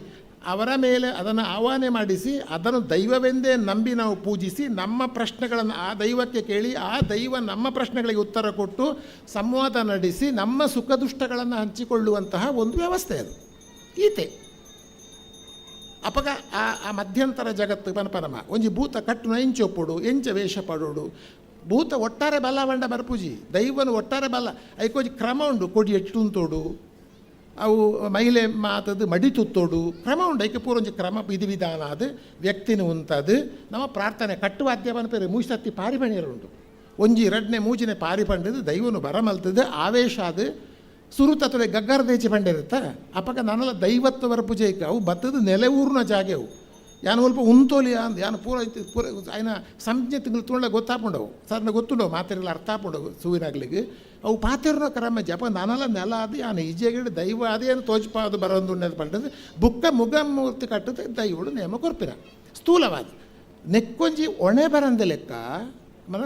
ಅವರ ಮೇಲೆ ಅದನ್ನು ಆವಾಹನೆ ಮಾಡಿಸಿ ಅದನ್ನು ದೈವವೆಂದೇ ನಂಬಿ ನಾವು ಪೂಜಿಸಿ ನಮ್ಮ ಪ್ರಶ್ನೆಗಳನ್ನು ಆ ದೈವಕ್ಕೆ ಕೇಳಿ ಆ ದೈವ ನಮ್ಮ ಪ್ರಶ್ನೆಗಳಿಗೆ ಉತ್ತರ ಕೊಟ್ಟು ಸಂವಾದ ನಡೆಸಿ ನಮ್ಮ ಸುಖ ದುಷ್ಟಗಳನ್ನು ಹಂಚಿಕೊಳ್ಳುವಂತಹ ಒಂದು ವ್ಯವಸ್ಥೆ ಅದು ಈತೆ ಅಪಗ ಆ ಮಧ್ಯಂತರ ಜಗತ್ತು ಪನಪನಮ ಒಂಜಿ ಭೂತ ಕಟ್ಟುನ ಎಂಚೊಪ್ಪುಡು ಎಂಚ ವೇಷ ಪಡೋಡು ಭೂತ ಒಟ್ಟಾರೆ ಬಲ್ಲ ಬಂಡ ಬರ್ಪೂಜಿ ದೈವನು ಒಟ್ಟಾರೆ ಬಲ್ಲ ಐಕೋಜಿ ಕ್ರಮ ಉಂಡು ಕೊಡಿ ಎಟ್ಟುಂತೋಡು ಅವು ಮಹಿಳೆ ಮಾತದು ಮಡಿ ತುತ್ತೋಡು ಕ್ರಮ ಉಂಡು ಐಕೆ ಪೂರೊಂಜಿ ಕ್ರಮ ವಿಧಿವಿಧಾನ ಅದು ವ್ಯಕ್ತಿನ ಉಂತದು ನಮ್ಮ ಪ್ರಾರ್ಥನೆ ಕಟ್ಟುವಾದ್ಯ ಪನಪೇರು ಮೂಸತ್ತಿ ಪಾರಿ ಬಣಿಯರುಂಟು ಒಂಜಿ ಎರಡನೇ ಮೂಜಿನೇ ಪಾರಿ ಪಂಡದು ದೈವನು ಬರಮಲ್ತದು ಆವೇಶ ಅದು ಸುರುತತೊಡೆ ಗಗ್ಗರದೇಚಿ ಪಂಡಿರುತ್ತಾ ಅಪಕ ನನ್ನಲ್ಲ ದೈವತ್ವ ಪೂಜೆಗೆ ಅವು ಬತ್ತದು ನೆಲೆ ಊರಿನ ಜಾಗೆವು ಯಾನು ಸ್ವಲ್ಪ ಉಂತೋಲಿ ಅಂದ್ ಯಾನು ಪೂರ ಆಯ್ನ ಸಂಜ್ಞೆ ತಿಂಗಳು ತುಳ್ಳ ಗೊತ್ತಾಪುಂಡವು ಸರ್ನ ಗೊತ್ತುಂಡವು ಮಾತೆರೆಲ್ಲ ಅರ್ಥ ಆಪುಂಡವು ಸುವಿನಾಗ್ಲಿಗೆ ಅವು ಪಾತೆರ್ನ ಕ್ರಮ ಜಪ ನನ್ನಲ್ಲ ನೆಲ ಅದು ಯಾನು ಈಜೆಗಿಡ ದೈವ ಅದೇನು ತೋಜ್ಪ ಅದು ಬರೋದು ಪಂಡದು ಬುಕ್ಕ ಮುಗಮೂರ್ತಿ ಕಟ್ಟದು ದೈವಡು ನೇಮ ಕೊರ್ಪಿರ ಸ್ಥೂಲವಾದ ನೆಕ್ಕೊಂಜಿ ಒಣೆ ಬರಂದ ಲೆಕ್ಕ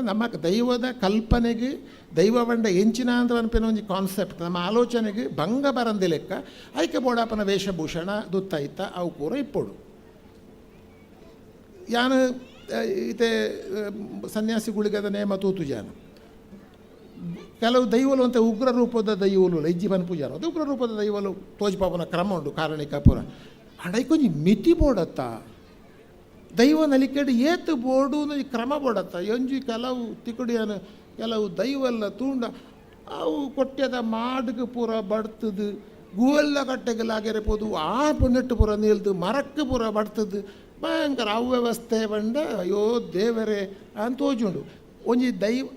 ನಮ್ಮ ದೈವದ ಕಲ್ಪನೆಗೆ ದೈವ ಬಂಡ ಎಂಚಿನ ಅಂತ ಅನ್ಪಿನ ಒಂದು ಕಾನ್ಸೆಪ್ಟ್ ನಮ್ಮ ಆಲೋಚನೆಗೆ ಭಂಗ ಬರಂದಿ ಲೆಕ್ಕ ಐಕೆ ಬೋಡಪ್ಪನ ವೇಷಭೂಷಣ ದುತ್ತಾಯ್ತ ಅವು ಪೂರ ಇಪ್ಪೋಡು ಯಾನು ಈತೆ ಸನ್ಯಾಸಿಗಳಿಗದ ನೇಮ ತೂತು ಜಾನ ಕೆಲವು ದೈವಲು ಅಂತ ಉಗ್ರ ರೂಪದ ದೈವಲು ಇಜ್ಜಿಬನ್ ಪೂಜಾರ ಅದು ಉಗ್ರ ರೂಪದ ದೈವಲು ತೋಜ್ಪಾಪನ ಕ್ರಮ ಉಂಟು ಕಾರಣಿಕ ಪೂರ ಅಡೈಕೊಂಜಿ ಮಿತಿ ಬೋಡತ್ತ ದೈವ ನಲಿಕೆಡು ಏತು ಬೋಡು ಕ್ರಮ ಬೋಡತ್ತ ಎಂಜಿ ಕೆಲವು ತಿಕುಡಿಯನು ಕೆಲವು ದೈವಲ್ಲ ತೂಂಡ ಅವು ಕೊಟ್ಟದ ಮಾಡಿಗೆ ಪೂರ ಬಡ್ತದು ಗೂವೆಲ್ಲ ಕಟ್ಟೆಗೆಲಾಗೆರೆ ಪೋದು ಆ ಪುಣ್ಣೆಟ್ಟು ಪೂರ ನಿಲ್ದು ಮರಕ್ಕೆ ಪೂರ ಬಡ್ತದು ಭಯಂಕರ ಅವ್ಯವಸ್ಥೆ ಬಂಡ ಅಯ್ಯೋ ದೇವರೇ ಅಂತ ತೋಜುಂಡು ಒಂಜಿ ದೈವ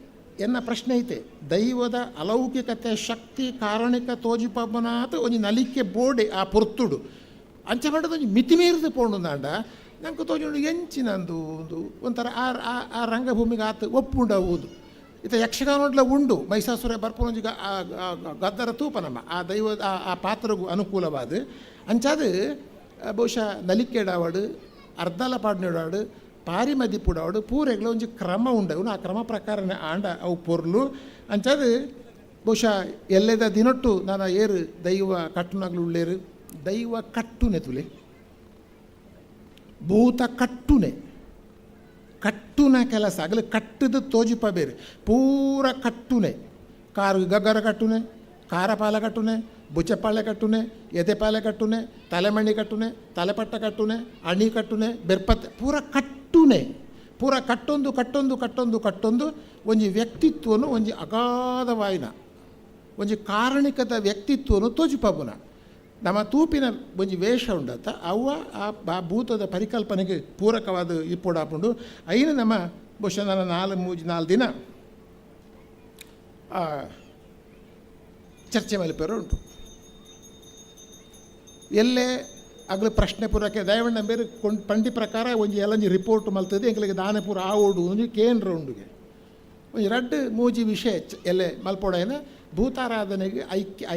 ಎನ್ನ ಪ್ರಶ್ನೆ ಐತೆ ದೈವದ ಅಲೌಕಿಕತೆ ಶಕ್ತಿ ಕಾರಣಿಕ ತೋಜಿಪಬ್ಬನಾಥ ಒಂಜಿ ನಲಿಕೆ ಬೋಡೆ ಆ ಪೊರ್ತುಡು ಅಂಚೆ ಬಡ್ಡದ ಒಂಜಿ ಮಿತಿ ಮೀರಿದು ಪೋಂಡು ನಾಂಡ ನಂಗೆ ತೋಜುಂಡು ಎಂಚಿನಂದು ಒಂಥರ ಆ ರಂಗಭೂಮಿಗೆ ಆತ ಒಪ್ಪುಂಡವುದು ಇತ ಯಕ್ಷಗಾನೋಡ್ಲ ಉಂಡು ಮೈಸಾಸುರ ಬರ್ಪುನೊಂಜಿ ಗದ್ದರ ತೂಪ ನಮ್ಮ ಆ ದೈವ ಆ ಪಾತ್ರಗೂ ಅನುಕೂಲವಾದ ಅಂಚಾದ ಬಹುಶಃ ನಲಿಕೆಡಾವಡು ಅರ್ಧಲ ಪಾಡ್ನಿಡಾಡು ಪಾರಿ ಮದಿಪುಡಾವಡು ಪೂರೆಗಳ ಒಂಜಿ ಕ್ರಮ ಉಂಡವು ಆ ಕ್ರಮ ಪ್ರಕಾರನೇ ಆಂಡ ಅವು ಪೊರ್ಲು ಅಂಚಾದ ಬಹುಶಃ ಎಲ್ಲೆದ ದಿನೊಟ್ಟು ನಾನು ಏರು ದೈವ ಕಟ್ಟುನಾಗ್ಲು ಉಳ್ಳೇರು ದೈವ ಕಟ್ಟುನೆ ತುಲೆ ಭೂತ ಕಟ್ಟುನ ಕೆಲಸ ಆಗಲಿ ಕಟ್ಟದು ತೋಜಿಪ ಬೇರೆ ಪೂರ ಕಟ್ಟುನೆ ಕಾರು ಗಗ್ಗರ ಕಟ್ಟುನೆ ಕಾರಪಾಲ ಕಟ್ಟುನೆ ಬುಚ್ಚಪಾಳೆ ಕಟ್ಟುನೆ ಎದೆಪಾಲೆ ಕಟ್ಟುನೆ ತಲೆಮಣಿ ಕಟ್ಟುನೆ ತಲೆಪಟ್ಟ ಕಟ್ಟುನೆ ಅಣಿ ಕಟ್ಟುನೆ ಬೆರ್ಪತ್ತೆ ಪೂರ ಕಟ್ಟುನೆ ಪೂರ ಕಟ್ಟೊಂದು ಒಂಜಿ ವ್ಯಕ್ತಿತ್ವನು ಒಂಜಿ ಅಗಾಧವಾಯಿನ ಒಂಜಿ ಕಾರಣಿಕದ ವ್ಯಕ್ತಿತ್ವನು ತೋಜಿಪಬುನ ನಮ್ಮ ತೂಪಿನ ಒಂಜಿ ವೇಷ ಉಂಡತ್ತ ಅವ ಆ ಭೂತದ ಪರಿಕಲ್ಪನೆಗೆ ಪೂರಕವಾದ ಇಪ್ಪುಡಾಪುಂಡು ಐನು ನಮ್ಮ ಬಹುಶಃ ನನ್ನ 4 ದಿನ ಚರ್ಚೆ ಮಲ್ಪೇರು ಉಂಟು ಎಲ್ಲೇ ಅಗ್ಲ ಪ್ರಶ್ನೆ ಪೂರಕ್ಕೆ ದಯವಣ್ಣ ಬೇರೆ ಪಂಡಿ ಪ್ರಕಾರ ಒಂಜಿ ಎಲ್ಲಂಜಿ ರಿಪೋರ್ಟ್ ಮಲ್ತದೆ ಎಂಕ್ಲಿಗೆ ದಾನೆ ಪೂರ ಆವೋಡು ಒಂಜಿ ಕೇಂದ್ರ ಉಂಡುಗೆ ಒಂಜಿ 2-3 ವಿಷಯ ಎಲ್ಲೇ ಮಲ್ಪೋಡೇನ ಭೂತಾರಾಧನೆಗೆ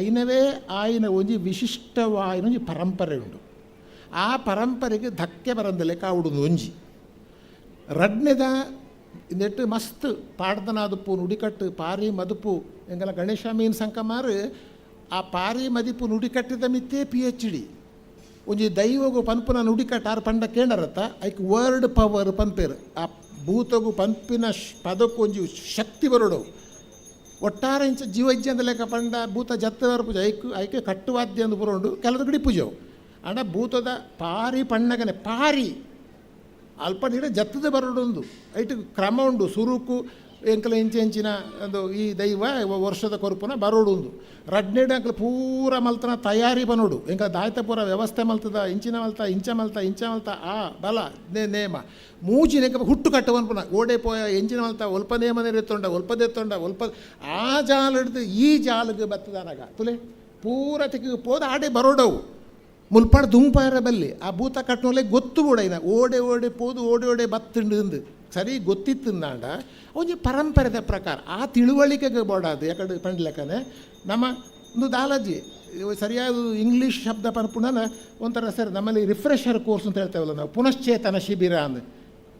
ಐನವೇ ಆಯ್ನ ಒಂಜಿ ವಿಶಿಷ್ಟವಾಯಿನ ಒಂಜಿ ಪರಂಪರೆ ಉಂಡು ಆ ಪರಂಪರೆಗೆ ಧಕ್ಕೆ ಬರಂದಲೆ ಕಾವುಡು ಒಂಜಿ ರಡ್ನೆದ ನೆಟ್ಟು ಮಸ್ತ್ ಪಾಡ್ದನಾದುಪ್ಪು ನುಡಿಕಟ್ಟು ಪಾರಿ ಮದುಪು ಎಂಗಲ ಗಣೇಶ ಮೀನ್ ಸಂಕಮಾರು ಆ ಪಾರಿ ಮದಿಪು ನುಡಿಕಟ್ಟಿದ ಮಿತ್ತೇ PhD ಒಂಜಿ ದೈವಗು ಪಂಪುನ ನುಡಿಕಟ್ಟು ಆರು ಪಂಡ ಕೇಂಡರತ್ತ ಐಕ್ ವರ್ಡ್ ಪವರ್ ಪಂಪೇರು ಆ ಭೂತಗು ಪಂಪಿನ ಪದಕ್ಕೂ ಒಂಜಿ ಶಕ್ತಿ ಬರೋಡು ಒಟ್ಟಾರೆ ಇಂಚ ಜೀವಜ್ಜಿ ಅಂದ ಲೆಕ್ಕ ಪಂಡ ಭೂತ ಜತ್ತವರ ಪೂಜೆ ಐಕೆ ಕಟ್ಟುವಾದ್ಯ ಅಂದು ಬರೋಂಡು ಕೆಲವು ಗಡಿ ಪೂಜೆವು ಅಣ್ಣ ಭೂತದ ಪಾರಿ ಪಣ್ಣಗನೆ ಪಾರಿ ಅಲ್ಪ ನೀರು ಜತ್ತದ ಬರೋಡೊಂದು ಐಟು ಕ್ರಮ ಉಂಡು ಸುರುಕು ಎಂಕಲ ಇಂಚಿನ ಅದು ಈ ದೈವ ವರ್ಷದ ಕೊರುಪುನ ಬರೋಡುಂದು ರಡ್ನೆಡು ಅಂಕಲ್ ಪೂರ ಮಲ್ತನ ತಯಾರಿ ಬನೋಡು ಎಂಕಲ ದಾಯ್ತ ಪೂರ ವ್ಯವಸ್ಥೆ ಮಲ್ತದ ಇಂಚಿನ ಮಲ್ತ ಆ ಬಲ ನೇಮ ಮೂಜಿನ ಹುಟ್ಟು ಕಟ್ಟವನ್ಪುನ ಓಡೆ ಪೋಯ ಎಂಚಿನ ಮಲ್ತ ಒಲ್ಪ ನೇಮನೆ ಒಲ್ಪದೆತ್ತೊಂಡ ಆ ಜಾಲ ಹಿಡಿದು ಈ ಜಾಲಿಗೆ ಬತ್ತದಾನಾಗ ತುಲೆ ಪೂರ ತೆಗೆ ಪೋದ ಆಡೆ ಬರೋಡವು ಮುಲ್ಪಾಡು ದುಂಪಾರ ಬಲ್ಲಿ ಆ ಭೂತ ಕಟ್ಟನೊಲೆ ಗೊತ್ತು ಬೂಡೈನ ಓಡೆ ಪೋದು ಓಡೆ ಬತ್ತಿಂಡು ಸರಿ ಗೊತ್ತಿತ್ತಂದಾಂಡ ಒಂಜಿ ಪರಂಪರೆದ ಪ್ರಕಾರ ಆ ತಿಳುವಳಿಕೆಗೆ ಬೋಡಾದು ಯಾಕಡೆ ಪಂಡ್ಲೆಕ್ಕನೆ ನಮ್ಮ ಒಂದು ದಾಲಜಿ ಸರಿಯಾದ ಇಂಗ್ಲೀಷ್ ಶಬ್ದ ಪನ್ಪುಣನ ಒಂಥರ ಸರಿ ನಮ್ಮಲ್ಲಿ ರಿಫ್ರೆಷರ್ ಕೋರ್ಸ್ ಅಂತ ಹೇಳ್ತೇವಲ್ಲ ನಾವು ಪುನಶ್ಚೇತನ ಶಿಬಿರ ಅಂದು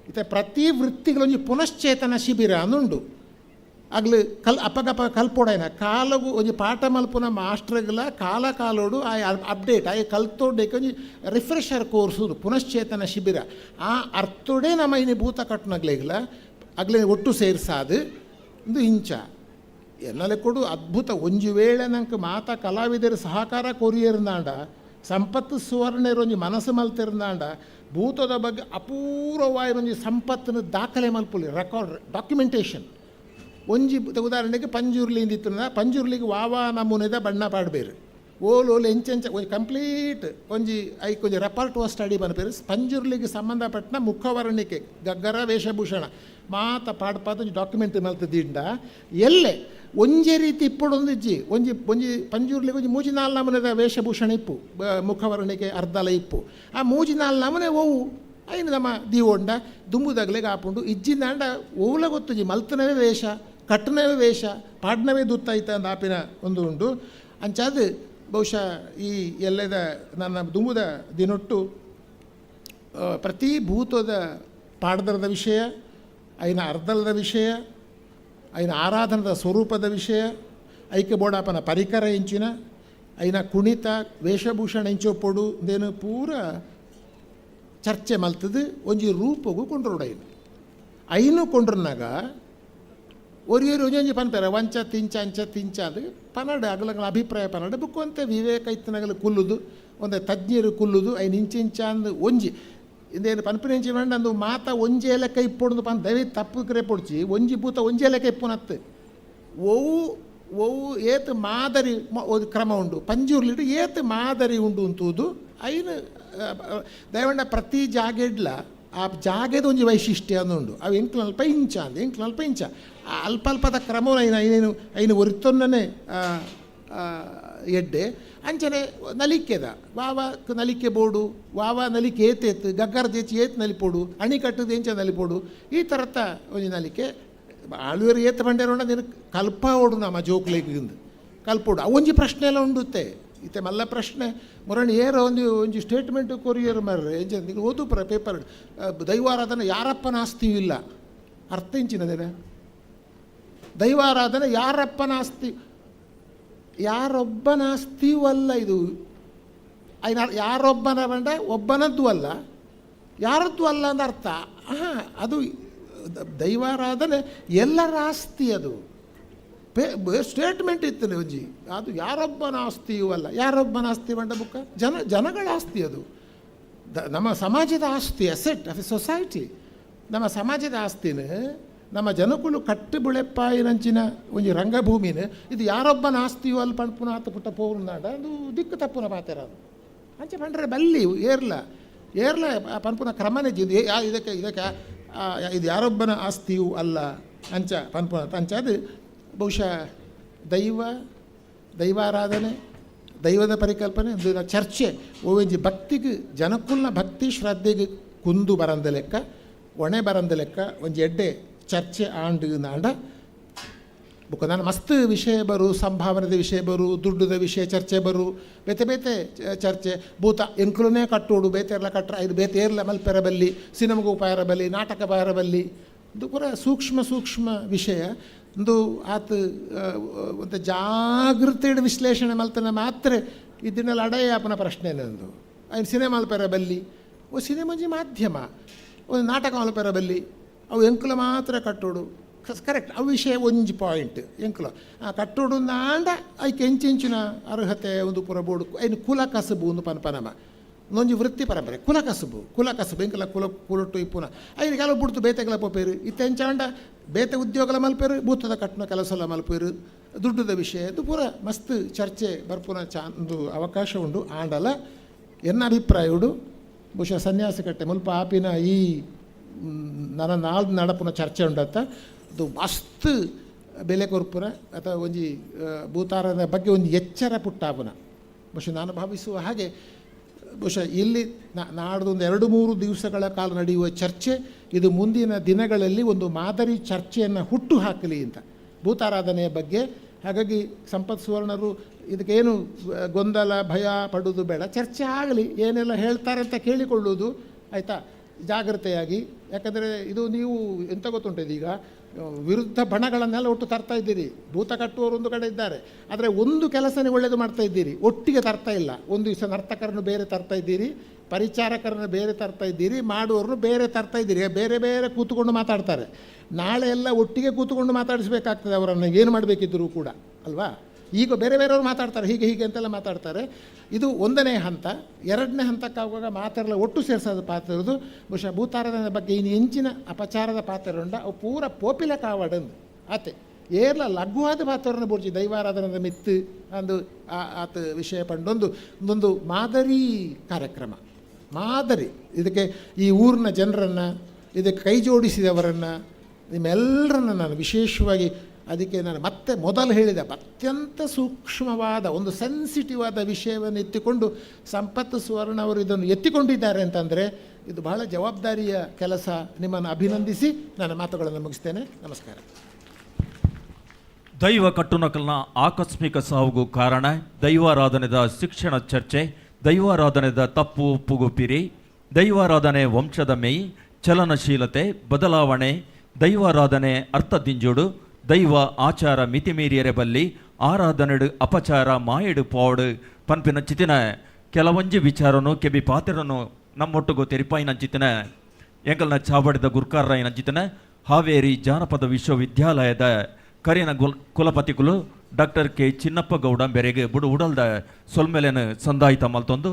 ಇತ್ತೆ ಪ್ರತಿ ವೃತ್ತಿಗಳೊಂಜಿ ಪುನಶ್ಚೇತನ ಶಿಬಿರ ಅಂದುಂಡು ಆಗ್ಲು ಅಪ್ಪಗಪ್ಪ ಕಲ್ಪೋಡೈನ ಕಾಲಗು ಒಂಜಿ ಪಾಠ ಮಲ್ಪುನ ಮಾಸ್ಟ್ರಗ್ಲ ಕಾಲೋಡು ಆ ಅಪ್ಡೇಟ್ ಆ ಕಲ್ತೋಡಕ್ಕೆ ಒಂಜಿ ರಿಫ್ರೆಷರ್ ಕೋರ್ಸು ಪುನಶ್ಚೇತನ ಶಿಬಿರ ಆ ಅರ್ಥೋಡೆ ನಮ್ಮ ಇನ್ನು ಭೂತ ಕಟ್ಟುನಗ್ಲೆಗ್ಲ ಅಗ್ಲೇ ಒಟ್ಟು ಸೇರಿಸಾದು ಒಂದು ಇಂಚ ಎನ್ನಲೆ ಕೊಡು ಅದ್ಭುತ ಒಂಜಿ ವೇಳೆ ನಂಗೆ ಮಾತಾ ಕಲಾವಿದರ ಸಹಕಾರ ಕೊರಿಯರ್ನಾಂಡ ಸಂಪತ್ತು ಸುವರ್ಣರು ಒಂಜಿ ಮನಸ್ಸು ಮಲ್ತಿರ್ನಾಂಡ ಭೂತದ ಬಗ್ಗೆ ಅಪೂರ್ವವಾದ ಒಂಜಿ ಸಂಪತ್ತಿನ ದಾಖಲೆ ಮಲ್ಪುಲಿ ರೆಕಾರ್ಡ್ ಡಾಕ್ಯುಮೆಂಟೇಷನ್ ಒಂಜಿ ಉದಾಹರಣೆಗೆ ಪಂಜುರ್ಲಿಂದಿತ್ತು ಪಂಜುರ್ಲಿಗೆ ವಾವಾ ನಮೂನೆದ ಬಣ್ಣ ಪಾಡ್ಬೇರು ಓಲು ಎಂಚೆಂಚ ಒಂಜಿ ಕಂಪ್ಲೀಟ್ ಒಂಜಿ ಐಕ್ ಒಂಜಿ ರೆಪರ್ಟುವ ಸ್ಟಡಿ ಬನ್ಪೇರು ಪಂಜುರ್ಲಿಗೆ ಸಂಬಂಧಪಟ್ಟ ಮುಖವರ್ಣಿಕೆ ಗಗ್ಗರ ವೇಷಭೂಷಣ ಮಾತ ಪಾಡ್ಪಾದ ಒಂಜಿ ಡಾಕ್ಯುಮೆಂಟ್ ಮಲ್ತದಿಂಡ ಎಲ್ಲೆ ಒಂಜೇ ರೀತಿ ಇಪ್ಪೊಡೊಂದು ಇಜ್ಜಿ ಒಂಜಿ ಪಂಜುರ್ಲಿಗೆ ಒಂಜಿ 3-4 ನಮೂನೆದ ವೇಷಭೂಷಣ ಇಪ್ಪು ಮುಖವರ್ಣಿಕೆ ಅರ್ಧಲ ಇಪ್ಪು ಆ 3-4 ನಮೂನೆ ಓವು ಐನು ನಮ್ಮ ದೀವೊಂಡ ದುಂಬುದಾಗ್ಲೆಗೆ ಆಪುಂಡು ಇಜ್ಜಿಂದಾಂಡ ಓವುಲ ಗೊತ್ತುಜಿ ಮಲ್ತನವೇ ವೇಷ ಕಟ್ಟನವೇ ವೇಷ ಪಾಡ್ನವೇ ದುತ್ತಾಯ್ತ ಅಂದ ಆಪಿನ ಒಂದು ಉಂಡು ಅಂಚಾದ ಬಹುಶಃ ಈ ಎಲ್ಲದ ನನ್ನ ದುಂಬುದ ದಿನೊಟ್ಟು ಪ್ರತಿ ಭೂತದ ಪಾಡ್ದರದ ವಿಷಯ ಐನ ಅರ್ಧಲದ ವಿಷಯ ಐನ ಆರಾಧನದ ಸ್ವರೂಪದ ವಿಷಯ ಐಕೆ ಬೋಡಾಪನ ಪರಿಕರ ಇಂಚಿನ ಐನ ಕುಣಿತ ವೇಷಭೂಷಣ ಇಂಚೊಪ್ಪೊಡು ದೇನು ಪೂರ ಚರ್ಚೆ ಮಲ್ತದು ಒಂಜಿ ರೂಪಗೂ ಕೊಂಡ್ರೋಡೈನು ಐನು ಕೊಂಡ್ರನಾಗ ಒರಿಯರು ಒಂಜೊಂಜಿ ಪನ್ಪೇರ ವಂಚ ತಿಂಚ ಅಂಚ ತಿಂಚ ಅದು ಪನ್ನಡ ಅಗಲಗಳ ಅಭಿಪ್ರಾಯ ಪನ್ನಡ ಬುಕ್ಕೊಂತೆ ವಿವೇಕ ಇತ್ತನಗಲು ಕುಲ್ಲುದು ಒಂದೇ ತಜ್ಞರು ಕುಲ್ಲುದು ಐನು ಇಂಚಿಂಚ ಅಂದು ಒಂಜಿ ಇಂದೇನು ಪನ್ಪಿನಿಂಚಿ ಮಂಡ ಅಂದು ಮಾತ ಒಂಜೇ ಲೆಕ್ಕ ಇಪ್ಪೊಡು ಪನ್ ದಯವಿ ತಪ್ಪು ಕರೆ ಪೊಡ್ಚಿ ಒಂಜಿ ಭೂತ ಒಂಜೇ ಲೆಕ್ಕ ಇಪ್ಪುನತ್ತು ಓವು ಏತ್ ಮಾದರಿ ಕ್ರಮ ಉಂಡು ಪಂಜೂರ್ಲಿಟ್ಟು ಏತ್ ಮಾದರಿ ಉಂಡು ಅಂತುದು ಐನು ದಯವಂಡ ಪ್ರತಿ ಜಾಗೆಡ್ಲ ಆ ಜಾಗೆದ ಒಂಜಿ ವೈಶಿಷ್ಟ್ಯ ಅಂದುಂಡು ಅವು ಎಂಕ್ಲಲ್ಪ ಇಂಚ ಅಲ್ಪದ ಕ್ರಮವನ್ನು ಐನು ಒರಿತೊನ್ನನೆ ಎಡ್ಡೆ ಅಂಚನೆ ನಲಿಕೆದ ವಾವ ನಲಿಕೆ ಬೋಡು ವಾವ ನಲಿಕೆ ಏತೇತು ಗಗ್ಗರ ದೇಚಿ ಏತ್ ನಲಿಪೋಡು ಅಣಿಕಟ್ಟದ ಎಂಚ ನಲಿಪೋಡು ಈ ಥರತ್ತ ಒಂಜಿ ನಲಿಕೆ ಆಳುವರು ಏತ ಬಂಡೇರೋಣ ನೀನು ಕಲ್ಪ ಓಡು ನಮ್ಮ ಜೋಕ್ಲೇಗಿಂದು ಕಲ್ಪೋಡು ಒಂಜಿ ಪ್ರಶ್ನೆ ಎಲ್ಲ ಉಂಡುತ್ತೆ ಇತ್ತೆ ಮಲ್ಲ ಪ್ರಶ್ನೆ ಮೊರಣಿ ಏರೋ ಒಂಜಿ ಸ್ಟೇಟ್ಮೆಂಟ್ ಕೊರಿಯರ್ ಮರ್ರೆ ಎಂಚ ನೀವು ಓದು ಪೇಪರ್ ದೈವಾರಾಧನೆ ಯಾರಪ್ಪನ ಆಸ್ತಿಯೂ ಇಲ್ಲ ಅರ್ಥ ಇಂಚಿನದೇನೆ ದೈವಾರಾಧನೆ ಯಾರಪ್ಪನ ಆಸ್ತಿ ಯಾರೊಬ್ಬನ ಆಸ್ತಿಯೂ ಅಲ್ಲ ಇದು ಯಾರೊಬ್ಬನ ಬಂಡ ಒಬ್ಬನದ್ದು ಅಲ್ಲ ಯಾರದ್ದು ಅಲ್ಲ ಅಂತ ಅರ್ಥ ಅದು ದೈವಾರಾಧನೆ ಎಲ್ಲರ ಆಸ್ತಿ ಅದು ಸ್ಟೇಟ್ಮೆಂಟ್ ಇತ್ತು ಒಂಜಿ ಅದು ಯಾರೊಬ್ಬನ ಆಸ್ತಿಯೂ ಅಲ್ಲ ಯಾರೊಬ್ಬನ ಆಸ್ತಿ ಬಂಡ ಬುಕ್ಕ ಜನಗಳ ಆಸ್ತಿ ಅದು ನಮ್ಮ ಸಮಾಜದ ಆಸ್ತಿ ಅಸೆಟ್ ಆಫ್ ಎ ಸೊಸೈಟಿ ನಮ್ಮ ಸಮಾಜದ ಆಸ್ತಿನ ನಮ್ಮ ಜನಕುಲು ಕಟ್ಟು ಬುಳೆಪ್ಪಾಯಿನಂಚಿನ ಒಂಜಿ ರಂಗಭೂಮಿನ ಇದು ಯಾರೊಬ್ಬನ ಆಸ್ತಿಯೋ ಅಲ್ಲಿ ಪಂಪುನ ಆತ ಪುಟ್ಟ ಪೋರುನಾಡ ಅದು ದಿಕ್ಕು ತಪ್ಪುನ ಪಾತೆರ ಅದು ಅಂಚೆ ಪಂಡ್ರೆ ಬಲ್ಲಿ ಏರ್ಲ ಪಂಪುನ ಕ್ರಮನೇ ಇದಕ್ಕೆ ಇದು ಯಾರೊಬ್ಬನ ಆಸ್ತಿಯೂ ಅಲ್ಲ ಅಂಚ ಪಂಪುನ ಅಂಚ ಅದು ಬಹುಶಃ ದೈವಾರಾಧನೆ ದೈವದ ಪರಿಕಲ್ಪನೆ ಒಂದು ಚರ್ಚೆ ಒಂಜಿ ಭಕ್ತಿಗೆ ಜನಕುಲ್ನ ಭಕ್ತಿ ಶ್ರದ್ಧೆಗೆ ಕುಂದು ಬರಂದ ಲೆಕ್ಕ ಒಣೆ ಬರಂದ ಲೆಕ್ಕ ಒಂಜಿ ಎಡ್ಡೆ ಚರ್ಚೆ ಆಂಡು ನಾಂಡ ಬುಕ್ಕ ನಾನು ಮಸ್ತ್ ವಿಷಯ ಬರು ಸಂಭಾವನೆದ ವಿಷಯ ಬರು ದುಡ್ಡದ ವಿಷಯ ಚರ್ಚೆ ಬರು ಬೇತೆ ಚರ್ಚೆ ಭೂತ ಎಂಕ್ಲುನೇ ಕಟ್ಟೋಡು ಬೇತೆರ್ಲ ಕಟ್ರ ಇದು ಬೇತೇರ್ಲ ಮಲ್ಪೆರ ಬಲ್ಲಿ ಸಿನಿಮಗೂ ಪಾಯರ ಬಲ್ಲಿ ನಾಟಕ ಪಾಯರ ಬಲ್ಲಿ ಇದು ಪೂರ ಸೂಕ್ಷ್ಮ ವಿಷಯ ಒಂದು ಆತ ಒಂದು ಜಾಗೃತಿಯ ವಿಶ್ಲೇಷಣೆ ಮಲ್ತನ ಮಾತ್ರ ಇದನ್ನೆಲ್ಲ ಅಡೆಯ ಅಪ್ಪನ ಪ್ರಶ್ನೆ ನಂದು ಐನು ಸಿನಿಮಾ ಮಲ್ಪೆರ ಬಲ್ಲಿ ಓ ಸಿನಿಮಾಜಿ ಮಾಧ್ಯಮ ಒಂದು ನಾಟಕ ಮಲ್ಪೆರ ಬಲ್ಲಿ ಅವು ಎಂಕುಲ ಮಾತ್ರ ಕಟ್ಟೋಡು ಕರೆಕ್ಟ್ ಅವು ವಿಷಯ ಒಂಜಿ ಪಾಯಿಂಟ್ ಎಂಕುಲ ಕಟ್ಟೋಡು ನಾಂಡ ಐಕೆ ಎಂಚಿನ ಅರ್ಹತೆ ಒಂದು ಪುರ ಬೋಡು ಐನು ಕುಲ ಕಸಬು ಒಂದು ಪನಪನಮ ಒಂಜಿ ವೃತ್ತಿ ಪರಂಪರೆ ಕುಲ ಕಸಬು ಎಂಕಲ ಕುಲೊಟ್ಟು ಇಪ್ಪುನ ಐದು ಕೆಲವು ಬಿಡ್ತು ಬೇತೆಗಳ ಪೋಪೇರು ಇತ್ತೆಂಚಾಂಡ ಬೇತೆ ಉದ್ಯೋಗಲ ಮಲ್ಪೇರು ಭೂತದ ಕಟ್ಟಣ ಕೆಲಸ ಮಲ್ಪೇರು ದುಡ್ಡದ ವಿಷಯ ಇದು ಪೂರ ಮಸ್ತ್ ಚರ್ಚೆ ಬರ್ಪುನ ಒಂದು ಅವಕಾಶ ಉಂಡು ಆಂಡಲ ಎನ್ನ ಅಭಿಪ್ರಾಯ ಉಂಡು ಬಹುಶಃ ಸನ್ಯಾಸಿ ಕಟ್ಟೆ ಮುಲ್ಪ ಆಪಿನ ಈ ನನ್ನ ನಾಲ್ದು ನಡಪುನ ಚರ್ಚೆ ಉಂಡತ್ತ ಅದು ಮಸ್ತ್ ಬೆಲೆ ಕೊರ್ಪುನ ಅಥವಾ ಒಂಜಿ ಭೂತಾರದ ಬಗ್ಗೆ ಒಂದು ಎಚ್ಚರ ಪುಟ್ಟಾಪುನ ಬಹುಶಃ ನಾನು ಭಾವಿಸುವ ಹಾಗೆ ಬಹುಶಃ ಇಲ್ಲಿ ನಾಡ್ದೊಂದು 2-3 ದಿವಸಗಳ ಕಾಲ ನಡೆಯುವ ಚರ್ಚೆ ಇದು ಮುಂದಿನ ದಿನಗಳಲ್ಲಿ ಒಂದು ಮಾದರಿ ಚರ್ಚೆಯನ್ನು ಹುಟ್ಟು ಹಾಕಲಿ ಅಂತ ಭೂತಾರಾಧನೆಯ ಬಗ್ಗೆ. ಹಾಗಾಗಿ ಸಂಪತ್ ಸುವರ್ಣರು ಇದಕ್ಕೇನು ಗೊಂದಲ ಭಯ ಪಡುವುದು ಬೇಡ, ಚರ್ಚೆ ಆಗಲಿ, ಏನೆಲ್ಲ ಹೇಳ್ತಾರೆ ಅಂತ ಕೇಳಿಕೊಳ್ಳುವುದು ಆಯಿತಾ, ಜಾಗ್ರತೆಯಾಗಿ. ಯಾಕಂದರೆ ಇದು ನೀವು ಎಂತ ಗೊತ್ತುಂಟು, ಇದೀಗ ವಿರುದ್ಧ ಬಣಗಳನ್ನೆಲ್ಲ ಒಟ್ಟು ತರ್ತಾ ಇದ್ದೀರಿ. ಭೂತ ಕಟ್ಟುವವರು ಒಂದು ಕಡೆ ಇದ್ದಾರೆ, ಆದರೆ ಒಂದು ಕೆಲಸನೇ ಒಳ್ಳೆಯದು ಮಾಡ್ತಾ ಇದ್ದೀರಿ, ಒಟ್ಟಿಗೆ ತರ್ತಾ ಇಲ್ಲ. ಒಂದು ದಿವಸ ನರ್ತಕರನ್ನು ಬೇರೆ ತರ್ತಾ ಇದ್ದೀರಿ, ಪರಿಚಾರಕರನ್ನು ಬೇರೆ ತರ್ತಾ ಇದ್ದೀರಿ, ಮಾಡುವವರನ್ನು ಬೇರೆ ತರ್ತಾ ಇದ್ದೀರಿ. ಬೇರೆ ಬೇರೆ ಕೂತ್ಕೊಂಡು ಮಾತಾಡ್ತಾರೆ. ನಾಳೆ ಎಲ್ಲ ಒಟ್ಟಿಗೆ ಕೂತ್ಕೊಂಡು ಮಾತಾಡಿಸ್ಬೇಕಾಗ್ತದೆ ಅವರನ್ನು, ಏನು ಮಾಡಬೇಕಿದ್ದರೂ ಕೂಡ ಅಲ್ವಾ. ಈಗ ಬೇರೆ ಬೇರೆಯವರು ಮಾತಾಡ್ತಾರೆ, ಹೀಗೆ ಅಂತೆಲ್ಲ ಮಾತಾಡ್ತಾರೆ. ಇದು ಒಂದನೇ ಹಂತ. ಎರಡನೇ ಹಂತಕ್ಕಾಗುವಾಗ ಮಾತೆಲ್ಲ ಒಟ್ಟು ಸೇರಿಸೋದು ಪಾತ್ರದ್ದು. ಬಹುಶಃ ಭೂತಾರಾಧನೆ ಬಗ್ಗೆ ಇನ್ನು ಹೆಂಚಿನ ಅಪಚಾರದ ಪಾತ್ರ ಉಂಡ ಅವು ಪೂರ ಪೋಪಿಲ ಕಾವಾಡಂದು ಆತೆ ಏರ್ಲ ಲಘುವಾದ ಪಾತ್ರವನ್ನು ಬೋರ್ಚಿ ದೈವಾರಾಧನದ ಮಿತ್ತು ಅಂದು ಆತ ವಿಷಯ ಪಂಡೊಂದು ಮಾದರಿ ಕಾರ್ಯಕ್ರಮ, ಮಾದರಿ. ಇದಕ್ಕೆ ಈ ಊರಿನ ಜನರನ್ನು, ಇದಕ್ಕೆ ಕೈ ಜೋಡಿಸಿದವರನ್ನು, ನಿಮ್ಮೆಲ್ಲರನ್ನು ನಾನು ವಿಶೇಷವಾಗಿ ಅದಕ್ಕೆ ನಾನು ಮತ್ತೆ ಮೊದಲು ಹೇಳಿದೆ, ಅತ್ಯಂತ ಸೂಕ್ಷ್ಮವಾದ ಒಂದು ಸೆನ್ಸಿಟಿವ್ ಆದ ವಿಷಯವನ್ನು ಎತ್ತಿಕೊಂಡು ಸಂಪತ್ ಸುವರ್ಣ ಅವರು ಇದನ್ನು ಎತ್ತಿಕೊಂಡಿದ್ದಾರೆ ಅಂತಂದರೆ ಇದು ಬಹಳ ಜವಾಬ್ದಾರಿಯ ಕೆಲಸ. ನಿಮ್ಮನ್ನು ಅಭಿನಂದಿಸಿ ನನ್ನ ಮಾತುಗಳನ್ನು ಮುಗಿಸ್ತೇನೆ. ನಮಸ್ಕಾರ. ದೈವ ಕಟ್ಟುನಕಲ್ನ ಆಕಸ್ಮಿಕ ಸಾವುಗೂ ಕಾರಣ ದೈವಾರಾಧನೆದ ಶಿಕ್ಷಣ ಚರ್ಚೆ, ದೈವಾರಾಧನೆದ ತಪ್ಪು ಒಪ್ಪುಗುಪ್ಪಿರಿ, ದೈವಾರಾಧನೆ ವಂಶದ ಮೇಯಿ, ಚಲನಶೀಲತೆ ಬದಲಾವಣೆ, ದೈವಾರಾಧನೆ ಅರ್ಥದಿಂಜುಡು, ದೈವ ಆಚಾರ ಮಿತಿಮೀರಿಯರೆ ಬಲ್ಲಿ, ಆರಾಧನೆಡು ಅಪಚಾರ ಮಾಯಡು ಪಾಡು ಪನ್ಪಿನ ಚಿತಿನ ಕೆಲವೊಂಜಿ ವಿಚಾರನು ಕೆಬಿ ಪಾತ್ರನು ನಮ್ಮೊಟ್ಟಿಗೂ ತೆರಿಪಾಯಿನಂಚಿತಿನ ಎಂಕಲ್ನ ಚಾವಡಿದ ಗುರ್ಕಾರ್ರಾಯಿನಂಚಿತಿನ ಹಾವೇರಿ ಜಾನಪದ ವಿಶ್ವವಿದ್ಯಾಲಯದ ಕರಿನ ಕುಲಪತಿಗಳು ಡಾಕ್ಟರ್ ಕೆ ಚಿನ್ನಪ್ಪ ಗೌಡ ಬೆರೆಗೆ ಬುಡು ಉಡಲ್ದ ಸೊಲ್ಮೆಲೆನ ಸಂದಾಯಿತ ಮಲ್ತೊಂದು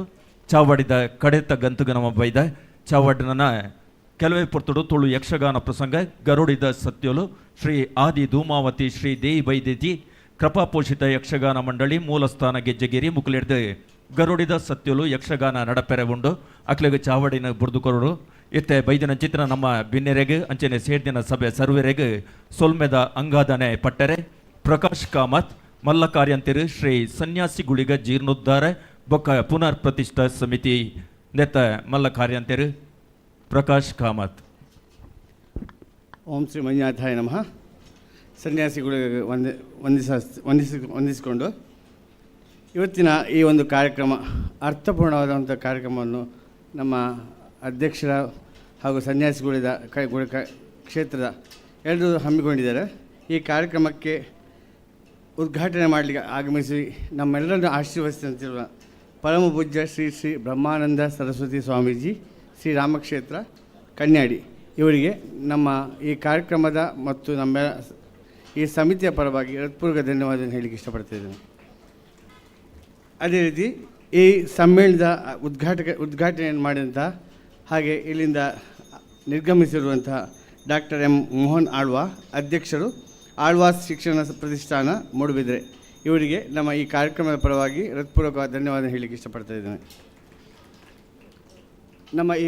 ಚಾವಡಿದ ಕಡೆತ ಗಂತುಗನಮ ಬೈದ ಚಾವಡಿನ ಕೆಲವೇ ಪುರ್ತುಡು ತುಳು ಯಕ್ಷಗಾನ ಪ್ರಸಂಗ ಗರುಡಿದ ಸತ್ಯೋಲು ಶ್ರೀ ಆದಿ ಧೂಮಾವತಿ ಶ್ರೀ ದೇವಿ ಬೈದೇತಿ ಕೃಪಾಪೋಷಿತ ಯಕ್ಷಗಾನ ಮಂಡಳಿ ಮೂಲಸ್ಥಾನ ಗೆಜ್ಜೆಗಿರಿ ಮುಕ್ಲಿಡ್ದು ಗರುಡಿದ ಸತ್ಯೋಲು ಯಕ್ಷಗಾನ ನಡಪೆರೆ ಉಂಡು ಅಕ್ಲೆಗೆ ಚಾವಡಿನ ಬುರ್ದುಕೊರಡು ಇತ್ತೆ ಬೈದಿನ ಚಿತ್ರ ನಮ್ಮ ಬಿನ್ನೆರೆಗೆ ಅಂಚನೆ ಸೇಡ್ದಿನ ಸಭೆ ಸರ್ವೆರೆಗೆ ಸೊಲ್ಮೆದ ಅಂಗಾದನೆ ಪಟ್ಟರೆ ಪ್ರಕಾಶ್ ಕಾಮತ್ ಮಲ್ಲ ಕಾರ್ಯಂತಿರು ಶ್ರೀ ಸನ್ಯಾಸಿ ಗುಳಿಗ ಜೀರ್ಣೋದ್ಧಾರ ಬೊಕ್ಕ ಪುನರ್ ಪ್ರತಿಷ್ಠಾ ಸಮಿತಿ ನೆತ್ತ ಮಲ್ಲ ಕಾರ್ಯಂತಿರು ಪ್ರಕಾಶ್ ಕಾಮತ್. ಓಂ ಶ್ರೀ ಮಂಜುನಾಥಾಯ ನಮಃ. ಸನ್ಯಾಸಿಗಳಿಗೆ ವಂದಿಸಿಕೊಂಡು ಇವತ್ತಿನ ಈ ಒಂದು ಕಾರ್ಯಕ್ರಮ, ಅರ್ಥಪೂರ್ಣವಾದಂಥ ಕಾರ್ಯಕ್ರಮವನ್ನು ನಮ್ಮ ಅಧ್ಯಕ್ಷರ ಹಾಗೂ ಸನ್ಯಾಸಿಗಳಿದ ಕ್ಷೇತ್ರದ ಎಲ್ಲರೂ ಹಮ್ಮಿಕೊಂಡಿದ್ದಾರೆ. ಈ ಕಾರ್ಯಕ್ರಮಕ್ಕೆ ಉದ್ಘಾಟನೆ ಮಾಡಲಿಕ್ಕೆ ಆಗಮಿಸಿ ನಮ್ಮೆಲ್ಲರನ್ನು ಆಶೀರ್ವದಿಸುತ್ತಿರುವ ಪರಮ ಪೂಜ್ಯ ಶ್ರೀ ಶ್ರೀ ಬ್ರಹ್ಮಾನಂದ ಸರಸ್ವತಿ ಸ್ವಾಮೀಜಿ, ಶ್ರೀ ರಾಮಕ್ಷೇತ್ರ ಕನ್ಯಾಡಿ ಇವರಿಗೆ ನಮ್ಮ ಈ ಕಾರ್ಯಕ್ರಮದ ಮತ್ತು ನಮ್ಮ ಈ ಸಮಿತಿಯ ಪರವಾಗಿ ಹೃತ್ಪೂರ್ವಕ ಧನ್ಯವಾದವನ್ನು ಹೇಳಲಿಕ್ಕೆ ಇಷ್ಟಪಡ್ತಿದ್ದೇನೆ. ಅದೇ ರೀತಿ ಈ ಸಮ್ಮೇಳನದ ಉದ್ಘಾಟನೆಯನ್ನು ಮಾಡಿದಂಥ ಹಾಗೆ ಇಲ್ಲಿಂದ ನಿರ್ಗಮಿಸಿರುವಂಥ ಡಾಕ್ಟರ್ ಎಂ ಮೋಹನ್ ಆಳ್ವ, ಅಧ್ಯಕ್ಷರು ಆಳ್ವಾಸ್ ಶಿಕ್ಷಣ ಪ್ರತಿಷ್ಠಾನ ಮೂಡುಬಿದ್ರೆ. ಇವರಿಗೆ ನಮ್ಮ ಈ ಕಾರ್ಯಕ್ರಮದ ಪರವಾಗಿ ಹೃತ್ಪೂರ್ವಕ ಧನ್ಯವಾದ ಹೇಳಲಿಕ್ಕೆ ಇಷ್ಟಪಡ್ತಾ ಇದ್ದೇನೆ. ನಮ್ಮ ಈ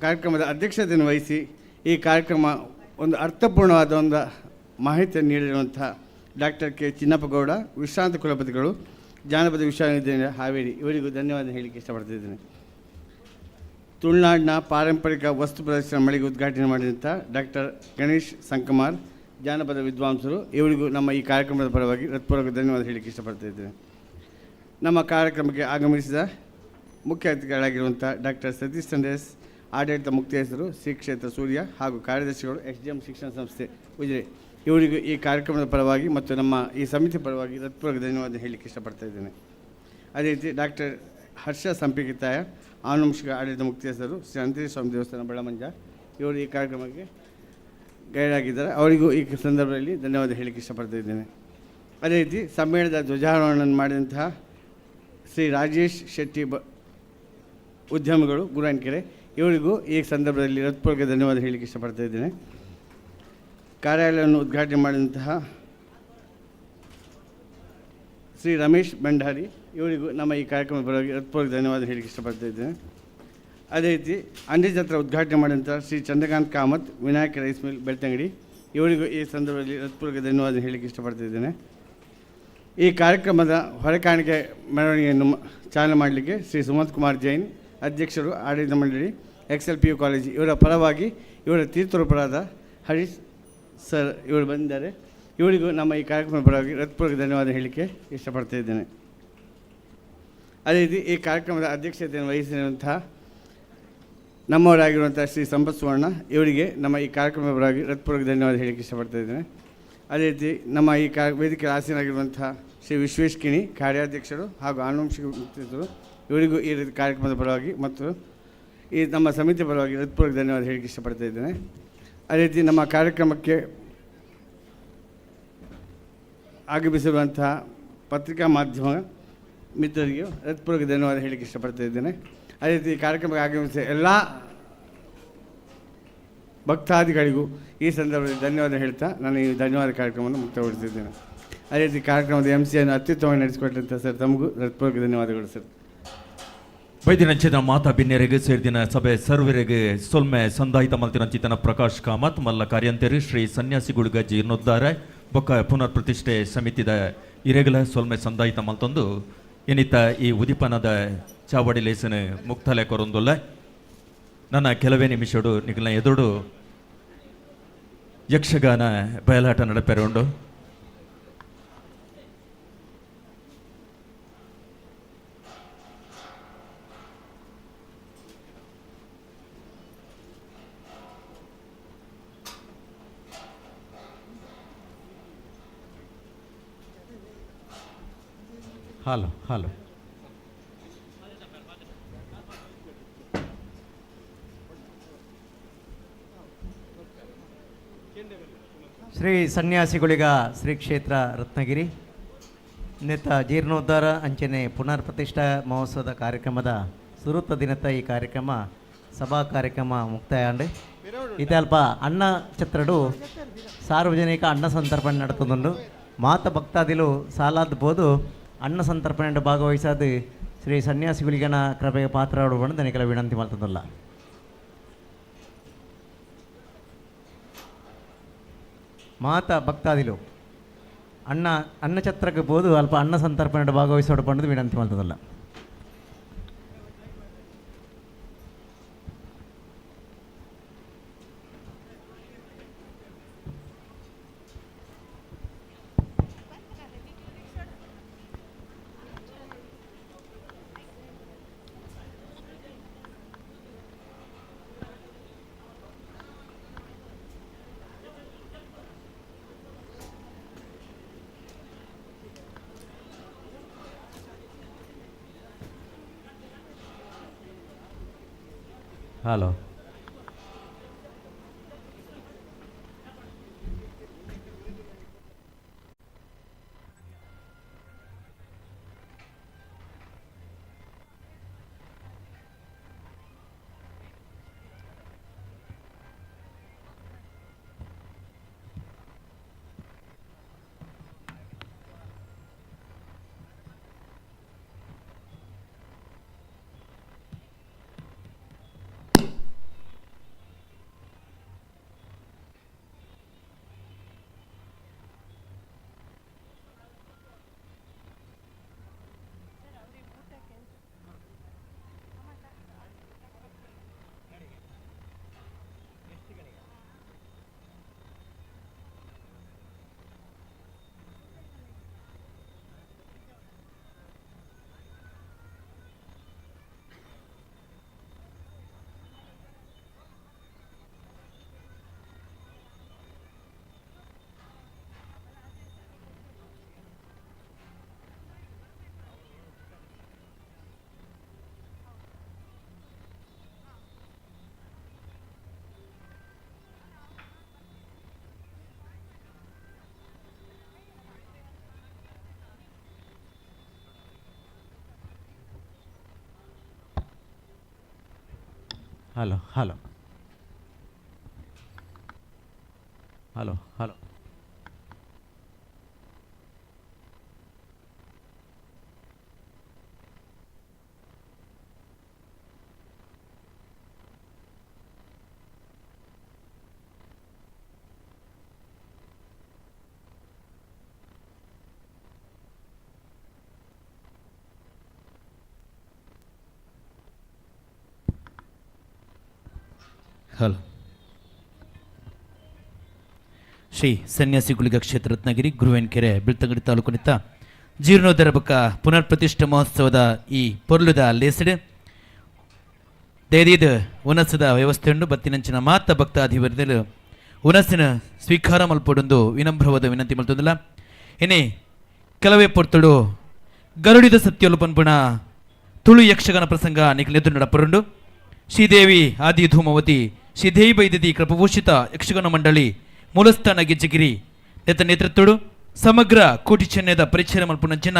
ಕಾರ್ಯಕ್ರಮದ ಅಧ್ಯಕ್ಷತೆಯನ್ನು ವಹಿಸಿ ಈ ಕಾರ್ಯಕ್ರಮ ಒಂದು ಅರ್ಥಪೂರ್ಣವಾದ ಒಂದು ಮಾಹಿತಿಯನ್ನು ನೀಡಿರುವಂಥ ಡಾಕ್ಟರ್ ಕೆ ಚಿನ್ನಪ್ಪಗೌಡ, ವಿಶ್ರಾಂತ ಕುಲಪತಿಗಳು, ಜಾನಪದ ವಿಶ್ವವಿದ್ಯಾಲಯ ಹಾವೇರಿ, ಇವರಿಗೂ ಧನ್ಯವಾದ ಹೇಳಲಿಕ್ಕೆ ಇಷ್ಟಪಡ್ತಿದ್ದೇನೆ. ತುಳುನಾಡಿನ ಪಾರಂಪರಿಕ ವಸ್ತು ಪ್ರದರ್ಶನ ಮಳಿಗೆ ಉದ್ಘಾಟನೆ ಮಾಡಿದಂಥ ಡಾಕ್ಟರ್ ಗಣೇಶ್ ಸಂಕಮಾರ್, ಜಾನಪದ ವಿದ್ವಾಂಸರು, ಇವರಿಗೂ ನಮ್ಮ ಈ ಕಾರ್ಯಕ್ರಮದ ಪರವಾಗಿ ಹೃತ್ಪೂರ್ವಕ ಧನ್ಯವಾದ ಹೇಳಲಿಕ್ಕೆ ಇಷ್ಟಪಡ್ತಾ ಇದ್ದೇನೆ. ನಮ್ಮ ಕಾರ್ಯಕ್ರಮಕ್ಕೆ ಆಗಮಿಸಿದ ಮುಖ್ಯ ಅತಿಥಿಗಳಾಗಿರುವಂಥ ಡಾಕ್ಟರ್ ಸತೀಶ್ ಸಂದೇಶ್, ಆಡಳಿತ ಮುಕ್ತೇಶ್ವರು, ಶ್ರೀ ಕ್ಷೇತ್ರ ಸೂರ್ಯ ಹಾಗೂ ಕಾರ್ಯದರ್ಶಿಗಳು XGM ಶಿಕ್ಷಣ ಸಂಸ್ಥೆ ಉಜಿರೆ, ಇವರಿಗೂ ಈ ಕಾರ್ಯಕ್ರಮದ ಪರವಾಗಿ ಮತ್ತು ನಮ್ಮ ಈ ಸಮಿತಿ ಪರವಾಗಿ ಹೃತ್ಪೂರ್ವಕ ಧನ್ಯವಾದ ಹೇಳಲಿಕ್ಕೆ ಇಷ್ಟಪಡ್ತಾ ಇದ್ದೇನೆ. ಅದೇ ರೀತಿ ಡಾಕ್ಟರ್ ಹರ್ಷ ಸಂಪಿಕಿತಾಯ, ಆನುವಂಶಿಕ ಆಡಳಿತ ಮುಕ್ತೇಶ್ವರು, ಶ್ರೀ ಅಂಜನೇಯ ಸ್ವಾಮಿ ದೇವಸ್ಥಾನ ಬೆಳಮಂಜ, ಇವರು ಈ ಕಾರ್ಯಕ್ರಮಕ್ಕೆ ಗೈಡ್ ಆಗಿದ್ದಾರೆ. ಅವರಿಗೂ ಈ ಸಂದರ್ಭದಲ್ಲಿ ಧನ್ಯವಾದ ಹೇಳಲಿಕ್ಕೆ ಇಷ್ಟಪಡ್ತಾ ಇದ್ದೇನೆ. ಅದೇ ರೀತಿ ಸಮ್ಮೇಳನದ ಧ್ವಜಾರೋಹಣವನ್ನು ಮಾಡಿದಂತಹ ಶ್ರೀ ರಾಜೇಶ್ ಶೆಟ್ಟಿ ಉದ್ಯಮಿಗಳು, ಗುರಾನ್ಕೆರೆ, ಇವರಿಗೂ ಈ ಸಂದರ್ಭದಲ್ಲಿ ಹೃತ್ಪೂರ್ವಕ ಧನ್ಯವಾದ ಹೇಳಲಿಕ್ಕೆ ಇಷ್ಟಪಡ್ತಾ ಇದ್ದೇನೆ. ಕಾರ್ಯಾಲಯವನ್ನು ಉದ್ಘಾಟನೆ ಮಾಡಿದಂತಹ ಶ್ರೀ ರಮೇಶ್ ಭಂಡಾರಿ, ಇವರಿಗೂ ನಮ್ಮ ಈ ಕಾರ್ಯಕ್ರಮದ ಪರವಾಗಿ ಹೃತ್ಪೂರ್ವಕ ಧನ್ಯವಾದ ಹೇಳಲಿಕ್ಕೆ ಇಷ್ಟಪಡ್ತಾ ಇದ್ದೇನೆ. ಅದೇ ರೀತಿ ಅಂಡಿ ಜಾತ್ರೆ ಉದ್ಘಾಟನೆ ಮಾಡಿದಂಥ ಶ್ರೀ ಚಂದ್ರಕಾಂತ್ ಕಾಮತ್, ವಿನಾಯಕ ರೈಸ್ ಮಿಲ್, ಬೆಳ್ತಂಗಡಿ, ಇವರಿಗೂ ಈ ಸಂದರ್ಭದಲ್ಲಿ ಹೃತ್ಪೂರ್ವಕ ಧನ್ಯವಾದ ಹೇಳಲಿಕ್ಕೆ ಇಷ್ಟಪಡ್ತಾ ಇದ್ದೇನೆ. ಈ ಕಾರ್ಯಕ್ರಮದ ಹೊರೆಕಾಣಿಕೆ ಮೆರವಣಿಗೆಯನ್ನು ಚಾಲನೆ ಮಾಡಲಿಕ್ಕೆ ಶ್ರೀ ಸುಮಂತ್ ಕುಮಾರ್ ಜೈನ್, ಅಧ್ಯಕ್ಷರು ಆಡಳಿತ ಮಂಡಳಿ XLPU ಕಾಲೇಜು, ಇವರ ಪರವಾಗಿ ಇವರ ತೀರ್ಥರೂಪರಾದ ಹರೀಶ್ ಸರ್ ಇವರು ಬಂದಿದ್ದಾರೆ. ಇವರಿಗೂ ನಮ್ಮ ಈ ಕಾರ್ಯಕ್ರಮದ ಪರವಾಗಿ ಹೃತ್ಪೂರ್ವಕ ಧನ್ಯವಾದ ಹೇಳಲಿಕ್ಕೆ ಇಷ್ಟಪಡ್ತಾ ಇದ್ದೇನೆ. ಅದೇ ರೀತಿ ಈ ಕಾರ್ಯಕ್ರಮದ ಅಧ್ಯಕ್ಷತೆಯನ್ನು ವಹಿಸಿರುವಂಥ ನಮ್ಮವರಾಗಿರುವಂಥ ಶ್ರೀ ಸಂಪತ್ ಸುವರ್ಣ, ಇವರಿಗೆ ನಮ್ಮ ಈ ಕಾರ್ಯಕ್ರಮದ ಪರವಾಗಿ ಹೃತ್ಪೂರ್ವಕ ಧನ್ಯವಾದ ಹೇಳಲಿಕ್ಕೆ ಇಷ್ಟಪಡ್ತಾ ಇದ್ದೇನೆ. ಅದೇ ರೀತಿ ನಮ್ಮ ಈ ವೇದಿಕೆ ಆಸೀನರಾಗಿರುವಂಥ ಶ್ರೀ ವಿಶ್ವೇಶ್ ಕಿಣಿ, ಕಾರ್ಯಾಧ್ಯಕ್ಷರು ಹಾಗೂ ಆನುವಂಶಿಕ ಮುಕ್ತೇಶ್ವರು, ಇವರಿಗೂ ಈ ರೀತಿ ಕಾರ್ಯಕ್ರಮದ ಪರವಾಗಿ ಮತ್ತು ಈ ನಮ್ಮ ಸಮಿತಿ ಪರವಾಗಿ ಹೃತ್ಪೂರ್ವಕ ಧನ್ಯವಾದ ಹೇಳಲಿಕ್ಕೆ ಇಷ್ಟಪಡ್ತಾ ಇದ್ದೇನೆ. ಅದೇ ರೀತಿ ನಮ್ಮ ಕಾರ್ಯಕ್ರಮಕ್ಕೆ ಆಗಮಿಸಿರುವಂತಹ ಪತ್ರಿಕಾ ಮಾಧ್ಯಮ ಮಿತ್ರರಿಗೆ ಹೃತ್ಪೂರ್ವಕ ಧನ್ಯವಾದ ಹೇಳಲಿಕ್ಕೆ ಇಷ್ಟಪಡ್ತಾ ಇದ್ದೇನೆ. ಅದೇ ರೀತಿ ಕಾರ್ಯಕ್ರಮಕ್ಕೆ ಆಗಮಿಸಿದ ಎಲ್ಲ ಭಕ್ತಾದಿಗಳಿಗೂ ಈ ಸಂದರ್ಭದಲ್ಲಿ ಧನ್ಯವಾದ ಹೇಳ್ತಾ ನಾನು ಈ ಧನ್ಯವಾದ ಕಾರ್ಯಕ್ರಮವನ್ನು ಮುಕ್ತಗೊಳಿಸಿದ್ದೇನೆ. ಅದೇ ರೀತಿ ಕಾರ್ಯಕ್ರಮದ MC-ಯನ್ನು ಅತ್ಯುತ್ತಮವಾಗಿ ನಡೆಸಿಕೊಟ್ಟಂಥ ಸರ್ ತಮಗೂ ಹೃತ್ಪೂರ್ವಕ ಧನ್ಯವಾದಗಳು ಸರ್. ಬೈದಿನಂಚಿನ ಮಾತಾ ಬಿನ್ನೆರೆಗೆ ಸೇರಿದಿನ ಸಭೆ ಸರ್ವರಿಗೆ ಸೊಲ್ಮೆ ಸಂದಾಯಿತ ಮಲ್ತಿನಂಚಿತನ ಪ್ರಕಾಶ್ ಕಾಮತ್ ಮಲ್ಲ ಕಾರ್ಯಂತರಿ ಶ್ರೀ ಸನ್ಯಾಸಿಗುಳಿಗ ಜೀರ್ಣೋದ್ಧಾರ ಬೊಕ್ಕ ಪುನರ್ ಪ್ರತಿಷ್ಠೆ ಸಮಿತಿದ ಇರೆಗಲ ಸೊಲ್ಮೆ ಸಂದಾಯಿತ ಮಲ್ತೊಂದು ಏನಿತ್ತ ಈ ಉದಿಪನದ ಚಾವಡಿ ಲೇಸನ ಮುಕ್ತಲೆ ಕೊರೊಂದುಲ್ಲ ನನ್ನ ಕೆಲವೇ ನಿಮಿಷಡು ನಿಖಲ್ನ ಎದುರು ಯಕ್ಷಗಾನ ಬಯಲಾಟ ನಡೆಪೆರುಂಡು. ಹಲೋ ಶ್ರೀ ಸನ್ಯಾಸಿಗಳಿಗ ಶ್ರೀ ಕ್ಷೇತ್ರ ರತ್ನಗಿರಿ ನೆತ್ತ ಜೀರ್ಣೋದ್ಧಾರ ಅಂಚನೆ ಪುನರ್ ಪ್ರತಿಷ್ಠಾ ಮಹೋತ್ಸವದ ಕಾರ್ಯಕ್ರಮದ ಸುರುತ್ತ ದಿನದ ಈ ಕಾರ್ಯಕ್ರಮ ಸಭಾ ಕಾರ್ಯಕ್ರಮ ಮುಕ್ತಾಯ ಅಂಡೆ ಇದಲ್ಪ ಅನ್ನ ಛತ್ರಡು ಸಾರ್ವಜನಿಕ ಅನ್ನ ಸಂತರ್ಪಣೆ ನಡತುಂಡು ಮಾತ ಭಕ್ತಾದಿಲು ಸಾಲಾದ ಬೋದು ಅನ್ನ ಸಂತರ್ಪಣೆ ಭಾಗವಹಿಸಾದ ಶ್ರೀ ಸನ್ಯಾಸಿಗಳಿಗನ ಕೃಪೆಗೆ ಪಾತ್ರ ಬಂದು ನನಗೆಲ್ಲ ವಿನಂತಿ ಮಾಡ್ತದಲ್ಲ. ಮಾತ ಭಕ್ತಾದಿಲು ಅನ್ನ ಛತ್ರಕ್ಕೆ ಬೋದು ಅಲ್ಪ ಅನ್ನ ಸಂತರ್ಪಣೆ ಭಾಗವಹಿಸೋಡು ಬಂದು ವಿನಂತಿ ಮಾಡ್ತದಲ್ಲ. Hello hello hello hello hello hello. Shri Sanyasi Guliga ಕ್ಷೇತ್ರ ರತ್ನಗಿರಿ ಗುರುವೆನ್ಕೆರೆ ಬೆಳ್ತಂಗಡಿ ತಾಲೂಕಿನಿಂದ ಜೀರ್ಣೋದ್ಧಾರ ಬಕ್ಕ ಪುನರ್ ಪ್ರತಿಷ್ಠೆ ಮಹೋತ್ಸವದ ಈ ಪೊರ್ಲುದ ಲೇಸಡೆ ದೇದೀದ ಉನಸದ ವ್ಯವಸ್ಥೆಯನ್ನು ಬತ್ತಿನಂಚಿನ ಮಾತ ಭಕ್ತಾಧಿವರದಲ್ಲಿ ಉನಸಿನ ಸ್ವೀಕಾರ ಮಲ್ಪಡೊಂದು ವಿನಮ್ರವಾದ ವಿನಂತಿ ಮಲ್ತೊಂದಿಲ್ಲ. ಇನ್ನೇ ಕೆಲವೇ ಪೊರ್ತುಡು ಗರುಡಿದ ಸತ್ಯಲು ಪನ್ಪುಣ ತುಳು ಯಕ್ಷಗಾನ ಪ್ರಸಂಗ ನಿಖಿಲೆದು ನಡಪರುಂಡು. ಶ್ರೀದೇವಿ ಆದಿ ಧೂಮವತಿ ಶ್ರೀದೇವಿ ಬೈದದಿ ಕೃಪಭೂಷಿತ ಯಕ್ಷಗಾನ ಮಂಡಳಿ ಮೂಲಸ್ಥಾನ ಗಿಜ್ಜಗಿರಿ ನೆತ ನೇತೃತ್ವಡು ಸಮಗ್ರ ಕೋಟಿ ಚೆನ್ನೈದ ಪರಿಚಯ ಮಲ್ಪುನಂಚಿನ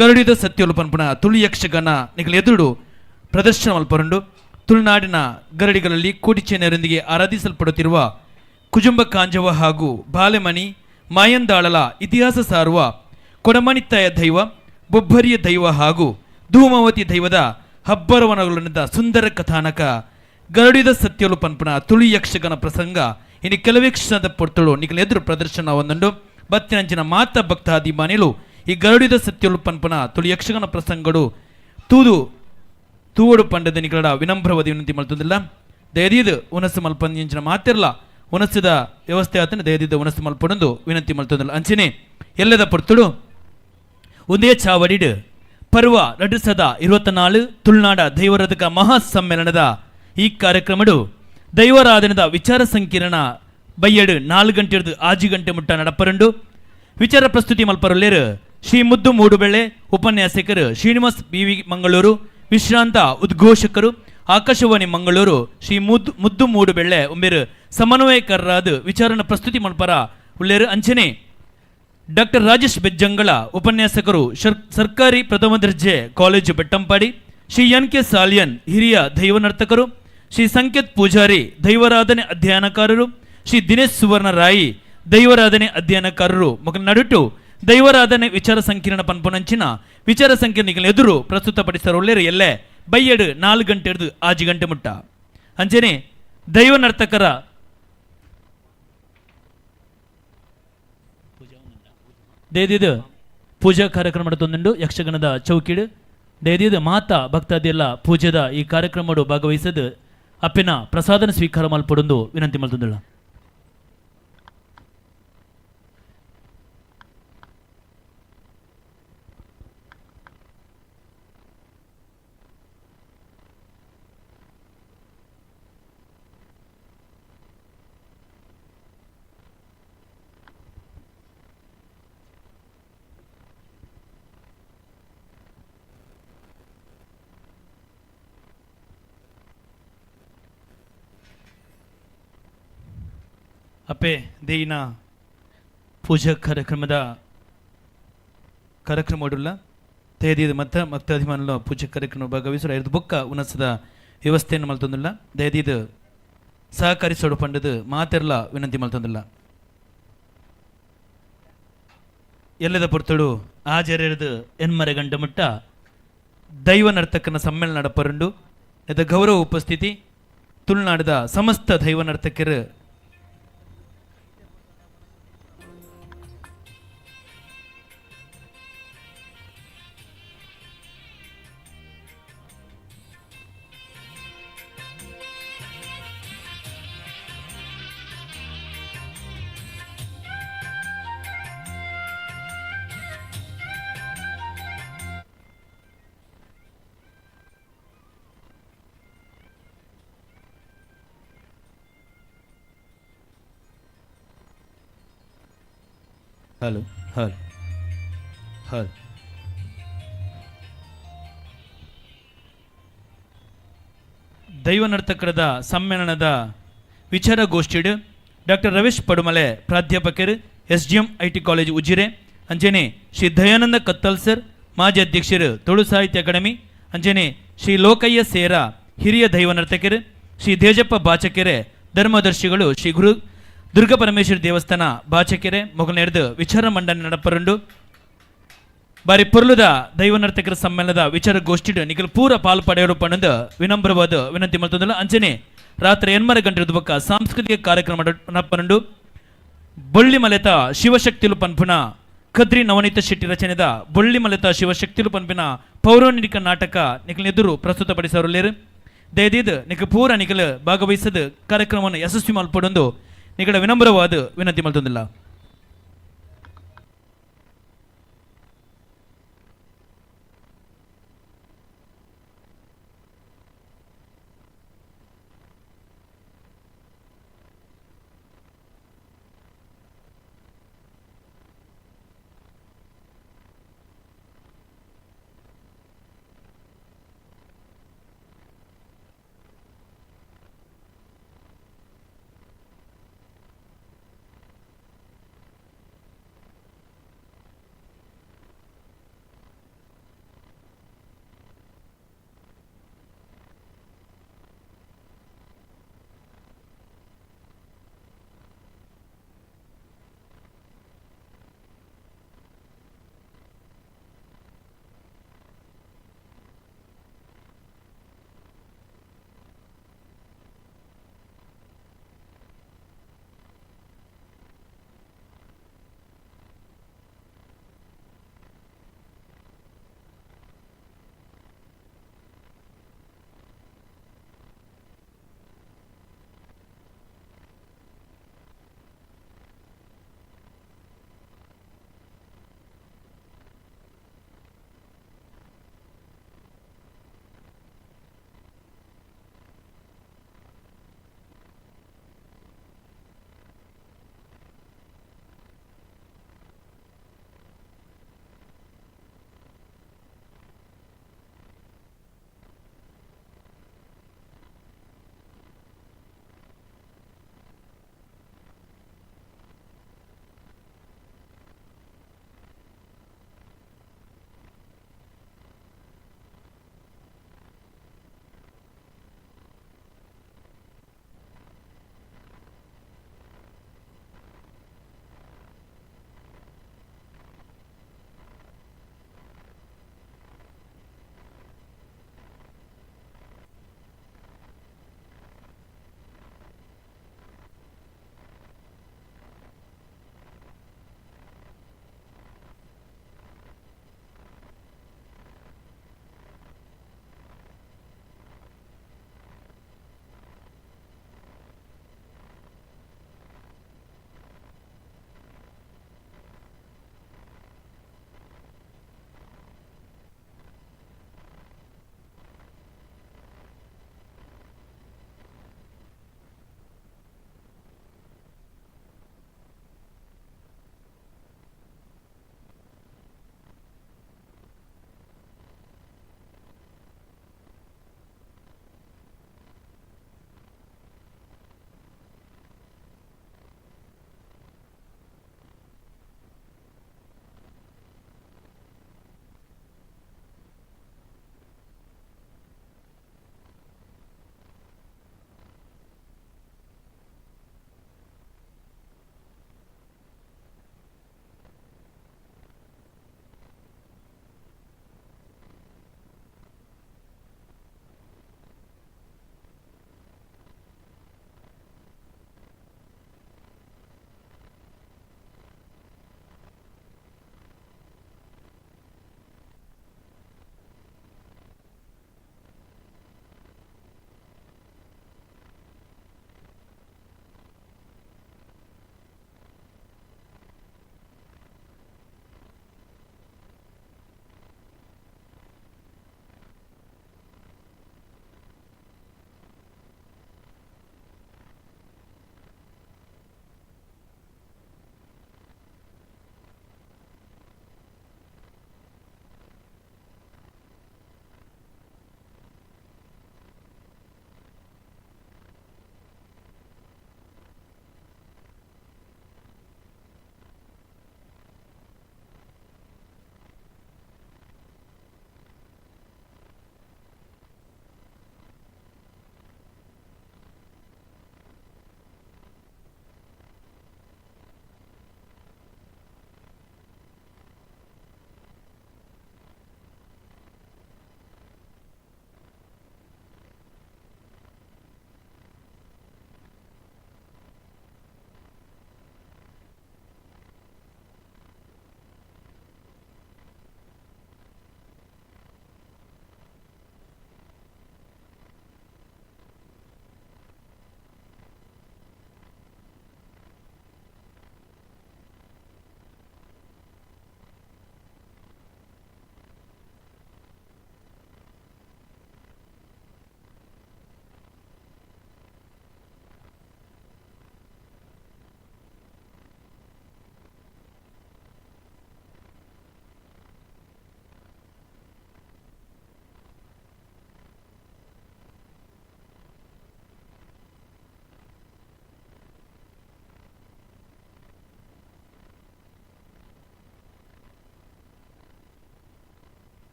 ಗರುಡಿದ ಸತ್ಯೋಲು ಪನ್ಪುಣ ತುಳು ಯಕ್ಷಗಾನ ನಿಖಿಲೆದುಡು ಪ್ರದರ್ಶನ ಮಲ್ಪರುಂಡು. ತುಳುನಾಡಿನ ಗರಡಿಗಳಲ್ಲಿ ಕೋಟಿ ಚೆನ್ನೈಯರೊಂದಿಗೆ ಆರಾಧಿಸಲ್ಪಡುತ್ತಿರುವ ಕುಜುಂಬ ಕಾಂಜವ ಹಾಗೂ ಬಾಲೆಮಣಿ ಮಾಯಂದಾಳಲ ಇತಿಹಾಸ ಸಾರುವ ಕೊಡಮಣಿತ್ತಾಯ ದೈವ ಬೊಬ್ಬರಿಯ ದೈವ ಹಾಗೂ ಧೂಮಾವತಿ ದೈವದ ಹಬ್ಬರವನಗಳಿಂದ ಸುಂದರ ಕಥಾನಕ ಗರುಡಿದ ಸತ್ಯಲು ಪನ್ಪುಣ ತುಳು ಯಕ್ಷಗಾನ ಪ್ರಸಂಗ ಇನ್ನು ಕೆಲವೇ ಕ್ಷಣದ ಪೊರ್ತಳು ನಿಖಿಲ ಎದುರು ಪ್ರದರ್ಶನ ಒಂದೊಂದು ಬತ್ತಿನಂಚಿನ ಮಾತ ಭಕ್ತಾದಿಮಾನಿಲು ಈ ಗರುಡಿದ ಸತ್ಯಲು ಪನ್ಪುಣ ತುಳು ಯಕ್ಷಗಾನ ಪ್ರಸಂಗಗಳು ತೂವಡು ಪಂಡದ ನಿಖಲ ವಿನಮ್ರವಾದ ವಿನಂತಿ ಮಲ್ತೊಂದಿಲ್ಲ. ದಯದೀದು ಉನಸ್ಸು ಮಲ್ಪಂಜಿನ ಮಾತಿರಲ್ಲ ಉನಸ್ಸದ ವ್ಯವಸ್ಥೆ ಆತನ ದಯದೀದ ಉನಸ್ಸು ಮಲ್ಪಡೊಂದು ವಿನಂತಿ ಮಲ್ತೊಂದಿಲ್ಲ. ಅಂಚನೆ ಎಲ್ಲದ ಪೊರ್ತಳು ಒಂದೇ ಚಾವಡಿಡು ಪರ್ವ 2024 ತುಳುನಾಡ ದೈವರಾಧಕ ಮಹಾ ಸಮ್ಮೇಳನದ ಈ ಕಾರ್ಯಕ್ರಮಡು ದೈವರಾಧನದ ವಿಚಾರ ಸಂಕಿರಣ ಬೈಯಡು 4 ಗಂಟೆ 6 ಗಂಟೆ ಮುಟ್ಟ ನಡಪರಂಡು. ವಿಚಾರ ಪ್ರಸ್ತುತಿ ಮಲ್ಪರಲ್ಲೇರು ಶ್ರೀ ಮುದ್ದು ಮೂಡುಬೆಳ್ಳೆ ಉಪನ್ಯಾಸಕರು ಶ್ರೀನಿವಾಸ್ BV ಮಂಗಳೂರು, ವಿಶ್ರಾಂತ ಉದ್ಘೋಷಕರು ಆಕಾಶವಾಣಿ ಮಂಗಳೂರು ಶ್ರೀ ಮುದ್ದು ಮೂಡುಬೆಳ್ಳೆ ಒಮ್ಮೆರು ಸಮನ್ವಯಕರಾದ ವಿಚಾರನ ಪ್ರಸ್ತುತಿ ಮಲ್ಪರ ಉಳ್ಳೇರು. ಅಂಚನೆ ಡಾಕ್ಟರ್ ರಾಜೇಶ್ ಬೆಜ್ಜಂಗಳ ಉಪನ್ಯಾಸಕರು ಸರ್ಕಾರಿ ಪ್ರಥಮ ದರ್ಜೆ ಕಾಲೇಜು ಬೆಟ್ಟಂಪಾಡಿ, ಶ್ರೀ NK ಸಾಲಿಯನ್ ಹಿರಿಯ ದೈವ ನರ್ತಕರು, ಶ್ರೀ ಸಂಕೇತ್ ಪೂಜಾರಿ ದೈವರಾಧನೆ ಅಧ್ಯಯನಕಾರರು, ಶ್ರೀ ದಿನೇಶ್ ಸುವರ್ಣ ರಾಯಿ ದೈವರಾಧನೆ ಅಧ್ಯಯನಕಾರರು ಮಗನ ನಡುಟು ದೈವರಾಧನೆ ವಿಚಾರ ಸಂಕಿರಣ ಪನ್ಪುನಂಚಿನ ವಿಚಾರ ಸಂಕಿರಣ ಎದುರು ಪ್ರಸ್ತುತಪಡಿಸರೊಳ್ಳೆರು ಎಲ್ಲೆ ಬೈಯಡು 4 ಗಂಟೆ 6 ಗಂಟೆ ಮುಟ್ಟ. ಅಂಚನೆ ದೈವ ನರ್ತಕರ ದೇದಿದು ಪೂಜಾ ಕಾರ್ಯಕ್ರಮ ತಂದುಂಡು ಯಕ್ಷಗಾನದ ಚೌಕಿಡು ದೇದಿದು ಮಾತಾ ಭಕ್ತಾದಿಯಲ್ಲ ಪೂಜೆದ ಈ ಕಾರ್ಯಕ್ರಮ ಭಾಗವಹಿಸದು ಅಪ್ಪಿನ ಪ್ರಸಾದನ ಸ್ವೀಕಾರ ಮಲ್ಪಡೊಂದು ವಿನಂತಿ ಮಲ್ತೊಂದುಳ್ಳ. ಅಪ್ಪೆ ದೇಯಿನ ಪೂಜಾ ಕಾರ್ಯಕ್ರಮ ಒಡುಲ್ಲ ದಯದೀದ ಮತ್ತ ಭಕ್ತಾಭಿಮಾನಲ ಪೂಜಾ ಕಾರ್ಯಕ್ರಮ ಭಾಗವಹಿಸಲು 5 ಬೊಕ್ಕ ಉನಸದ ವ್ಯವಸ್ಥೆಯನ್ನು ಮಲ್ತೊಂದಿಲ್ಲ. ದಯದೀದ ಸಹಕರಿಸೋಡು ಪಂಡದು ಮಾತೆರ್ಲ ವಿನಂತಿ ಮಲ್ತೊಂದಿಲ್ಲ. ಎಲ್ಲದ ಪೊರ್ತಡು ಆಜರೆದು ಎನ್ಮರೆ ಗಂಟೆ ಮುಟ್ಟ ದೈವ ನರ್ತಕನ ಸಮ್ಮೇಳನ ನಡಪರುಂಡು. ಇದ ಗೌರವ ಉಪಸ್ಥಿತಿ ತುಳುನಾಡದ ಸಮಸ್ತ ದೈವ ನರ್ತಕರು ಹಲೋ ಹಲೋ ಹಲೋ ದೈವ ನರ್ತಕರದ ಸಮ್ಮೇಳನದ ವಿಚಾರಗೋಷ್ಠಿಡು ಡಾಕ್ಟರ್ ರವೇಶ್ ಪಡುಮಲೆ ಪ್ರಾಧ್ಯಾಪಕರು SGM IT ಕಾಲೇಜು ಉಜಿರೆ. ಅಂಜನೆ ಶ್ರೀ ದಯಾನಂದ ಕತ್ತಲ್ ಸರ್ ಮಾಜಿ ಅಧ್ಯಕ್ಷರು ತುಳು ಸಾಹಿತ್ಯ ಅಕಾಡೆಮಿ. ಅಂಜನೆ ಶ್ರೀ ಲೋಕಯ್ಯ ಸೇರ ಹಿರಿಯ ದೈವ ನರ್ತಕರು ಶ್ರೀ ದೇಜಪ್ಪ ಬಾಚಕೆರೆ ಧರ್ಮದರ್ಶಿಗಳು ಶ್ರೀ ಗುರು ದುರ್ಗ ಪರಮೇಶ್ವರಿ ದೇವಸ್ಥಾನ ಬಾಚಕೆರೆ ಮೊಗಲ್ನೆಡ್ದು ವಿಚಾರ ಮಂಡನೆ ನಡಪರುಂಡು ಬಾರಿ ಪೊರ್ಲುದ ದೈವ ನರ್ತಕರ ಸಮ್ಮೇಳನದ ವಿಚಾರ ಗೋಷ್ಠಿಡ್ ನಿಖಲ್ ಪೂರ ಪಾಲು ಪಡೆಯೋಡು ಪಣ್ಣದ ವಿನಮ್ರವಾದ ವಿನಂತಿ ಮಾಡ್ತದಲ್ಲ ಅಂಚನೆ ರಾತ್ರಿ 8:30 ಗಂಟೆ ಬೊಕ್ಕ ಸಾಂಸ್ಕೃತಿಕ ಕಾರ್ಯಕ್ರಮ ನಡಪರುಂಡು ಬೊಳ್ಳಿ ಮಲೆತ ಶಿವಶಕ್ತಿಲು ಪನ್ಪುನ ಖದ್ರಿ ನವನೀತ ಶೆಟ್ಟಿ ರಚನೆದ ಬೊಳ್ಳಿ ಮಲೆತ ಶಿವಶಕ್ತಿಲು ಪನ್ಪಿನ ಪೌರಾಣಿಕ ನಾಟಕ ನಿಖಲ್ ಎದುರು ಪ್ರಸ್ತುತಪಡಿಸೋರು ದಯದೀದ್ ನಿಖ ಪೂರ ನಿಖಲ್ ಭಾಗವಹಿಸದ ಕಾರ್ಯಕ್ರಮವನ್ನು ಯಶಸ್ವಿ ಮಲ್ಪಡೊಂದು ನಿಖಳ ವಿನಮ್ರವಾದ ವಿನಂತಿ ಮಲ್ತೊಂದಿಲ್ಲ.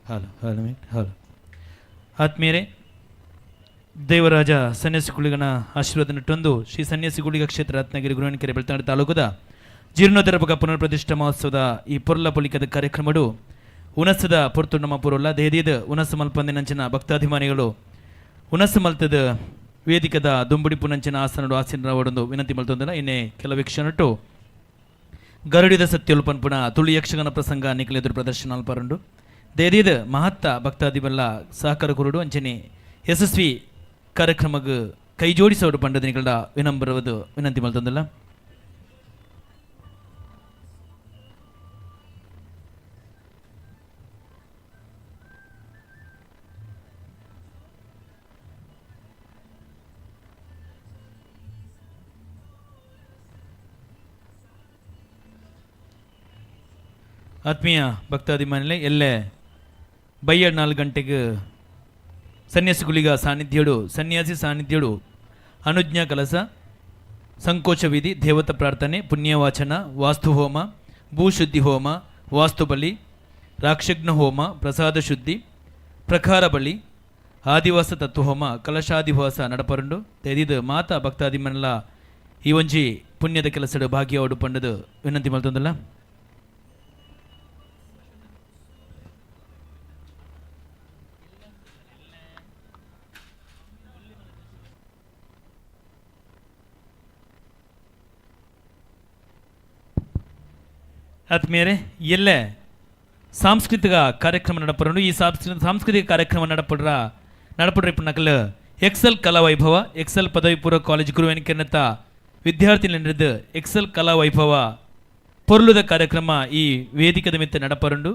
ಹಲೋ ಆತ್ಮೀಯರೇ, ದೇವರಾಜ ಸನ್ಯಾಸಿ ಕುಳಿಗನ ಆಶೀರ್ವಾದ ನಟ್ಟೊಂದು ಶ್ರೀ ಸನ್ಯಾಸಿ ಗುಳಿಗ ಕ್ಷೇತ್ರ ರತ್ನಗಿರಿ ಗುರುವಣಿಕೆರೆ ಬೆಳ್ತಂಗಡಿ ತಾಲೂಕದ ಜೀರ್ಣೋದ್ಧಾರ ಬಗ್ಗೆ ಪುನರ್ ಪ್ರತಿಷ್ಠಾ ಮಹೋತ್ಸವದ ಈ ಪೊರ್ಲ ಪೊಲಿಕದ ಕಾರ್ಯಕ್ರಮಡು ಉನಸದ ಪೊರ್ತು ನಮ್ಮ ಪುರೋಲ್ಲ ದೇದಿದ ಉನಸ ಮಲ್ಪಂದಿನಂಚಿನ ಭಕ್ತಾಭಿಮಾನಿಗಳು ಉನಸ ಮಲ್ತದ ವೇದಿಕದ ದುಂಬುಡಿ ಪುನಂಚಿನ ಆಸನಡು ಆಸೀನರಾವಡೊಂದು ವಿನಂತಿ ಮಲ್ತೊಂದಿಲ್ಲ. ಇನ್ನೇ ಕೆಲವು ಕ್ಷಣಟ್ಟು ಗರುಡಿದ ಸತ್ಯೋಲ್ಪನ್ ಪುಣ ತುಳು ಯಕ್ಷಗಾನ ಪ್ರಸಂಗ ನಿಖಲೆದುರು ಪ್ರದರ್ಶನ ಅಲ್ಪರಂಡು ದೇದಿದ ಮಹತ್ತ ಭಕ್ತಾದಿಬಲ್ಲ ಸಹಕಾರ ಕುರುಡು ಅಂಚನೆ ಯಶಸ್ವಿ ಕಾರ್ಯಕ್ರಮಕ್ಕೆ ಕೈ ಜೋಡಿಸೋಡು ಪಂಡದಿನಿಗಳ ವಿನಂಬರವದು ವಿನಂತಿ ಮಲ್ತೊಂದಿಲ್ಲ. ಆತ್ಮೀಯ ಭಕ್ತಾದಿಮಾನಿಲೆ ಎಲ್ಲೇ ಬಯ್ಯ 4 ಗಂಟೆಗೆ ಸನ್ಯಾಸಿಗುಳಿಗ ಸನ್ಯಾಸಿ ಸಾನ್ನಿಧ್ಯಡು ಅನುಜ್ಞಾ ಕಲಸ, ಸಂಕೋಚ ವಿಧಿ, ದೇವತಾ ಪ್ರಾರ್ಥನೆ, ಪುಣ್ಯವಾಚನ, ವಾಸ್ತುಹೋಮ, ಭೂಶುದ್ಧಿ ಹೋಮ, ವಾಸ್ತುಬಲಿ, ರಾಕ್ಷಗ್ನ ಹೋಮ, ಪ್ರಸಾದ ಶುದ್ಧಿ, ಪ್ರಕಾರ ಬಲಿ, ಆದಿವಾಸ ತತ್ವಹೋಮ, ಕಲಶಾದಿವಾಸ ನಡಪರುಂಡು ತೆದಿದು ಮಾತಾ ಭಕ್ತಾದಿಮನ್ಲ ಈ ಒಂಜಿ ಪುಣ್ಯದ ಕೆಲಸಡು ಭಾಗ್ಯವಾಡು ಪಂಡದು ವಿನಂತಿ ಮಲ್ತೊಂದಲ್ಲ. ಆತ್ಮೀಯರೇ, ಎಲ್ಲೇ ಸಾಂಸ್ಕೃತಿಕ ಕಾರ್ಯಕ್ರಮ ನಡಪರು ಈ ಸಾಂಸ್ಕೃತಿಕ ಕಾರ್ಯಕ್ರಮ ನಡಪಡ್ರ ಇಪ್ಪ ನಕಲ್ ಎಕ್ಸೆಲ್ ಕಲಾ ವೈಭವ ಎಕ್ಸೆಲ್ ಪದವಿ ಪೂರ್ವ ಕಾಲೇಜ್ ಗುರುವೆನಿಕೆನ್ನತ್ತ ವಿದ್ಯಾರ್ಥಿ ನಡೆದು ಎಕ್ಸೆಲ್ ಕಲಾ ವೈಭವ ಪೊರ್ಲುದ ಕಾರ್ಯಕ್ರಮ ಈ ವೇದಿಕದ ಮಿತ್ತ ನಡಪರುಂಡು.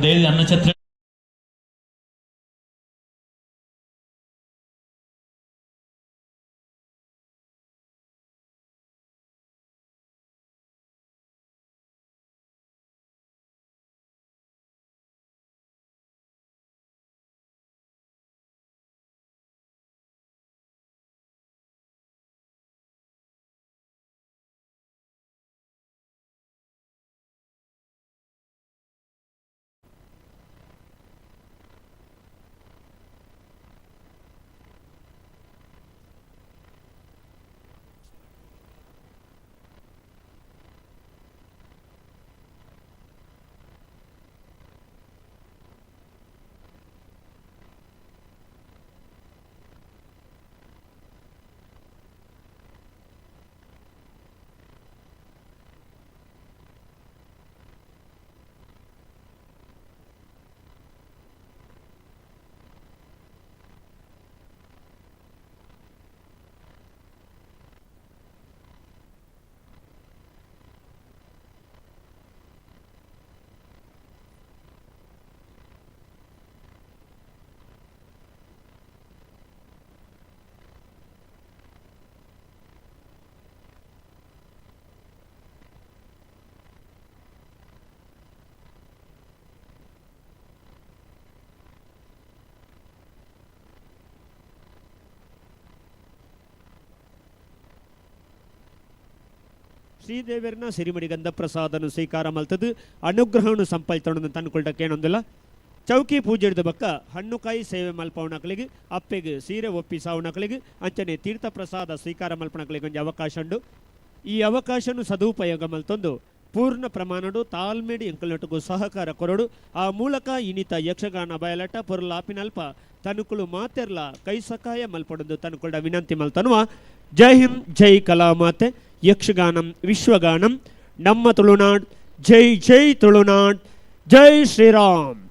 ಅನ್ನಛತ್ರ ಶ್ರೀದೇವಿಯರ್ನ ಸಿರಿಮಡಿ ಗಂಧ ಪ್ರಸಾದನು ಸ್ವೀಕಾರ ಮಲ್ತದು ಅನುಗ್ರಹವನ್ನು ಸಂಪಲ್ತೊಂಡು ತಂದುಕೊಳ್ಳಕ್ಕೆ ಏನೊಂದಿಲ್ಲ ಚೌಕಿ ಪೂಜೆ ಹಿಡಿದ ಬಕ್ಕ ಹಣ್ಣುಕಾಯಿ ಸೇವೆ ಮಲ್ಪವಣಕ್ಲಿಗೆ ಅಪ್ಪೆಗೆ ಸೀರೆ ಒಪ್ಪಿಸಾವಣಕ್ಲಿಗೆ ಅಂಚನೆ ತೀರ್ಥ ಪ್ರಸಾದ ಸ್ವೀಕಾರ ಮಲ್ಪಣಕ್ಲಿಗೆ ಒಂದು ಅವಕಾಶ ಉಂಡು ಈ ಅವಕಾಶನು ಸದುಪಯೋಗ ಮಲ್ತೊಂದು ಪೂರ್ಣ ಪ್ರಮಾಣಡು ತಾಳ್ಮೆಡಿ ಎಂಕಲಟಗೂ ಸಹಕಾರ ಕೊರಡು ಆ ಮೂಲಕ ಇನಿತ ಯಕ್ಷಗಾನ ಬಯಲಟ ಪೊರಲಾಪಿನಲ್ಪ ತನುಕುಳು ಮಾತೆರ್ಲ ಕೈ ಸಕಾಯ ಮಲ್ಪಡೊಂದು ತನುಕೊಂಡ ವಿನಂತಿ ಮಲ್ತನುವ ಜೈ ಹಿಂದ್ ಜೈ ಕಲಾಮಾತೆ ಯಕ್ಷಗಾನಂ ವಿಶ್ವಗಾನಂ ನಮ್ಮ ತುಳುನಾಡ್ ಜೈ ಜೈ ತುಳುನಾಡ್ ಜೈ ಶ್ರೀರಾಮ್.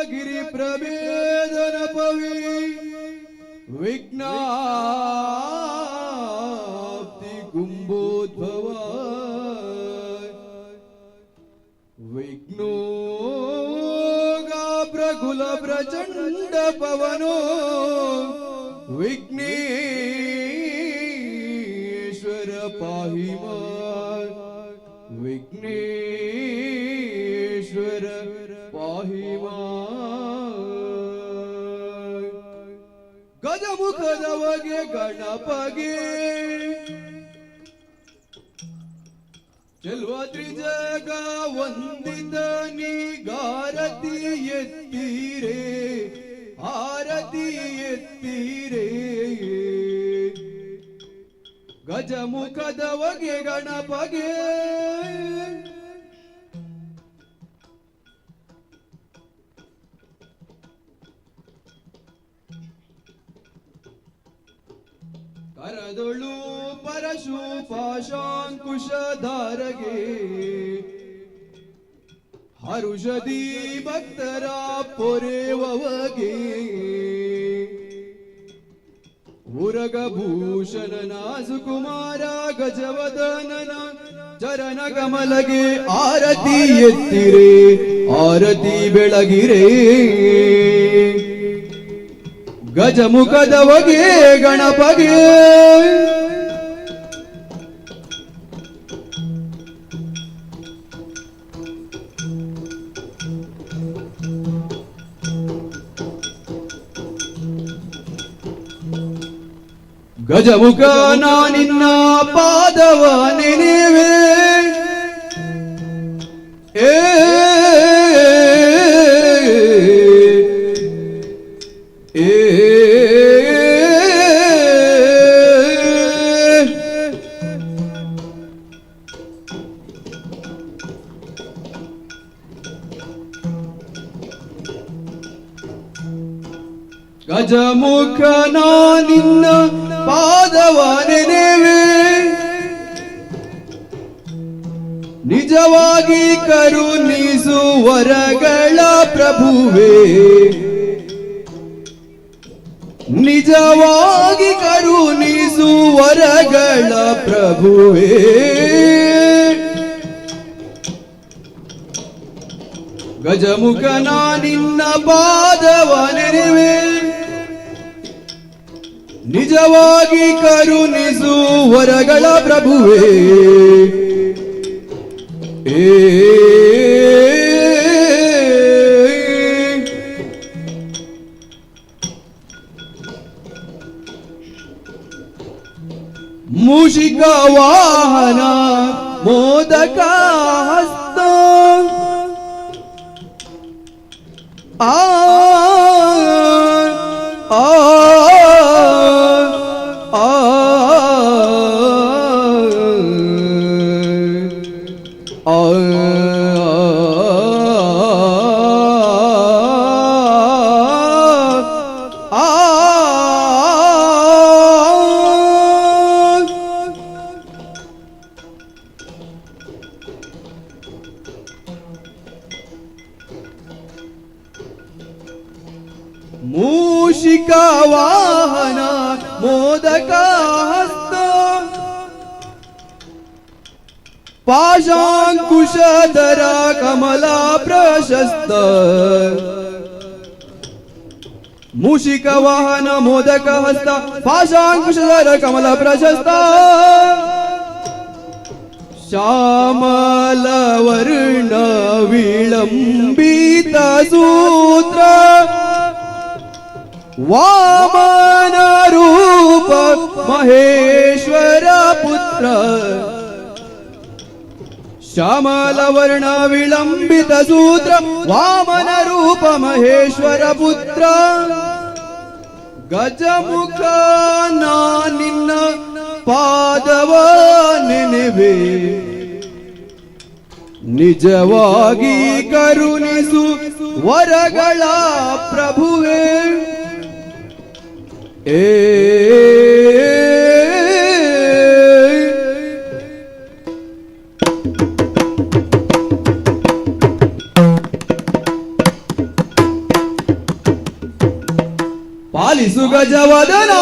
ಗಿರಿ ಪ್ರಭೇದನ ಪವಿ ವಿಘ್ನಾಪ್ತಿ ಕುಂಭೋದ್ಭವ ವಿಘ್ನೋಗಾ ಪ್ರಕುಲ ಪ್ರಚಂಡ ಪವನೋ ವಿಘ್ನೇಶ್ವರ ಪಾಹಿ ಮಾಂ ವಿಘ್ನೇಶ್ವರ ಪಾಹಿ ಮಾಂ ಗಜಮುಖದವಗೆ ಗಣಪಗೆ ಚೆಲ್ವ ತ್ರಿಜಗ ವಂದಿತ ನಿಗಾರತಿ ಎತ್ತೀರೇ ಆರತಿ ಎತ್ತೀರೇ ಗಜಮುಖದವಗೆ ಗಣಪಗೆ ಕರದೊಳು ಪರಶು ಪಾಶಾಂಕುಶಧಾರಗೆ ಹರುಷದಿ ಭಕ್ತರ ಪೊರೆವಗೆ ಉರಗಭೂಷಣನ ಸುಕುಮಾರ ಗಜವದನನ ಚರಣ ಕಮಲಗೆ ಆರತಿ ಎತ್ತಿರೆ ಆರತಿ ಬೆಳಗಿರೆ ಗಜಮುಖದವಗೆ ಗಣಪಗೆ ಗಜಮುಖ ನಿನ್ನ ಪಾದವ ನೆನೆವೆ ಗಜಮುಖ ನಿನ್ನ ಪಾದವ ನೆನೆವೆ ನಿಜವಾಗಿ ಕರುಣಿಸುವರಗಳ ಪ್ರಭುವೇ ನಿಜವಾಗಿ ಕರುಣಿಸುವರಗಳ ಪ್ರಭುವೇ ಗಜಮುಖ ನಿನ್ನ ಪಾದವ ನೆನೆವೆ ನಿಜವಾಗಿ ಕರುಣಿಸುವರಗಳ ಪ್ರಭುವೇ ಮೂಷಿಕ ವಾಹನ ಮೋದಕ ಹಸ್ತ ಮೂಷಿಕ ವಾಹನ ಮೋದಕ ಹಸ್ತ ಪಾಶಾಂಕುಶಧರ ಕಮಲ ಪ್ರಶಸ್ತ ಮೂಷಿಕ ವಾಹನ ಮೋದಕ ಹಸ್ತ ಪಾಶಾಂಕುಶಧರ ಕಮಲ ಪ್ರಶಸ್ತ ಶ್ಯಾಮಲ ವರ್ಣ ವಿಳಂಬಿತ ಸೂತ್ರ ವಾಮನ ರೂಪ ಮಹೇಶ್ವರ ಪುತ್ರ ಶ್ಯಾಮಲ ವರ್ಣ ವಿಳಂಬಿತ ಸೂತ್ರ ವಾಮನ ರೂಪ ಮಹೇಶ್ವರ ಪುತ್ರ ಗಜಮುಖ ನಿನ್ನ ಪಾದವ ನೆನೆವೆ ನಿಜವಾಗಿ ಕರುಣಿಸು ವರಗಳ ಪ್ರಭುವೇ ಪಾಲಿಸು ಗಜವದನ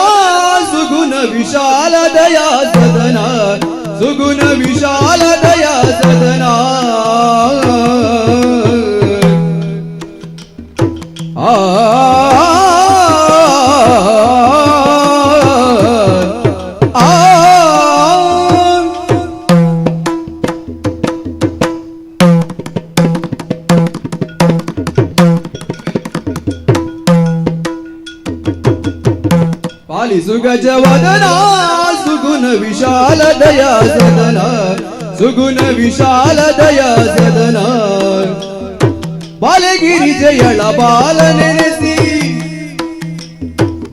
ಸುಗುಣ ವಿಶಾಲ ದಯಾ ಸದನ ಸುಗುಣ ವಿಶಾಲ ದಯಾ ಸದನ ಆ ಪಾಲಿಸು ಗಜವದನ ಸುಗುಣ ವಿಶಾಲ ದಯಾ ಸದನ ಸುಗುಣ ವಿಶಾಲ ದಯಾ ಸದನ ಬಾಲೆಗಿರಿಜಯಳ ಬಾಲ ನೆನೆಸಿ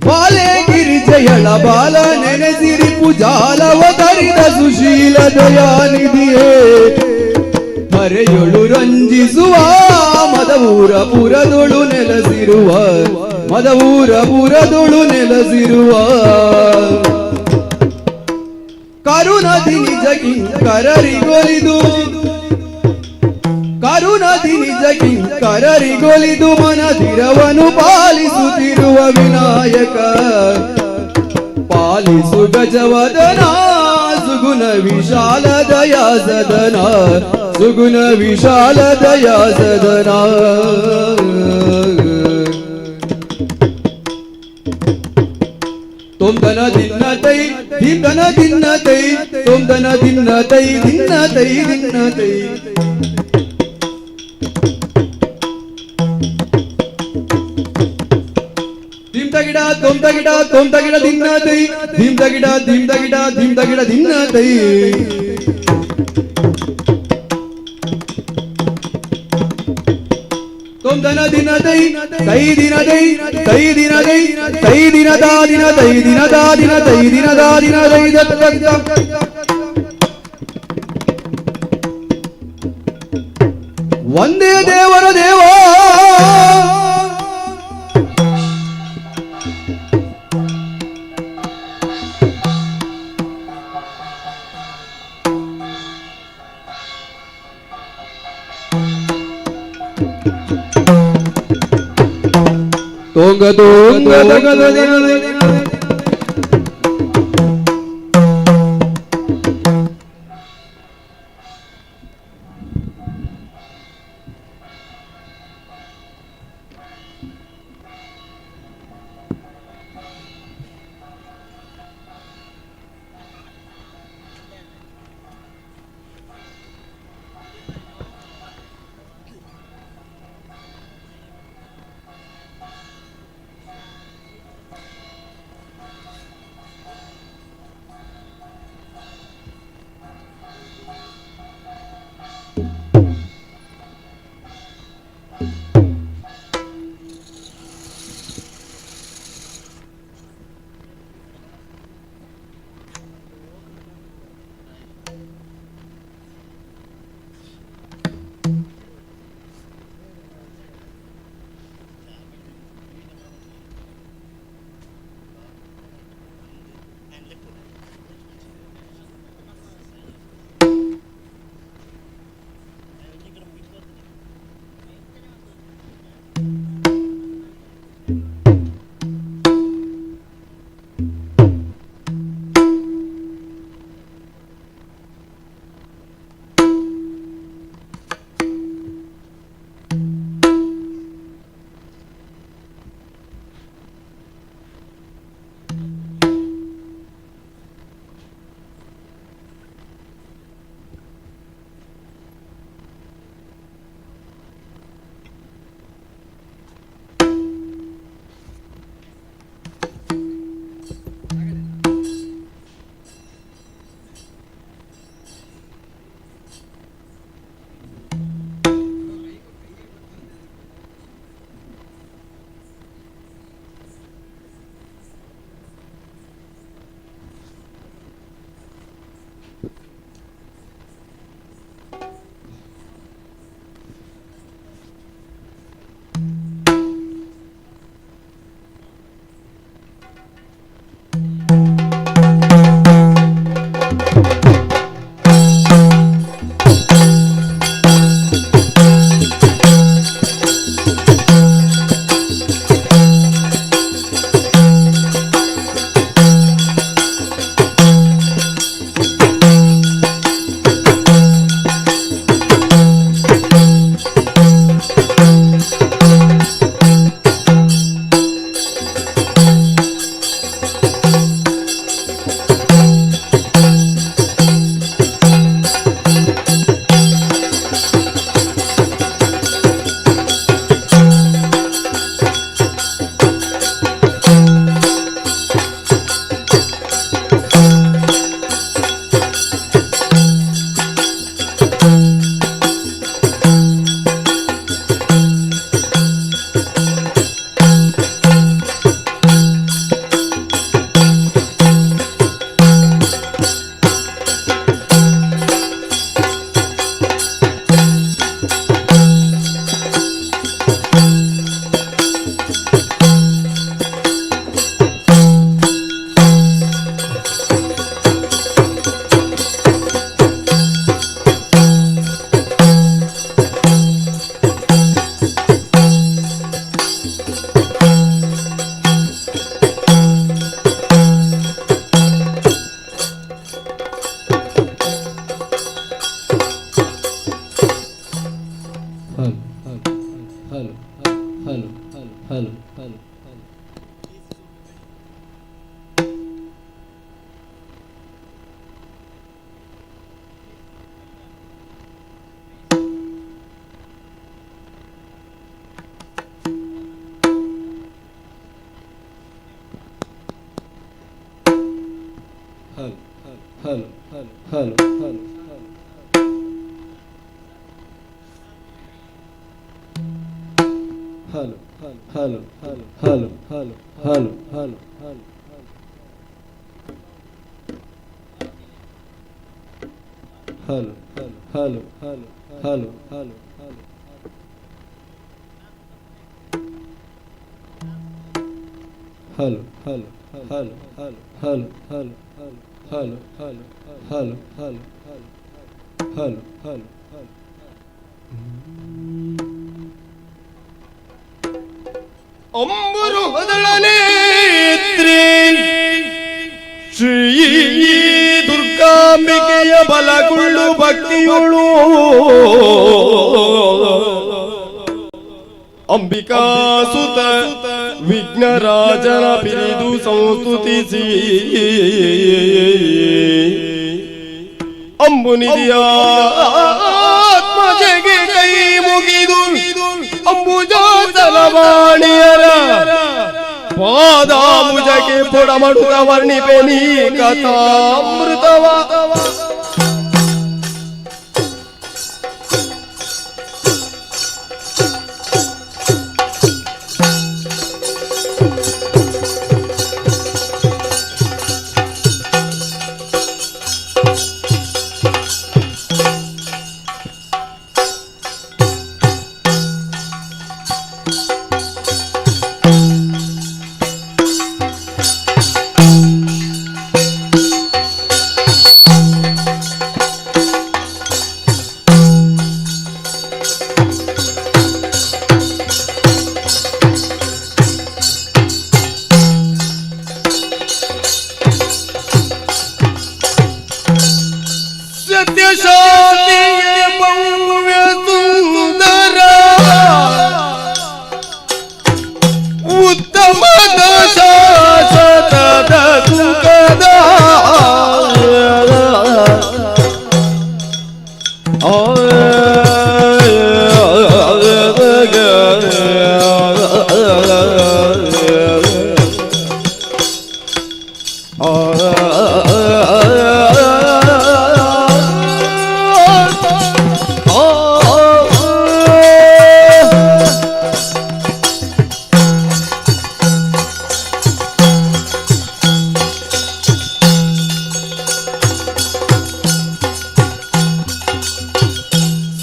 ಬಾಲೆಗಿರಿಜಯಳ ಬಾಲ ನೆನೆಸಿರಿ ಪೂಜಾಲವತರಿದ ಸುಶೀಲ ದಯಾನಿಧಿಯೇ ಮರೆಯೊಳು ರಂಜಿಸುವ ಮದವೂರ ಪುರದೊಳು ನೆಲೆಸಿರುವ ಮದವೂರ ಪುರದೊಳು ನೆಲೆಸಿರುವ ಕರುಣದಿ ನಿಜ ಕಿಂಕರರಿಗೊಲಿದು ಕರುಣದಿ ನಿಜ ಕಿಂಕರರಿಗೊಲಿದು ಮನದಿರವನು ಪಾಲಿಸುತ್ತಿರುವ ವಿನಾಯಕ ಪಾಲಿಸು ಗಜವದನ ಸುಗುಣ ವಿಶಾಲ ದಯಾ ಸದನ ಸುಗುಣ ವಿಶಾಲ ದಯಾ ಸದನ ತೊಂದನ ದಿನ್ನತೈ ದಿನ ದಿನ್ನತೈ ತೊಂದನ ದಿನ್ನತೈ ದಿನ್ನತೈ ದಿನ್ನತೈ ದಿಂದಗಿಡ ತೊಂದಗಿಡ ತೊಂದಗಿಡ ದಿನ್ನತೈ ದಿಂದಗಿಡ ದಿಂದಗಿಡ ದಿಂದಗಿಡ ದಿನ್ನತೈ ತೊಂದನ ದಿನದೈ ತೈ ದಿನದೈ ತೈ ದಿನದೈ ತೈ ದಿನದ ದಿನ ತೈ ದಿನದ ದಿನ ತೈ ದಿನದ ದಿನ ತೈ ಒಂದೇ ದೇವರ ದೇವ ತೋಂಗ ತೋಂಗ ತಗದ ದಿನ hello hello hello, hello, hello, hello, hello, hello, hello, hello, hello, hello, hello. Hello, hello, hello, hello, hello, hello. Hello, hello, hello, hello, hello, hello, hello, hello, hello, hello, hello, hello, hello. ಅಂಬರು ಮೊದಲನೇತ್ರಿ ಶ್ರೀ ದುರ್ಗಾಂಬಿಕೆಯ ಬಲಗೊಳ್ಳು ಭಕ್ತಿಯೋಳು ಅಂಬಿಕಾ ಸುತ ವಿಘ್ನರಾಜನ ಬಿರಿದು ಸಂಸ್ತುತಿಸಿ ಅಂಬುನಿಧಿಯ ಆತ್ಮಜೆಗೆ ಕೈ ಮುಗಿದು ಅಂಬುಜಾಸಲವಾಣಿಯರ ಪಾದಾಂಬುಜಕ್ಕೆ ಪೊಡಮಡುತ್ತ ವರ್ಣಿಪೆ ನೀ ಕಥಾಮೃತವ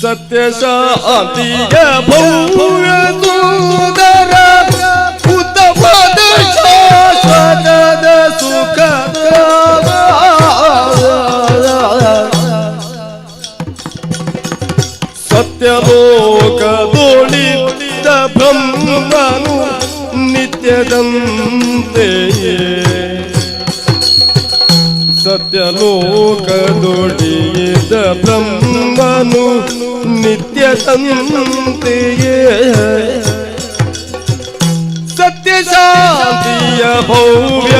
ಸತ್ಯ ಶಾಂತಿಯ ಭವ್ಯ ಸುಂದರ ಉತ್ತಮದ ಶಾಶ್ವತದ ಸುಖದ ಸತ್ಯಲೋಕದೊಳಿದ್ದ ಬ್ರಹ್ಮನು ನಿತ್ಯದಂತೆಯೇ ಸತ್ಯಲೋಕದೊಳಿದ ಬ್ರಹ್ಮನು ನಿತ್ಯದಂತೆಯೇ ಸತ್ಯ ಶಾಂತಿಯ ಭವ್ಯ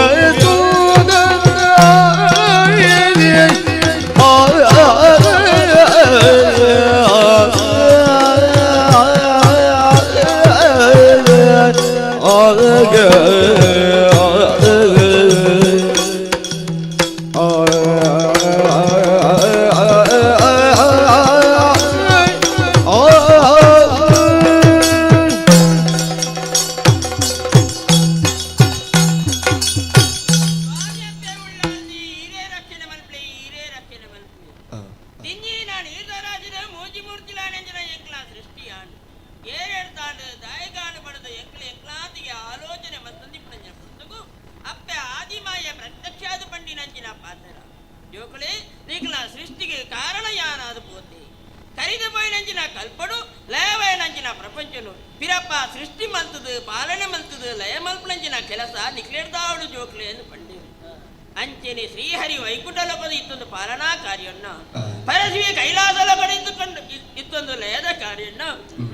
ಸೃಷ್ಟಿಗೆ ಕಾರಣ ಯಾನಾದ ಪೋತೆ ಕರಿದು ಪೋಯಿನಂಚಿನ ಕಲ್ಪಡು ಲಯವಯನಂಚಿನ ಪ್ರಪಂಚನು ಪಿರಪ್ಪ ಸೃಷ್ಟಿ ಮಲ್ತದು ಪಾಲನೆ ಮಲ್ತದು ಲಯ ಮಲ್ಪನಂಚಿನ ಕೆಲಸ ನಿಕ್ಲೆಡ್ದಾವಡು ಜೋಕ್ಲೆ ಎಂದು ಪಂಡಿರು ಅಂಚನೆ ಶ್ರೀಹರಿ ವೈಕುಂಠ ಲೋಕದ ಇತ್ತೊಂದು ಪಾಲನಾ ಕಾರ್ಯವನ್ನು ಪರಶಿವಿ ಕೈಲಾಸ ಲೋಕದ ಇತ್ತೊಂದು ಲಯದ ಕಾರ್ಯವನ್ನು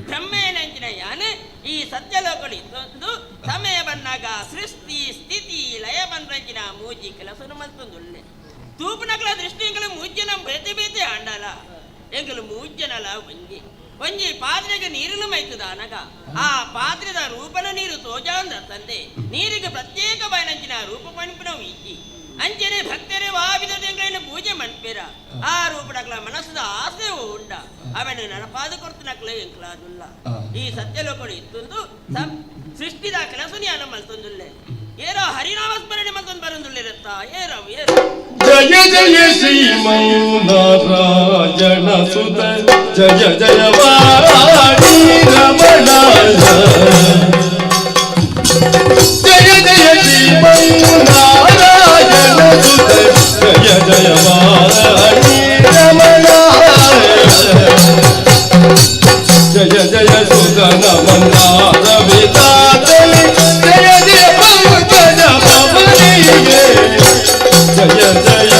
ಬ್ರಹ್ಮೇನಂಚಿನ ಯಾನೆ ಈ ಸತ್ಯಲೋಕದ ಇತ್ತೊಂದು ನಗ ಸೃಷ್ಟಿ ಸ್ಥಿತಿ ಲಯ ಬಂದ್ರಂಚಿನ ಮೂಜಿ ಕೆಲಸನು ಮಲ್ತೊಂದುಲ್ಲೆ ತೂಪನಕಲ ದೃಷ್ಟಿಗಳು ಮೂಜ್ಜನ ಬೇತೆ ಬೇತೆ ಆಂಡಲ ಎಂಕಲು ಮೂಜ್ಜನಲ ಒಂಜಿ ಒಂಜಿ ಪಾತ್ರೆಗೆ ನೀರನ್ನು ಮೈತದ ಅನಗ ಆ ಪಾತ್ರೆದ ರೂಪನ ನೀರು ತೋಜಾಂದ ತಂದೆ ನೀರಿಗೆ ಪ್ರತ್ಯೇಕ ಬಾಯಿನಂಚಿನ ರೂಪ ಪಣಿಪಿನವು ಇಜ್ಜಿ ಅಂಚನೆ ಭಕ್ತರೇ ವಾವಿದೆಂಗಳನ್ನ ಪೂಜೆ ಮನ್ಪೇರ ಆ ರೂಪನಕ್ಲ ಮನಸ್ಸದ ಆಸೆ ಉಂಡ ಅವನು ನನಪಾದ ಕೊರ್ತನಕ್ಲ ಎಂಕ್ಲಾದುಲ್ಲ ಈ ಸತ್ಯಲೋಕಡು ಇತ್ತೊಂದು ಸೃಷ್ಟಿದ ಕೆಲಸನಿ ಅನ್ನ ಮಲ್ತೊಂದುಲ್ಲೆ ಏರೋ ಹರಿನಾಮಸ್ಮರಣೆ ಮತ್ತೊಂದು ಬರೊಂದುಲ್ಲಿರುತ್ತ ಏರವು ಏರು ಜಯ ಜಯ ಶ್ರೀಮನ್ನಾರಾಯಣ ಸುತ ಜಯ ಜಯ ವಾಣಿ ರಮಣ ಜಯ ಜಯ ಶ್ರೀಮನ್ನಾರಾಯಣ ಸುತ ಜಯ ಜಯ ವಾಣಿ ರಮಣ ಜಯ ಜಯ ಸುಧನ ಮಂದಾರ ವಿದಾತಲಿ ಜಯ ಜಯ ಪಂಕಜ ಪವನಿಗೆ ಜಯ ಜಯ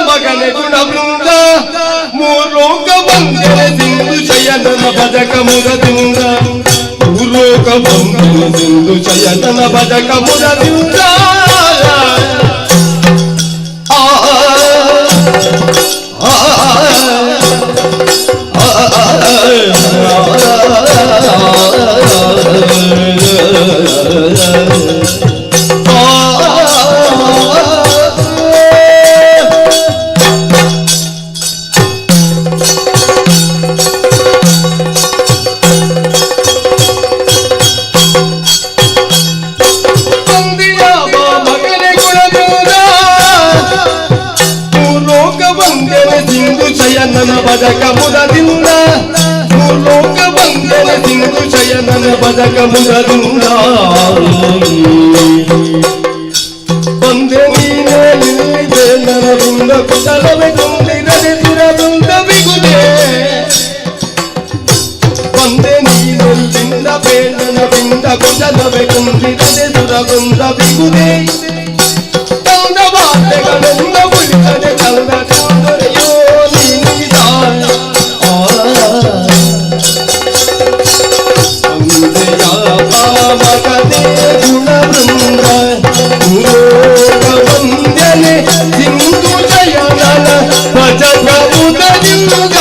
ಮಗನೆ ಗುಣವೃಂದ ಮೂರ್ಲೋಕ ಬಂದರೆ ಸಿಂಧು ಶಯನನ ಭಜಕ ಮುರದಿಂದ ಮೂರ್ಲೋಕ ಬಂದರೆ ಸಿಂಧು ಶಯನನ ಭಜಕ ಮುರದಿಂದ ಶಯನನ ಭಜಕ ಮುರದಿಂದ ಮೂರ್ಲೋಕ ಬಂದನ ಸಿಂಧು ಶಯನನ ಭಜಕ ಮುರದಿಂದ ಬಂದೆ ನೀನೇ ಇಲ್ಲಿದೆ ನರವಿಂದ ಕುಶಲವೇ ತುಂಬಿರದೆ ಸುರವೃಂದ ಬಿಗುದೆ ಬಂದೆ ನೀನೆಲ್ಲಿಂದ ಬೇಡನ ಬಿಂದ ಕುಶಲವೇ ತುಂಬಿರದೆ ಸುರವೃಂದ ಬಿಗುದೆ ತಂದ ವಾರ್ತೆಗಳಿಂದ ಉಳಿಸದೆ ತಂದ ಸುಂದರೆಯೋ ವಂದನೆ ಸಿಂಧು ಜಯನನ ಭಜಕ ಮುದದಿಂದ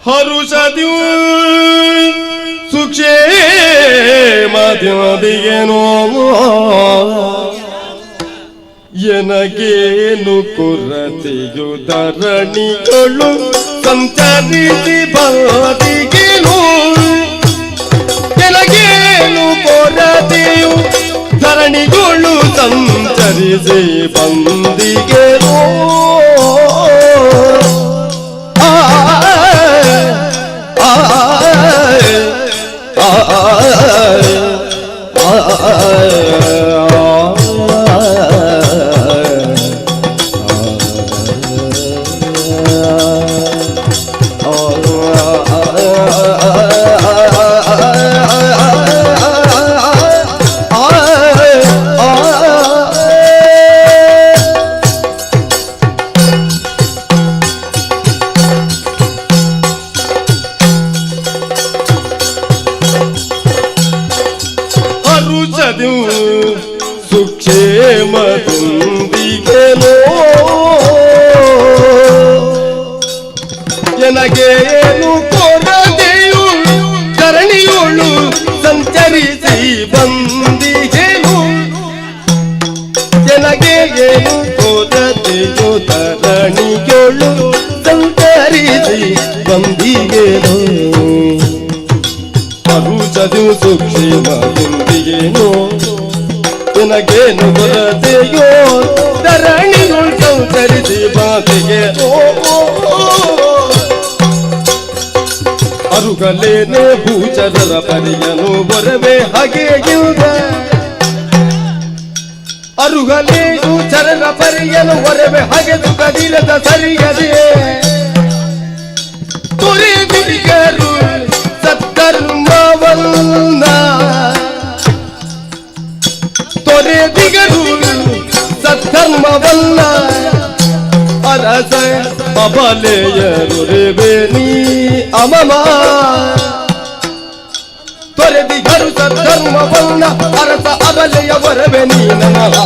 ಹರುಷದ್ಯೂ ಸುಕ್ಷೇಮ ಸೇವದಿನದಿಗೆನೋ ಎನಗೇನು ಕೊರತೆಯು ಧರಣಿಗಳು ಸಂಚರಿಸಿ ಬದಿಗೆನು ಎನಗೇನು ಕೊರತೆಯು ಧರಣಿಗಳು ಸಂಚರಿಸಿ ಬಂದಿಗೆನೋ ಸುಕ್ಷೇಮದೊಂದಿಗೆನೋ ಎನಗೇನು ಕೊರತೆಯು ಧರಣಿಯೋಳು ಸಂಚರಿಸಿ ಬಂದಿಗೆನು ಎನಗೇನು ಕೊರತೆಯು ಧರಣಿಯೋಳು ಸಂಚರಿಸಿ ಬಂದಿಗೆನು ಅರುಚದು ಸುಕ್ಷೇಮದೊಂದಿಗೆನೋ ನನಗೇನು ಕೊರತೆಯೋ ಧರಣಿಗಳು ಸಂಚರಿಸಿ ಬಾತಿಗೆ ಅರುಗಲೇನೆ ಭೂಚರರ ಪರಿಯನು ಬರವೆ ಹಾಗೆಯುದ ಅರುಗಲೇನು ಚರರ ಪರಿಯನು ಬರವೆ ಹಾಗೆ ಸುಖದಿರದ ಸರಿಯದೆ ತುರಿದಿಗರು ಸತ್ಕರ್ಮವನ್ನ ತೊರೆದಿಗರು ಸತ್ಕರ್ಮವಲ್ಲ ಅರಸ ಅಬಲೆಯರುವೆ ನೀ ಅಮಮ ತೊರೆದಿಗರು ಸತ್ಕರ್ಮವಲ್ಲ ಅರಸ ಅಬಲೆಯವರವೆ ನೀ ನಮಃ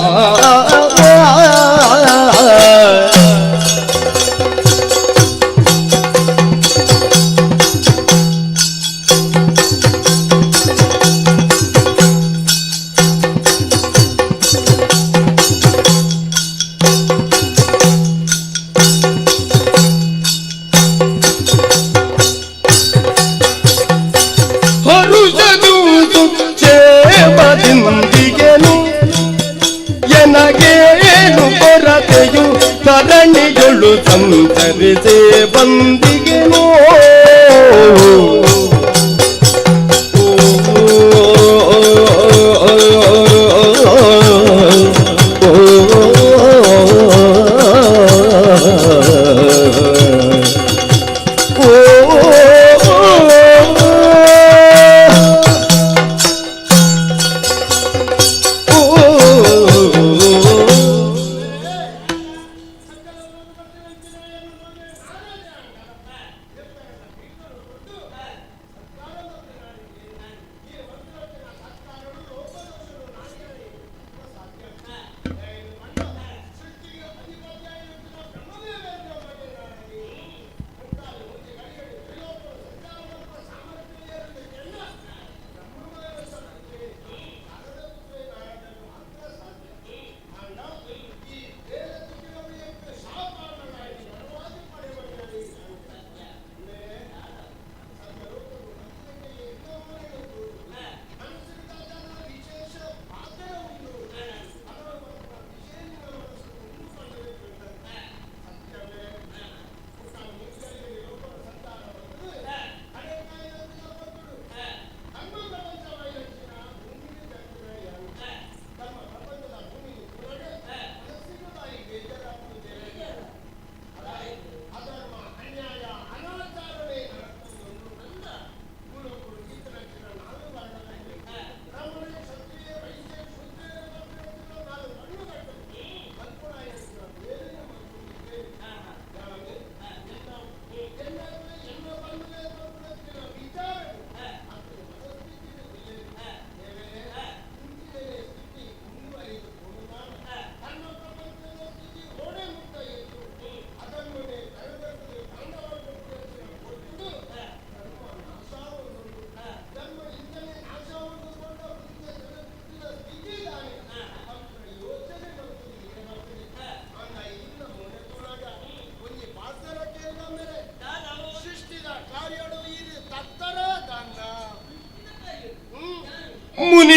ದಿಂದಿಗೆನು ಎನಗೇನು ಕೊರತೆಯು ಧರಣಿಗಳು ಸಂಚರಿಸೆ ಬಂದಿಗೆನು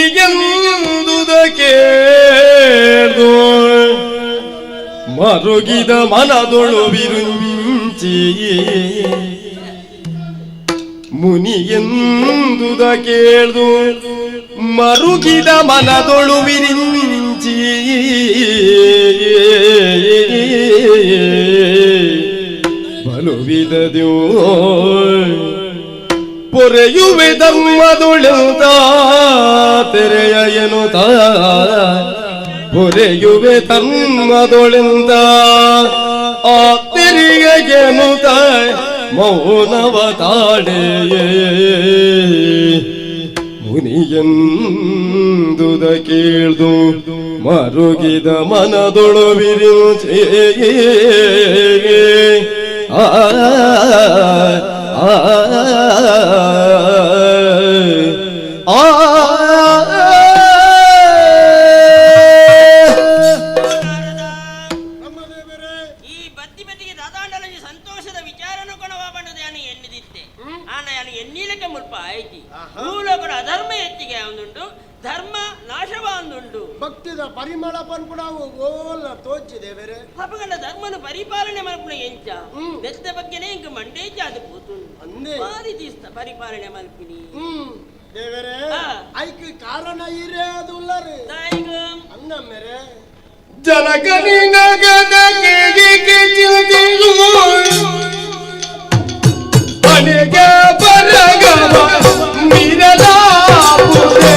ಮುನಿಗೆಂದುದಕ್ಕೆ ಮರುಗಿದ ಮನದೊಳು ವಿರುಂಚಿ ಮುನಿಯೆಂದುದ ಕೇಳ್ದು ಮರುಗಿದ ಮನದೊಳು ವಿರಿಂಚಿ ಬಲುವಿದದ್ಯೋ ಪೊರೆಯುವೆ ಧರ್ಮದೊಳೆಂತ ತೆರೆಯ ಎನ್ನುತ್ತ ಪೊರೆಯುವೆ ಧರ್ಮದೊಳೆಂತ ಆ ತೆರೆಯಗೆನುತ್ತ ಮೌನವ ತಾಡೆಯೇ ಮುನಿಯೆಂದುದ ಕೇಳ್ದು ಮರುಗಿದ ಮನದೊಳು ವಿರುಚೆ ಆ ಸಂತೋಷದ ವಿಚಾರನು ಕೊಣವ ಬಣ್ಣದ ಎನ್ನಿದಿತ್ತೆ ಆನ ಎನ್ನೀಲಕ್ಕೆ ಮುಲ್ಪ ಆಯ್ತಿ ಭೂಲೋಕದ ಅಧರ್ಮ ಹೆಚ್ಚಿಗೆ ಒಂದುಂಟು ಧರ್ಮ ನಾಶವ ಒಂದುಂಟು ಭಕ್ತಿದ ಪರಿಮಳ ಪನ್ಪುಡಾವು ಗೋಲ ತೋಚಿದೆ ಬೇರೆ ಹಬ್ಬಗಂಡ ಧರ್ಮನು ಪರಿಪಾಲನೆ ಮಲ್ಪುಣ ಎಂಚ ಬೆತ್ತ ಬಗ್ಗೆನೇ ಇಂಕ ಮಂಡೇಚ ಅದು ಕೂತು ಅಂದೇ ಮಾರಿ ತೀಸ್ತ ಪರಿಪಾಲನೆ ಮಲ್ಪಿನಿ ದೇವರೇ ಐಕ್ ಕಾರಣ ಇರೇ ಅದು ಉಲ್ಲರು ಅಂಗ ಮೇರೆ ಜನಕನಿ ನಗದ ಕೇಳಿಕೆ ಚಿಂತೆಯು ಅನೆಗೆ ಬರಗವ ಮಿರಲಾಪುರೇ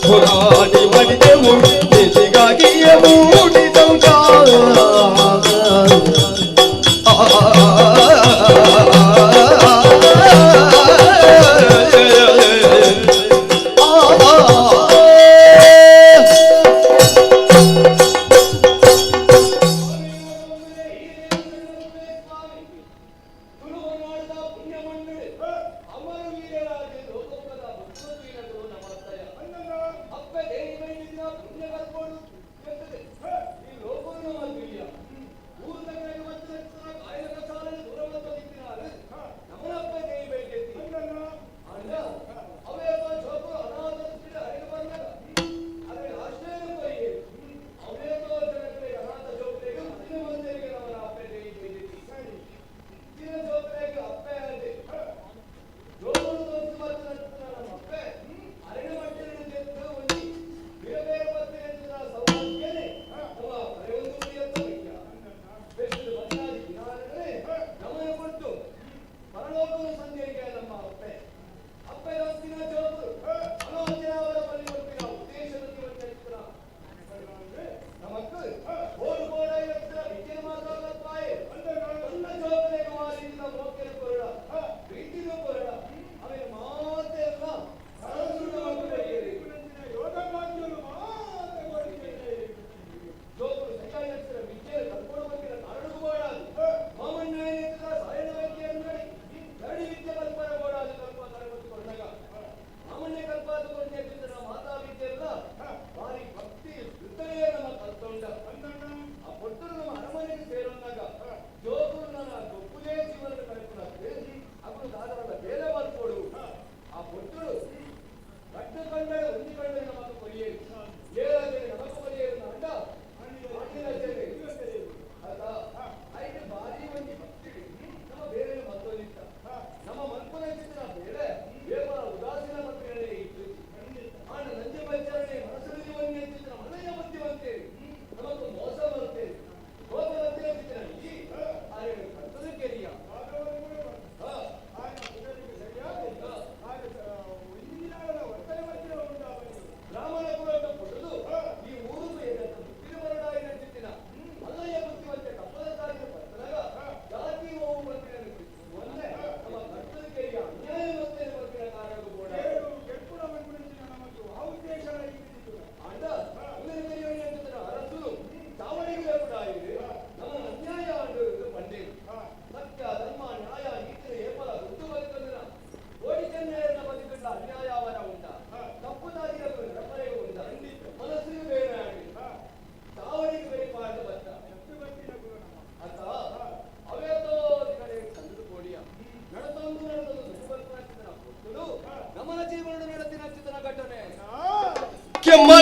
ಹೋರಾಡಿ ಮಾಡಿದೆವು ನೀತಿಗಾಗಿ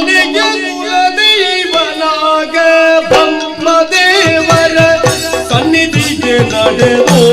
ಕೆಮ್ಮನೆಗೆ ಕುಲದೈವನಾಗ ಬ್ರಹ್ಮದೇವರ ಸನ್ನಿಧಿಗೆ ನಡೆದು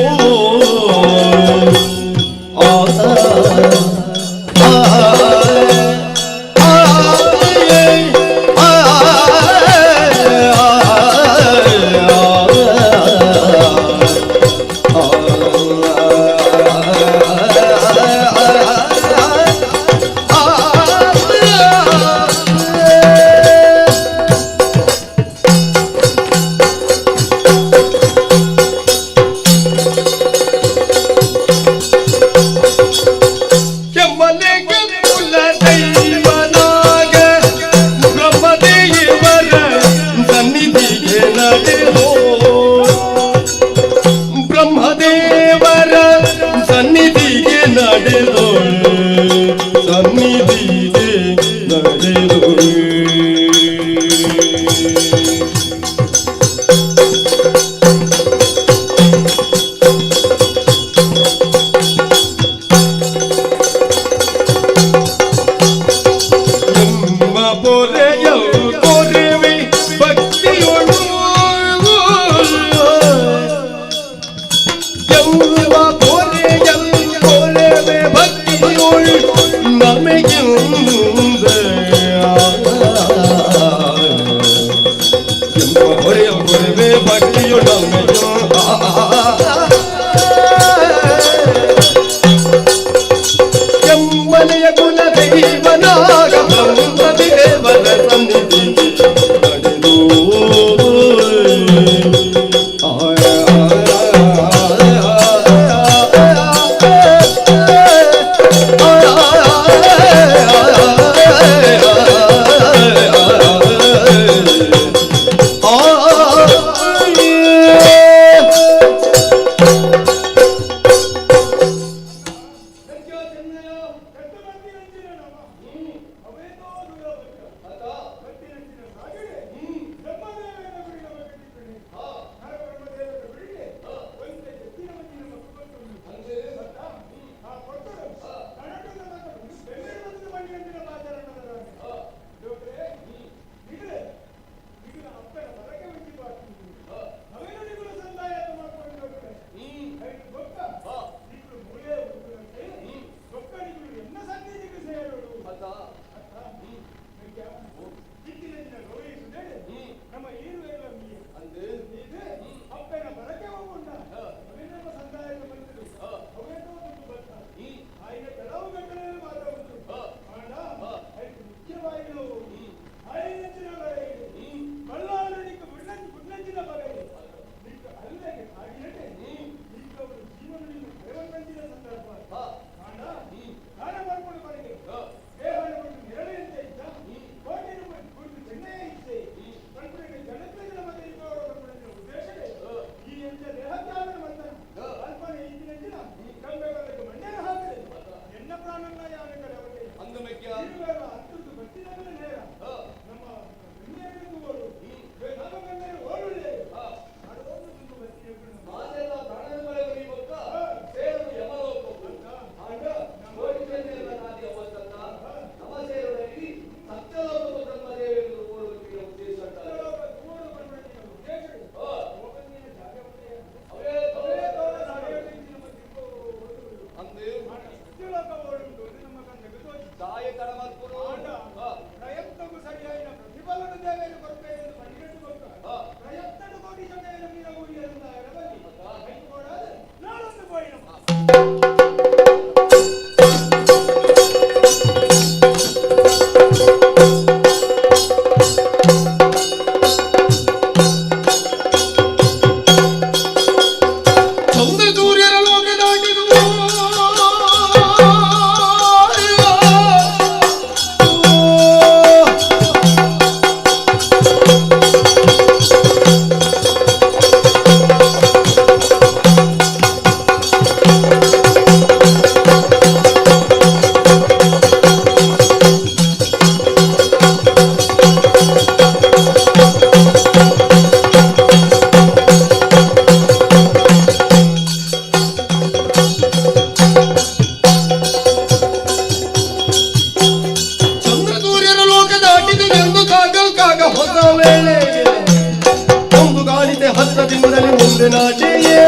ವೇಳೆಗೆ ಒಂದು ಗಾಳಿತೆ ಹತ್ತದಿಂದಲೇ ಮುಂದೆ ನಾಟಿಯೇ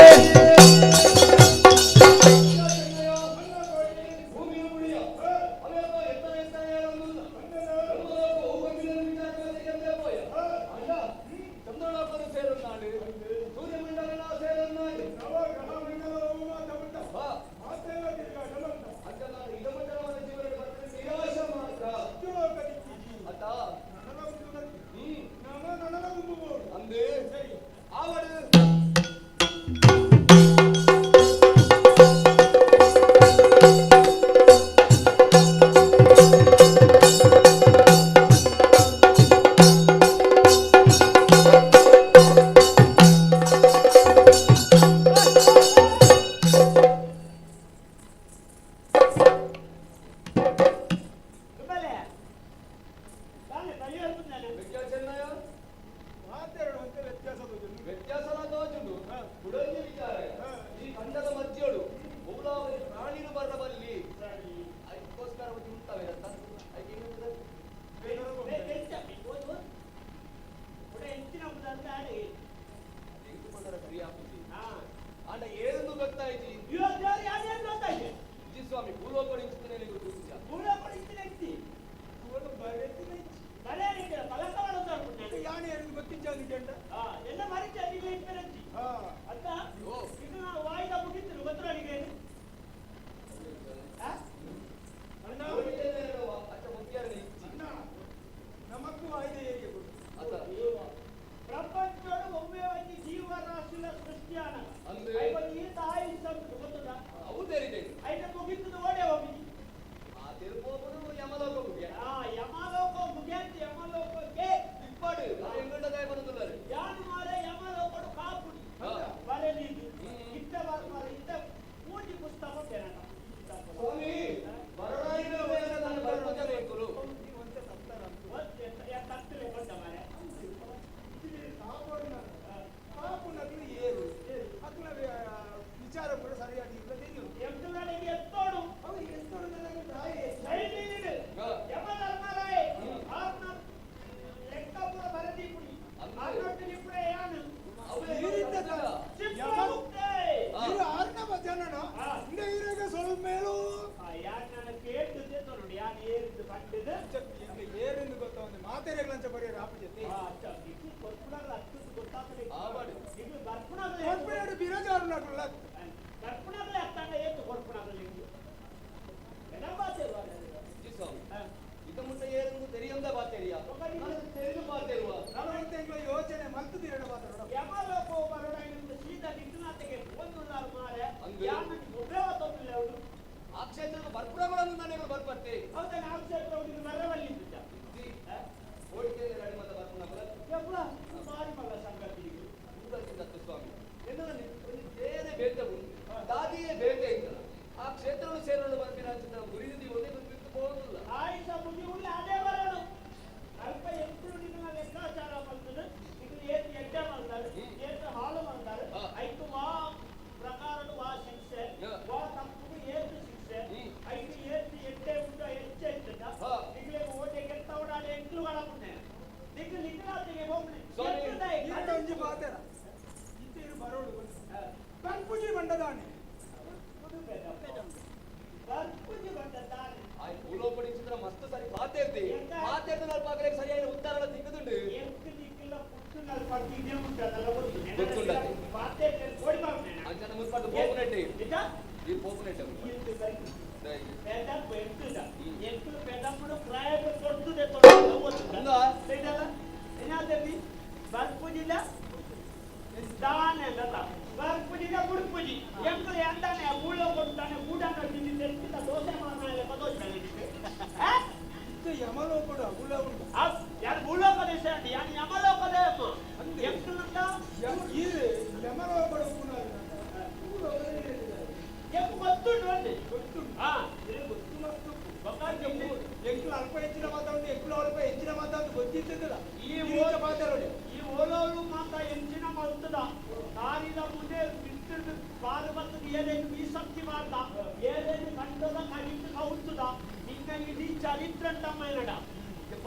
చరిత్ర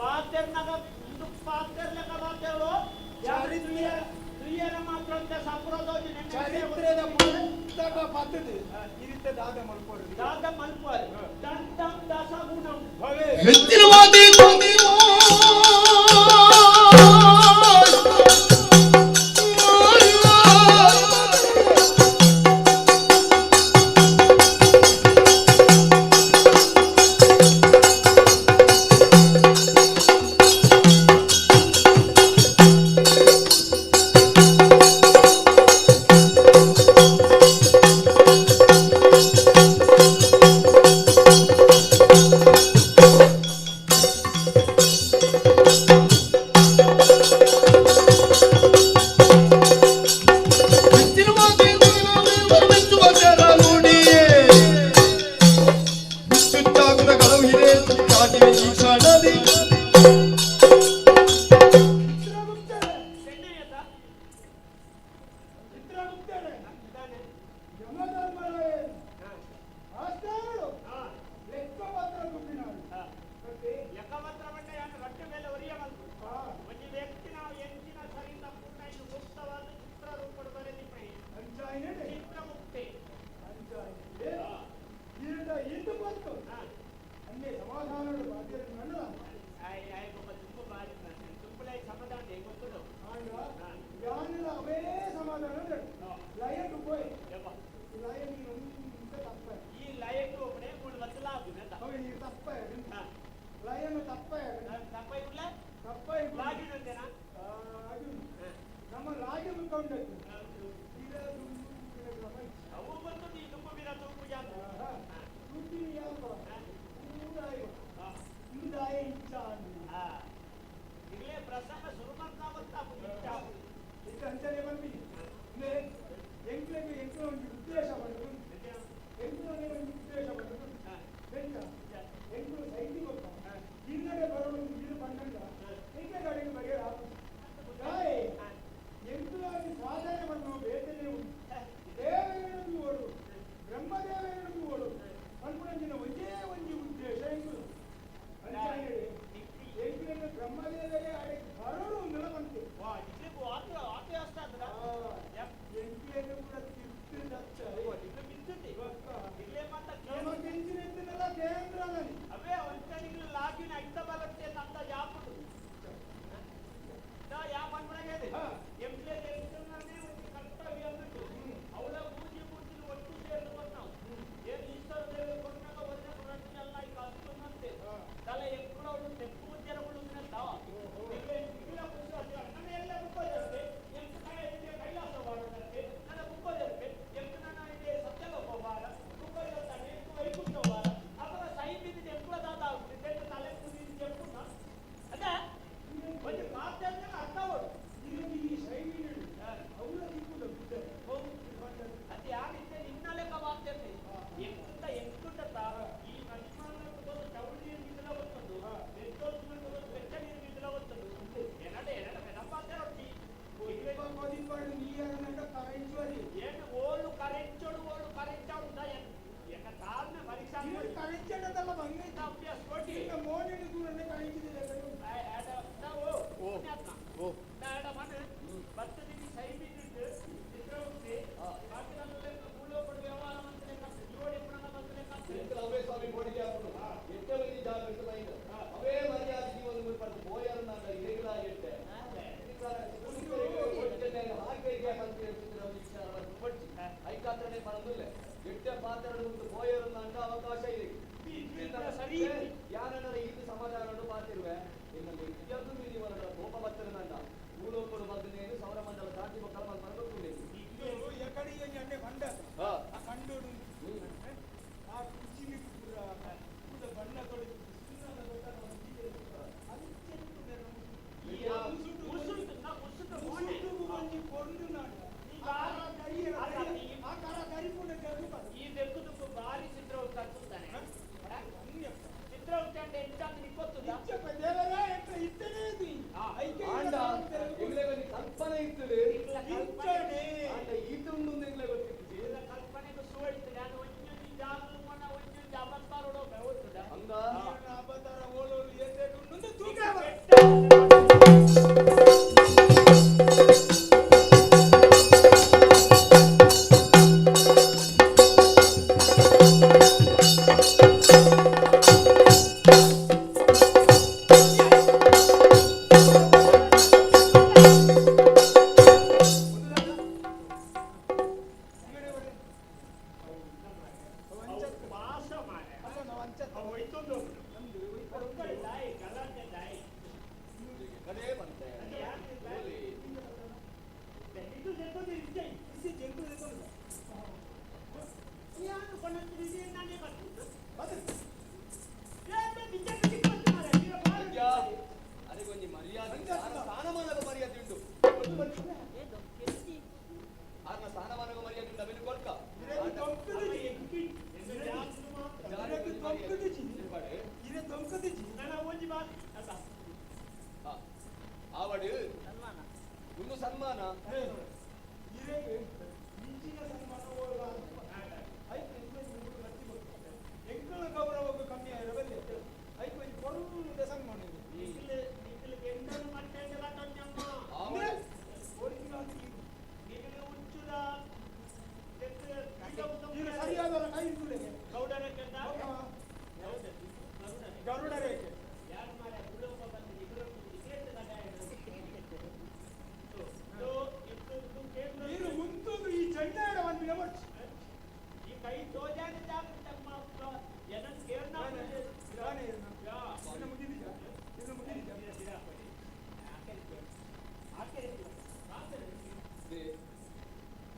పాత్ర పాత్ర ಪದ್ಧತಿ ಇರಿತ ದಾದ ಮಲ್ಪೋರು ದಾದ ಮಲ್ಪೋರು ದಂತಂ ದಾಸಗುಣಂ ಹೆಚ್ಚಿನ ಮಾತಿ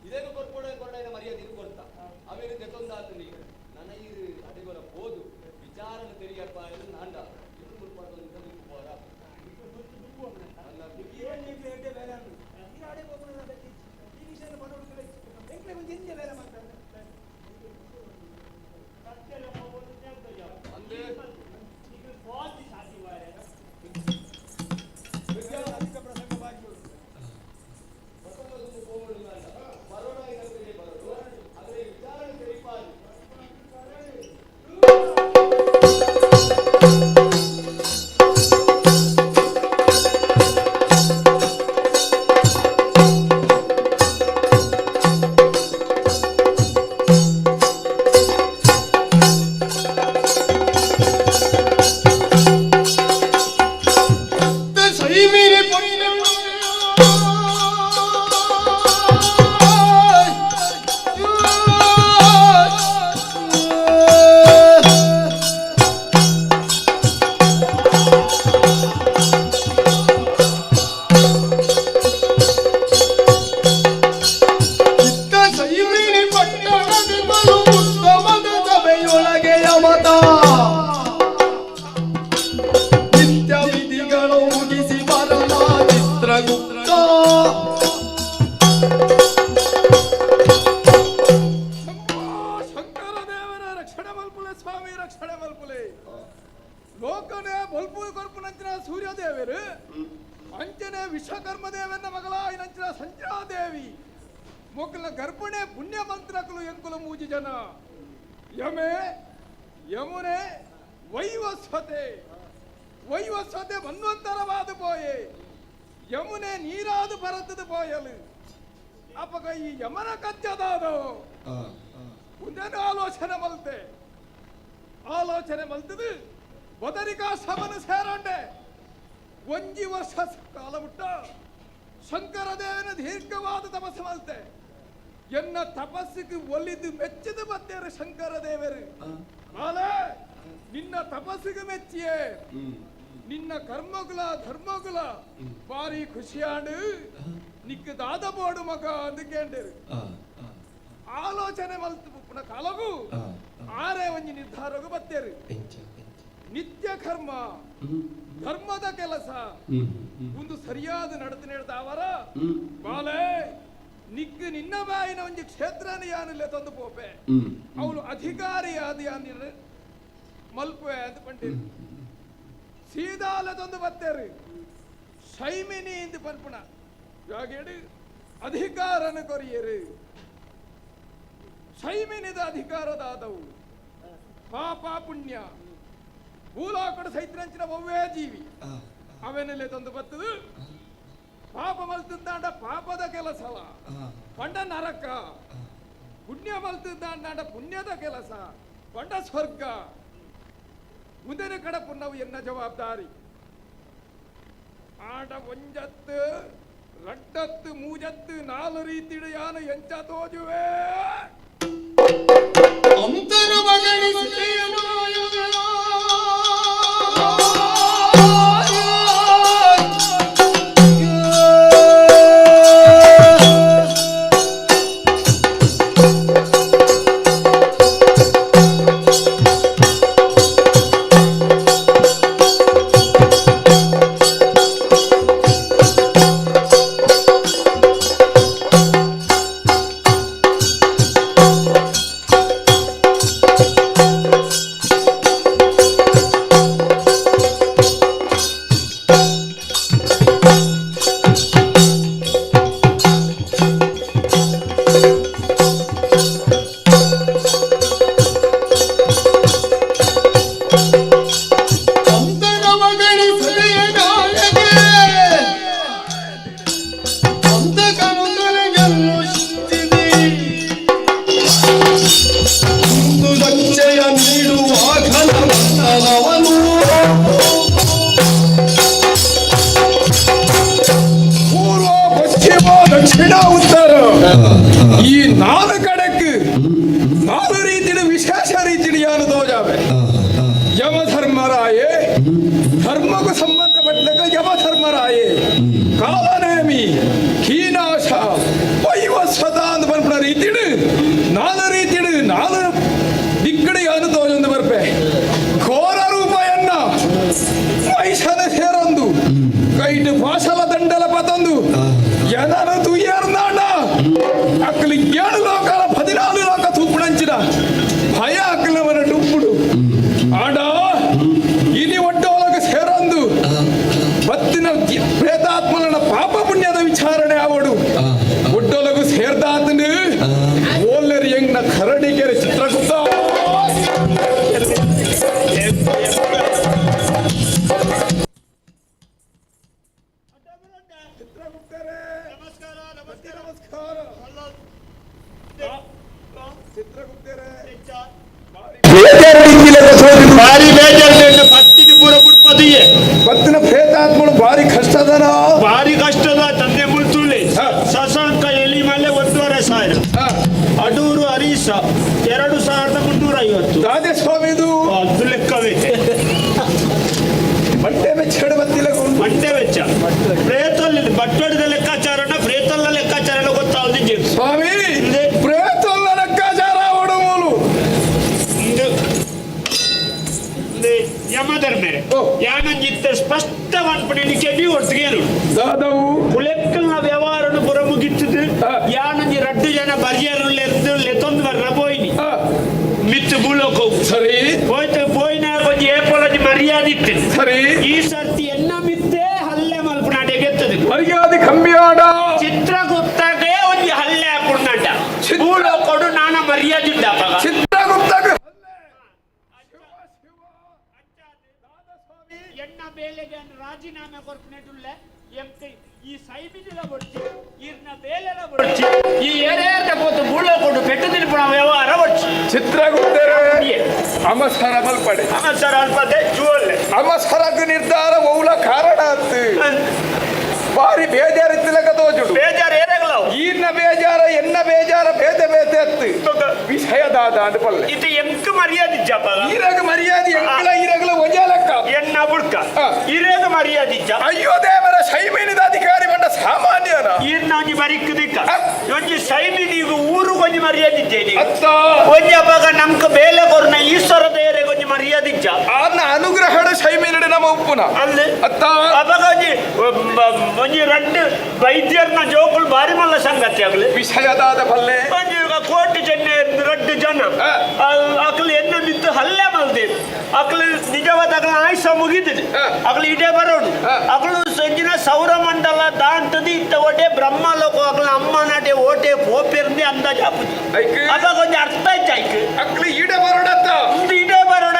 ಇದೇನು ಕೊರಡೈನ ಮರ್ಯಾದೆ ಇದು ಕೊಡ್ತಾ ಆಮೇಲೆ ಜೊತೊಂದಾತು ನೀವು ನನ್ನ ಈ ಅಡಿಗೋಲ ಹೋದು ವಿಚಾರನ ತೆರಿಯಪ್ಪ ಎಂದು ನಾಂಡ ಇದು ಮುಟ್ಪಾಡ್ಕೊಂಡು ಹೋರ ಲೋಕನೇ ಬಲ್ಪು ಕೊರ್ಪುನಂಚಿನ ಸೂರ್ಯದೇವರು ಅಂಚನೆ ವಿಶ್ವಕರ್ಮ ದೇವನ ಮಗಳಾಯಿನಂಚಿನ ಸಂಜಾದೇವಿ ಮೊಕ್ಕಲ ಗರ್ಭಣೆ ಪುಣ್ಯ ಮಂತ್ರಕಲು ಎಂಕುಲ ಮೂಜಿ ಜನ ಯಮೆ ಯಮುನೆ ವೈವಸ್ವತೆ ಮನ್ವಂತರವಾದ ಪೋಯೆ ಯಮುನೆ ನೀರಾದ ಬರತದ ಪೋಯಲು ಅಪಗ ಈ ಯಮನ ಕಚ್ಚದಾದ ಒಂದೇನು ಆಲೋಚನೆ ಮಲ್ತದು ಬದರಿಕಾ ಸಭನ ಸೇರಂಡೆ ಒಂಜಿ ವರ್ಷ ಕಾಲ ಬಿಟ್ಟ ಶಂಕರ ದೇವನ ದೀರ್ಘವಾದ ತಪಸ್ಸು ಮಲ್ತೆ ಎನ್ನ ತಪಸ್ಸಿಗೆ ಒಲಿದು ಮೆಚ್ಚಿದ ಬತ್ತೇರು ಶಂಕರ ದೇವರು ಆಲೆ ನಿನ್ನ ತಪಸ್ಸಿಗೆ ಮೆಚ್ಚಿಯೇ ನಿನ್ನ ಕರ್ಮಗುಲ ಧರ್ಮಗುಲ ಬಾರಿ ಖುಷಿಯಾಡು ನಿಕ್ಕ ದಾದ ಬೋಡು ಮಗ ಅಂದುಕೊಂಡರು ಆಲೋಚನೆ ಮಲ್ತು ಪುನ ಕಾಲಗು ಆರೇ ಒಂಜಿ ನಿರ್ಧಾರಗೂ ಬತ್ತೇರು ನಿತ್ಯ ಕರ್ಮ ಧರ್ಮದ ಕೆಲಸ ಒಂದು ಸರಿಯಾದ ನಡತೆ ನಡೆದವರ ಬಾಲೆ ನಿಕ್ಕ ನಿನ್ನ ಬಾಯಿನ ಒಂಜಿ ಕ್ಷೇತ್ರನ ಯಾನಿಲ್ಲ ತಂದು ಪೋಪೆ ಅವಳು ಅಧಿಕಾರಿ ಆದ ಯಾನ ಮಲ್ಪೆ ಅಂತ ಪಂಡಿರು ಸೀದಾಲ ತಂದು ಬತ್ತೇರು ಶೈಮಿನಿ ಎಂದು ಪನ್ಪುಣ ಯಾಗೇಡು ಅಧಿಕಾರನ ಕೊರಿಯರು ಶೈಮಿನಿದ ಅಧಿಕಾರದಾದವು ಪಾಪ ಪುಣ್ಯ ಭೂಲೋಕದ ಸೈತ್ರಂಚಿನ ಒವ್ವೇ ಜೀವಿ ಅವೇನಲ್ಲೇ ತಂದು ಬತ್ತದು ಪಾಪ ಮಲ್ತಿದ್ದಾಂಡ ಪಾಪದ ಕೆಲಸವ ಪಂಡ ನರಕ ಪುಣ್ಯ ಮಲ್ತಿದ್ದಾಂಡ ಪುಣ್ಯದ ಕೆಲಸ ಪಂಡ ಸ್ವರ್ಗ ಮುಂದಿನ ಕಡೆ ಪುನ್ನವು ಎನ್ನ ಜವಾಬ್ದಾರಿ ಆಡ ಒಂಜತ್ತು ರಡ್ಡತ್ತು ಮೂಜತ್ತು ನಾಲು ರೀತಿಯ ಯಾನ ಎಂಚ ತೋಜುವೆ ಅಂತರ ಮಗನಿ ದಕ್ಷಿಣ ಉತ್ತರ ಈ 4 ಕಡೆக்கு 4 ರೀತಿಯ ವಿಶೇಷ ರೀತಿಯಾನ ತೋಜಾವೆ. ಯಮಧರ್ಮರಾಯೇ ಧರ್ಮಕ್ಕೆ ಸಂಬಂಧಪಟ್ಟ ಯಮಧರ್ಮರಾಯೇ ಕಾಲನೇಮಿ ಕೀನಾಶ ವೈವಸ್ವತ ಅಂತ ಬಂದ್ಬಿಡ ರೀತಿಡು 4 ರೀತಿಡು 4 ದಿಕ್ಕಡಿಯಾನು ತೋಜೊಂದು ಬರ್ಪೆ. ಘೋರ ರೂಪಯನ್ನ ಮೈಸನ ಸೇರೊಂದು ಕೈಟ್ ಭಾಷಲ ದಂಡಲ ಪತೊಂದು ಎನನ ತುಯ್ಯರ್ನಾಂಡ ಅಕ್ಕಲಿ 7 ಲೋಕಲ 14 ಲೋಕ ತೂಪುಡಂಚಿನ ಭಯ ಅಕ್ಕಲವನ ಡುಪ್ಪುಡು ಆಡ ಇನಿ ಒಡ್ಡೋಲಗ ಸೇರೊಂದು ಬತ್ತಿನ ಪ್ರೇತಾತ್ಮನ ಪಾಪ ಪುಣ್ಯದ ವಿಚಾರಣೆ ಆವಡು ಒಡ್ಡೋಲಗು ಸೇರ್ದಾತನು ಓಲ್ಲರಿ ಎಂಗ್ನ ಕರಡಿಗೆರೆ ಚಿತ್ರಗುಪ್ತ ಭಾರಿ ಬೇಜಾರು ಪತ್ತಿನ ಪೂರ ಬಿಡ್ಪದಿಯೇ ಬತ್ತಿನ ಪ್ರೇತಾತ್ಮಳು ಭಾರಿ ಕಷ್ಟದನ ಭಾರಿ ಕಷ್ಟದ ತಂದೆ ಮುಳ್ತುಳ್ಳಿ ಶಶಾಂಕ ಎಲಿ ಮಲೆ 1,500,000 ಅಡೂರು ಹರೀಶ 2,350 ರಾಜಸ್ವಾಮಿದು ಅದು ಲೆಕ್ಕವೇ ಬಟ್ಟೆ ವೆಚ್ಚ ಬತ್ತಿಲ್ಲ ಬಟ್ಟೆ ವೆಚ್ಚ ಪ್ರೇತಲ್ಲಿ ಬಟ್ಟೊಡಿದ ಲೆಕ್ಕಾಚಾರನ ಪ್ರೇತಲ್ಲ ಲೆಕ್ಕಾಚಾರ ಗೊತ್ತಾവുന്നില്ല ಸ್ವಾಮಿ ಪ್ರೇತಲ್ಲ ಲೆಕ್ಕಾಚಾರ ಅವಡು ಮೂಲು ಯಮಧರ್ಮೆ ಯಾನಂಜಿತ್ತ ಸ್ಪಷ್ಟ ಮನ್ಪಡಿಲಿಕ್ಕೆ ನೀವು ಒಟ್ಟಿಗೆ ದಾದವು ಕುಲೆಕ್ಕಲ್ನ ವ್ಯವಹಾರನು ಪುರ ಮುಗಿತ್ತದು ಯಾನಂಜಿ 2 ಜನ ಬರ್ಜರ್ಲೆದ್ದು ಲೆತ್ತೊಂದು ಬರ್ರ ಪೋಯ್ನಿ ಮಿತ್ತು ಬುಲೋಕ ಸರಿ ಹೋಯ್ತು ಪೋಯ್ನ ಕೊಂಚ ಏಪೊಲಜಿ ಮರ್ಯಾದೆ ಇತ್ತು ಸರಿ ಈ ಸರ್ತಿ ಎನ್ನ ಮಿತ್ತೆ ಹಲ್ಲೆ ಮಲ್ಪನಾಟೆ ಗೆತ್ತದು ಮರ್ಯಾದೆ ಕಮ್ಮಿ ಆಡ ಚಿತ್ರಗುಪ್ತಗೆ ಒಂದು ಹಲ್ಲೆ ಹಾಕೊಂಡ ಬುಲೋಕೊಡು ನಾನ ಮರ್ಯಾದೆ ಇದ್ದ ಚಿತ್ರಗುಪ್ತಗೆ ಎನ್ನ ಬೇಲೆಗೆ ರಾಜೀನಾಮೆ ಕೊರ್ಪನೆಡುಲ್ಲೆ ಎಂತೆ ಈ ಸೈಬಿದಿಲ ಬಡ್ಚಿ ಇರ್ನ ಬೇಲೆಲ ಬಡ್ಚಿ ಈ ಏರೇರ್ದ ಪೋತು ಬುಲೋಕೊಡು ಪೆಟ್ಟದಿನ ಪುಣ ವ್ಯವಹಾರ ಬಡ್ಚಿ ಚಿತ್ರಗುಪ್ತರೆ ಅಮಸರ ಮಲ್ಪಡೆ ಅಮಸರ ಅಲ್ಪದೆ ಜುವಲ್ಲೆ ಅಮಸರಕ್ಕೆ ನಿರ್ಧಾರ ಮೌಲ ಕಾರಣ ಅತ್ತು ಬಾರಿ ಬೇಜಾರು ಇತ್ತಿಲಕ ತೋಜುಡು ಬೇಜಾರು ಏನಾಗಲವು ಈರ್ನ ಬೇಜಾರ ಎನ್ನ ಬೇಜಾರ ಬೇತೆ ಬೇತೆ ಅತ್ತು ವಿಷಯದಾದ ಅಂತ ಪಲ್ಲೆ ಇದು ಎಂಕ ಮರ್ಯಾದೆ ಜಪ ಈರಾಗ ಮರ್ಯಾದೆ ಎಂಕಲ ಈರಾಗಲ ಒಜಾಲಕ್ಕ ಎನ್ನ ಬುಡ್ಕ ಇರೇಗ ಮರ್ಯಾದೆ ಜಪ ಅಯ್ಯೋ ದೇವರ ಸೈಮೀನಿದ ಅಧಿಕಾರಿ ಬಂದ ಸಾಮಾನ್ಯನ ಈರ್ನಾಂಜಿ ಬರಿಕ್ಕದಿಕ್ಕ ಒಂಜಿ ಸೈಮಿನಿಗೂ ಊರು ಕೊಂಚ ಮರ್ಯಾದೆ ಇದ್ದೇನೆ ಅತ್ತ ಒಂಜಿ ಅವಾಗ ನಮ್ಕ ಬೇಲೆ ಕೊರ್ನ ಈಶ್ವರ ದೇವರೇ ಕೊಂಚ ಮರ್ಯಾದೆ ಇಜ್ಜ ಆರ್ನ ಅನುಗ್ರಹಣ ಸೈಮೀನಿಡ ನಮ್ಮ ಉಪ್ಪುನ ಅಲ್ಲಿ ಅತ್ತ ಅವಾಗ ಒಂಜಿ 2 ವೈದ್ಯರ್ನ ಜೋಕುಲು ಬಾರಿ ಮಲ್ಲ ಸಂಗತಿ ಆಗಲಿ ವಿಷಯದಾದ ಪಲ್ಲೆ ಒಂಜಿ ಕೋಟಿ ಜನ 2 ಜನ ಅಕಲು ಎನ್ನ ಮಿತ್ತು ಹಲ್ಲೆ ಮಲ್ದೆ ಅಕಲು ನಿಜವಾದ ಅಕಲ ಆಯುಷ ಮುಗಿದಿದೆ ಅಕಲು ಇಡೇ ಬರೋಡು ಅಕಲು ಸಂಜಿನ ಸೌರಮಂಡಲ ದಾಂತದಿ ಇತ್ತ ಒಡೆ ಬ್ರಹ್ಮಲೋಕ ಅಕಲ ಅಮ್ಮ ನಾಟೆ ಓಟೆ ಪೋಪಿರ್ದೆ ಅಂದಾಜ ಆಪುಜಿ ಅವಾಗ ಒಂದು ಅರ್ಥ ಆಯ್ತು ಆಯ್ತು ಅಕ್ಲಿ ಇಡೇ ಬರೋಡತ್ತ ಇಡೇ ಬರೋಡ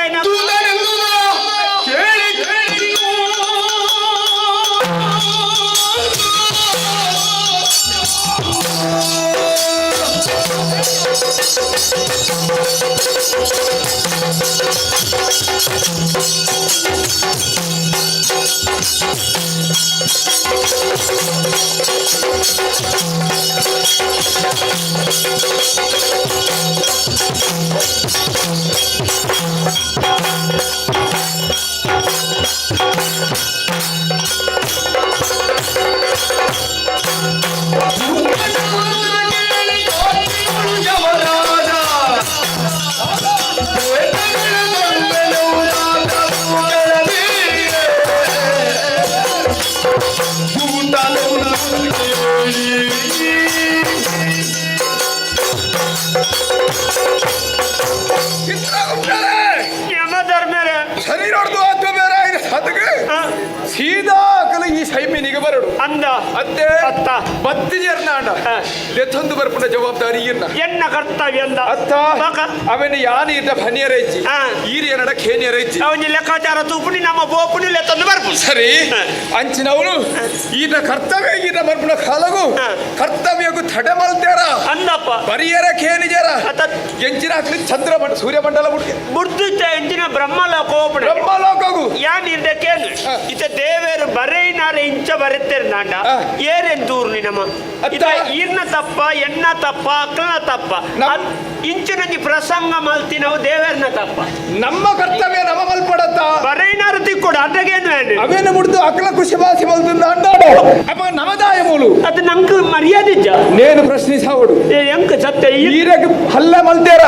ಸೀದಾ ಕಲ ಈ ಸೈಮಿನಿಗೆ ಬರಡು ಅಂದ ಅತ್ತೆ ಅತ್ತ ಬತ್ತಿಜರ್ನಾಂಡ ಲೆತ್ತೊಂದು ಬರ್ಪುನ ಜವಾಬ್ದಾರಿ ಎನ್ನ ಕರ್ತವ್ಯ ಅಂದ ಅತ್ತ ಅವನ ಯಾನಿ ಇದ್ದ ಭನಿಯರೈಚಿ ಈರಿಯ ನಡ ಖೇನಿಯರೈಚಿ ಅವನಿ ಲೆಕ್ಕಾಚಾರ ತೂಪುನಿ ನಮ್ಮ ಬೋಪುನಿ ಲೆತ್ತೊಂದು ಬರ್ಪು ಸರಿ ಅಂಚಿನವನು ಈತ ಕರ್ತವ್ಯ ಈತ ಬರ್ಪುನ ಕಾಲಗು ಕರ್ತವ್ಯಗೂ ತಡೆ ಮಲ್ತಾರ ಅಂದಪ್ಪ ಬರಿಯರ ಖೇನಿಜರ ಎಂಚಿನ ಹಾಕ್ಲಿ ಚಂದ್ರ ಸೂರ್ಯಮಂಡಲ ಬುಡ್ದಿತ್ತ ಎಂಚಿನ ಬ್ರಹ್ಮಲೋಕ ಓಪಣ ಬ್ರಹ್ಮಲೋಕಗು ಯಾನ್ ಇರ್ದಕ್ಕೇನು ಇತ ದೇವೇರು ಬರೈನಾರೆ ಇಂಚ ಬರೆತ್ತೇರು ನಾಂಡ ಏರೆಂತೂರು ನಿನಮ ಇತ ಈರ್ನ ತಪ್ಪ ಎನ್ನ ತಪ್ಪ ಅಕ್ಕನ ತಪ್ಪ ಇಂಚಿನಂಜಿ ಪ್ರಸಂಗ ಮಲ್ತಿ ನಾವು ದೇವೇರ್ನ ತಪ್ಪ ನಮ್ಮ ಕರ್ತವ್ಯ ನಮ್ಮ ಮಲ್ಪಡತ್ತ ಬರೈನಾರು ತಿಕ್ಕೊಡು ಅದ್ರಾಗೇನು ಅವೇನು ಮುಡ್ದು ಅಕ್ಕಲ ಖುಷಿ ಭಾಷೆ ಮಲ್ತಿಂದ ಅಂಡಾಡು ಅಪ್ಪ ನಮದಾಯ ಮೂಲು ಅದು ನಮ್ಗೆ ಮರ್ಯಾದೆ ನೇನು ಪ್ರಶ್ನಿಸಾವಡು ಎಂಕ ಸತ್ಯ ಈರಗ ಹಲ್ಲ ಮಲ್ತೇರ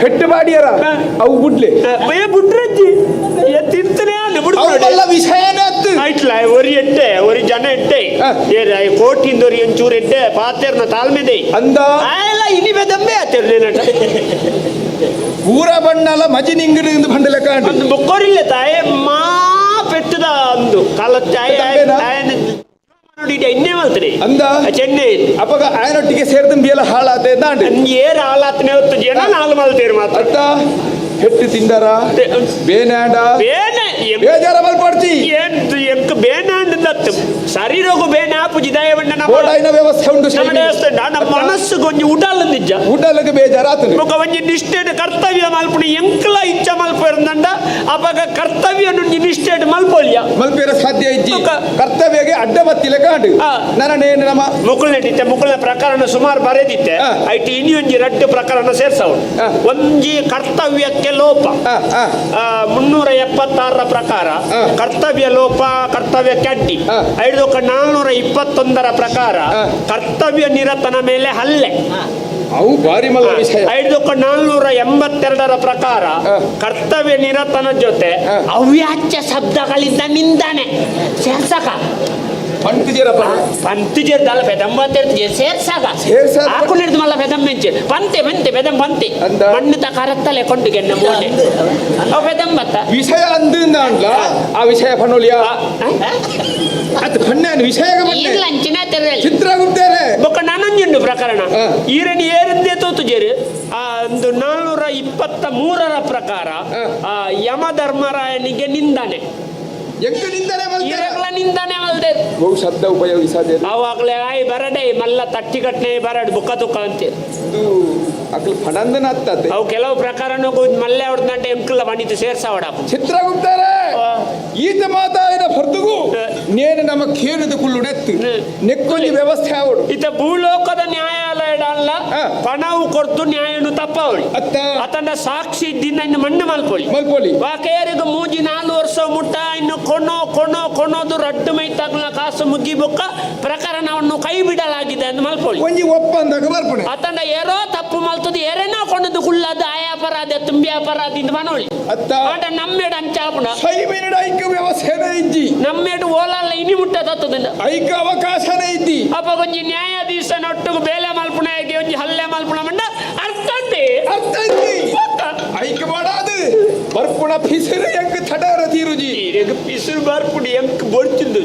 ಹೆಟ್ಟು ಬಾಡಿಯರ ಅವು ಬುಡ್ಲೆ ಬಯ ಬುಡ್ರಜ್ಜಿ ತಿಂತನೇ ಅಲ್ಲ ವಿಷಯನೇ ಅತ್ತು ಆಯ್ತಲ್ಲ ಒರಿ ಎಡ್ಡೆ ಒರಿ ಜನ ಎಡ್ಡೆ ಕೋಟಿಂದ ಒರಿ ಒಂಚೂರು ಎಡ್ಡೆ ಪಾತೆರ್ನ ತಾಳ್ಮೆದೆ ಅಂದ ಎಲ್ಲ ಇನಿ ಬೆದಂಬೆ ಆತಿರ್ಲಿಲ್ಲ ಊರ ಬಣ್ಣಲ ಮಜಿ ನಿಂಗಿನಿಂದ ಬಂಡಲೆ ಕಾಂಡು ಒಂದು ಬೊಕ್ಕೋರಿಲ್ಲ ತಾಯಿ ಮಾ ಪೆಟ್ಟದ ಅಂದು ಕಾಲ ನೋಡಿ ಇನ್ನೇ ಮಾಡ್ತಾರೆ ಅಂದ ಚೆನ್ನೈ ಅಪ್ಪಗ ಆಯನೊಟ್ಟಿಗೆ ಸೇರಿದ ಬೇಲ ಹಾಳಾತೆ ದಾಂಡೆ ಏರ್ ಹಾಳಾತ್ನೆ ಹೊತ್ತು ಜನ ಹಾಳು ಮಾಡ್ತೀರಿ ಮಾತಾಡ್ತ ಹೆಟ್ಟು ತಿಂದಾರ ಬೇನಾಂಡ ಬೇನೆ ಬೇಜಾರ ಮಲ್ಪಡ್ತಿ ಎಂಕ್ ಬೇನಾಂಡದತ್ತು ಶರೀರಗೂ ಬೇನೆ ಆಪುಜಿ ದಯವಂಡ ಓಡಾಯಿನ ವ್ಯವಸ್ಥೆ ಉಂಟು ನಮ್ಮ ಮನಸ್ಸು ಕೊಂಚ ಉಡಾಲ ನಿಜ ಉಡಾಲಕ್ಕೆ ಬೇಜಾರಾತು ఒక ಒಂಜಿ ನಿಷ್ಠೆಡ್ ಕರ್ತವ್ಯ ಮಲ್ಪುಣಿ ಎಂಕ್ಲ ಇಚ್ಛ ಮಲ್ಪೇರಂದಂಡ ಅಪಗ ಕರ್ತವ್ಯ ನಿಷ್ಠೆಡ್ ಮಲ್ಪೊಲಿಯ ಮಲ್ಪೇರ ಸಾಧ್ಯ ಇಜ್ಜಿ ಕರ್ತವ್ಯಗೆ ಅಡ್ಡ ಬತ್ತಿಲೆ ಕಾಂಡು ನರನೇನು ನಮ್ಮ ಮುಕುಲ್ನೆಟ್ಟಿತ್ತೆ ಮುಕುಲ್ನ ಪ್ರಕರಣ ಸುಮಾರು ಬರೆದಿತ್ತೆ ಐಟಿ ಇನಿ ಒಂಜಿ ರಡ್ಡು ಪ್ರಕರಣ ಸೇರ್ಸವು ಒಂಜಿ ಕರ್ತವ್ಯಕ್ಕೆ ಲೋಪ 376 ಪ್ರಕಾರ ಕರ್ತವ್ಯ ಲೋಪ ಕರ್ತವ್ಯಕ್ಕೆ ಅಡ್ಡಿ 421 ಪ್ರಕಾರ ಕರ್ತವ್ಯ ನಿರತನ ಮೇಲೆ ಹಲ್ಲೆ ಅವು ಭಾರಿ ಮಲ್ಲ ವಿಷಯ 482 ಪ್ರಕಾರ ಕರ್ತವ್ಯ ನಿರತನ ಜೊತೆ ಅವ್ಯಾಚ್ಯ ಶಬ್ದಗಳಿಂದ ನಿಂದನೆ ಸೇರ್ಸಕ ಪಂತಿಜರ ದಾಲ ಬೆದಂಬ ಸೇರ್ಸಾಗ ಹಾಕೊಂಡಿರ್ದು ಮಲ್ಲ ಬೆದಂಬೆಂಚೆ ಪಂತೆ ಮೆಂತೆ ಬೆದಂ ಪಂತೆ ಮಣ್ಣುತ ಕರತ್ತಲೆ ಕೊಂಡುಗೆನ್ನ ಮೂಟೆ ಅವು ಬೆದಂಬತ್ತ ವಿಷಯ ಅಂದಿಂದ ಅಂಡ್ಲ ಆ ವಿಷಯ ಪನ್ನೋಲಿಯಾ ಅದು ಪನ್ನೇನು ವಿಷಯ ಲಂಚಿನ ಚಿತ್ರಗುಪ್ತೇನೆ ಬೊಕ್ಕ ನಾನೊಂಜುಂಡು ಪ್ರಕರಣ ಈರನಿ ಏರಿದ್ದೇ ತೋತುಜೇರು ಆ ಒಂದು 423 ಪ್ರಕಾರ ಯಮಧರ್ಮರಾಯನಿಗೆ ನಿಂದನೆ ನಿಂದನೆ ಮಲ್ದೆ ಬಹು ಶಬ್ದ ಉಪಯೋಗಿಸದೆ ಅವಾಗಲೇ ಆಯ್ ಬರಡೆ ಮಲ್ಲ ತಟ್ಟಿ ಕಟ್ನೆ ಬರಡು ಬುಕ್ಕ ತುಕ್ಕ ಅಂತೆ ಅಕ್ಲು ಫಣಂದನ ಅತ್ತತೆ ಅವು ಕೆಲವು ಪ್ರಕಾರನ ಮಲ್ಲೆ ಹೊಡೆದಂಟೆ ಎಂಕಲ್ಲ ಬಂದಿತ್ತು ಸೇರ್ಸಾವಡ ಚಿತ್ರಗುಪ್ತಾರೆ ಈತ ಮಾತಾಡಿದ ಹೊರತುಗು ನೇನು ನಮ್ಮ ಕೇಳಿದ ಕುಳ್ಳು ನೆತ್ತು ನೆಕ್ಕೊಂದು ವ್ಯವಸ್ಥೆ ಆವಡು ಈತ ಭೂಲೋಕದ ನ್ಯಾಯಾಲಯ ಅಲ್ಲ ಪಣವು ಕೊಡ್ತು ನ್ಯಾಯನು ತಪ್ಪವಳಿ ಅತಂಡ ಸಾಕ್ಷಿ ಇದ್ದಿಂದ ಇನ್ನು ಮಣ್ಣು ಮಲ್ಪೊಳಿ ವಾಕೆಯರಿಗೆ ಮೂಜಿ 4 ವರ್ಷ ಮುಟ್ಟ ಇನ್ನು ಕೊನೋದು ರಡ್ಡು ಮೈತಾಗ್ಲ ಕಾಸು ಮುಗ್ಗಿ ಬೊಕ್ಕ ಪ್ರಕರಣವನ್ನು ಕೈ ಬಿಡಲಾಗಿದೆ ಅಂತ ಮಲ್ಪೊಳಿ ಒಂಜಿ ಒಪ್ಪಂದಾಗ ಬರ್ಪಣೆ ಅತಂಡ ಏರೋ ತಪ್ಪು ಮಲ್ತದ ಏರೇನೋ ಕೊಂಡದು ಕುಳ್ಳದ ಆಯ ಅಪರಾಧ ತುಂಬಿ ಅಪರಾಧ ಇಂದ ಮನೋಳಿ ಆಟ ನಮ್ಮೇಡ ಅಂಚಾಪುಣ ಸೈಮಿನಡ ಐಕ್ಯ ವ್ಯವಸ್ಥೆನೇ ಇದ್ದಿ ನಮ್ಮೇಡು ಓಲಲ್ಲ ಇನಿ ಮುಟ್ಟ ತತ್ತದಿಂದ ಐಕ್ಯ ಅವಕಾಶನೇ ಇದ್ದಿ ಅಪ್ಪ ಒಂಜಿ ನ್ಯಾಯಾಧೀಶನೊಟ್ಟಿಗೆ ಬೇಲೆ ಮಲ್ಪುಣಗೆ ಒಂಜಿ ಹಲ್ಲೆ ಮಲ್ಪುಣ ಮಂಡ ಅರ್ಥ ಐಕ್ಯ ಮಾಡಾದು ಬರ್ಪುಣ ಪಿಸಿರು ಎಂಕ್ ಥಡರ ತೀರುಜಿ ಈಗ ಪಿಸಿರು ಬರ್ಪುಣ ಎಂಕ್ ಬಡ್ತಿದ್ದು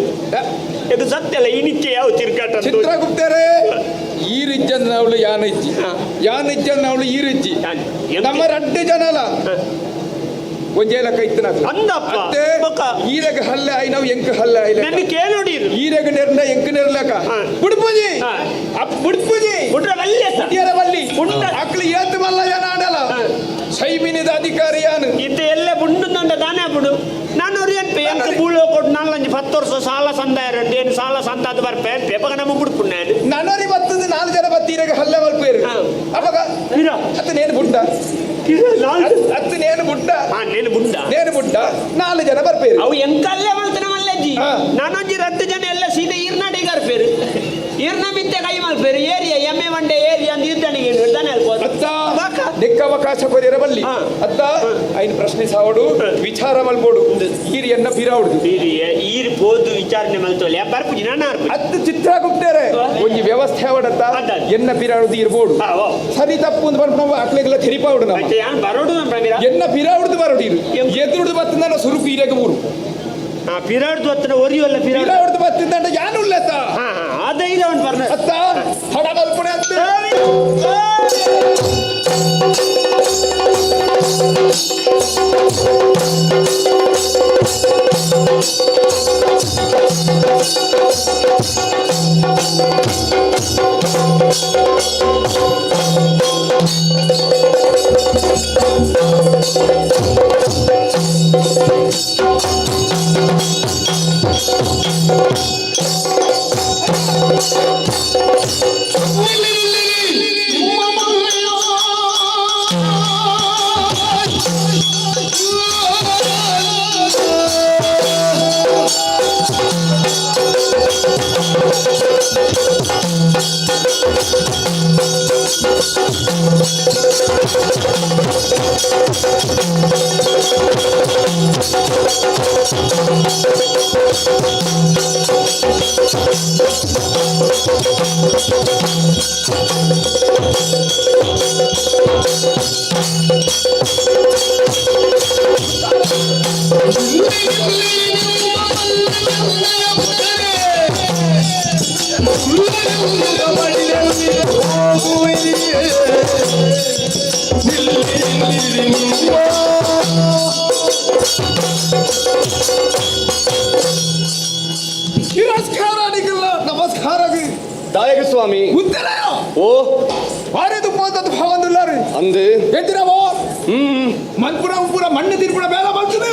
ಇದು ಸತ್ಯಲ್ಲ ಇನಿಕ್ಕೆ ಯಾವ ತಿರ್ಕಾಟ ಚಿತ್ರಗುಪ್ತರೇ ಈ ರಿಜ್ಜನ್ ಅವಳು ಯಾನಿಜ್ಜಿ ಯಾನಿಜ್ಜನ್ ಈ ರಿಜ್ಜಿ ನಮ್ಮ 2 ಜನಲ ಒಂಜೇಲ ಕೈತನ ಅಂದಪ್ಪ ಈರೆಗ ಹಲ್ಲೆ ಆಯ್ ನಾವು ಎಂಕ ಹಲ್ಲೆ ಆಯ್ಲೆ ನನ್ನ ಕೇಳೋಡಿ ಈರೆಗ ನೆರ್ನ ಎಂಕ ನೆರ್ಲಕ ಬುಡ್ಪುಜಿ ಬುಡ್ಪುಜಿ ಬುಡ್ರ ವಲ್ಲೆ ಬುಡ್ಯರ ವಲ್ಲಿ ಅಕ್ಲು ಏತ್ ಮಲ್ಲ ಜನ ಆಡಲ ಸೈಮಿನಿದ ಅಧಿಕಾರಿ ಯಾನು ಇತ್ತೆ ಎಲ್ಲ ಬುಂಡುಂದ ದಾನೆ ಬುಡು ನಾನು ಎಂಟು ಎಂಕ ಬೂಳೋ ಕೊಟ್ಟು 4-10 ವರ್ಷ ಸಾಲ ಸಂದಾಯ ಏನು ಸಾಲ ಸಂದಾದ ಬರ್ಪೆ ಪೇಪಗ ನಮ್ಮ ಬುಡ್ಪುಣ್ಣ ನನರಿ ಬತ್ತದ 4 ಜನ ಬತ್ತೀರೆಗ ಹಲ್ಲೆ ಮಲ್ಪೇರು ಅವಾಗ ಅತ್ತ ನೇನು ಬುಡ್ಡ ಅತ್ತ ನೇನು ಬುಡ್ಡ ನೇನು ಬುಡ್ಡ 4 ಜನ ಬರ್ಪೇರು ಅವು ಎಂಕಲ್ಲೇ ಮಲ್ತನ ಮಲ್ಲಜ್ಜಿ ನಾನೊಂಜಿ 2 ಜನ ಎಲ್ಲ ಸೀದಾ ಈರ್ನಾಡಿಗೆ ಬರ್ಪೇರು ಈರ್ನ ಮಿತ್ತೆ ಕೈ ಮಲ್ಪೇರು ಏರಿಯಾ ಎಮ್ಮೆ ಮಂಡೆ ಏರಿಯಾ ಅಂತ ಇದ್ದಣಿಗೆ ತಾನೆ ಅಲ್ಬೋದು ನಿಕ್ಕ ಅವಕಾಶ ಕೊರಿಯರ ಬಲ್ಲಿ ಅತ್ತ ಐನ್ ಪ್ರಶ್ನೆ ಸಾವಡು ವಿಚಾರ ಮಲ್ಬೋಡು ಈರಿಯನ್ನ ಪಿರಾವಡು ಈರ್ ಬೋದು ವಿಚಾರಣೆ ಮಲ್ತೋಲಿ ಬರ್ಪುಜಿ ನಾನು ಅತ್ತ ಚಿತ್ರಗುಪ್ತೇರೆ ಒಂಜಿ ವ್ಯವಸ್ಥೆ ಅವಡತ್ತ ಎನ್ನ ಪಿರಾವಡು ಇರ್ಬೋದು ಸರಿ ತಪ್ಪು ಅಂತ ಬರ್ಪ ನಾವು ಅಕ್ಲೆಗೆಲ್ಲ ತೆರಿಪಾವಡು ನಾವು ಬರೋಡು ಎನ್ನ ಪಿರಾವಡು ಬರೋಡು ಇರು ಎದುರುಡು ಬತ್ತಂದ ನಾವು ಸುರುಕು ಈರೆಗ ಊರು ಪಿರಾಡ್ದು ಹತ್ರ ಒರಿಯಲ್ಲ ಪಿರಾವಡು ಬತ್ತಿಂದ ಯಾನು ಉಲ್ಲತ್ತ ಅದೈದ ಒಂದು ಬರ್ನ ಅತ್ತ ಹಡ ಮಲ್ಪುಣೆ ಅತ್ತ ನಮಸ್ಕಾರ ದಾಯಕ ಸ್ವಾಮಿ ಓ ವಾರೇದು ಪೋತದ ಭಾವಂದುಲ್ಲಾರು ಅಂದು ಎದ್ದಿರವೋ ಮನ್ಪುರ ಉಪುರ ಮಣ್ಣು ತಿರ್ಪುರ ಬೇಲ ಬಂತನು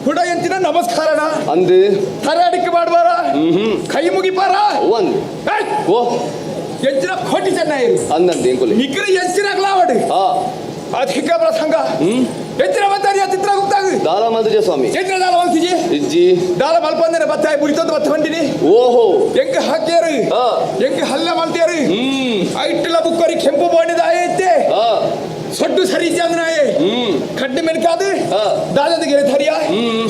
ಹುಡ ಎಂತಿನ ನಮಸ್ಕಾರಣ ಅಂದು ತಲೆ ಅಡಿಕೆ ಮಾಡ್ಬಾರ ಕೈ ಮುಗಿಪಾರ ಒಂದು ಓ ಎಂಚಿನ ಕೋಟಿ ಚೆನ್ನೈ ಅಂದಂತೆ ಎಂಕುಲಿ ನಿಕ್ರಿ ಎಂಚಿನಾಗ್ಲಾವಡು ಅಧಿಕ ಪ್ರಸಂಗ ಎತ್ತಿನ ಬಂತಾರಿಯ ಚಿತ್ರಗುಪ್ತಾಗ ದಾಲ ಮಂತ್ರಿಯ ಸ್ವಾಮಿ ಎತ್ತಿನ ದಾಲ ಮಂತ್ರಿಜಿ ಇಜ್ಜಿ ದಾಲ ಮಲ್ಪಂದನೆ ಬತ್ತಾಯಿ ಬುರಿತಂದು ಬತ್ತ ಬಂದಿನಿ ಓಹೋ ಎಂಕ ಹಾಕ್ಯಾರು ಎಂಕ ಹಲ್ಲೆ ಮಲ್ತಿಯಾರು ಐಟ್ಲ ಬುಕ್ಕರಿ ಕೆಂಪು ಬೋಣಿದ ಐತೆ ಸೊಡ್ಡು ಸರಿ ಚಂದ್ರಾಯೆ ಕಡ್ಡಿ ಮೆನ್ಕಾದು ದಾದದ ಗೆರೆ ಥರಿಯ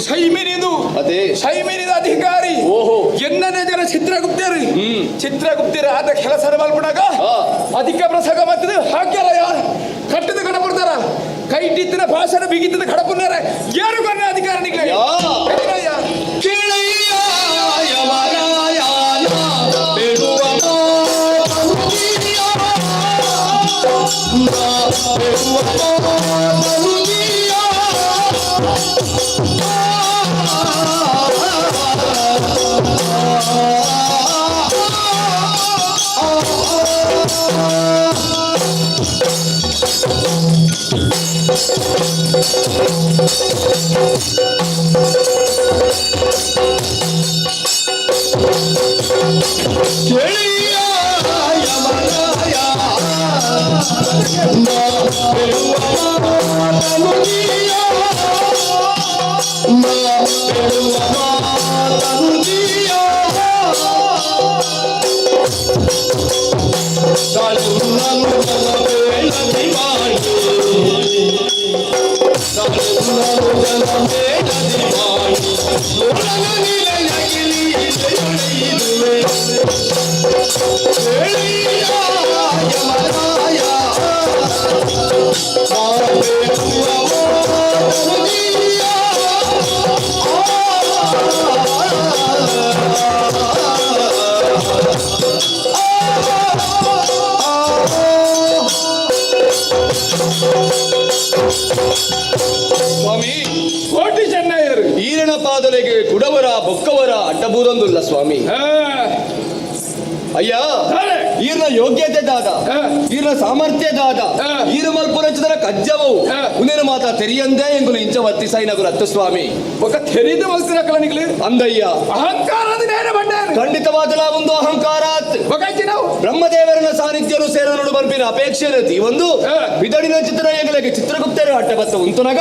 ಸೈಮೇನಿದು ಅದೇ ಸೈಮೇನಿದ ಅಧಿಕಾರಿ ಓಹೋ ಎನ್ನನೇ ಜನ ಚಿತ್ರಗುಪ್ತರು ಚಿತ್ರಗುಪ್ತರ ಆದ ಕೆಲಸ ಮಲ್ಪಡಾಗ ಅಧಿಕ ಪ್ರಸಂಗ ಮತ್ತದು ಹಾಕ್ಯಾರಯ್ಯ ಕಟ್ಟದ ಕಡ ಬರ್ತಾರ ಕೈ ಟಿತ್ತಿನ ಭಾಷಣ ಬಿಗಿತ್ತಿನ ಕಡಪುನ್ನಾರ ಯಾರು ಕಣ್ಣ ಅಧಿಕಾರ ನಿಗ್ಲ ಸ್ವಾಮಿ ಕೋಟಿ ಚೆನ್ನಯ್ಯರು ಈರಣ ಪಾದಲೆಗೆ ಕುಡವರ ಬೊಕ್ಕವರ ಅಡ್ಡಬೂರೊಂದುಲ್ಲ ಸ್ವಾಮಿ ಅಯ್ಯ ಈರ್ನ ಯೋಗ್ಯತೆ ದಾದ ಈರ್ನ ಸಾಮರ್ಥ್ಯ ದಾದ ಈರ ಮಲ್ಪುರಚದರ ಕಜ್ಜವವು ಉನೇನ ಮಾತ ತೆರಿಯಂದೇ ಎಂಗುಲು ಇಂಚ ವರ್ತಿ ಸೈನಗುರು ಅತ್ತ ಸ್ವಾಮಿ ఒక తెరీదు వస్తున్న కలనికలు ಅಂದಯ್ಯ ಅಹಂಕಾರದಿ ನೇರ ಬಂಡಾರು ಖಂಡಿತವಾದಲ ಒಂದು ಅಹಂಕಾರಾತ್ ಒಗಂಚಿನವು ಬ್ರಹ್ಮದೇವರನ ಸಾನ್ನಿಧ್ಯನು ಸೇರನೋಡು ಬರ್ಪಿನ ಅಪೇಕ್ಷೆ ರತಿ ಒಂದು ಬಿದಡಿನ ಚಿತ್ರ ಎಂಗಲೆಗೆ ಚಿತ್ರಗುಪ್ತರ ಅಟ್ಟಬತ್ತ ಉಂತುನಗ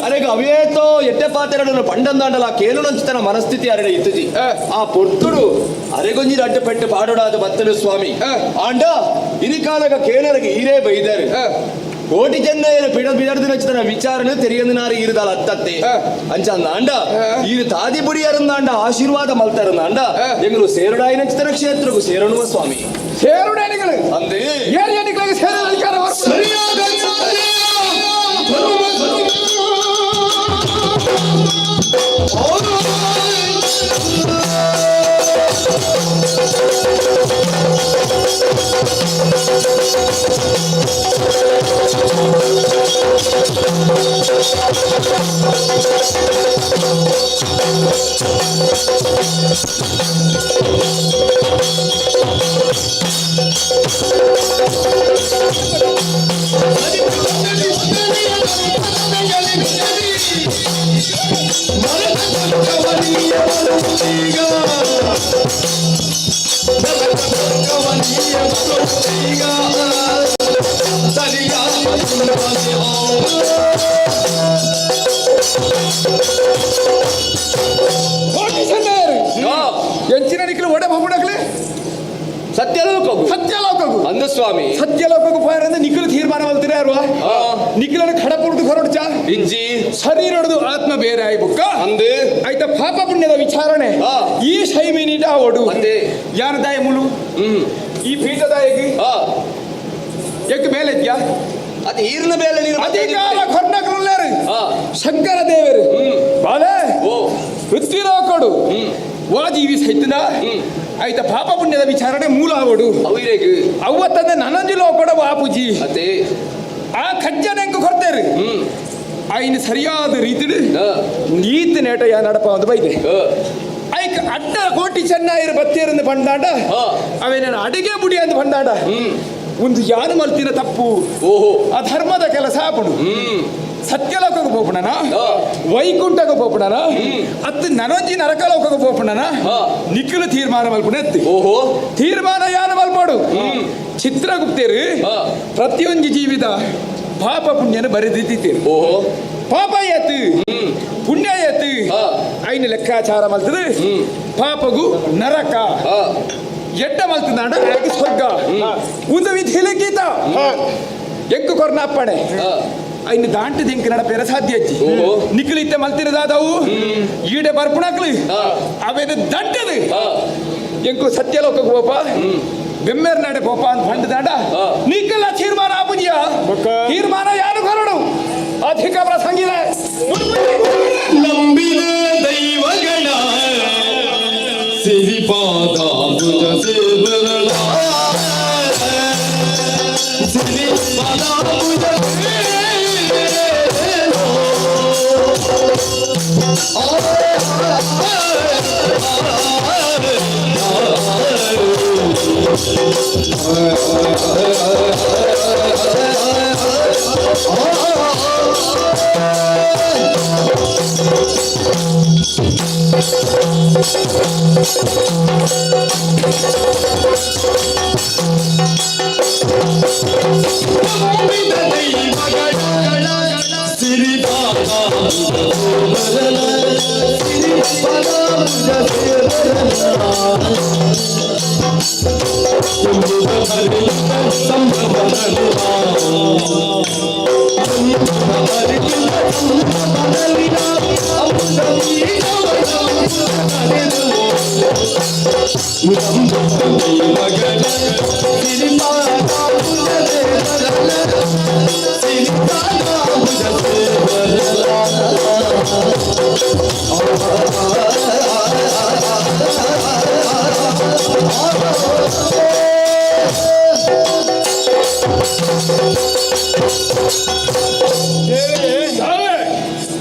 ಅರೆಗ ಅವೇತೋ ಎಟ್ಟೆ ಪಾತೆರಡನ್ನು ಪಂಡಂದಾಂಡಲ ಕೇಳು ನಂಚಿತನ ಮನಸ್ಥಿತಿ ಅರಡೆ ಇತ್ತುಜಿ ಆ ಪೊಟ್ಟುಡು ಅರೆಗೊಂಜಿ ಅಡ್ಡ ಪೆಟ್ಟು ಪಾಡೋಡಾದ ಬತ್ತಲು ಸ್ವಾಮಿ ಆಂಡ ಇರಿಕಾಲಗ ಕೇನರಗೆ ಈರೇ ಬೈದರು ಕೋಟಿ ಚೆನ್ನಯ್ಯನ ಬಿಡದಿನ ಚಿತ್ರ ವಿಚಾರನು ತೆರಿಯಂದಿನಾರು ಈರುದಾಲ ಅತ್ತತ್ತೆ ಅಂಚಂದಾಂಡ ಈರು ತಾದಿ ಬುಡಿಯರಂದಾಂಡ ಆಶೀರ್ವಾದ ಮಲ್ತಾರಂದಾಂಡ ಎಂಗಳು ಸೇರುಡಾಯಿನ ಚಿತ್ರ ಕ್ಷೇತ್ರಕ್ಕೂ ಸೇರಣುವ ಸ್ವಾಮಿ ಸೇರುಡಾಣಿಗಳು ಅಂದೇ ಏರಿಯಾಣಿಗಳಿಗೆ ಸೇರ ಅಧಿಕಾರ ಸರಿಯಾದ ಎಂಚಿನ ನಿಖಲು ಒಡೆ ಹೋಗ್ಬಿಡಕ್ಲೆ ಸತ್ಯಲೋಕವು ಸತ್ಯಲೋಕವು ಅಂದ ಸ್ವಾಮಿ ಸತ್ಯಲೋಕವು ಪಾಯರಂದ್ರೆ ನಿಖಲು ತೀರ್ಮಾನ ಮಾಡ್ತೀರ ಯಾರು ನಿಖಲನ್ನು ಖಡಪುಡ್ದು ಹೊರಡ್ಚ ಇಂಜಿ ಶರೀರದು ಆತ್ಮ ಬೇರೆ ಆಯ್ ಬುಕ್ಕ ಅಂದೆ ಆಯ್ತಾ ಪಾಪ ಪುಣ್ಯದ ವಿಚಾರಣೆ ಈ ಶೈಮಿನಿಟ ಓಡು ಅಂದೆ ಯಾರ ದಾಯ ಮುಳು ಈ ಪೀಠದ ಎಕ್ ಮೇಲೆ ಇದ್ಯಾ ಅದು ಈರಿನ ಮೇಲೆ ನೀನು ಅಧಿಕಾರ ಕೊರ್ನಕರು ಶಂಕರ ದೇವರು ಬಾಲೆ ಪೃಥ್ವಿಲೋಕಡು ವಾಜೀವಿ ಸಹಿತನ ಆಯ್ತ ಪಾಪ ಪುಣ್ಯದ ವಿಚಾರಣೆ ಮೂಲ ಅವಡು ಅವತ್ತಂದ ನನಂಜಿ ಲೋಕಡ ಬಾಪುಜಿ ಅದೇ ಆ ಖಜ್ಜನೆಂಕು ಕೊಡ್ತೇರು ಆಯ್ನ ಸರಿಯಾದ ರೀತಿ ನೀತಿ ನೇಟ ಯಾ ನಡಪ ಒಂದು ಬೈದೆ ಐಕ್ ಅಡ್ಡ ಕೋಟಿ ಚೆನ್ನಾಗಿರ ಬತ್ತೇರಂದು ಬಂದಾಡ ಅವೇನ ಅಡಿಗೆ ಬುಡಿ ಅಂತ ಬಂದಾಡ ಒಂದು ಯಾನು ಮಲ್ತಿನ ತಪ್ಪು ಓಹೋ ಅಧರ್ಮದ ಕೆಲಸ ಆಪಡು ಸತ್ಯಲೋಕಕ್ಕೆ ಹೋಗ್ಬಿಡಣ ವೈಕುಂಠಕ್ಕೆ ಹೋಗ್ಬಿಡಣ ಅತ್ತು ನನೊಂಜಿ ನರಕಲೋಕಕ್ಕೆ ಹೋಗ್ಬಿಡಣ ನಿಖಿಲು ತೀರ್ಮಾನ ಮಲ್ಪುಣೆತ್ತಿ ಓಹೋ ತೀರ್ಮಾನ ಯಾನು ಮಲ್ಪಡು ಚಿತ್ರಗುಪ್ತರು ಪ್ರತಿಯೊಂದು ಜೀವಿದ ಪಾಪ ಪುಣ್ಯನ ಬರೆದಿದ್ದೀರಿ ಓಹೋ ಪಾಪ ಏತು ಪುಣ್ಯ ಏತು ಐನ ಲೆಕ್ಕಾಚಾರ ಮಲ್ತದ ಪಾಪಗು ನರಕ ಎಡ್ಡ ಮಲ್ತನಾಡ ಆಗಿ ಸ್ವರ್ಗ ಒಂದು ವಿಧಿ ಲೆಕ್ಕೀತ ಎಂಕು ಕೊರ್ನ ಅಪ್ಪಣೆ ಐನು ದಾಂಟ ದಿಂಕ ನಡಪೇರ ಸಾಧ್ಯ ಅಜ್ಜಿ ನಿಖಿಲಿತ್ತೆ ಮಲ್ತಿರದಾದವು ಈಡೆ ಬರ್ಪುಣಕ್ಲಿ ಅವೇದ ದಂಟದು ಎಂಕು ಸತ್ಯಲೋಕಕ್ಕೆ ಹೋಪ ಬೆಮ್ಮೇರ್ ನಡೆ ಪೋಪ ಅಂತ ಬಂಡ ದಾಂಡ ನಿಖಿಲ ತೀರ್ಮಾನ ಆಪುಜಿಯ ತೀರ್ಮಾನ ಯಾರು ಕೊರಡು ಅಧಿಕ ಪ್ರಸಂಗಿದ ನಂಬಿದ ದೈವಗಣ ಸಿರಿಪಾದ ಸೇವರಳ ಸಿರಿಪಾದ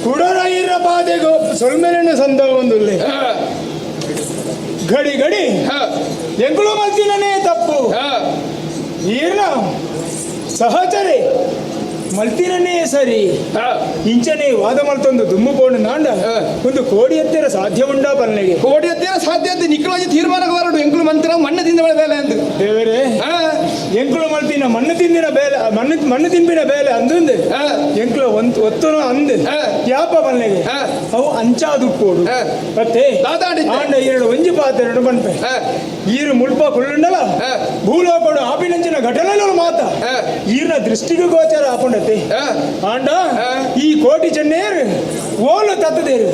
ಕುಡರಾಯಿರ ಬಾಧೆಗೋ ಸೊಲ್ಮೆನ ಸಂದ ಒಂದು ಗಡಿ ಗಡಿ ಎಂಗುಳು ಮಲ್ತಿನೇ ತಪ್ಪು ಈರ್ನ ಸಹಚರಿ ಮಲ್ತಿನೇ ಸರಿ ಇಂಚನೆ ವಾದ ಮಲ್ತೊಂದು ದುಮ್ಮು ಕೊಂಡು ನಾಂಡ ಒಂದು ಕೋಡಿ ಎತ್ತಿರ ಸಾಧ್ಯ ಉಂಡ ಪಲ್ಲೆಗೆ ಕೋಡಿ ಎತ್ತಿರ ಸಾಧ್ಯ ಅಂತ ನಿಖಿಲಾಗಿ ತೀರ್ಮಾನ ಬರಡು ಎಂಕುಳು ಮಂತ್ರ ಮಣ್ಣು ತಿಂದ ಬೇಲೆ ಅಂತ ದೇವರೇ ಎಂಕುಳು ಮಲ್ತಿನ ಮಣ್ಣು ತಿಂದಿನ ಬೇಲೆ ಮಣ್ಣು ತಿಂಬಿನ ಬೇಲೆ ಅಂದು ಎಂಕುಳು ಒತ್ತುನು ಅಂದು ಯಾಪ ಪಲ್ಲೆಗೆ ಅವು ಅಂಚಾದುಪ್ಪೋಡು ಮತ್ತೆ ಆಂಡ ಎರಡು ಒಂಜಿ ಪಾತ್ರೆರಡು ಬಂಪೆ ಈರು ಮುಲ್ಪ ಕುಳ್ಳುಂಡಲ ಭೂಲೋಕಡು ಆಪಿನಂಚಿನ ಘಟನೆಗಳು ಮಾತ ಈರ್ನ ದೃಷ್ಟಿಗೆ ಗೋಚರ ಆಪುಂಡತೆ ಆಂಡ ಈ ಕೋಟಿ ಚೆನ್ನೇರು ಓಲು ತತ್ತದೇರು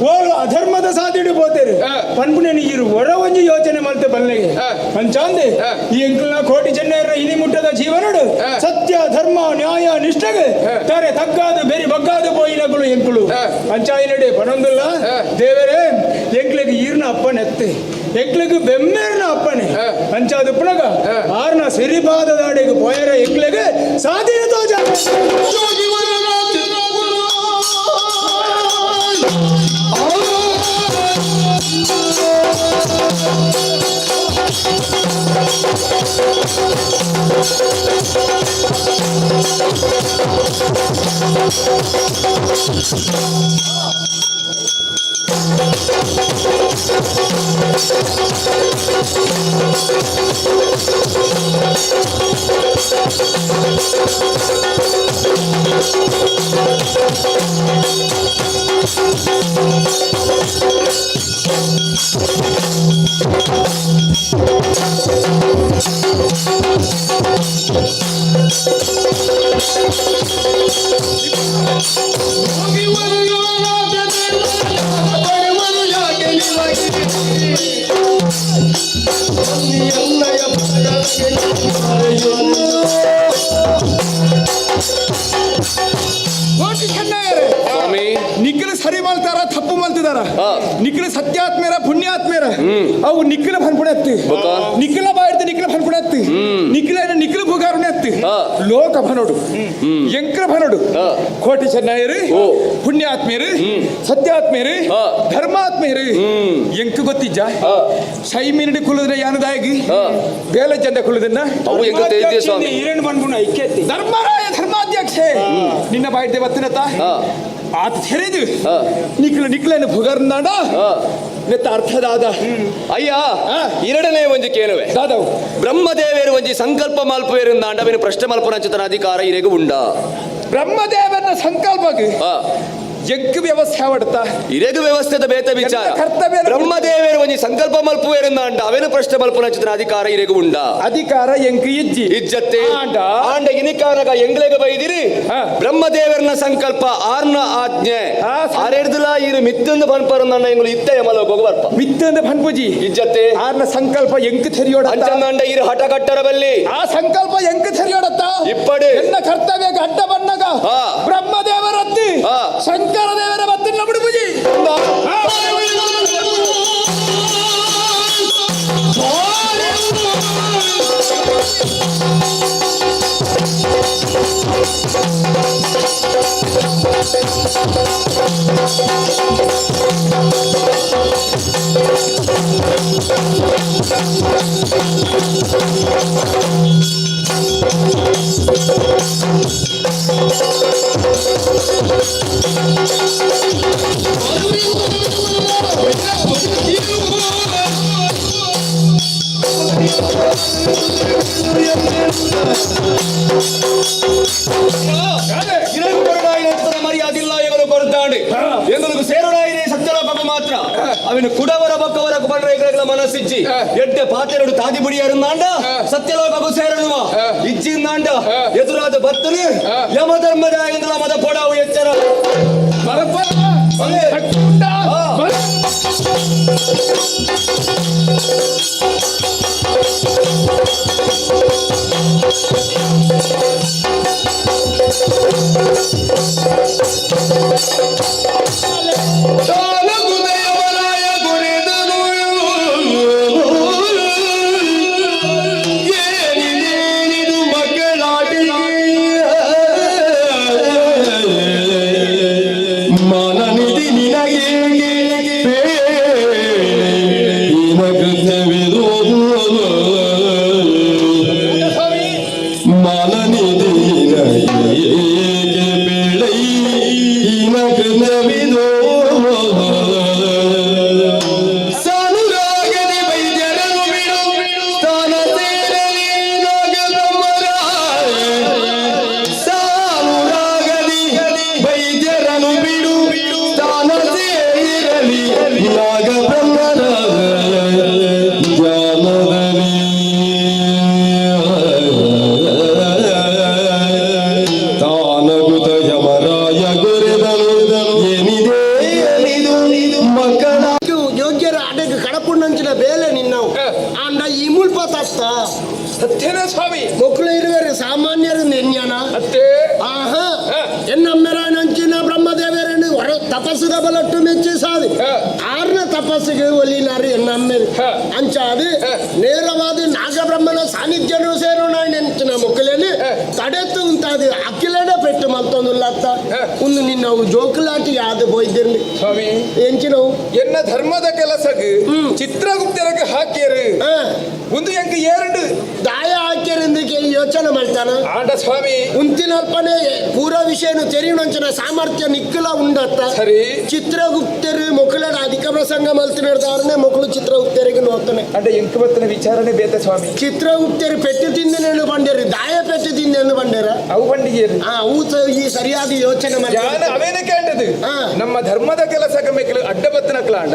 ಓಲು ಅಧರ್ಮದ ಸಾಧಿಡು ಪೋತೇರು ಪನ್ಪುಣೆನ ಈರು ಹೊರ ಒಂಜಿ ಯೋಚನೆ ಮಾಡ್ತೆ ಬಲ್ಲೆಗೆ ಪಂಚಾಂದೆ ಈ ಎಂಕಲ್ನ ಕೋಟಿ ಚೆನ್ನೇರ ಇನಿ ಮುಟ್ಟದ ಜೀವನಡು ಸತ್ಯ ಧರ್ಮ ನ್ಯಾಯ ನಿಷ್ಠೆಗೆ ತಾರೆ ತಗ್ಗಾದು ಬೇರೆ ಬಗ್ಗಾದು ಪೋಯಿನಗಳು ಎಂಕುಳು ಪಂಚಾಯಿನಡೆ ಪನೊಂದುಲ್ಲ ದೇವರೇ ಎಂಕ್ಲಿಗೆ ಈರ್ನ ಅಪ್ಪನೆತ್ತೆ ಎಂಕ್ಲಿಗೆ ಬೆಮ್ಮೇರ್ನ ಅಪ್ಪನೆ ಪಂಚಾದು ಪುಣಗ ಆರ್ನ ಸಿರಿಪಾದದಾಡೆಗೆ ಪೋಯರ ಎಂಕ್ಲಿಗೆ ಸಾಧಿನ ತೋಜ ಕೋಟಿ ಚೆನ್ನಯ್ಯರೇ, ನಿಖಿಲ್ ಸರಿ ಮಾಡ್ತಾರ ತಪ್ಪು ಮಾಡ್ತಿದಾರ? ನಿಖಿಲ್ ಸತ್ಯಾತ್ಮೇರ ಪುಣ್ಯಾತ್ಮೇರ ಅವು ನಿಖಿಲ ಭನ್ಪುಣೆತ್ತಿ ನಿಖಿಲ ಬಾಯ್ದು ನಿಖಿಲ ಭನ್ಪುಣೆತ್ತಿ ನಿಖಿಲ ಭುಗಾರುಣೆತ್ತಿ ಲೋಕ ಭನೋಡು ಎಂಕ್ರ ಭನೋಡು ಕೋಟಿ ಚೆನ್ನಯ್ಯರು ಪುಣ್ಯಾತ್ಮೇರು ಸತ್ಯಾತ್ಮೇರು ಧರ್ಮಾತ್ಮೇರು ಎಂಕ ಗೊತ್ತಿಜ್ಜ ಶೈಮಿನಡಿ ಕುಲದ ಯಾನದಾಗಿ ಬೇಲೆ ಜಂಡ ಕುಲದನ್ನ ಹಿರೇಣ್ ಬಂದ್ಬಿಡ ಐಕ್ಯತಿ ಧರ್ಮರಾಯ ಧರ್ಮಾಧ್ಯಕ್ಷೆ ನಿನ್ನ ಬಾಯ್ದೆ ಬತ್ತಿನತ್ತ ಆತ ತೆರೆದು ನಿಕ್ಲನ್ನು ಭುಗರ್ನಾಡ ನೆತ್ತ ಅರ್ಥದಾದ ಅಯ್ಯ ಎರಡನೇ ಒಂಜಿ ಕೇಳುವೆ ದಾದವು ಬ್ರಹ್ಮದೇವೇರು ಒಂಜಿ ಸಂಕಲ್ಪ ಮಲ್ಪುವೇರು ಅಂಡವಿನ ಪ್ರಶ್ನೆ ಮಲ್ಪನ ಅಂಚತನ ಅಧಿಕಾರ ಇರೆಗೂ ಉಂಡ ಬ್ರಹ್ಮದೇವನ ಸಂಕಲ್ಪಕ್ಕೆ ಯಜ್ಞ ವ್ಯವಸ್ಥೆ ಆವಡ್ತಾ ಇರೆಗೂ ವ್ಯವಸ್ಥೆದ ಬೇತ ವಿಚಾರ ಕರ್ತವ್ಯ ಬ್ರಹ್ಮದೇವೇರು ಒಂಜಿ ಸಂಕಲ್ಪ ಮಲ್ಪುವೇರು ಅಂಡ ಅವೇನು ಪ್ರಶ್ನೆ ಮಲ್ಪನ ಅಂಚತನ ಅಧಿಕಾರ ಇರೆಗೂ ಉಂಡ ಅಧಿಕಾರ ಎಂಕ್ ಇಜ್ಜಿ ಇಜ್ಜತ್ತೆ ಆಂಡ ಇನಿಕಾರಗ ಎಂಗ್ಲೆಗ ಬೈದಿರಿ ಬ್ರಹ್ಮದೇವರನ ಸಂಕಲ್ಪ ಆರ್ನ ಆಜ್ಞೆ ಆರೆಡ್ದಲ ಇರು ಮಿತ್ತಂದು ಪನ್ಪರು ನನ್ನ ಎಂಗ್ಲು ಇತ್ತ ಯಮಲ ಬರ್ಪ ಮಿತ್ತಂದು ಪನ್ಪುಜಿ ಇಜ್ಜತ್ತೆ ಆರ್ನ ಸಂಕಲ್ಪ ಎಂಕ್ ತೆರಿಯೋಡ ಅಂಚಂದಂಡ ಇರು ಹಠಕಟ್ಟರ ಬಲ್ಲಿ ಆ ಸಂಕಲ್ಪ ಎಂಕ್ ತೆರಿಯೋಡತ್ತ ಇಪ್ಪಡೆ ಎನ್ನ ಕರ್ತವ್ಯಕ್ಕೆ ಅಡ್ಡ ಬಂದಾಗ ಬ್ರಹ್ಮದೇವರತ್ತಿ ಶಂಕರ ದೇವರ ಬತ್ತಿನ ಬಿಡುಪುಜಿ ಮರ್ಯಾದಿಲ್ಲ ಇವರು ಕೊಡ್ತಾಂಡಿ ಎಂಗಳಿಗೆ ಸೇರುಡಾಯಿನೇ ಸತ್ಯಲೋಕಕ್ಕೆ ಮಾತ್ರ ಅವನು ಕುಡವರ ಬಕ್ಕವರ ಕುಪಡ್ರ ಮನಸ್ಸಿಜ್ಜಿ ಎಡ್ಡೆ ಪಾತೆರಡು ತಾದಿ ಬುಡಿಯರುಂದಾಂಡ ಸತ್ಯಲೋಕಕ್ಕೂ ಸೇರನುವ ಇಜ್ಜಿಂದಾಂಡ ಎದುರಾದ ಭಕ್ತರು ಯಮಧರ್ಮದ ಇಂದ್ರ ಮದ ಕೊಡವು ಎಚ್ಚರ ಯೋಗ್ಯರ ಅಡೆಗೆ ಕಡಪುಣ್ಣಂಚಿನ ಬೇಲೆ ನಿನ್ನವು ಅಂಡ ಈ ಮುಲ್ಪ ತತ್ತ ಸತ್ಯನೇ ಸ್ವಾಮಿ ಮಕ್ಕಳು ಇರುವರು ಸಾಮಾನ್ಯರು ನೆನ್ಯಾನ ಅತ್ತೇ ಆಹಾ ಎನ್ನಮ್ಮೆರ ನಂಚಿನ ಬ್ರಹ್ಮದೇವರನ್ನು ಹೊರ ತಪಸ್ಸುದ ಬಲಟ್ಟು ಮೆಚ್ಚಿ ಸಾದಿ ಆರ್ನ ತಪಸ್ಸಿಗೆ ಒಲಿನಾರು ಎನ್ನಮ್ಮೆರು ಅಂಚಾದು ನೇರವಾದ ನಾಗಬ್ರಹ್ಮನ ಸಾನ್ನಿಧ್ಯನು ಸೇರೋಣ ನೆಂಚಿನ ಮಕ್ಕಳಲ್ಲಿ ತಡೆತ್ತು ಉಂಟಾದು ಅಖಿಲಡ ಪೆಟ್ಟು ಮತ್ತೊಂದುಲ್ಲತ್ತ ಒಂದು ನಿನ್ನವು ಜೋಕುಲಾಟಿ ಯಾವ್ದು ಹೋಯ್ದಿರ್ಲಿ ಸ್ವಾಮಿ ಎಂಚಿನವು ಎನ್ನ ಧರ್ಮದ ಕೆಲಸಕ್ಕೆ ಚಿತ್ರಗುಪ್ತರಿಗೆ ಹಾಕ್ಯರು ಒಂದು ಎಂಕ ಎರಡು ದಾಯ ಹಾಕ್ಯರಿಂದ ಯೋಚನೆ ಮಾಡ್ತಾನ ಆಂಡ ಸ್ವಾಮಿ ಉಂತಿನಲ್ಪನೆ ಪೂರ ವಿಷಯನು ತೆರಿಯುವಂಚಿನ ಸಾಮರ್ಥ್ಯ ನಿಕ್ಕಲ ಉಂಡತ್ತ ಸರಿ ಚಿತ್ರಗುಪ್ತರು ಮಕ್ಕಳ ಅಧಿಕ ಪ್ರಸಂಗ ಮಲ್ತಿನರ್ದಾರನೆ ಮಕ್ಕಳು ಚಿತ್ರಗುಪ್ತರಿಗೆ ನೋಡ್ತಾನೆ ಅಂಡ ಎಂಕ ಬತ್ತನ ವಿಚಾರಣೆ ಬೇತ ಸ್ವಾಮಿ ಚಿತ್ರಗುಪ್ತರು ಪೆಟ್ಟು ತಿಂದನೇನು ಬಂಡೇರು ದಾಯ ಪೆಟ್ಟು ತಿಂದೇನು ಬಂಡೇರ ಅವು ಬಂಡಿಗೆ ಅವು ಈ ಸರಿಯಾದ ಯೋಚನೆ ಮಾಡಿ ಅವೇನ ಕೇಂಟದು ನಮ್ಮ ಧರ್ಮದ ಕೆಲಸಕ್ಕೆ ಮೇಕಲು ಅಡ್ಡ ಬತ್ತನ ಕ್ಲಾಂಡ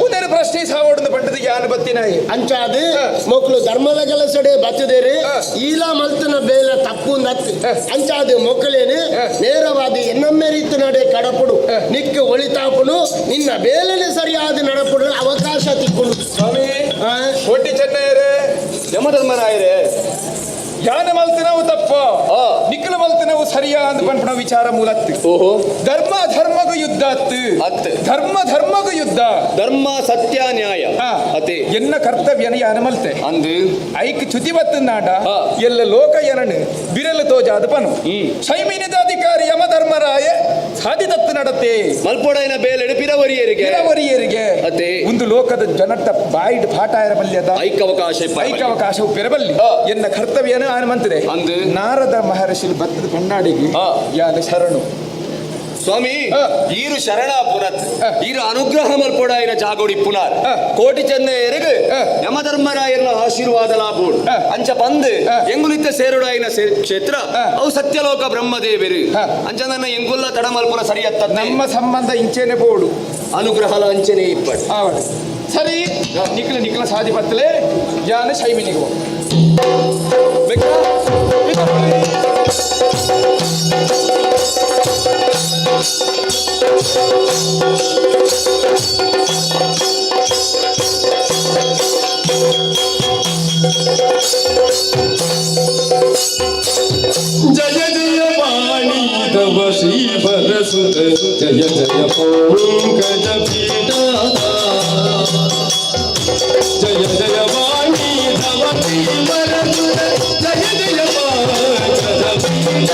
ಉದರ ಪ್ರಶ್ನೆ ಸಾವೋಡದ ಬಂಡದ ಯಾನ ಬತ್ತಿನ ಅಂಚಾದು ಮಕ್ಕಳು ಧರ್ಮದ ಕೆಲಸಡೆ ಬತ್ತದೇರಿ ಈಲ ಮಲ್ತನ ಬೇಲ ತಪ್ಪು ನತ್ತು ಅಂಚಾದು ಮಕ್ಕಳೇನು ನೇರವಾದ ಎನ್ನೊಮ್ಮೆ ರೀತಿ ನಡೆ ಕಡಪುಡು ನಿಕ್ಕ ಒಳಿತಾಪುಡು ನಿನ್ನ ಬೇಲನೆ ಸರಿಯಾದ ನಡಪುಡು ಅವಕಾಶ ತಿಕ್ಕೊಂಡು ಸ್ವಾಮಿ ಕೋಟಿ ಚೆನ್ನಯ್ಯರೇ ಯಮಧರ್ಮರಾಯರೇ ಯಾನ ಮಲ್ತಿನವು ತಪ್ಪ ನಿಖಲ ಮಲ್ತಿನವು ಸರಿಯಾ ಅಂತ ಪಂಪಣ ವಿಚಾರ ಮೂಲತ್ತು. ಓಹೋ, ಧರ್ಮ ಧರ್ಮಗ ಯುದ್ಧ ಧರ್ಮ ಧರ್ಮಗ ಯುದ್ಧ ಧರ್ಮ ಸತ್ಯ ನ್ಯಾಯ ಅತೆ ಎನ್ನ ಕರ್ತವ್ಯನ ಯಾನ ಮಲ್ತೆ ಅಂದು ಐಕ್ ಚುತಿ ಬತ್ತನಾಡ ಎಲ್ಲ ಲೋಕ ಎನನು ಬಿರಲು ತೋಜಾದ ಪನು ಸೈಮಿನದ ಅಧಿಕಾರಿ ಯಮ ಧರ್ಮರಾಯ ಸಾಧಿದತ್ತು ನಡತೆ ಮಲ್ಪೊಡೈನ ಬೇಲೆಡು ಪಿರವರಿಯರಿಗೆ ಅತೆ ಒಂದು ಲೋಕದ ಜನಟ ಬಾಯಿಡ್ ಪಾಠ ಇರಬಲ್ಯದ ಐಕವಕಾಶ ಪೆರಬಲ್ಲಿ ಎನ್ನ ಕರ್ತವ್ಯನ ಆನ ಮಂತ್ರೆ ಅಂದು ನಾರದ ಮಹರ್ಷಿ ಭತ್ತದ ಕಣ್ಣಾಡಿಗೆ ಯಾನ ಶರಣು ಸ್ವಾಮಿ ಈರು ಶರಣ ಪುನತ್ ಈರು ಅನುಗ್ರಹ ಮಲ್ಪೊಡಾಯಿನ ಜಾಗೋಡಿ ಪುನರ್ ಕೋಟಿ ಚೆನ್ನೈಯರಿಗೆ ಯಮಧರ್ಮರಾಯನ ಆಶೀರ್ವಾದ ಲಾಭೋಡು ಅಂಚ ಬಂದು ಎಂಗುಲಿತ್ತ ಸೇರುಡಾಯಿನ ಕ್ಷೇತ್ರ ಅವು ಸತ್ಯಲೋಕ ಬ್ರಹ್ಮದೇವರು ಅಂಚ ನನ್ನ ಎಂಗುಲ್ಲ ತಡ ಮಲ್ಪುರ ಸರಿಯತ್ತ ನಮ್ಮ ಸಂಬಂಧ ಇಂಚೆನೆ ಬೋಡು ಅನುಗ್ರಹಲ ಅಂಚನೆ ಇಪ್ಪಡು ಸರಿ ನಿಖಲ ಸಾಧಿ ಬತ್ತಲೆ ಯಾನ ಶೈಮಿನಿಗೆ ಜಯ ಜಯ ವಾಣಿ ತವ ಶ್ರೀ ಭರಸುತ ಜಯ ಜಯ ಪಂಕಜ ಪೀಠ ಜಯ ಜಯ ವಾಣಿ ತವ ಶ್ರೀ ಭರಸುತ ಜಯ ಜಯ ಪಂಕಜ ಪೀಠ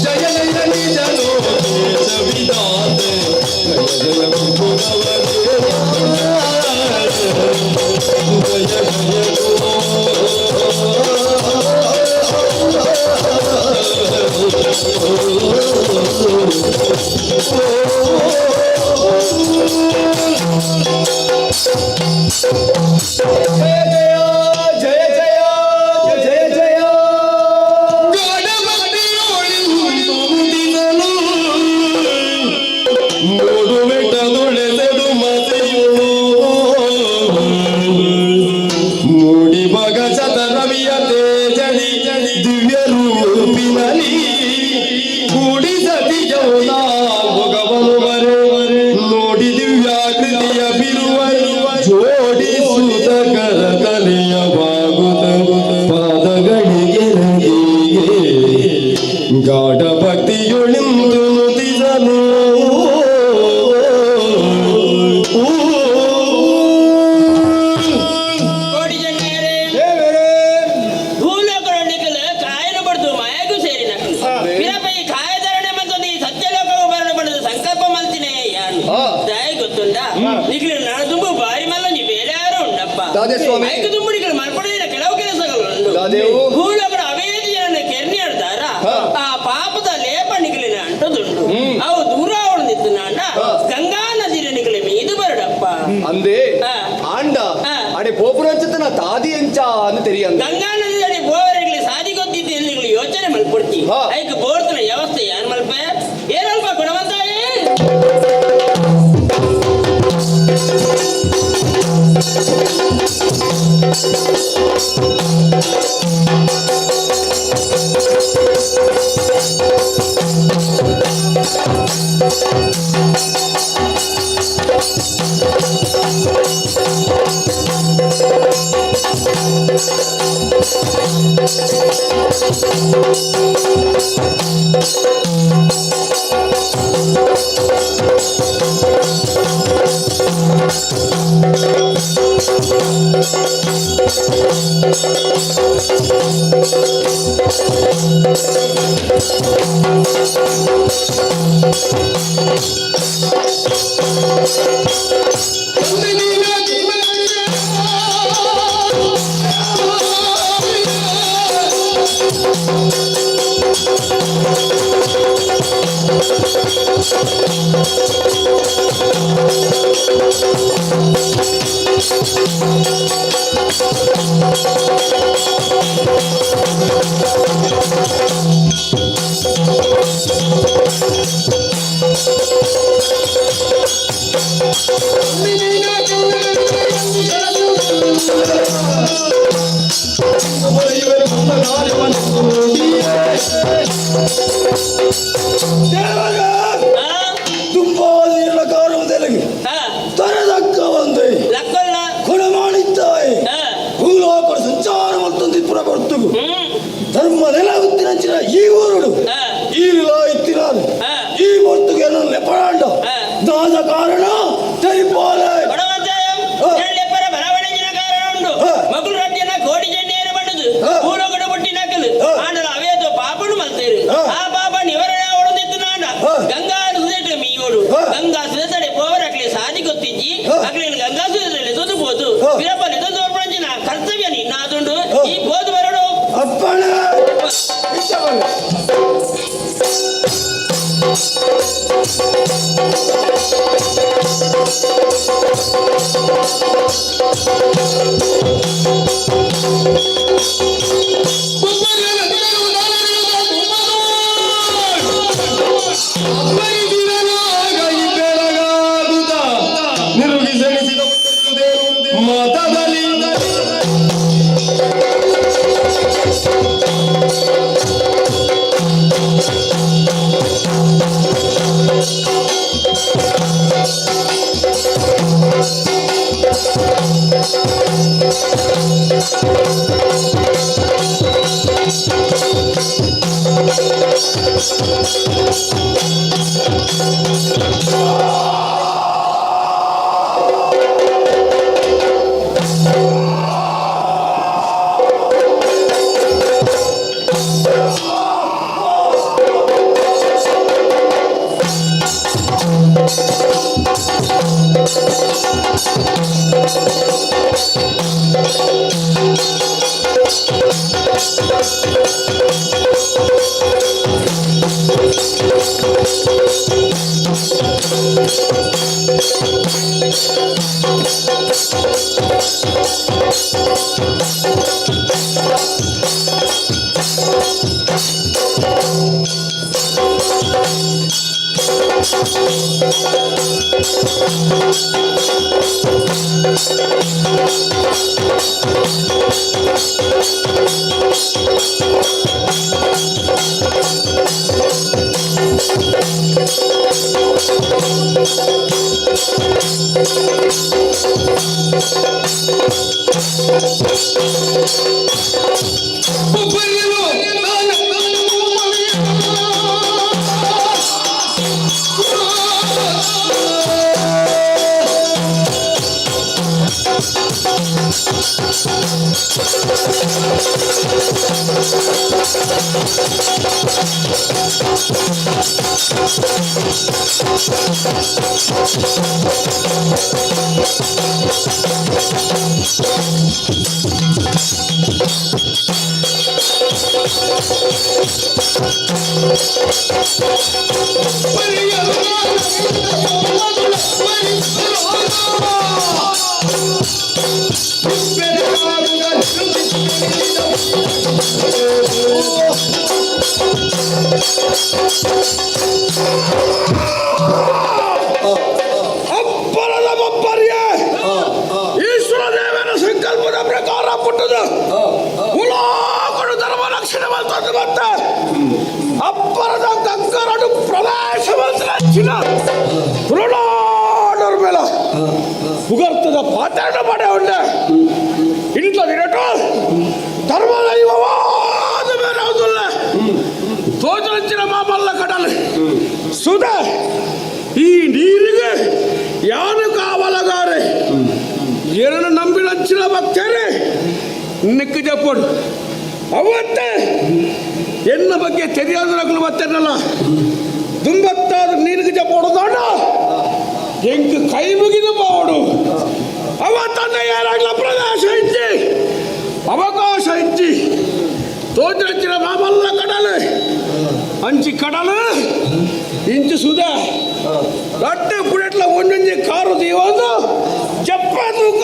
ಜಯ ಜಯ ನಿಜ ಲೋಕೇಶ ವಿಧಾತ ಜಯ ಜಯ ಜಯ ಜಯ ಗಾಢ ಭಕ್ತಿಯೊಳಿಂದು ನುತಿಸಲು ಕೋಟಿ ಜನರೇ ಭೂಲೋಕರೊಂದಿಗೆ ಕಾಯನ ಬಡ್ದು ಮಾಯಗೂ ಸೇರಿ ನಕಲು ಪಿರಪೈ ಕಾಯಧರಣೆ ಮಂತೊಂದು ಈ ಸತ್ಯಲೋಕವು ಬರಣ ಪಡೆದು ಸಂಕಲ್ಪ ಮಲ್ತಿನೇ ಯಾನು ದಯ ಗೊತ್ತುಂಡ ನಿಖಿಲು ನಾನು ತುಂಬು ಬಾರಿ ಮಲ್ಲ ನೀ ಬೇರೆ ಯಾರು ಉಂಡಪ್ಪ ಐದು ತುಂಬುಡಿಗಳು ಮಲ್ಪಡೆಯ ಕೆಲವು ಕೆಲಸಗಳು ಭೂಲೋಕರ ಅವೇದಿ ಜನನ ಕೆರ್ನಿ ಆಡ್ತಾರ ಆ ಪಾಪದ ಲೇಪ ನಿಖಲಿನ ಅಂಟದುಂಡು ಅವು ದೂರ ಉಳಿದಿತ್ತು ನಾಂಡ ಗಂಗಾ ನದಿಯ ನಿಖಲಿ ಮೀದು ಬರಡಪ್ಪ ಅಂದೇ ಆಂಡ ಅಡೆ ಪೋಪುರಂಚತನ ತಾದಿ ಎಂಚ ಅಂತ ತೆರಿಯಂದ ಗಂಗಾ ನದಿ ಬೋವರಿಗೆ ಸಾದಿ ಗೊತ್ತಿದ್ದು ಎಲ್ಲಿ ಯೋಚನೆ ಮಲ್ಪಡ್ತಿ ಐಕ ಬೋರ್ತನ ವ್ಯವಸ್ಥೆ ಯಾನ್ ಮಲ್ಪ ಏನಲ್ಪ ಗುಣವಂತಾಯೇ ಭೂಲೋಕ ಸಂಚಾರ ಈ ಊರುಡು ಈ ಇತ್ತಿನಾನು ಈ ಮೊತ್ತಗೆ ಲೆಪರಾಂಡ ನಾದ ಕಾರಣ ತೈಪಾಲೆ ಮಗಳು ರಡ್ಡಿಯನ್ನ ಕೋಡಿ ಜನ್ನೇರು ಬಣ್ಣದು ಪೂರಗಡು ಬುಟ್ಟಿ ನಕಲು ಆಂಡಲ ಅವೇದು ಪಾಪನು ಮಲ್ತೇರು ಆ ಪಾಪ ನಿವರಣೆ ಹೊಡೆದಿತ್ತು ನಾಡ ಗಂಗಾ ಸುದೇಟ ಮೀಯೋಡು ಗಂಗಾ ಸುದೇತಡೆ ಪೋವರಕ್ಲೆ ಸಾದಿ ಗೊತ್ತಿಜ್ಜಿ ಅಕ್ಲೆ ಗಂಗಾ ಸುದೇತಡೆ ಸೊದುಬೋದು ವಿರಪಲಿ ತೋರ್ಪಂಜಿನ ಕರ್ತವ್ಯ ನಿನ್ನಾದುಂಡು ಈ ಬೋದು ಬರಡು ಅಪ್ಪಣ ಅಪ್ಪರದ ಬಪ್ಪರ್ಯ ಈಶ್ವರ ದೇವನ ಸಂಕಲ್ಪದ ಪ್ರಕಾರ ಪುಟ್ಟದ ಉಳಾಗಳು ಧರ್ಮ ಲಕ್ಷಣ ಬಂತದ್ದು ಮತ್ತೆ ಅಪ್ಪರದ ಗಂಗರಡು ಪ್ರವೇಶ ಬಂದಿನ ಋಣಾಡರ ಮೇಲ ಉಗರ್ತದ ಪಾತ್ರಣ ಮಾಡೇ ಉಂಡೆ ಇಂಥ ದಿನಟು ಧರ್ಮ ದೈವವಾದ ಮೇಲೆ ಯಾವುದಿಲ್ಲ ತೋಜಲಂಚಿನ ಮಾಮಲ್ಲ ಕಡಲು ಸುಧ ಈ ನೀರಿಗೆ ಯಾನು ಕಾವಲಗಾರೆ ಎರಡು ನಂಬಿನಂಚಿನ ಭಕ್ತರೇ ನಿಕ್ಕು ಜಪ್ಪಡು ಅವತ್ತೇ ಎನ್ನ ಬಗ್ಗೆ ತೆರೆಯಾದರಗಳು ಬರ್ತೇನಲ್ಲ ದುಂಬತ್ತಾದ ನೀರಿಗೆ ಜಪ್ಪಡು ದೊಡ್ಡ ಎಂಕ ಕೈ ಮುಗಿದು ಬಾವಡು ಅವತ್ತನ್ನ ಯಾರಾಗಲ ಪ್ರದೇಶ ಇದ್ದಿ ಅವಕಾಶ ಇದ್ದಿ ತೋಜಲಂಚಿನ ಮಾಮಲ್ಲ ಕಡಲು ಅಂಚಿ ಕಡಲು ಇಂಚು ಸುಧ ರಟ್ಟೆ ಪುಡೆಟ್ಲ ಒಂದೊಂದು ಕಾರು ದೀವೊಂದು ಚಪ್ಪ ತೂಕ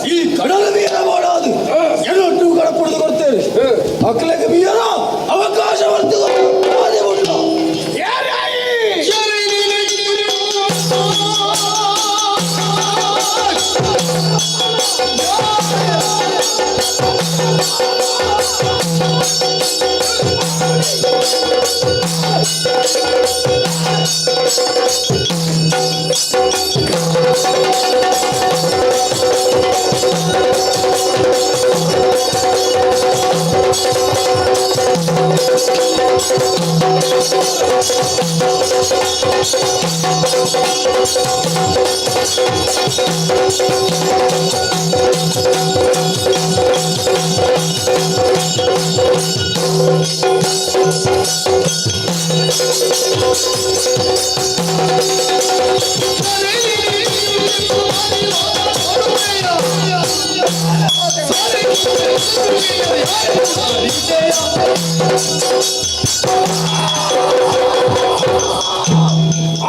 ಈ ಕಡಲ ಮೀರ ಮಾಡೋದು ಏನೊಟ್ಟು ಕಡಪುಡಿದು ಕೊಡ್ತೇವೆ ಮಕ್ಕಳಿಗೆ ಮೀರ ಅವಕಾಶ ಬರ್ತು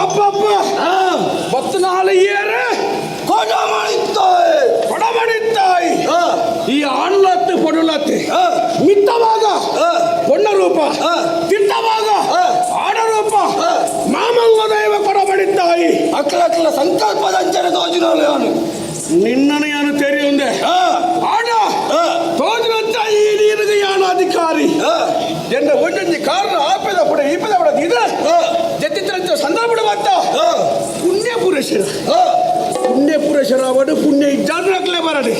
ಅಪ್ಪಪ್ಪ ಮತ್ತು ನಾಳೆ ಏರೆ ಕೊಡ ಮಾಡಿತ್ತಾಯಿ ಈ ಆಣ್ಲತ್ತೆ ಪಡುಲತ್ತೆ ಮಿತ್ತವಾಗ ಪೊಣ್ಣ ರೂಪ ತಿಂತವಾಗ ಆಡರೂಪ ಮಾಮವ್ವ ದೈವ ಕೊಡ ಮಾಡಿತ್ತಾಯಿ ಅಕ್ಕಲ ಸಂಕಲ್ಪದ ಅಂಚನೆ ತೋಜಿನವಳು ಅವನು ನಿನ್ನನ್ನು ಯಾನು ತೆರೆಯುಂದೆ ಆಡ ತೋಜಿನಂತ ಈ ನೀರಿಗೆ ಯಾನು ಅಧಿಕಾರಿ ಎನ್ನ ಒಂದೊಂದು ಕಾರಣ ಆಪದ ಪುಡ ಈಪದ ಪುಡ ಇದು ಜತ್ತಿದ್ರಂತ ಸಂದರ್ಭ ಮಾತ ಪುಣ್ಯ ಪುರುಷರ ಅವಡು ಪುಣ್ಯ ಇದ್ದಾಗಲೇ ಬರಲಿ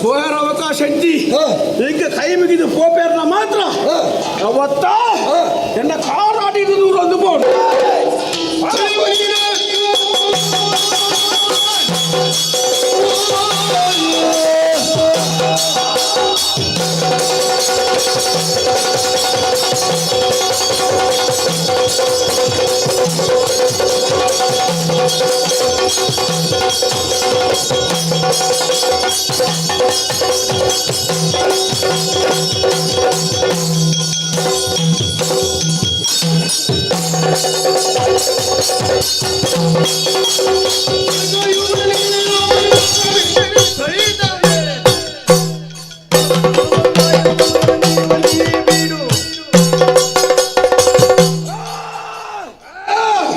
ಹೋಯರ ಅವಕಾಶ ಇದ್ದಿ ಈಗ ಕೈ ಮುಗಿದು ಪೋಪೇರ್ನ ಮಾತ್ರ ಅವತ್ತ ಎನ್ನ ಕಾರಾಡಿದು ದೂರ ಒಂದು ಬೋರ್ಡ್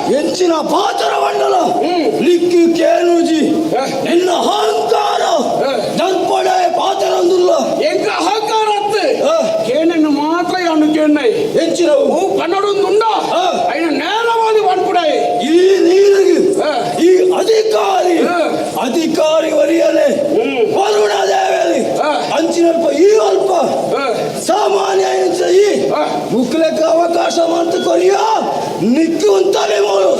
ಹೆಚ್ಚಿನ ಪಾತ್ರ ಮಂಡಲ ಲಿಕ್ಕಿ ಕೇನುಜಿ ನಿನ್ನ ಅಹಂಕಾರ ದನ್ಪಡೆ ಪಾತ್ರ ಅಂದಿಲ್ಲ ಎಂಕ ಅಹಂಕಾರ ಕೇನನ್ನು ಮಾತ್ರ ಯಾನು ಕೇನ್ನೈ ಹೆಚ್ಚಿನ ಕನ್ನಡ ಅಯ್ಯ ನೇರವಾದಿ ಬಂದ್ಬಿಡೈ ಈ ನೀರಿಗೆ ಈ ಅಧಿಕಾರಿ ವರಿಯಲೆ ವರುಣ ದೇವಲಿ ಅಂಚಿನಲ್ಪ ಈ ಅಲ್ಪ ಸಾಮಾನ್ಯ ಈ ಮುಕ್ಲೆಕ್ಕ ಅವಕಾಶ ಮಾಡ್ತು ಕೊರಿಯ ನಿಕ್ಕು ಅಂತಾನೆ ಮೋಳು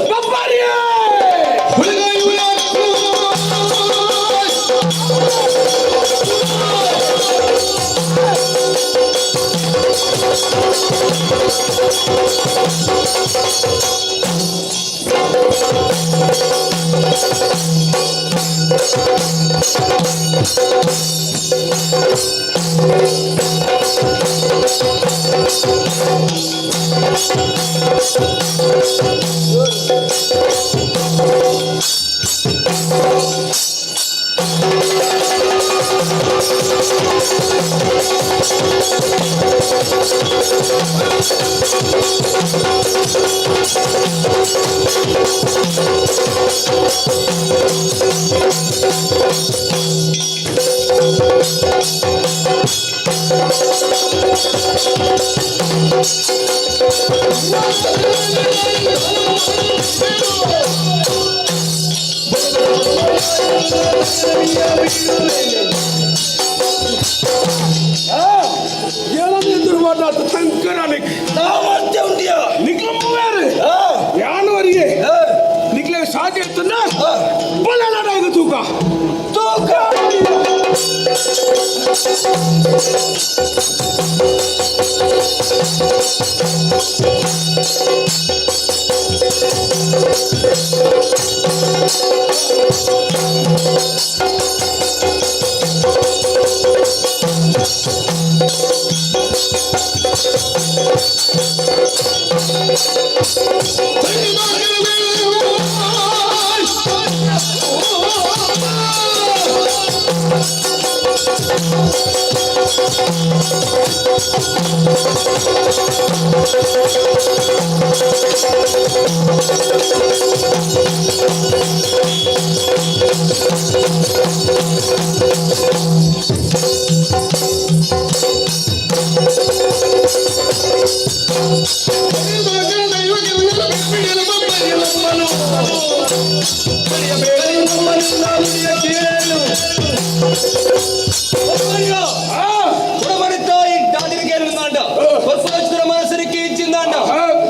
మనసరికి ఇచ్చిందంట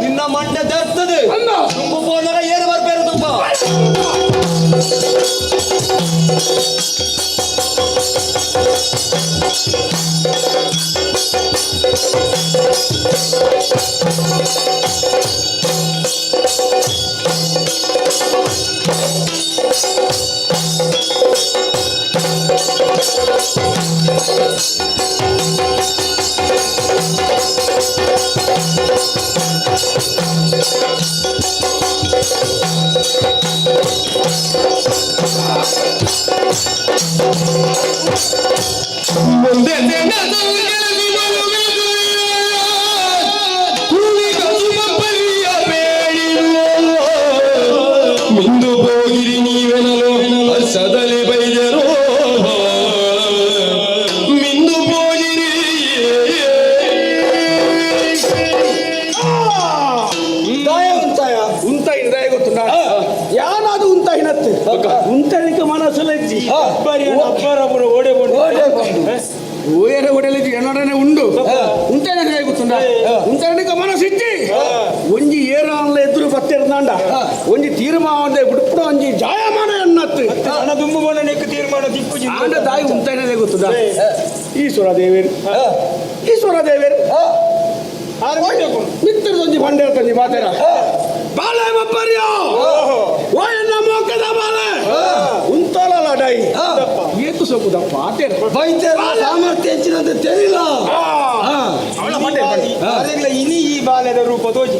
నిన్న మంట దర్తది తుంపు పోనగా ఏరు వరపేరు తుంప ಮಿಂದು ಹೋಗಿರಿ ನೀವೆನಲು ಸದಲಿ ಬೈದರು ಮಿಂದು ಹೋಗಿರಿ ಉಂತಾಯಿನ ದಯ ಗೊತ್ತುಂಡ ಯಾನಾದು ಉಂತಾಯಿನತ್ತೆ ಉಂತಾಯಿನಕ್ಕೆ ಮನಸ್ಸಲ್ಲಿ ಬರೀ ಅಬ್ಬರಬ್ಬರ ಓಡೆ ಓಯರ ಒಡೆಲಿದ್ದು ಎನ್ನಡನೆ ಉಂಡು ಉಂತಾಯಿನ ದಯ ಗೊತ್ತುಂಡ ಉಂತಾಯಿನಕ್ಕೆ ಮನಸ್ಸಿಚ್ಚಿ ಒಂಜಿ ಏರಾನ್ಲ ಎದುರು ಬತ್ತಿರ್ದಾಂಡ ಒಂಜಿ ತೀರ್ಮಾನ ಬಿಡ್ಪುಡ ಒಂಜಿ ಜಾಯಮಾನ ಎನ್ನತ್ತು ಹಣ ದುಂಬು ಮನ ನೆಕ್ಕು ತೀರ್ಮಾನ ದಿಕ್ಕು ಆಂಡ ದಾಯಿ ಉಂತಾಯಿನ ದಯ ಗೊತ್ತುಂಡ ಈಶ್ವರ ದೇವೇರು ಮಿತ್ರದೊಂಜಿ ಬಂಡೆ ತಂಜಿ ಮಾತೇರ ಬಾಳೆ ಮಪ್ಪರ್ಯ ಓಯನ್ನ ಮೋಕದ ಬಾಳೆ ಉಂತಲಲ್ಲ ಡೈ ಏತು ಸೊಪ್ಪುದ ಪಾತೇರ ಬೈತೇರ ಸಾಮರ್ಥ್ಯ ಹೆಚ್ಚಿನಂತೆ ತಿಳಿಲ್ಲ ಇನಿ ಈ ಬಾಲ್ಯದ ರೂಪ ತೋಜಿ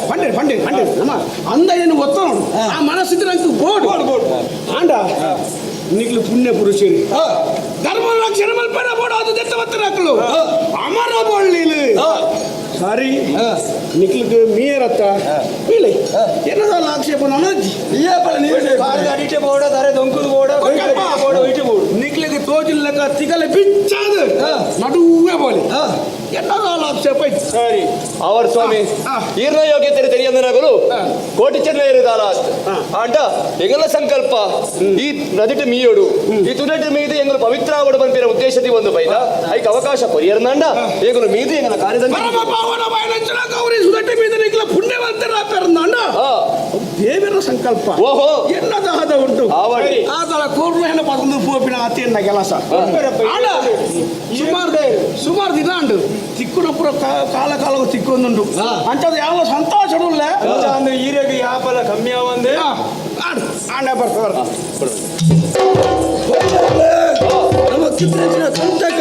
ಪಂಡೆ ನಮ್ಮ ಅಂದ ಏನು ಗೊತ್ತ ಆ ಮನಸ್ಸಿದ್ರೆ ಅಂತೂ ಬೋರ್ಡ್ ಆಂಡ ನಿಗ್ಲು ಪುಣ್ಯ ಪುರುಷರು ಧರ್ಮ ರಕ್ಷಣೆ ಮಲ್ಪನ ಬೋಡಾದು ದೆತ್ತ ಬತ್ತರ ಹಾಕಲು ಅಮರ ಬಳ್ಳಿಲು ಸಾರಿ ನಿಕ್ಲಿಗೆ ಮೀರತ್ತ ಬೀಳಿ ಏನದಲ್ಲ ಆಕ್ಷೇಪ ನನಜ್ಜಿ ಅಡಿಟೆ ಬೋಡ ದರೆ ದೊಂಕುದು ಬೋಡ ಇಟೆ ಬೋಡು ನಿಕ್ಲಿಗೆ ತೋಜಿಲ್ಲಕ ತಿಗಲೆ ಬಿಚ್ಚಾದ ನಡುವೆ ಬೋಲಿ എന്നതാ ಸರಿ അവർ സ്വാമി ഈർന്ന യോഗ്യത്തിന് തെരിയുന്നനಗಳು ಕೋಟಿ ಚೆನ್ನ ಇರುದಾಲ ಆಂಡ ಎಂಗಲ ಸಂಕಲ್ಪ ಈ ನದಿಟ ಮೀಯೋಡು ಈ ತುನಟ ಮೀದು ಎಂಗಲು ಪವಿತ್ರ ಆಗೋಡು ಬಂದಿರ ಉದ್ದೇಶದಿ ಒಂದು ಬೈದ ಐಕ ಅವಕಾಶ ಪರಿಯರ್ನಂಡ ಎಂಗಲು ಮೀದು ಎಂಗಲ ಕಾರ್ಯದಲ್ಲಿ ಪರಮ ಪಾವನ ಬಯಲಂಚನ ಗೌರಿ ಸುದಟ ಮೀದು ನಿಕ್ಲ ಪುಣ್ಯವಂತರ ಪೆರಂದಂಡ ದೇವರ ಸಂಕಲ್ಪ ಓಹೋ ಎನ್ನದಾದ ಉಂಟು ಆದಳ ಕೂರ್ಲೆನ ಪದಂದು ಪೋಪಿನ ಅತಿಯನ್ನ ಕೆಲಸ ಆಡ ಸುಮಾರು ದಿನ ಉಂಟು ತಿಕ್ಕುನಪುರ ಕಾಲ ತಿಕ್ಕೊಂದುಂಟು ಅಂಚದು ಯಾವ ಸಂತೋಷಡುಲ್ಲ ಅಂದ್ರೆ ಈರೆಗೆ ಯಾಪಲ ಕಮ್ಮಿ ಆವಂದೆ ಆಂಡ ಬರ್ತಾರ ನಮ್ಮ ಕಿತ್ತನ ಸಂತಕ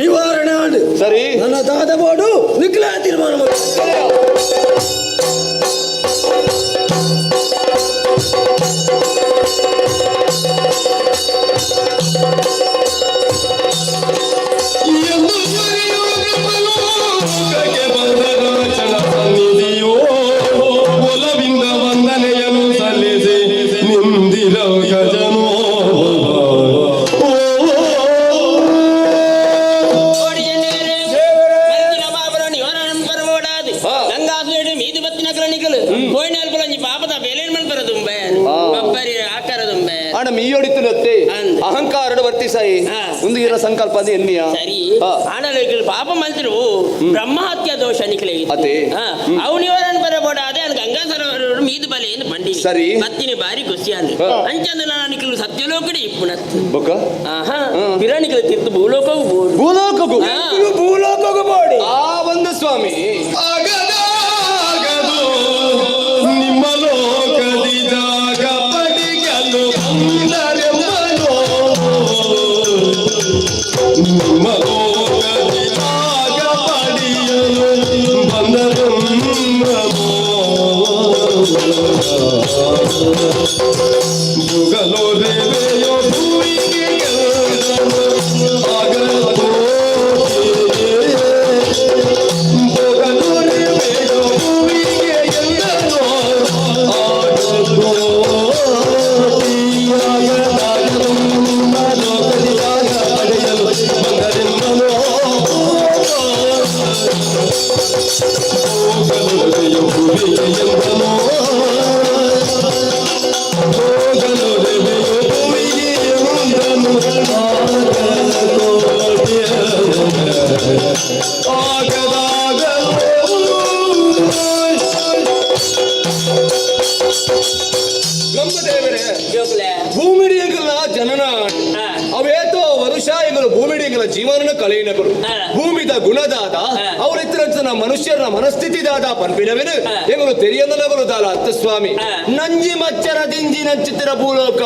ನಿವಾರಣೆ ಆಂಡು ಸರಿ ನನ್ನ ದಾದ ಬೋಡು ನಿಕ್ಲ ತೀರ್ಮಾನ ಒಲವಿಂದ ವಂದನೆಯನ್ನು ಸಲ್ಲಿಸಿ ನಿಂದಿರ ಗಜನೋ ಮೀದು ಬತ್ತಿನ ಕ್ರಣಿಕಲು ಕೋಯಿನಾಲ್ ಬಲಂಜಿ ಪಾಪದ ಬೇಲೇನ್ ಮಲ್ಪರ ತುಂಬೆ ಬಬ್ಬರಿ ಆಕಾರ ತುಂಬೆ ಆಣ ಮೀಯೋಡಿತ್ತು ಅಹಂಕಾರಡು ವರ್ತಿಸಾಯಿ ಒಂದು ಇರೋ ಸಂಕಲ್ಪ ಅದು ಎನ್ನಿಯ ಸರಿ ಆಡಲು ಪಾಪ ಮಲ್ತಿರು ಬ್ರಹ್ಮಹತ್ಯ ದೋಷ ನಿಖಲೆ ಅದೇ ಅವು ನಿವಾರಣೆ ಬರಬೋಡ ಅದೇ ಅದು ಗಂಗಾ ಸರೋವರ ಮಲ್ಪಡು ಮೀದು ಬಲೆ ಎಂದು ಬಂಡಿ ಸರಿ. ಮತ್ತಿನ ಬಾರಿ ಖುಷಿಯಾನು ಅಂಚಂದ ನಾನಿಕಲು ಸತ್ಯಲೋಕಡಿ ಇಪ್ಪುನತ್ತು ಬೊಕ್ಕ ಆಹಾ ಪಿರಾಣಿಕಲು ತಿರ್ತು ಭೂಲೋಕವು ಬೋಡು ಭೂಲೋಕಗೂ ಭೂಲೋಕಗೂ ಬೋಡಿ ಆ ಒಂದು ಸ್ವಾಮಿ ನಿಮ್ಮ ಲೋಕದಿ ಜಾಗ ಪಡಿಗಲು ಬಂದರೆಂಬನೋ ನಿಮ್ಮ ಲೋಕದಿ ಜಾಗ ಪಡಿಯಲು ಬಂದರೆಂಬನೋ ಜುಗಲೋ ದೇವೆಯೋ ಭೂಮಿಗೆ ಆಗಲೋ ಭೂಮಿಡಿಯಗಳ ಜನನ ಅವೇತೋ ವರುಷ ಎಂಗಳು ಭೂಮಿಡಿಯಗಳ ಜೀವನ ಕಳೆಯಿನಗಳು ಭೂಮಿದ ಗುಣದಾದ ಅವರಿತರ ಮನುಷ್ಯರ ಮನಸ್ಥಿತಿದಾದ ಪಂಪಿನವೇನು ಎಂಗಳು ತೆರೆಯನಗಳು ದಾಲ ಅತ್ತ ಸ್ವಾಮಿ ನಂಜಿ ಮಚ್ಚರ ದಿಂಜಿ ನಚ್ಚಿತ್ತಿರ ಭೂಲೋಕ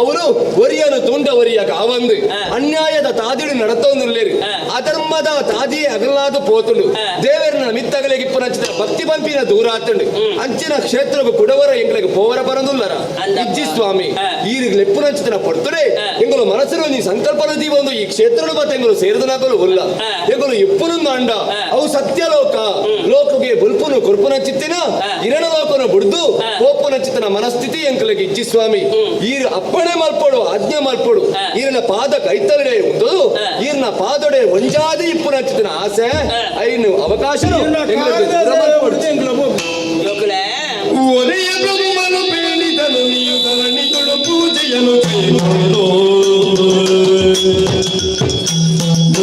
ಅವರು ಒರಿಯನು ತುಂಡ ಒರಿಯ ಕಾವಂದು ಅನ್ಯಾಯದ ತಾದಿಡು ನಡತೊಂದುಲ್ಲೇರು ಅಧರ್ಮದ ತಾದಿಯೇ ಅಗಲಾದು ಪೋತುಂಡು ದೇವರನ ಮಿತ್ತಗಲಿಗೆ ಪುನಚ್ಚಿದ ಭಕ್ತಿ ಪಂಪಿನ ದೂರ ಆತುಂಡು ಅಂಚಿನ ಕ್ಷೇತ್ರಕ್ಕೆ ಕುಡವರ ಎಂಗಳಿಗೆ ಪೋವರ ಬರಂದುಲ್ಲರ ಇಜ್ಜಿ ಸ್ವಾಮಿ ಈ ಲೆಪ್ಪುನಚ್ಚಿನ ಪಡ್ತುಡೆ ಎಂಗಳು ಮನಸ್ಸನ್ನು ನೀ ಸಂಕಲ್ಪನ ದೀವೊಂದು ಈ ಕ್ಷೇತ್ರ ಮತ್ತೆ ಎಂಗಳು ಸೇರಿದನಾಗಲು ಉಲ್ಲ ಎಂಗಳು ಇಪ್ಪುನೊಂದು ಅಂಡ ಅವು ಸತ್ಯಲೋಕ ಲೋಕಗೆ ಬುಲ್ಪುನು ಕುರ್ಪುನ ಚಿತ್ತಿನ ಇರಣ ಲೋಕನ ಬುಡ್ದು ಕೋಪುನ ಚಿತ್ತನ ಮನಸ್ಥಿತಿ ಎಂಕಲಿಗೆ ಇಜ್ಜಿ ಸ್ವಾಮಿ ಈರ್ ಅಪ್ಪಣೆ ಮಲ್ಪಡು ಆಜ್ಞೆ ಮಲ್ಪಡು ಈರಿನ ಪಾದ ಕೈತಲಡೆ ಉಂಟು ಈರಿನ ಪಾದೊಡೆ ಒಂಜಾದಿ ಇಪ್ಪುನ ಚಿತ್ತನ ಆಸೆ ಐನು ಅವಕಾಶ ಒಲೆಯ ಬ್ರಹ್ಮನು ಬೇಡಿದನು ನೀವು ಧರಣಿಗಳು ಪೂಜೆಯನ್ನು ಕೈಗೊಂಡು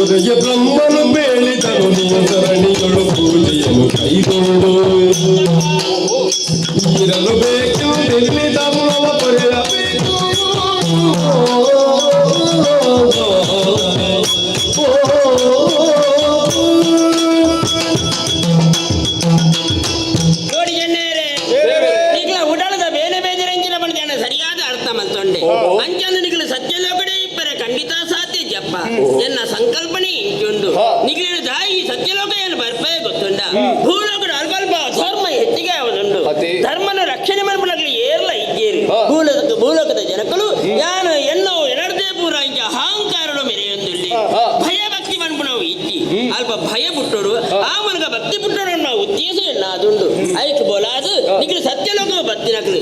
ಒಲೆಯ ಬ್ರಹ್ಮನು ಬೇಡಿದನು ನೀವು ಧರಣಿಗಳು ಪೂಜೆಯನ್ನು ಕೈಗೊಂಡು ಇರಲು ಬೇಕು ನಿರ್ಮಿತವ ಪಡೆಯಬೇಕು ನೋಡಿ ಜಣ್ಣೇರೆ ನಿಖಲ ಉಡಳದ ಬೇನೆ ಬೇಜರಂಜಿನ ಬಂದ ಸರಿಯಾದ ಅರ್ಥ ಮಲ್ತೊಂಡೆ ಅಂಚಂದ ನಿಖಲು ಸತ್ಯಲೋಕಡೆ ಇಬ್ಬರ ಖಂಡಿತ ಸಾಧ್ಯ ಜಪ್ಪ ಎನ್ನ ಸಂಕಲ್ಪನೆ ಇಂಚುಂಡು ನಿಖಲಿನ ದಾಯಿ ಸತ್ಯಲೋಕ ಏನು ಬರ್ಪೇ ಗೊತ್ತುಂಡ ಭೂಲೋಕದ ಅಲ್ಪಲ್ಪ ಧರ್ಮ ಹೆಚ್ಚಿಗೆ ಅವದುಂಡು ಧರ್ಮನ ರಕ್ಷಣೆ ಮಾಡ್ಬಿಡಲಿ ಏರ್ಲ ಇದ್ದೇರು ಭೂಲೋಕದ ಜನಕಲು ಯಾನು ಎನ್ನೋ ಎನರ್ದೇ ಪೂರ ಇಂಚ ಅಹಂಕಾರಗಳು ಮೆರೆಯೊಂದುಳ್ಳಿ ಭಯ ಭಕ್ತಿ ಮನ್ಪುಣವು ಇಜ್ಜಿ ಅಲ್ಪ ಭಯ ಬಿಟ್ಟೋಡು ಆ ಮನಗ ಭಕ್ತಿ ಬಿಟ್ಟೋಡು ನಾವು ಉದ್ದೇಶ ಎನ್ನಾದುಂಡು ಐಕ್ ಬೋಲಾದು ನಿಖಲು ಸತ್ಯಲೋಕ ಬತ್ತಿನಕಲು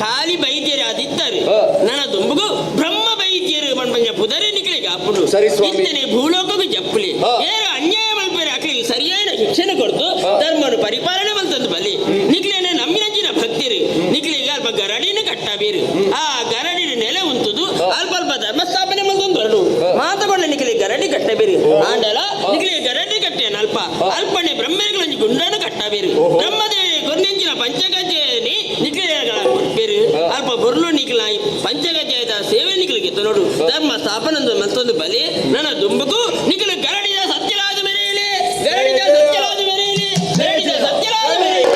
ಖಾಲಿ ಬೈದ್ಯರು ಅದಿತ್ತರು ನನ್ನ ದುಂಬುಗು ಬ್ರಹ್ಮ ಬೈದ್ಯರು ಮನ್ಪಂಜ ಪುದರಿ ನಿಖಲಿಗೆ ಅಪ್ಪುಡು ಇತ್ತನೆ ಭೂಲೋಕಗೂ ಜಪ್ಪುಲಿ ಏರು ಅನ್ಯಾಯ ಮಲ್ಪೇರು ಅಕ್ಲಿಗೆ ಸರಿಯಾದ ಶಿಕ್ಷಣ ಕೊಡ್ತು ಧರ್ಮನು ಪರಿಪಾಲನೆ ಮಲ್ತಂದು ಬಲಿ ನಿಖಲೇನೆ ನಮ್ಮಿನಂಚಿನ ಭಕ್ತಿರು ನಿಖಲಿಗೆ ಅಲ್ಪ ಗರಡಿನ ಕಟ್ಟಬೀರು ಆ ಗರಡಿನ ನೆಲೆ ಉಂಟುದು ಅಲ್ಪ ಅಲ್ಪ ಧರ್ಮ ಸ್ಥಾಪನೆ ಮಲ್ತಂದು ಬರಡು ಮಾತುಕೊಂಡ ನಿಖಲಿಗೆ ಗರಡಿ ಕಟ್ಟಬೀರು ಆಂಡಲ ನಿಖಲಿಗೆ ಗರಡಿ ಕಟ್ಟೇನ ಅಲ್ಪ ಅಲ್ಪನೆ ಬ್ರಹ್ಮಗಳಿಗೆ ಗುಂಡಾನು ಕಟ್ಟಬೀರು ಬ್ರಹ್ಮದೇವಿ ಗುರ್ನೆಂಚಿನ ಪಂಚಗಜ್ಜೆಯಲ್ಲಿ ನಿಖಲಿಗಳ ಕೊಟ್ಬೇರು ಅಲ್ಪ ಬೊರ್ಲು ನಿಖಲ ಪಂಚಗಜ್ಜೆದ ಸೇವೆ ನಿಖಲಿಗೆ ನೋಡು ಧರ್ಮ ಸ್ಥಾಪನಂದು ಮತ್ತೊಂದು ಬಲಿ ನನ್ನ ದುಂಬಕು ನಿಖಲು ಗರಡಿದ ಸತ್ಯಲಾದ ಮೆರೆಯಲಿ ಗರಡಿದ ಸತ್ಯಲಾದ ಮೆರೆಯಲಿ ಗರಡಿದ ಸತ್ಯಲಾದ ಮೆರೆಯಲಿ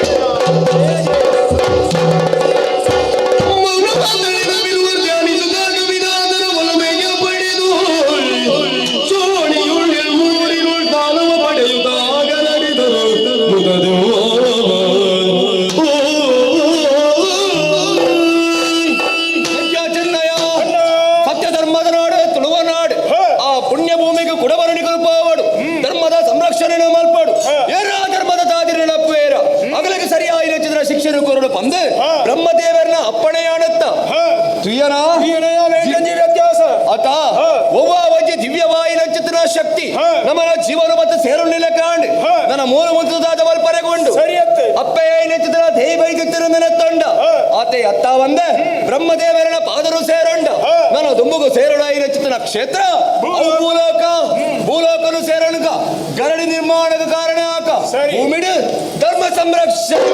ಸತ್ಯ ಧರ್ಮದ ನಾಡು ತುಳುವ ನಾಡು ಆ ಪುಣ್ಯ ಭೂಮಿಗೆ ಕುಡಬರಣಿ ಕಲ್ಪವಾಡು ಧರ್ಮದ ಸಂರಕ್ಷಣೆ ಮಲ್ಪಾಡು ಏರ ಧರ್ಮದ ತಾದಿರ ನಪ್ಪೇರ ಅಗಲಿಗೆ ಸರಿಯಾಗಿ ರಚಿದ್ರ ಶಿಕ್ಷಣ ಕೊರಡು ಪಂದೆ ಬ್ರಹ್ಮದೇವರನ ಅಪ್ಪಣೆಯಾಣತ್ತ ತುಯ್ಯನ ವ್ಯತ್ಯಾಸ ಅತ ಒವ್ವ ವಜ್ಜೆ ದಿವ್ಯವಾಯಿ ನಚಿತ್ರ ಶಕ್ತಿ ನಮ್ಮ ಜೀವನ ಮತ್ತು ಸೇರುಳ್ಳಿಲ್ಲ ಕಾಂಡ್ ನನ್ನ ಮೂಲ ಮುಂತಾದ ವಲ್ಪರೆಗೊಂಡು ಅಪ್ಪೆಯ ನಚಿತ್ರ ದೇವಿ ಬೈದಿತ್ತಿರ ತಂಡ ಆತೆ ಅತ್ತ ಒಂದೆ ಬ್ರಹ್ಮದೇವರನ ಪಾದರು ಸೇರಂಡ ನನ್ನ ದುಂಬುಗು ಸೇರುಳಾಯಿ ನಚಿತ್ರ ಕ್ಷೇತ್ರ ಭೂಲೋಕನು ಸೇರಣಗ ಗರಡಿ ನಿರ್ಮಾಣದ ಕಾರಣ ಆಕ ಭೂಮಿಡು ಧರ್ಮ ಸಂರಕ್ಷಣೆ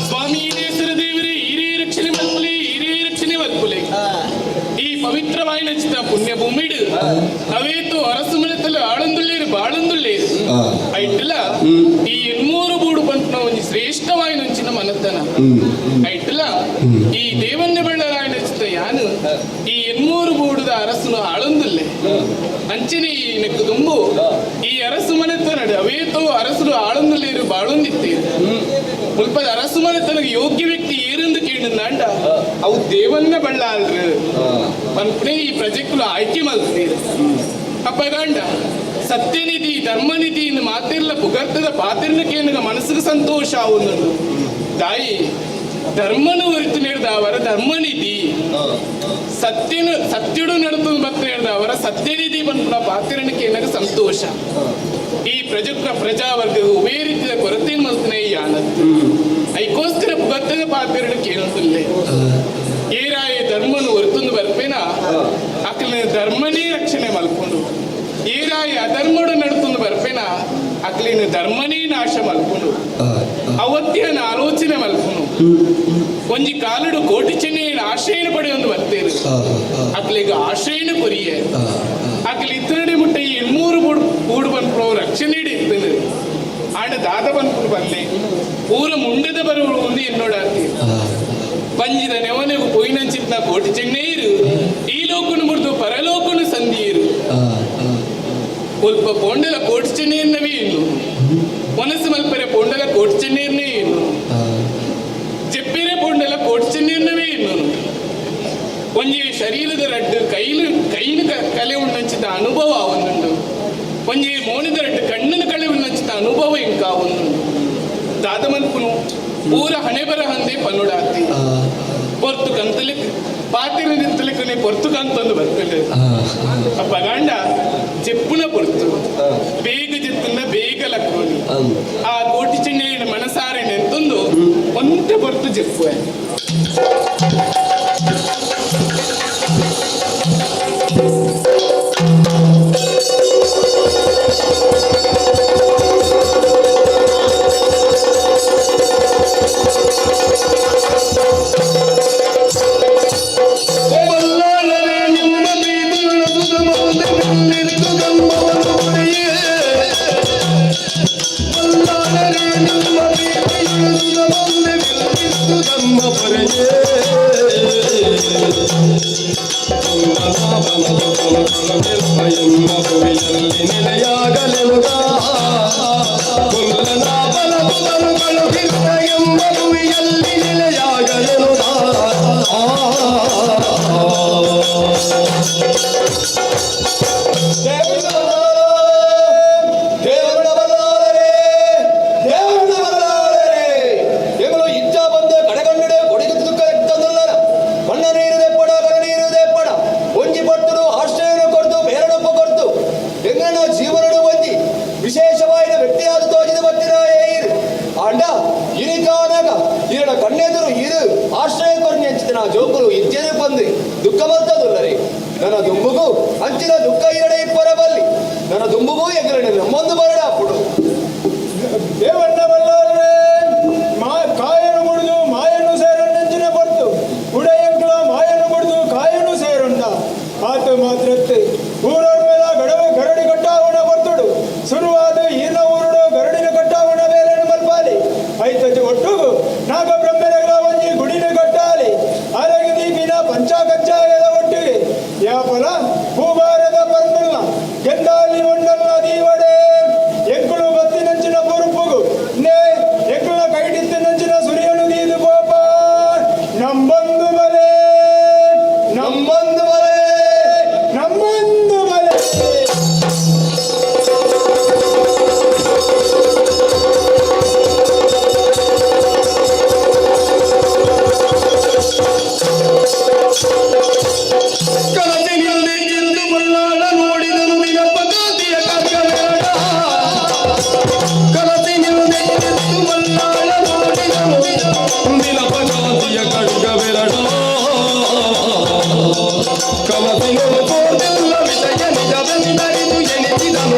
ಸ್ವಾಮಿ ನೇಸರ ದೇವರೇ ಹಿರಿಯ ರಕ್ಷಣೆ ಮಲ್ಪುಲೆ ಹಿರಿಯ ರಕ್ಷಣೆ ಮಲ್ಪುಲೆ ಈ ಪವಿತ್ರವಾಯಿ ನಚ್ಚಿದ ಪುಣ್ಯ ಭೂಮಿಡು ಅವೇತು ಅರಸು ಮನೆತಲ್ಲ ಆಳಂದುಳ್ಳೇರು ಬಾಳಂದುಳ್ಳೇರು ಐಟಲ್ಲ ಈ 800 ಬೂಡು ಬಂತ ಒಂದು ಶ್ರೇಷ್ಠವಾಯಿ ನಂಚಿನ ಮನತನ ಐಟಲ್ಲ ಈ ದೇವನ್ನೇ ಬೆಳ್ಳರಾಯಿ ನಚ್ಚಿದ ಯಾನು ಈ 800 ಬೂಡುದ ಅರಸನು ಆಳಂದುಲ್ಲೆ ಅಂಚಿನ ಈ ನೆಕ್ಕು ತುಂಬು ಈ ಅರಸು ಮನೆತನ ಅವೇತೋ ಅರಸರು ಆಳಂದುಳ್ಳೇರು ಬಾಳೊಂದಿತ್ತೇರು ಮುಲ್ಪದ ಅರಸು ಮನೆತನಗೆ ಯೋಗ್ಯ ವ್ಯಕ್ತಿ ಏರೆಂದು ಕೇಳಿದಂಡ ಅವು ದೇವನ್ನ ಬಳ್ಳಾಲ್ರು ಪನ್ಪುಣೆ ಈ ಪ್ರಜೆಕ್ಟು ಆಯ್ಕೆ ಮಲ್ತೀರು ಅಪ್ಪಗಂಡ ಸತ್ಯನಿಧಿ ಧರ್ಮನಿಧಿ ಇನ್ನು ಮಾತಿರ್ಲ ಪುಗರ್ತದ ಪಾತಿರ್ನಕ್ಕೆ ನನಗೆ ಮನಸ್ಸಿಗೆ ಸಂತೋಷ ಆവുന്നുണ്ട് ತಾಯಿ ಧರ್ಮನ ಹೊರಿತು ನಡೆದ ಅವರ ಧರ್ಮನಿಧಿ ಸತ್ಯಡು ನಡೆದು ಮತ್ತೆ ಹೇಳಿದ ಅವರ ಸತ್ಯನಿಧಿ ಬಂದ ಪಾತಿರನಕ್ಕೆ ನನಗೆ ಸಂತೋಷ ಈ ಪ್ರಜಾವರ್ಗವು ಉಭಯ ರೀತಿಯ ಕೊರತೆ ಮಲ್ತನೆ ಈ ಆನಂದ ಐಕೋಸ್ಕರ ಪುಗತ್ತದ ಪಾತಿರನ ಕೇಳುತ್ತಿಲ್ಲ ಏರಾಯ ಧರ್ಮನು ಹೊರತುಂದು ಬರ್ಪೇನ ಅಕಲಿನ ಧರ್ಮನೇ ರಕ್ಷಣೆ ಮಲ್ಕೊಂಡು ಏರಾಯ ಅಧರ್ಮಡು ನಡುತ್ತುಂದು ಬರ್ಪೇನ ಅಕಲಿನ ಧರ್ಮನೇ ನಾಶ ಮಲ್ಕೊಂಡು ಅವತ್ತಿನ ಆಲೋಚನೆ ಮಲ್ಕೊಂಡು ಒಂಜಿ ಕಾಲಡು ಕೋಟಿ ಚೆನ್ನೈನ ಆಶ್ರಯನ ಪಡೆಯೊಂದು ಬರ್ತೇನೆ ಅಕಲಿಗ ಆಶ್ರಯನ ಕೊರಿಯೆ ಅಕಲಿ ಇತರಡೆ ಮುಟ್ಟ ಈ 800 ಬೂಡು ಬಂದ್ಬಿಡೋ ರಕ್ಷಣೆ ಇರ್ತೇನೆ ಆಡ ದಾದ ಬಂದ್ಬಿಡು ಬರ್ಲೆ ಪೂರ ಮುಂಡದ ಬರುವ ಒಂದು ಎನ್ನೋಡಾತಿ ಪಂಜಿದ ನೆವನೆಗೂ ಪೊಯ್ನಂಚಿತ್ನ ಕೋಟಿ ಚೆನ್ನೈರು ಈ ಲೋಕನು ಮುರಿದು ಪರಲೋಕನು ಸಂದಿಯರು ಸ್ವಲ್ಪ ಪೊಂಡಲ ಕೋಟಿ ಚೆನ್ನೈರ್ನವೇ ಇನ್ನು ಮನಸ್ಸು ಮಲ್ಪರೆ ಪೊಂಡಲ ಕೋಟಿ ಚೆನ್ನೈರ್ನೇ ಇನ್ನು ಜೆಪ್ಪಿರೆ ಪೊಂಡಲ ಕೋಟಿ ಚೆನ್ನೈರ್ನವೇ ಇನ್ನು ಒಂಜಿ ಶರೀರದ ರಡ್ಡು ಕೈನ ಕಲೆ ಉಣ್ಣಂಚಿದ ಅನುಭವ ಒಂದುಂಡು ಒಂಜಿ ಮೋನಿದ ರಡ್ಡು ಕಣ್ಣಿನ ಕಳೆ ಉಣ್ಣಂಚಿದ ಅನುಭವ ಇಂಕ ಒಂದುಂಡು ದಾದ ಮಲ್ಪುನು ಪೂರ ಹಣೆ ಬರ ಹಂದೆ ಪನ್ನುಡಾತಿ ಪೊರ್ತು ಕಂತಲಿಕ್ ಪಾತಿರ ನಿಂತಲಿಕ್ಕನೆ ಪೊರ್ತು ಕಂತೊಂದು ಬರ್ತದೆ ಅಪ್ಪ ಗಂಡ ಜೆಪ್ಪುನ ಪೊರ್ತು ಬೇಗ ಜೆತ್ತುನ ಬೇಗ ಲಕ್ಕೋನಿ ಆ ಕೋಟಿ ಚೆನ್ನೈನ ಮನಸಾರೆ ನೆಂತೊಂದು ಒಂದ ಪೊರ್ತು ಜೆಪ್ಪುವೆ ನನ್ನ ದುಂಬುಗೂ ಅಂಚಿನ ದುಃಖ ಎರಡೆ ಇಪ್ಪರ ಬಲ್ಲಿ ನನ್ನ ದುಂಬುಗೂ ಎಗರನೆ ನಮ್ಮೊಂದು ಬರ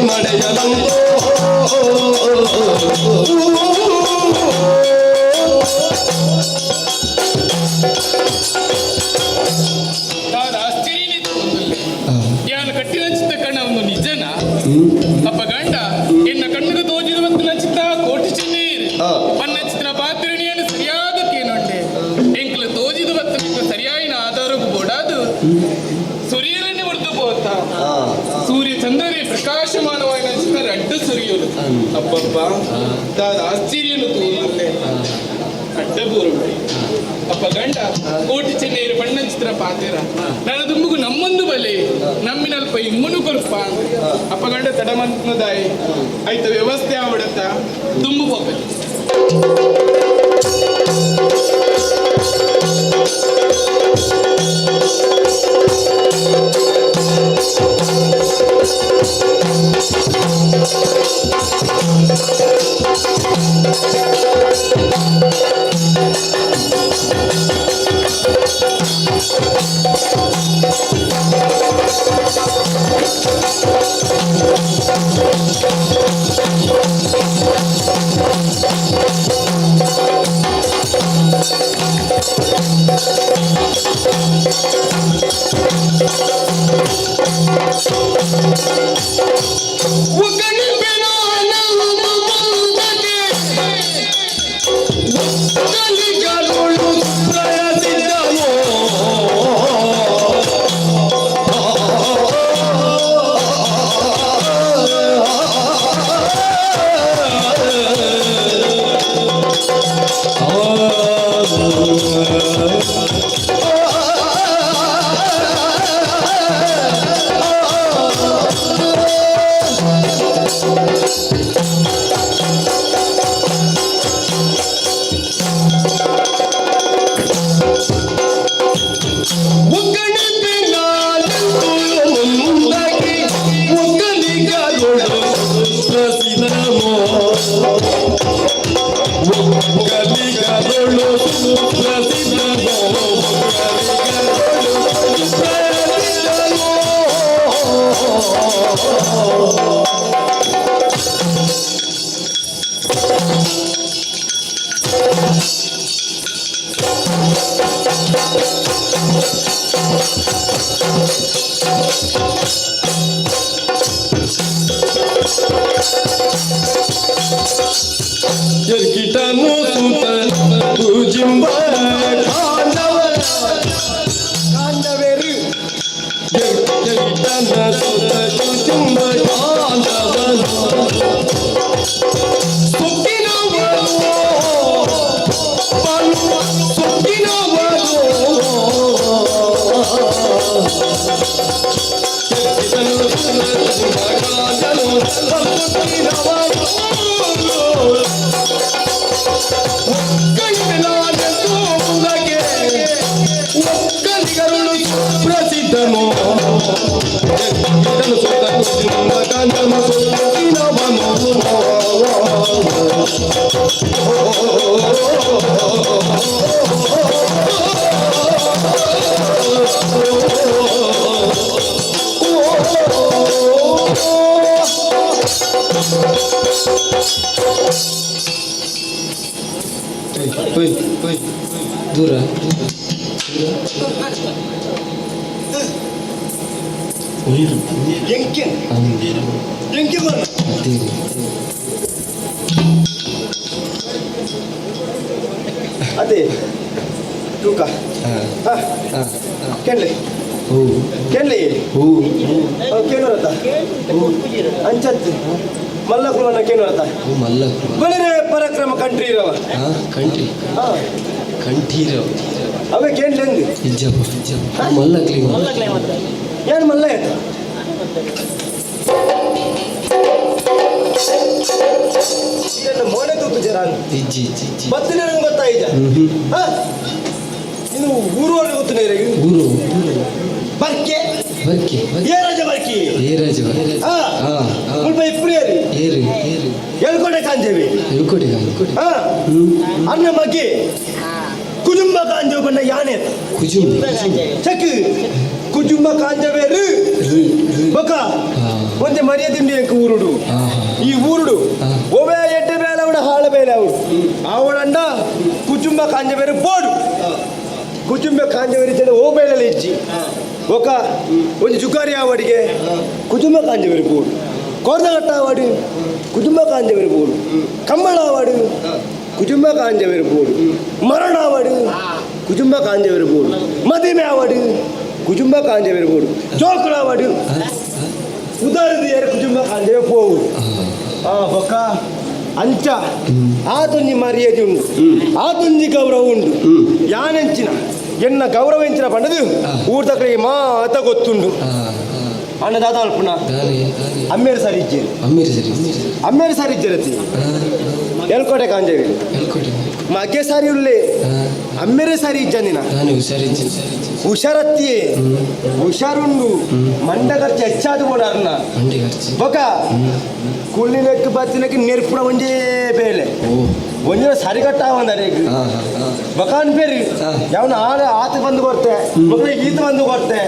ಮಡೆಯಲಂತೋ ಯಾನು ಕಟ್ಟಿನ ಚಿತ್ತ ಕಣ್ಣ ಒಂದು ನಿಜನ ಅಪ್ಪ ಗಂಡ ಎನ್ನ ಕಣ್ಣಿಗೆ ತೋಜಿರುವಂತ ಚಿತ್ತ ಕೋಟಿ ಚಿನ್ನೀರು ಪನ್ನ ಚಿತ್ರ ಪಾತ್ರಿಣಿಯನ್ನು ಸರಿಯಾದ ಕೇನೊಂಡೆ ಎಂಕ್ಲು ತೋಜಿದು ಬತ್ತ ಸರಿಯಾಯಿನ ಆಧಾರಕ್ಕೂ ಬೋಡಾದು ಸೂರ್ಯರನ್ನೇ ಹೊಡೆದು ಹೋತ ಸೂರ್ಯ ಚಂದ್ರನೇ ಪ್ರಕಾಶಮಾನವಾದ ಚಿತ್ರ ಅಡ್ಡ ಸುರಿಯೋದು ಅಪ್ಪಪ್ಪ ತಾದ ಆಶ್ಚರ್ಯನು ತೋರುವುದೇ ಅಡ್ಡ ಬೋರುಂಡೆ ಅಪ್ಪ ಗಂಡ ಕೋಟಿ ಚೆನ್ನೈರು ಬಣ್ಣ ಚಿತ್ರ ಪಾತಿರ ನನ್ನ ದುಂಬುಗು ನಮ್ಮೊಂದು ಬಲೆ ನಮ್ಮಿನಲ್ಪ ಇಮ್ಮನು ಕೊಲ್ಪ ಅಪ್ಪ ಗಂಡ ತಡಮಂತದಾಯಿ ಆಯ್ತ ವ್ಯವಸ್ಥೆ ಆವಡತ್ತ ದುಂಬು ಹೋಗಲಿ ಕಿಟನು ಸುತ ತುಜಿಂಬ ಕಾಂಡವೇರು ಕಿಟನ ಸುತ ತುಜಿಂಬ ಕಾಂಡವನು ಸುಕ್ಕಿನವರು ಸುಕ್ಕಿನವರು ಕಿಟನು ಸುತ ತುಜಿಂಬ ಕಾಂಡವನು ಸುಕ್ಕಿನವರು ಒಕ್ಕಲಿಗರುಳು ಪ್ರಸಿದ್ಧನು ದೂರ ಅದೇ ತೂಕ ಕೆನ್ಲೆ ಕೆನ್ಲೆ ಕೇನೋರತ ಅಂಚತ್ತು ಮಲ್ಲಕುಲನ ಕೇನೋರತ ಬಳಿರೆ ಪರಾಕ್ರಮ ಕಂಟ್ರಿ ಇರವ ಕಂಟ್ರಿ ಕಂಠೀರವ ಅವೇ ಕೇನ್ಲೆಂದು ಇಜ್ಜಪ್ಪ ಮಲ್ಲಕ್ಲಿ ಏನು ಮಲ್ಲ ಆಯ್ತ ಮೋಡೆ ತೂತು ಜರ ಇಜ್ಜಿ ಬತ್ತಿನ ಗೊತ್ತಾಯಿಜ ಇನ್ನು ಊರುವಲ್ಲಿ ಗೊತ್ತು ಊರು ಬರ್ಕೆ ಬರ್ಕಿ ಏ ರಾಜ ಬರ್ಕಿ ಏ ರಾಜ ಸ್ವಲ್ಪ ಇಪ್ಪು ಏರಿ ಏರು ಎಳ್ಕೊಡೆ ಕಾಂಜೇವಿ ಎಳ್ಕೊಡಿ ಅನ್ನ ಬಗ್ಗೆ ಕುಜುಂಬ ಕಾಂಜವ ಬಣ್ಣ ಯಾನೆ ಕುಜುಂಬ ಚಕ್ ಕುಜುಂಬ ಕಾಂಜವೇರು ಬಕ ಒಂದೇ ಮರ್ಯಾದೆ ಉಂಡು ಎಂಕ ಊರುಡು ಈ ಊರುಡು ಒವೆ ಎಡ್ಡೆ ಬೇಲೆ ಅವಡ ಹಾಳ ಬೇಲೆ ಅವಳು ಅವಳಂಡ ಕುಟುಂಬ ಕಾಂಜ ಬೇರೆ ಬೋಡು ಕುಟುಂಬ ಕಾಂಜ ಬೇರೆ ಓ ಬೇಲೆ ಇಜ್ಜಿ ఒక ಒಂದು ಜುಗಾರಿ ಆವಡಿಗೆ ಕುಟುಂಬ ಕಾಂಜ ಬೇರೆ ಬೋಡು ಕೋರ್ದಗಟ್ಟ ಆವಾಡು ಕುಟುಂಬ ಕಾಂಜ ಬೇರೆ ಬೋಡು ಕಂಬಳ ಆವಾಡು ಕುಟುಂಬ ಕಾಂಜ ಬೇರೆ ಬೋಡು ಮರಣ ಆವಾಡು ಕುಟುಂಬ ಕಾಂಜ ಬೇರೆ ಬೋಡು ಮದಿಮೆ ಆವಾಡು ಕುಟುಂಬ ಕಾಂಜ ಬೇರೆ ಬೋಡು ಜೋಕುಳ ಆವಾಡು ಉದಾಹರಣೆ ಕುಟುಂಬ ಕಾಂಜ పోవు ಬೊಕ್ಕ ಅಂಚ ಆತೊಂಜಿ ಮರ್ಯಾದೆ ಉಂಡು ಆತೊಂಜಿ ಗೌರವ ಉಂಡು ಯಾನೆಂಚಿನ ಎನ್ನ ಗೌರವ ಎಂಚಿನ ಪಂಡದು ಊರ್ ತಕ್ಕಳಿಗೆ ಮಾತ ಗೊತ್ತುಂಡು ಅನ್ನದಾದ ಅಲ್ಪುಣ ಅಮ್ಮೇರು ಸರಿ ಇಜ್ಜೇರು ಅಮ್ಮೇರು ಸರಿ ಇಜ್ಜರತಿ ಎಲ್ಕೋಟೆ ಕಾಂಜೇವಿ ಮಗೆ ಸಾರಿ ಉಳ್ಳೆ ಅಮ್ಮೇರೆ ಸಾರಿ ಇಜ್ಜಂದಿನ ಹುಷಾರತ್ತಿ ಹುಷಾರುಂಡು ಮಂಡ ಖರ್ಚು ಹೆಚ್ಚಾದ ಬೋಡಾರ್ನ ಬೊಕ ಕುಳ್ಳಿನಕ್ಕೆ ಬತ್ತಿನಕ್ಕೆ ನೆರ್ಪುಣ ಒಂಜೇ ಬೇಲೆ ಒಂದಿನ ಸರಿಗಟ್ಟ ಅವನರೇಗ ಬಕಾನ್ ಬೇರಿ ಯಾವನ ಆತ ಬಂದು ಕೊಡ್ತೆ ಮಕ್ಕಳು ಈತ ಬಂದು ಕೊಡ್ತೆ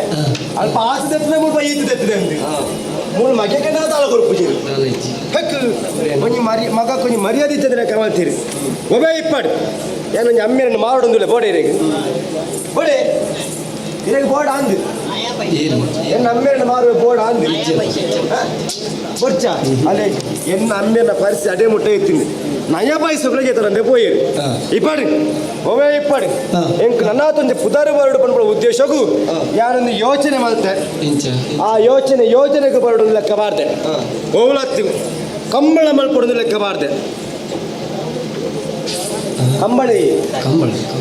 ಅಲ್ಪ ಆತ ತೆತ್ತಿದೆ ಮುಲ್ಪ ಈತ ತೆತ್ತಿದೆ ಅಂದು ಮೂಲ ಮಗೆ ಕಣ್ಣ ತಾಳ ಕೊಡ್ಪುಜೀರು ಹೆಕ್ ಕೊಂಚ ಮಗ ಕೊಂಚ ಮರ್ಯಾದೆ ಇದ್ದದ್ರೆ ಕವಲ್ತೀರಿ ಒಬ್ಬೇ ಇಪ್ಪಡು ಏನೊಂದು ಅಮ್ಮೆಯನ್ನು ಮಾರೋಡೊಂದಿಲ್ಲ ಬೋಡೆ ಇರೇಗ ಬೋಡೆ ಇರೇಗ ಬೋರ್ಡ್ ಆಂದು ಎನ್ನ ಅಮ್ಮೆಯನ್ನು ಮಾರುವ ಬೋರ್ಡ್ ಆಂದು ಬೊರ್ಚ ಅಲ್ಲೇ ಎನ್ನ ಅಮ್ಮೆಯನ್ನ ಪರಿಸಿ ಅಡೆ ಮುಟ್ಟ ಇತ್ತೀನಿ ನಯ ಪಾಯಿಸೋಗಳಿಗೆ ತರಂದೆ ಪೋಯಿರು ಇಪ್ಪಡು ಒಬ್ಬೇ ಇಪ್ಪಡು ಎಂಕ್ ನನ್ನಾತೊಂದು ಪುದಾರು ಬರಡು ಪನ್ಪಡ ಉದ್ದೇಶಗೂ ಯಾರೊಂದು ಯೋಚನೆ ಮಾಡ್ತೆ ಆ ಯೋಚನೆಗೆ ಬರಡು ಲೆಕ್ಕ ಬಾರ್ದೆ ಓಲತ್ತಿ ಕಂಬಳ ಮಲ್ಪಡೊಂದು ಲೆಕ್ಕ ಬಾರ್ದೆ ಕಂಬಳಿ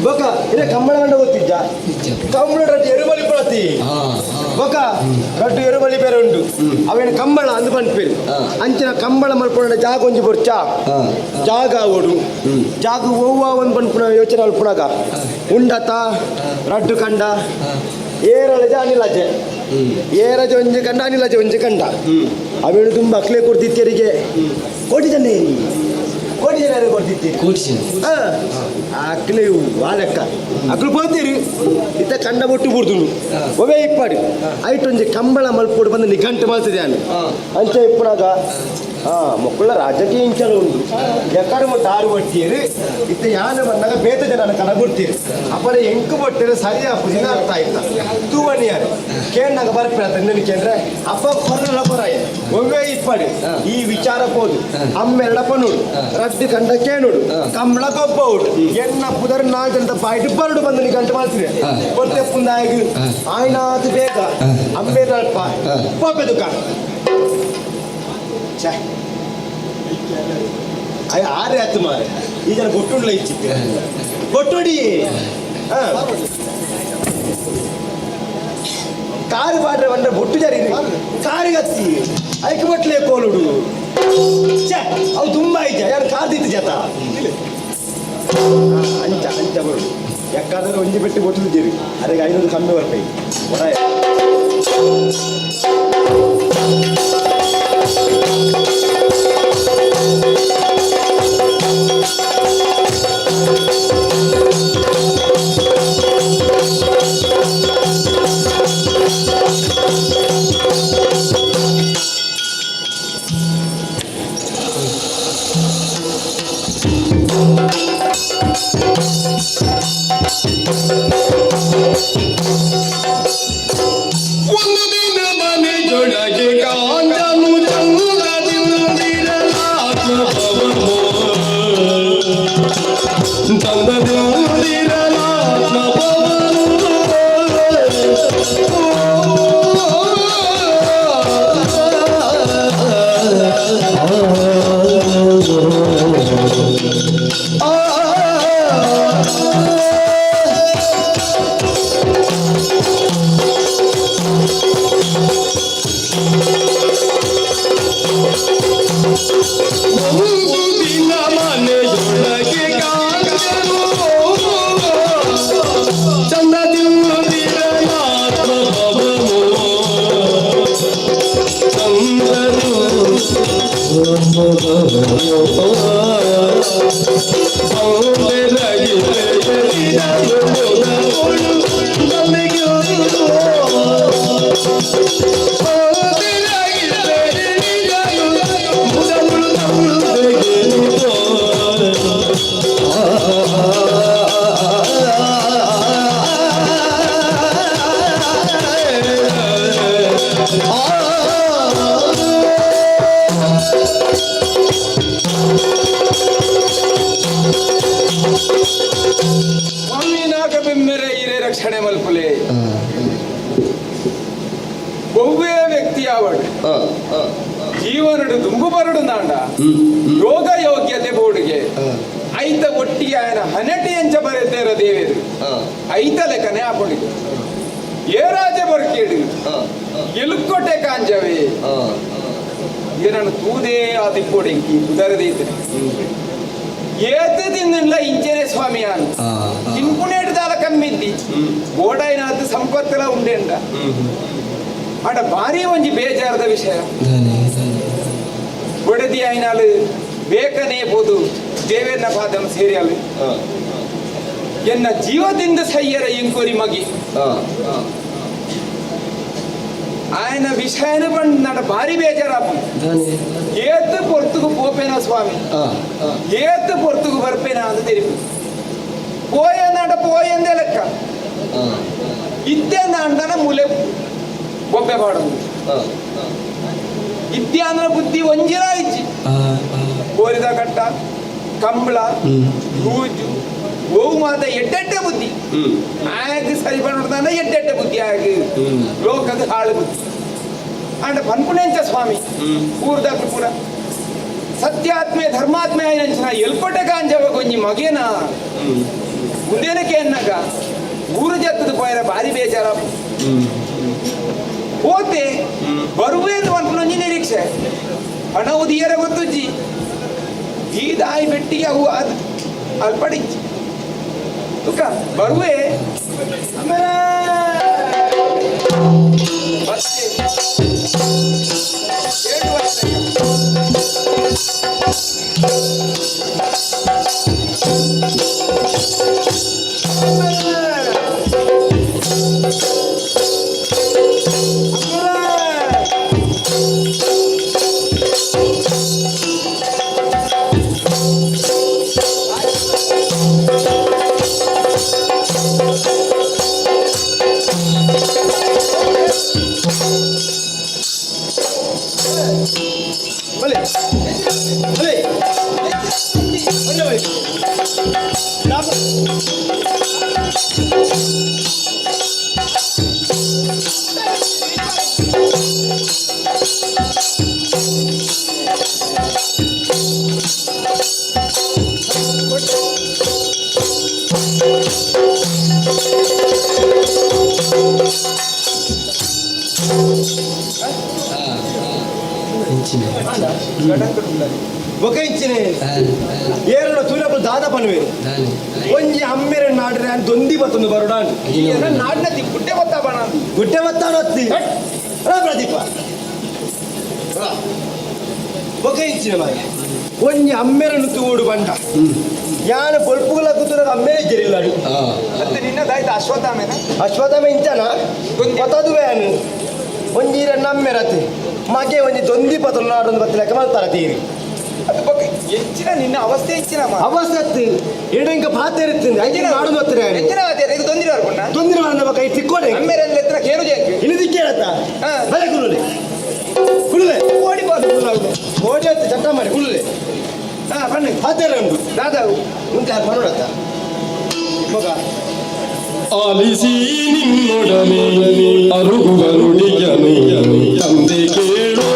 ಬೊಕ ಇದೇ ಕಂಬಳ ಗಂಡ ಗೊತ್ತಿದ್ದ ಕಂಬಳ ರಡ್ಡು ಎರುಬಲಿ ಪಡತಿ ಬೊಕ ರಡ್ಡು ಎರುಬಲಿ ಬೇರೆ ಉಂಟು ಅವೇನು ಕಂಬಳ ಅಂದು ಪಂಪೇರು ಅಂಚಿನ ಕಂಬಳ ಮಲ್ಪಡ ಜಾಗ ಒಂಜಿ ಬೊರ್ಚ ಜಾಗ ಓಡು ಜಾಗ ಓವ ಒಂದು ಪನ್ಪುಣ ಯೋಚನೆ ಅಲ್ಪುಣಾಗ ಉಂಡತ ರಡ್ಡು ಕಂಡ ಏರಳಜ ಅನಿಲಜೆ ಏರಜ ಒಂಜಿ ಕಂಡ ಅನಿಲಜೆ ಒಂಜಿ ಕಂಡ ಅವೇನು ತುಂಬ ಅಕ್ಲೆ ಕೊಡ್ತಿತ್ತೇರಿಗೆ ಕೋಟಿ ಜನ ಕೋಟಿ ಜನ ಕೊಡ್ತಿತ್ತೀರಿ ಅಕ್ಲೆ ಆ ಲೆಕ್ಕ ಅಕ್ಲು పోతీರಿ ಇತ್ತ ಕಂಡ ಬೊಟ್ಟು ಬುಡ್ದುನು ಒವೇ ಇಪ್ಪಾಡಿ ಐಟೊಂಜಿ ಕಂಬಳ ಮಲ್ಪೋಡು ಬಂದು ನಿಘಂಟು ಮಾಡ್ತಿದೆ ಅನ್ನು ಅಂಚ ಇಪ್ಪುನಾಗ ಮಕ್ಕಳ ರಾಜಕೀಯ ಇಂಚಲು ಉಂಟು ಎಕ್ಕಡ ಮೊಟ್ಟ ಆರು ಬಟ್ಟಿಯರು ಇತ್ತ ಯಾನ ಬಂದಾಗ ಬೇತ ಜನ ಕಣ ಬಿಡ್ತೀರಿ ಅಪ್ಪರ ಎಂಕು ಬಟ್ಟಿರು ಸರಿ ಅಪ್ಪದಿನ ಅರ್ಥ ಆಯ್ತಾ ತೂವಣಿಯಾರು ಕೇಂದಾಗ ಬರ್ಪೇಳ ತಂದನಿಕೆ ಅಂದ್ರೆ ಅಪ್ಪ ಕೊರಲ ಬರಾಯ ಒವ್ವೇ ಇಪ್ಪಡಿ ಈ ವಿಚಾರ ಪೋದು ಅಮ್ಮೆರಡ ಪನುಡು ರಡ್ಡು ಕಂಡ ಕೇನುಡು ಕಂಬಳ ಗೊಬ್ಬ ಉಡು ಎನ್ನ ಪುದರ್ ನಾಲ್ಕಂತ ಬಾಯ್ಡು ಬರಡು ಬಂದು ನೀ ಗಂಟು ಮಾಡ್ತೀರಿ ಕೊಟ್ಟೆ ಪುಂದಾಗಿ ಆಯ್ನಾತು ಬೇಗ ಅಮ್ಮೇರ ಅಲ್ಪ ಪೋಪೆದುಕ ಆರೆ ಹತ್ತು ಮಾರೆ ಈ ಜನ ಗೊಟ್ಟುಂಡ್ಲ ಇಚ್ಚಿತ್ತೆ ಗೊಟ್ಟುಡಿ ಕಾರು ಬಾಡ್ರೆ ಬಂದ್ರೆ ಬೊಟ್ಟು ಜರಿ ಕಾರಿಗೆ ಹತ್ತಿ ಐಕ್ ಬಟ್ಲೆ ಕೋಲುಡು ಅವು ತುಂಬಾ ಐಜ ಯಾರು ಕಾದಿತ್ತು ಜತ ಅಂಚ ಅಂಚ ಬರುಡು ಯಾಕಾದ್ರೆ ಒಂಜಿ ಬೆಟ್ಟು ಗೊತ್ತಿದ್ದೀರಿ ಅದಕ್ಕೆ 500 ಕಮ್ಮಿ ಬರ್ಬೇಕು ಹೊರ ಒಂದು ದಿನ ಮನೆ ಜೊಳಗೆ ಕಾಂಜನು Oh, ಬಾಡು ಜೀವನಡು ದುಂಬು ಬರಡು ನಾಂಡ ರೋಗ ಯೋಗ್ಯತೆ ಬೋರ್ಡ್ಗೆ ಐತ ಒಟ್ಟಿಗೆ ఆయన ಹನಟಿ ಎಂಚ ಬರೆದೇರ ದೇವೇರು ಐತ ಲೆಕ್ಕನೆ ಆಪಡಿಗೆ ಏ ರಾಜ ಬರ್ಕೇಡು ಎಲುಕ್ಕೋಟೆ ಕಾಂಜವೇ ಏನನ್ನು ತೂದೇ ಆದಿಪ್ಪೋಡೆಂಕಿ ಉದರದೈತೆ ಏತ ತಿನ್ನಲ್ಲ ಇಂಚನೆ ಸ್ವಾಮಿ ಅನ್ ತಿನ್ಪುನೇಡು ದಾಲ ಕಮ್ಮಿದ್ದಿ ಗೋಡಾಯಿನಾದ ಸಂಪತ್ತಲ ಉಂಡೆಂಡ ಆಡ ಭಾರಿ ಒಂಜಿ ಬೇಜಾರದ ವಿಷಯ ಒಡದಿ ಆಯ್ನಾಲು ಬೇಕನೇ ಬೋದು ದೇವೇರ್ನ ಪಾದನ ಸೇರಿಯಲು ಎನ್ನ ಜೀವದಿಂದ ಸಯ್ಯರ ಎಂಕೋರಿ ಮಗಿ ఆయన విషయాన్ని పండు భారీ బేజారాపు ఏత్తు పొర్తుకు పోపేనా స్వామి ఏత్తు పొర్తుకు బర్పేనా అంత తెలిపి పోయేందంట పోయిందే లెక్క ఇద్దేందంటనే మూలే బొబ్బెపాడు ಇತ್ಯಾಂದ್ರ ಬುದ್ಧಿ ಒಂಜಿರ ಇಜ್ಜಿ ಕೋರಿದ ಕಟ್ಟ ಕಂಬಳ ಗೂಜು ಗೋವು ಮಾತ ಎಡ್ಡೆಡ್ಡೆ ಬುದ್ಧಿ ಆಯಕ್ಕೆ ಸರಿ ಬಂದ ಎಡ್ಡೆಡ್ಡೆ ಬುದ್ಧಿ ಆಗಿ ಲೋಕದ ಹಾಳು ಬುದ್ಧಿ ಅಂಡ ಪನ್ಪುಣೆಂಚ ಸ್ವಾಮಿ ಊರ್ದಾಗ ಪೂರ ಸತ್ಯಾತ್ಮೆ ಧರ್ಮಾತ್ಮೆ ಆಯ್ನಂಚಿನ ಎಲ್ಪಟ್ಟೆ ಕಾಂಜವ ಕೊಂಜಿ ಮಗೇನ ಮುಂದೇನಕ್ಕೆ ಎನ್ನಾಗ ಊರು ಜತ್ತದ ಪೋಯರ ಭಾರಿ ಬೇಜಾರ ಹೋತೆ ಬರುವೇಂದು ಅನ್ಕೊಂಡಿ ನಿರೀಕ್ಷೆ ಹಣ ಉದಿಯರ ಗೊತ್ತುಜ್ಜಿ ಈ ದಾಯಿ ಬೆಟ್ಟಿಗೆ ಅವು ಅದು ಅಲ್ಪಡಿಜ್ಜಿ ತುಕ ಬರುವೆ ಆಮೇಲೆ ఒక ఇచ్చిన ఏరో తూలప్పుడు దాదాపు ಒಂಜಿ ಅಮ್ಮೆರೆ ನಾಡ್ರೆ ಅಂತ ದೊಂದಿ ಬತ್ತೊಂದು ಬರೋಡಾನ್ ನಾಡ್ನ ಗುಡ್ಡೆ ಬತ್ತಾ ಬಣ ಗುಡ್ಡೆ ಬತ್ತಾನ ಹೊತ್ತಿ ಪ್ರದೀಪ ఒక ఇచ్చిన మాಗೆ ಒಂಜಿ ಅಮ್ಮೆರನ್ನು ತೂಡು ಬಂಡ ಯಾನ ಬೊಲ್ಪುಗಳ ಕೂతుರ ಅಮ್ಮೆರೆ ಜರಿಲ್ಲಾಡು ಮತ್ತೆ ನಿನ್ನದಾಯ್ತು ಅಶ್ವತ್ಥಾಮೆನ ಅಶ್ವತ್ಥಾಮೆ ಇಂಚನ ಗೊತ್ತದು ವ್ಯಾನ್ ಒಂಜಿ ರನ್ನ ಅಮ್ಮೆರತ್ತೆ ಮಗೆ ಒಂಜಿ ದೊಂದಿ ಪತ್ತಲು ನಾಡೊಂದು ಬತ್ತಲೆಕ್ಕ ಮಾಡ್ತಾರ ತೀರಿ ಅದು ಬಗ್ಗೆ ಹೆಚ್ಚಿನ ನಿನ್ನ ಅವಸ್ಥೆ ಹೆಚ್ಚಿನ ಅವಸ್ಥೆ ಎರಡು ಇಂಕ ಪಾತೆ ಇರುತ್ತದೆ ಐದಿನ ನಾಡು ಗೊತ್ತಿರ ಹೆಚ್ಚಿನ ಇದು ತೊಂದರೆ ಬರ್ಕೊಂಡ ತೊಂದರೆ ನಮ್ಮ ಕೈ ತಿಕ್ಕೋಡೆ ಅಮ್ಮೇರೆ ಎತ್ತಿನ ಕೇರು ಜೇಂಕು ಇಳಿದಿಕ್ಕೆ ಹೇಳತ್ತ ಬಲೆ ಕುರುಳೆ ಕುರುಳೆ ಓಡಿ ಬಾದು ಓಡಿ ಅಂತ ಚಟ್ಟ ಮಾಡಿ ಕುರುಳೆ ಬನ್ನಿ ಪಾತೆರ ಉಂಟು ದಾದಾವು ಮುಂಚೆ ಹಾಕಿ ಬರೋಡತ್ತ ಮಗ ಆಲಿಸಿ ನಿನ್ನೊಡನೆ ಅರುಗುವ ನುಡಿಯನು ತಂದೆ ಕೇಳೋ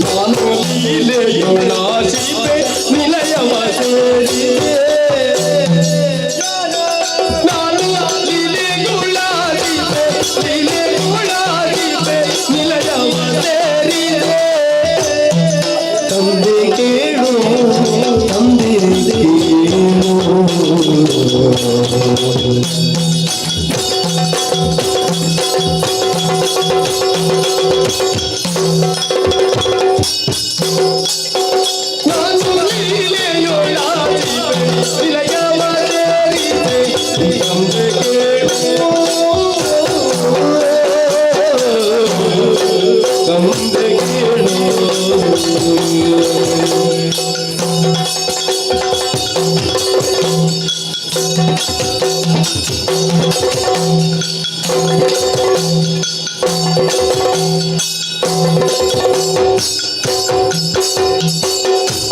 ನಾನು ಲೀಲೆಯೊಳಾಚಿಪೆ ನಿಲಯವ ಸೇರಿದೆ ನಾನು ಲೀಲೆಯೊಳಾಚಿಪೆ ನಿಲಯವ ಸೇರಿದೆ ತಂದೆ ಕೇಳು ತಂದೆ ಕೇಳು ನಾನು ಲೀಲೆಯೊಳಾಚಿಪೆ ನಿಲಯವ ಸೇರಿದೆ ತಂದೆ ಕೇಳು ತಂದೆ ಕೇಳು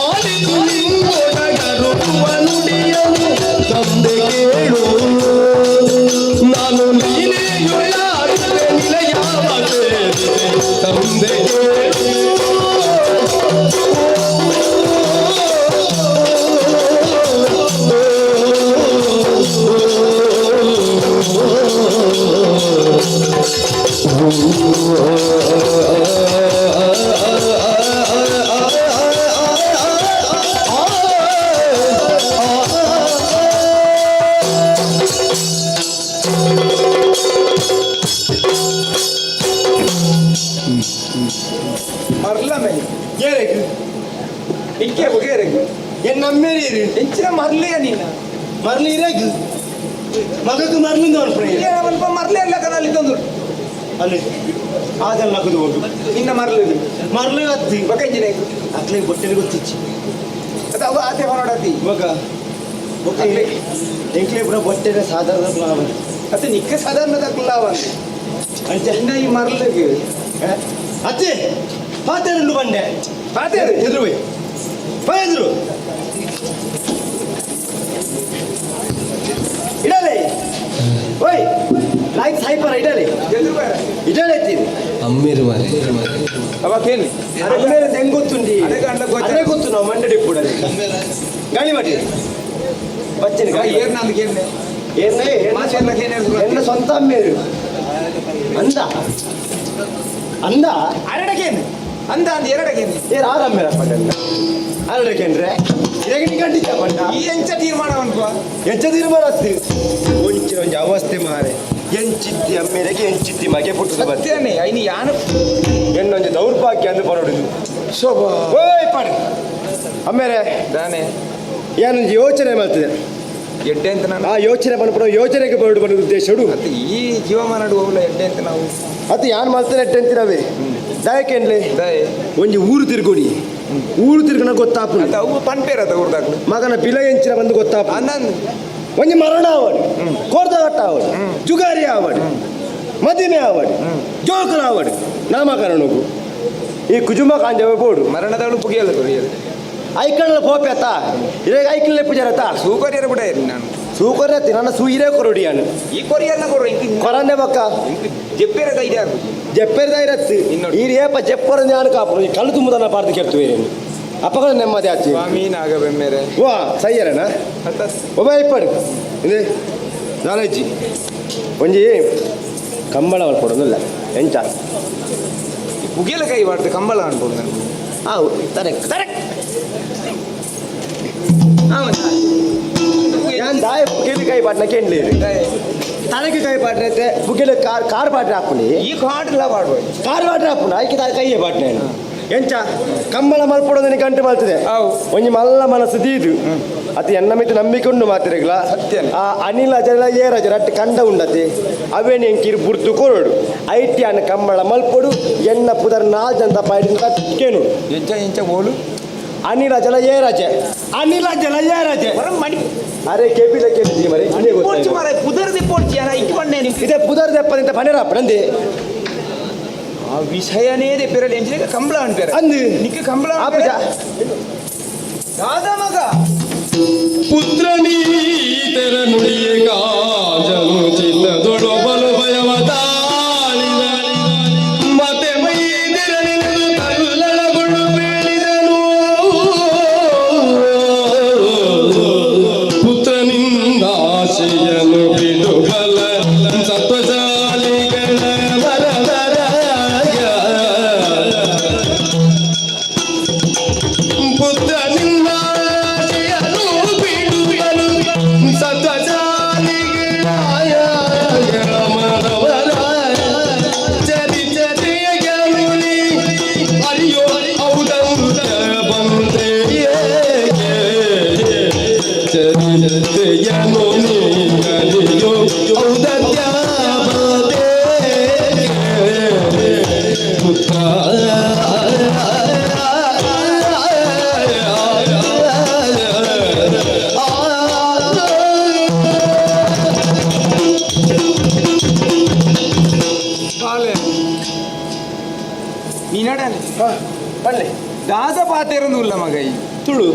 ಆಲಿದು ನಿನ್ನೊಡಗರುವ ನುಡಿಯನು ತಂದೆ ಕೇಳು ನಾನು ಲೀಲೆಯೊಳಾಚಿಪೆ ನಿಲಯವ ಸೇರಿದೆ ತಂದೆ ಕೇಳು ಮರ್ಲಮೆ ಏರೆಗು ಇಕ್ಕೆ ಬಗೆರೆಗು ಎನ್ ನಮ್ಮೇರಿ ಹೆಚ್ಚಿನ ಮರ್ಲಿಯ ನೀನ ಮರ್ಲಿ ಇರೇಗು ಮಗಕ್ಕೆ ಮರ್ಲಿಂದ ಸ್ವಲ್ಪ ಮರ್ಲಿ ಅಲ್ಲ ಕದಲ್ಲಿ ತಂದು ಅಲ್ಲಿ ಅದೆಲ್ಲ ನಗದು ಹೋಗು ಇನ್ನ ಮರ್ಲಿ ಮರ್ಲಿ ಹತ್ತಿ ಬಕಂಜಿನ ಅಕ್ಲೆ ಬೊಟ್ಟೆಲಿ ಗೊತ್ತಿಚ್ಚಿ ಅದು ಅವ ಆತೆ ಹೊರಡತಿ ಮಗ ಎಂಕ್ಲೆ ಪುರ ಬೊಟ್ಟೆನ ಸಾಧಾರಣ ಲಾಭ ಅದು ನಿಕ್ಕೆ ಸಾಧಾರಣದ ಲಾಭ ಅಂಚೆ ಈ ಮರ್ಲಿಗೆ ಅತ್ತೆ ಪಾತೆರನ್ನು ಬಂಡೆ ಪಾತೆರು ಎದುರು ಎದುರು ಇಡಲೆ ಓಯ್ ಲೈಕ್ ಸಾಯ್ಪರ ಇಡಲೆ ಇಡಲೆ ಎತ್ತೀರಿ ಅಮ್ಮೇರು ಮಾರೆ ಅವಕ್ಕೇನು ಅದಕ್ಕೆ ಮೇಲೆ ಹೆಂಗ್ ಗೊತ್ತುಂಡಿ ಅದೇ ಅದೇ ಗೊತ್ತು ನಾವು ಮಂಡೆ ಡಿಪ್ಪುಡಲ್ಲಿ ಗಾಳಿ ಮಾಡಿ ಬಚ್ಚನೆ ಗಾಳಿ ಏರ್ನಂದು ಏರ್ನೇ ಎನ್ನ ಸ್ವಂತ ಅಮ್ಮೇರು ಅಂದ ಅಂದ ಅರಡಗೇನು ಅಂದ ಅಂದ ಎರಡಗೇನು ಏರ್ ಆರಮ್ಮೇರ ಪಂಡ ಅರಡಕೇನ್ರೆ ಇರಗಣಿ ಕಂಡಿದ್ದ ಪಂಡ ಈ ಎಂಚ ತೀರ್ಮಾನ ಅನ್ಕೋ ಎಂಚ ತೀರ್ಮಾನ ಹತ್ತಿ ಒಂಚಿನ ಒಂಜಿ ಅವಸ್ಥೆ ಮಾರೆ ಎಂಚಿತ್ತಿ ಅಮ್ಮೇರೆಗೆ ಎಂಚಿತ್ತಿ ಮಗೆ ಪುಟ್ಟದ ಬರ್ತೇನೆ ಬರ್ತೇನೆ ಐನಿ ಯಾನು ಎನ್ನೊಂದು ದೌರ್ಭಾಗ್ಯ ಅಂದು ಪರೋಡುದು ಶೋಭಾ ಓಯ್ ಪಡ ಅಮ್ಮೇರೆ ದಾನೆ ಏನೊಂದು ಯೋಚನೆ ಮಾಡ್ತಿದೆ ಎಡ್ಡೆ ಅಂತ ನಾನು ಆ ಯೋಚನೆ ಬಂದ್ಬಿಡೋ ಯೋಚನೆಗೆ ಬರಡು ಬನ್ನೋ ಉದ್ದೇಶಡು ಮತ್ತೆ ಈ ಜೀವಮಾನ ಹೋಗಲ್ಲ ಎಡ್ಡೆ ಅಂತ ನಾವು ಅದು ಯಾನ್ ಮಾಡ್ತಾನೆ ಎಡ್ಡೆ ಅಂತೀರವೇ ದಯಕೇನ್ಲೆ ದಯ ಒಂಜಿ ಊರು ತಿರ್ಗೋಡಿ ಊರು ತಿರ್ಗನ ಗೊತ್ತಾಪು ಅದು ಅವು ಪನ್ಪೇರ ತಗೊಳ್ದಾಕ್ಲು ಮಗನ ಬಿಲ ಎಂಚಿನ ಬಂದು ಗೊತ್ತಾಪು ಅನ್ನಂದು ಒಂಜಿ ಮರಣ ಆವಡು ಕೋರ್ದಗಟ್ಟ ಆವಡು ಜುಗಾರಿ ಆವಡು ಮದಿಮೆ ಆವಡು ಜೋಕುಲ ಆವಡು ನಾಮಕರಣಗೂ ಈ ಕುಜುಂಬ ಕಾಂಜವ ಬೋಡು ಮರಣದವಳು ಪುಗಿಯಲ್ಲ ಕೊರಿಯದು ಐಕಣ್ಣ ಕೋಪ್ಯತ ಇರೇಗ ಐಕಣ್ಣ ಪೂಜಾರತ ಸೂಕರ್ಯರ ಬಿಡ ನಾನು ಸೂಕರ್ಯತಿ ನನ್ನ ಸೂಯಿರೇ ಕೊರಡಿಯಾನು ಈ ಕೊರಿಯನ್ನ ಕೊರು ಕೊರನ್ನೆ ಬಕ್ಕ ಜೆಪ್ಪೇರ ಧೈರ್ಯ ಆಗು ಜೆಪ್ಪೆರ್ ಧೈರ್ಯತ್ತಿ ಈ ರೇಪ ಜೆಪ್ಪರ ಜ್ಞಾನ ಕಾಪು ಈ ಕళ్ళు ತುಂಬದನ್ನ ಪಾರ್ದು ಕೆಪ್ತುವೆ ಅಪ್ಪಗಳ ನೆಮ್ಮದಿ ಆಚೆ ಸ್ವಾಮಿ ನಾಗಬೆಮ್ಮೆರೆ ವಾ ಸಯ್ಯರಣ ಒಬ್ಬ ಇಪ್ಪಡು ಇದು ನಾಲೆಜ್ಜಿ ಒಂಜಿ ಕಂಬಳ ಕೊಡೋದಿಲ್ಲ ಎಂಚ ಪುಗಿಯಲ ಕೈ ಮಾಡ್ತೆ ಕಂಬಳ ಅನ್ಬೋದು ನನಗೆ ಹೌದು ತರಕ್ ತರಕ್ ഞാൻ ദായ പുകയിൽ കൈ പാട്ടിനൊക്കെ ഉണ്ട് തലക്ക് കൈ പാട്ടിനത്തെ പുകയിൽ കാർ പാട്ടിന് ആപ്പുണ്ട് ഈ കാട്ടില്ല പാടുപോയി കാർ പാട്ടിന് ആപ്പുണ്ട് അതിക്ക് കയ്യെ പാട്ടിനാണ് ಎಂಚ ಕಂಬಳ ಮಲ್ಪಡೋದು ನೀನು ಗಂಟೆ ಮಾಡ್ತದೆ ಒಂಜಿ ಮಲ್ಲ ಮನಸ್ಸು ದೀದು ಅದು ಎನ್ನ ಮಿತ್ತು ನಂಬಿಕೊಂಡು ಮಾತಿರಗ್ಲ ಆ ಅನಿಲ ಜಲ ಏರಜ ರಟ್ಟು ಕಂಡ ಉಂಡತೆ ಅವೇನು ಎಂಕಿರು ಬುರ್ದು ಕೊರಡು ಐಟಿ ಅನ್ನ ಕಂಬಳ ಮಲ್ಪೊಡು ಎನ್ನ ಪುದರ್ ನಾಲ್ಜಂತ ಪಾಯ್ಡಿನ ಕೇನು ಎಂಚ ಎಂಚ ಬೋಲು ಅನಿಲ ಜಲ ಏರಜೆ ಅನಿಲ ಜಲ ಏರಜೆ ಮಣಿ ಅರೆ ಕೆಪಿಲ ಕೆಪಿ ಮರೆ ಪುದರ್ದೆ ಪೋಡ್ಚಿ ಇದೇ ಪುದರ್ ದೆಪ್ಪನಿಂದ ಪನೆರ ಅಪ್ಪನಂದೆ ಆ ವಿಷಯನೇ ದೆಪ್ಪಿರಲಿ ಎಂಚಿನ ಕಂಬಳ ಅನ್ಪೇರ ಅಂದು ನಿಕ್ಕೆ ಕಂಬಳ ದಾದ ಮಗ ಪುತ್ರ ನೀ ನೀನಾಡನೆ ಬಲ್ಲೆ ದಾದ ಪಾತೆರೊಂದು ಉಲ್ಲ ಮಗ ಈ ತುಳು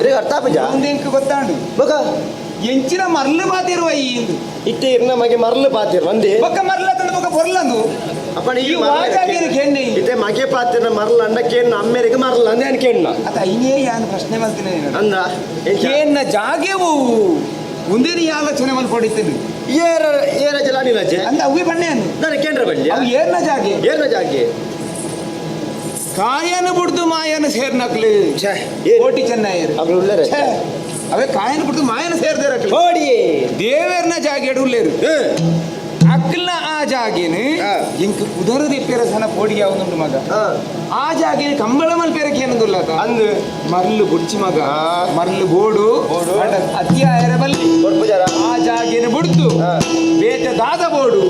ರೇ ಅರ್ಥ ಪಜ ಒಂದೆಂಕ ಗೊತ್ತಾಂಡು ಬಕ ಎಂಚಿನ ಮರ್ಲು ಪಾತಿರುವ ಈ ಇಂದು ಇಟ್ಟೆ ಇರ್ನ ಮಗೆ ಮರ್ಲು ಪಾತಿರು ಒಂದೇ ಬೊಕ್ಕ ಮರ್ಲ ತಂದು ಬೊಕ್ಕ ಬೊರ್ಲಂದು ಅಪ್ಪಣ ಈ ವಾಜಾಗಿನ ಕೆಣ್ಣೆ ಇತ್ತೆ ಮಗೆ ಪಾತಿರ ಮರ್ಲ ಅಂಡ ಕೇಣ್ಣ ಅಮ್ಮೇರಿಗೆ ಮರ್ಲ ಅಂದೆ ಅನ್ ಕೇಣ್ಣ ಅದ ಐನೇ ಯಾನ್ ಪ್ರಶ್ನೆ ಮಾಡ್ತೀನಿ ಅಂದ ಕೇಣ್ಣ ಜಾಗೆವು ಮುಂದೇನು ಆಲೋಚನೆ ಮಲ್ಪಡಿದ್ದೇನೆ ಏರ ಜಲಾನಿಲಜೆ ಅಂದ ಅವೇ ಬಣ್ಣೆ ಅನ್ನು ನಾನು ಕೇಂದ್ರ ಬಳ್ಳಿ ಅವು ಏರ್ನ ಜಾಗೆ ಕಾಯನ ಬಿಡ್ದು ಮಾಯನ ಸೇರ್ನಕ್ಲು ಕೋಟಿ ಚೆನ್ನಯ್ಯರು ಅವೇ ಕಾಯನ ಬಿಡ್ದು ಮಾಯನ ಸೇರ್ದೇರಕ್ಲು ದೇವೇರ್ನ ಜಾಗೆ ಎಡುಲ್ಲೇರು ಅಕ್ಲ ಆ ಜಾಗೇನು ಇಂಕ ಕುದರದ ಇಪ್ಪೇರ ಸನ ಪೋಡಿಗೆ ಅವನುಂಡು ಮಗ ಆ ಜಾಗೇನು ಕಂಬಳ ಮಲ್ಪೇರಕ್ಕೆ ಏನಂದುಲ್ಲ ಅಂದು ಮರ್ಲು ಬುಡ್ಚಿ ಮಗ ಮರ್ಲು ಬೋಡು ಅತ್ಯಾಯರ ಬಲ್ಲಿ ಆ ಜಾಗೇನು ಬುಡ್ದು ಬೇಟ ದಾದ ಬೋಡು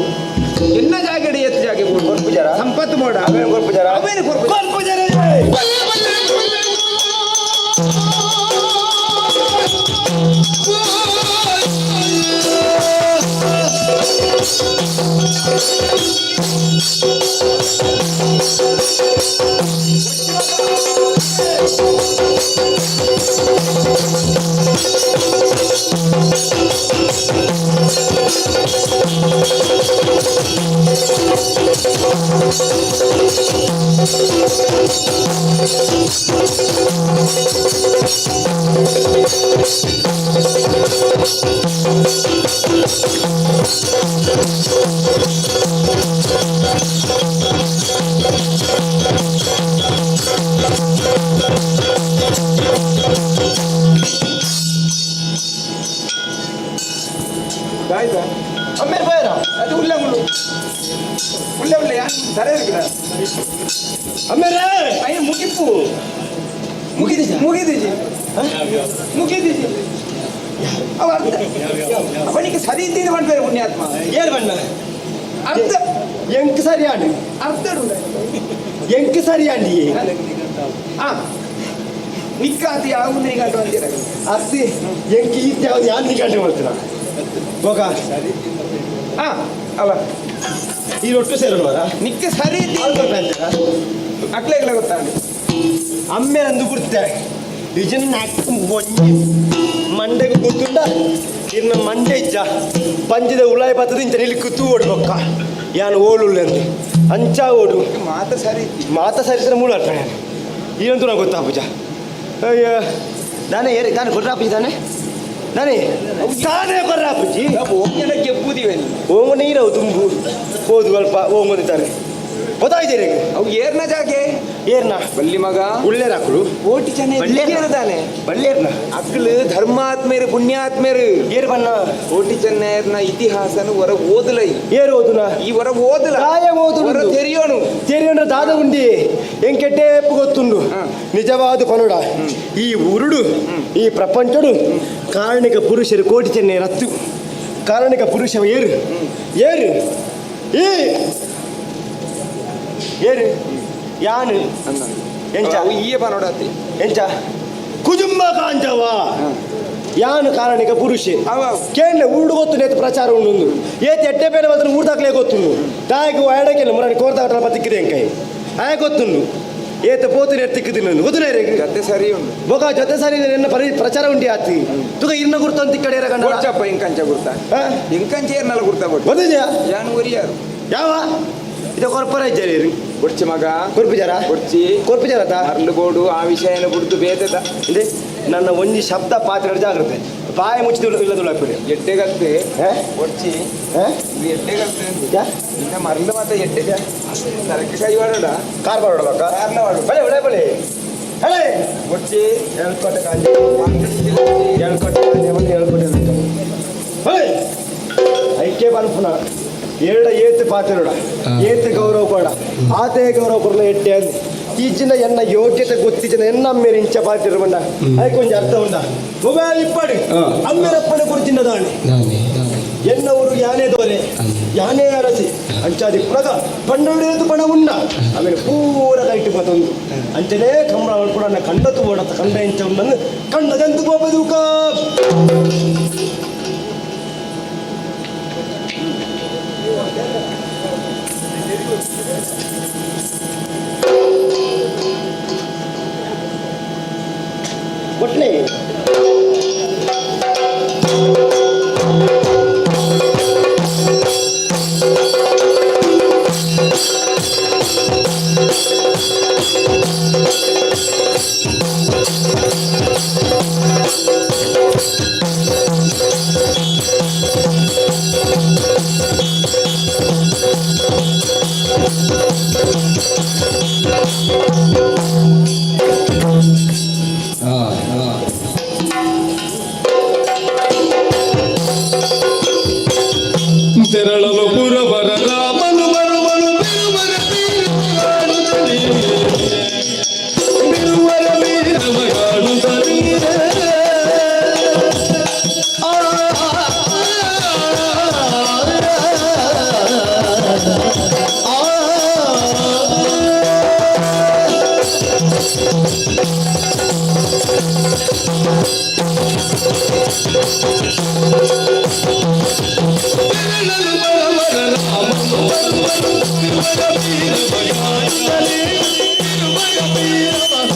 ಎನ್ನ ಜಾಗಡೆ ಎತ್ತು ಜಾಗೆ ಬೋಡು ಸಂಪತ್ತು ಬೋಡ ಅವೇನು ಕೊರ್ಪುಜಾರ அது உள்ள உள்ள உள்ளையா தர இருக்கிற ಅಮ್ಮೇಲೆ ಅಯ್ಯ ಮುಗಿಪು ಮುಗಿದಿಜಿ ಅವ ಅವನಿಗೆ ಸರಿ ಇದ್ದೀನಿ ಮಾಡ್ತಾರೆ ಪುಣ್ಯಾತ್ಮ ಏನ್ ಬಣ್ಣ ಅರ್ಧ ಎಂಕ್ ಸರಿಯಾಡಿ ಅರ್ಧ ಎಂಕ್ ಸರಿಯಾಡಿ ನಿಕ್ಕಾತಿ ಯಾವ ನಿಗಂಟು ಅಂತೀರ ಅತ್ತಿ ಎಂಕಿ ಇತ್ಯಾವ್ದು ಯಾರು ನಿಗಂಟು ಮಾಡ್ತೀರ ಹೋಗ ಅವ ಈ ರೊಟ್ಟು ಸೇರೋಣ ನಿಕ್ಕ ಸರಿ ಅಕ್ಲೆ ಗೊತ್ತಾಗ ಅಮ್ಮೆ ಅಂದು ಗುರ್ತಾರೆ ನಿಜನ ನಾಕು ಮೊಂಜಿ ಮಂಡೆಗೆ ಗೊತ್ತುಂಡ ಇನ್ನ ಮಂಡೆ ಇಜ್ಜ ಪಂಜದ ಉಳಾಯಿ ಬತ್ತದ ಇಂಚ ನಿಲ್ಲಿ ಕುತ್ತು ಓಡ್ಬೊಕ್ಕ ಯಾನು ಓಳುಳ್ಳೆ ಅಂದು ಅಂಚ ಓಡು ಮಾತ ಸರಿಸಿದ್ರೆ ಮೂಳು ಅರ್ಥ ಏನಂತೂ ನಂಗೆ ಗೊತ್ತಾ ಪೂಜಾ ಅಯ್ಯ ನಾನೇ ನಾನು ಕೊಡ್ರಾಪುಜಿ ನಾನೇ ಬರ್ರಾಪುಜಿ ಗೆಬ್ಬುದಿವೆ ಓಮ ನೀರವು ತುಂಬು ಹೋದು ಸ್ವಲ್ಪ ಓಮದಿದ್ದಾರೆ ಗೊತ್ತಾಯ್ತೀರಿ ಅವು ಏರ್ನ ಜಾಗೆ ಏರ್ನ ಬಲ್ಲಿ ಮಗ ಉಳ್ಳೇರ ಹಾಕಲು ಕೋಟಿ ಚೆನ್ನಾಗಿ ಬಳ್ಳೇರ್ನ ಅಕ್ಕಳು ಧರ್ಮಾತ್ಮೇರು ಪುಣ್ಯಾತ್ಮೇರು ಏರ್ ಬಣ್ಣ ಕೋಟಿ ಚೆನ್ನಯ್ಯರ್ನ ಇತಿಹಾಸನು ಹೊರ ಓದಲೈ ಏರು ಓದುನ ಈ ಹೊರ ಓದಲ ಹೊರ ತೆರಿಯೋನು ದಾದ ಉಂಡಿ ಎಂಕೆಟ್ಟೇಪ್ಪು ಗೊತ್ತುಂಡು ನಿಜವಾದ ಪನೋಡ ಈ ಉರುಡು ಈ ಪ್ರಪಂಚಡು ಕಾರಣಿಕ ಪುರುಷರು ಕೋಟಿ ಚೆನ್ನಯ್ಯರ ಹತ್ತು ಕಾರಣಿಕ ಪುರುಷ ಏರು ಏರು ಯಾನು ಎಂಚ ಈಯ ಪನೋಡತಿ ಎಂಚ ಕುಜುಂಬ ಕಾಂಚವ ಯಾನು ಕಾರಣಿಕ ಪುರುಷೆ ಕೇಳ ಉಂಡು ಗೊತ್ತು ನೇತು ಪ್ರಚಾರ ಉಂಡು ಏತ್ ಎಟ್ಟೆ ಬೇರೆ ಮಾತ್ರ ಊರ್ದಾಕ್ಲೇ ಗೊತ್ತುಂಡು ತಾಯಿಗೆ ಎಡಕೆಲ್ಲ ಮುರಾಡಿ ಕೋರ್ದಾಟ ಬತ್ತಿಕ್ಕಿದೆ ಎಂಕೈ ಆಯ ಗೊತ್ತುಂಡು ಏತ ಪೋತು ಎತ್ತಿಕ್ಕಿದ್ದೀನಿ ಗೊತ್ತುನೇ ಜೊತೆ ಸರಿ ಉಂಡು ಬೊಗ ಜೊತೆ ಸರಿ ನಿನ್ನ ಪ್ರಚಾರ ಉಂಡಿ ಆತಿ ತುಗ ಇನ್ನ ಗುರ್ತ ಅಂತ ಈ ಕಡೆ ಗಂಡಪ್ಪ ಇಂಕಂಚ ಗುರ್ತ ಇಂಕಂಚ ಏರ್ನಲ್ಲ ಗುರ್ತ ಗೊತ್ತಿದ್ಯಾ ಯಾನು ಒರಿಯಾರು ಯಾವ ಇದು ಕೊರ್ಪರ ಇದ್ದಾರೆ ಕೊಡ್ಚಿ ಮಗ ಕೊರ್ಪಿಜಾರ ಕೊರ್ಪಿಜಾರ ಅರ್ಲು ಬೋಡು ಆ ವಿಷಯನ ಬಿಡ್ತು ಬೇತದ ಇದೆ ನನ್ನ ಒಂಜಿ ಶಬ್ದ ಪಾತ್ರ ಜಾಗ್ರತೆ ಬಾಯ ಮುಚ್ಚಿದ ಇಲ್ಲದುಳ್ಳಾಪುರಿ ಎಟ್ಟೆಗಲ್ತೆ ಕೊಡ್ಚಿ ಎಟ್ಟೆಗಲ್ತೆ ಇನ್ನ ಮರ್ಲು ಮಾತ ಎಟ್ಟೆ ತರಕ್ಕೆ ಕೈ ಮಾಡೋಡ ಕಾರ್ ಮಾಡೋಡ ಕಾರ್ನ ಮಾಡು ಬಳೆ ಬಳೆ ಬಳೆ ಹೇಳಿ ಕೊಡ್ಚಿ ಹೇಳ್ಕೊಟ್ಟೆ ಕಾಂಜಿ ಹೇಳ್ಕೊಟ್ಟೆ ಕಾಂಜಿ ಬಂದು ಹೇಳ್ಕೊಟ್ಟೆ ಹೇಳಿ ಐಕ್ಯ ಬನ್ ಪುನಃ ಎರಡು ಏತು ಪಾತಿರೋಡ ಏತು ಗೌರವ ಕೊಡ ಆತೆ ಗೌರವ ಕೊಡಲ ಎಟ್ಟೆ ಅಂದು ಈಚಿನ ಎನ್ನ ಯೋಗ್ಯತೆ ಗೊತ್ತಿನ ಎನ್ನ ಅಮ್ಮೇರು ಇಂಚ ಪಾತಿರು ಬಂಡ ಅದಕ್ಕೆ ಒಂದು ಅರ್ಥ ಉಂಡ ಮೊಬೈಲ್ ಇಪ್ಪಡಿ ಅಮ್ಮೇರಪ್ಪನ ಕುರಿತಿನ ದಾಣಿ ಎನ್ನವರು ಯಾನೆ ದೋರೆ ಯಾನೆ ಅರಸಿ ಅಂಚಾದಿ ಪುರಗ ಪಂಡೊಡೆದು ಪಣ ಉಂಡ ಆಮೇಲೆ ಪೂರ ಕೈಟ್ ಬತ್ತೊಂದು ಅಂಚನೆ ಕಂಬಳ ಕೂಡ ಕಂಡತು ಓಡತ್ತ ಕಂಡ ಇಂಚವನ್ನು ಕಂಡದಂತು ಗೋಪದೂಕ ಒಟ್ಲೆ ತೆರಳಲು ಪುರವರ ರಾಮನು ಬರುವನು ಬಿರುವರ ವೀರವ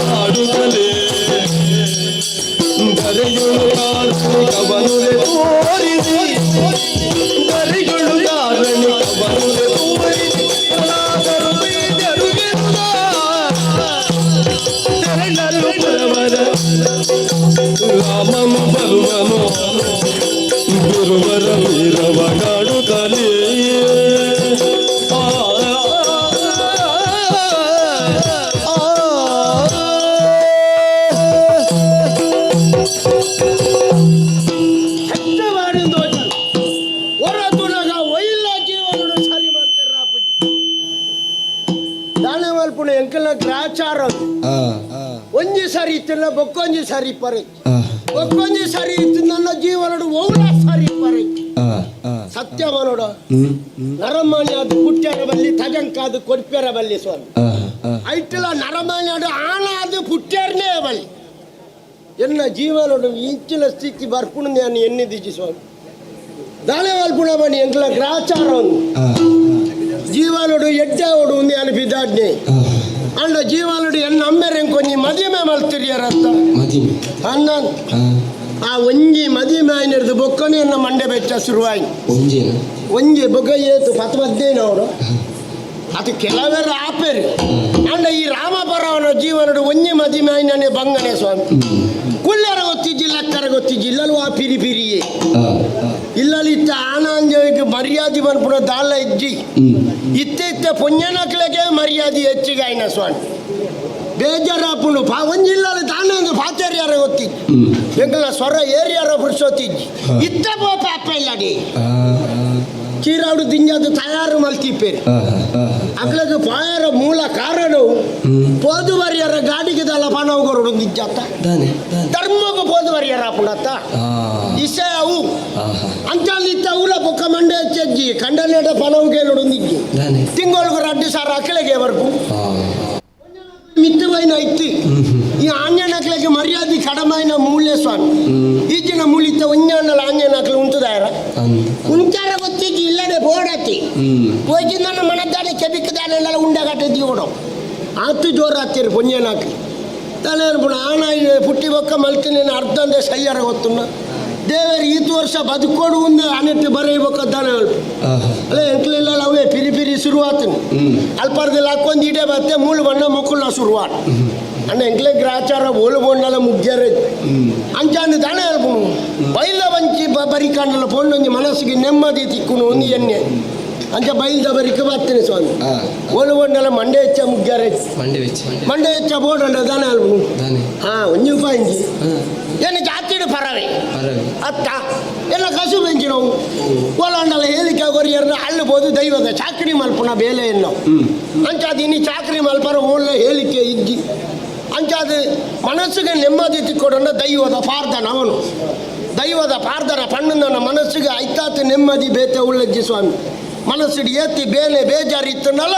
ಕಾಣುತ್ತಲೀರೆ ರಾಮನು ಬರುವನು ಗುರುವರ ವೀರವ ಕಾಡುತ್ತಲೇ ಎಂಕಲ್ನ ಗ್ರಾಚಾರ ಒಂಜಿ ಸಾರಿ ಇತ್ತಿನ ಬೊಕ್ಕೊಂಜಿ ಸಾರಿ ಪರೆ ಬೊಕ್ಕೊಂಜಿ ಸಾರಿ ಇತ್ತು ನನ್ನ ಜೀವನಡು ಓಲ ಸಾರಿ ಪರೆ ಸತ್ಯ ಮನೋಡ ನರಮಾಣಿ ಅದು ಪುಟ್ಟ್ಯಾರ ಬಲ್ಲಿ ತಜಂಕ ಅದು ಕೊಡ್ಪ್ಯಾರ ಬಲ್ಲಿ ಸ್ವಾಮಿ ಐಟಲ ನರಮಾಣಿ ಅದು ಆನ ಅದು ಪುಟ್ಟ್ಯಾರನೇ ಬಲ್ಲಿ ಎನ್ನ ಜೀವನಡು ಇಂಚಿನ ಸ್ಥಿತಿ ಬರ್ಪುಣ ನಾನು ಎನ್ನಿದ್ದೀಜಿ ಸ್ವಾಮಿ ದಾಳೆ ವಲ್ಪುಣ ಬನ್ನಿ ಎಂಕಲ ಗ್ರಾಚಾರ ಜೀವನಡು ಎಡ್ಡಾವಡು ఉంది అని బిదాడ్ని అండ్ జీవాలుడు ఎన్న అమ్మేరేం కొంచెం మదిమే మల్తిరియారత్త అన్న ఆ ಒಂಜಿ ಮದಿಮೆ ಆಯ್ನಿರ್ದು ಬೊಕ್ಕನೆ ಎನ್ನ ಮಂಡೆ ಬೆಚ್ಚ ಶುರುವಾಯಿ ಒಂಜಿ ಬೊಕ್ಕ ಏತು 10-15 ಅವರು ಅದು ಕೆಲವರು ಆಪೇರು ಅಂಡ ಈ ರಾಮಪರವನ ಜೀವನಡು ಒಂಜಿ ಮದಿಮೆ ಆಯ್ನೇ ಬಂಗನೆ ಸ್ವಾಮಿ ಕುಳ್ಳರ ಗೊತ್ತಿಜ್ಜಿಲ್ಲ ಅಕ್ಕರ ಗೊತ್ತಿಜ್ಜಿಲ್ಲ ಆ ಪಿರಿ ಪಿರಿಯೇ ಇಲ್ಲಲ್ಲಿ ಇತ್ತ ಆನಂದಕ್ಕೆ ಮರ್ಯಾದೆ ಬಂದ್ಬಿಡೋ ದಾಳ ಇಜ್ಜಿ ಇತ್ತ ಪುಣ್ಯನಕ್ಲೆಗೆ ಮರ್ಯಾದೆ ಹೆಚ್ಚಿಗೆ ಆಯ್ನ ಸ್ವಾಮಿ ಬೇಜಾರಾಪುಣು ಒಂಜಿಲ್ಲಲ್ಲಿ ತಾನೊಂದು ಪಾಚಾರ್ಯಾರ ಗೊತ್ತಿಜ್ಜಿ ಎಂಕಲ ಸ್ವರ ಏರಿಯಾರ ಪುರುಷೋತಿಜ್ಜಿ ಇತ್ತ ಪೋಪ ಅಪ್ಪ ಇಲ್ಲಡಿ ಚೀರಾಡು ದಿಂಜಾದು ತಯಾರು ಮಲ್ತಿಪ್ಪೇರಿ ಅಕ್ಲಕ್ಕೆ ಪಾಯರ ಮೂಲ ಕಾರಣವು ಪೋದುವರಿಯರ ಗಾಡಿಗೆ ದಲ್ಲ ಪಣವು ಕೊರಡು ನಿಜ್ಜಾತ ಧರ್ಮಕ್ಕೆ ಪೋದುವರಿಯರ ಪುಣತ್ತ ಇಸೆ ಅವು ಅಂಚಲ್ಲಿತ್ತ ಅವಳ ಪೊಕ್ಕ ಮಂಡೆ ಹೆಚ್ಚಜ್ಜಿ ಕಂಡನೇಟ ಪಣವುಗೆ ನೋಡು ನಿಜ್ಜಿ ತಿಂಗಳಿಗೆ 2 ಸಾವಿರ ಅಕ್ಕಳಿಗೆ ವರ್ಗು ಮಿತ್ತವೈನ ಇತ್ತು ಈ ಆಂಜನಕ್ಲೆಗೆ ಮರ್ಯಾದೆ ಕಡಮಾಯಿನ ಮೂಲೆ ಸ್ವಾಮಿ ಈಜಿನ ಮೂಲಿತ ಒಂಜಾನಲ ಆಂಜನಕ್ಲೆ ಉಂಟುದಾರ ಉಂಟಾರ ಗೊತ್ತಿಜ್ಜಿ ಇಲ್ಲದೆ ಬೋಡತ್ತಿ ಹೋಗಿ ನನ್ನ ಮನದಾನೆ ಕೆಬಿಕ್ಕದಾನೆಲ್ಲ ಉಂಡಗಟ್ಟೆ ಜೀವಡು ಆತು ಜೋರು ಹತ್ತಿರ ಪುಣ್ಯನಾಕ್ಲಿ ತಾನೇ ಅನ್ಬಿಡ ಆನ ಪುಟ್ಟಿ ಬೊಕ್ಕ ಮಲ್ತಿನ ಅರ್ಧಂದೆ ಸಯ್ಯಾರ ಗೊತ್ತುನ್ನ ದೇವರು ಈತ ವರ್ಷ ಬದುಕೋಡು ಒಂದು ಅನೆಟ್ಟು ಬರೀಬೇಕದ್ದಾನೆ ಅಲ್ಲ ಎಂಕ್ಲಿಲ್ಲ ಅವೇ ಪಿರಿ ಪಿರಿ ಶುರುವಾತನು ಅಲ್ಪರ್ದಲ್ಲಿ ಹಾಕೊಂದು ಇಡೇ ಬತ್ತೆ ಮೂಳು ಬಣ್ಣ ಮಕ್ಕಳು ಶುರುವಾಟ್ ಅಣ್ಣ ಎಂಕ್ಲೆ ಗ್ರಾಚಾರ ಓಲು ಬಣ್ಣಲ ಮುಗ್ಗ್ಯಾರ ಅಂಚಾಂದು ತಾನೇ ಅಲ್ಪನು ಬೈಲ ಬಂಚಿ ಬರಿ ಕಾಣಲ್ಲ ಪೊಣ್ಣೊಂದು ಮನಸ್ಸಿಗೆ ನೆಮ್ಮದಿ ತಿಕ್ಕುನು ಒಂದು ಎಣ್ಣೆ ಅಂಚ ಬೈಲ್ದ ಬರಿಕೆ ಬರ್ತೇನೆ ಸ್ವಾಮಿ ಓಲು ಬಣ್ಣಲ ಮಂಡೆ ಹೆಚ್ಚ ಮುಗ್ಗ್ಯಾರ ಮಂಡೆ ಹೆಚ್ಚ ಬೋರ್ಡ್ ತಾನೇ ಅಲ್ಪನು ಒಂಜಿ ರೂಪಾಯಿ ಏನು ಜಾತಿಡು ಪರವೇ ಅತ್ತ ಎಲ್ಲ ಕಸು ಬೆಂಚಿ ನಾವು ಕೋಲಾಂಡಲ ಹೇಳಿಕೆ ಕೊರಿಯರ್ನ ಅಲ್ಲಿ ಬೋದು ದೈವದ ಚಾಕರಿ ಮಲ್ಪನ ಬೇಲೆ ಎನ್ನೋ ಅಂಚಾದ ಇನ್ನು ಚಾಕರಿ ಮಲ್ಪರ ಓಲ್ಲ ಹೇಳಿಕೆ ಇಜ್ಜಿ ಅಂಚಾದ ಮನಸ್ಸಿಗೆ ನೆಮ್ಮದಿ ತಿಕ್ಕೊಡಂಡ ದೈವದ ಪ್ರಾರ್ಥನೆ ಅವನು ದೈವದ ಪ್ರಾರ್ಥನೆ ಪಣ್ಣು ನನ್ನ ಮನಸ್ಸಿಗೆ ಐತಾತ ನೆಮ್ಮದಿ ಬೇತೆ ಉಳ್ಳಜ್ಜಿ ಸ್ವಾಮಿ ಮನಸ್ಸಿಗೆ ಏತಿ ಬೇನೆ ಬೇಜಾರು ಇತ್ತನಲ್ಲ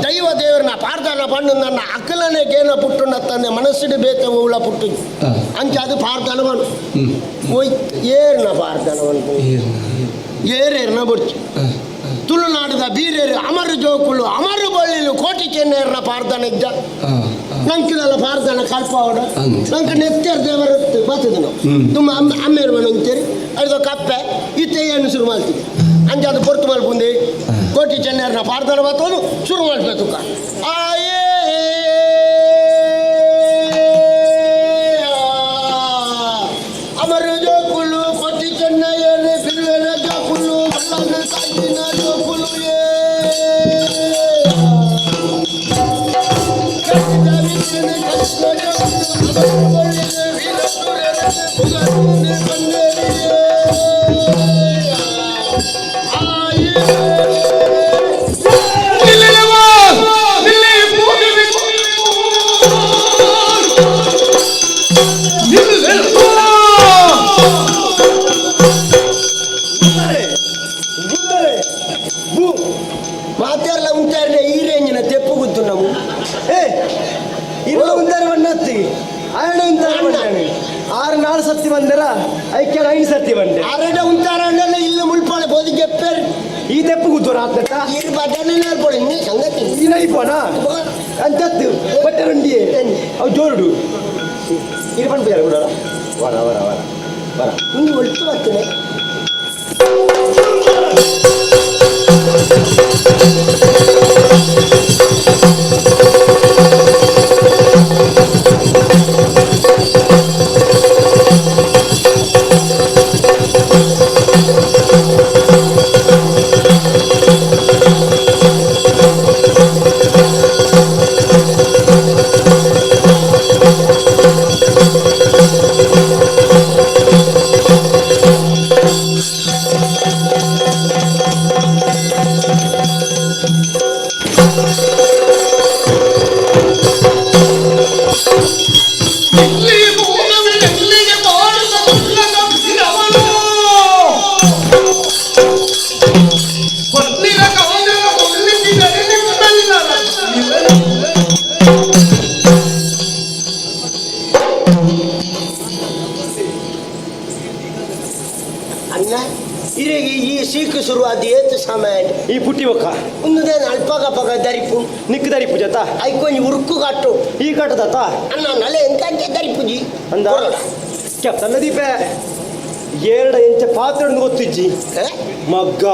ದೈವ ದೇವರನ್ನ ಪ್ರಾರ್ಥನೆ ಪಣ್ಣು ನನ್ನ ಅಕ್ಕಲನೆ ಗೇನ ಪುಟ್ಟು ತಂದೆ ಮನಸ್ಸಿಗೆ ಬೇತೆ ಉಳ್ಳ ಪುಟ್ಟು ಅಂಚೆ ಅದು ಪ್ರಾರ್ಥನೆ ಮಣ್ಣು ಓಯ್ ಏರ್ನ ಪ್ರಾರ್ಥನೆ ಮಣ್ಣು ಏರೇರ್ನ ಬುಡ್ಚು ತುಳುನಾಡಿದ ಬೀರೇರು ಅಮರ ಜೋಕುಳು ಅಮರ ಬಳ್ಳಿಲು ಕೋಟಿ ಚೆನ್ನೈರ್ನ ಪ್ರಾರ್ಥನೆ ಇದ್ದ ನಂಕಿದಲ್ಲ ಪ್ರಾರ್ಥನೆ ಕಲ್ಪವಡ ನಂಗೆ ನೆತ್ತೇರ್ ದೇವರತ್ತು ಬರ್ತದೆ ನಾವು ತುಂಬ ಅಮ್ಮೇರು ಮನೆ ಅಂತೀರಿ ಅದು ಕಪ್ಪೆ ಇತ್ತೆ ಏನು ಶುರು ಮಾಡ್ತೀವಿ ಅಂಜಾದ ಪೊರ್ತು ಮಲ್ಪುಂದೆ ಕೋಟಿ ಚೆನ್ನೈರ್ನ ಪ್ರಾರ್ಥನೆ ಬರ್ತವನು ಶುರು ಮಾಡ್ಬೇಕು ಆಯೇ ಅಮರ ಜೋಕುಳು ಕೋಟಿ ಚೆನ್ನೈಯರು ಬಿಲ್ವೆನ ಜೋಕುಳು ಬಲ್ಲನ ಕಾಯಿನ ಜೋಕುಳು ಮಾತೆಲ್ಲ ಉಂಟಾರೆ ಈ ರೇಂಜಿನ ತೆಪ್ಪು ಗೊತ್ತು ನಾವು ಇನ್ನು ಉಂಟಾರೆ ಬಣ್ಣತ್ತಿ ಆರಣ ಉಂಟಾರೆ ಬಣ್ಣಾನೆ 6 ಸತಿ ಬಂದರ ಐಕ್ಯ 5 ಸತಿ ಬಂದೆ ಆರಡ ಉಂಟಾರಣ್ಣಲ್ಲ ಇಲ್ಲ ಮುಳ್ಪಾಳೆ ಬೋದಿ ಗೆಪ್ಪೇರ್ ಈ ತೆಪ್ಪು ಗೊತ್ತು ಆತ ಈ ಬಟನೆ ನೇರ್ಪೊಳಿ ನೀ ಸಂಗತಿ ಈ ನೈಪೋನ ಅಂತತ್ತು ಬಟ್ಟರಂಡಿ ಅವು ಜೋರುಡು ಇದು ಬಂದ್ಬಿಡಲ್ಲ ಕೂಡ ವರ ವರ ವರ ವರ ನೀನು ಒಳ್ತು ಬರ್ತೀನಿ ಈ ಪುಟ್ಟಿ ಒಕ್ಕ ಒಂದೇನು ಅಲ್ಪಗ ಪಗ ದರಿಪು ನಿಕ್ ದರಿಪು ಜತ ಐಕೊಂಜಿ ಉರುಕು ಕಾಟು ಈ ಕಾಟದತ್ತ ಅಣ್ಣ ನಲೆ ಎಂತ ದರಿಪುಜಿ ಅಂದ ಕೆಪ್ತಲ್ಲ ದೀಪ 2 ಇಂಚ ಪಾತ್ರೆ ಗೊತ್ತಿಜ್ಜಿ ಮಗ್ಗ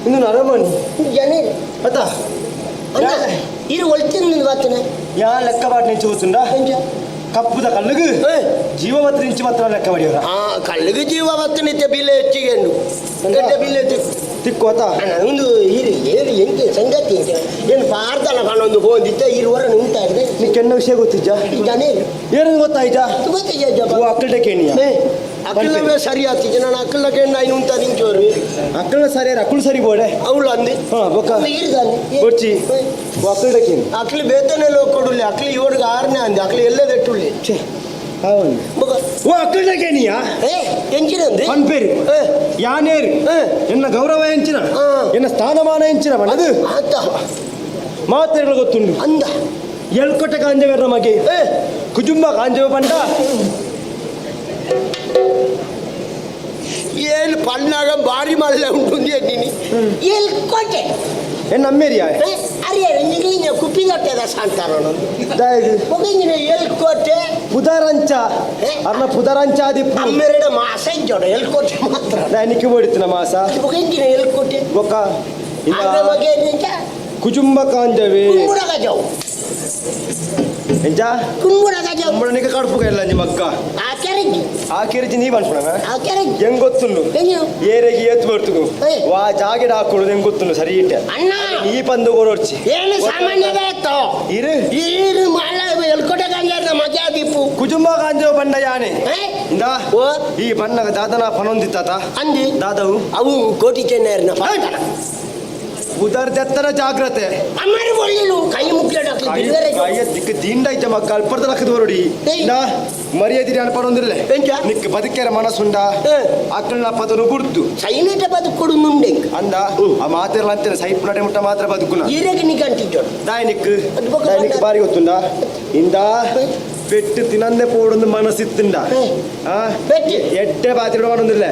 ಇನ್ನು ನರಮಣಿ ಜನೇ ಅತ್ತ ಇದು ಒಳ್ತಿನ ಬಾತನೆ ಯಾ ಲೆಕ್ಕ ಬಾಟ್ ನಿಂಚು ಗೊತ್ತುಂಡ ಕಪ್ಪುದ ಕಲ್ಲಿಗೆ ಜೀವವತ್ತು ನಿಂಚು ಮಾತ್ರ ಲೆಕ್ಕ ಮಾಡಿವ್ರ ಕಲ್ಲಿಗೆ ಜೀವವತ್ತು ನಿತ್ಯ ಬಿಲ್ಲೆ ಹೆಚ್ಚಿಗೆ ಬಿಲ್ಲೆ ತಿಕ್ಕೋತ ಒಂದು ಏರು ಎಂಕೆ ಸಂಗತಿ ಏನು ಪಾರ್ದಲ್ಲ ಕಾಣೊಂದು ಹೋದಿತ್ತೆ ಇರುವರ ನಿಂತ ಇದೆ ನೀ ಕೆನ್ನ ವಿಷಯ ಗೊತ್ತಿಜ್ಜ ಜಾನೇ ಏನು ಗೊತ್ತಾಯ್ತ ಗೊತ್ತಿಜ್ಜ ಅಕ್ಕಳ ಕೇಣಿಯ ಅಕ್ಕಳವೇ ಸರಿ ಆತಿಜ ನಾನು ಅಕ್ಕಳ ಕೇಣ ಇನ್ನು ಅಂತ ನಿಂಚೋರು ಅಕ್ಕಳ ಸರಿ ಅಕ್ಕಳು ಸರಿ ಬೋಡೆ ಅವಳು ಅಂದಿ ಬೊಕ್ಕ ಗೊಚ್ಚಿ ಅಕ್ಕಳ ಕೇಣಿ ಅಕ್ಕಳು ಬೇತನೆ ಲೋ ಕೊಡುಲ್ಲಿ ಅಕ್ಕಳು ಇವ್ರಿಗೆ 6ನೇ ಅಂದಿ ಅಕ್ಕಳು ಎಲ್ಲೇ ದೆಟ್ಟುಳ್ಳಿ ಓ ಅಕ್ಕಳ ಕೇಣಿಯ ಎಂಚಿನ ಅನ್ಪೇರಿ ಯಾನೇರು ಎನ್ನ ಗೌರವ ಎಂಚಿನ ಎನ್ನ ಸ್ಥಾನಮಾನ ಎಂಚಿನ ಅದು ಮಾತೆಗಳು ಗೊತ್ತುಂಡು ಅಂದ ಎಳ್ಕೊಟ್ಟೆ ಕಾಂಜವೇರ ಮಗೆ ಕುಜುಂಬ ಕಾಂಜವ ಪಂಡ ಏನು ಪಣ್ಣಾಗ ಬಾರಿ ಮಲ್ಲ ಉಂಟು ನೀನು ಎಳ್ಕೊಟ್ಟೆ ಎನ್ನ ಅಮ್ಮೇರಿಯ ಅರಿಯ ಕುಪ್ಪಿಗಟ್ಟೆದ ಸಾಂತಾರೋಣ ಎಳ್ಕೊಟ್ಟೆ ಪುದರಂಚ ಅರ್ನ ಪುದರಂಚಾದಿ ಅಮ್ಮೆರಡ ಮಾಸ ಇಜ್ಜೋಡ ಎಳ್ಕೊಟ್ಟೆ ಮಾತ್ರ ನನಗೆ ಓಡಿತಿನ ಮಾಸ ಎಳ್ಕೊಟ್ಟೆ ಬೊಕ್ಕ ಕುಜುಂಬ ಕಾಂಜವೇ ಎಂಜ ಕುಂಬುಡನಿಗೆ ಕಡುಪುಗ ಇಲ್ಲ ನಿಮ್ಮ ಅಕ್ಕ ಆ ಕೆರೆಜಿ ನೀವ್ ಅನ್ಸ್ಬಿಡ ಹೆಂಗ್ ಗೊತ್ತುಂಡು ಏರೆಗೆ ಏತ್ ಬರ್ತು ವಾ ಜಾಗೆಡ ಹಾಕೊಳ್ಳೋದು ಹೆಂಗ್ ಗೊತ್ತುಂಡು ಸರಿ ಇಟ್ಟೆ ನೀ ಬಂದು ಓಡೋಡ್ಸಿ ಏನು ಸಾಮಾನ್ಯದ ಇರು ಮಾಲ ಎಲ್ಕೊಟೆ ಗಾಂಜಾರ ಮಜಾ ದೀಪು ಕುಜುಂಬ ಗಾಂಜೋ ಬಂಡ ಯಾನೆ ಇಂದ ಈ ಬಣ್ಣಗ ದಾದನ ಪನೊಂದಿತ್ತ ಅಂದಿ ದಾದವು ಅವು ಕೋಟಿ ಚೆನ್ನೈರ್ನ ಉದರ್ದೆತ್ತರ ಜಾಗ್ರತೆ ಅಮ್ಮನ ಒಳ್ಳೆಲು ಕೈ ಮುಕ್ಲೇಡ ದಿಕ್ಕ ದಿಂಡೈತೆ ಮಕ್ಕ ಅಲ್ಪರ್ದ ಲಕ್ಕದ ಹೊರಡಿ ನಾ ಮರ್ಯಾದಿರಿ ಅನ್ಪಡೊಂದಿರಲೆ ನಿಕ್ಕ ಬದುಕೇರ ಮನಸ್ಸುಂಡ ಅಕ್ಕಳ ಪದನು ಗುರ್ತು ಸೈನಿಕ ಬದುಕೊಡು ನುಂಡೆ ಅಂದ ಆ ಮಾತೆಲ್ಲ ಅಂತೇನೆ ಸೈಪ್ ನಡೆ ಮುಟ್ಟ ಮಾತ್ರ ಬದುಕುನ ಈರೆಗೆ ನಿಗಂಟಿದ್ದು ದಾಯ್ ನಿಕ್ಕ ಬಾರಿ ಗೊತ್ತುಂಡ ಇಂದ ಪೆಟ್ಟು ತಿನ್ನಂದೆ ಪೋಡೊಂದು ಮನಸ್ಸಿತ್ತುಂಡ ಎಡ್ಡೆ ಬಾತಿರೋ ಮಾಡೋದಿಲ್ಲ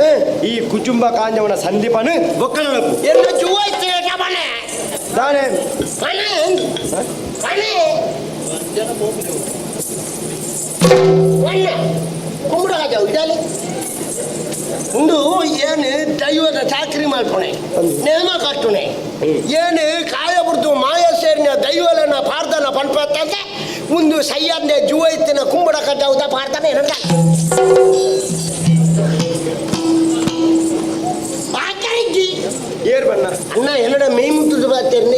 ಈ ಕುಟುಂಬ ಕಾಂಜವನ ಸಂದೀಪನ ಒಕ್ಕಲ ಎಲ್ಲ ಜುವಾಯ್ತು ಮನೆ ದಾನೆ ಮನೆ ಮನೆ ಒಳ್ಳೆ ಕುಂಬಳಗಾಜವು ಇದರಲ್ಲಿ ಒಂದು ಏನು ದೈವದ ಚಾಕರಿ ಮಾಡ್ಕೊಣೆ ನೇಮ ಕಟ್ಟುಣೆ ಏನು ಕಾಯ ಬಿಡ್ತು ಮಾಯ ಸೇರಿನ ದೈವಲನ ಪಾರ್ದನ ಪಂಪತ್ತಂತೆ ಒಂದು ಸಯ್ಯಂದೆ ಜುವೈತಿನ ಕುಂಬಳ ಕಟ್ಟವುದ ಪಾರ್ದನೆ ಏನಂತ ಏರ್ ಬಣ್ಣ ಅಣ್ಣ என்னோட மெய்முட்டு பார்த்தேன்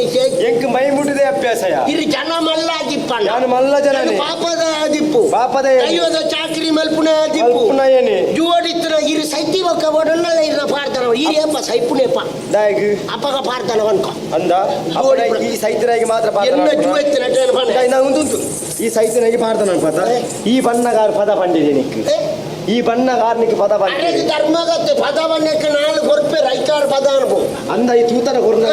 ಎಂಕ್ ಮೈ ಮುಟ್ಟಿದೆ ಅಭ್ಯಾಸಯ ಇದು ಜನ ಮಲ್ಲ ದಿಪ್ಪ ನಾನು ಮಲ್ಲ ಜನ ಪಾಪದ ದಿಪ್ಪು ಪಾಪದ ದೈವದ ಚಾಕರಿ ಮಲ್ಪುನ ದಿಪ್ಪು ಏನಿ ಜುವಡಿತ್ರ ಇರು ಸೈತಿ ಒಕ್ಕ ಒಡನಲ್ಲ ಇರ ಪಾರ್ದನ ಇರಿಯಪ್ಪ ಸೈಪುನೇಪ ದಾಯಗ್ ಅಪ್ಪಗ ಪಾರ್ದನ ಅನ್ಕೋ ಅಂದ ಈ ಸೈತರಾಗಿ ಮಾತ್ರ ಎಲ್ಲ ಜುವೈತಿನ ಟೇನ್ ಬಣ್ಣ ನಾ ಉಂಟು ಈ ಸೈತರಾಗಿ ಪಾರ್ದನ ಅನ್ಪತ ಈ ಬಣ್ಣಗಾರ ಪದ ಬಂದಿದೆ ನಿಕ್ ಈ ಬಣ್ಣಗಾರನಿಗೆ ಪದ ಬಂದಿದೆ ಧರ್ಮಗತ್ತೆ ಪದ ಬಣ್ಣಕ್ಕೆ ನಾಳೆ ಕೊರ್ಪೆ ರೈಕಾರ ಪದ ಅನ್ಬೋ ಅಂದ ಈ ತೂತನ ಕೊರ್ನ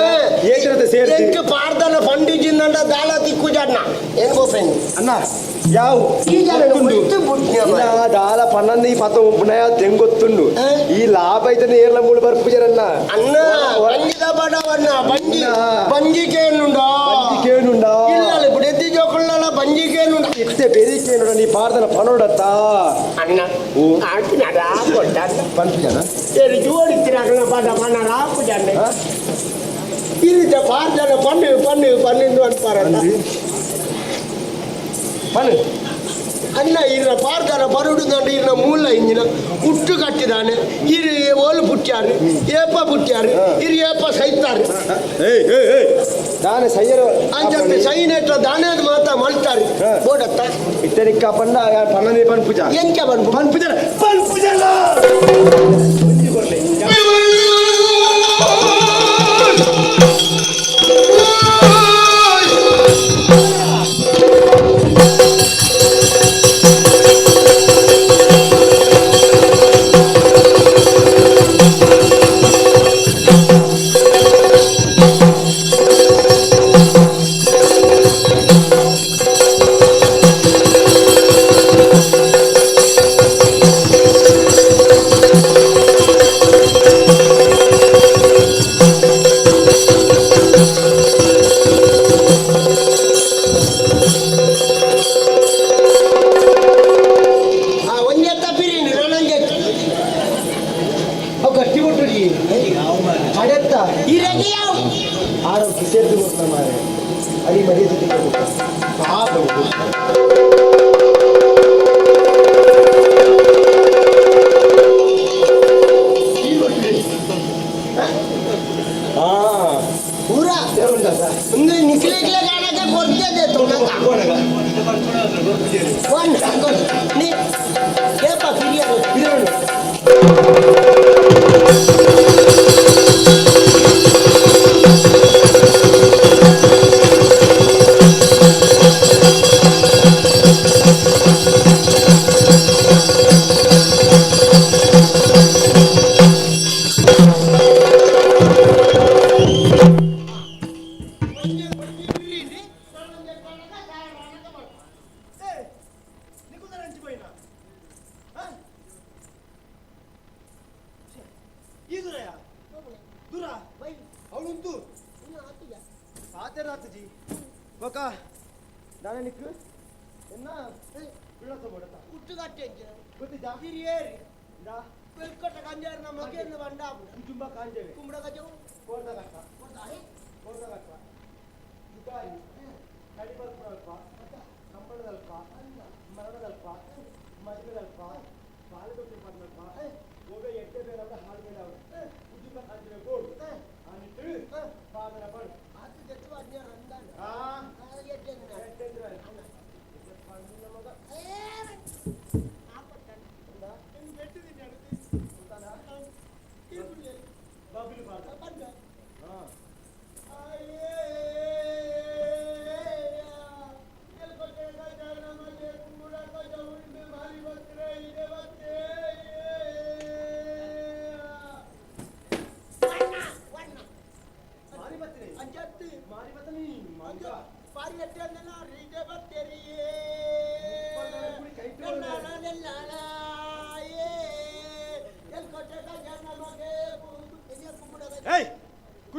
ಏಕಿರತೆ ಸೇರಿ ಎಂಕ ಪಾರ್ದನ ಪಂಡಿಜಿಂದ ದಾಲ ದಿಕ್ಕು ಜನ್ನ ಏನ್ ಬೋಫೆನ್ ಅಣ್ಣ ಯಾವ ಈ ಜನ ದಾಲ ಪನ್ನಂದು ಈ ಪದ ಉಂಪುನಯ ತೆಂಗೊತ್ತುಂಡು ಈ ಲಾಭ ಐತನ ಏರ್ಲ ಮೂಳು ಬರ್ಪುಜರನ್ನ ಅನ್ನ ಬಂಜಿದ ಬಡವನ್ನ ಬಂಜಿಕೇನುಂಡಾ ಬಂಜಿಕೇನುಂಡಾ ಇಲ್ಲ ఇప్పుడు ఎత్తి జోకుళ్ళ బంజికేనుండా ఇస్తే బెరికేనుండా నీ పార్దన పనోడత్తా అన్న ఆటినాడా కొట్టాడ పంపిజానా ఏరు జోడిచ్చినాకన పద మన రాపుజండి ఇది పార్దన పన్నెండు అంటారన్న పన్ను ಅನ್ನ ಇರ ಪಾರ್ದನ ಬರುಡುದಂಡ ಇರ ಮೂಲ ಇಂಜಿನ ಹುಟ್ಟು ಕಟ್ಟಿದಾನೆ ಇರು ಓಲು ಪುಟ್ಟ್ಯಾರು ಏಪ ಪುಟ್ಟ್ಯಾರು ಇರು ಏಪ ಸೈತಾರೆ ದಾನೆ ಸೈಯರು ಅಂಜಂತೆ ಸೈನೇಟ ದಾನೇದ ಮಾತ ಮಲ್ತಾರೆ ಬೋಡತ್ತ ಇತ್ತರಿಕ ಪಂಡ ಪನ್ನನೇ ಪನ್ಪುಜ ಎಂಕೆ ಪನ್ಪುಜ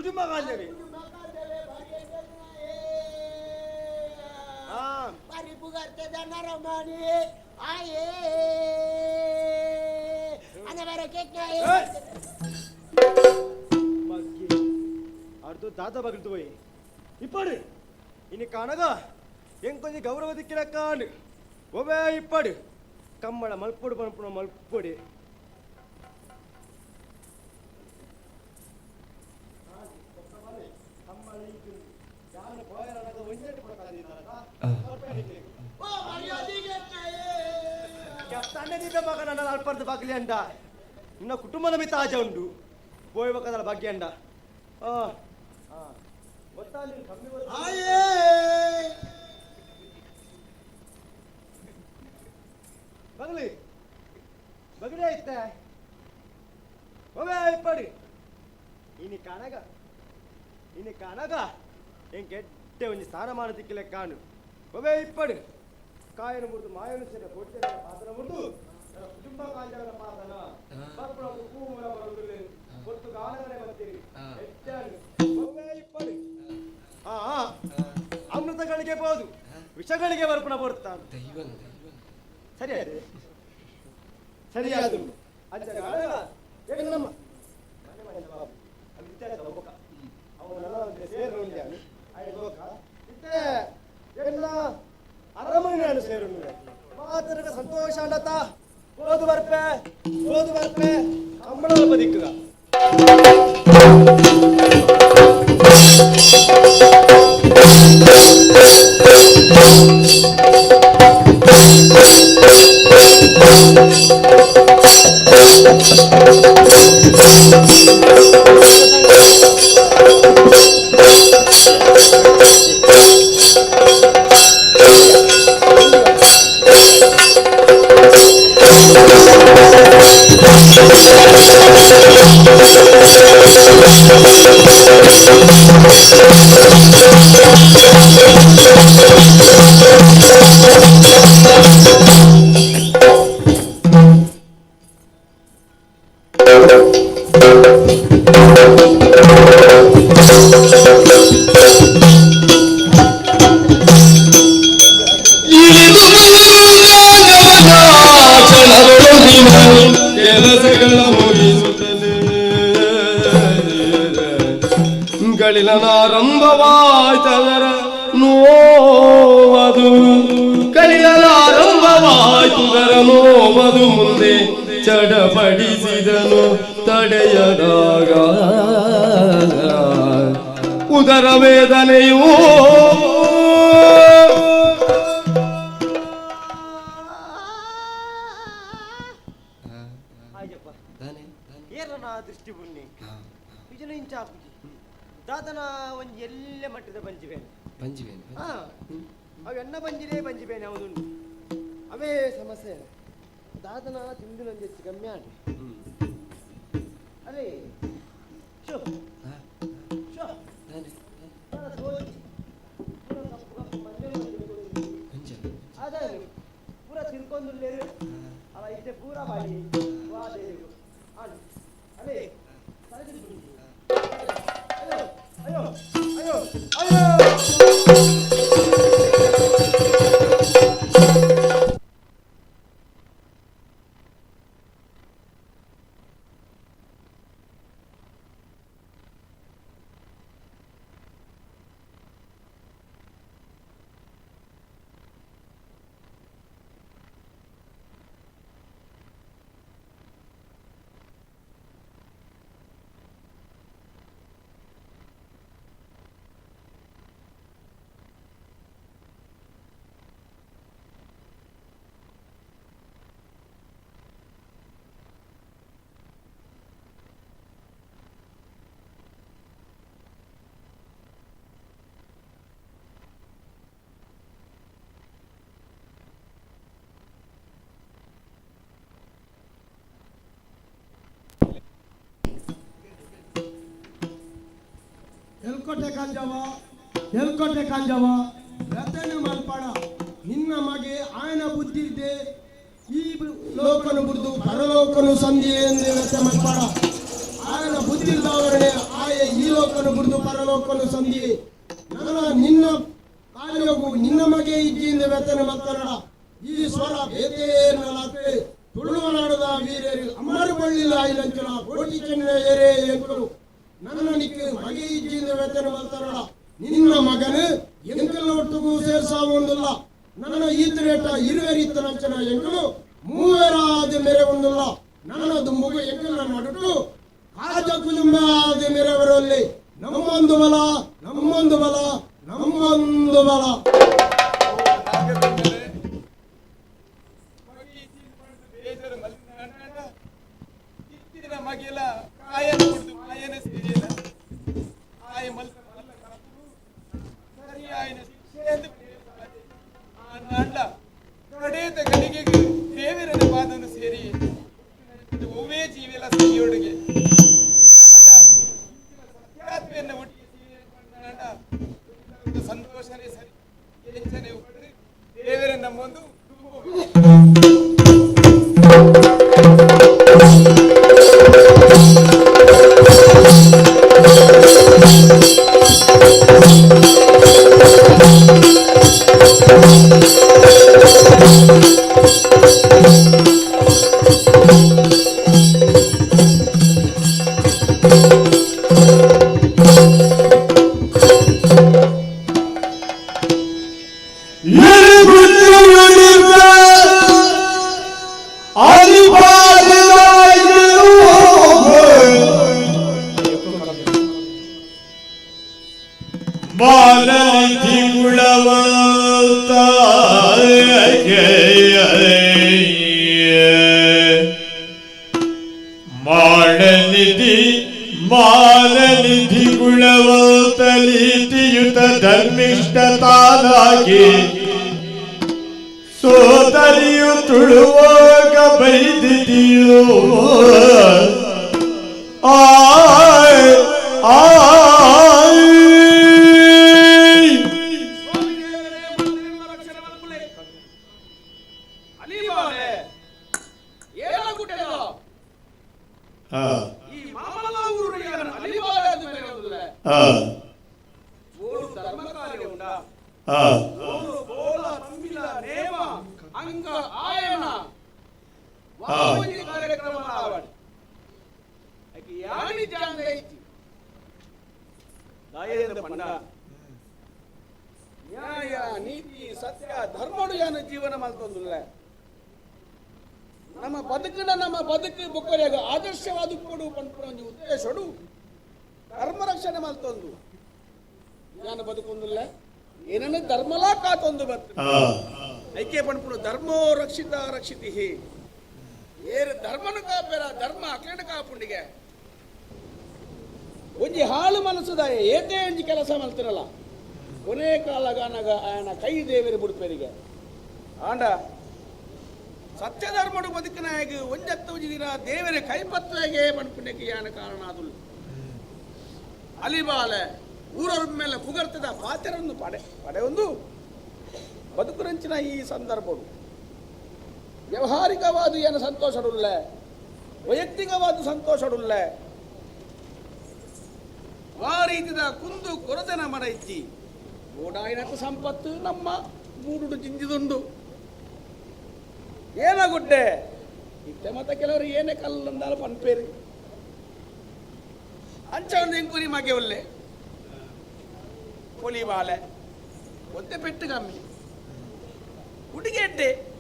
ಕುಟುಂಬ ಕಾಂಜನೆ அடுத்து தாத்தா பக்கத்து போய் இப்பாடு இன்னைக்கு அனகா எங்க கொஞ்சம் கௌரவ திக்கிறக்கான்னு ஒவே இப்பாடு கம்மள மல்பொடு பரப்புன மல்பொடு ಅಲ್ಪರ್ದು ಬಾಗಿಲಿ ಅಂಡ ಇನ್ನ ಕುಟುಂಬದ ಮಿತ್ತ ಆಚೆ ಉಂಟು ಹೋಗ್ಬೇಕಾದಲ್ಲ ಭಾಗ್ಯ ಅಂಡ ಬಗಲಿ ಬಗಲಿ ಐತೆ ಹೋಗೇ ಇಪ್ಪಡಿ ಇನಿ ಕಾಣಗ ಹೆಂಗ್ ಕೆಟ್ಟೆ ಒಂಜಿ ಸ್ಥಾನಮಾನ ತಿಕ್ಕಿಲೆ ಕಾಣು ಹೋಗೇ ಇಪ್ಪಡಿ ಕಾಯನು ಮುರಿದು ಮಾಯನು ಸೇರಿ ಕೊಡ್ತೇನೆ ಪಾತ್ರ ಮುರಿದು ಕುಟುಂಬ ಕಾಂಜಗಳ ಪಾದನ ಮಕ್ಕಳು ಹೂಮೂಲ ಬರುವುದಿಲ್ಲ ಕೊಟ್ಟು ಗಾನಗಳೇ ಬರ್ತೀರಿ ಹೋಗೇ ಇಪ್ಪಡಿ ಅಮೃತಗಳಿಗೆ ಬೋದು ವಿಷಗಳಿಗೆ ಬರ್ಪಣ ಬರ್ತಾನೆ ಸರಿಯಾದ ಸರಿಯಾದ ನಮ್ಮ ಅರಮನೆ ಸೇರು ಮಾತರಗ ಸಂತೋಷ ಅಂಡತ ಓದು ಬರ್ಪೆ ಕಂಬಳ ಬದಿಕ್ಕ ಕೆಲಸಗಳ ಮುಗಿಸುತ್ತದೆ ಗಳಿಲನಾರಂಭವಾಯ್ತದರ ನೋವದು ಕಲಿಯಲಾರಂಭವಾಯ್ತುದರ ನೋವದು ಮುಂದೆ ಚಡಪಡಿಸಿದನು ತಡೆಯದಾಗ ಉದರ ವೇದನೆಯೂ ದೃಷ್ಟಿ ಬುಣ್ಣಿ ಬಿಜನ ಇಂಚಾಪುಜಿ ದಾದನ ಒಂಜಿ ಎಲ್ಲೆ ಮಟ್ಟದ ಬಂಜಿಬೇನೆ ಅವು ಎನ್ನ ಬಂಜಿಬೇನೆ ಅವನುಂಡು ಅವೇ ಸಮಸ್ಯೆ ದಾದನ ತಿಂದು ನಂಗೆ ಹೆಚ್ಚು ಕಮ್ಮಿ ಆಡಿ ಅರೇ ಶೋ ಶೋ ಅದೇ ಪೂರ ತಿನ್ಕೊಂಡು ಅವ ಇದ್ದೆ ಪೂರ ಬಾಡಿ ವಾದೇವು ಅದೇ ಅಯ್ಯೋ ಅಯ್ಯೋ ಅಯ್ಯೋ ಎಲ್ಕೊಟ್ಟೆ ಕಾಂಜವ ರತನ ಮಲ್ಪಡ ನಿನ್ನ ಮಗೆ ಆಯನ ಬುದ್ಧಿ ಇದೆ ಈ ಲೋಕನು ಬುಡ್ದು ಪರಲೋಕನು ಸಂಧಿ ಎಂದು ವ್ಯರ್ಥ ಮಲ್ಪಡ ಆಗ ఆయన బుద్ధిల్దావరనే ఆయ ఈ లోకను ಬುರ್ದು ಪರಲೋಕನು ಸಂಧಿ ನನ್ನ ನಿನ್ನ ಕಾರ್ಯವು ನಿನ್ನ ಮಗೆ ಇಜ್ಜಿಯಿಂದ ವೇತನ ಮಕ್ಕಳ ಈ ಸ್ವರ ಬೇತೇನಲಾತೆ ತುಳುವನಾಡದ ವೀರರು ಅಮರಗೊಳ್ಳಿಲ್ಲ ಇಲ್ಲಂಚನ ಕೋಟಿ ಚೆನ್ನ ಏರೇ ಎಂಕರು ನನ್ನ ನಿಕ್ಕೆ ಮಗೆ ಇಜ್ಜಿಯಿಂದ ವೇತನ ಮಕ್ಕಳ ನಿನ್ನ ಮಗನು ಎಂಕಲ್ಲ ಒಟ್ಟಿಗೂ ಸೇರ್ಸಾವೊಂದಿಲ್ಲ ನನ್ನ ಈತರೇಟ ಇರುವೆರಿತ್ತನಂಚನ ಎಂಕಲು ಮೂವರಾದ ಮೇರೆ ಒಂದಿಲ್ಲ ನನ್ನದು ಮಗು ಎಂಕಲ್ಲ ನಡುಟು ಕಾಜ ಕುಜುಂಬಾದ ಮೇರೆವರಲ್ಲಿ ನಮ್ಮೊಂದು ಬಲ ನಮ್ಮೊಂದು ಬಲ ನಮ್ಮೊಂದು ಬಲ ಮಗಿಲ ಕಾಯನ ಕುಡಿದು ಕಾಯನ ಸೇರಿಲ್ಲ ಆಯ ಮಲ್ಕ ಸರಿ ಆಯನ ಶಿಕ್ಷೆ ಅಂಡ ಕಡೆದ ಗಡಿಗೆ ದೇವರನ ಪಾದವನ್ನು ಸೇರಿ ಒವ್ವೇ ಜೀವಿಲ ಸರಿಯೊಳಗೆ ಸತ್ಯಾತ್ಮೆಯನ್ನು ಒಟ್ಟಿಗೆ ಸಂತೋಷನೇ ಸರಿ ಹೆಚ್ಚನೆ ದೇವರ ನಮ್ಮೊಂದು ಮಾನನಿಧಿ ಗುಣವಂತಲೀತಿಯುತ ಧರ್ಮಿಷ್ಠತಾನಾಗಿ ಸೋದರಿಯು ತುಳುವಾಗ ಬೈದಿದೆಯೋ ಆಯ್ ಆಯ್ ನ್ಯಾಯ ನೀತಿ ಸತ್ಯ ಧರ್ಮಡು ಯಾನ ಜೀವನ ಮಾಡ್ತೊಂದಿಲ್ಲ ನಮ್ಮ ಬದುಕು ಬೊಕ್ಕರೆಗ ಆದರ್ಶವಾದ ಕೊಡು ಪಂಪುರ ಒಂದು ಉದ್ದೇಶಡು ಧರ್ಮ ರಕ್ಷಣೆ ಮಾಡ್ತೊಂದು ಯಾನ ಬದುಕೊಂದಿಲ್ಲ ಏನನ್ನ ಧರ್ಮಲಾ ಕಾತೊಂದು ಬತ್ತು ಐಕ್ಯ ಪಂಪುರು ಧರ್ಮೋ ರಕ್ಷಿತ ರಕ್ಷಿತಿ ಏರು ಧರ್ಮನು ಕಾಪೇರ ಧರ್ಮ ಅಕ್ಲೇನ ಕಾಪುಂಡಿಗೆ ಒಂಜಿ ಹಾಳು ಮನಸ್ಸುದಾಯ ಏತೇ ಒಂಜಿ ಕೆಲಸ ಮಾಡ್ತಿರಲ್ಲ ಕೊನೆ ಕಾಲಗಾನಾಗ ಆಯನ ಕೈ ದೇವರಿ ಬುಡ್ಪೇರಿಗೆ ಆಂಡ ಸತ್ಯ ಧರ್ಮಡು ಬದುಕಿನಾಗ ಒಂಜತ್ತ ಒಂಜಿ ದಿನ ದೇವರ ಕೈಪತ್ರೆಗೆ ಪಂಪುಂಡಕ್ಕೆ ಯಾನ ಕಾರಣ ಅದು ಅಲಿಬಾಲೆ ಊರವ್ರ ಮೇಲೆ ಪುಗರ್ತದ ಪಾತ್ರವನ್ನು ಪಡೆ ಒಂದು ಬದುಕುರಂಚಿನ ಈ ಸಂದರ್ಭವು ವ್ಯವಹಾರಿಕವಾದ ಏನು ಸಂತೋಷಡುಲ್ಲ ವೈಯಕ್ತಿಕವಾದ ಸಂತೋಷಡುಲ್ಲ ಆ ರೀತಿದ ಕುಂದು ಕೊರತೆನ ಮರ ಇಚ್ಚಿ ಓಡಾಯಿನಕ ಸಂಪತ್ತು ನಮ್ಮ ಮೂಡುಡು ಜಿಂಜಿದುಂಡು ಏನಾಗುಡ್ಡೆ ಇತ್ತೆ ಮತ್ತೆ ಕೆಲವರು ಏನೇ ಕಲ್ಲಂದಾಲ ಪನ್ಪೇರಿ ಅಂಚ ಒಂದು ಎಂಕುರಿ ಮಗೆ ಒಳ್ಳೆ ಪೊಲಿ ಬಾಲೆ ಒಂದೇ ಪೆಟ್ಟು ಕಮ್ಮಿ ಹುಡುಗೆಡ್ಡೆ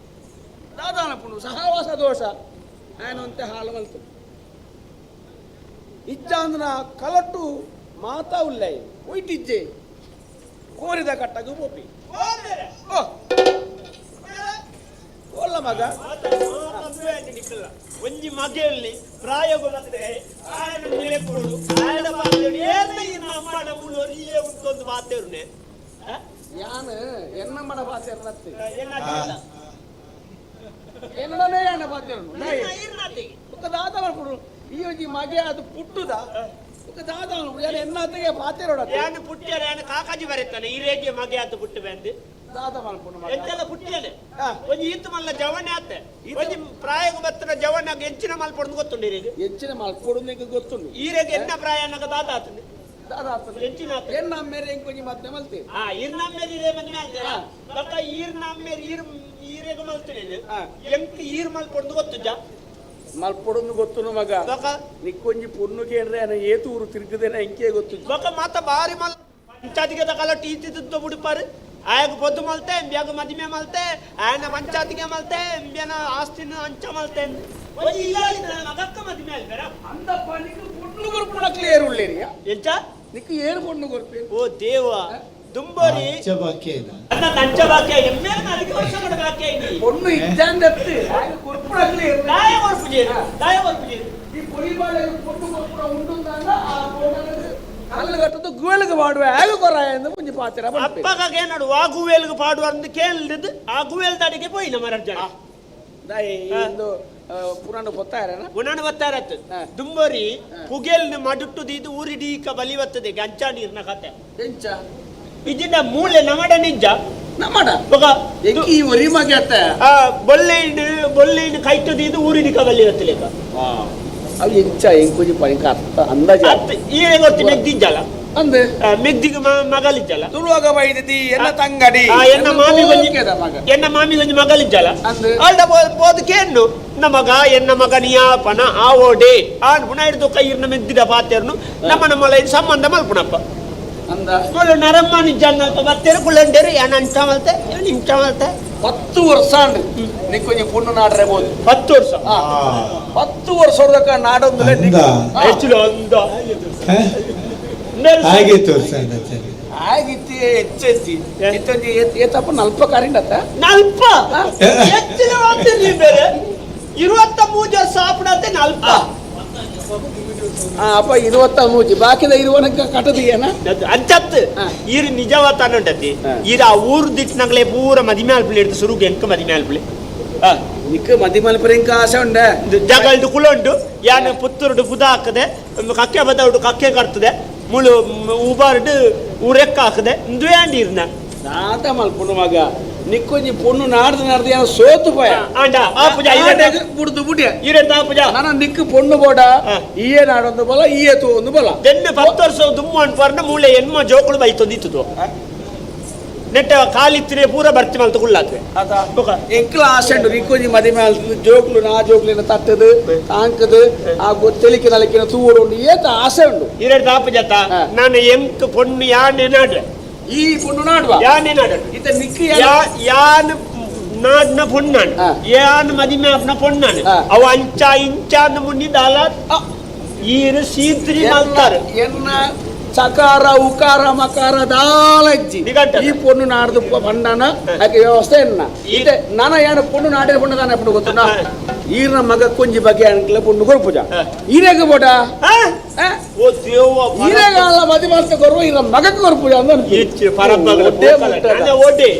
ದಾದಾನ ಪುಣು ಸಹವಾಸ ದೋಷ ಆಯನಂತೆ ಹಾಲು ಬಂತು ಇಜ್ಜಾಂದ್ರ ಕಲಟ್ಟು ಮಾತಾ ಉಲ್ಲ ಒಯ್ಟಿಜ್ಜೆ ಕೋರಿದ ಕಟ್ಟಗು ಬೋಪಿ ಒಲ್ಲ ಮಗ ಒಂಜಿ ಮಗೆಯಲ್ಲಿ ಪ್ರಾಯಗೊಳ್ಳದೆ ಆಯನ ಮೇಲೆ ಕೊಡು ಆಯನ ಮಾತಾಡಿ ಅಮ್ಮನ ಉಳ್ಳೋರು ಇಲ್ಲೇ ಉಂಟೊಂದು ಮಾತೇರುನೆ ಯಾನು ಎನ್ನಮ್ಮನ ಪಾತ್ರೆ ಎನ್ನಡನೇ ಯಾನ ಪಾತ್ರೆ ఒక దాదాపు ఇప్పుడు ఈ మగే అది పుట్టుదా ఒక దాదాపు ఎన్నతಗೆ ಪಾತ್ರೆ ಯಾನು ಪುಟ್ಟ್ಯಾರ ಯಾನು ಕಾಕಾಜಿ ಬರುತ್ತಾನೆ ಈ ರೇಖೆ ಮಗೆ ಅದು ಪುಟ್ಟು ಬಂದು ಎಂತೆಲ್ಲ ಪುಟ್ಟಿಯನೆ ಒಂಜಿ ಈತ್ ಮಲ್ಲ ಜವಣೆ ಆತೆ ಒಂಜಿ ಪ್ರಾಯಗ ಬತ್ತನ ಜವಣಾಗ ಎಂಚಿನ ಮಲ್ಪೊಡು ಗೊತ್ತುಂಡು ಈಗ ಎಂಚಿನ ಮಲ್ಪೊಡು ನಿಮಗೆ ಗೊತ್ತುಂಡು ಈರೆಗ ಎನ್ನ ಪ್ರಾಯನಗ ದಾದ ಆತನೆ ಎಂಚಿನ ಎನ್ನ ಮೇರೆ ಎಂಕ್ ಒಂಜಿ ಮತ್ತೆ ಮಲ್ತೆ ಈರ್ನಮ್ಮೇರಿ ಇರೇ ಮನೆ ಮಾಡ್ತೀರ ದಕ್ಕ ಈರ್ನಮ್ಮೇರಿ ಈರೆಗ ಮಲ್ತೇನೆ ಎಂಕ್ ಈರ್ ಮಲ್ಪೊಡು ಗೊತ್ತುಜ ಮಲ್ಪೊಡು ಗೊತ್ತು ಮಗ ನಿಕ್ಕೊಂಜಿ ಪೊಣ್ಣು ಕೇಳ್ರೆ ಏತು ಊರು ತಿರುಗದೇನ ಎಂಕೆ ಗೊತ್ತು ಬೊಕ ಮಾತ ಬಾರಿ ಮಲ್ ಪಂಚಾಯತಿಗೆ ದಕಲ ಟೀತಿದ್ದು ಬಿಡಿಪಾರು ಆಗ ಪೊದ್ದು ಮಲ್ತೆ ಎಂಬಿಯಾಗ ಮದಿಮೆ ಮಲ್ತೆ ಆಯನ ಪಂಚಾಯತಿಗೆ ಮಲ್ತೆ ಎಂಬಿಯನ ಆಸ್ತಿನ ಅಂಚ ಮಲ್ತೆ ಮಗಕ್ಕ ಮದಿಮೆ ಅಲ್ಬೇರ ಅಂದಪ್ಪ ನಿಕ್ಕು ಪೊಣ್ಣು ಕೊರ್ಪುಣ ಕ್ಲಿಯರ್ ಉಳ್ಳೇರಿಯ ಎಂಚ ನಿಕ್ಕು ಏನು ಪೊಣ್ಣು ಕೊರ್ಪೆ ಓ ದೇವ ದುಂಬರಿ ಅನ್ನ ನಂಚ ಬಾಕ್ಯ ಎಮ್ಮೆ ನಾಲ್ಕು ವರ್ಷ ಕಡೆ ಬಾಕ್ಯ ಇಲ್ಲಿ ಪೊಣ್ಣು ಇದ್ದಂದತ್ತೆ ಕೊರ್ಪುಣ ಕ್ಲಿಯರ್ ದಾಯ ಕೊರ್ಪುಜಿ ಈ ಪೊಲಿಬಾಳೆ ಪೊಣ್ಣು ಕೊರ್ಪುಣ ಉಂಟುಂದಾಂಗ ಆ ಪೊಣ್ಣು ಕಲ್ಲಗಟ್ಟದು ಗುವೆಲ್ಗೆ ಮಾಡುವ ಹೇಗೆ ಕೊರಾಯ ಎಂದು ಮುಂಜಿ ಪಾತಿರ ಅಪ್ಪಗೆ ಏನಾಡು ಆ ಗುವೇಲ್ಗೆ ಪಾಡುವ ಅಂತ ಕೇಳಿದ್ದು ಆ ಗುವೇಲ್ ತಡಿಗೆ ಪೋಯಿ ನಮ್ಮ ಜನ ಒಂದು ಪುರಾಣ ಗೊತ್ತಾಯರನ ಪುರಾಣ ಗೊತ್ತಾರತ್ತು ದುಂಬರಿ ಪುಗೆಲ್ನ ಮಡುಟ್ಟುದು ಊರಿಡೀಕ ಬಲಿವತ್ತದೆ ಗಂಚ ನೀರ್ನ ಕತೆ ಎಂಚ ಇದಿನ ಮೂಳೆ ನಮಡ ನಿಜ ನಮಡ ಈ ಒರಿ ಮಗೆ ಅತ್ತ ಬೊಲ್ಲೆಯಿನ ಕೈಟುದು ಊರಿಡಿಕ ಬಲಿವತ್ತಲೇಕ ಅದು ಎಂಚ ಎಂಕುಜಿ ಪಣಿಕ ಅರ್ಥ ಅಂದಾಜ ಈಗ ಗೊತ್ತಿ ಮೆಗ್ದಿಜ್ಜಲ್ಲ ಅಂದೆ ಮೆಗ್ದಿಗೆ ಮಗಳಿಜ್ಜಲ್ಲ ತುಳುವಾಗ ಬೈದತಿ ಎನ್ನ ತಂಗಡಿ ಎನ್ನ ಮಾಮಿ ಗೊಂಜಿ ಮಗಳಿಜ್ಜಲ್ಲ ಅಲ್ದ ಬೋದಕೇನು ನಮಗ ಎನ್ನ ಮಗ ನಿಯಾಪನ ಆವೋಡೆ ಆನ್ ಪುಣ ಹಿಡಿದು ಕೈರ್ನ ಮೆಗ್ದಿದ ಪಾತ್ಯರ್ನು ನಮ್ಮ ಸಂಬಂಧ ಮಲ್ಪುಣಪ್ಪ ಮೊದಲು ನರಮ್ಮ ನಿಜ ಬತ್ತೇರು ಕುಳ್ಳಂಡೇರು ಏನ್ ಅಂಚ ಮಲ್ತೆ ಏನ್ ಇಂಚ ಮಲ್ತೆ 10 ವರ್ಷ ನಿಕ್ಕೊಂಜಿ ಪುಣ್ಣು ನಾಡ್ರೆ ಬೋದು 10 ವರ್ಷ 10 ವರ್ಷದಕ ನಾಡೊಂದು ಹೆಚ್ಚು ಅಂದ ಆಗಿತ್ತು ಆಗಿತ್ತಿ ಹೆಚ್ಚೆಚ್ಚಿ ಇತ್ತೊಂಜಿ ಏತಪ್ಪ ನಲ್ಪ ಕಾರಿಂಡತ್ತ ನಲ್ಪ ಹೆಚ್ಚಿನ ವಾಗ್ತೀನಿ ಬೇರೆ 23 ವರ್ಷ ಆಪಡತ್ತೆ ನಲ್ಪ ಅಪ್ಪ 23 ಬಾಕಿದ ಇರುವನಕ ಕಟದಿಯನ ಅಂಚತ್ ಈರು ನಿಜವತ್ತಾನುಂಟತಿ ಈರ ಆ ಊರು ದಿಟ್ಟಿನಾಗಲೇ ಪೂರ ಮದಿಮೆ ಅಲ್ಪಲೆ ಇಡ್ತು ಸುರುಗೆ ಎಂಕ ಮದಿಮೆ ಅಲ್ಪಲೆ ನಿಕ್ಕ ಮದಿಮಲ್ಪರೆ ಇಂಕ ಆಸೆ ಉಂಡೆ ಜಗಲ್ದು ಕುಲುಂಡು ಯಾನು ಪುತ್ತೂರುಡು ಬುದ ಹಾಕದೆ ಕಕ್ಕೆ ಬದೌಡು ಕಕ್ಕೆ ಕರ್ತದೆ ಮುಳು ಉಬಾರ್ಡು ಊರೆಕ್ಕ ಹಾಕದೆ ದ್ವೇಂಡಿ ಇರ್ನ ನಾತ ಮಲ್ಪುಂಡು ಮಗ ನಿಕ್ಕೊಂಜಿ ಪೊಣ್ಣು ನಾಡ್ದು ಏನೋ ಸೋತು ಪಯ ಆಂಡ ಆ ಪೂಜಾ ಬುಡ್ದು ಬುಡ್ಯ ಇರೆಂತ ಆ ಪೂಜಾ ನಾನು ನಿಕ್ಕು ಪೊಣ್ಣು ಬೋಡ ಈಯೇ ನಾಡೊಂದು ಬಲ ಈಯೇ ತೂ ಒಂದು ಬಲ ದೆನ್ನೆ 10 ವರ್ಷ ದುಮ್ಮು ಅನ್ಪರ್ನ ಮೂಳೆ ಎನ್ಮ ಜೋಕುಳು ಬೈತೊಂದಿತ್ತು ನೆಟ್ಟ ಕಾಲಿತ್ತಿರೆ ಪೂರ ಬರ್ತಿ ಮಲ್ತು ಕುಳ್ಳಾತ್ವೆ ಎಂಕ್ಲ ಆಸೆ ಉಂಟು ನಿಕ್ಕೊಂಜಿ ಮದಿಮೆ ಜೋಕ್ಲು ನಾ ಜೋಕ್ಲಿನ ತಟ್ಟದು ತಾಂಕದು ಆ ತೆಲಿಕೆ ನಲಿಕಿನ ತೂರು ಉಂಟು ಏತ ಆಸೆ ಉಂಟು ಇರೆಂತ ಆ ಪೂಜಾತ ನಾನು ಎಂಕ್ ಪೊಣ್ಣು ಯಾನೆ ನಾಡ್ರೆ ಈ ಪುಣ್ಣು ನಾಡುವ ಯಾನೆ ನಾಡ ಇತ ನಿಕ್ಕಿ ಯಾನ್ ನಾಡ್ನ ಪೊಣ್ಣಾನ್ ಯಾನ್ ಮದಿಮೆ ಅಪ್ನ ಪೊಣ್ಣಾನ್ ಅವ ಅಂಚ ಇಂಚ ಅಂದ ಮುನ್ನಿದಾಲ ಈರು ಸೀತ್ರಿ ಮಲ್ತಾರ ಎನ್ನ ಚಕಾರ ಉಕಾರ ಮಕಾರ ದಾಲಜ್ಜಿ ಈ ಪೊಣ್ಣು ನಾಡ್ದು ಪಂಡನ ಅದಕ್ಕೆ ವ್ಯವಸ್ಥೆ ಎನ್ನ ಇದೆ ನಾನ ಏನು ಪೊಣ್ಣು ನಾಡಿನ ಪೊಣ್ಣು ತಾನೆ ಪುಣ್ಣು ಗೊತ್ತುಂಡ ಈರ್ನ ಮಗ ಕೊಂಜಿ ಬಗ್ಗೆ ಅನ್ಕಲ ಪುಣ್ಣು ಕೊರ್ಪುಜ ಈರೆಗ ಬೋಡ ಈರೆಗ ಅಲ್ಲ ಮದಿ ಮಾಡ್ತಾ ಕೊರ್ವ ಈರ ಮಗಕ್ಕೆ ಕೊರ್ಪುಜ ಅಂದ ಓಡೆ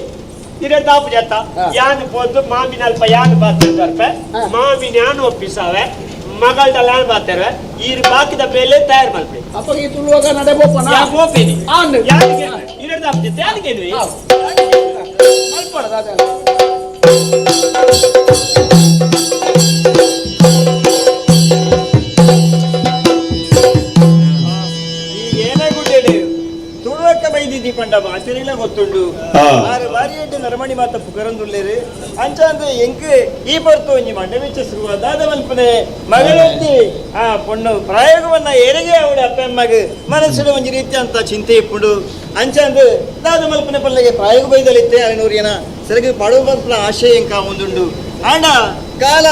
ಇರೆ ತಾಪು ಜತ್ತ ಯಾನ್ ಪೊದ್ದು ಮಾಮಿನ ಅಲ್ಪ ಯಾನ್ ಬಾತಿರ್ತಾರೆ ಮಾಮಿನ ಯಾನ್ ಒಪ್ಪಿಸಾವೆ ಮಗಳದ ಲ್ಯಾನ್ ಬಾತಾರೆ ಈರ್ ಬಾಕಿದ ಬೇಲೆ ತಯಾರು ಮಾಡ್ಬೇಕು ಅಪ್ಪ ಈ ತುಳುವಾಗ ನಡೆ ಬೋಪನ ಬೋಪೇನಿ ಯಾರಿಗೆ ಇರೆ ತಾಪು ಜತ್ತ ಯಾರಿಗೆ ಮಲ್ಪಡ ಬೈದಿದ್ದಿ ಪಂಡ ಮಾತಿರಿಲ್ಲ ಗೊತ್ತುಂಡು ಬಾರಿ ಎಡ್ಡೆ ನರಮಣಿ ಮಾತ ಪುಕರಂದುಳ್ಳೇರು ಅಂಚ ಅಂದ್ರೆ ಎಂಕ್ ಈ ಬರ್ತು ಒಂಜಿ ಮಂಡ ವೆಚ್ಚ ಶುರುವಾದ ಮಲ್ಪನೆ ಮಗಳಂತಿ ಆ ಪೊಣ್ಣು ಪ್ರಯೋಗವನ್ನ ಏರಿಗೆ ಅವಳ ಅಪ್ಪಮ್ಮಗ ಮನಸ್ಸಿನ ಒಂಜಿ ರೀತಿ ಅಂತ ಚಿಂತೆ ಇಪ್ಪುಡು ಅಂಚ ಅಂದ್ರೆ ದಾದ ಮಲ್ಪನೆ ಪಲ್ಲೆಗೆ ಪ್ರಾಯೋಗ ಬೈದಲಿತ್ತೆ ಅನೂರಿನ ಸರಿಗೆ ಪಡುವ ಮಲ್ಪನ ಆಶಯ ಎಂಕ ಒಂದುಂಡು ಆಂಡ ಕಾಲ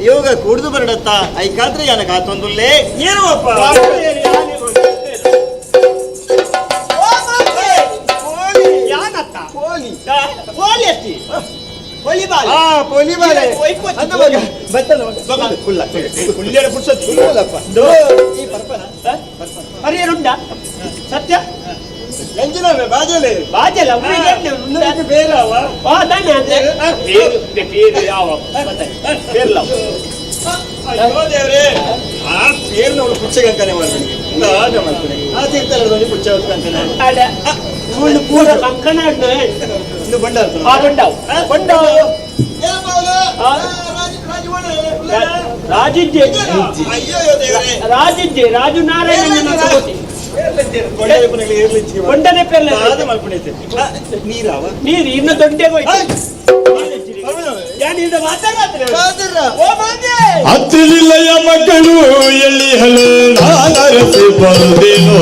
ಯೋಗ ಕುಡ್ದು ಬರಡತ್ತ ಐಕಾದ್ರೆ ಯಾನ ಕಾತೊಂದುಲ್ಲೇ ಏನು ಅಪ್ಪ ಸತ್ಯ ಬಾಜಲೆ ಬಾಜಲ ದೇವ್ರೆ ಆ ಪೇರ್ನ ಅವಳು ಪುಚ್ಚಗಂಕನೆ ಮಾಡ್ತೀನಿ ಆ ತೀರ್ಥದಲ್ಲಿ ಪುಚ್ಚ ಕಂಕನೆ ಪೂರ ಕಂಕಣ ಇದು ಬಂಡಾವ್ ರಾಜಿಜ್ಜೆ ರಾಜು ನಾರಾಯಣ ಕೊಂಡನೆ ಪೆರ್ಲೆ ನೀರು ಇನ್ನು ದೊಡ್ಡಗೋಯ್ತು ಅತ್ತಿಲಿಲ್ಲಯ ಮಕ್ಕಳು ಎಲ್ಲಿ ಹಲೋ ನಾನರಸಿ ಬಂದಿನೋ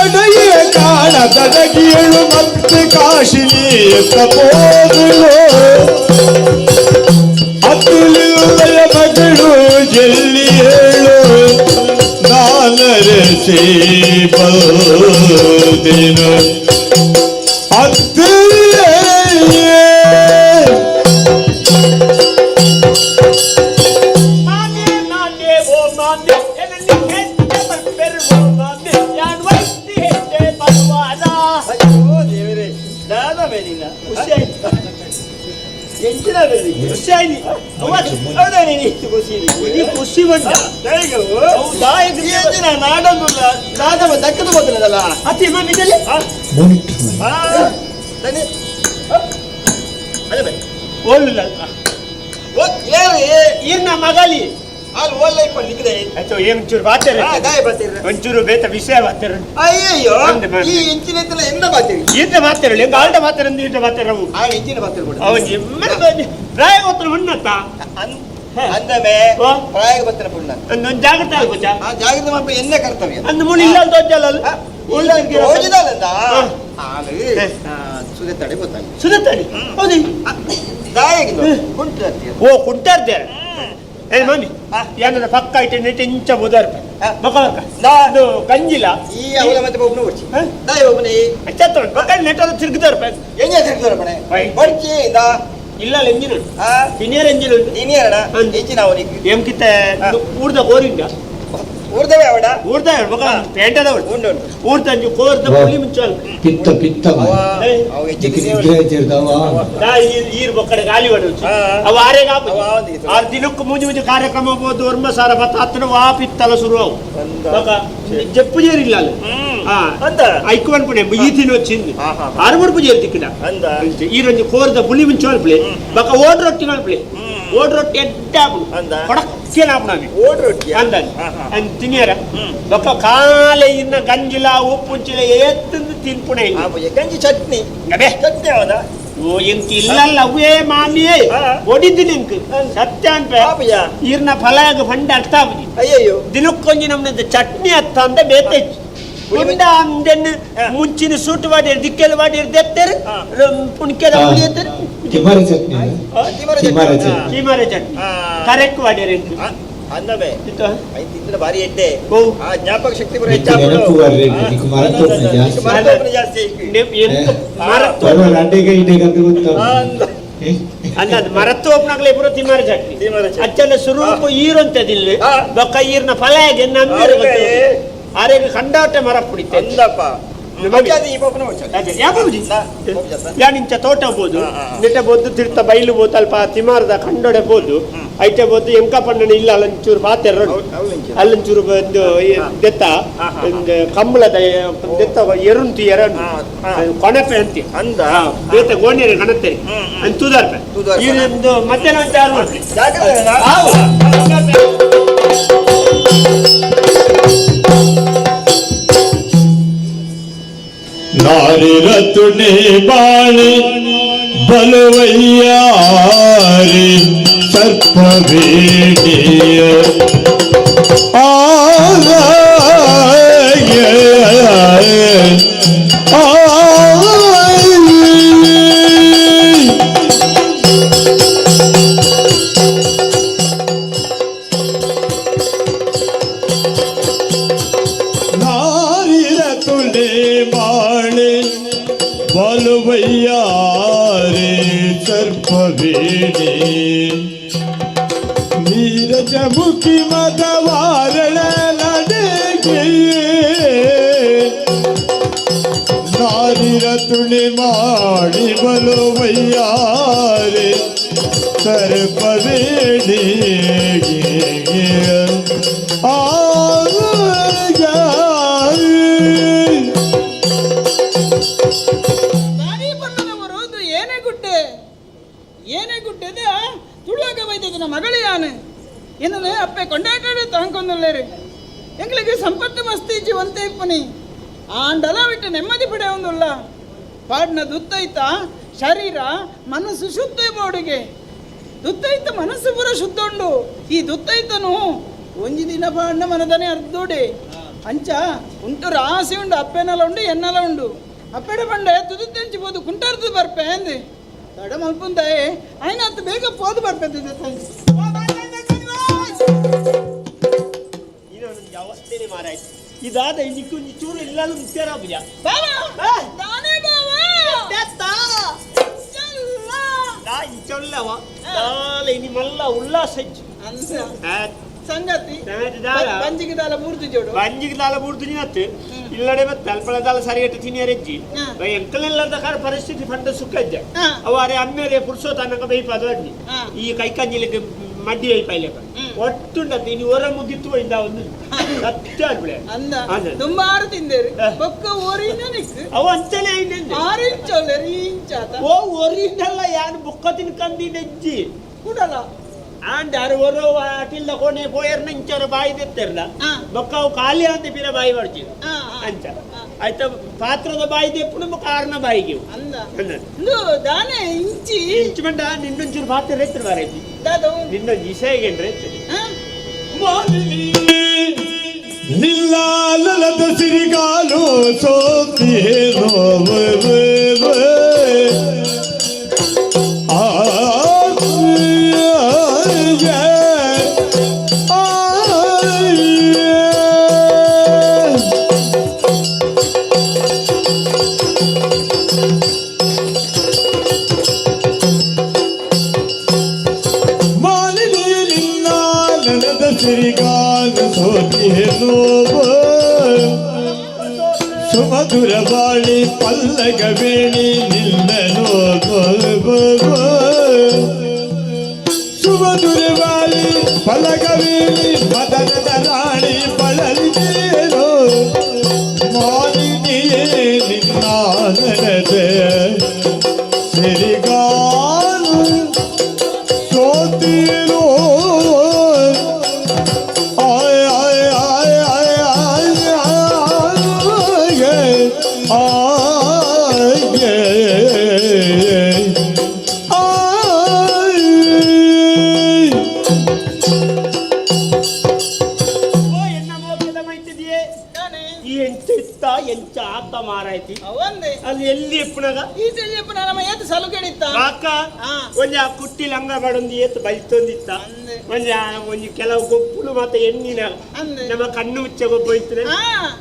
ಅಡಗಿಯ ಕಾಣ ತಡಗಿಯಳು ಮತ್ತೆ ಕಾಶಿನಿ ಎತ್ತಬೋದಳು ಅತ್ತುಲಿಯ ಮಗಳು ಎಲ್ಲಿ ಹೇಳು ನಾನರಸಿ ಬೋದಿನು ಖುಷಿ ಬಂದ ನಾಡೊಂದು ದಕ್ಕದ ಬದಲಲ್ಲ ಅತಿ ಮನೆಯಲ್ಲಿ ಏನ ಮಗಲಿ ಅಲ್ಲಿ ಒಳ್ಳೆ ಪಡ್ಲಿಕ್ಕಿದೆ ಒಂಚೂರು ಬಾತೇರೆ ಒಂಚೂರು ಬೇತ ವಿಷಯ ಬಾತೇರೆ ಅಯ್ಯಯ್ಯೋ ಈ ಇಂಚಿನ ಎಂದ ಬಾತೇರಿ ಈತ ಬಾತೇರಲ್ಲ ಗಾಲ್ಡ ಬಾತೇರೆ ಅಂದ್ರೆ ಈತ ಬಾತೇರವು ಆ ಇಂಚಿನ ಬಾತೇರೆ ಬಿಡು ಅವನ್ ಪ್ರಾಯ ಗೊತ್ತ ಹುಣ್ಣತ್ತ ಅಂದಮೇ ಪ್ರಾಯ ಬತ್ತನ ಪುಣ್ಣ ಒಂದು ಜಾಗ್ರತೆ ಆಗ್ಬೋಚ ಆ ಜಾಗ್ರತೆ ಮಾಡ್ಬೇಕು ಎನ್ನೇ ಕರ್ತವ್ಯ ಅಂದ ಮುಳಿ ಇಲ್ಲ ದೊಡ್ಡಲ್ಲ ಓದಿದಲ್ಲ ಆಳು ಸುದತ್ತಡೆ ಗೊತ್ತಾಗ ಸುದತ್ತಡೆ ಹೌದು ದಾಯಗಿದ್ದು ಕುಂಟಾರ್ತೀಯ ಓ ಕುಂಟಾರ್ತೀಯ ಏ ಮಮ್ಮಿ ಏನದ ಪಕ್ಕ ಇಟ್ಟು ನೆಟ್ಟು ಇಂಚ ಬೋದಾರ ಮಕ್ಕ ನಾನು ಕಂಜಿಲ್ಲ ಈ ಅವಳ ಮತ್ತೆ ಒಬ್ಬನ ಹೊಡ್ಚಿ ದಾಯ ಒಬ್ಬನೇ ಚತ್ರ ಪಕ್ಕ ನೆಟ್ಟದ ತಿರುಗಿದಾರ ಹೆಂಗೆ ತಿರುಗಿದಾರ ಪಣೆ ಹೊಡ್ಚಿ ಇಲ್ಲ ಎಂಜಿನ್ ಉಂಟು ಸೀನಿಯರ್ ಎಂಜಿನ್ ಉಂಟು ಸೀನಿಯರ್ ಎಂಜಿನ್ ಅವನಿಗೆ ಏಮ್ ಕಿತ್ತ ಊರ್ದ ಗೋರಿಂದ ಊರ್ದವೇ ಅವಡ ಊರ್ದ ಮಗ ಪೇಂಟದ ಉಂಟು ಊರ್ದಂಜು ಕೋರ್ದ ಪುಲಿ ಮುಂಚಲ್ ಪಿತ್ತ ಪಿತ್ತ ಅವ ಈರ್ ಬಕ್ಕಡೆ ಗಾಲಿ ಹೊಡೋಚು ಅವ ಆರೆಗ ಆರು ದಿನಕ್ಕೂ ಮುಂಜಿ ಮುಂಜಿ ಕಾರ್ಯಕ್ರಮ ಹೋದು ವರ್ಮ ಸಾರ ಬತ್ತ ಹತ್ತಿರ ವಾ ಪಿತ್ತಲ ಶುರು ಅವು ಮಗ ಜಪ್ಪು ಜೇರಿಲ್ಲ ಅಲ್ಲಿ ಐಕ್ವನ್ ಪುಣೆ ಈ ದಿನ వచ్చింది ಆರು ಪೂಜೆ ತಿಕ್ಕಿದ ಈ ರಂಜು ಕೋರ್ದ ಪುಲಿ ಮುಂಚಲ್ ಪ್ಲೇ ಬಕ ಓಡ್ ರೊಟ್ಟಿ ಪ್ಲೇ ಓಡ್ ರೊಟ್ಟಿ ಎಡ್ಡಾಬು ಕೊಡಕ್ಕೆ ನಾಪುಣಾಮಿ ಓಡ್ ರೊಟ್ಟಿ ಅಂದಾಜು ಅಂದ್ ತಿನ್ನಿಯರ ಬಕ ಕಾಲೆ ಇನ್ನ ಗಂಜಿಲ ಉಪ್ಪುಂಚಿಲ ಎತ್ತಂದು ತಿನ್ಪುಣೆ ಗಂಜಿ ಚಟ್ನಿ ಚಟ್ನಿ ಹೌದಾ ಓ ಎಂಕ ಇಲ್ಲಲ್ಲ ಅವೇ ಮಾಮಿಯೇ ಒಡಿದ್ದೀನಿ ಎಂಕ ಸತ್ಯ ಅಂತ ಈರ್ನ ಫಲಾಗ ಫಂಡ ಅರ್ಥ ಆಗುದಿ ಅಯ್ಯಯ್ಯೋ ದಿನಕ್ಕೊಂಜಿ ನಮ್ನದ ಚಟ್ನಿ ಅತ್ತ ಅಂತ ಬೇತೈತಿ ಉಂಡ ಅಂದೆನ್ ಮುಂಚಿನ ಸೂಟ್ ಮಾಡಿರ್ ದಿಕ್ಕೆಲ್ಲ ಮಾಡಿರ್ ದೆತ್ತರು ಪುಣ್ಕೆದ ಉಳಿಯತ್ತರು ತಿಮರೆ ಚಟ್ನಿ ಕರೆಕ್ಟ್ ಮಾಡಿರ್ ಅಂದಬೆ ಐತಿದ್ರೆ ಬಾರಿ ಎಡ್ಡೆ ಆ ಜ್ಞಾಪಕ ಶಕ್ತಿ ಬರ ಹೆಚ್ಚಾಗ್ಬಿಡು ಜಾಸ್ತಿ ಅಂದ ಮರತ್ತೋಪ್ನಾಗ್ಲೇ ಪುರ ತಿಮರೆ ಚಟ್ನಿ ಅಚ್ಚಲ್ಲ ಸ್ವರೂಪ ಈರಂತದಿಲ್ಲ ಬೊಕ್ಕ ಈರ್ನ ಫಲ ಹೇಗೆ ನಂಬಿರ ಆರೆಗೆ ಕಂಡಾಟ ಮರ ಪುಡಿತೆ ಅಂದಪ್ಪ ಯಾನಿಂಚ ತೋಟ ಬೋದು ನೆಟ್ಟ ಬೋದು ತಿರ್ತ ಬೈಲು ಬೋದು ಅಲ್ಪ ತಿಮಾರದ ಕಂಡೊಡೆ ಬೋದು ಐಟೆ ಬೋದು ಎಂಕ ಪಣ್ಣನ ಇಲ್ಲ ಅಲ್ಲಂಚೂರು ಪಾತೆರ ಅಲ್ಲಂಚೂರು ಒಂದು ದೆತ್ತ ಒಂದು ಕಂಬಳದ ದೆತ್ತ ಎರುಂತಿ ಎರಡು ಕೊಣಪೆ ಅಂತಿ ಅಂದ ಬೇತೆ ಗೋಣಿಯರೆ ಕಣತ್ತೇರಿ ಅಂತ ತುದಾರ್ಪೆ ಒಂದು ಮಧ್ಯಾಹ್ನ ನಾರಿರ ತುಣಿ ಬಾಳಿ ಬಲವಯ್ಯಾರಿ ಸರ್ಪ ಬೇಡಿಯ ನಾರಿರ ತುಣಿ ಬಾಳಿ ಬಲುವಯ್ಯಾರೆ ಸರ್ಪವೇಣಿ ನೀರಜ ಮುಖಿ ಮದವಾರಣ ನಡೆಗೆ ನಾರಿರ ತುಣಿ ಮಾಡಿ ಬಲುವಯ್ಯಾರೆ ಸರ್ಪವೇಣಿ ಏನೇ ಗುಡ್ಡೆ ತುಳುವಾಗ ಬೈದನ ಮಗಳಿಯಾನೆ ಇನ್ನೇ ಅಪ್ಪೆ ಕೊಂಡಾಟ ತಗೊಂಡ್ಲೇರಿ ಎಂಗ್ಳಿಗೆ ಸಂಪತ್ತು ಮಸ್ತಿ ಜೀವಂತೆ ಇಪ್ಪನಿ ಆಂಡಲ ಬಿಟ್ಟು ನೆಮ್ಮದಿ ಪಡೆ ಒಂದುಲ್ಲ ಪಾಡ್ನ ದುತ್ತೈತ ಶರೀರ ಮನಸ್ಸು ಶುದ್ಧ ಬೋಡಿಗೆ ದುತ್ತೈತ ಮನಸ್ಸು ಪೂರ ಶುದ್ಧ ಉಂಡು ಈ ದುತ್ತೈತನು ಒಂಜಿ ದಿನ ಪಾಡ್ನ ಮನದನೆ ಅರ್ಧೋಡಿ ಅಂಚ ಉಂಟು ರಾಸಿ ಉಂಡು ಅಪ್ಪೆನೆಲ್ಲ ಉಂಡು ಎನ್ನೆಲ್ಲ ಉಂಡು ಅಪ್ಪೆಡೆ ಬಂಡೆ ತುದು ತೆಂಚಿಬೋದು ಕುಂಟಾರ್ದು ಬರ್ಪೆ ಅಂದೆ ತಡ ಮಲ್ಪುಂದಾಯೆ ಆಯ್ನತ್ತು ಬೇಗ ಪೋದು ಬರ್ಪೆ ಅವಸ್ಥೆನೆ ಮಾರಾಯ್ತು ಇದಾದ ಇಂಜಿಕ್ಕುಂಜಿ ಚೂರು ಇಲ್ಲೂ ಮುಖ್ಯರ ಬುಜ ಇಂಚೊಲ್ಲವ ಇನಿ ಮಲ್ಲ ಉಲ್ಲಾಸ ಸಂಗತಿ ಬಂಜಿಗೆ ದಾಲ ಮೂರ್ತಿ ಜೋಡು ಬಂಜಿಗೆ ದಾಲ ಮೂರ್ತಿ ನತ್ತು ಇಲ್ಲಡೆ ಮತ್ತೆ ತಲ್ಪಳ ದಾಲ ಸರಿಯಟ್ಟು ತಿನ್ನಿಯರೆಜ್ಜಿ ಎಂಕಲೆಲ್ಲದ ಕಾರ ಪರಿಸ್ಥಿತಿ ಫಂಡ ಸುಖಜ್ಜ ಅವರೇ ಅಮ್ಮೇರೆ ಪುರುಷೋತ ಅನ್ನಕ ಬೈಪಾದ ಅಡ್ಡಿ ಈ ಕೈಕಂಜಿಲಿಗೆ ಮಡ್ಡಿ ಬೈಪಾಯ್ಲೆಕ ಒಟ್ಟುಂಡತ್ತೆ ಇನ್ನು ಹೊರ ಮುಗಿತ್ತು ಇಂದ ಒಂದು ಸತ್ಯ ಅನ್ಬಿಳೆ ಅಂದ ದುಂಬಾರು ತಿಂದೇರಿ ಬೊಕ್ಕ ಓರಿನ ನಿಕ್ಕು ಅವ ಅಂಚನೆ ಐನೆಂದೆ 6 ಇಂಚೋಲೆ ಇಂಚಾತ ಓ ಓರಿನಲ್ಲ ಯಾನು ಬೊಕ್ಕ ತಿನ್ಕಂದಿ ನೆಜ್ಜಿ ಕೂಡಲ್ಲ ಆಂಡ್ ಯಾರು ಹೊರ ಅಟಿಲ್ಲ ಕೋಣೆ ಪೋಯರ್ನ ಇಂಚರ ಬಾಯಿ ತೆತ್ತರ್ಲ ಬೊಕ್ಕ ಅವು ಖಾಲಿ ಅಂತ ಪಿರ ಬಾಯಿ ಬರ್ಚಿ ಅಂಚ ಆಯ್ತಾ ಪಾತ್ರದ ಬಾಯಿ ತೆಪ್ಪುಡು ಕಾರಣ ಬಾಯಿಗೆ ಅಂದ ದಾನೆ ಇಂಚಿ ಇಂಚು ಮಂಡ ನಿನ್ನೊಂಚೂರು ಪಾತ್ರ ರೈತರು ಬಾರೈತಿ ನಿನ್ನೊಂದು ಇಸೆಗೆಂಡ್ರೆ ನಿಲ್ಲಾಲದ ಸಿರಿಗಾಲು ಸೋತಿಯೇನೋ ಸುಮಧುರ ಬಾಳಿ ಪಲ್ಲಗ ವೇಣಿ ನಿಲ್ಲನೋ ಸುಮಧುರ ಬಾಳಿ ಪಲ್ಲಗ ವೇಣಿ ಮದನದ ರಾಣಿ ಬಳಲಿದೇನೋ ಮಾಲಿನಿಯೇ ನಿನ್ನಾನನದ ಸಿರಿಗಾಲು ಸೋತಿರೋ ಮಾರಾಯ್ತಿ ಅವಂದೆ ಅಲ್ಲಿ ಎಲ್ಲಿ ಎಪ್ಪುನಗ ಈ ತೆಲ್ಲಿ ಎಪ್ಪುನ ನಮ್ಮ ಏತು ಸಲು ಕೇಳಿತ್ತ ಅಕ್ಕ ಒಂಜ ಕುಟ್ಟಿ ಲಂಗ ಬಡೊಂದು ಏತು ಬೈತೊಂದಿತ್ತ ಒಂಜಿ ಕೆಲವು ಗೊಪ್ಪುಲು ಮತ್ತೆ ಎಣ್ಣಿನ ನಮ್ಮ ಕಣ್ಣು ಉಚ್ಚ ಗೊಬ್ಬ ಇತ್ತು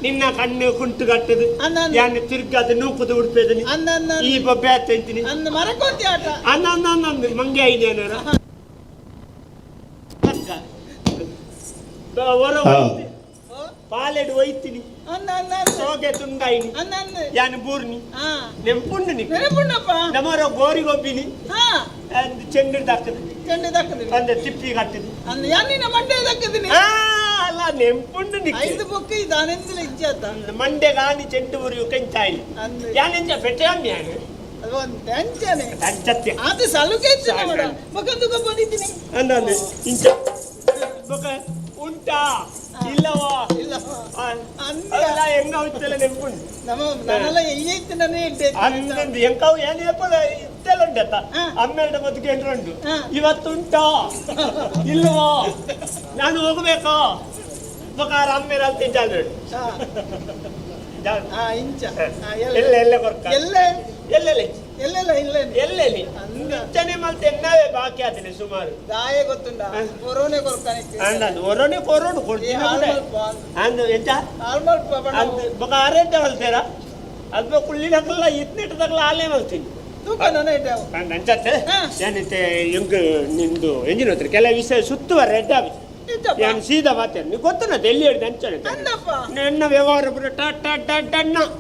ನಿನ್ನ ಕಣ್ಣು ಕುಂಟು ಕಟ್ಟದು ಯಾನೆ ತಿರ್ಗದು ನೂಕುದು ಉಡ್ಪೇದು ಈ ಬೊಬ್ಬೆ ಹತ್ತಂತೀನಿ ಮರಕೊಂತಿ ಆಟ ಅಂದ ಮಂಗೆ ಐದೇನರ ಪಾಲೆಡು ಒಯ್ತೀನಿ ಸೋಗೆ ತುಂಡಾಯಿನಿ ಯಾನು ಬೂರ್ನಿ ನೆಂಪುಂಡು ನಿ ನಮ್ಮರ ಗೋರಿ ಗೊಬ್ಬಿನಿ ಚೆಂಡು ದಕ್ಕದು ಅಂದ ತಿಪ್ಪಿ ಕಟ್ಟದು ಯಾನಿನ ಮಂಡೆ ದಕ್ಕದಿನಿ ಅಲ್ಲ ನೆಂಪುಂಡು ನಿ 5 ಬೊಕ್ಕ ಇದಾನೆಂದಲ ಇಜ್ಜಾತ ಮಂಡೆ ಗಾನಿ ಚೆಂಡು ಊರಿ ಕೆಂಚಾಯಿ ಯಾನೆಂಜ ಬೆಟ್ಟೆಯಮ್ಮ ಯಾನು ಅದೊಂದು ಅಂಚನೆ ಅಂಚತ್ತೆ ಅದು ಸಲುಕೆ ನೋಡ ಮಗಂದು ಬಂದಿದ್ದೀನಿ ಅಂದ ಇಂಚ ಬೊಕ ಉಂಟಾ ಇಲ್ಲವಾ ಅಲ್ಲ ಹೆಂಗ ಹೋಗ್ತಲ್ಲ ನೆಂಪುಂಡು ನನ್ನೆಲ್ಲ ಎಲ್ಲಿ ನಾನೇ ಅಂದಂದು ಹೆಂಕಾವು ಏನು ಎಪ್ಪದ ಇತ್ತೆಲ್ಲ ಉಂಟತ್ತ ಅಮ್ಮೆರಡ ಬದುಕೇಂದ್ರ ಉಂಟು ಇವತ್ತುಂಟಾ ಇಲ್ಲವಾ ನಾನು ಹೋಗ್ಬೇಕಾ ಬಕಾರ ಅಮ್ಮೆರ ಅಂತ ಜಾಲ ಇಂಚ ಎಲ್ಲ ಕೊರ್ಕ ಎಲ್ಲೆಲ್ಲಿ ಎಲ್ಲೆಲ್ಲಿ ಅಂಚನೆ ಮತ್ತೆ ಎನ್ನವೇ ಬಾಕಿ ಆತನೆ ಸುಮಾರು ಗಾಯ ಗೊತ್ತುಂಡ ಕೊರೋನೆ ಕೊರ್ಕಾನೆ ಒರೋನೆ ಕೊರೋಡು ಕೊಡ್ತೀನಿ ಅಂದು ಎಂತ ಬೊಕ ಆರೇಂಟ ಹೊಲ್ತೇರ ಅಲ್ಪ ಕುಳ್ಳಿನಕಲ್ಲ ಇತ್ನಿಟ್ಟದಾಗಲ್ಲ ಆಲೇ ಮಾಡ್ತೀನಿ ನಂಚತ್ತೆ ಏನೈತೆ ಹೆಂಗ್ ನಿಂದು ಎಂಜಿನ ಹತ್ರ ಕೆಲವು ವಿಷಯ ಸುತ್ತುವ ರೆಡ್ ಆಗಿ ನಾನು ಸೀದಾ ಮಾತೇನೆ ನೀವು ಗೊತ್ತನ ಎಲ್ಲಿ ಹೇಳಿದೆ ಅಂಚನೆ ನನ್ನ ವ್ಯವಹಾರ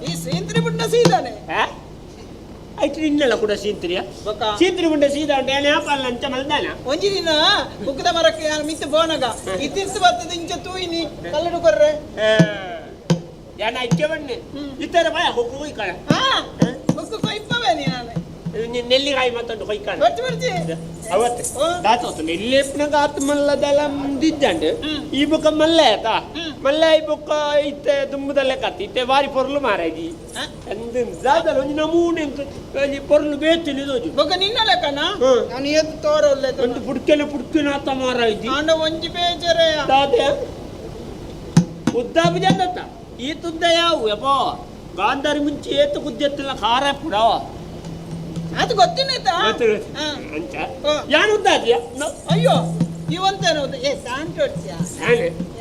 ಈ ಸೇಂತ್ರಿ ಬಿಟ್ಟ ಸೀದಾನೆ ಆಯ್ತು ನಿನ್ನೆಲ್ಲ ಕೂಡ ಸೀಂತ್ರಿ ಮುಂಡೆ ಸೀದಾ ಉಂಟು ಏನೇ ಹಾಪಲ್ಲ ಅಂಚ ಮಲ್ದಾನ ಒಂಜಿ ದಿನ ಬುಕ್ಕದ ಮರಕ್ಕೆ ಯಾರು ಮಿತ್ತು ಬೋನಗ ಇತ್ತಿರ್ತು ಬರ್ತದ ಇಂಚ ತೂಯಿನಿ ಕಲ್ಲಡು ಕೊರ್ರೆ ಯಾನ ಐಕ್ಯ ಬಣ್ಣೆ ಇತ್ತರ ಬಾಯ ಹೊಕ್ಕು ಕೊಯ್ಕಾಳ ಹೊಕ್ಕು ಕೊಯ್ಪವೇ ನೀನು ನೆಲ್ಲಿಗಾಯಿ ಮತ್ತೊಂದು ಕೊಯ್ಕಾಳ ಬರ್ತಿ ಅವತ್ತೆ ದಾತೋತು ನೆಲ್ಲಿಪ್ಪನಾಗ ಆತ ಮಲ್ಲದೆಲ್ಲ ದಿಜ್ಜಂಡು ಈ ಬುಕ್ಕ ಮಲ್ಲೆ ಆತ ಮಲ್ಲೆ ಈ ಬುಕ್ಕ ಇತ್ತೆ ದುಂಬದಲ್ಲೇ ಕತ್ತಿ ಇತ್ತೆ ವಾರಿ ಪೊರ್ಲು ಮಾರಾಜಿ ಎಂದ ದಾದಲ್ಲ ಒಂಜಿ ನಮೂನೆ ಪೊರ್ಲು ಬೇತಿನಿ ದೋಜು ಬೊಕ್ಕ ನಿನ್ನ ಲೆಕ್ಕನ ನಾನು ಎದ್ದು ತೋರೊಲ್ಲೆ ಒಂದು ಪುಡ್ಕೆನ ಆತ ಮಾರಾಜಿ ನಾನು ಒಂಜಿ ಬೇಜರೆ ದಾದೆ ಉದ್ದಾಬಿ ಜಂದತ್ತ ಈ ತುದ್ದ ಯಾವು ಯಪ್ಪೋ ಗಾಂಧಾರಿ ಮುಂಚೆ ಏತು ಕುದ್ದೆತ್ತಿಲ್ಲ ಖಾರ ಪುಡವ ಅದು ಗೊತ್ತಿನೈತಾ ಅಂಚ ಯಾನು ಉದ್ದಾದ್ಯ ಅಯ್ಯೋ ಇವಂತೇನು ತಾಂಟೋಡ್ಸ್ಯಾ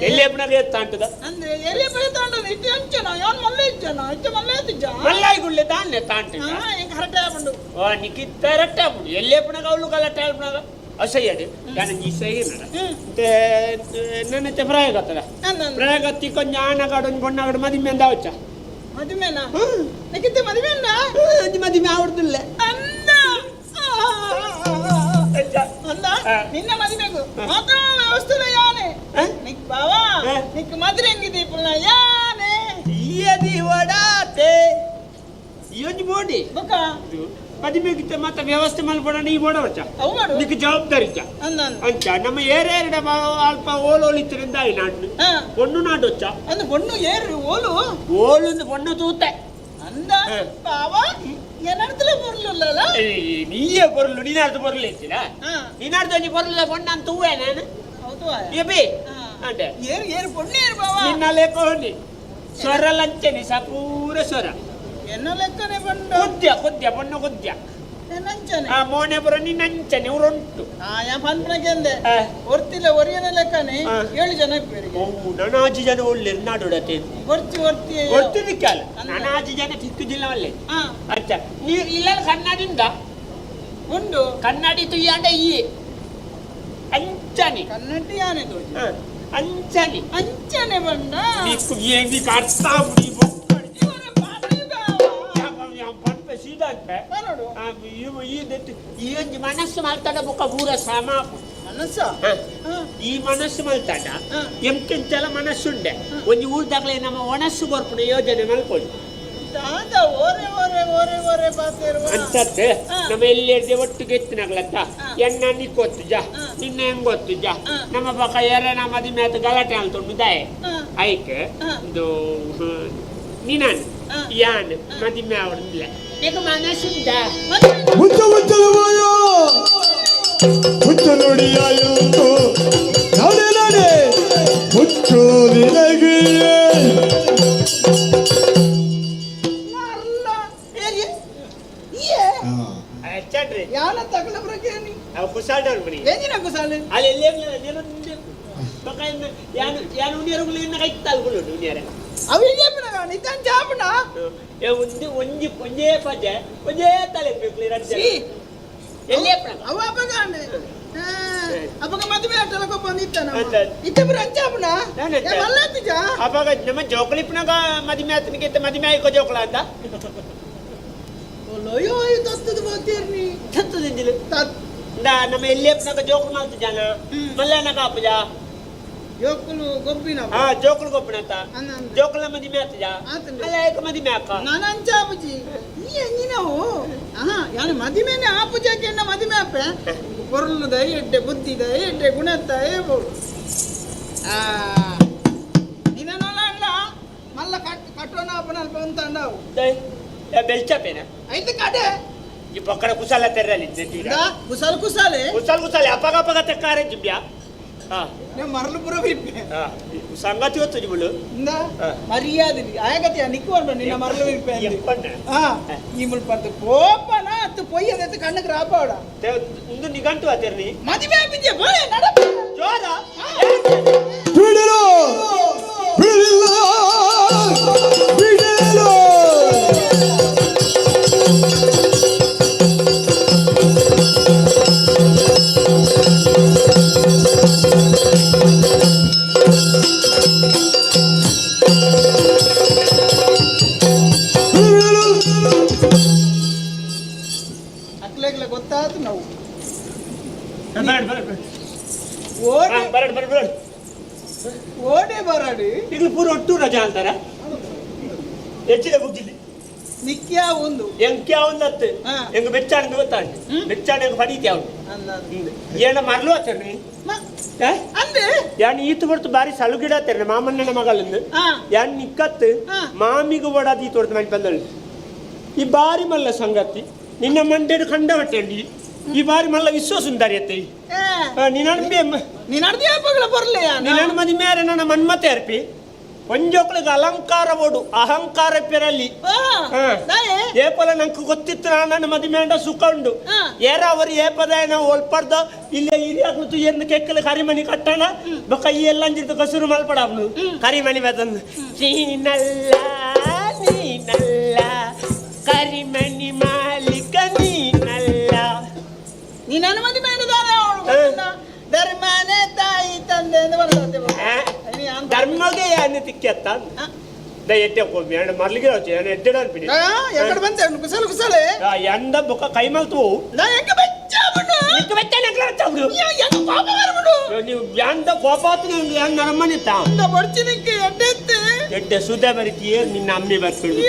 ಎಲ್ಲಿ ಎಪ್ಪನಾಗ ತಾಂಟದ ಅಂದ್ರೆ ಎಲ್ಲಿ ಬೈ ತಾಂಟದ ಇಟ್ಟು ಅಂಚನ ಯಾನ್ ಮಲ್ಲೆ ಇಜ್ಜನ ಇಟ್ಟು ಮಲ್ಲೆ ಇಜ್ಜ ಮಲ್ಲಾಯಿ ಗುಳ್ಳೆ ತಾನೆ ತಾಂಟ ಹಿಂಗ ಹರಟೆ ಆಗ್ಬಿಡು ಓ ನಿಕ್ಕಿತ್ತ ರಟ್ಟೆ ಆಗ್ಬಿಡು ಎಲ್ಲಿ ಎಪ್ಪನಾಗ ಅವಳು ಗಲಾಟೆ ಆಗ್ಬಿಡಾಗ ಅಸಹ್ಯಡಿ ನಾನು ಈ ಸಹಿ ನನ್ನ ಪ್ರಯೋಗತ್ತದ ಪ್ರಯೋಗತ್ತಿ ಕೊಂಚ ಆನಗಾಡು ಬಣ್ಣಗಾಡು ಮದಿಮೆ ಅಂದ ಅವಚ್ಚ ಮದುವೆನಾ ನಿಕ್ಕಿತ್ತೆ ಮದುವೆನ ಮದುವೆ ಆವಡ್ದಿಲ್ಲ ಅಂದ ನಿನ್ನ ಮದುವೆಗೂ ಮಾತ್ರ ವ್ಯವಸ್ಥೆ ಯಾನೆ ನಿಕ್ ಬಾವಾ ನಿಕ್ ಮದುವೆ ಹೆಂಗಿದೆ ಪುಣ್ಯ ಯಾನೆ ಇಯದಿ ಒಡಾತೆ ಇಯೊಂಜಿ ಬೋಡಿ ಬೊಕ ಮದುವೆಗಿತ್ತೆ ಮತ್ತೆ ವ್ಯವಸ್ಥೆ ಮಲ್ಪಡ ನೀ ಬೋಡವಚ್ಚ ಅವು ಮಾಡು ನಿಕ್ ಜವಾಬ್ದಾರಿ ಅಂಚ ನಮ್ಮ ಏರೇರಿಡ ಅಲ್ಪ ಓಲೋಳಿತ್ತರಿಂದ ಈ ನಾಡು பொண்ணு நாட்டு வச்சா அந்த பொண்ணு ஏறு ஓலு ஓலுந்து பொண்ணு தூத்த அந்த பாவா என்னத்துல பொருள் இல்லல நீயே பொருள் நீ நாட்டு பொருள் இல்ல நீ நாட்டு நீ பொருள் பொண்ணு நான் தூவே நான் అవుతవా ஏபி అంటే ஏறு ஏறு பொண்ணு ஏறு பாவா నిన్నలే కోని ಸ್ವರ ಲಂಚನಿ ಸಪೂರ ಸ್ವರ என்ன ಲೆಕ್ಕನೆ ಬಂಡ ಕುದ್ಯ பொண்ணு ಕುದ್ಯ ನಂಚನೆ ಆ ಮೋನೆ ಬರ ನೀ ನಂಚನೆ ಉರುಂಟು ಯಾ ಪನ್ಪ್ರಗೆಂದೆ ಒರ್ತಿಲ್ಲ ಒರಿಯನ ಲೆಕ್ಕನೆ 7 ಜನ ಬೇರಿಗೆ ಓ ನಾನಾಜಿ ಜನ ಒಳ್ಳೆ ನಾಡೋಡತೆ ಒರ್ತಿ ಕಾಲ ನಾನಾಜಿ ಜನ ತಿಕ್ಕುದಿಲ್ಲ ಒಳ್ಳೆ ಅಚ್ಚ ನೀ ಇಲ್ಲ ಕನ್ನಡಿಂದ ಉಂಡು ಕನ್ನಡಿ ತುಯ್ಯಾಂಡ ಈ ಅಂಚನಿ ಕನ್ನಡಿ ಯಾನೆ ತೋಜಿ ಅಂಚನಿ ಅಂಚನೆ ಬಂಡ ನೀಕು ಏಂಗಿ ಕಾಡ್ತಾ ಬಿಡಿ ಈ ಮನಸ್ಸು ಮಾಲ್ತಾಡ ಬುಕ್ಕ ಊರ ಸಾಮ ಮನಸ್ಸ ಈ ಮನಸ್ಸು ಮಾಲ್ತಾಡ ಎಂಕೆಂಚಲ ಮನಸ್ಸುಂಡೆ ಒಂದು ಊರ್ದಾಗಲೇ ನಮ್ಮ ಒಣಸ್ಸು ಬರ್ಪುಡು ಯೋಜನೆ ಮಲ್ಕೊಂಡು ಅಂತದ್ದೆ ನಮ್ಮ ಎಲ್ಲಿ ಒಟ್ಟಿಗೆ ಎತ್ತಿನಾಗ್ಲತ್ತ ಎಣ್ಣ ನಿಕ್ಕೊತ್ತು ಜಾ ನಿನ್ನ ಹೆಂಗೊತ್ತು ಜಾ ನಮ್ಮ ಪಕ್ಕ ಎರೆನ ಮದುವೆ ಆತ ಗಲಾಟೆ ಅಲ್ತೊಂಡು ದಾಯೆ ಆಯ್ಕೆ ಇದು ನೀನಾನು ಯಾನ್ ಮದುವೆ ಅವಡಿಲ್ಲ ಈಗ ಮನಸ್ಸುಂಟ ಹುಚ್ಚು ನುಡಿಯಾಯುಂಟು ನಡೆ ನಡೆ ಹುಚ್ಚು ನಿನಗೆ ಯಾನ ತಗಲ ಪ್ರಕೇನಿ ಅವ ಕುಸಾಲ್ಡವನು ಬರಿ ಏನಿನ ಕುಸಾಲೆ ಅಲ್ಲಿ ಎಲ್ಲಿ ಪಕ್ಕ ಯಾನು ಯಾನು ಉನಿಯರುಗಳು ಇನ್ನ ಕೈತಾಲ್ಗಳು ಉನಿಯರ ಅವಿಗೆ ಬಿಡಗ ನಿತನ್ ಜಾಬಣ ಒಂಜಿ ಒಂಜೇ ಪಜೆ ಒಂಜೇ ತಲೆ ಬೇಕ್ಲಿ ರಜ್ಜೆ ಎಲ್ಲಿ ಅಪ್ಪನ ಅವ ಅಪಗಾಂಡೆ ಅಪಗ ಮದುವೆ ಆಟಲಕ ಬಂದಿತ್ತಾನ ಇತ್ತೆ ಬಿರ ಜಾಬಣ ಮಲ್ಲತ್ತಿಜ ಅಪಗ ನಮ್ಮ ಜೋಕಳಿಪ್ನಾಗ ಮದುವೆ ಆತನಿಗೆ ಮದುವೆ ಆಯ್ಕೋ ಜೋಕಳ ಅಂತ ಲೋಯೋ ತತ್ತದ ಬೋತಿರ್ನಿ ತತ್ತದಿಂದಿಲು ನಮ್ಮ ಎಲ್ಲಿ ಅಪ್ಪನಾಗ ಜೋಕಳು ಮಾಡ್ತು ಜನ ಮಲ್ಲನ ಕಾಪುಜ ಜೋಕುಲು ಗೊಬ್ಬಿನ ಜೋಕುಲು ಗೊಬ್ಬಿನ ಅಂತ ಜೋಕುಲ ಮದುವೆ ಆತಜ ಅಲ್ಲ ಏಕ ಮದುವೆ ಆಕ ನಾನು ಅಂಚಾಪುಜಿ ಈ ಎಂಜಿನವು ಯಾನು ಮದುವೆನೆ ಆಪುಜಕ್ಕೆ ಎನ್ನ ಮದುವೆ ಆಪೆ ಪೊರ್ಲುದ ಎಡ್ಡೆ ಬುದ್ಧಿದ ಎಡ್ಡೆ ಗುಣತ್ತ ಏಬೋದು ನಿನ್ನ ಮಲ್ಲ ಕಟ್ಟೋಣ ಅಪ್ಪನ ಅಲ್ಪ ಅಂತ ಅಂಡವು ಬೆಲ್ಚಪೇನ ಐತೆ ಕಾಡೆ ಈ ಪಕ್ಕಡ ಕುಸಾಲ ತೆರಲಿ ಕುಸಾಲ ಕುಸಾಲೆ ಕುಸಾಲೆ ಅಪಗ ತೆಕ್ಕಾರೆ ಜಿಬ್ಯಾ ಮರಳು ಪುರ ಬಿಪ್ಪೆ ಸಂಗತಿ ಹೊತ್ತು ಜಿಬಳು ಮರ್ಯಾದೆ ಆಗತ್ಯ ನಿಕ್ಕುವ ನಿನ್ನ ಮರಳು ಬಿಪ್ಪೆ ಈ ಮುಳ್ಪಂತ ಪೋಪನ ಅತ್ತು ಪೊಯ್ಯದ ಕಣ್ಣಕ್ಕೆ ರಾಪಾಡ ಒಂದು ನಿಗಂಟು ಆತೇರ್ನಿ ಮದುವೆ ಬಿದ್ದೆ ಬೋಳೆ ನಡ ಜೋರ ಬಿಡಲು ಬಿಡಲು ಬಿಡಲು ಎಂತಾತು ನಾವು ಓಡೆ ಬರಾಡಿ ಈಗ ಪೂರ ಒಟ್ಟು ರಜಾ ಅಂತಾರ ಹೆಚ್ಚಿನ ಬುದ್ಧಿಲಿ ನಿಕ್ಯಾ ಒಂದು ಎಂಕ್ಯಾ ಒಂದು ಹತ್ತು ಎಂಗ ಬೆಚ್ಚಾಣಿಗೆ ಗೊತ್ತಾಂಡು ಬೆಚ್ಚಾಣಿಗೆ ಪಡೀತಿ ಅವನು ಏನ ಮರಲು ಆಚರಣೆ ಅಂದೆ ಯಾನ್ ಈತು ಬರ್ತು ಬಾರಿ ಸಲುಗಿಡ ಆತerne ಮಾಮಣ್ಣನ ಮಗಳಿಂದ ಯಾನ್ ನಿಕ್ಕತ್ತು ಮಾಮಿಗೆ ಓಡಾದಿ ಈತು ಹೊಡ್ತು ಮಾಡಿ ಬಂದಳು ಈ ಬಾರಿ ಮಲ್ಲ ಸಂಗತಿ ನಿನ್ನ ಮಂಡ್ಯಡು ಕಂಡ ಹೊಟ್ಟೆಂಡಿ ಈ ಬಾರಿ ಮಲ್ಲ ವಿಶ್ವ ಸುಂದರಿಯತ್ತೆ ನಿನ್ನ ಮದಿ ಮೇರೆ ನನ್ನ ಮನ್ಮತೆ ಅರ್ಪಿ ಒಂಜೋಕ್ಳಿಗೆ ಅಲಂಕಾರ ಓಡು ಅಹಂಕಾರ ಪೆರಲ್ಲಿ ಏಪಲ ನಂಗೆ ಗೊತ್ತಿತ್ತು ನನ್ನ ಮದಿ ಮೇಂಡ ಸುಖ ಉಂಡು ಏರ ಅವರು ಏಪದ ನಾವು ಒಲ್ಪಡ್ದ ಇಲ್ಲೇ ಹಿರಿಯಾಗ್ಲೂ ಏನು ಕೆಕ್ಕಲು ಕರಿಮಣಿ ಕಟ್ಟಣ ಬೊಕ್ಕ ಈ ಎಲ್ಲ ಅಂಜಿರ್ದು ಕಸುರು ಮಲ್ಪಡ ಅವನು ಕರಿಮಣಿ ಬೇತಂದು ನೀನಲ್ಲ ನೀನಲ್ಲ ಕರಿಮಣಿ ಮಾಲಿಕ ನೀನಲ್ಲ ನೀ ನನ್ನ ಮದಿ ಮೇಂಡದಾರೆ ಧರ್ಮನೇ ತಾಯಿ ತಂದೆ ಧರ್ಮಗೆ ಯಾನೆ ತಿಕ್ಕತ್ತ ಎಟ್ಟೆ ಮೇಣ ಮರ್ಲಿಗೆ ಎಡ್ಡೆ ಅನ್ಪಿಡಿ ಎಕಡೆ ಬಂತೆ ಕುಸಲ ಕುಸಲೆ ಎಂದ ಬೊಕ್ಕ ಕೈ ಮಲ್ತು ನೀವು ಎಂದ ಕೋಪಾತ್ ನರಮ್ಮನೆ ಎಡ್ಡೆ ಸುದ್ದ ಬರೀತಿ ನಿನ್ನ ಅಮ್ಮಿ ಬರ್ತೀವಿ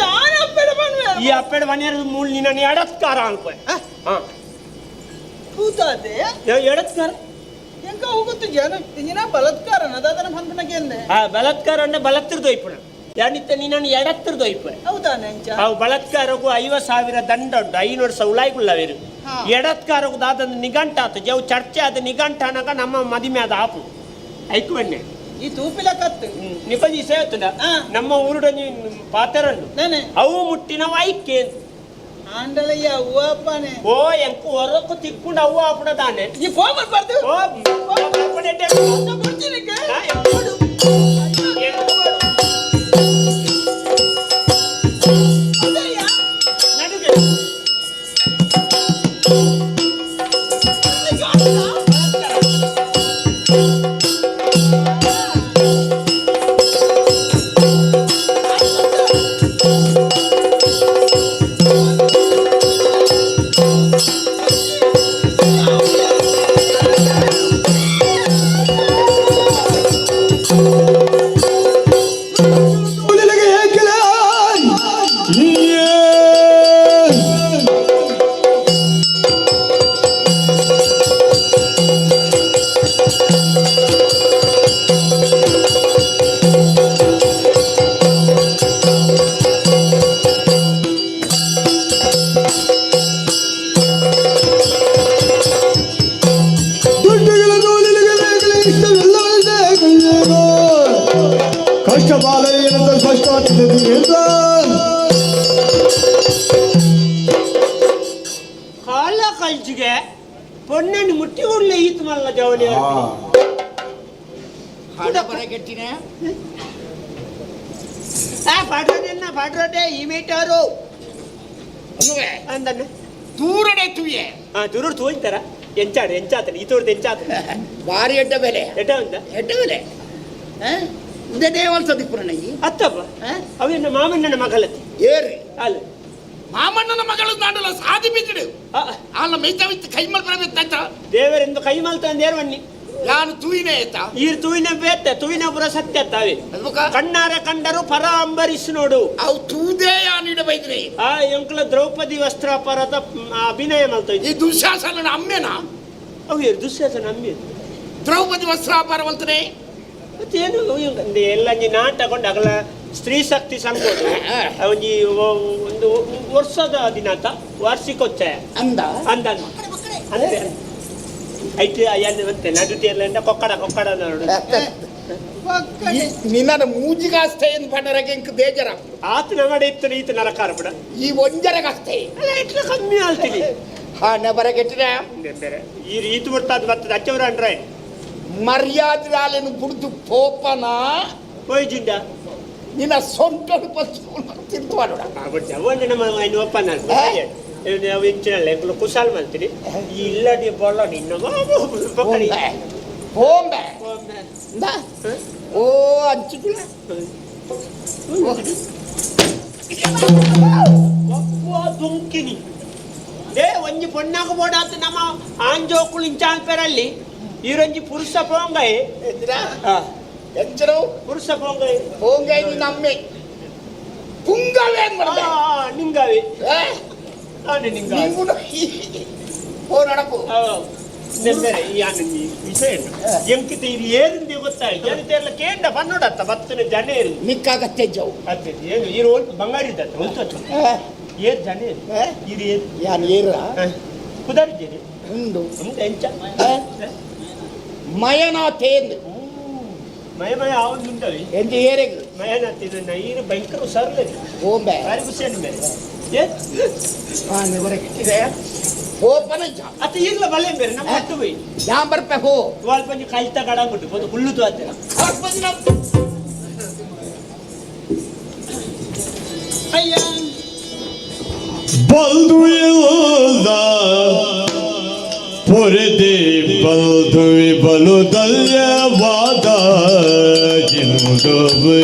ಈ ಅಪ್ಪೆಡ ಮನೆಯ ಮೂಲ ನಿನ್ನ ಎಡತ್ಕಾರ ಅನ್ಕೊ ಎಡತ್ಕಾರ ಎಂಕ ಹೋಗುತ್ತೆ ಜನ ಬಲತ್ಕಾರ ಅದಾದನ ಬಂದನಗೆ ಎಂದೆ ಬಲತ್ಕಾರ ಅಂದ್ರೆ ಬಲತ್ತಿರ್ದೋಯ್ಪುಣ ಯಾನಿತ್ತ ನೀನು ಎಡತ್ತಿರ್ದೋಯ್ಪ ಹೌದಾ ನೆಂಚ ಅವು ಬಲತ್ಕಾರಕ್ಕೂ 50,000 ದಂಡ ಉಂಟು 500 ಸೌಲಾಯ್ಗುಳ್ಳವೇರು ಎಡತ್ಕಾರಕ್ಕೂ ದಾದಂದು ನಿಘಂಟ ಆತು ಜವು ಚರ್ಚೆ ಆದ ನಿಘಂಟ ಅನ್ನಕ ನಮ್ಮ ಮದಿಮೆ ಆದ ಆಪು ಐಕು ಬನ್ನೆ ಈ ತೂಪಿಲ ಕತ್ತು ನಿಪಂಜಿ ಸೇತುನ ನಮ್ಮ ಊರುಡ ಪಾತೆರನ್ನು ಅವು ಮುಟ್ಟಿನವ ಐಕೆ ಆಂಡಲಯ್ಯ ಅವ್ವಪ್ಪನೆ ಓ ಎಂಕು ಹೊರಕು ತಿಕ್ಕೊಂಡು ಅವ್ವ ಆಪಡದಾನೆ ಈ ಫೋನ್ ಬರ್ತೀವಿ ಓ ಬರ್ಪಡೆ ಬರ್ತೀನಿ ಕಾಲ ಕಲ್ಚಿಗೆ ಪೊಣ್ಣನ್ನು ಮುಟ್ಟಿ ಉಳ್ಳೆ ಈತು ಮಲ್ಲ ಜವಳಿ ಕೆಟ್ಟಿನ ಪಾಡ್ರೋಡೆನ್ನ ಪಾಡ್ರೋಡೆ ಈ ಮೀಟರು ಅಂದನ್ನ ದೂರಡೆ ತುಯೆ ದೂರ ತೋಯ್ತಾರ ಎಂಚಾಡು ಎಂಚಾತನೆ ಈ ತೋರ್ದು ಎಂಚಾತನೆ ಭಾರಿ ಎಡ್ಡ ಬೆಲೆ ಎಡ್ಡ ಉಂಟ ಎಡ್ಡ ಬೆಲೆ ಇದೇ ದೇವಲ್ಸದಿ ಪುರಾಣ ಅತ್ತಪ್ಪ ಅವೇನ ಮಾಮಣ್ಣನ ಮಗಳತಿ ಏರಿ ಅಲ್ಲ ಮಾಮಣ್ಣನ ಮಗಳು ನಾಡಲ್ಲ ಸಾದಿ ಬಿದ್ದಿಡು ಅಲ್ಲ ಮೈತವಿತ್ತು ಕೈ ಮಲ್ಪರಬೇಕಂತ ದೇವರೆಂದು ಕೈ ಮಲ್ತಂದೇರ್ ಬನ್ನಿ ನಾನು ತೂಯಿನೇ ಆಯ್ತ ಈ ತೂಯಿನ ಬೇತೆ ತೂಯಿನ ಪುರ ಸತ್ಯ ತಾವೆ ಕಣ್ಣಾರ ಕಂಡರು ಪರ ಅಂಬರೀಶ್ ನೋಡು ಅವು ತೂದೇ ಯಾನಿಡ ಬೈದ್ರಿ ಆ ಎಂಕ್ಲ ದ್ರೌಪದಿ ವಸ್ತ್ರಾಪರದ ಅಭಿನಯ ಮಲ್ತ ಈ ದುಶ್ಯಾಸನ ಅಮ್ಮೆನಾ ಅವು ದುಶ್ಯಾಸನ ಅಮ್ಮೆ ದ್ರೌಪದಿ ವಸ್ತ್ರಾಪಾರ ಮಲ್ತನೆ ಮತ್ತೇನು ಎಲ್ಲ ನಾಟಕೊಂಡು ಅಗಲ ಸ್ತ್ರೀ ಶಕ್ತಿ ಸಂಕೋಚ ಒಂಜಿ ಒಂದು ವರ್ಷದ ದಿನಾಂತ ವಾರ್ಷಿಕೋತ್ಸವ ಅಂದ ಅಂದ ಅಂತೆ ಐತೆ ಅಯ್ಯಂದು ಮತ್ತೆ ನಡುಟಿ ಎಲ್ಲ ಕೊಕ್ಕಡ ಕೊಕ್ಕಡ ನೋಡು ನಿನ್ನ ಮೂಜಿಗಾಸ್ತೆ ಎಂದು ಪಂಡರಗೆ ಇಂಕ ಬೇಜಾರ ಆತ ನಗಡೆ ಇತ್ತು ಈತ ನರಕಾರ ಬಿಡ ಈ ಒಂಜರಗಾಸ್ತೆ ಅಲ್ಲ ಇಟ್ಲ ಕಮ್ಮಿ ಆಲ್ತೀನಿ ಹಾ ನೆಬರಗೆಟ್ಟಿನ ಈ ರೀತಿ ಬರ್ತದ ಬರ್ತದ ಅಚ್ಚವರ ಅಂಡ್ರೆ ಮರ್ಯಾದೆ ಆಲೆನು ಬುಡ್ದು ಪೋಪನ ಹೋಯ್ಜಿಂಡ ನಿನ್ನ ಸೊಂಟಡು ತಿಂತು ಮಾಡೋಣ ಜವಣ್ಣ ನಮ್ಮ ಒಪ್ಪನ ನಾವು ಇಂಚಿನಲ್ಲ ಕುಶಾಲ್ ಮಾಡ್ತೀರಿ ಈ ಇಲ್ಲಡಿ ಬೊಲ್ಲ ನಿನ್ನ ಹೋಂಬೆ ಓ ಅಂಚಿಗಳ ದುಂಕಿನಿ ದೇ ಒಂಜಿ ಪೊನ್ನಾಗ ಬೋಡಾತು ನಮ್ಮ ಆಂಜೋಕುಳು ಇಂಚಾನ್ ಪೆರಲ್ಲಿ ಈರೊಂಜಿ ಪುರುಷ ಪೋಂಗೈ ಎಂಚರು ಪುರುಷ ಪೋಂಗೈ ಹೋಂಗೈ ನೀನು ಅಮ್ಮೆ ಪುಂಗವೇ ನಿಂಗವಿ ನಿಂಗ ಓ ನಡಕು ನೆಂದರೆ ಈ ವಿಷಯ ಎಂಕಿತ ಇಲ್ಲಿ ಏರಿಂದೆ ಗೊತ್ತಾಯ್ತು ಜನತೆಲ್ಲ ಕೇಂದ್ರ ಬನ್ನೋಡತ್ತ ಬತ್ತನ ಜನ ಏರಿ ನಿಕ್ಕಾಗತ್ತೆ ಜವು ಅತ್ತೆ ಏನು ಈರು ಬಂಗಾರಿದ್ದತ್ತ ಹೊಲ್ತು ಏರ್ ಜನ ಇರಿ ಯಾನ್ ಏರ ಕುದರಿದ್ದೀರಿ ಉಂಡು ಎಂಚ ಮಯನಾಥೇಂದು ಮಯ ಅವನು ಉಂಟವಿ ಎಂಜಿ ಏರೆಗ್ ಮಯನಾಥ್ ಇದನ್ನ ಈರು ಭಯಂಕರ ಸರ್ಲೆ ಓಂಬೆ ಯಾರಿಗೂ ಸೇರಿ ಮೇಲೆ ಇದೆ ಹೋ ಪನಂಚ ಅತ್ತ ಈಗಲ ಬಲೆ ಬೇರೆ ನಮ್ಮ ಹತ್ತು ಬೈ ಯಾಂ ಬರ್ಪೆ ಹೋ ವಾಲ್ ಪಂಜಿ ಕೈತ ಗಡಂಬಿಟ್ಟು ಬಂದು ಹುಲ್ಲುದು ಆತ ಅಯ್ಯ ಬಲ್ದುವಿಲ್ಲ ಪೊರೆದೆ ಬಲ್ದುವಿ ಬಲು ದಲ್ಯವಾದ ಜಿನುದೊಬ್ಬೆ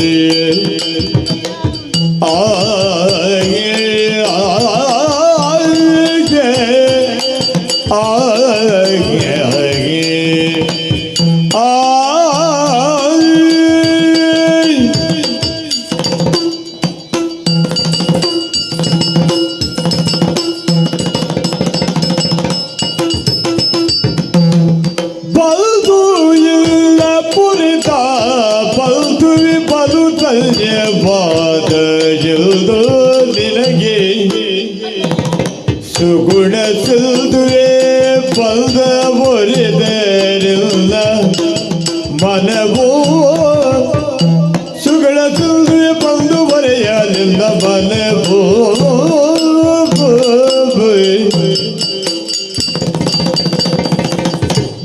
ಸುಗುಣ ಸುಲ್ದುವೆ ಪಲ್ದ ಒರೆದರಿಲ್ಲ ಮನವೋ ಸುಗುಣ ಸುಲ್ದುವೆ ಪಲ್ದು ಒರೆಯಲಿಲ್ಲ ಮನವೋ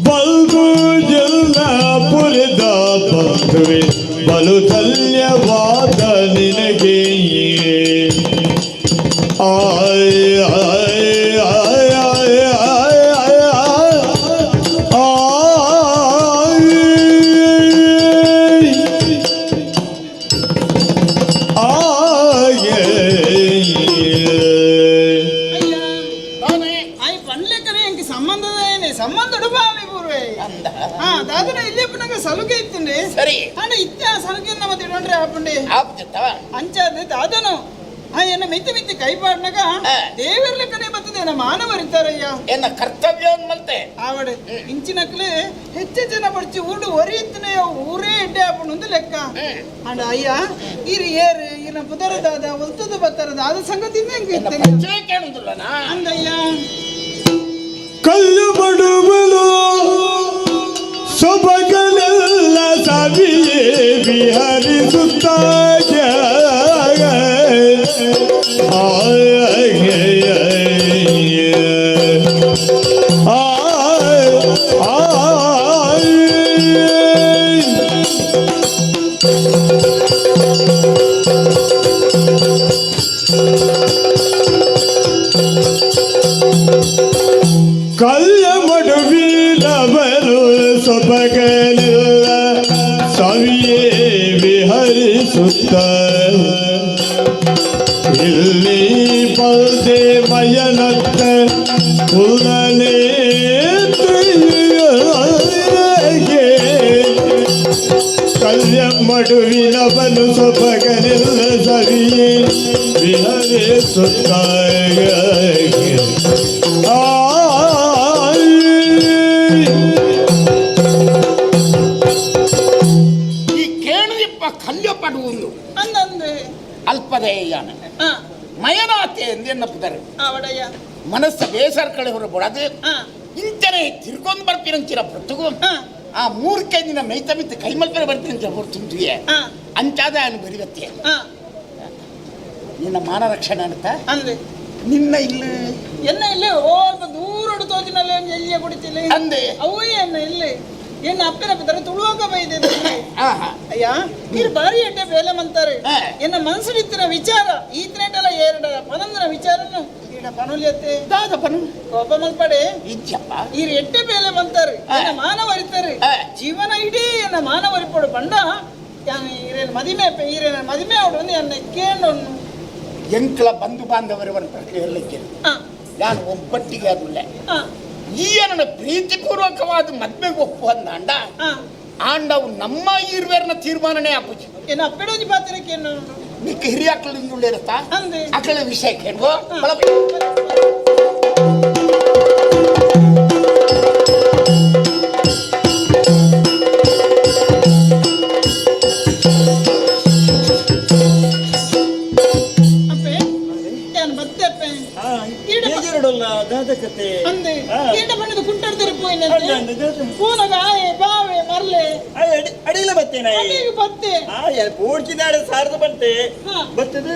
ಬಲ್ದು ಜಲ್ಲ ಪುರಿದ ಬಂಧುವೆ ಬಲು ಧನ್ಯವಾದ ನಿನಗೆ ಸಲುಗೆ ಇತ್ತಂడి ಸರಿ ಆನೆ ಇತ್ತ ಸಲುಗೆ ನಮ್ಮ ತಿಡೊಂಡ್ರೆ ಆಪಂಡಿ ಆಪ್ತಿತ್ತ ಅಂಚಾದ ದಾದನು ಎನ್ನ ಮಿತ್ತಿ ಮಿತ್ತಿ ಕೈ ಪಾಡ್ನಾಗ ದೇವರ್ಲ ಕಡೆ ಬರ್ತದೆ ನಮ್ಮ ಮಾನವರಿದ್ದಾರಯ್ಯ ಎನ್ನ ಕರ್ತವ್ಯ ಮಲ್ತೆ ಆವಡೆ ಇಂಚಿನಕ್ಲೆ ಹೆಚ್ಚು ಜನ ಬರ್ಚಿ ಊಡು ಒರಿಯುತ್ತನೆ ಊರೇ ಎಡ್ಡೆ ಆಪಣು ಒಂದು ಲೆಕ್ಕ ಅಂಡ ಅಯ್ಯ ಇರಿ ಏರು ಇನ್ನ ಪುದರದಾದ ಒಲ್ತದ ಬತ್ತರದ ಆದ ಸಂಗತಿಯಿಂದ ಹೆಂಗೆ ಕೇಳುದಿಲ್ಲ ಅಂದಯ್ಯ ಕಲ್ಲು ಬಡುವಲು ಸೊಬಗಲೆಲ್ಲ ಸವಿಯೇ ವಿಹರಿಸುತ್ತ ಕಲ್ಲ ಮಡುವಿನವರು ಸೊಬಗಲಿಲ್ಲ ಸವಿಯೇ ವಿಹರಿಸುತ್ತ ಇಲ್ಲಿ ಬಲ್ದೆ ಮಯನತ್ತ ಪುನನೇ ಕಲ್ಯ ಮಡುವಿನವನು ಸೊಬಗಲಿಲ್ಲ ಸವಿಯೇ ವಿಹರಿಸುತ್ತ ಈ ಕೇಳುದಿಪ್ಪ ಕಲ್ಯ ಪಡುವುದು ಅಂದಂದೆ ಅಲ್ಪದೇಯಾನ ಮಯನಾತೆ ಎಂದೆನ್ನಪ್ಪುತ್ತಾರೆ ಆವಡಯ್ಯ ಮನಸ್ಸು ಬೇಸರ ಕಡೆ ಹೊರಬೊಡದು ಇಂಚನೆ ತಿರ್ಕೊಂಡು ಬರ್ತೀರಂಚಿರ ಪ್ರತಿಗೂ ಆ 3 ದಿನ ಮೈತ ಮಿತ್ತು ಕೈ ಮಲ್ಪರೆ ಬರ್ತೀನಿ ಹೊರತುಂಟಿಯೇ ಅಂಚಾದ ಅವನು ಬರಿಗತ್ತೆ ನಿನ್ನ ಮಾನ ರಕ್ಷಣೆ ಅಂತ ಅಂದೆ ನಿನ್ನ ಇಲ್ಲಿ ಎನ್ನ ಇಲ್ಲಿ ಹೋಗ ದೂರ ತೋಜಿನಲ್ಲಿ ಎಲ್ಲಿಯ ಕುಡಿತಿಲ್ಲ ಅಂದೆ ಅವು ಎನ್ನ ಇಲ್ಲಿ ಎನ್ನ ಅಪ್ಪನ ಪುತ್ರ ತುಳುವಾಗ ಬೈದೆ ಅಯ್ಯ ನೀರು ಬಾರಿ ಎಡ್ಡೆ ಬೇಲೆ ಮಂತಾರೆ ಎನ್ನ ಮನಸ್ಸಿನ ವಿಚಾರ ಈ ತ್ರೇಟೆಲ್ಲ ಏರಡ ಪನಂದನ ವಿಚಾರನು ಈಡ ಪನುಲಿಯತ್ತೆ ದಾದ ಪನು ಕೋಪ ಮಲ್ಪಡೆ ಇಜ್ಜಪ್ಪ ಈ ಎಡ್ಡೆ ಬೇಲೆ ಮಂತಾರೆ ಎನ್ನ ಮಾನವರಿತಾರೆ ಜೀವನ ಇಡೀ ಎನ್ನ ಮಾನವರಿಪಡು ಬಂಡ ಈರೇನು ಮದಿಮೆ ಈರೇನ ಮದಿಮೆ ಅವಡು ಎನ್ನ ಕೇಂಡು ಎಂಕಲ ಬಂಧು ಬಾಂಧವರವರ ಪ್ರಕ್ರಿಯೆಯಲ್ಲಿಕ್ಕೆ ನಾನು ಒಬ್ಬಟ್ಟಿಗೆ ಅಲ್ಲ ಈ ನನ್ನ ಪ್ರೀತಿಪೂರ್ವಕವಾದ ಮದ್ವೆಗೆ ಒಪ್ಪುವಂದ ಅಂಡ ಆಂಡವು ನಮ್ಮ ಇರುವೆರ್ನ ತೀರ್ಮಾನನೇ ಅಪ್ಪುಜಿ ಏನು ಅಪ್ಪೆಡೋಜಿ ಪಾತ್ರಕ್ಕೆ ಏನು ನಿಕ್ಕ ಹಿರಿಯ ಅಕ್ಕಳು ಹಿಂದುಳ್ಳಿ ಇರುತ್ತಾ ಅಕ್ಕಳ ವಿಷಯ ಕೇಳುವ ಅಡಿಲ ಬತ್ತೇನೆ ಪೂಡ್ಚಿನಾಡ ಸಾರದ ಬಂತೆ ಬತ್ತದು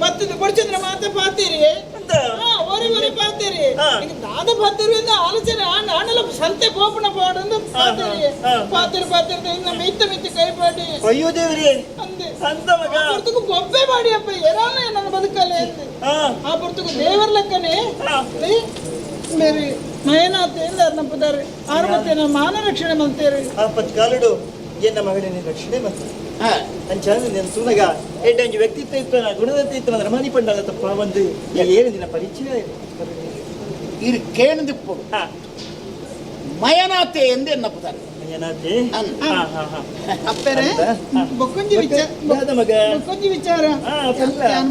ಬತ್ತದು ಪಡಿಸಿದ್ರೆ ಮಾತ್ರ ಪಾತೀರಿ ಒರೆ ಪಾತೀರಿ ದಾದ ಪಾತೀರಿ ಆಲೋಚನೆ ಆಣಲ ಸಂತೆ ಗೋಪನ ಪಾಡಂದು ಪಾತೀರಿ ಪಾತೀರಿ ಇನ್ನ ಮಿತ್ತ ಕೈ ಪಾಡಿ ಅಯ್ಯೋ ದೇವ್ರಿ ಅಂತ ಗೊಬ್ಬೆ ಮಾಡಿ ಅಪ್ಪ ಏನಾನ ನನ್ನ ಬದುಕಲ್ಲೇ ಆ ಪುರ್ತಕು ದೇವರ ಲೆಕ್ಕನೆ ಮೇರಿ ಮಯನಾತೆ ನಂಪದಾರೆ ಆರ್ಮತ್ತೇನ ಮಾನ ರಕ್ಷಣೆ ಮಂತೇರಿ ಆಪತ್ ಕಾಲಡು ಎನ್ನ ಮಗಳಿನ ರಕ್ಷಣೆ ಮತ್ತು ಅಂಚಾದ నేను ಸುನಗ ಏಟಂಜಿ ವ್ಯಕ್ತಿತ್ವ ಇತ್ತು ಗುಣದತ್ತ ಇತ್ತು ರಮಣಿ ಪಂಡಲ ತಪ್ಪ ಒಂದು ಏನು ದಿನ ಪರಿಚಯ ಇರು ಕೇಣದಿಪ್ಪು ಮಯನಾತೆ ಎಂದು ಎನ್ನಪ್ಪುತ್ತಾರೆ ಮಯನಾತೆ ಅಪ್ಪರೆ ಬೊಕ್ಕೊಂಜಿ ವಿಚಾರ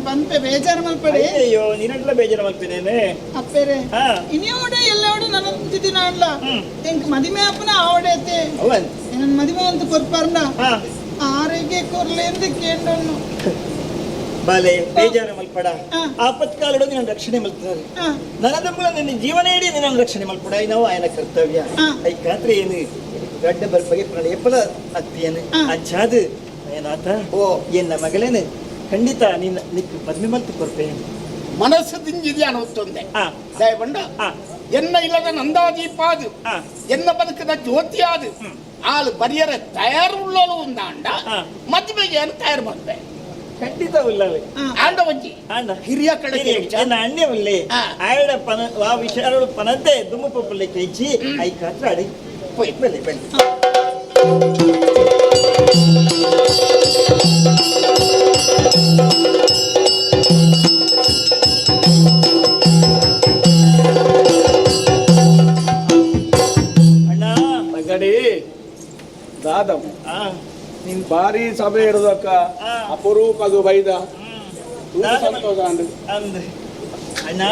ಪಂಪೆ ಬೇಜಾರು ಮಲ್ಪಡೆ ಅಯ್ಯೋ ನೀನಟ್ಲ ಬೇಜಾರು ಮಲ್ಪೇನೆ ಅಪ್ಪರೆ ಇನಿಯೋಡೆ ಎಲ್ಲೋಡೆ ನನ್ನ ದಿನ ಅಲ್ಲ ಎಂಕ್ ಮದಿಮೆ ಅಪ್ಪನ ಆವಡೆ ಐತೆ ನನ್ನ ಮದಿಮೆ ಅಂತ ಕೊರ್ಪಾರ್ನ ಆರೋಗ್ಯ ಕೊರ್ಲೆ ಅಂತ ಕೇಳೋನು ಬಾಲೆ ಬೇಜಾರು ಮಲ್ಪಡ ಆಪತ್ಕಾಲಡು ನಿನ್ನ ರಕ್ಷಣೆ ಮಲ್ತಾರೆ ನನ್ನದಮ್ಮಳ ನಿನ್ನ ಜೀವನ ಇಡೀ ನಿನ್ನ ರಕ್ಷಣೆ ಮಲ್ಪಡ ನಾವು ಆಯನ ಕರ್ತವ್ಯ ಐ ಖಾತ್ರಿ ಏನು ಗಡ್ಡ ಬರ್ಬಗೆ ಪ್ರಣಯ ಫಲ ಆಗ್ತೀಯನು ಅಂಚಾದ ಏನಾತ ಓ ಎನ್ನ ಮಗಳೇನು ಖಂಡಿತ ನಿನ್ನ ನಿಕ್ಕ ಮದ್ಮೆ ಮಲ್ತು ಕೊರ್ಪೆ ಮನಸ್ಸು ದಿಂಜಿದ್ಯಾನ ಹೊತ್ತೊಂದೆ ದಯಬಂಡ ಎನ್ನ ಇಲ್ಲದ ನಂದಾದೀಪಾದು ಎನ್ನ ಬದುಕದ ಜ್ಯೋತಿಯಾದು ಆಳು ಬರಿಯರ ತಯಾರುಳ್ಳೋಳು ಉಂದಾಂಡ ಮದ್ವೆಗೆ ಏನು ತಯಾರು ಮಾಡ್ದೆ ಖಂಡಿತ ಉಲ್ಲವೇ ಆಂಡ ಒಂಜಿ ಹಿರಿಯ ಕಡೆ ನನ್ನ ಅಣ್ಣೆ ಉಲ್ಲೆ ಆಯಡ ಪನ ಆ ವಿಚಾರಗಳು ಪನದ್ದೆ ದುಮ್ಮು ಪಪ್ಪಲೆ ಕೈಚಿ ಐ ಕಾತ್ರ ಅಡಿ ಪೋಯ್ ಬೆಲೆ ಬೆಲೆ ಅಣ್ಣ ಮಗಡಿ ದಾದಮ್ ನಿನ್ ಬಾರಿ ಸಭೆ ಇರೋದಕ್ಕ ಅಪರೂಪದು ಬೈದ ಸಂತೋಷ ಅಂದ್ರೆ ಅಣ್ಣ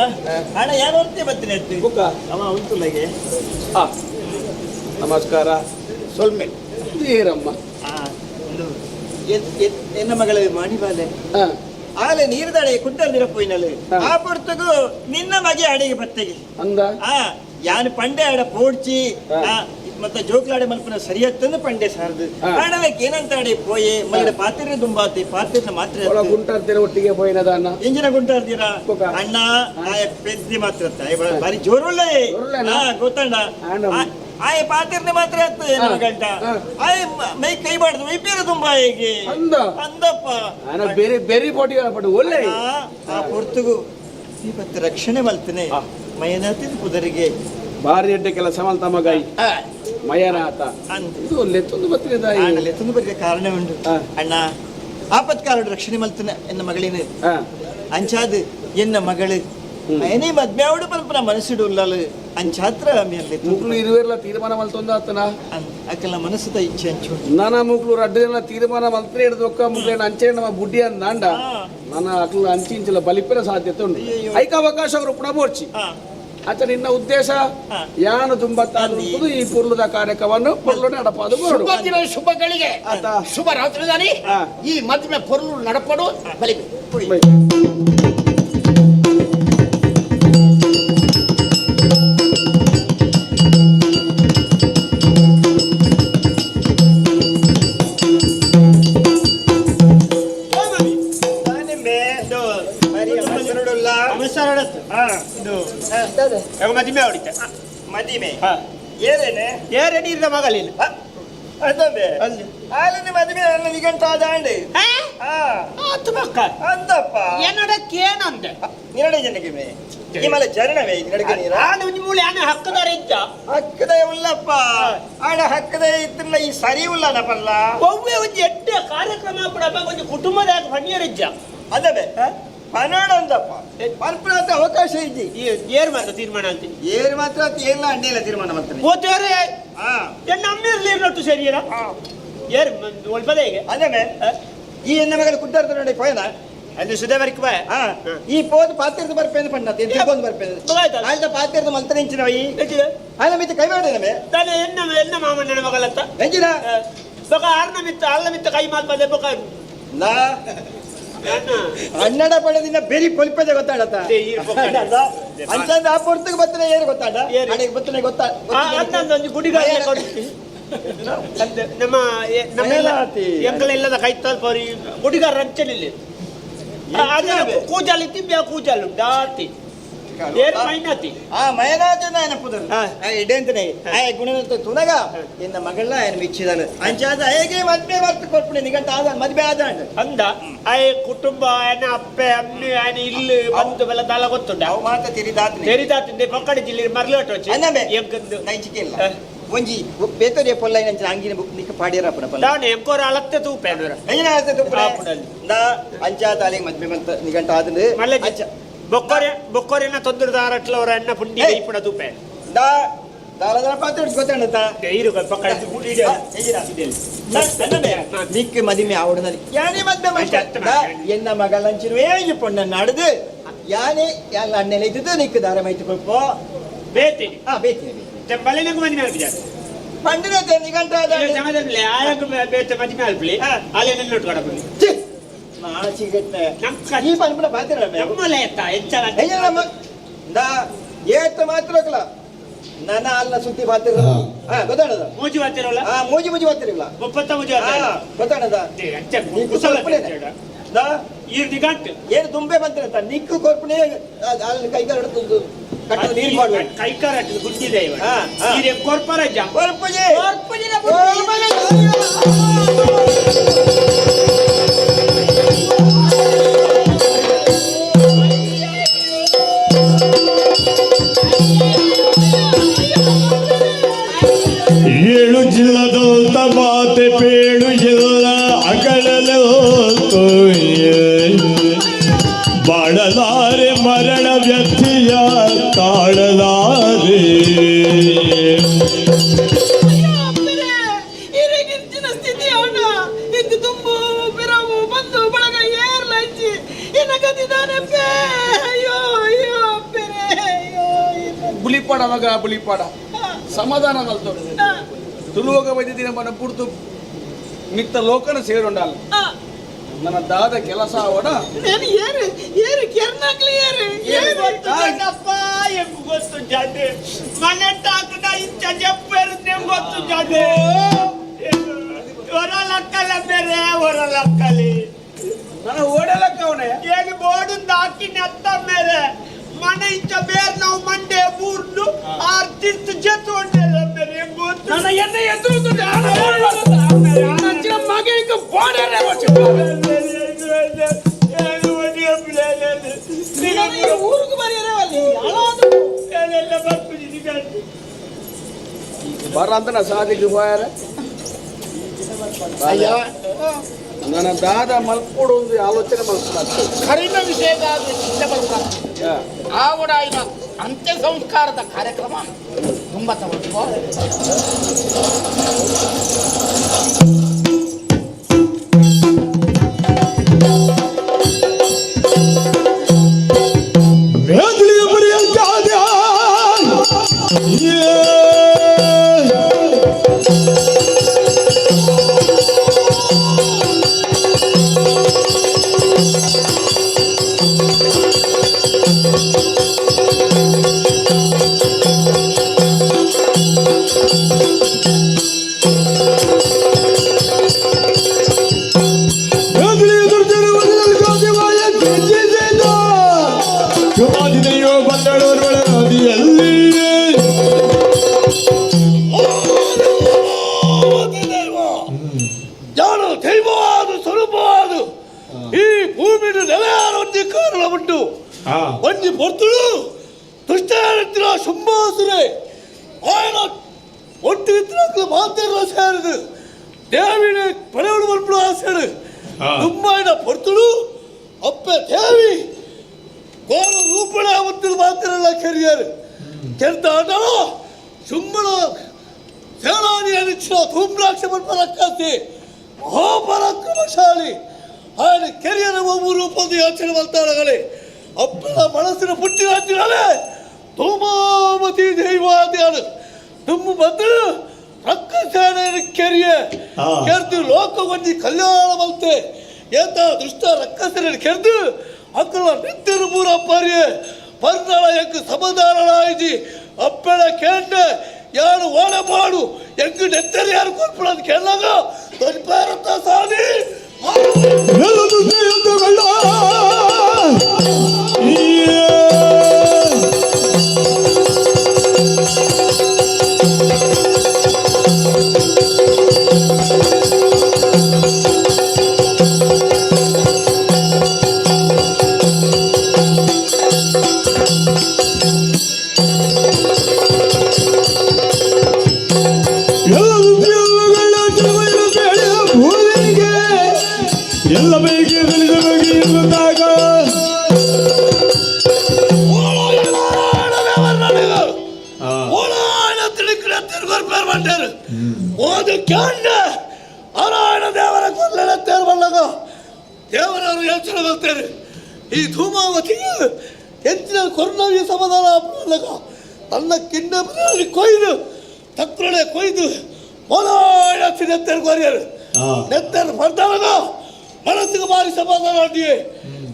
ಅಣ್ಣ ಯಾರು ಹೊರತೆ ಬರ್ತೀನಿ ಅತ್ತಿ ಬುಕ್ಕ ಅವ ಉಂಟುಲ್ಲಗೆ ನಮಸ್ಕಾರ ಸೊಲ್ಮೆ ನೀರಮ್ಮ ಎನ್ನ ಮಗಳ ಮಾಡಿ ಬಾಲೆ ಆಲೆ ನೀರ್ದಡೆ ಕುಂಟಲ್ದಿರ ಪೋಯಿನಲ್ಲ ಆ ಪೊರ್ತಗು ನಿನ್ನ ಮಗೆ ಅಡಿಗೆ ಬತ್ತೆಗೆ ಅಂದ ಯಾನ್ ಪಂಡೆ ಆಡ ಪೋಡ್ಚಿ ಮತ್ತೆ ಜೋಕ್ಲಾಡೆ ಮಲ್ಪನ ಸರಿಯತ್ತಂದು ಪಂಡೆ ಸಾರದು ಆಡಲಕ್ಕೆ ಏನಂತ ಆಡಿ ಪೋಯೆ ಮಗಳ ಪಾತ್ರೆ ದುಂಬಾತಿ ಪಾತ್ರೆ ಮಾತ್ರ ಗುಂಟಾರ್ತೀರ ಒಟ್ಟಿಗೆ ಪೋಯಿನದ ಅಣ್ಣ ಎಂಜಿನ ಗುಂಟಾರ್ತೀರ ಅಣ್ಣ ಆಯ ಪೆದ್ದಿ ಮಾತ್ರ ಬಾರಿ ಜೋರುಳ್ಳೆ ಗೊತ್ತಣ್ಣ ಆಯ ಪಾತ್ರೆ ಮಾತ್ರ ಗಂಟ ಆಯ ಮೈ ಕೈ ಬಾಡ್ದು ಮೈ ಬೇರೆ ತುಂಬಾ ಹೇಗೆ ಅಂದಪ್ಪ ಬೇರೆ ಬೇರೆ ಪೋಟಿ ಒಳ್ಳೆ ಆ ಪೊರ್ತುಗು ಇವತ್ತು ರಕ್ಷಣೆ ಮಲ್ತನೆ ಮಯನಾತಿನ ಪುದರಿಗೆ ಭಾರಿ ಎಡ್ಡೆ ಕೆಲಸ ಮಲ್ತ ಮಗೈ ಮಯನಾಥ ಇದು ಲೆತ್ತೊಂದು ಬತ್ತಿಗೆ ಲೆತ್ತೊಂದು ಬರಿಗೆ ಕಾರಣ ಉಂಟು ಅಣ್ಣ ಆಪತ್ಕಾಲದ ರಕ್ಷಣೆ ಮಲ್ತನೆ ಎನ್ನ ಮಗಳಿನ ಅಂಚಾದ ಎನ್ನ ಮಗಳು ಮಯನೇ ಮದ್ಮ್ಯಾವಡು ಪಲ್ಪನ ಮನಸ್ಸಿಡು ಉಲ್ಲಲು ಅಂಚಾತ್ರ ಮೇಲೆ ಮುಕ್ಳು ಇರುವೆಲ್ಲ ತೀರ್ಮಾನ ಮಲ್ತೊಂದ ಆತನ ಅಕ್ಕಲ ಮನಸ್ಸದ ಇಚ್ಛೆ ಅಂಚು ನಾನಾ ಮುಕ್ಳು ರಡ್ಡನ ತೀರ್ಮಾನ ಮಲ್ತ್ರೆ ಹಿಡಿದೊಕ್ಕ ಮುಕ್ಳೇನ ಅಂಚೆ ನಮ್ಮ ಬುಡ್ಡಿ ಅಂದಾಂಡ ನನ್ನ ಅಕ್ಲ ಅಂಚಿಂಚಲ ಬಲಿಪಿನ ಸಾಧ್ಯತೆ ಉಂಟು ಐಕ ಅವಕಾಶ ಅವರು ಪುಣಬೋರ್ಚಿ ಆತ ನಿನ್ನ ಉದ್ದೇಶ ಯಾನು ತುಂಬತ್ತಾದು ಈ ಪುರ್ಲದ ಕಾರ್ಯಕ್ರಮವನ್ನು ಪೊರ್ಲು ನಡಪಾದು ಶುಭ ದಿನ ಶುಭಗಳಿಗೆ ಶುಭ ರಾತ್ರಿ ದಾನಿ ಈ ಮದ್ಮೆ ಪೊರ್ಲು ನಡಪಡು ಬಲಿ ಮದಿಮೆ ಹೊಡಿತ ಮದಿಮೆ ಏರೇನೆ ಏರೇನಿ ಇರ್ದ ಮಗಳಿಲ್ಲ ಅದವೇ ಆಲಿನ ಮದಿಮೆ ನನ್ನ ನಿಗಂಟ ಆದಾಂಡೆ ಮಕ್ಕ ಅಂದಪ್ಪ ಏನಡಕ್ಕೆ ಏನಂದೆ ನಿರಡೆ ಜನಕ್ಕೆ ಮೇ ನಿಮ್ಮಲ ಚರಣವೇ ನಿರಡೆ ನೀರ ನಾನು ನಿಮ್ಮೂಳೆ ಆನೆ ಹಕ್ಕದಾರ ಇದ್ದ ಹಕ್ಕದೇ ಉಲ್ಲಪ್ಪ ಆಡ ಹಕ್ಕದೇ ಇತ್ತಿಲ್ಲ ಈ ಸರಿ ಉಲ್ಲ ಪಲ್ಲ ಒವ್ವೆ ಒಂದು ಎಡ್ಡೆ ಕಾರ್ಯಕ್ರಮ ಕೂಡ ಒಂದು ಕುಟುಂಬದ ಫಣಿಯರಿದ್ದ ಅದವೇ ಪನ್ನಡ ಅಂದಪ್ಪ ಪರ್ಪರಾತ ಅವಕಾಶ ಇದ್ದಿ ಏರ್ ಮಾತ್ರ ತೀರ್ಮಾನ ಅಂತ ಏರು ಮಾತ್ರ ಎಲ್ಲ ಅಡ್ಡಿಲ್ಲ ತೀರ್ಮಾನ ಮಾಡ್ತಾನೆ ಓದ್ತಾರೆ ಎನ್ನ ಅಮ್ಮಿರ್ಲಿ ಇರ್ಲೊಟ್ಟು ಸರಿಯರ ಏರ್ ಒಳ್ಪದ ಹೇಗೆ ಅದೇ ಈ ಎನ್ನ ಮಗಳು ಕುಟ್ಟಾರ್ದ ನೋಡಿ ಪೋಯನ ಅದು ಸುಧಾವರಿಕೆ ಬಾ ಈ ಪೋದು ಪಾತ್ರದ ಬರ್ಪೇನು ಪಣ್ಣತ್ತೆ ತಿಳ್ಕೊಂಡು ಬರ್ಪೇನು ಆಯ್ತಾ ಪಾತ್ರದ ಮಲ್ತನೆ ಇಂಚಿನ ಈ ಅಲ್ಲ ಮಿತ್ತ ಕೈ ಮಾಡಿದ ತಾನೆ ಎನ್ನ ಮಾಮನ ಮಗಳತ್ತ ಎಂಜಿನ ಬೊಕ ಆರ್ನ ಮಿತ್ತ ಅಲ್ಲ ಮಿತ್ತ ಕೈ ಮಾಲ್ಪದೆ ಬೊಕ ನಾ ಕನ್ನಡ ಪಡೆದಿನ ಬೇರೆ ಕೊಲ್ಪದೆ ಗೊತ್ತಾಡತ್ತ ಅಂಚಂದ ಆ ಪೊರ್ತಕ್ಕೆ ಬತ್ತನೆ ಏನು ಗೊತ್ತಾಡ ಅಡಿಗೆ ಬತ್ತನೆ ಗೊತ್ತಾ ಒಂದು ಗುಡಿಗಾರ ನಮ್ಮ ನಮ್ಮೆಲ್ಲ ಎಂಕಲೆಲ್ಲದ ಕೈ ತಲ್ಪರಿ ಗುಡಿಗಾರ ರಂಚನಿಲ್ಲ ಕೂಜಾಲಿ ತಿಂಬ್ಯಾ ಕೂಜಾಲು ದಾತಿ ಏರ್ ಮೈನಾತಿ ಆ ಮಯನಾಜನ ನೆನಪುದಲ್ಲ ಇಡೆಂತನೆ ಆ ಗುಣವಂತ ತುನಗ ಎನ್ನ ಮಗಳ ಏನು ಮಿಚ್ಚಿದನು ಅಂಚಾದ ಹೇಗೆ ಮದ್ವೆ ಬರ್ತು ಕೊಟ್ಬಿಡಿ ನಿಗಂಟ ಆದ ಮದ್ವೆ ಆದ ಅಂದ ಆಯ್ ಕುಟುಂಬ ಏನ ಅಪ್ಪೆ ಅಮ್ಮಿ ಏನ ಇಲ್ಲಿ ಬಂದು ಬೆಲ್ಲ ದಾಲ ಗೊತ್ತುಂಡ ಅವು ಮಾತ್ರ ತೆರಿದಾತಿಂದೆ ಪಕ್ಕಡಿ ಜಿಲ್ಲೆ ಮರ್ಲೋಟ ಅನ್ನಬೆ ಎಂಕಂದು ನೈಚಿಕೆ ಇಲ್ಲ ಒಂಜಿ ಬೇತೋರಿಯ ಪೊಲ್ಲ ಏನಂಚ ಅಂಗಿನ ಬುಕ್ ನಿಕ ಪಾಡಿಯರ ಪಡ ಪಲ್ಲ ದಾನೆ ಎಂಕೋರ ಅಳತ್ತೆ ತೂಪೇನರ ಐನ ಅಳತ್ತೆ ತೂಪೆ ನಾ ಅಂಚಾದ ಅಲೆ ಮದ್ವೆ ಬಂತ ನಿಗಂಟ ಆದ ಮಲ್ಲೆ ಬೊಕ್ಕೋರೆನ ತೊಂದರದಾರಟ್ಲ ಅವರ ಅಣ್ಣ ಪುಂಡಿ ಇಪ್ಪಡ ತೂಪೆ ದಾ ದಾಲದರ ಪಾತ್ರ ಗೊತ್ತಾಣತ ಇರು ಪಕ್ಕಡಿ ಗುಡಿ ನಿಕ್ಕೆ ಮದಿಮೆ ಆವಡನಲ್ಲಿ ಯಾನೇ ಮದ್ವೆ ಮಾಡ್ತಾ ಎನ್ನ ಮಗಳಂಚಿರುವೇ ಈ ಪೊಣ್ಣ ನಡೆದು ಯಾನೇ ಎಲ್ಲ ಅಣ್ಣೆಲೆ ಇದ್ದದ್ದು ನಿಕ್ಕೆ ದಾರ ಮೈತು ಕೊಪ್ಪೋ ಬೇತಿ ಬೇತಿ ಬಲೆನಗೂ ಮದಿಮೆ ಆಗಿದ್ದಾರೆ ಪಂಡಿನ ನಿಗಂಟ ಸಮಯದಲ್ಲಿ ಆಯಕ ಬೇತ ಮದಿಮೆ ಅಲ್ಪಲಿ ಅಲೆ ನೆಲ್ಲೊಟ್ಟು ಕಡಬಲಿ ಸಿಗತ್ತೆ ಈ ಪಂಪನ ಪಾತ್ರ ನಮ್ಮಲೆ ಎತ್ತ ಹೆಚ್ಚಳ ಏತ ಮಾತ್ರ ನನ್ನ ಅಲ್ಲ ಸುದ್ದಿ ಪಾತ್ರ ಗೊತ್ತಾಣದ ಮೂಜಿ ಬಾತಿರಲ್ಲ ಮೂಜಿ ಬಾತಿರಲ್ಲ ಮುಪ್ಪತ್ತ ಮೂಜಿ ಗೊತ್ತಾಣದ ಈ ನಿಗಂಟ್ ಏನು ತುಂಬೆ ಬಂತಿರತ್ತ ನಿಕ್ಕು ಕೊರ್ಪಣೆ ಅಲ್ಲಿ ಕೈಗಾರ ಹಿಡಿದು ಕಟ್ಟದ ನೀರು ಮಾಡುವ ಕೈಕಾರ ಗುಡ್ಡಿದೆ ಈಗ ಕೊರ್ಪರಜ ಕೊರ್ಪಜೆ ಏಳು ಜಿಲ್ಲದಂತ ಮಾತೆ ಪೇಳು ಎಲ್ಲ ಅಗಳಲೋತು ಬಾಳಲಾರೆ ಮರಣ ವ್ಯಥಿಯ ತಾಳಲಾರೆ ಇರಗಿಂಚಿನ ಸ್ಥಿತಿ ಅವನ ಇಂದು ತುಂಬು ಬಿರವು ಬಂದು ಬಳಗ ಏರ್ಲಂಚಿ ಇನಗದಿದ್ದಾನೆ ಅಯ್ಯೋ ಅಯ್ಯೋ ಪೆರೆ ಅಯ್ಯೋ ಬುಲಿಪಾಡ ಮಗ ಬುಲಿಪಾಡ ಸಮಾಧಾನ ಕಲ್ತೋಡು ತುಳುವಾಗ ವೈದ್ಯದಿನ ಮನ ಪುರ್ತು ಮಿತ್ತ ಲೋಕನ ಸೇರುಂಡಲ್ಲ ನನ್ನ ದಾದ ಕೆಲಸ ಅವಡ నేను ఏరు కెర్నక్లి ఏరు ಗೊತ್ತಪ್ಪ ಎಂಬ ಗೊತ್ತು ಜಾತೆ ಮನೆ ಟಾಕನ ಇಂಚ ಜಪ್ಪರು ಗೊತ್ತು ಜಾತೆ ಹೊರ ಲಕ್ಕಲ ಬೇರೆ ಹೊರ ಲಕ್ಕಲಿ ನನ್ನ ಓಡಲಕ್ಕ ಅವನೇ ಏನು ಬೋರ್ಡು ಹಾಕಿನ ಅತ್ತ ಮೇಲೆ ಮನೆ ಇಂಚ ಬೇರೆ ನಾವು ಮಂಡೆ ಬೂರ್ದು ಆರ್ತಿರ್ತು ಜತ್ತು ಹೊಂಟೆಲ್ಲ ಬೇರೆ ಗೊತ್ತು ನನ್ನ ಎಣ್ಣೆ ಎದುರು ನಂಚಿನ ಮಗನಿಗೆ ಬೋಡರೆ ఊరుకు మరి ಬರಂತನ ಸಾಧಿಗೆ ಹೋಯಾರ ನನ್ನ ದಾದ ಮಲ್ಪೋಡು ಒಂದು ಆಲೋಚನೆ ಮಲ್ಪಡ ಕಡಿಮೆ ವಿಷಯದಾದ ಚಿಂತೆ ಬರುತ್ತಾರೆ ಆವಡ ಇವ ಅಂತ್ಯ ಸಂಸ್ಕಾರದ ಕಾರ್ಯಕ್ರಮ ತುಂಬ ತಗೊಳ್ಳುವ ಈ ಭೂಮಿ ನೆಲೆಯಾರೊಂದಿ ಕಾರಣ ಉಂಟು ಒಂಜಿ ಪೊರ್ತುಡು ದುಷ್ಟರ ಸುಂಬಾಸುರೆ ఆయన ఒట్టి ఇతరులకు మాత్రం సేరదు దేవిని పడవడు మలుపుడు ఆశాడు దుమ్మైన పొర్తుడు అప్ప దేవి ಕೋರ ರೂಪಣ ಅವತ್ತಿನ ಮಾತಿರಲ್ಲ ಕೆರಿಯರು ಕೆಂತ ಆಟೋ ಸುಮ್ಮನ ಸೇನಾನಿ ಅನಿಚ್ಛ ಧೂಮ್ರಾಕ್ಷ ಪರಕ್ಕಾಸಿ ಮಹಾಪರಾಕ್ರಮಶಾಲಿ ఆయన కెరియర్ రూపొంది ಯೋಚನೆ ಮಾಡ್ತಾರಗಲೇ ಅಪ್ಪಳ ಮನಸ್ಸಿನ ಪುಟ್ಟಿನ ಹಚ್ಚಿರಲೇ ಧೂಮಾವತಿ ದೈವಾದ್ಯಾಳು ತುಂಬ ಬಂದು ರಕ್ಕ ಸೇನೆ ಕೆರಿಯ ಕೆರ್ದು ಲೋಕ ಒಂಜಿ ಕಲ್ಯಾಣ ಮಲ್ತೆ ಏತ ದುಷ್ಟ ರಕ್ಕ ಸೇನೆ ಕೆರ್ದು ಅಕ್ಕಳ ನಿತ್ಯರು ಪೂರ ಪರ್ಯ ಪರ್ನಾಳ ಎಂಕ್ ಸಮಾಧಾನಳಾಯಿಜಿ ಅಪ್ಪಳ ಕೇಂಡ ಯಾರು ಓಡಬಾಡು ಎಂಕ್ ನೆತ್ತರಿ ಯಾರು ಕೊರ್ಪಡೋದು ಕೇಳಾಗ ದೊಡ್ಡ ಸಾಧಿ ಎಲ್ಲ ಬೇಗೆ ಎನ್ನುತ್ತಾಗ ನಾರಾಯಣ ದೇವರ ಕೊಲ್ಲತ್ತೇರು ಬಂದಾಗ ದೇವರವರು ಯೋಚನೆ ಬರ್ತಾರೆ ಈ ಧೂಮಾವತಿಗೆ ಹೆಚ್ಚಿನ ಕೊರೋನಾವಿಯ ಸಮಾಧಾನ ಬಂದಾಗ ತನ್ನ ಕಿಂಡಿ ಕೊಯ್ದು ತಕ್ಕಳೆ ಕೊಯ್ದು ನೆತ್ತರು ಕೊರಿಯರು ನೆತ್ತರು ಬರ್ತಾವಾಗ ಮನಸ್ಸಿಗೆ ಭಾರಿ ಸಮಾಧಾನ ಆಡಿಯೇ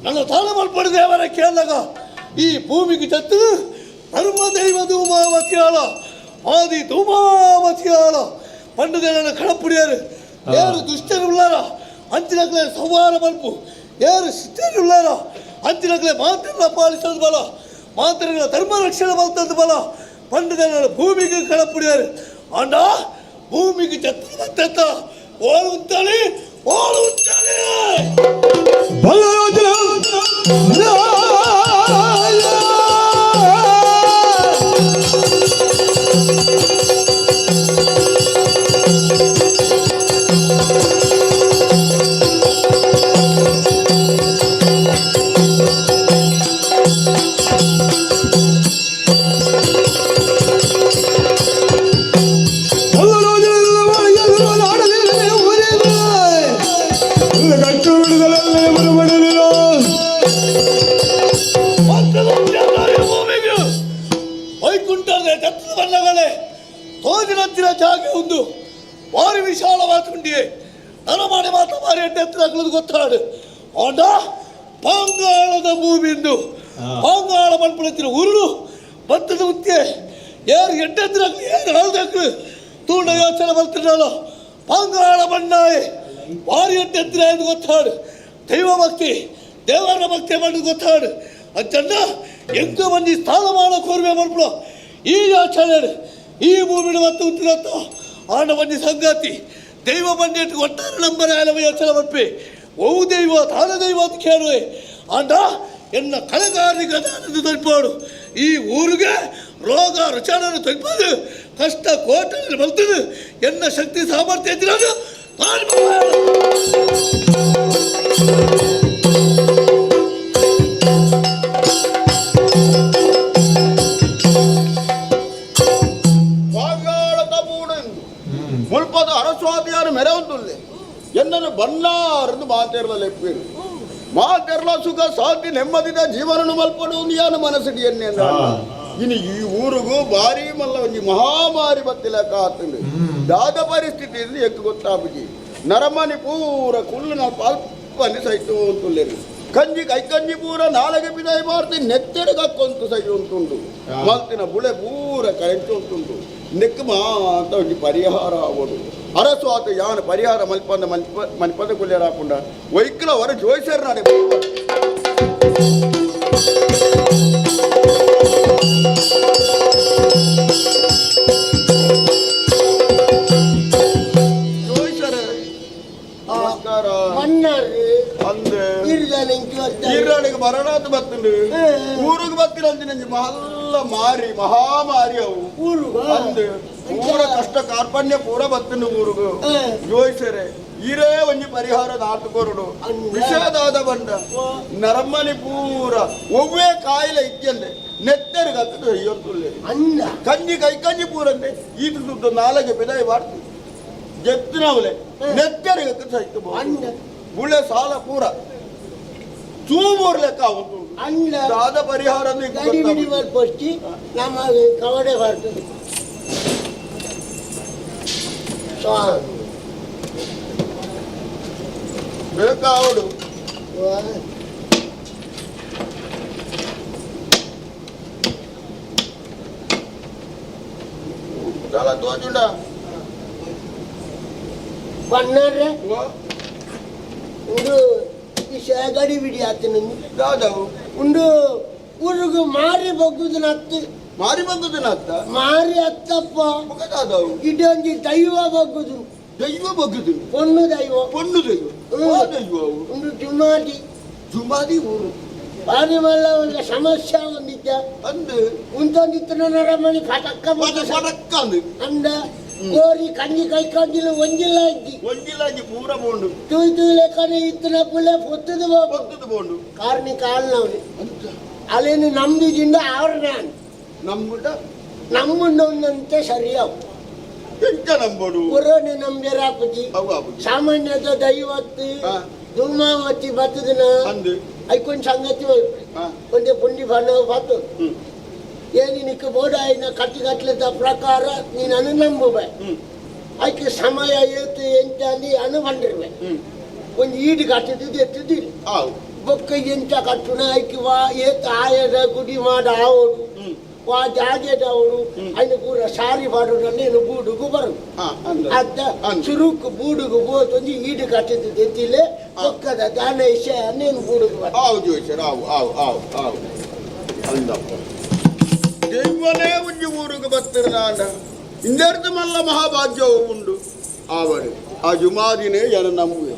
ನನ್ನ ತಾಳ ಮಲ್ಪಡ ದೇವರ ಕೇಳಿದಾಗ ಈ ಭೂಮಿಗೆ ತತ್ತು ಧರ್ಮ ದೈವ ಧೂಮಾವತಿಯಾಳ ಆದಿ ಧೂಮಾವತಿಯಾಳ ಪಂಡುದೇನ ಕಣಪುಡಿಯರು ಏರು ದುಷ್ಟರುಳ್ಳಾರ ಅಂಚಿನಕ್ಲೆ ಸಂಹಾರ ಮಲ್ಪು ಏರು ಶಿಷ್ಟರುಳ್ಳಾರ ಅಂಚಿನಕ್ಲೆ ಮಾತೃಗಳ ಪಾಲಿಸೋದು ಬಲ ಮಾತೃಗಳ ಧರ್ಮ ರಕ್ಷಣೆ ಬಲ್ತದ್ದು ಬಲ ಪಂಡುದೇನ ಭೂಮಿಗೆ ಕಣಪುಡಿಯರು ಅಂಡ ಭೂಮಿಗೆ ಚತ್ರ ಬತ್ತ ಓಳು ಉಂಟಾಳಿ ಓಳು ಉಂಟಾಳಿ ವೈಕುಂಠದ ಚತ್ರ ಬಣ್ಣಗಳೇ ತೋಜಿನಂತಿನ ಜಾಗ ಒಂದು ಭಾರಿ ವಿಶಾಲವಾದುಂಡಿಯೇ ನನ್ನ ಮಾಡಿ ಮಾತ್ರ ಭಾರಿ ಎಟ್ಟೆತ್ತಲಾಗಲದು ಗೊತ್ತಾಡು ಆಂಡ ಪಾಂಗಾಳದ ಭೂಮಿಂದು ಪಾಂಗಾಳ ಮಣ್ಪುಳತ್ತಿನ ಉರುಳು ಭತ್ತದ ಮುತ್ಯೆ ಯಾರು ಎಟ್ಟೆತ್ತಲಾಗಲಿ ಯಾರು ಹೌದಾಗ್ಲು ತೂಂಡ ಯೋಚನೆ ಬರ್ತಿರಲ್ಲ ಪಾಂಗಾಳ ಮಣ್ಣಾಯೆ ಭಾರಿ ಎಟ್ಟೆತ್ತಿನ ಎಂದು ಗೊತ್ತಾಡು ದೈವ ಭಕ್ತಿ ದೇವರ ಭಕ್ತಿ ಮಾಡಿ ಗೊತ್ತಾಡು ಅಂಚನ್ನ ಎಂಕ ಮಂದಿ ಸ್ಥಾನಮಾನ ಕೋರ್ವೆ ಮಾಡ್ಬಿಡು ಈ ಯೋಚನೆ ಈ ಭೂಮಿನ ಮತ್ತು ಉತ್ತಿರತ್ತ ಆಂಡ ಮಂದಿ ಸಂಗಾತಿ ದೈವ ಬಂದಿಟ್ಟು ಒಟ್ಟಾರೆ ನಂಬರ ಆಲವ ಯೋಚನೆ ಮಪ್ಪಿ ಓ ದೈವ ತಾನ ದೈವ ಅಂತ ಕೇಳುವೆ ಆಂಡ ಎನ್ನ ಕಳಗಾರಿ ಗದಾನದ ತೊಯ್ಪಾಡು ಈ ಊರಿಗೆ ರೋಗ ರುಚಾನ ತೊಯ್ಪದು ಕಷ್ಟ ಕೋಟೆಯಲ್ಲಿ ಬಲ್ತದು ಎನ್ನ ಶಕ್ತಿ ಸಾಮರ್ಥ್ಯ ಇದ್ದಿರೋದು ಮುಲ್ಪದ ಅರಸ್ವಾದಿಯಾರು ಮೆರವಂದುಲ್ಲೆ ಎನ್ನನ್ನು ಬನ್ನಾರನ್ನು ಮಾತೆರ್ಲ ಲೆಪ್ಪೇರು ಮಾತೆರ್ಲ ಸುಖ ಶಾಂತಿ ನೆಮ್ಮದಿದ ಜೀವನನು ಮಲ್ಪಡುವುದು ಯಾನು ಮನಸ್ಸಿಡಿ ಎನ್ನೆ ಇನ್ನು ಈ ಊರಿಗೂ ಭಾರಿ ಮಲ್ಲ ಒಂಜಿ ಮಹಾಮಾರಿ ಬತ್ತಿಲ ಕಾತುಂಡು ದಾದ ಪರಿಸ್ಥಿತಿಯಲ್ಲಿ ಎಕ್ಕು ಗೊತ್ತಾಬುಜಿ ನರಮನಿ ಪೂರ ಕುಳ್ಳಿನ ಪಾಲ್ಪನಿ ಸಹಿತು ಅಂತುಲ್ಲೇರು ಕಂಜಿ ಕೈಕಂಜಿ ಪೂರ ನಾಳೆಗೆ ಬಿದಾಯ ಮಾಡ್ತಿ ನೆತ್ತೆಡಗಕ್ಕೊಂತು ಸಹಿ ಉಂಟುಂಡು ಮಲ್ತಿನ ಬುಳೆ ಪೂರ ಕರೆಂಟು ಉಂಟುಂಡು ನೆಕ್ ಮಾತ ಒಂಜಿ ಪರಿಹಾರ ಆಗೋದು ಅರಸು ಆತ ಯಾನ ಪರಿಹಾರ ಮಲ್ಪಂದ ಮಲ್ಪದ ಕುಲ್ಯರ ಹಾಕೊಂಡ ವೈಕಲ ಹೊರ ಜೋಯಿಸರ್ ನಾಡೆ ಗಿರ್ರಾಣಿಗೆ ಮರಣಾತ್ ಬತ್ತುಂಡು ಊರಿಗೆ ಬತ್ತಿನ ಅಂದಿನ ಮಲ್ಲ ಮಾರಿ ಮಹಾಮಾರಿ ಅವು ಅಂದು ಪೂರ ಕಷ್ಟ ಕಾರ್ಪಣ್ಯ ಪೂರ ಬತ್ತನು ಊರುಗು ಜೋಯಿಸರೆ ಇರೇ ಒಂಜಿ ಪರಿಹಾರ ನಾಟುಕೊರುಡು ವಿಷಯದಾದ ಬಂಡ ನರಮ್ಮನಿ ಪೂರ ಒವ್ವೇ ಕಾಯಿಲೆ ಇದ್ಯಂದೆ ನೆತ್ತರಿಗೆ ಹತ್ತದ ಅಯ್ಯೊಂದುಲ್ಲೆ ಕಂಜಿ ಕೈಕಂಜಿ ಪೂರಂದೆ ಈತ ಸುದ್ದು ನಾಲಗೆ ಬಿದಾಯ ಮಾಡ್ತೀವಿ ಜತ್ತಿನವಲೆ ನೆತ್ತರಿಗೆ ಹತ್ತದ ಸಹಿತ ಬುಳೆ ಸಾಲ ಪೂರ ಚೂಮೂರ್ ಲೆಕ್ಕ ಉಂಟು ದಾದ ಪರಿಹಾರ ನಮ್ಮ ಕವಡೆ ಬರ್ತದೆ ಬೇಕಾವಡು చాలా తోచుండా పన్నారే ఉండు గడి బిడి ఆతనండి దాదావు ఉండు ಊರಿಗೂ ಮಾರಿ ಬಗ್ಗುದಿನ ಅತ್ತು ಮಾರಿ ಬಗ್ಗುದಿನ ಅತ್ತ ಮಾರಿ ಅತ್ತಪ್ಪ దాదావు ಇದೊಂದು ದೈವ ಬಗ್ಗುದು ದೈವ ಬಗ್ಗುದು ಪೊಣ್ಣು ದೈವ ದೈವ ಒಂದು ಜುಮಾದಿ ಜುಮಾದಿ ಊರು ಬಾರಿ ಮಲ್ಲ ಒಂದು ಸಮಸ್ಯೆ ಒಂದಿದ್ದ ಅಂದು ಉಂಟೊಂದಿತ್ತು ನರಮಣಿ ಪಟಕ್ಕ ಪಟಕ್ಕ ಅಂದ ಕೋರಿ ಕಂಜಿ ಕೈ ಕಂಜಿಲು ಒಂಜಿಲ್ಲ ಇದ್ದಿ ಪೂರ ಬೋಂಡು ತೂಯಿ ಲೆಕ್ಕನೆ ಇತ್ತನ ಪುಳ್ಳೆ ಪೊತ್ತದು ಬೋಂಡು ಕಾರ್ನಿ ಕಾಲ್ನವ್ರಿ ಅಲ್ಲೇನು ನಮ್ದಿದಿಂದ ಅವ್ರನ್ನ ನಮ್ಮಂತೆ ಸರಿಯಾವು ಎಂತ ನಂಬೋಡು ಪುರೋನೆ ನಂಬ್ಯರಾಪುಜಿ ಸಾಮಾನ್ಯದ ದೈವತ್ತು ದುರ್ಮಾವತಿ ಬತ್ತದನ ಐಕೊಂಡ್ ಸಂಗತಿ ಒಂದೇ ಪುಂಡಿ ಬಣ್ಣ ಬತ್ತು ಏನಿ ನಿಕ್ಕ ಬೋಡಾಯಿನ ಕಟ್ಟಿಗಟ್ಲದ ಪ್ರಕಾರ ನೀನು ಅನು ನಂಬುಬೆ ಐಕೆ ಸಮಯ ಏತು ಎಂತ ಅಂದು ಅನು ಬಂದಿರ್ವೆ ಒಂದು ಈಡು ಕಟ್ಟಿದ್ದು ಎತ್ತದಿಲ್ಲ ಬೊಕ್ಕ ಎಂತ ಕಟ್ಟುನ ಐಕೆ ವಾ ಏತ ಆಯದ ಗುಡಿ ಮಾಡ ಆವೋಡು ವಾ ಜಾಗೆದ ಅವರು ಅಯ್ನ ಪೂರ ಸಾರಿ ಮಾಡೋದ್ರಲ್ಲಿ ಏನು ಬೂಡುಗು ಬರು ಅದ ಚುರುಕು ಬೂಡುಗು ಬೋತೊಂದು ಈಡು ಕಟ್ಟಿದ್ದು ಎತ್ತಿಲೆ ಬೊಕ್ಕದ ದಾನ ವಿಷಯ ಅನ್ನೇನು ಬೂಡುಗು ಬರು ದೈವನೇ ಒಂಜಿ ಊರಿಗೆ ಬತ್ತಿರದಾಂಡ ಇಂದರ್ದು ಮಲ್ಲ ಮಹಾಭಾಗ್ಯವು ಉಂಡು ಆವಡು ಆ ಜುಮಾದಿನೇ ಯಾನು ನಂಬುವೆ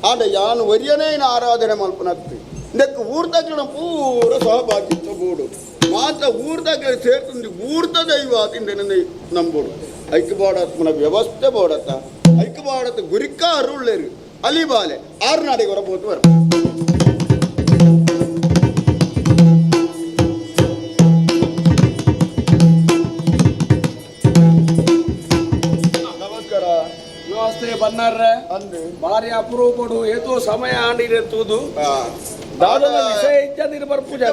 ಆಡ ಯಾನು ಒರಿಯನೇ ಆರಾಧನೆ ಮಲ್ಪನತ್ತಿ ನೆಕ್ ಊರ್ದಗ್ಗಣ ಪೂರ ಸಹಭಾಗಿತ್ವ ಬೋಡು ಮಾತ್ರ ಊರ್ದಾಗ ಸೇರ್ತಂದು ಊರ್ದ ದೈವ ತಿಂದೆ ನಂಬೋಡು ಐಕ್ಯಬಾಡತ್ಮನ ವ್ಯವಸ್ಥೆ ಬೋಡತ್ತ ಐಕ್ಯಬಾಡತ್ತ ಗುರಿಕ್ಕ ಅರುಳ್ಳೇರು ಅಲಿಬಾಲೆ ಆರು ನಾಡಿಗೆ ಹೊರಬೋದು ಬರ ವ್ಯವಸ್ಥೆ ಬನ್ನಾರ್ರೆ ಬಾರಿ ಅಪರೂಪಡು ಏತೋ ಸಮಯ ಆಂಡಿರೆತ್ತುದು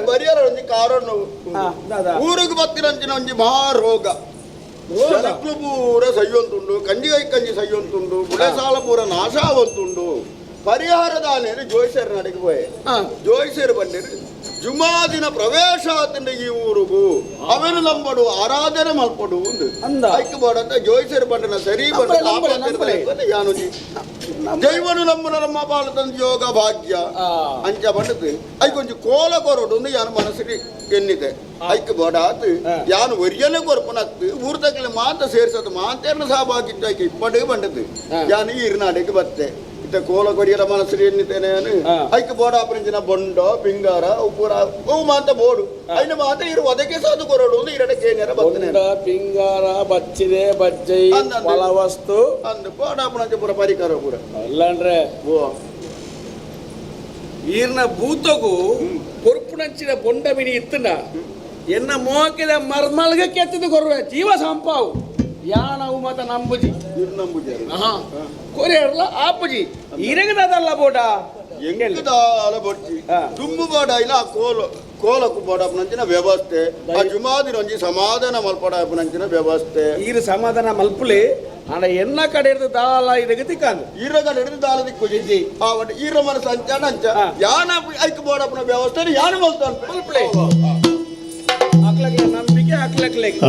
ಬರಿಯರ ಒಂಜಿ ಕಾರಣ ಊರಿಗೆ ಬತ್ತಿರಂಚಿನ ಒಂಜಿ ಮಹಾರೋಗ ಜನಕ್ಲು ಪೂರ ಸಯ್ಯೊಂದುಂಡು ಕಂಜಿ ಸಯ್ಯೊಂದುಂಡು ಬುಳೆ ಸಾಲ ಪೂರ ನಾಶ ಆವಂತುಂಡು ಪರಿಹಾರದ ಆನೇನು ಜೋಯಿಸರು ನಡಿಗೆ ಪೋಯೆ ಜೋಯಿಸರು ಬಂದಿರು ಜುಮಾದಿನ ಪ್ರವೇಶ ಆತಂಡ ಈ ಊರುಗು ಅವನು ನಂಬಡು ಆರಾಧನೆ ಮಲ್ಪಡು ಐಕ್ ಮಾಡಂತ ಜೋಯಿಸರು ಬಂಡನ ಸರಿ ಯಾನು ದೈವನು ನಮ್ಮ ಬಾಲತಂದು ಯೋಗ ಭಾಗ್ಯ ಅಂಚ ಬಂಡದು ಐಕೊಂಚು ಕೋಲ ಕೊರಡು ಯಾನು ಮನಸ್ಸಿಗೆ ಎನ್ನಿದೆ ಐಕ್ ಬೋಡಾತ್ ಯಾನು ಒರಿಯನೆ ಕೊರಪನತ್ತು ಊರ್ದಕ್ಕೆ ಮಾತ ಸೇರ್ಸದು ಮಾತೇರ್ನ ಸಹಭಾಗಿತ್ವ ಐಕೆ ಇಪ್ಪಡಿಗೆ ಬಂಡದು ಯಾನು ಈರ್ನಾಡಿಗೆ ಬತ್ತೆ ಕೋಲ ಕೊರಿಯರ ಮನಸ್ಸು ಎನ್ನಿದ್ದೇನೆ ಐಕ್ ಬೋಡ ಅಪರಿಂಚಿನ ಬೊಂಡ ಪಿಂಗಾರ ಉಪುರ ಅವು ಮಾತ ಬೋಡು ಐನ ಮಾತ ಇರು ಒದಕೆ ಸಾಧು ಕೊರಡು ಇರಡಕ್ಕೆ ಏನಾರ ಬರ್ತನೆ ಪಿಂಗಾರ ಬಚ್ಚಿದೆ ಬಜ್ಜೈ ಫಲವಸ್ತು ಅಂದು ಬೋಡ ಅಪರಂಚ ಪೂರ ಪರಿಕಾರ ಪೂರ ಅಲ್ಲಂದ್ರೆ ಈರ್ನ ಭೂತಗು ಕೊರ್ಪುನಂಚಿನ ಬೊಂಡ ಮಿನಿ ಇತ್ತನ ಎನ್ನ ಮೋಕಿದ ಮರ್ಮಲ್ಗೆ ಕೆತ್ತದು ಕೊರುವೆ ಜೀವ ಸಂಪಾವು ಯಾನವು ಮತ ನಂಬುಜಿ ಕೊರಿಯರ್ಲ ಆಪುಜಿ ಇರಗದಲ್ಲ ಬೋಡ ಎಂಗದಾಲ ಬೊಡ್ಜಿ ದುಮ್ಮು ಬೋಡ ಇಲ್ಲ ಕೋಲಕು ಬೋಡ ನಂಚಿನ ವ್ಯವಸ್ಥೆ ಆ ಜುಮಾದಿ ಒಂಜಿ ಸಮಾಧಾನ ಮಲ್ಪಡ ನಂಚಿನ ವ್ಯವಸ್ಥೆ ಈರು ಸಮಾಧಾನ ಮಲ್ಪುಲಿ ಆನ ಎನ್ನ ಕಡೆ ಹಿಡಿದು ದಾಲ ಇದಕ್ಕೆ ತಿಕ್ಕಂದು ಈರ ಕಡೆ ಹಿಡಿದು ದಾಲ ದಿಕ್ಕು ಆ ಒಟ್ಟು ಈರ ಮನಸ್ಸು ಅಂಚಾನ ಅಂಚ ಯಾನ ಐಕ್ ಬೋಡಪ್ಪನ ವ್ಯವಸ್ಥೆ ಯಾನು ಮಲ್ತಾನ ಮಲ್ಪುಲಿ ಅಕ್ಲಕ್ಕೆ ನಂಬಿಕೆ ಅಕ್ಲಕ್ಕೆ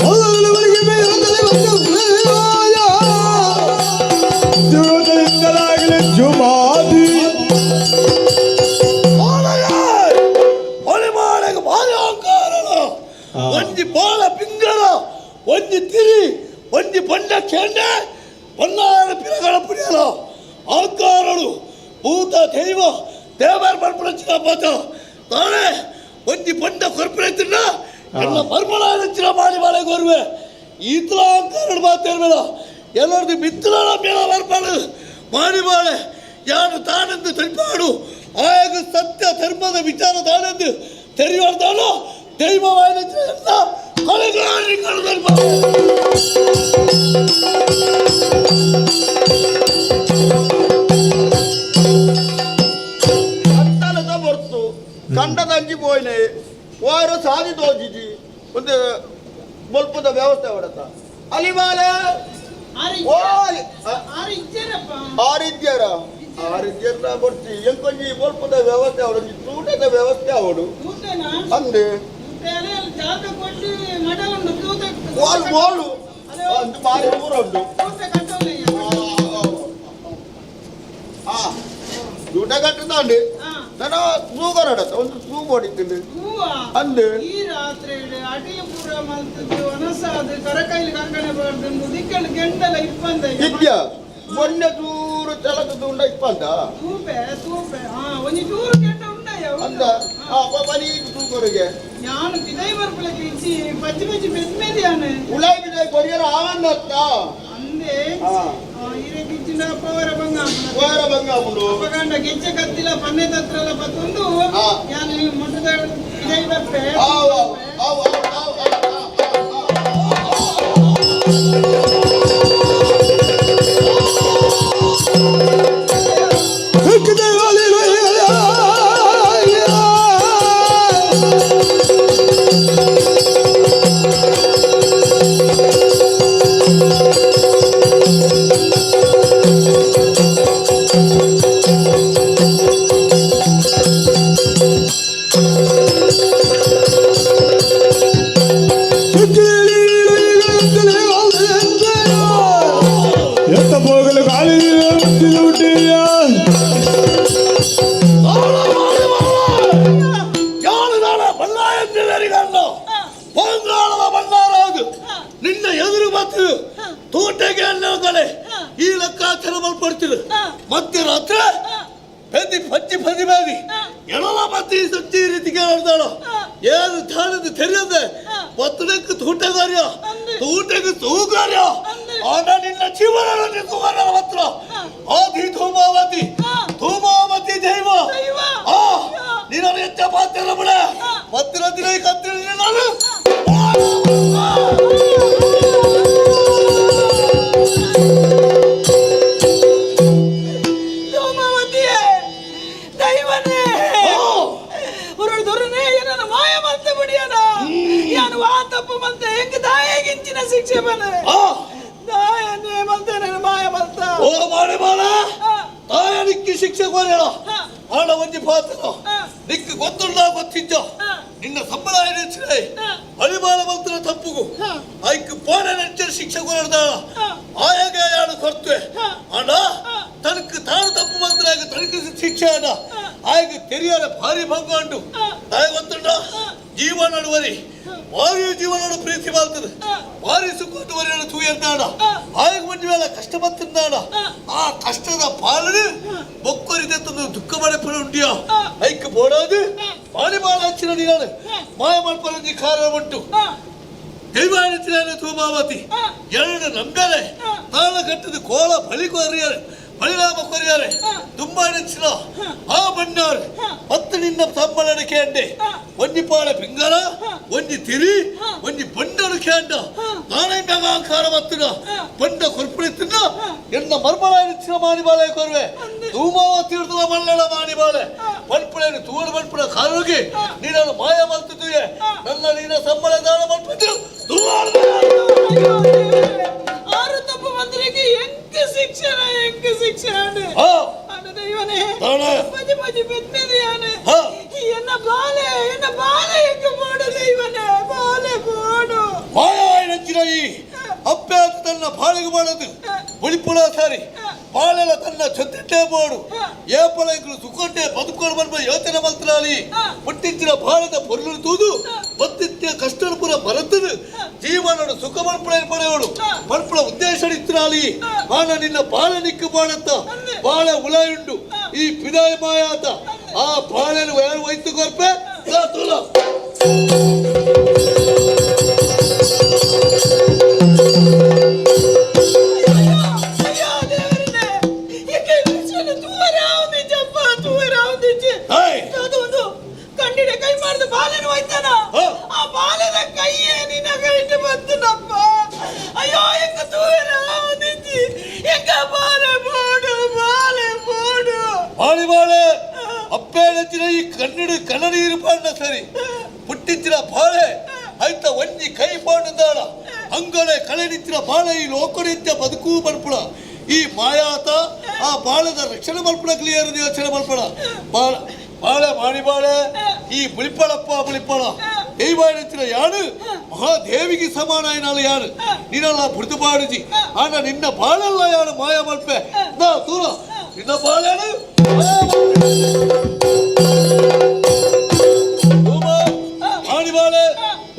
ಮೊದಲವರೆಗೆ ಒಂಜಿ ಬಾಲ ಪಿಂಗರ ಒಂಜಿ ತಿರಿ ಒಂಜಿ ಬಂಡ ಕೆಂಡೆ ಬನ್ನಾರ ಪಿರಗಳ ಪುಡಿಯಲ ಆಕಾರಳು ಭೂತ ದೈವ ದೇವರ ಬರ್ಪಡಿಸಿದ ಪದ ತಾನೇ ಒಂಜಿ ಬಂಡ ಕೊರ್ಪರೇತಿನ ಎಲ್ಲ ಮರ್ಮಳ ಹೆಚ್ಚಿನ ಮಾಡಿ ಬಾಳೆ ಕೋರುವೆ ಈತಲ ಆಕಾರ ಮಾತಾಡ್ಬೇಡ ಎಲ್ಲರದು ಮಿತ್ರ ಮೇಳ ಬರ್ಪಾಡು ಮಾಡಿ ಬಾಳೆ ಯಾರು ತಾನೆಂದು ತಿಳಿಪಾಡು ಆಗ ಸತ್ಯ ಧರ್ಮದ ವಿಚಾರ ತಾನೆಂದು ತೆರೆಯುವಂತಾನು ದೈವವಾದ ಕೊಲೆಗಾರಿಗಳು ಧರ್ಮ ಕತ್ತಲದ ಬರ್ತು ಕಂಡದ ಅಂಜಿ ಪೋಯ್ನೆ ವಾರ ಸಾದಿ ತೋಜಿಜಿ ಒಂದು ಬಲ್ಪದ ವ್ಯವಸ್ಥೆ ಹೊಡತ ಅಲಿಮಾಲೆ ಆರಿದ್ಯರ ಬರ್ತಿ ಎಂಕೊಂಜಿ ಬಲ್ಪದ ವ್ಯವಸ್ಥೆ ಅವಡು ತೂಟದ ವ್ಯವಸ್ಥೆ ಅವಡು ಅಂದೆ ಗೋಳು ಗೋಳು ಒಂದು ಬಾರಿ ದೂರ ಉಂಟು ಊಟ ಕಟ್ಟದಂಡು ನಾನು ಸೂಗರಡತ್ತ ಒಂದು ಸೂ ಹೊಡಿತೀನಿ ಅಂದೆ ಈ ರಾತ್ರಿ ಅಡಿಯ ಪೂರ ಮಲ್ತದ್ದು ಅನಸಾದ ಕರಕೈಲಿ ಕಂಕಣೆ ಬರ್ದು ದಿಕ್ಕಳು ಗೆಂಡಲ ಇಪ್ಪಂದ ಇದ್ಯಾ ಮೊನ್ನೆ ದೂರ ಚಲಕದ್ದು ಉಂಡ ಇಪ್ಪಂದ ತೂಪೆ ಒಂದು ಚೂರು ಗೆಂಡ ಉಂಡಯ್ಯ ಅಂದ ಬರೀ ತೂಕರಿಗೆ ನಾನು ಪಿದೈ ಬರ್ಪಲಕ್ಕೆ ಇಚ್ಚಿ ಪಚ್ಚಿ ಪಚ್ಚಿ ಬೆದ್ಮೇದಿಯಾನೆ ಉಳಾಯಿ ಬಿಡೈ ಕೊರಿಯರ ಆವನ್ನತ್ತ ಅಂದೆ ಇರೆ ಕಿಚ್ಚಿನ ಪವರ ಬಂಗಾಮುಂಡು ಅಪಗಂಡ ಗೆಜ್ಜೆ ಕತ್ತಿಲ ಪನ್ನೆ ತತ್ರಲ ಪತ್ತೊಂದು ಯಾನು ಮೊಟ್ಟದ ಪಿದೈ ಬರ್ಪೆ ಎತ್ತ ಹೋಗಲು ಗಾಳಿ ಬಂಗಾಳದ ಬಂಗಾರಾದು ನಿನ್ನ ಎದುರು ಮತ್ತು ತೋಟಗೆ ಅನ್ನೋದಲೆ ಈ ಲೆಕ್ಕಾಚಾರ ಮಲ್ಪಡ್ತಿರು ಮತ್ತೆ ರಾತ್ರಿ ಪೆದ್ದಿ ಪಚ್ಚಿ ಪದಿ ಬೇದಿ ಎಳಲ ಮತ್ತೆ ಸಚ್ಚಿ ರೀತಿ ಕೇಳ್ತಾಳ ಏನು ತಾನದು ತೆರೆಯದೆ ಒತ್ತಡಕ್ಕೆ ತೂಟಗಾರ್ಯ ತೂಟಕ್ಕೆ ತೂಗಾರ್ಯ ಆನ ನಿನ್ನ ಜೀವನ ತೂಗಾರ ಮಾತ್ರ ಆದಿ ಧೂಮಾವತಿ ಧೂಮಾವತಿ ದೈವ ನೀನು ಹೆಚ್ಚ ಪಾತ್ರ ಬಿಡ ಮತ್ತಿನ ದಿನ ಕತ್ತಿನ ನಾನು ಶಿಕ್ಷೆ ಬನ ದಾಯನೇ ಮಲ್ತೇನೆ ಮಾಯ ಮಲ್ತ ಓ ಮಾಡಿ ಮಾಡ ತಾಯ ನಿಕ್ಕಿ ಶಿಕ್ಷೆ ಕೋರೇಳ ಆಡ ಒಂಜಿ ಪಾತ್ರ ನಿಕ್ಕು ಗೊತ್ತುಂಡ ಗೊತ್ತಿದ್ದ ನಿನ್ನ ಸಂಬಳ ಏನಿಚ್ಚಿದೆ ಅಳಿಮಾಳ ಮಲ್ತನ ತಪ್ಪುಗು ಆಯ್ಕೆ ಪೋಣ ನೆಚ್ಚ ಶಿಕ್ಷೆ ಕೋರಾಡ್ದಾಳ ಆಯಾಗ ಯಾರು ಕೊರ್ತವೆ ಆಡ ತನಕ ತಾನು ತಪ್ಪು ಮಲ್ತನಾಗ ತನಕ ಶಿಕ್ಷೆ ಆಡ ಆಯ್ಕೆ ತೆರಿಯಾರ ಭಾರಿ ಭಂಗ ಉಂಟು ತಾಯ ಗೊತ್ತುಂಡ ಜೀವ ನಡುವರಿ ಭಾರಿ ಜೀವನ ಪ್ರೀತಿ ಮಾಡ್ತದೆ ಭಾರಿ ಸುಖವನ್ನು ವರೆಯನ್ನು ತೂಯಂತಾಡ ಆಯ್ಕೆ ಮಂಜು ಮೇಲೆ ಕಷ್ಟ ಬತ್ತಿಂದಾಡ ಆ ಕಷ್ಟದ ಪಾಲನೆ ಮೊಕ್ಕರಿದೆ ತಂದು ದುಃಖ ಮನೆ ಉಂಟಿಯ ಐಕ್ಯ ಬೋಡಾದು ಮಾರಿ ಬಾಳ ಹಚ್ಚಿನ ನೀನು ಮಾಯ ಮಾಡ್ಪರಂಜಿ ಕಾರಣ ಉಂಟು ದೈವಾನಿತಿನ ತೂಮಾವತಿ ಎರಡು ನಂಬೆಲೆ ತಾಳ ಕಟ್ಟದ ಕೋಳ ಬಳಿ ಕೊರಿಯರೆ ಬಳಿರಾಮ ಕೊರಿಯರೆ ತುಂಬಾ ನೆಚ್ಚಿನ ಆ ಬಣ್ಣಾರು ಮತ್ತೆ ನಿನ್ನ ತಮ್ಮನ ಕೇಂಡೆ ಒಂಜಿ ಪಾಳ ಪಿಂಗರ ಒಂಜಿ ತಿರಿ ಒಂಜಿ ಬಂಡರು ಕೇಂಡ ನಾನೇ ಮೆಗಾಕಾರ ಮತ್ತಿನ ಬಂಡ ಕೊರ್ಪುಳಿತ್ತಿನ ಎನ್ನ ಮರ್ಮಳ ನೆಚ್ಚಿನ ಮಾನಿ ಬಾಳೆ ಕೊರುವೆ ಧೂಮಾವ ತೀರ್ಥದ ಮಲ್ಲಳ ಮಾನಿ ಬಾಳೆ ಬಣ್ಪುಳೆಯನ್ನು ತೂಡು ಬಣ್ಪುಳ ಕಾರೋಗಿ ನೀನನ್ನು ಮಾಯ ಮಾಡ್ತಿದ್ದೀಯ ನನ್ನ ನೀನ ಸಂಬಳ ದಾನ ಮಾಡ್ಬಿಟ್ಟು ಆರು ತಪ್ಪು ಮಂತ್ರಿಗೆ ಎಂಕ ಶಿಕ್ಷಣ ದೈವನೇ ಪದಿ ಪದಿ ಬೆದ್ಮೇದಿಯಾನೆ ಎನ್ನ ಬಾಲೆ ಎಂಕ ಬೋಡು ದೈವನೇ ಬಾಲೆ ಬೋಡು ಮಾಯ ನೆಚ್ಚಿನ ಈ ಅಪ್ಪೆ ತನ್ನ ಬಾಳಿಗೆ ಮಾಡೋದು ಉಳಿಪುಳ ಸಾರಿ ಬಾಳೆಲ್ಲ ತನ್ನ ಜೊತೆ ಬೋಡು ಏಪಳಗಳು ಸುಕೊಂಡೆ ಬದುಕೊಂಡು ಬರುವ ಯೋಚನೆ ಮಂತ್ರಾಲಿ ಮುಟ್ಟಿಚ್ಚಿನ ಬಾಳದ ಪೊರ್ಲು ತೂದು ಬತ್ತಿತ್ಯ ಕಷ್ಟಪುರ ಮರತು ಮಲ್ಪುಳ ಮಲ್ಪುಳ ಉದ್ದೇಶ ಇತ್ರಾಲಿ ಆನ ನಿನ್ನ ಬಾಳ ನಿಕ್ಕು ಬಾಳತ್ತ ಬಾಳ ಉಲಾಯುಂಡು ಈ ಪಿದಾಯ ಮಾಯಾತ ಆ ಬಾಳೆನು ವೈತು ಕೊರ್ಪೆ ತುಲ ಕಂಡಿಡೆ ಕೈ ಮಾಡಿದ ಬಾಲೆನು ಹೋಯ್ತಾನ ಆ ಬಾಲದ ಕೈಯೇ ನಿನ್ನ ಕೈಗೆ ಬಂತನಪ್ಪ ಅಯ್ಯೋ ಎಂಗ ತೂರ ನಿಂತಿ ಎಂಗ ಬಾಲೆ ಬೋಡು ಬಾಲೆ ಬೋಡು ಬಾಳಿ ಬಾಳೆ ಅಪ್ಪೇನತ್ತಿನ ಈ ಕನ್ನಡೀರು ಪಾಂಡ ಸರಿ ಪುಟ್ಟಿತ್ತಿನ ಬಾಳೆ ಆಯ್ತ ಒಂಜಿ ಕೈ ಪಾಂಡದಾಳ ಅಂಗಡೆ ಕಳೆನಿತ್ತಿನ ಬಾಳೆ ಈ ಲೋಕನಿತ್ಯ ಬದುಕು ಮಲ್ಪುಳ ಈ ಮಾಯಾತ ಆ ಬಾಳದ ರಕ್ಷಣೆ ಮಲ್ಪುಳ ಕ್ಲಿಯರ್ ಯೋಚನೆ ಮಲ್ಪುಳ ಬಾಳ ಬಾಳೆ ಮಾಡಿ ಬಾಳೆ ಈ ಬುಳಿಪಳಪ್ಪ ಬುಳಿಪಳ ಈ ಮಾಡಿನ ಯಾರು ಮಹಾದೇವಿಗೆ ಸಮಾನ ಏನಾಲ ಯಾರು ನೀನಲ್ಲ ಬುಡ್ದು ಬಾಡುಜಿ ಆಗ ನಿನ್ನ ಬಾಳೆಲ್ಲ ಯಾರು ಮಾಯ ಮಲ್ಪೆ ನಾ ತೂರ ನಿನ್ನ ಬಾಳೆನು ಮಾಡಿ ಬಾಳೆ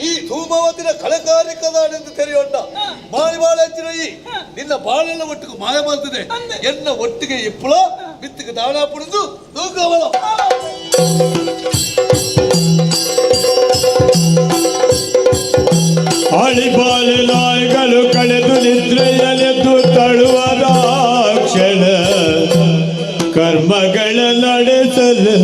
ಈ ಧೂಮವತಿನ ಕಳೆಕಾರಿಕದ ಎಂದು ತೆರೆಯೊಂಡ ಮಾಡಿ ಬಾಳೆ ಹಚ್ಚಿನ ಈ ನಿನ್ನ ಬಾಳೆಲ್ಲ ಒಟ್ಟಿಗೆ ಮಾಯ ಮಾಡ್ತದೆ ಎನ್ನ ಒಟ್ಟಿಗೆ ಇಪ್ಪಳ ಬಿತ್ತಿಗೆ ದಾಣ ಪುಡಿದು ತೂಕವಳ ಅಳಿಬಾಳು ನಾಯಿಗಳು ಕಳೆದು ನಿದ್ರೆಯಲೆದ್ದು ತಳುವದ ಕ್ಷಣ ಕರ್ಮಗಳ ನಡೆಸಲು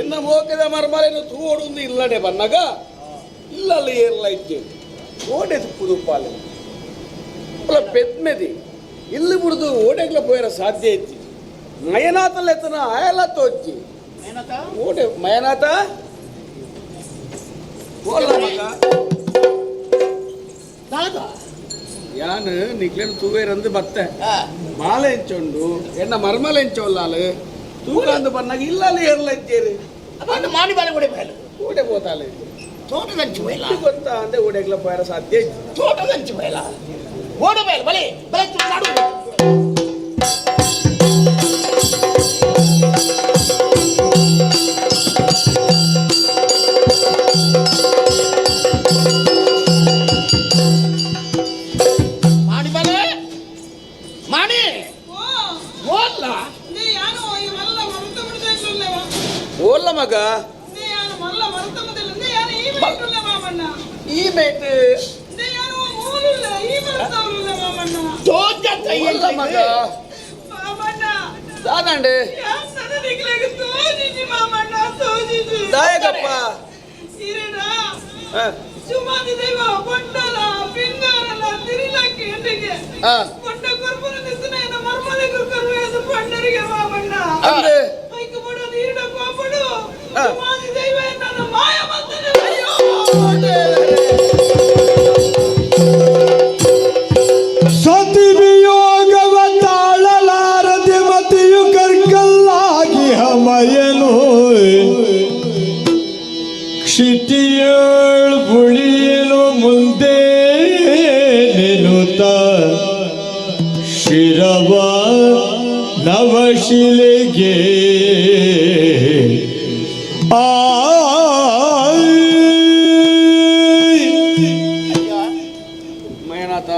ಎನ್ನ ಮೋಕದ ಮರ್ಮಲೆಯನ್ನು ತೂವೊಂದು ಇಲ್ಲಡೆ ಬನ್ನಗ ಇಲ್ಲಲ್ಲಿ ಏರ್ಲ ಇದ್ದೇವೆ ಓಡೆ ತುಪ್ಪುದು ಪಾಲೆ ಅಲ್ಲ ಪೆದ್ಮೆದಿ ಇಲ್ಲಿ ಬಿಡುದು ಓಡೆಗ್ಲ ಪೋಯರ ಸಾಧ್ಯ ಐತಿ ಮಯನಾಥಲ್ಲೆತ್ತನ ಆಯಲ್ಲ ತೋಚಿ ಓಡೆ ಮಯನಾಥ ಯಾನು ನಿಕ್ಲೇನು ತೂವೇರಂದು ಬತ್ತೆ ಮಾಲೆ ಹೆಂಚೊಂಡು ಎನ್ನ ಮರ್ಮಲೆ ಹೆಂಚೊಲ್ಲಾಲು ತೂಕ ಅಂದು ಬನ್ನಾಗ ಇಲ್ಲಲ್ಲಿ ಏರ್ಲ ಇದ್ದೇರಿ ಮಾನಿ ಬಾಲೆ ಓಡೆ ಬೇಲು ಓಡೆ ಹೋತಾಲೆ ತೋಟದಂಚು ಬೇಲ ಗೊತ್ತಾ ಅಂದೆ ಓಡೆಗ್ಲ ಪೋಯರ ಸಾಧ್ಯ ಐತಿ ತೋಟದಂಚು ಬೇಲ ಓಡು ಬೇಲು ಬಲೆ ಬಲೆ ನಾಡು ಓಲ್ಲ ಮಗ ಈ ಬೇಟ್ ಮಗ ದಾದಂಡೆ ದಾಯಕಪ್ಪ ಸುಮಾದಿ ದೇವ ಬಂಡಲ ಪಿಂಗಾರಲ ತಿರಿಲಕ್ಕೆ ಎಂದಿಗೆ ಬಂಡ ಕೊರ್ಪುರ ನಿಸ್ನೇನ ಮರ್ಮಲೆಗೂ ಕರುವೆದು ಬಂಡರಿಗೆ ಮಾಮಣ್ಣ ಅಂದೆ ಐಕ ಬಡು ನೀಡ ಕೋಪಡು ಸುಮಾದಿ ದೇವ ನನ್ನ ಮಾಯ ಬಂದನೆ ಅಯ್ಯೋ ಸತಿ ವಿಯೋಗವ ತಾಳಲಾರದೆ ಮತಿಯು ಕರ್ಕಲ್ಲಾಗಿ ಹಮಯನು ಕ್ಷಿತಿಯೇಳು ಬುಳಿಯಲು ಮುಂದೆ ನಿಲ್ಲುತ್ತ ಶಿರವ ನವಶಿಲೆಗೆ ಮಯನಾಥ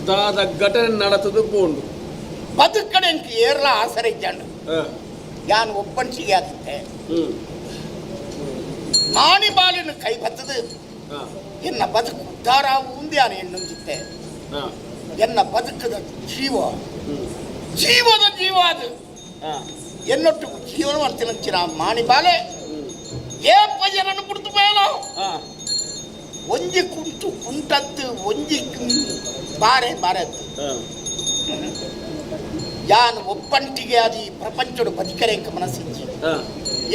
ದಾದ ಘಟನೆ ನಡತದು ಪೋಂಡು ಬದುಕಡೆಂಕಿ ಏರ್ಲ ಆಸರೆ ಇದ್ದಾಂಡು ಯಾನು ಒಪ್ಪನ್ಸಿಗೆ ಆಗುತ್ತೆ ಮಾನಿ ಬಾಲಿನ ಕೈ ಬತ್ತದು ಎನ್ನ ಬದುಕು ಉದ್ಧಾರ ಉಂದ್ಯಾನ ಎನ್ನುಂಜಿತ್ತೆ ಎನ್ನ ಬದುಕದ ಜೀವದ ಜೀವ ಅದು ಎನ್ನೊಟ್ಟು ಜೀವನ ಮಾಡ್ತೀನಂಚಿನ ಮಾನಿ ಬಾಲೆ ಏಪ ಜನನ್ನು ಬಿಡ್ತು ಬೇಲ ಒಂಜಿ ಕುಂಟು ಕುಂಟತ್ತು ಒಂಜಿ ಬಾರೆ ಬಾರತ್ತು ಯಾನು ಒಪ್ಪಂಟಿಗೆ ಅದು ಪ್ರಪಂಚದ ಬದುಕರೆ ಮನಸ್ಸಿಂಚಿ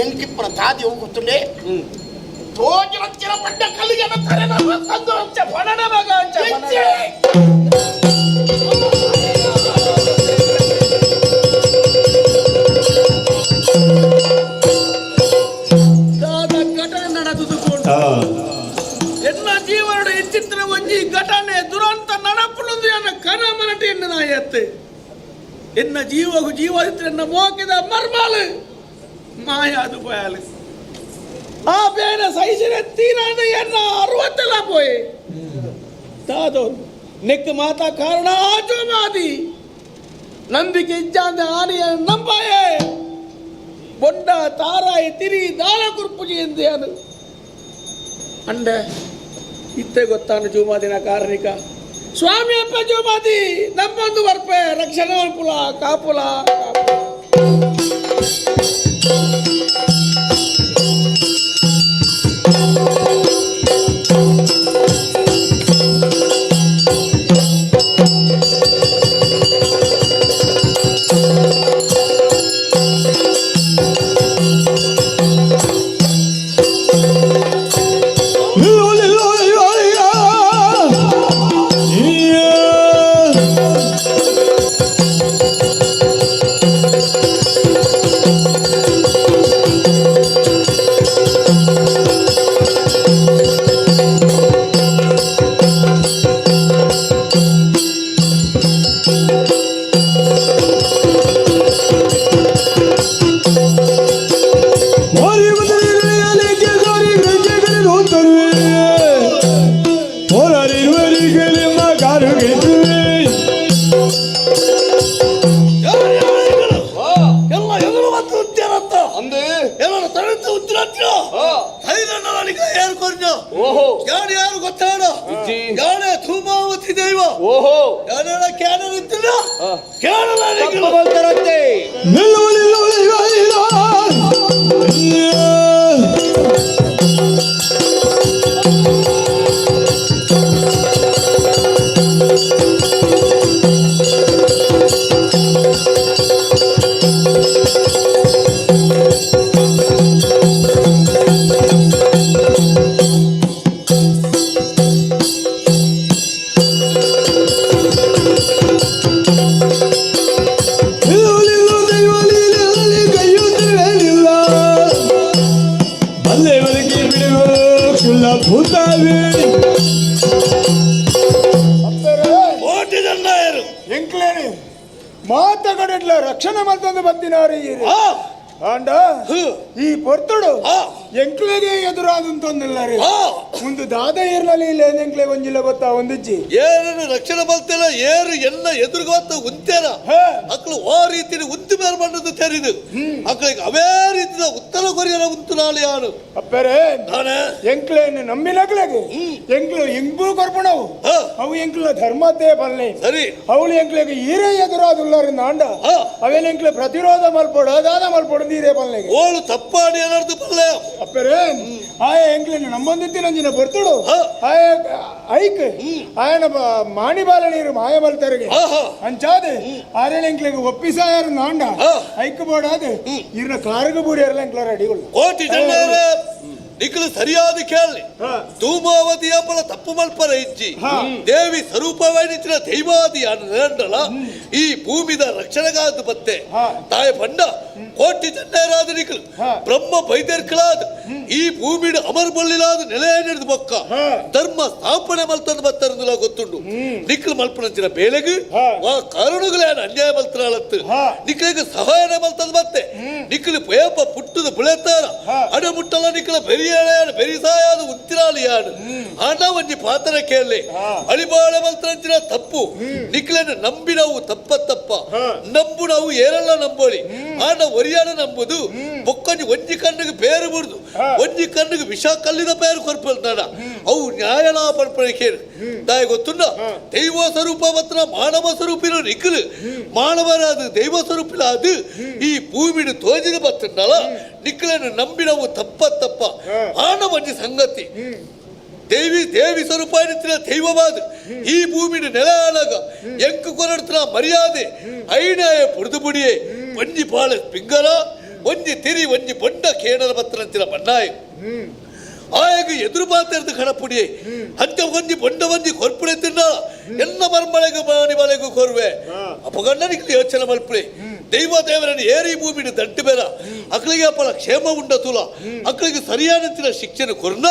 ಎಂಕಿಪ್ಪನ ತಾದಿ ಹೋಗುತ್ತುಂಡೆ ತೋಜನ ಪಡ್ಡ ಕಲ್ಲಿಗೆ ಬಣನ ಮಗ ಘಟನೆ ನಡೆದುದು ಎನ್ನ ಜೀವನದ ಹೆಚ್ಚಿತ್ರ ಒಂಜಿ ಘಟನೆ ದುರಂತ ನಡಪುಳುದು ಎನ್ನ ಕನ ಮನಟಿ ಎನ್ನ ನಾಯತ್ತೆ ಎನ್ನ ಜೀವಗು ಜೀವ ಎನ್ನ ಮೋಕಿದ ಮರ್ಮಾಲು ಮಾಯಾದು ಬಯಲು ಆ ಬೇಡ ಸೈಸಿನ ತೀರಾದ ಎನ್ನ 60 ಪೋಯ್ ತಾದೋ ನೆಕ್ ಮಾತಾ ಕಾರಣ ಆಜೋ ಮಾದಿ ನಂದಿಗೆ ಇಜ್ಜಾಂದ ಆನೆಯ ನಂಬಾಯೆ ಬೊಂಡ ತಾರಾಯಿ ತಿರಿ ದಾಳ ಕುರ್ಪುಜಿ ಎಂದೆ ಅದು ಅಂಡ ಇತ್ತೆ ಗೊತ್ತಾನು ಜೂಮಾದಿನ ಕಾರಣಿಕ ಸ್ವಾಮಿ ಅಪ್ಪ ಜೂಮಾದಿ ನಮ್ಮೊಂದು ವರ್ಪೆ ರಕ್ಷಣೆ ಅಲ್ಪುಲ ಕಾಪುಲ ಯಾರು ಗೊತ್ತಾಡ ಯಾರೇ ಧೂಮಾವತಿ ದೈವ ಯಾರ ಕ್ಯಾನಲ್ ಇತ್ತಿಲ್ಲ ಬರ್ತರಂತೆ ಮಾತಗಡೆಡ್ಲ ರಕ್ಷಣೆ ಮಾಡ್ತಂದು ಬರ್ತಿನಾರಿ ಅಂಡ ಈ ಪೊರ್ತುಡು ಎಂಕ್ಲೆಗೆ ಎದುರಾದಂತೊಂದಿಲ್ಲ ರೀ ಒಂದು ದಾದ ಏರ್ನಲ್ಲಿ ಇಲ್ಲ ಎಂಕ್ಲೆ ಒಂಜಿಲ್ಲ ಗೊತ್ತಾ ಒಂದಿಜ್ಜಿ ಏನೇನು ರಕ್ಷಣೆ ಬಲ್ತಿಲ್ಲ ಏರು ಎಲ್ಲ ಎದುರುಗೊತ್ತ ಉಂತೇನ ಅಕ್ಳು ಆ ರೀತಿ ಉಂತು ಬೇರೆ ಮಾಡೋದು ತೆರಿದು ಅಕ್ಳಿಗೆ ಅವೇ ರೀತಿಯ ಉತ್ತರ ಕೊರಿಯರ ಉಂತು ನಾಳೆ ಯಾರು ಅಪ್ಪರೇ ಎಂಕ್ಲೆಯನ್ನು ನಂಬಿನಕ್ಲೆಗೆ ಎಂಕ್ಲು ಎಂಗೂ ಕೊರ್ಪಣವು ಅವು ಎಂಕ್ಲ ಧರ್ಮತೆ ಬಲ್ಲೆ ಸರಿ ಅವಳು ಎಂಕ್ಲೆಗೆ ಈರೇ ಎದುರಾದುಲ್ಲಾರಿಂದ ಅಂಡ ಅವೇನು ಎಂಕ್ಲೆ ಪ್ರತಿರೋಧ ಮಲ್ಪೋಡು ದಾನ ಮಲ್ಪೋಡು ನೀರೇ ಬಲ್ಲೆಗೆ ಓಳು ತಪ್ಪಾಡಿ ಏನಾರ್ದು ಬಲ್ಲೆ ಅಪ್ಪರೇ ಆಯ ಎಂಕ್ಲೆನ್ನು ನಂಬೊಂದಿತ್ತಿ ನಂಜಿನ ಬರ್ತುಡು ಆಯ ಐಕ್ ಆಯನ ಮಾಣಿ ಬಾಲ ನೀರು ಮಾಯ ಬಲ್ತರಿಗೆ ಅಂಚಾದೆ ಆರೇಳು ಎಂಕ್ಲೆಗೆ ಒಪ್ಪಿಸಾಯರು ನಾಂಡ ಐಕ್ ಬೋಡಾದ ಇರ್ನ ಕಾರ್ಗ ಬೂರಿ ಎರಲ ಎಂಕ್ಲ ರೆಡಿಗಳು ಕೋಟಿ ಜನ ನಿಖಲು ಸರಿಯಾದ ಕೇಳಿ ಧೂಮಾವತಿ ಅಪ್ಪಳ ತಪ್ಪು ಮಲ್ಪರ ಇಜ್ಜಿ ದೇವಿ ಸ್ವರೂಪವಾಯಿನ ದೈವಾದಿ ಅಲ್ಲ ಈ ಭೂಮಿದ ರಕ್ಷಣೆಗಾದ ಬತ್ತೆ ತಾಯ ಪಂಡ ಕೋಟಿ ಜನ್ನೇರಾದ ನಿಖಲು ಬ್ರಹ್ಮ ಬೈದರ್ಕಳಾದ ಈ ಭೂಮಿಡ ಅಮರ್ ಬಳ್ಳಿಲಾದ ನೆಲೆ ನಡೆದು ಬೊಕ್ಕ ಧರ್ಮ ಸ್ಥಾಪನೆ ಮಲ್ತಂದು ಬತ್ತರಂದುಲ ಗೊತ್ತುಂಡು ನಿಖಲು ಮಲ್ಪನಂಚಿನ ಬೇಲೆಗು ಆ ಕಾರಣಗಳೇ ಅನ್ಯಾಯ ಮಲ್ತನಾಳತ್ತು ನಿಖಲಿಗೆ ಸಹಾಯನ ಮಲ್ತಂದು ಬತ್ತೆ ನಿಖಲು ಪೇಪ ಪುಟ್ಟದ ಬುಳೆತಾರ ಅಡ ಮುಟ್ಟಲ ನಿಖಲ ಬೆರಿಯಾಡ ಬೆರಿಸಾಯಾದ ಉಂತಿರಾಳಿಯಾಡು ಹಣ ಒಂಜಿ ಪಾತ್ರ ಕೇಳಿ ಅಳಿಬಾಳೆ ಮಲ್ತಂಚಿನ ತಪ್ಪು ನಿಖಲನ್ನು ನಂಬಿ ನಾವು ತಪ್ಪ ನಂಬು ನಾವು ಏರೆಲ್ಲ ನಂಬೋಳಿ ಆಡ ಒರಿಯಾಡ ನಂಬುದು ಬೊಕ್ಕಂಜಿ ಒಂಜಿ ಕಣ್ಣಿಗೆ ಬೇರು ಬಿಡುದು ಒಂಜಿ ಕಣ್ಣಿಗೆ ವಿಷ ಕಲ್ಲಿನ ಬೇರು ಕೊರ್ಪಲ್ತಾಡ ಅವು ನ್ಯಾಯನ ಪಡ್ಪಡೆ ಕೇಳು ದಾಯ ಗೊತ್ತುಂಡ ದೈವ ಸ್ವರೂಪ ಮಾತ್ರ ಮಾನವ ಸ್ವರೂಪಿನ ನಿಖಲು ಮಾನವರಾದ ದೈವ ಸ್ವರೂಪಿನ ಅದು ಈ ಭೂಮಿನ ತೋಜಿನ ಬತ್ತಂಡಲ್ಲ ನಿಖಲನ್ನು ನಂಬಿ ನಾವು ತಪ್ಪ ಆನ ಒಂಜಿ ಸಂಗತಿ ದೇವಿ ಸ್ವರೂಪ ದೈವವಾದ ಈ ಭೂಮಿನ ನೆಲ ಆನಾಗ ಎಂಕು ಕೊರಡ್ತನ ಮರ್ಯಾದೆ ಐನಾಯ ಪುಡ್ದು ಬುಡಿಯೇ ಒಂಜಿ ಪಾಳ ಪಿಂಗಲ ಒಂಜಿ ತಿರಿ ಒಂಜಿ ಬೊಂಡ ಕೇಣರ ಬತ್ತನಂತಿನ ಬಣ್ಣಾಯ ಆಯಗ ಎದುರು ಮಾತಾಡಿದ ಕಣಪುಡಿ ಅಂತ ಒಂಜಿ ಬೊಂಡ ಒಂಜಿ ಕೊರ್ಪುಡೆ ತಿನ್ನ ಎನ್ನ ಮರ್ಮಳೆಗೂ ಮಾನಿ ಮಳೆಗೂ ಕೊರ್ವೆ ಅಪಗಂಡನಿಗೆ ಯೋಚನೆ ಮಲ್ಪುಡೆ ದೈವ ದೇವರನ್ನು ಏರಿ ಭೂಮಿನ ದಂಟು ಬೇರ ಅಕ್ಕಳಿಗೆ ಅಪ್ಪಳ ಕ್ಷೇಮ ಉಂಡ ತುಲ ಅಕ್ಕಳಿಗೆ ಸರಿಯಾದಂತಿನ ಶಿಕ್ಷಣ ಕೊರ್ನ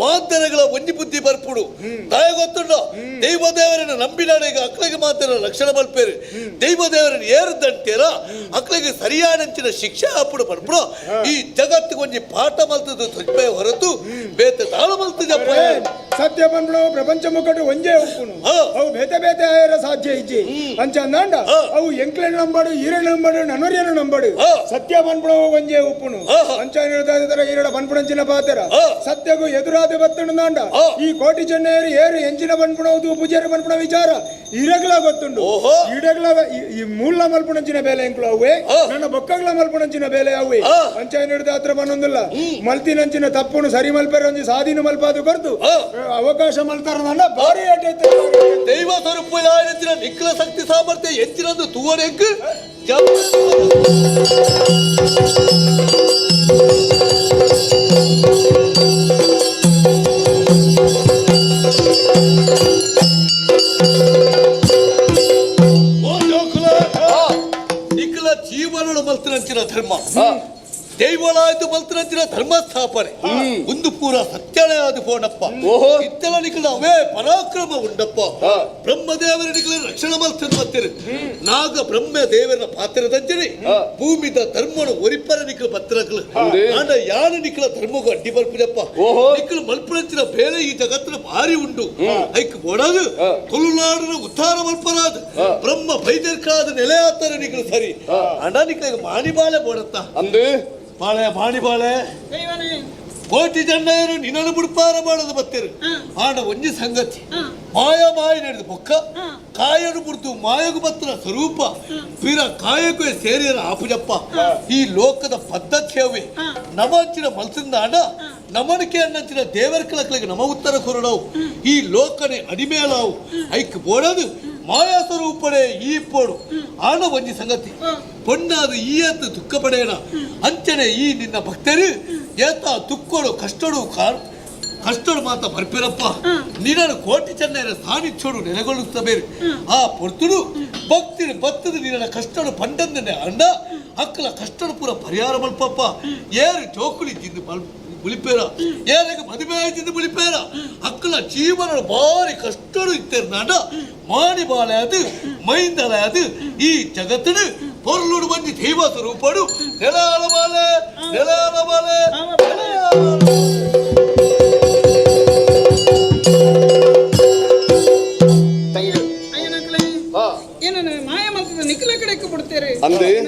ಮಾತರಗಳ ಒಂಜಿ ಬುದ್ಧಿ ಬರ್ಪುಡು ತಾಯ ಗೊತ್ತುಂಡ ದೈವ ದೇವರನ್ನು ನಂಬಿನಾಡೀಗ ಅಕ್ಕಳಿಗೆ ಮಾತರ ಲಕ್ಷಣ ಮಲ್ಪೇರು ದೈವ ದೇವರನ್ನು ಏರು ದಂಟೇರ ಅಕ್ಕಳಿಗೆ ಸರಿಯಾದಂತಿನ ಶಿಕ್ಷೆ ಹಾಪುಡು ಬರ್ಪುಡು ಈ ಜಗತ್ತಿಗೆ ಒಂಜಿ ಪಾಠ ಮಲ್ತದ ತುಪ್ಪೆ ಹೊರತು ಬೇತೆ ತಾಳ ಮಲ್ತದಪ್ಪ ಸತ್ಯ ಬಂದ್ಬಿಡ ಪ್ರಪಂಚ ಮುಕ್ಕಟ್ಟು ಒಂಜೇ ಉಪ್ಪುನು ಅವು ಬೇತೆ ಬೇತೆ ಆಯರ ಸಾಧ್ಯ ಇಜ್ಜಿ ಅಂಚ ಅಂದಾಂಡ ಅವು ಎಂಕ್ಲೆ ನಂಬಡು ಈರೆ ನಂಬಡು ನನರಿಯನು ನಂಬಡು ಸತ್ಯ ಬಂದ್ಬಿಡ ಒಂಜೇ ಉಪ್ಪುನು ಅಂಚ ನಿರ್ಧಾರ ಈರಡ ಬಂದ್ಬಿಡಂಚಿನ ಪಾತರ ಸತ್ಯಗೂ ಎದುರಾದ ಬತ್ತುಂಡು ನಾಂಡ ಈ ಕೋಟಿ ಚೆನ್ನೈರು ಏರು ಎಂಚಿನ ಬಂದ್ಬಿಡೋದು ಪೂಜಾರಿ ಬಂದ್ಬಿಡ ವಿಚಾರ ಇರಗ್ಲ ಗೊತ್ತುಂಡು ಇಡಗ್ಲ ಈ ಮೂಲ ಮಲ್ಪುಣಂಚಿನ ಬೇಲೆ ಎಂಕ್ಲು ಅವೇ ನನ್ನ ಬೊಕ್ಕಗ್ಲ ಮಲ್ಪುಣಂಚಿನ ಬೇಲೆ ಅವೇ ಅಂಚ ನಿರ್ಧಾರ ಬಂದೊಂದಿಲ್ಲ ಮಲ್ತಿನಂಚಿನ ತಪ್ಪುನು ಸರಿ ಮಲ್ಪೇರ ಒಂಜಿ ಸಾಧೀನ ಮಲ್ಪಾದು ಬರ್ದು ಅವಕಾಶ ಮಲ್ತಾರ ಭಾರಿ ದೈವ ಸ್ವರೂಪ ನಿಖಿಲ ಶಕ್ತಿ ಸಾಮರ್ಥ್ಯ ಹೆಚ್ಚಿನದು ತೂವರೆಗ್ ನಿಖಿಲ ಜೀವನ ಮಲ್ತನಂಚಿನ ಧರ್ಮ ದೈವಲಾಯ್ತು ಮಲ್ತನಂಚಿನ ಧರ್ಮ ಸ್ಥಾಪನೆ ಒಂದು ಪೂರ ಸತ್ಯನೇ ಆದ ಪೋಣಪ್ಪ ಇತ್ತೆಲ್ಲ ನಿಖಿಲ ಅವೇ ಪರಾಕ್ರಮ ಉಂಡಪ್ಪ ಬ್ರಹ್ಮದೇವರ ನಿಖಿಲ ರಕ್ಷಣೆ ಮಲ್ತದ ಮತ್ತಿರು ನಾಗ ಬ್ರಹ್ಮ ದೇವರ ಪಾತ್ರದಂಜನೆ ಭೂಮಿದ ಧರ್ಮನ ಒರಿಪರ ನಿಖಿಲ ಪತ್ರಕಲು ಆಂಡ ಯಾನ ನಿಖಿಲ ಧರ್ಮಗೂ ಅಡ್ಡಿ ಮಲ್ಪಿದಪ್ಪ ನಿಖಿಲ ಮಲ್ಪನಂಚಿನ ಬೇರೆ ಈ ಜಗತ್ತಿನ ಭಾರಿ ಉಂಡು ಐಕ್ ಬೋಡದು ತುಳುನಾಡಿನ ಉದ್ಧಾರ ಮಲ್ಪರಾದ ಬ್ರಹ್ಮ ಬೈದರ್ಕಾದ ನೆಲೆ ಆತರ ನಿಖಿಲ ಸರಿ ಅಂಡ ನಿಖಿಲ ಮಾಣಿಬಾಳೆ ಬೋಡತ್ತ ಅಂದು ಬಾಳೆ ಮಾಣಿ ಬಾಳೆ ಕೋಟಿ ಜಣ್ಣರು ನಿನ್ನನ್ನು ಬಿಡ್ಪಾರ ಮಾಡೋದು ಬತ್ತೇರು ಆಡ ಒಂಜಿ ಸಂಗತಿ ಮಾಯ ನಡೆದು ಬೊಕ್ಕ ಕಾಯನು ಬಿಡ್ತು ಮಾಯಗು ಬತ್ತನ ಸ್ವರೂಪ ಪಿರ ಕಾಯಕವೇ ಸೇರಿಯರ ಆಪುಜಪ್ಪ ಈ ಲೋಕದ ಪದ್ಧತಿ ಅವೇ ನಮಂಚಿನ ಮಲ್ಸಿಂದ ಆಡ ನಮನಕ್ಕೆ ಅನ್ನಂಚಿನ ದೇವರ ಕಳಕಳಿಗೆ ನಮ ಉತ್ತರ ಕೊರಡವು ಈ ಲೋಕನೆ ಅಡಿಮೇಲಾವು ಐಕ್ ಬೋಡದು ಮಾಯಾ ಸ್ವರೂಪಡೆ ಈ ಪೋಡು ಆನ ಒಂಜಿ ಸಂಗತಿ ಪೊಣ್ಣಾದ ಈ ಎತ್ತು ದುಃಖ ಪಡೆಯಣ ಅಂಚನೆ ಈ ನಿನ್ನ ಭಕ್ತರು ಏತ ತುಕ್ಕೋಡು ಕಷ್ಟೋಡು ಮಾತ ಬರ್ಪಿರಪ್ಪ ನಿನ್ನನ್ನು ಕೋಟಿ ಚೆನ್ನೈನ ಸಾನಿಚ್ಚೋಡು ನೆಲೆಗೊಳ್ಳುತ್ತಬೇರು ಆ ಪೊರ್ತುಡು ಭಕ್ತಿನ ಬತ್ತದ ನಿನ್ನ ಕಷ್ಟೋಡು ಪಂಡಂದನೆ ಅಂಡ ಅಕ್ಕಲ ಕಷ್ಟೋಡು ಪೂರ ಪರಿಹಾರ ಮಲ್ಪಪ್ಪ ಏರು ಜೋಕುಳಿ ತಿಂದು ಮುಳಿಪೇರ ಏನಾಗ ಮದುವೆ ಆಯ್ತಿದ್ದು ಮುಳಿಪೇರ ಅಕ್ಕಲ ಜೀವನ ಭಾರಿ ಕಷ್ಟೋಡು ಇತ್ತೇರು ನಾಡ ಮಾಣಿ ಬಾಳೆ ಅದು ಮೈಂದಳೆ ಅದು ಈ ಜಗತ್ತಿನ ಪೊರ್ಲುಡು ಬಂದಿ ದೈವ ಸ್ವರೂಪಡು ನೆಲಾಳ ಬಾಳೆ ನೆಲಾಳ ಬಾಳೆ ಏನನ್ನು ಮಾಯ ಮಲ್ತದ ನಿಖಿಲ ಕಡೆಕ್ಕೆ ಬಿಡ್ತೇರೆ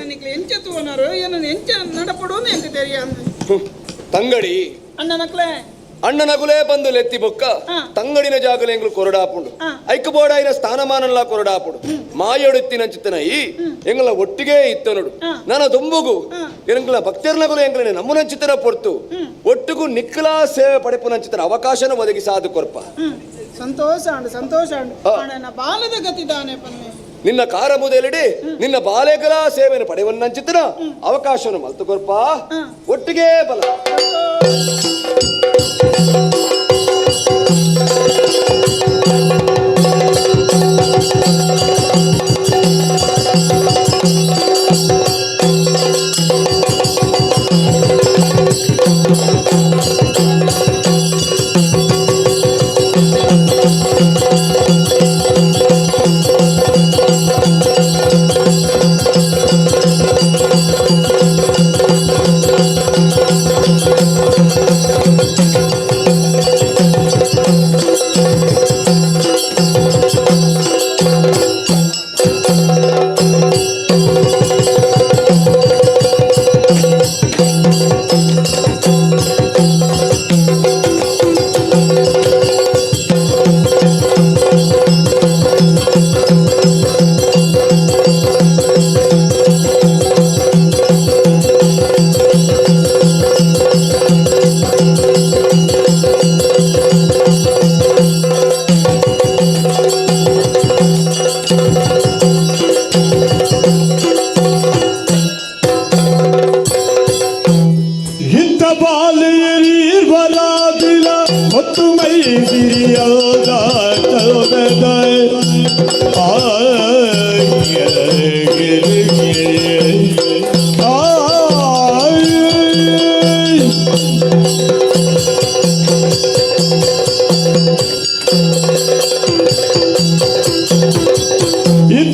ನಿಖಿಲ ಎಂಚತ್ತುವನರು ಏನನ್ನು ಎಂಚ ನಡಪಡುವುದು ಎಂತ ತೆರಿಯ ತಂಗಡಿ ಅಣ್ಣ ನಕ್ಲೆ ಅಣ್ಣನಗುಲೇ ಬಂದು ಲೆತ್ತಿ ಬೊಕ್ಕ ತಂಗಡಿನ ಜಾಗಲೆ ಎಂಗ್ಲು ಕೊರಡಾಪುಂಡು ಐಕ್ ಬೋಡಾಯಿನ ಸ್ಥಾನಮಾನಲ್ಲ ಕೊರಡಾಪುಡು ಮಾಯೊಡುತ್ತಿನ ಚಿತ್ತನ ಈ ಎಂಗ್ಲ ಒಟ್ಟಿಗೆ ಇತ್ತನುಡು ನನ್ನ ದುಂಬುಗು ಎಂಗ್ಲ ಭಕ್ತರ್ನಗುಲು ಎಂಗ್ಲನೆ ನಮ್ಮನ ಚಿತ್ತನ ಪೊರ್ತು ಒಟ್ಟಿಗೂ ನಿಖಿಲ ಸೇವೆ ಪಡೆಪುನ ಚಿತ್ತನ ಅವಕಾಶನ ಒದಗಿಸಾದು ಕೊರ್ಪ ಸಂತೋಷ ಅಂಡು ಬಾಲದ ಗತಿದಾನೆ ಪನ್ನೆ ನಿನ್ನ ಕಾರ ಮುದಲಿಡಿ ನಿನ್ನ ಬಾಲೆಗಳ ಸೇವೆಯನ್ನು ಪಡೆಯವನ್ನಂಚಿತ್ತನ ಅವಕಾಶವನ್ನು ಮಲ್ತು ಕೊರ್ಪ ಒಟ್ಟಿಗೆ ಬಲ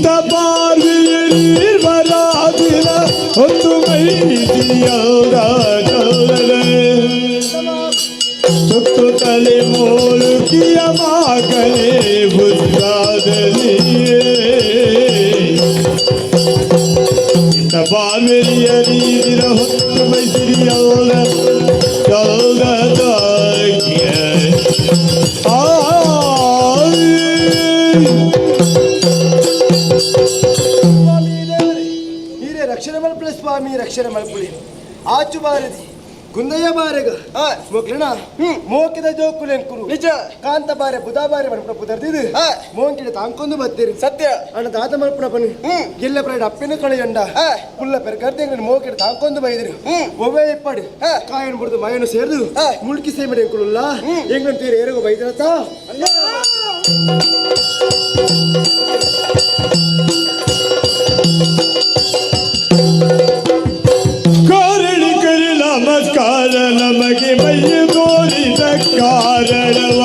ಇಂಥ ಬಾರ್ವಿಯರಿ ಬರಾದಿನ ಒಂದು ಮೈದಿಯೌರ ಸುತ್ತು ತಲೆ ಮೂಳುಕಿಯ ಮಗನೇ ಬುದ್ಧಾದಲಿಯೇ ಇಂಥ ಬಾರ್ವಿಯರಿ ಹೊತ್ತು ಮೈದಿಯೌರ ರಕ್ಷಣೆ ಮಲ್ಪಳೆ ಸ್ವಾಮಿ ರಕ್ಷಣೆ ಮಲ್ಪಳಿ ಆಚು ಬಾರದಿ ಗುಂದಯ್ಯ ಬಾರೆಗ ಮೊಕ್ಲಣ ಮೋಕಿದ ಜೋಕುಲೆಂಕುರು ನಿಜ ಕಾಂತ ಬಾರೆ ಬುಧ ಬಾರೆ ಮಲ್ಪಣ ಪುದರ್ದಿದು ಮೋಂಕಿಡ ತಾಂಕೊಂದು ಬತ್ತೀರಿ ಸತ್ಯ ಅಣ್ಣ ತಾತ ಮಲ್ಪಣ ಬನ್ನಿ ಗಿಲ್ಲ ಪ್ರೈಡ್ ಅಪ್ಪಿನ ಕಳೆಯಂಡ ಪುಲ್ಲ ಪೆರ್ಕರ್ದೆ ಮೋಕಿಡ ತಾಂಕೊಂದು ಬೈದಿರಿ ಒವ್ವೇ ಇಪ್ಪಡಿ ಕಾಯನ್ ಬಿಡ್ದು ಮಯನು ಸೇರ್ದು ಮುಳ್ಕಿ ಸೇಮಡಿ ಎಂಕುಳುಲ್ಲ ಎಂಗನ್ ತೀರಿ ಏರಗೋ ಬೈದಿರತ್ತ ಕಾರಣ ಕರಿ ನಮಸ್ಕಾರ ನಮಗೆ ಮೈಯ ತೋರಿದ ಕಾರಣವ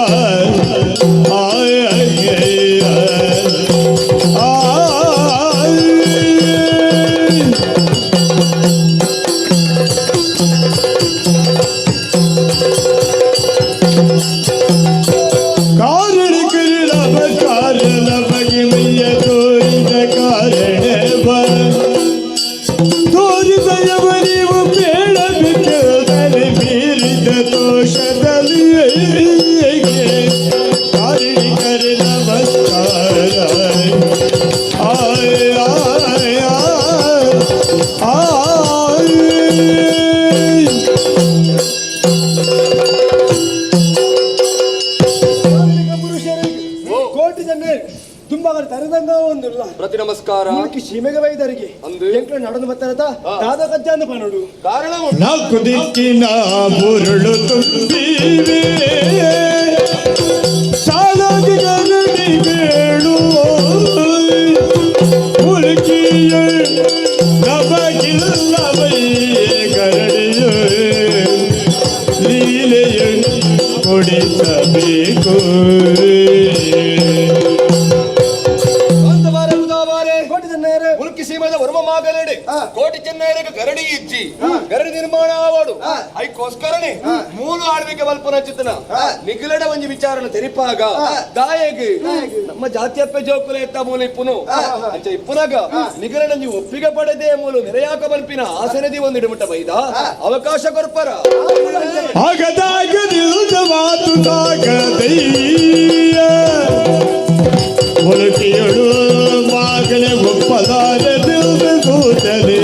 ಕಾರಣ ಕರಿ ನಮಸ್ಕಾರ ನಮಗೆ ಮೈಯ ತೋರಿದ ಕಾರಣವ ತೋರಿದಯವರಿವು ಬೇಡ ಬಿಟ್ಟರೆ ಮೀರಿದ ದೋಷದಲ್ಲಿ ಕಾರಿಣಿಕರ ನಮಸ್ಕಾರ ಆಯ್ ಆಯ್ ಆಯ್ ಕೋಟಿ ಜನ ತುಂಬಾ ತರದಂಗ ಒಂದಿಲ್ಲ ಪ್ರತಿ ನಮಸ್ಕಾರ ಸೀಮೆಗೆ ವೈದ್ಯರಿಗೆ ಎಂಕ್ಳು ನಡೆದು ಬರ್ತಾರತ ದಾದ ಕಜ್ಜಾಂದು ಪನೋಡು ಕಾರಣ ನಾಲ್ಕು ದಿಕ್ಕಿನ ಮುರುಳು ತುಂಬಿವೆ ಸಾಲಾಗಿ ಗರಡಿ ಬೇಳುವ ಮುಳುಕಿಯ ನಮಗಿಲ್ಲವೈ ಗರಡಿಯ ಲೀಲೆಯ ಕೊಡಿಸಬೇಕು ಮುಲ್ಕಿ ಸೀಮೆದ ವರ್ಮಮಾಗಲೇಡೆ ಕೋಟಿ ಚೆನ್ನೈರಿಗೆ ಗರಡಿ ಇಜ್ಜಿ ಗರಡಿ ನಿರ್ಮಾಣ ಆವಾಡು ಐಕೋಸ್ಕರನೇ ಮೂಲ ಆಳ್ವಿಕೆ ಮಲ್ಪನ ಚಿತ್ತನ ನಿಗಲಡ ಒಂಜಿ ವಿಚಾರನ ತೆರಿಪಾಗ ದಾಯಗೆ ನಮ್ಮ ಜಾತ್ಯಪ್ಪ ಜೋಕುಲ ಎತ್ತ ಮೂಲ ಇಪ್ಪುನು ಅಂಚ ಇಪ್ಪುನಾಗ ನಿಗಲಡಂಜಿ ಒಪ್ಪಿಗೆ ಪಡೆದೇ ಮೂಲ ನೆರೆಯಾಕ ಮಲ್ಪಿನ ಆಸನದಿ ಒಂದು ಇಡಮುಟ್ಟ ಬೈದ ಅವಕಾಶ ಕೊರ್ಪರ ಆಗದಾಗ ನಿಲ್ದ ಮಾತು ತಾಗದಯ್ಯ ಮುಳುಕಿಯಳು ಮಗನೇ ಒಪ್ಪಲಾದ ದಿಲ್ದ ಕೂತಲೆ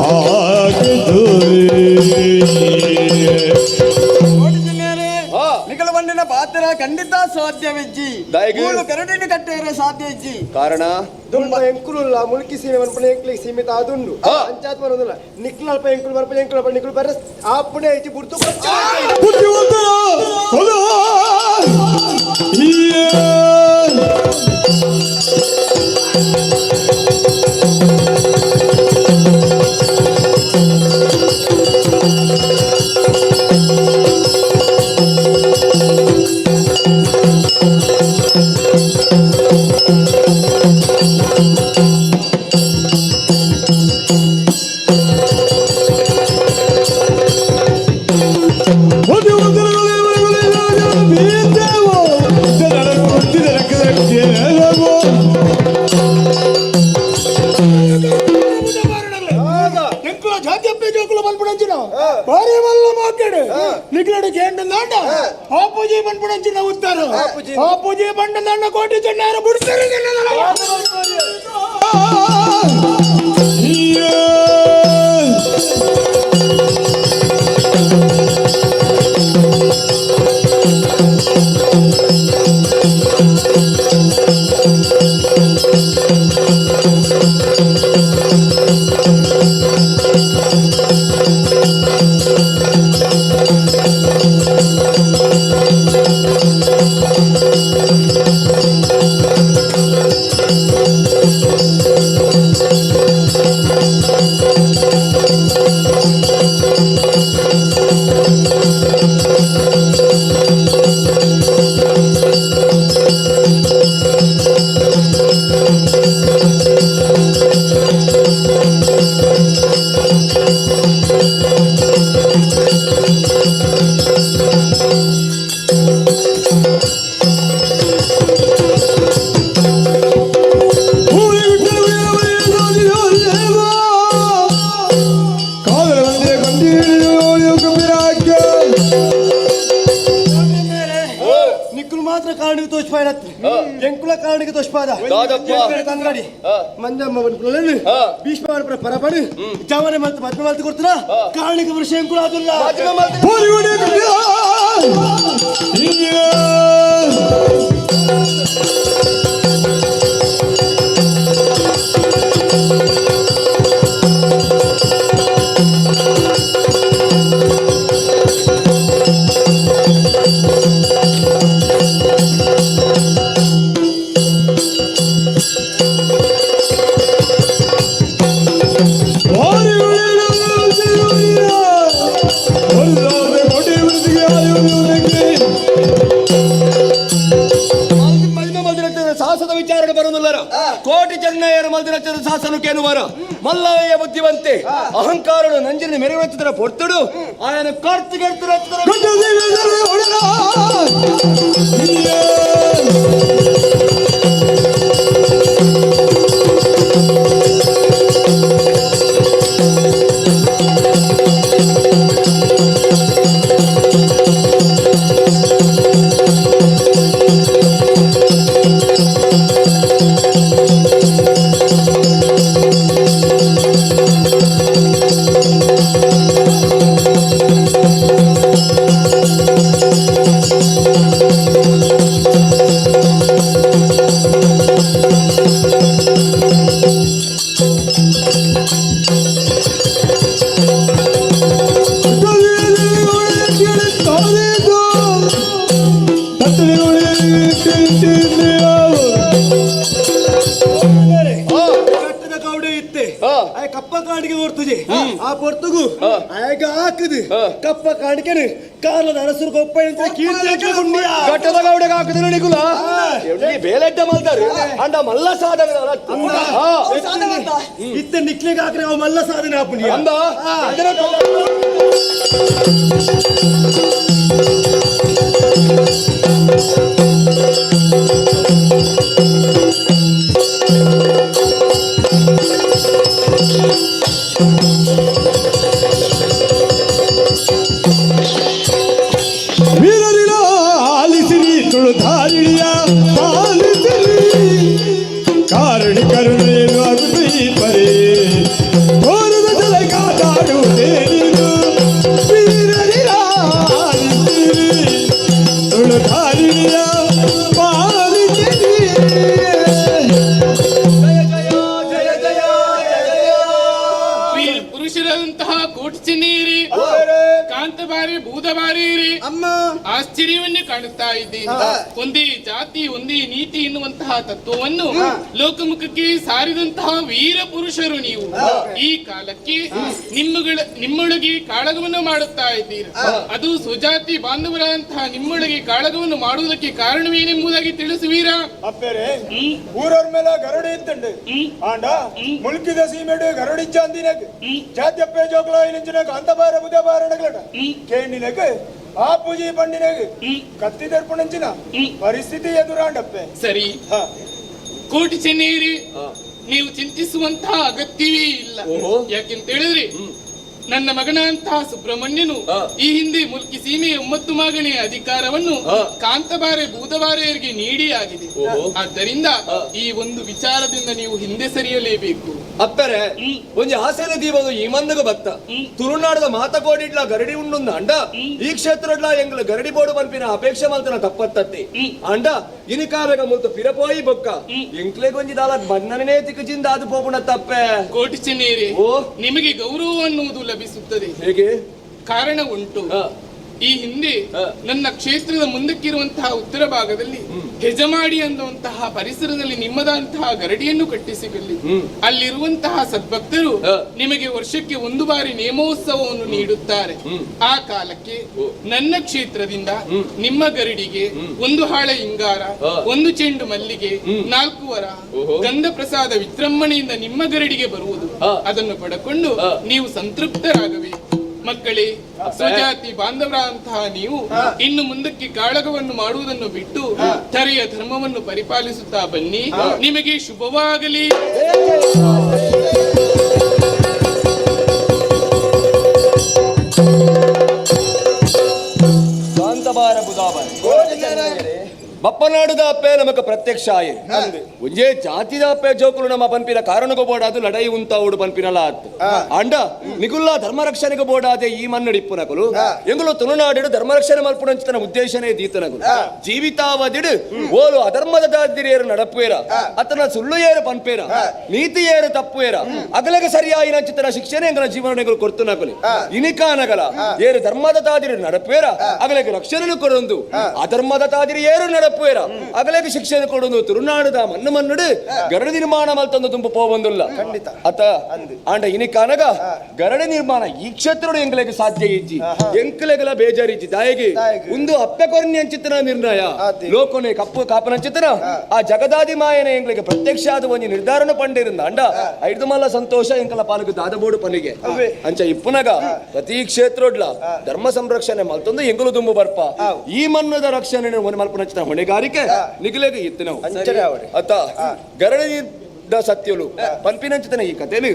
ಆಗದು ನಿಖಲ ಬಂಡಿನ ಪಾತ್ರ ಖಂಡಿತ ಸಾಧ್ಯವಿಜ್ಜಿ ಕರಡಿನ ಕಟ್ಟೆರೆ ಸಾಧ್ಯವಿಜ್ಜಿ ಕಾರಣ ದುಂಬ ಎಂಕುಲ್ಲ ಮುಲ್ಕಿ ಸೀಮೆ ಮಲ್ಪನೆ ಎಂಕ್ಲಿಗೆ ಸೀಮಿತ ಆದುಂಡು ಪಂಚಾಯತ್ ಬರೋದಿಲ್ಲ ನಿಕ್ಲ ಅಲ್ಪ ಎಂಕುಲು ಮಲ್ಪನೆ ಎಂಕುಲು ಅಲ್ಪ ನಿಕ್ಲು ಬರ್ರೆ ಆಪುಣೆ ಐತಿ ಬುರ್ತು భారీ వల్ల మాట్లాడు నిగ్లడికి ఏంటందంట ఆపూజీ పనిపడంచిన ఉత్తారు ఆపూజీ పంటందండ కోటి చెన్నారు బుడిసరి ಕಾರಣಕ್ಕೆ ತೋಷ್ಪಾದ ತಂಗಾಡಿ ಮಂಜಮ್ಮ ಬಂದ್ಕೊಳ್ಳಲು ಭೀಷ್ಮ ಪರಪಡು ಜವನ ಮಲ್ತು ಮದ್ಮ ಮಲ್ತು ಕೊಡ್ತಾರ ಕಾರಣಕ್ಕೆ ವರ್ಷ ಕೂಡ ಅದಲ್ಲ ಸಾಹಸದ ವಿಚಾರಣೆ ಬರುವುದಿಲ್ಲ ಕೋಟಿ ಚೆನ್ನಯ್ಯರ ಮಲ್ದಿನ ಸಾಹಸನು ಕೇನುವರ ಮಲ್ಲಯ್ಯ ಬುದ್ಧಿವಂತೆ ಅಹಂಕಾರನು ನಂಜಿನ ಮೆರೆಯುತ್ತಿದ್ದರ ಪೊರ್ತುಡು ಆಯನ ಕಾರ್ತಿಗೆ ಕಪ್ಪ ಕಾಣಿಕೆ ಓಡ್ತದೆ ಆ ಪೊರ್ತುಗು ಆಗ ಹಾಕದು ಕಪ್ಪ ಕಾಣಿಕೆ ಕಾಲದ ಅರಸರು ಕೊಪ್ಪ ಘಟ್ಟದ ಗೌಡೆಗೆ ಹಾಕುದು ನಿಗುಲ ಬೇಲೆಡ್ಡ ಮಲ್ತಾರೆ ಅಂಡ ಮಲ್ಲ ಸಾಧನೆ ಇತ್ತ ನಿಕ್ಲಿಗೆ ಹಾಕ್ರೆ ಅವು ಮಲ್ಲ ಸಾಧನೆ ಹಾಪುನಿ ಅಂದ ವೀರರಿನ ಆಲಿಸಿರಿ ತುಳುಧಾರಿಣಿಯ ಪಾಲಿಸಿರಿ ಕಾರಣಿ ಕರುಣೆಯನ್ನು ಅಗುದು ಈ ಪರಿ ತೋರದ ಜಲ ಕಾದಾಡುವುದೇನು ವೀರರಿನ ಆಲಿಸಿರಿ ತುಳುಧಾರಿಣಿಯ ಪಾಲಿಸಿರಿ ಪುರುಷರಂತಹ ಕೋಟಿಚಿನ್ನೀರಿ ಕಾಂತಬಾರಿ ಬೂದಬಾರಿ ಅಮ್ಮ ಆಶ್ಚರ್ಯವನ್ನೇ ಕಾಣುತ್ತಾ ಇದ್ದೀನಿ. ಒಂದೇ ಜಾತಿ ಒಂದೇ ನೀತಿ ಎನ್ನುವಂತಹ ತತ್ವವನ್ನು ಲೋಕಮುಖಕ್ಕೆ ಸಾರಿದಂತಹ ವೀರ ಪುರುಷರು ನೀವು. ಈ ಕಾಲಕ್ಕೆ ನಿಮ್ಮೊಳಗೆ ಕಾಳಗವನ್ನು ಮಾಡುತ್ತಾ ಇದ್ದೀರಿ. ಅದು ಸ್ವಜಾತಿ ಬಾಂಧವರಂತಹ ನಿಮ್ಮೊಳಗೆ ಕಾಳಗವನ್ನು ಮಾಡುವುದಕ್ಕೆ ಕಾರಣವೇನೆಂಬುದಾಗಿ ತಿಳಿಸುವೀರ. ಅಪ್ಪೇರೆ ಊರವ್ರ ಮೇಲೆ ಗರಡಿ ಇತ್ತಂಡು ಆಂಡ ಮುಲ್ಕಿದ ಸೀಮೆಡು ಗರಡಿಜ್ಜ ಅಂದಿನಕ್ ಜಾತ್ಯಪ್ಪೆ ಜೋಗ್ಲ ಇನಿಂಚಿನ ಕಾಂತಬಾರ ಬುಧಬಾರಡಗಳಟ ಕೇಂಡಿನಕ್ ಆ ಪೂಜೆ ಪಂಡಿನಕ್ ಕತ್ತಿ ದರ್ಪಣಂಚಿನ ಪರಿಸ್ಥಿತಿ ಎದುರಾಂಡಪ್ಪೆ. ಸರಿ, ಕೋಟಿ ಚೆನ್ನೈರಿ, ನೀವು ಚಿಂತಿಸುವಂತಹ ಅಗತ್ಯವೇ ಇಲ್ಲ. ಯಾಕೆಂತ ಹೇಳಿದ್ರಿ, ನನ್ನ ಮಗನಂತಹ ಸುಬ್ರಹ್ಮಣ್ಯನು ಈ ಹಿಂದೆ ಮುಲ್ಕಿ ಸೀಮೆಯ 9 ಮಾಗಣೆಯ ಅಧಿಕಾರವನ್ನು ಕಾಂತಬಾರೆ ಬೂದಬಾರೆಯರಿಗೆ ನೀಡಿ ಆಗಿದೆ. ಆದ್ದರಿಂದ ಈ ಒಂದು ವಿಚಾರದಿಂದ ನೀವು ಹಿಂದೆ ಸರಿಯಲೇಬೇಕು. ಅಪ್ಪರೆ ಒಂಜಿ ಆಸೆಲೆ ದೀಪದು ಈ ಮಂದಗ ಬತ್ತ ತುಳುನಾಡದ ಮಾತಕೋಡಿಡ್ಲ ಗರಡಿ ಉಂಡು ಅಂಡ ಈ ಕ್ಷೇತ್ರಡ್ಲ ಎಂಗ್ಲ ಗರಡಿ ಬೋಡು ಬಂಪಿನ ಅಪೇಕ್ಷೆ ಮಲ್ತನ ತಪ್ಪತ್ತತ್ತಿ ಅಂಡ ಇನಿ ಕಾಲಗ ಮುಲ್ತು ಪಿರಪೋಯಿ ಬೊಕ್ಕ ಎಂಕ್ಲೆಗೊಂಜಿ ದಾಲ ಬಣ್ಣನೇ ತಿಕ್ಕಜಿಂದ ಅದು ಪೋಪುಣ ತಪ್ಪೆ. ಕೋಟಿ ಚೆನ್ನೀರಿ, ನಿಮಗೆ ಗೌರವ ಅನ್ನುವುದು ಲಭಿಸುತ್ತದೆ. ಹೇಗೆ? ಕಾರಣ ಉಂಟು. ಈ ಹಿಂದೆ ನನ್ನ ಕ್ಷೇತ್ರದ ಮುಂದಕ್ಕಿರುವಂತಹ ಉತ್ತರ ಭಾಗದಲ್ಲಿ ಹೆಜಮಾಡಿ ಅನ್ನುವಂತಹ ಪರಿಸರದಲ್ಲಿ ನಿಮ್ಮದಂತಹ ಗರಡಿಯನ್ನು ಕಟ್ಟಿಸಿಕೊಳ್ಳಿ. ಅಲ್ಲಿರುವಂತಹ ಸದ್ಭಕ್ತರು ನಿಮಗೆ ವರ್ಷಕ್ಕೆ 1 ಬಾರಿ ನೇಮೋತ್ಸವವನ್ನು ನೀಡುತ್ತಾರೆ. ಆ ಕಾಲಕ್ಕೆ ನನ್ನ ಕ್ಷೇತ್ರದಿಂದ ನಿಮ್ಮ ಗರಡಿಗೆ 1 ಹಾಳೆ ಇಂಗಾರ, 1 ಚೆಂಡು ಮಲ್ಲಿಗೆ, 4 ವರ ಗಂಧ ಪ್ರಸಾದ ವಿಜೃಂಭಣೆಯಿಂದ ನಿಮ್ಮ ಗರಡಿಗೆ ಬರುವುದು. ಅದನ್ನು ಪಡೆಕೊಂಡು ನೀವು ಸಂತೃಪ್ತರಾಗಬೇಕು. ಮಕ್ಕಳೇ, ಸ್ವಜಾತಿ ಬಾಂಧವರಂತಹ ನೀವು ಇನ್ನು ಮುಂದಕ್ಕೆ ಕಾಳಗವನ್ನು ಮಾಡುವುದನ್ನು ಬಿಟ್ಟು ಧರೆಯ ಧರ್ಮವನ್ನು ಪರಿಪಾಲಿಸುತ್ತಾ ಬನ್ನಿ. ನಿಮಗೆ ಶುಭವಾಗಲಿ. ಕಾಂತಬಾರ ಬುಧಾಬಾರ ಬಪ್ಪ ಅಪ್ಪನಾಡುದ ಅಪ್ಪೆ ನಮಕ ಪ್ರತ್ಯಕ್ಷ ಆಯೆ ಒಂಜೇ ಜಾತಿದ ಅಪ್ಪೆ ಜೋಕುಲು ನಮ್ಮ ಪನ್ಪಿನ ಕಾರಣಕ್ಕೂ ಬೋಡಾದು ಲಡೈ ಉಂತಾವುಡು ಪನ್ಪಿನಲ ಆತ್ ಅಂಡ ನಿಗುಲ್ಲ ಧರ್ಮ ರಕ್ಷಣೆಗೆ ಬೋಡಾದೆ ಈ ಮನ್ನಡಿಪ್ಪು ನಕಲು ಎಂಗುಲು ತುಳುನಾಡಿಡು ಧರ್ಮ ರಕ್ಷಣೆ ಮಲ್ಪುಣಂಚಿತನ ಉದ್ದೇಶನೇ ದೀತನಗು ಜೀವಿತಾವಧಿಡು ಓಲು ಅಧರ್ಮದ ದಾದಿರಿಯರು ನಡಪುವೇರ ಅತನ ಸುಳ್ಳು ಏರು ಪನ್ಪೇರ ನೀತಿ ಏರು ತಪ್ಪುವೇರ ಅಗಲಗೆ ಸರಿಯಾಗಿ ನಂಚಿತನ ಶಿಕ್ಷಣ ಎಂಗಲ ಜೀವನಗಳು ಕೊಡ್ತು ನಕಲು ಇನಿಕಾನಗಲ ಏರು ಧರ್ಮದ ತಾದಿರಿ ನಡಪುವೇರ ಅಗಲಗೆ ರಕ್ಷಣೆ ಕೊಡೊಂದು ಅಧರ್ಮದ ತಾದಿರಿ ಏರು ನಡಪುವೇರ ಅಗಲಗೆ ಶಿಕ್ಷಣ ಕೊಡೊಂದು ತುಳುನಾಡುದ ಮಣ್ಣು ಮನ್ನುಡು ಗರಡು ನಿರ್ಮಾಣ ಮಲ್ತಂದು ತುಂಬು ಪೋಬಂದುಲ್ಲ ಅತ ಆಂಡ ಇನಿಕಾನಗ ಗರಡು ನಿರ್ಮಾಣ ಈ ಕ್ಷೇತ್ರ ಎಂಗಲೆಗೆ ಸಾಧ್ಯ ಇಜ್ಜಿ ಎಂಕಲೆಗಲ ಬೇಜಾರಿಜ್ಜಿ ದಾಯಿಗೆ ಒಂದು ಅಪ್ಪೆ ಕೊರ್ನಿ ಅಂಚಿತನ ನಿರ್ಣಯ ಲೋಕನೆ ಕಪ್ಪು ಕಾಪನ ಚಿತ್ರ ಆ ಜಗದಾದಿ ಮಾಯನ ಎಂಗ್ಲಿಗೆ ಪ್ರತ್ಯಕ್ಷ ಆದ ಒಂದು ನಿರ್ಧಾರನ ಪಂಡಿರಿಂದ ಅಂಡ ಐದು ಮಲ್ಲ ಸಂತೋಷ ಎಂಕಲ ಪಾಲಕ ದಾದಬೋಡು ಪನಿಗೆ ಅಂಚ ಇಪ್ಪುನಗ ಪ್ರತಿ ಕ್ಷೇತ್ರೊಡ್ಲ ಧರ್ಮ ಸಂರಕ್ಷಣೆ ಮಲ್ತೊಂದು ಎಂಗುಲು ದುಂಬು ಬರ್ಪ ಈ ಮನ್ನದ ರಕ್ಷಣೆ ಮಲ್ಪನ ಚಿತ್ರ ಹೊಣೆಗಾರಿಕೆ ನಿಗಲೆಗೆ ಇತ್ತು ನಾವು ಅತ್ತ ಗರಡಿ ಸತ್ಯಲು ಪಂಪಿನಂಚಿತನ ಈ ಕಥೆಯಲ್ಲಿ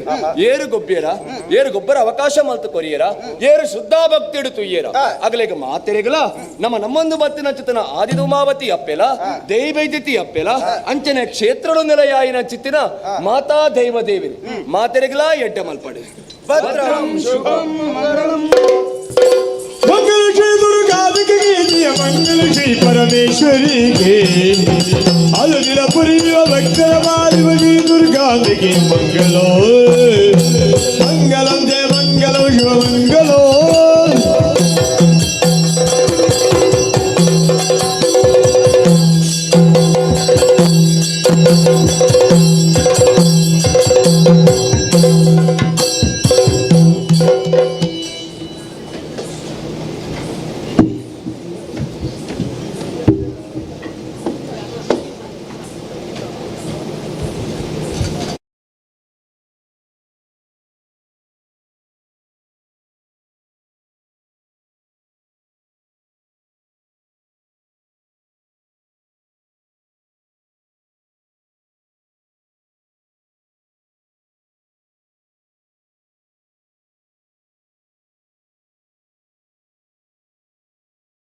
ಏರು ಗೊಬ್ಬರ ಅವಕಾಶ ಮಲ್ತು ಕೊರಿಯರ ಏರು ಶುದ್ಧ ಭಕ್ತಿ ಇಡು ತುಯ್ಯರ ಅಗಲೆಗ ಮಾತೆರೆಗಲ ನಮ್ಮೊಂದು ಬತ್ತಿನಂಚಿತನ ಆದಿದುಮಾವತಿ ಅಪ್ಪೆಲ ದೈವೈದ್ಯತಿ ಅಪ್ಪೆಲ ಅಂಚನೆ ಕ್ಷೇತ್ರಡು ನೆಲೆಯಾಯಿನ ಚಿತ್ತಿನ ಮಾತಾ ದೈವ ದೇವಿ ಮಾತೆರೆಗಲ ಎಡ್ಡ ಮಲ್ಪಡು मंगल श्री दुर्गादिक कीजिए मंगल श्री परमेश्वरी के अलगिलपुरी भक्तर माधवी दुर्गादिकी मंगलो मंगलम जय मंगलो शिव मंगलो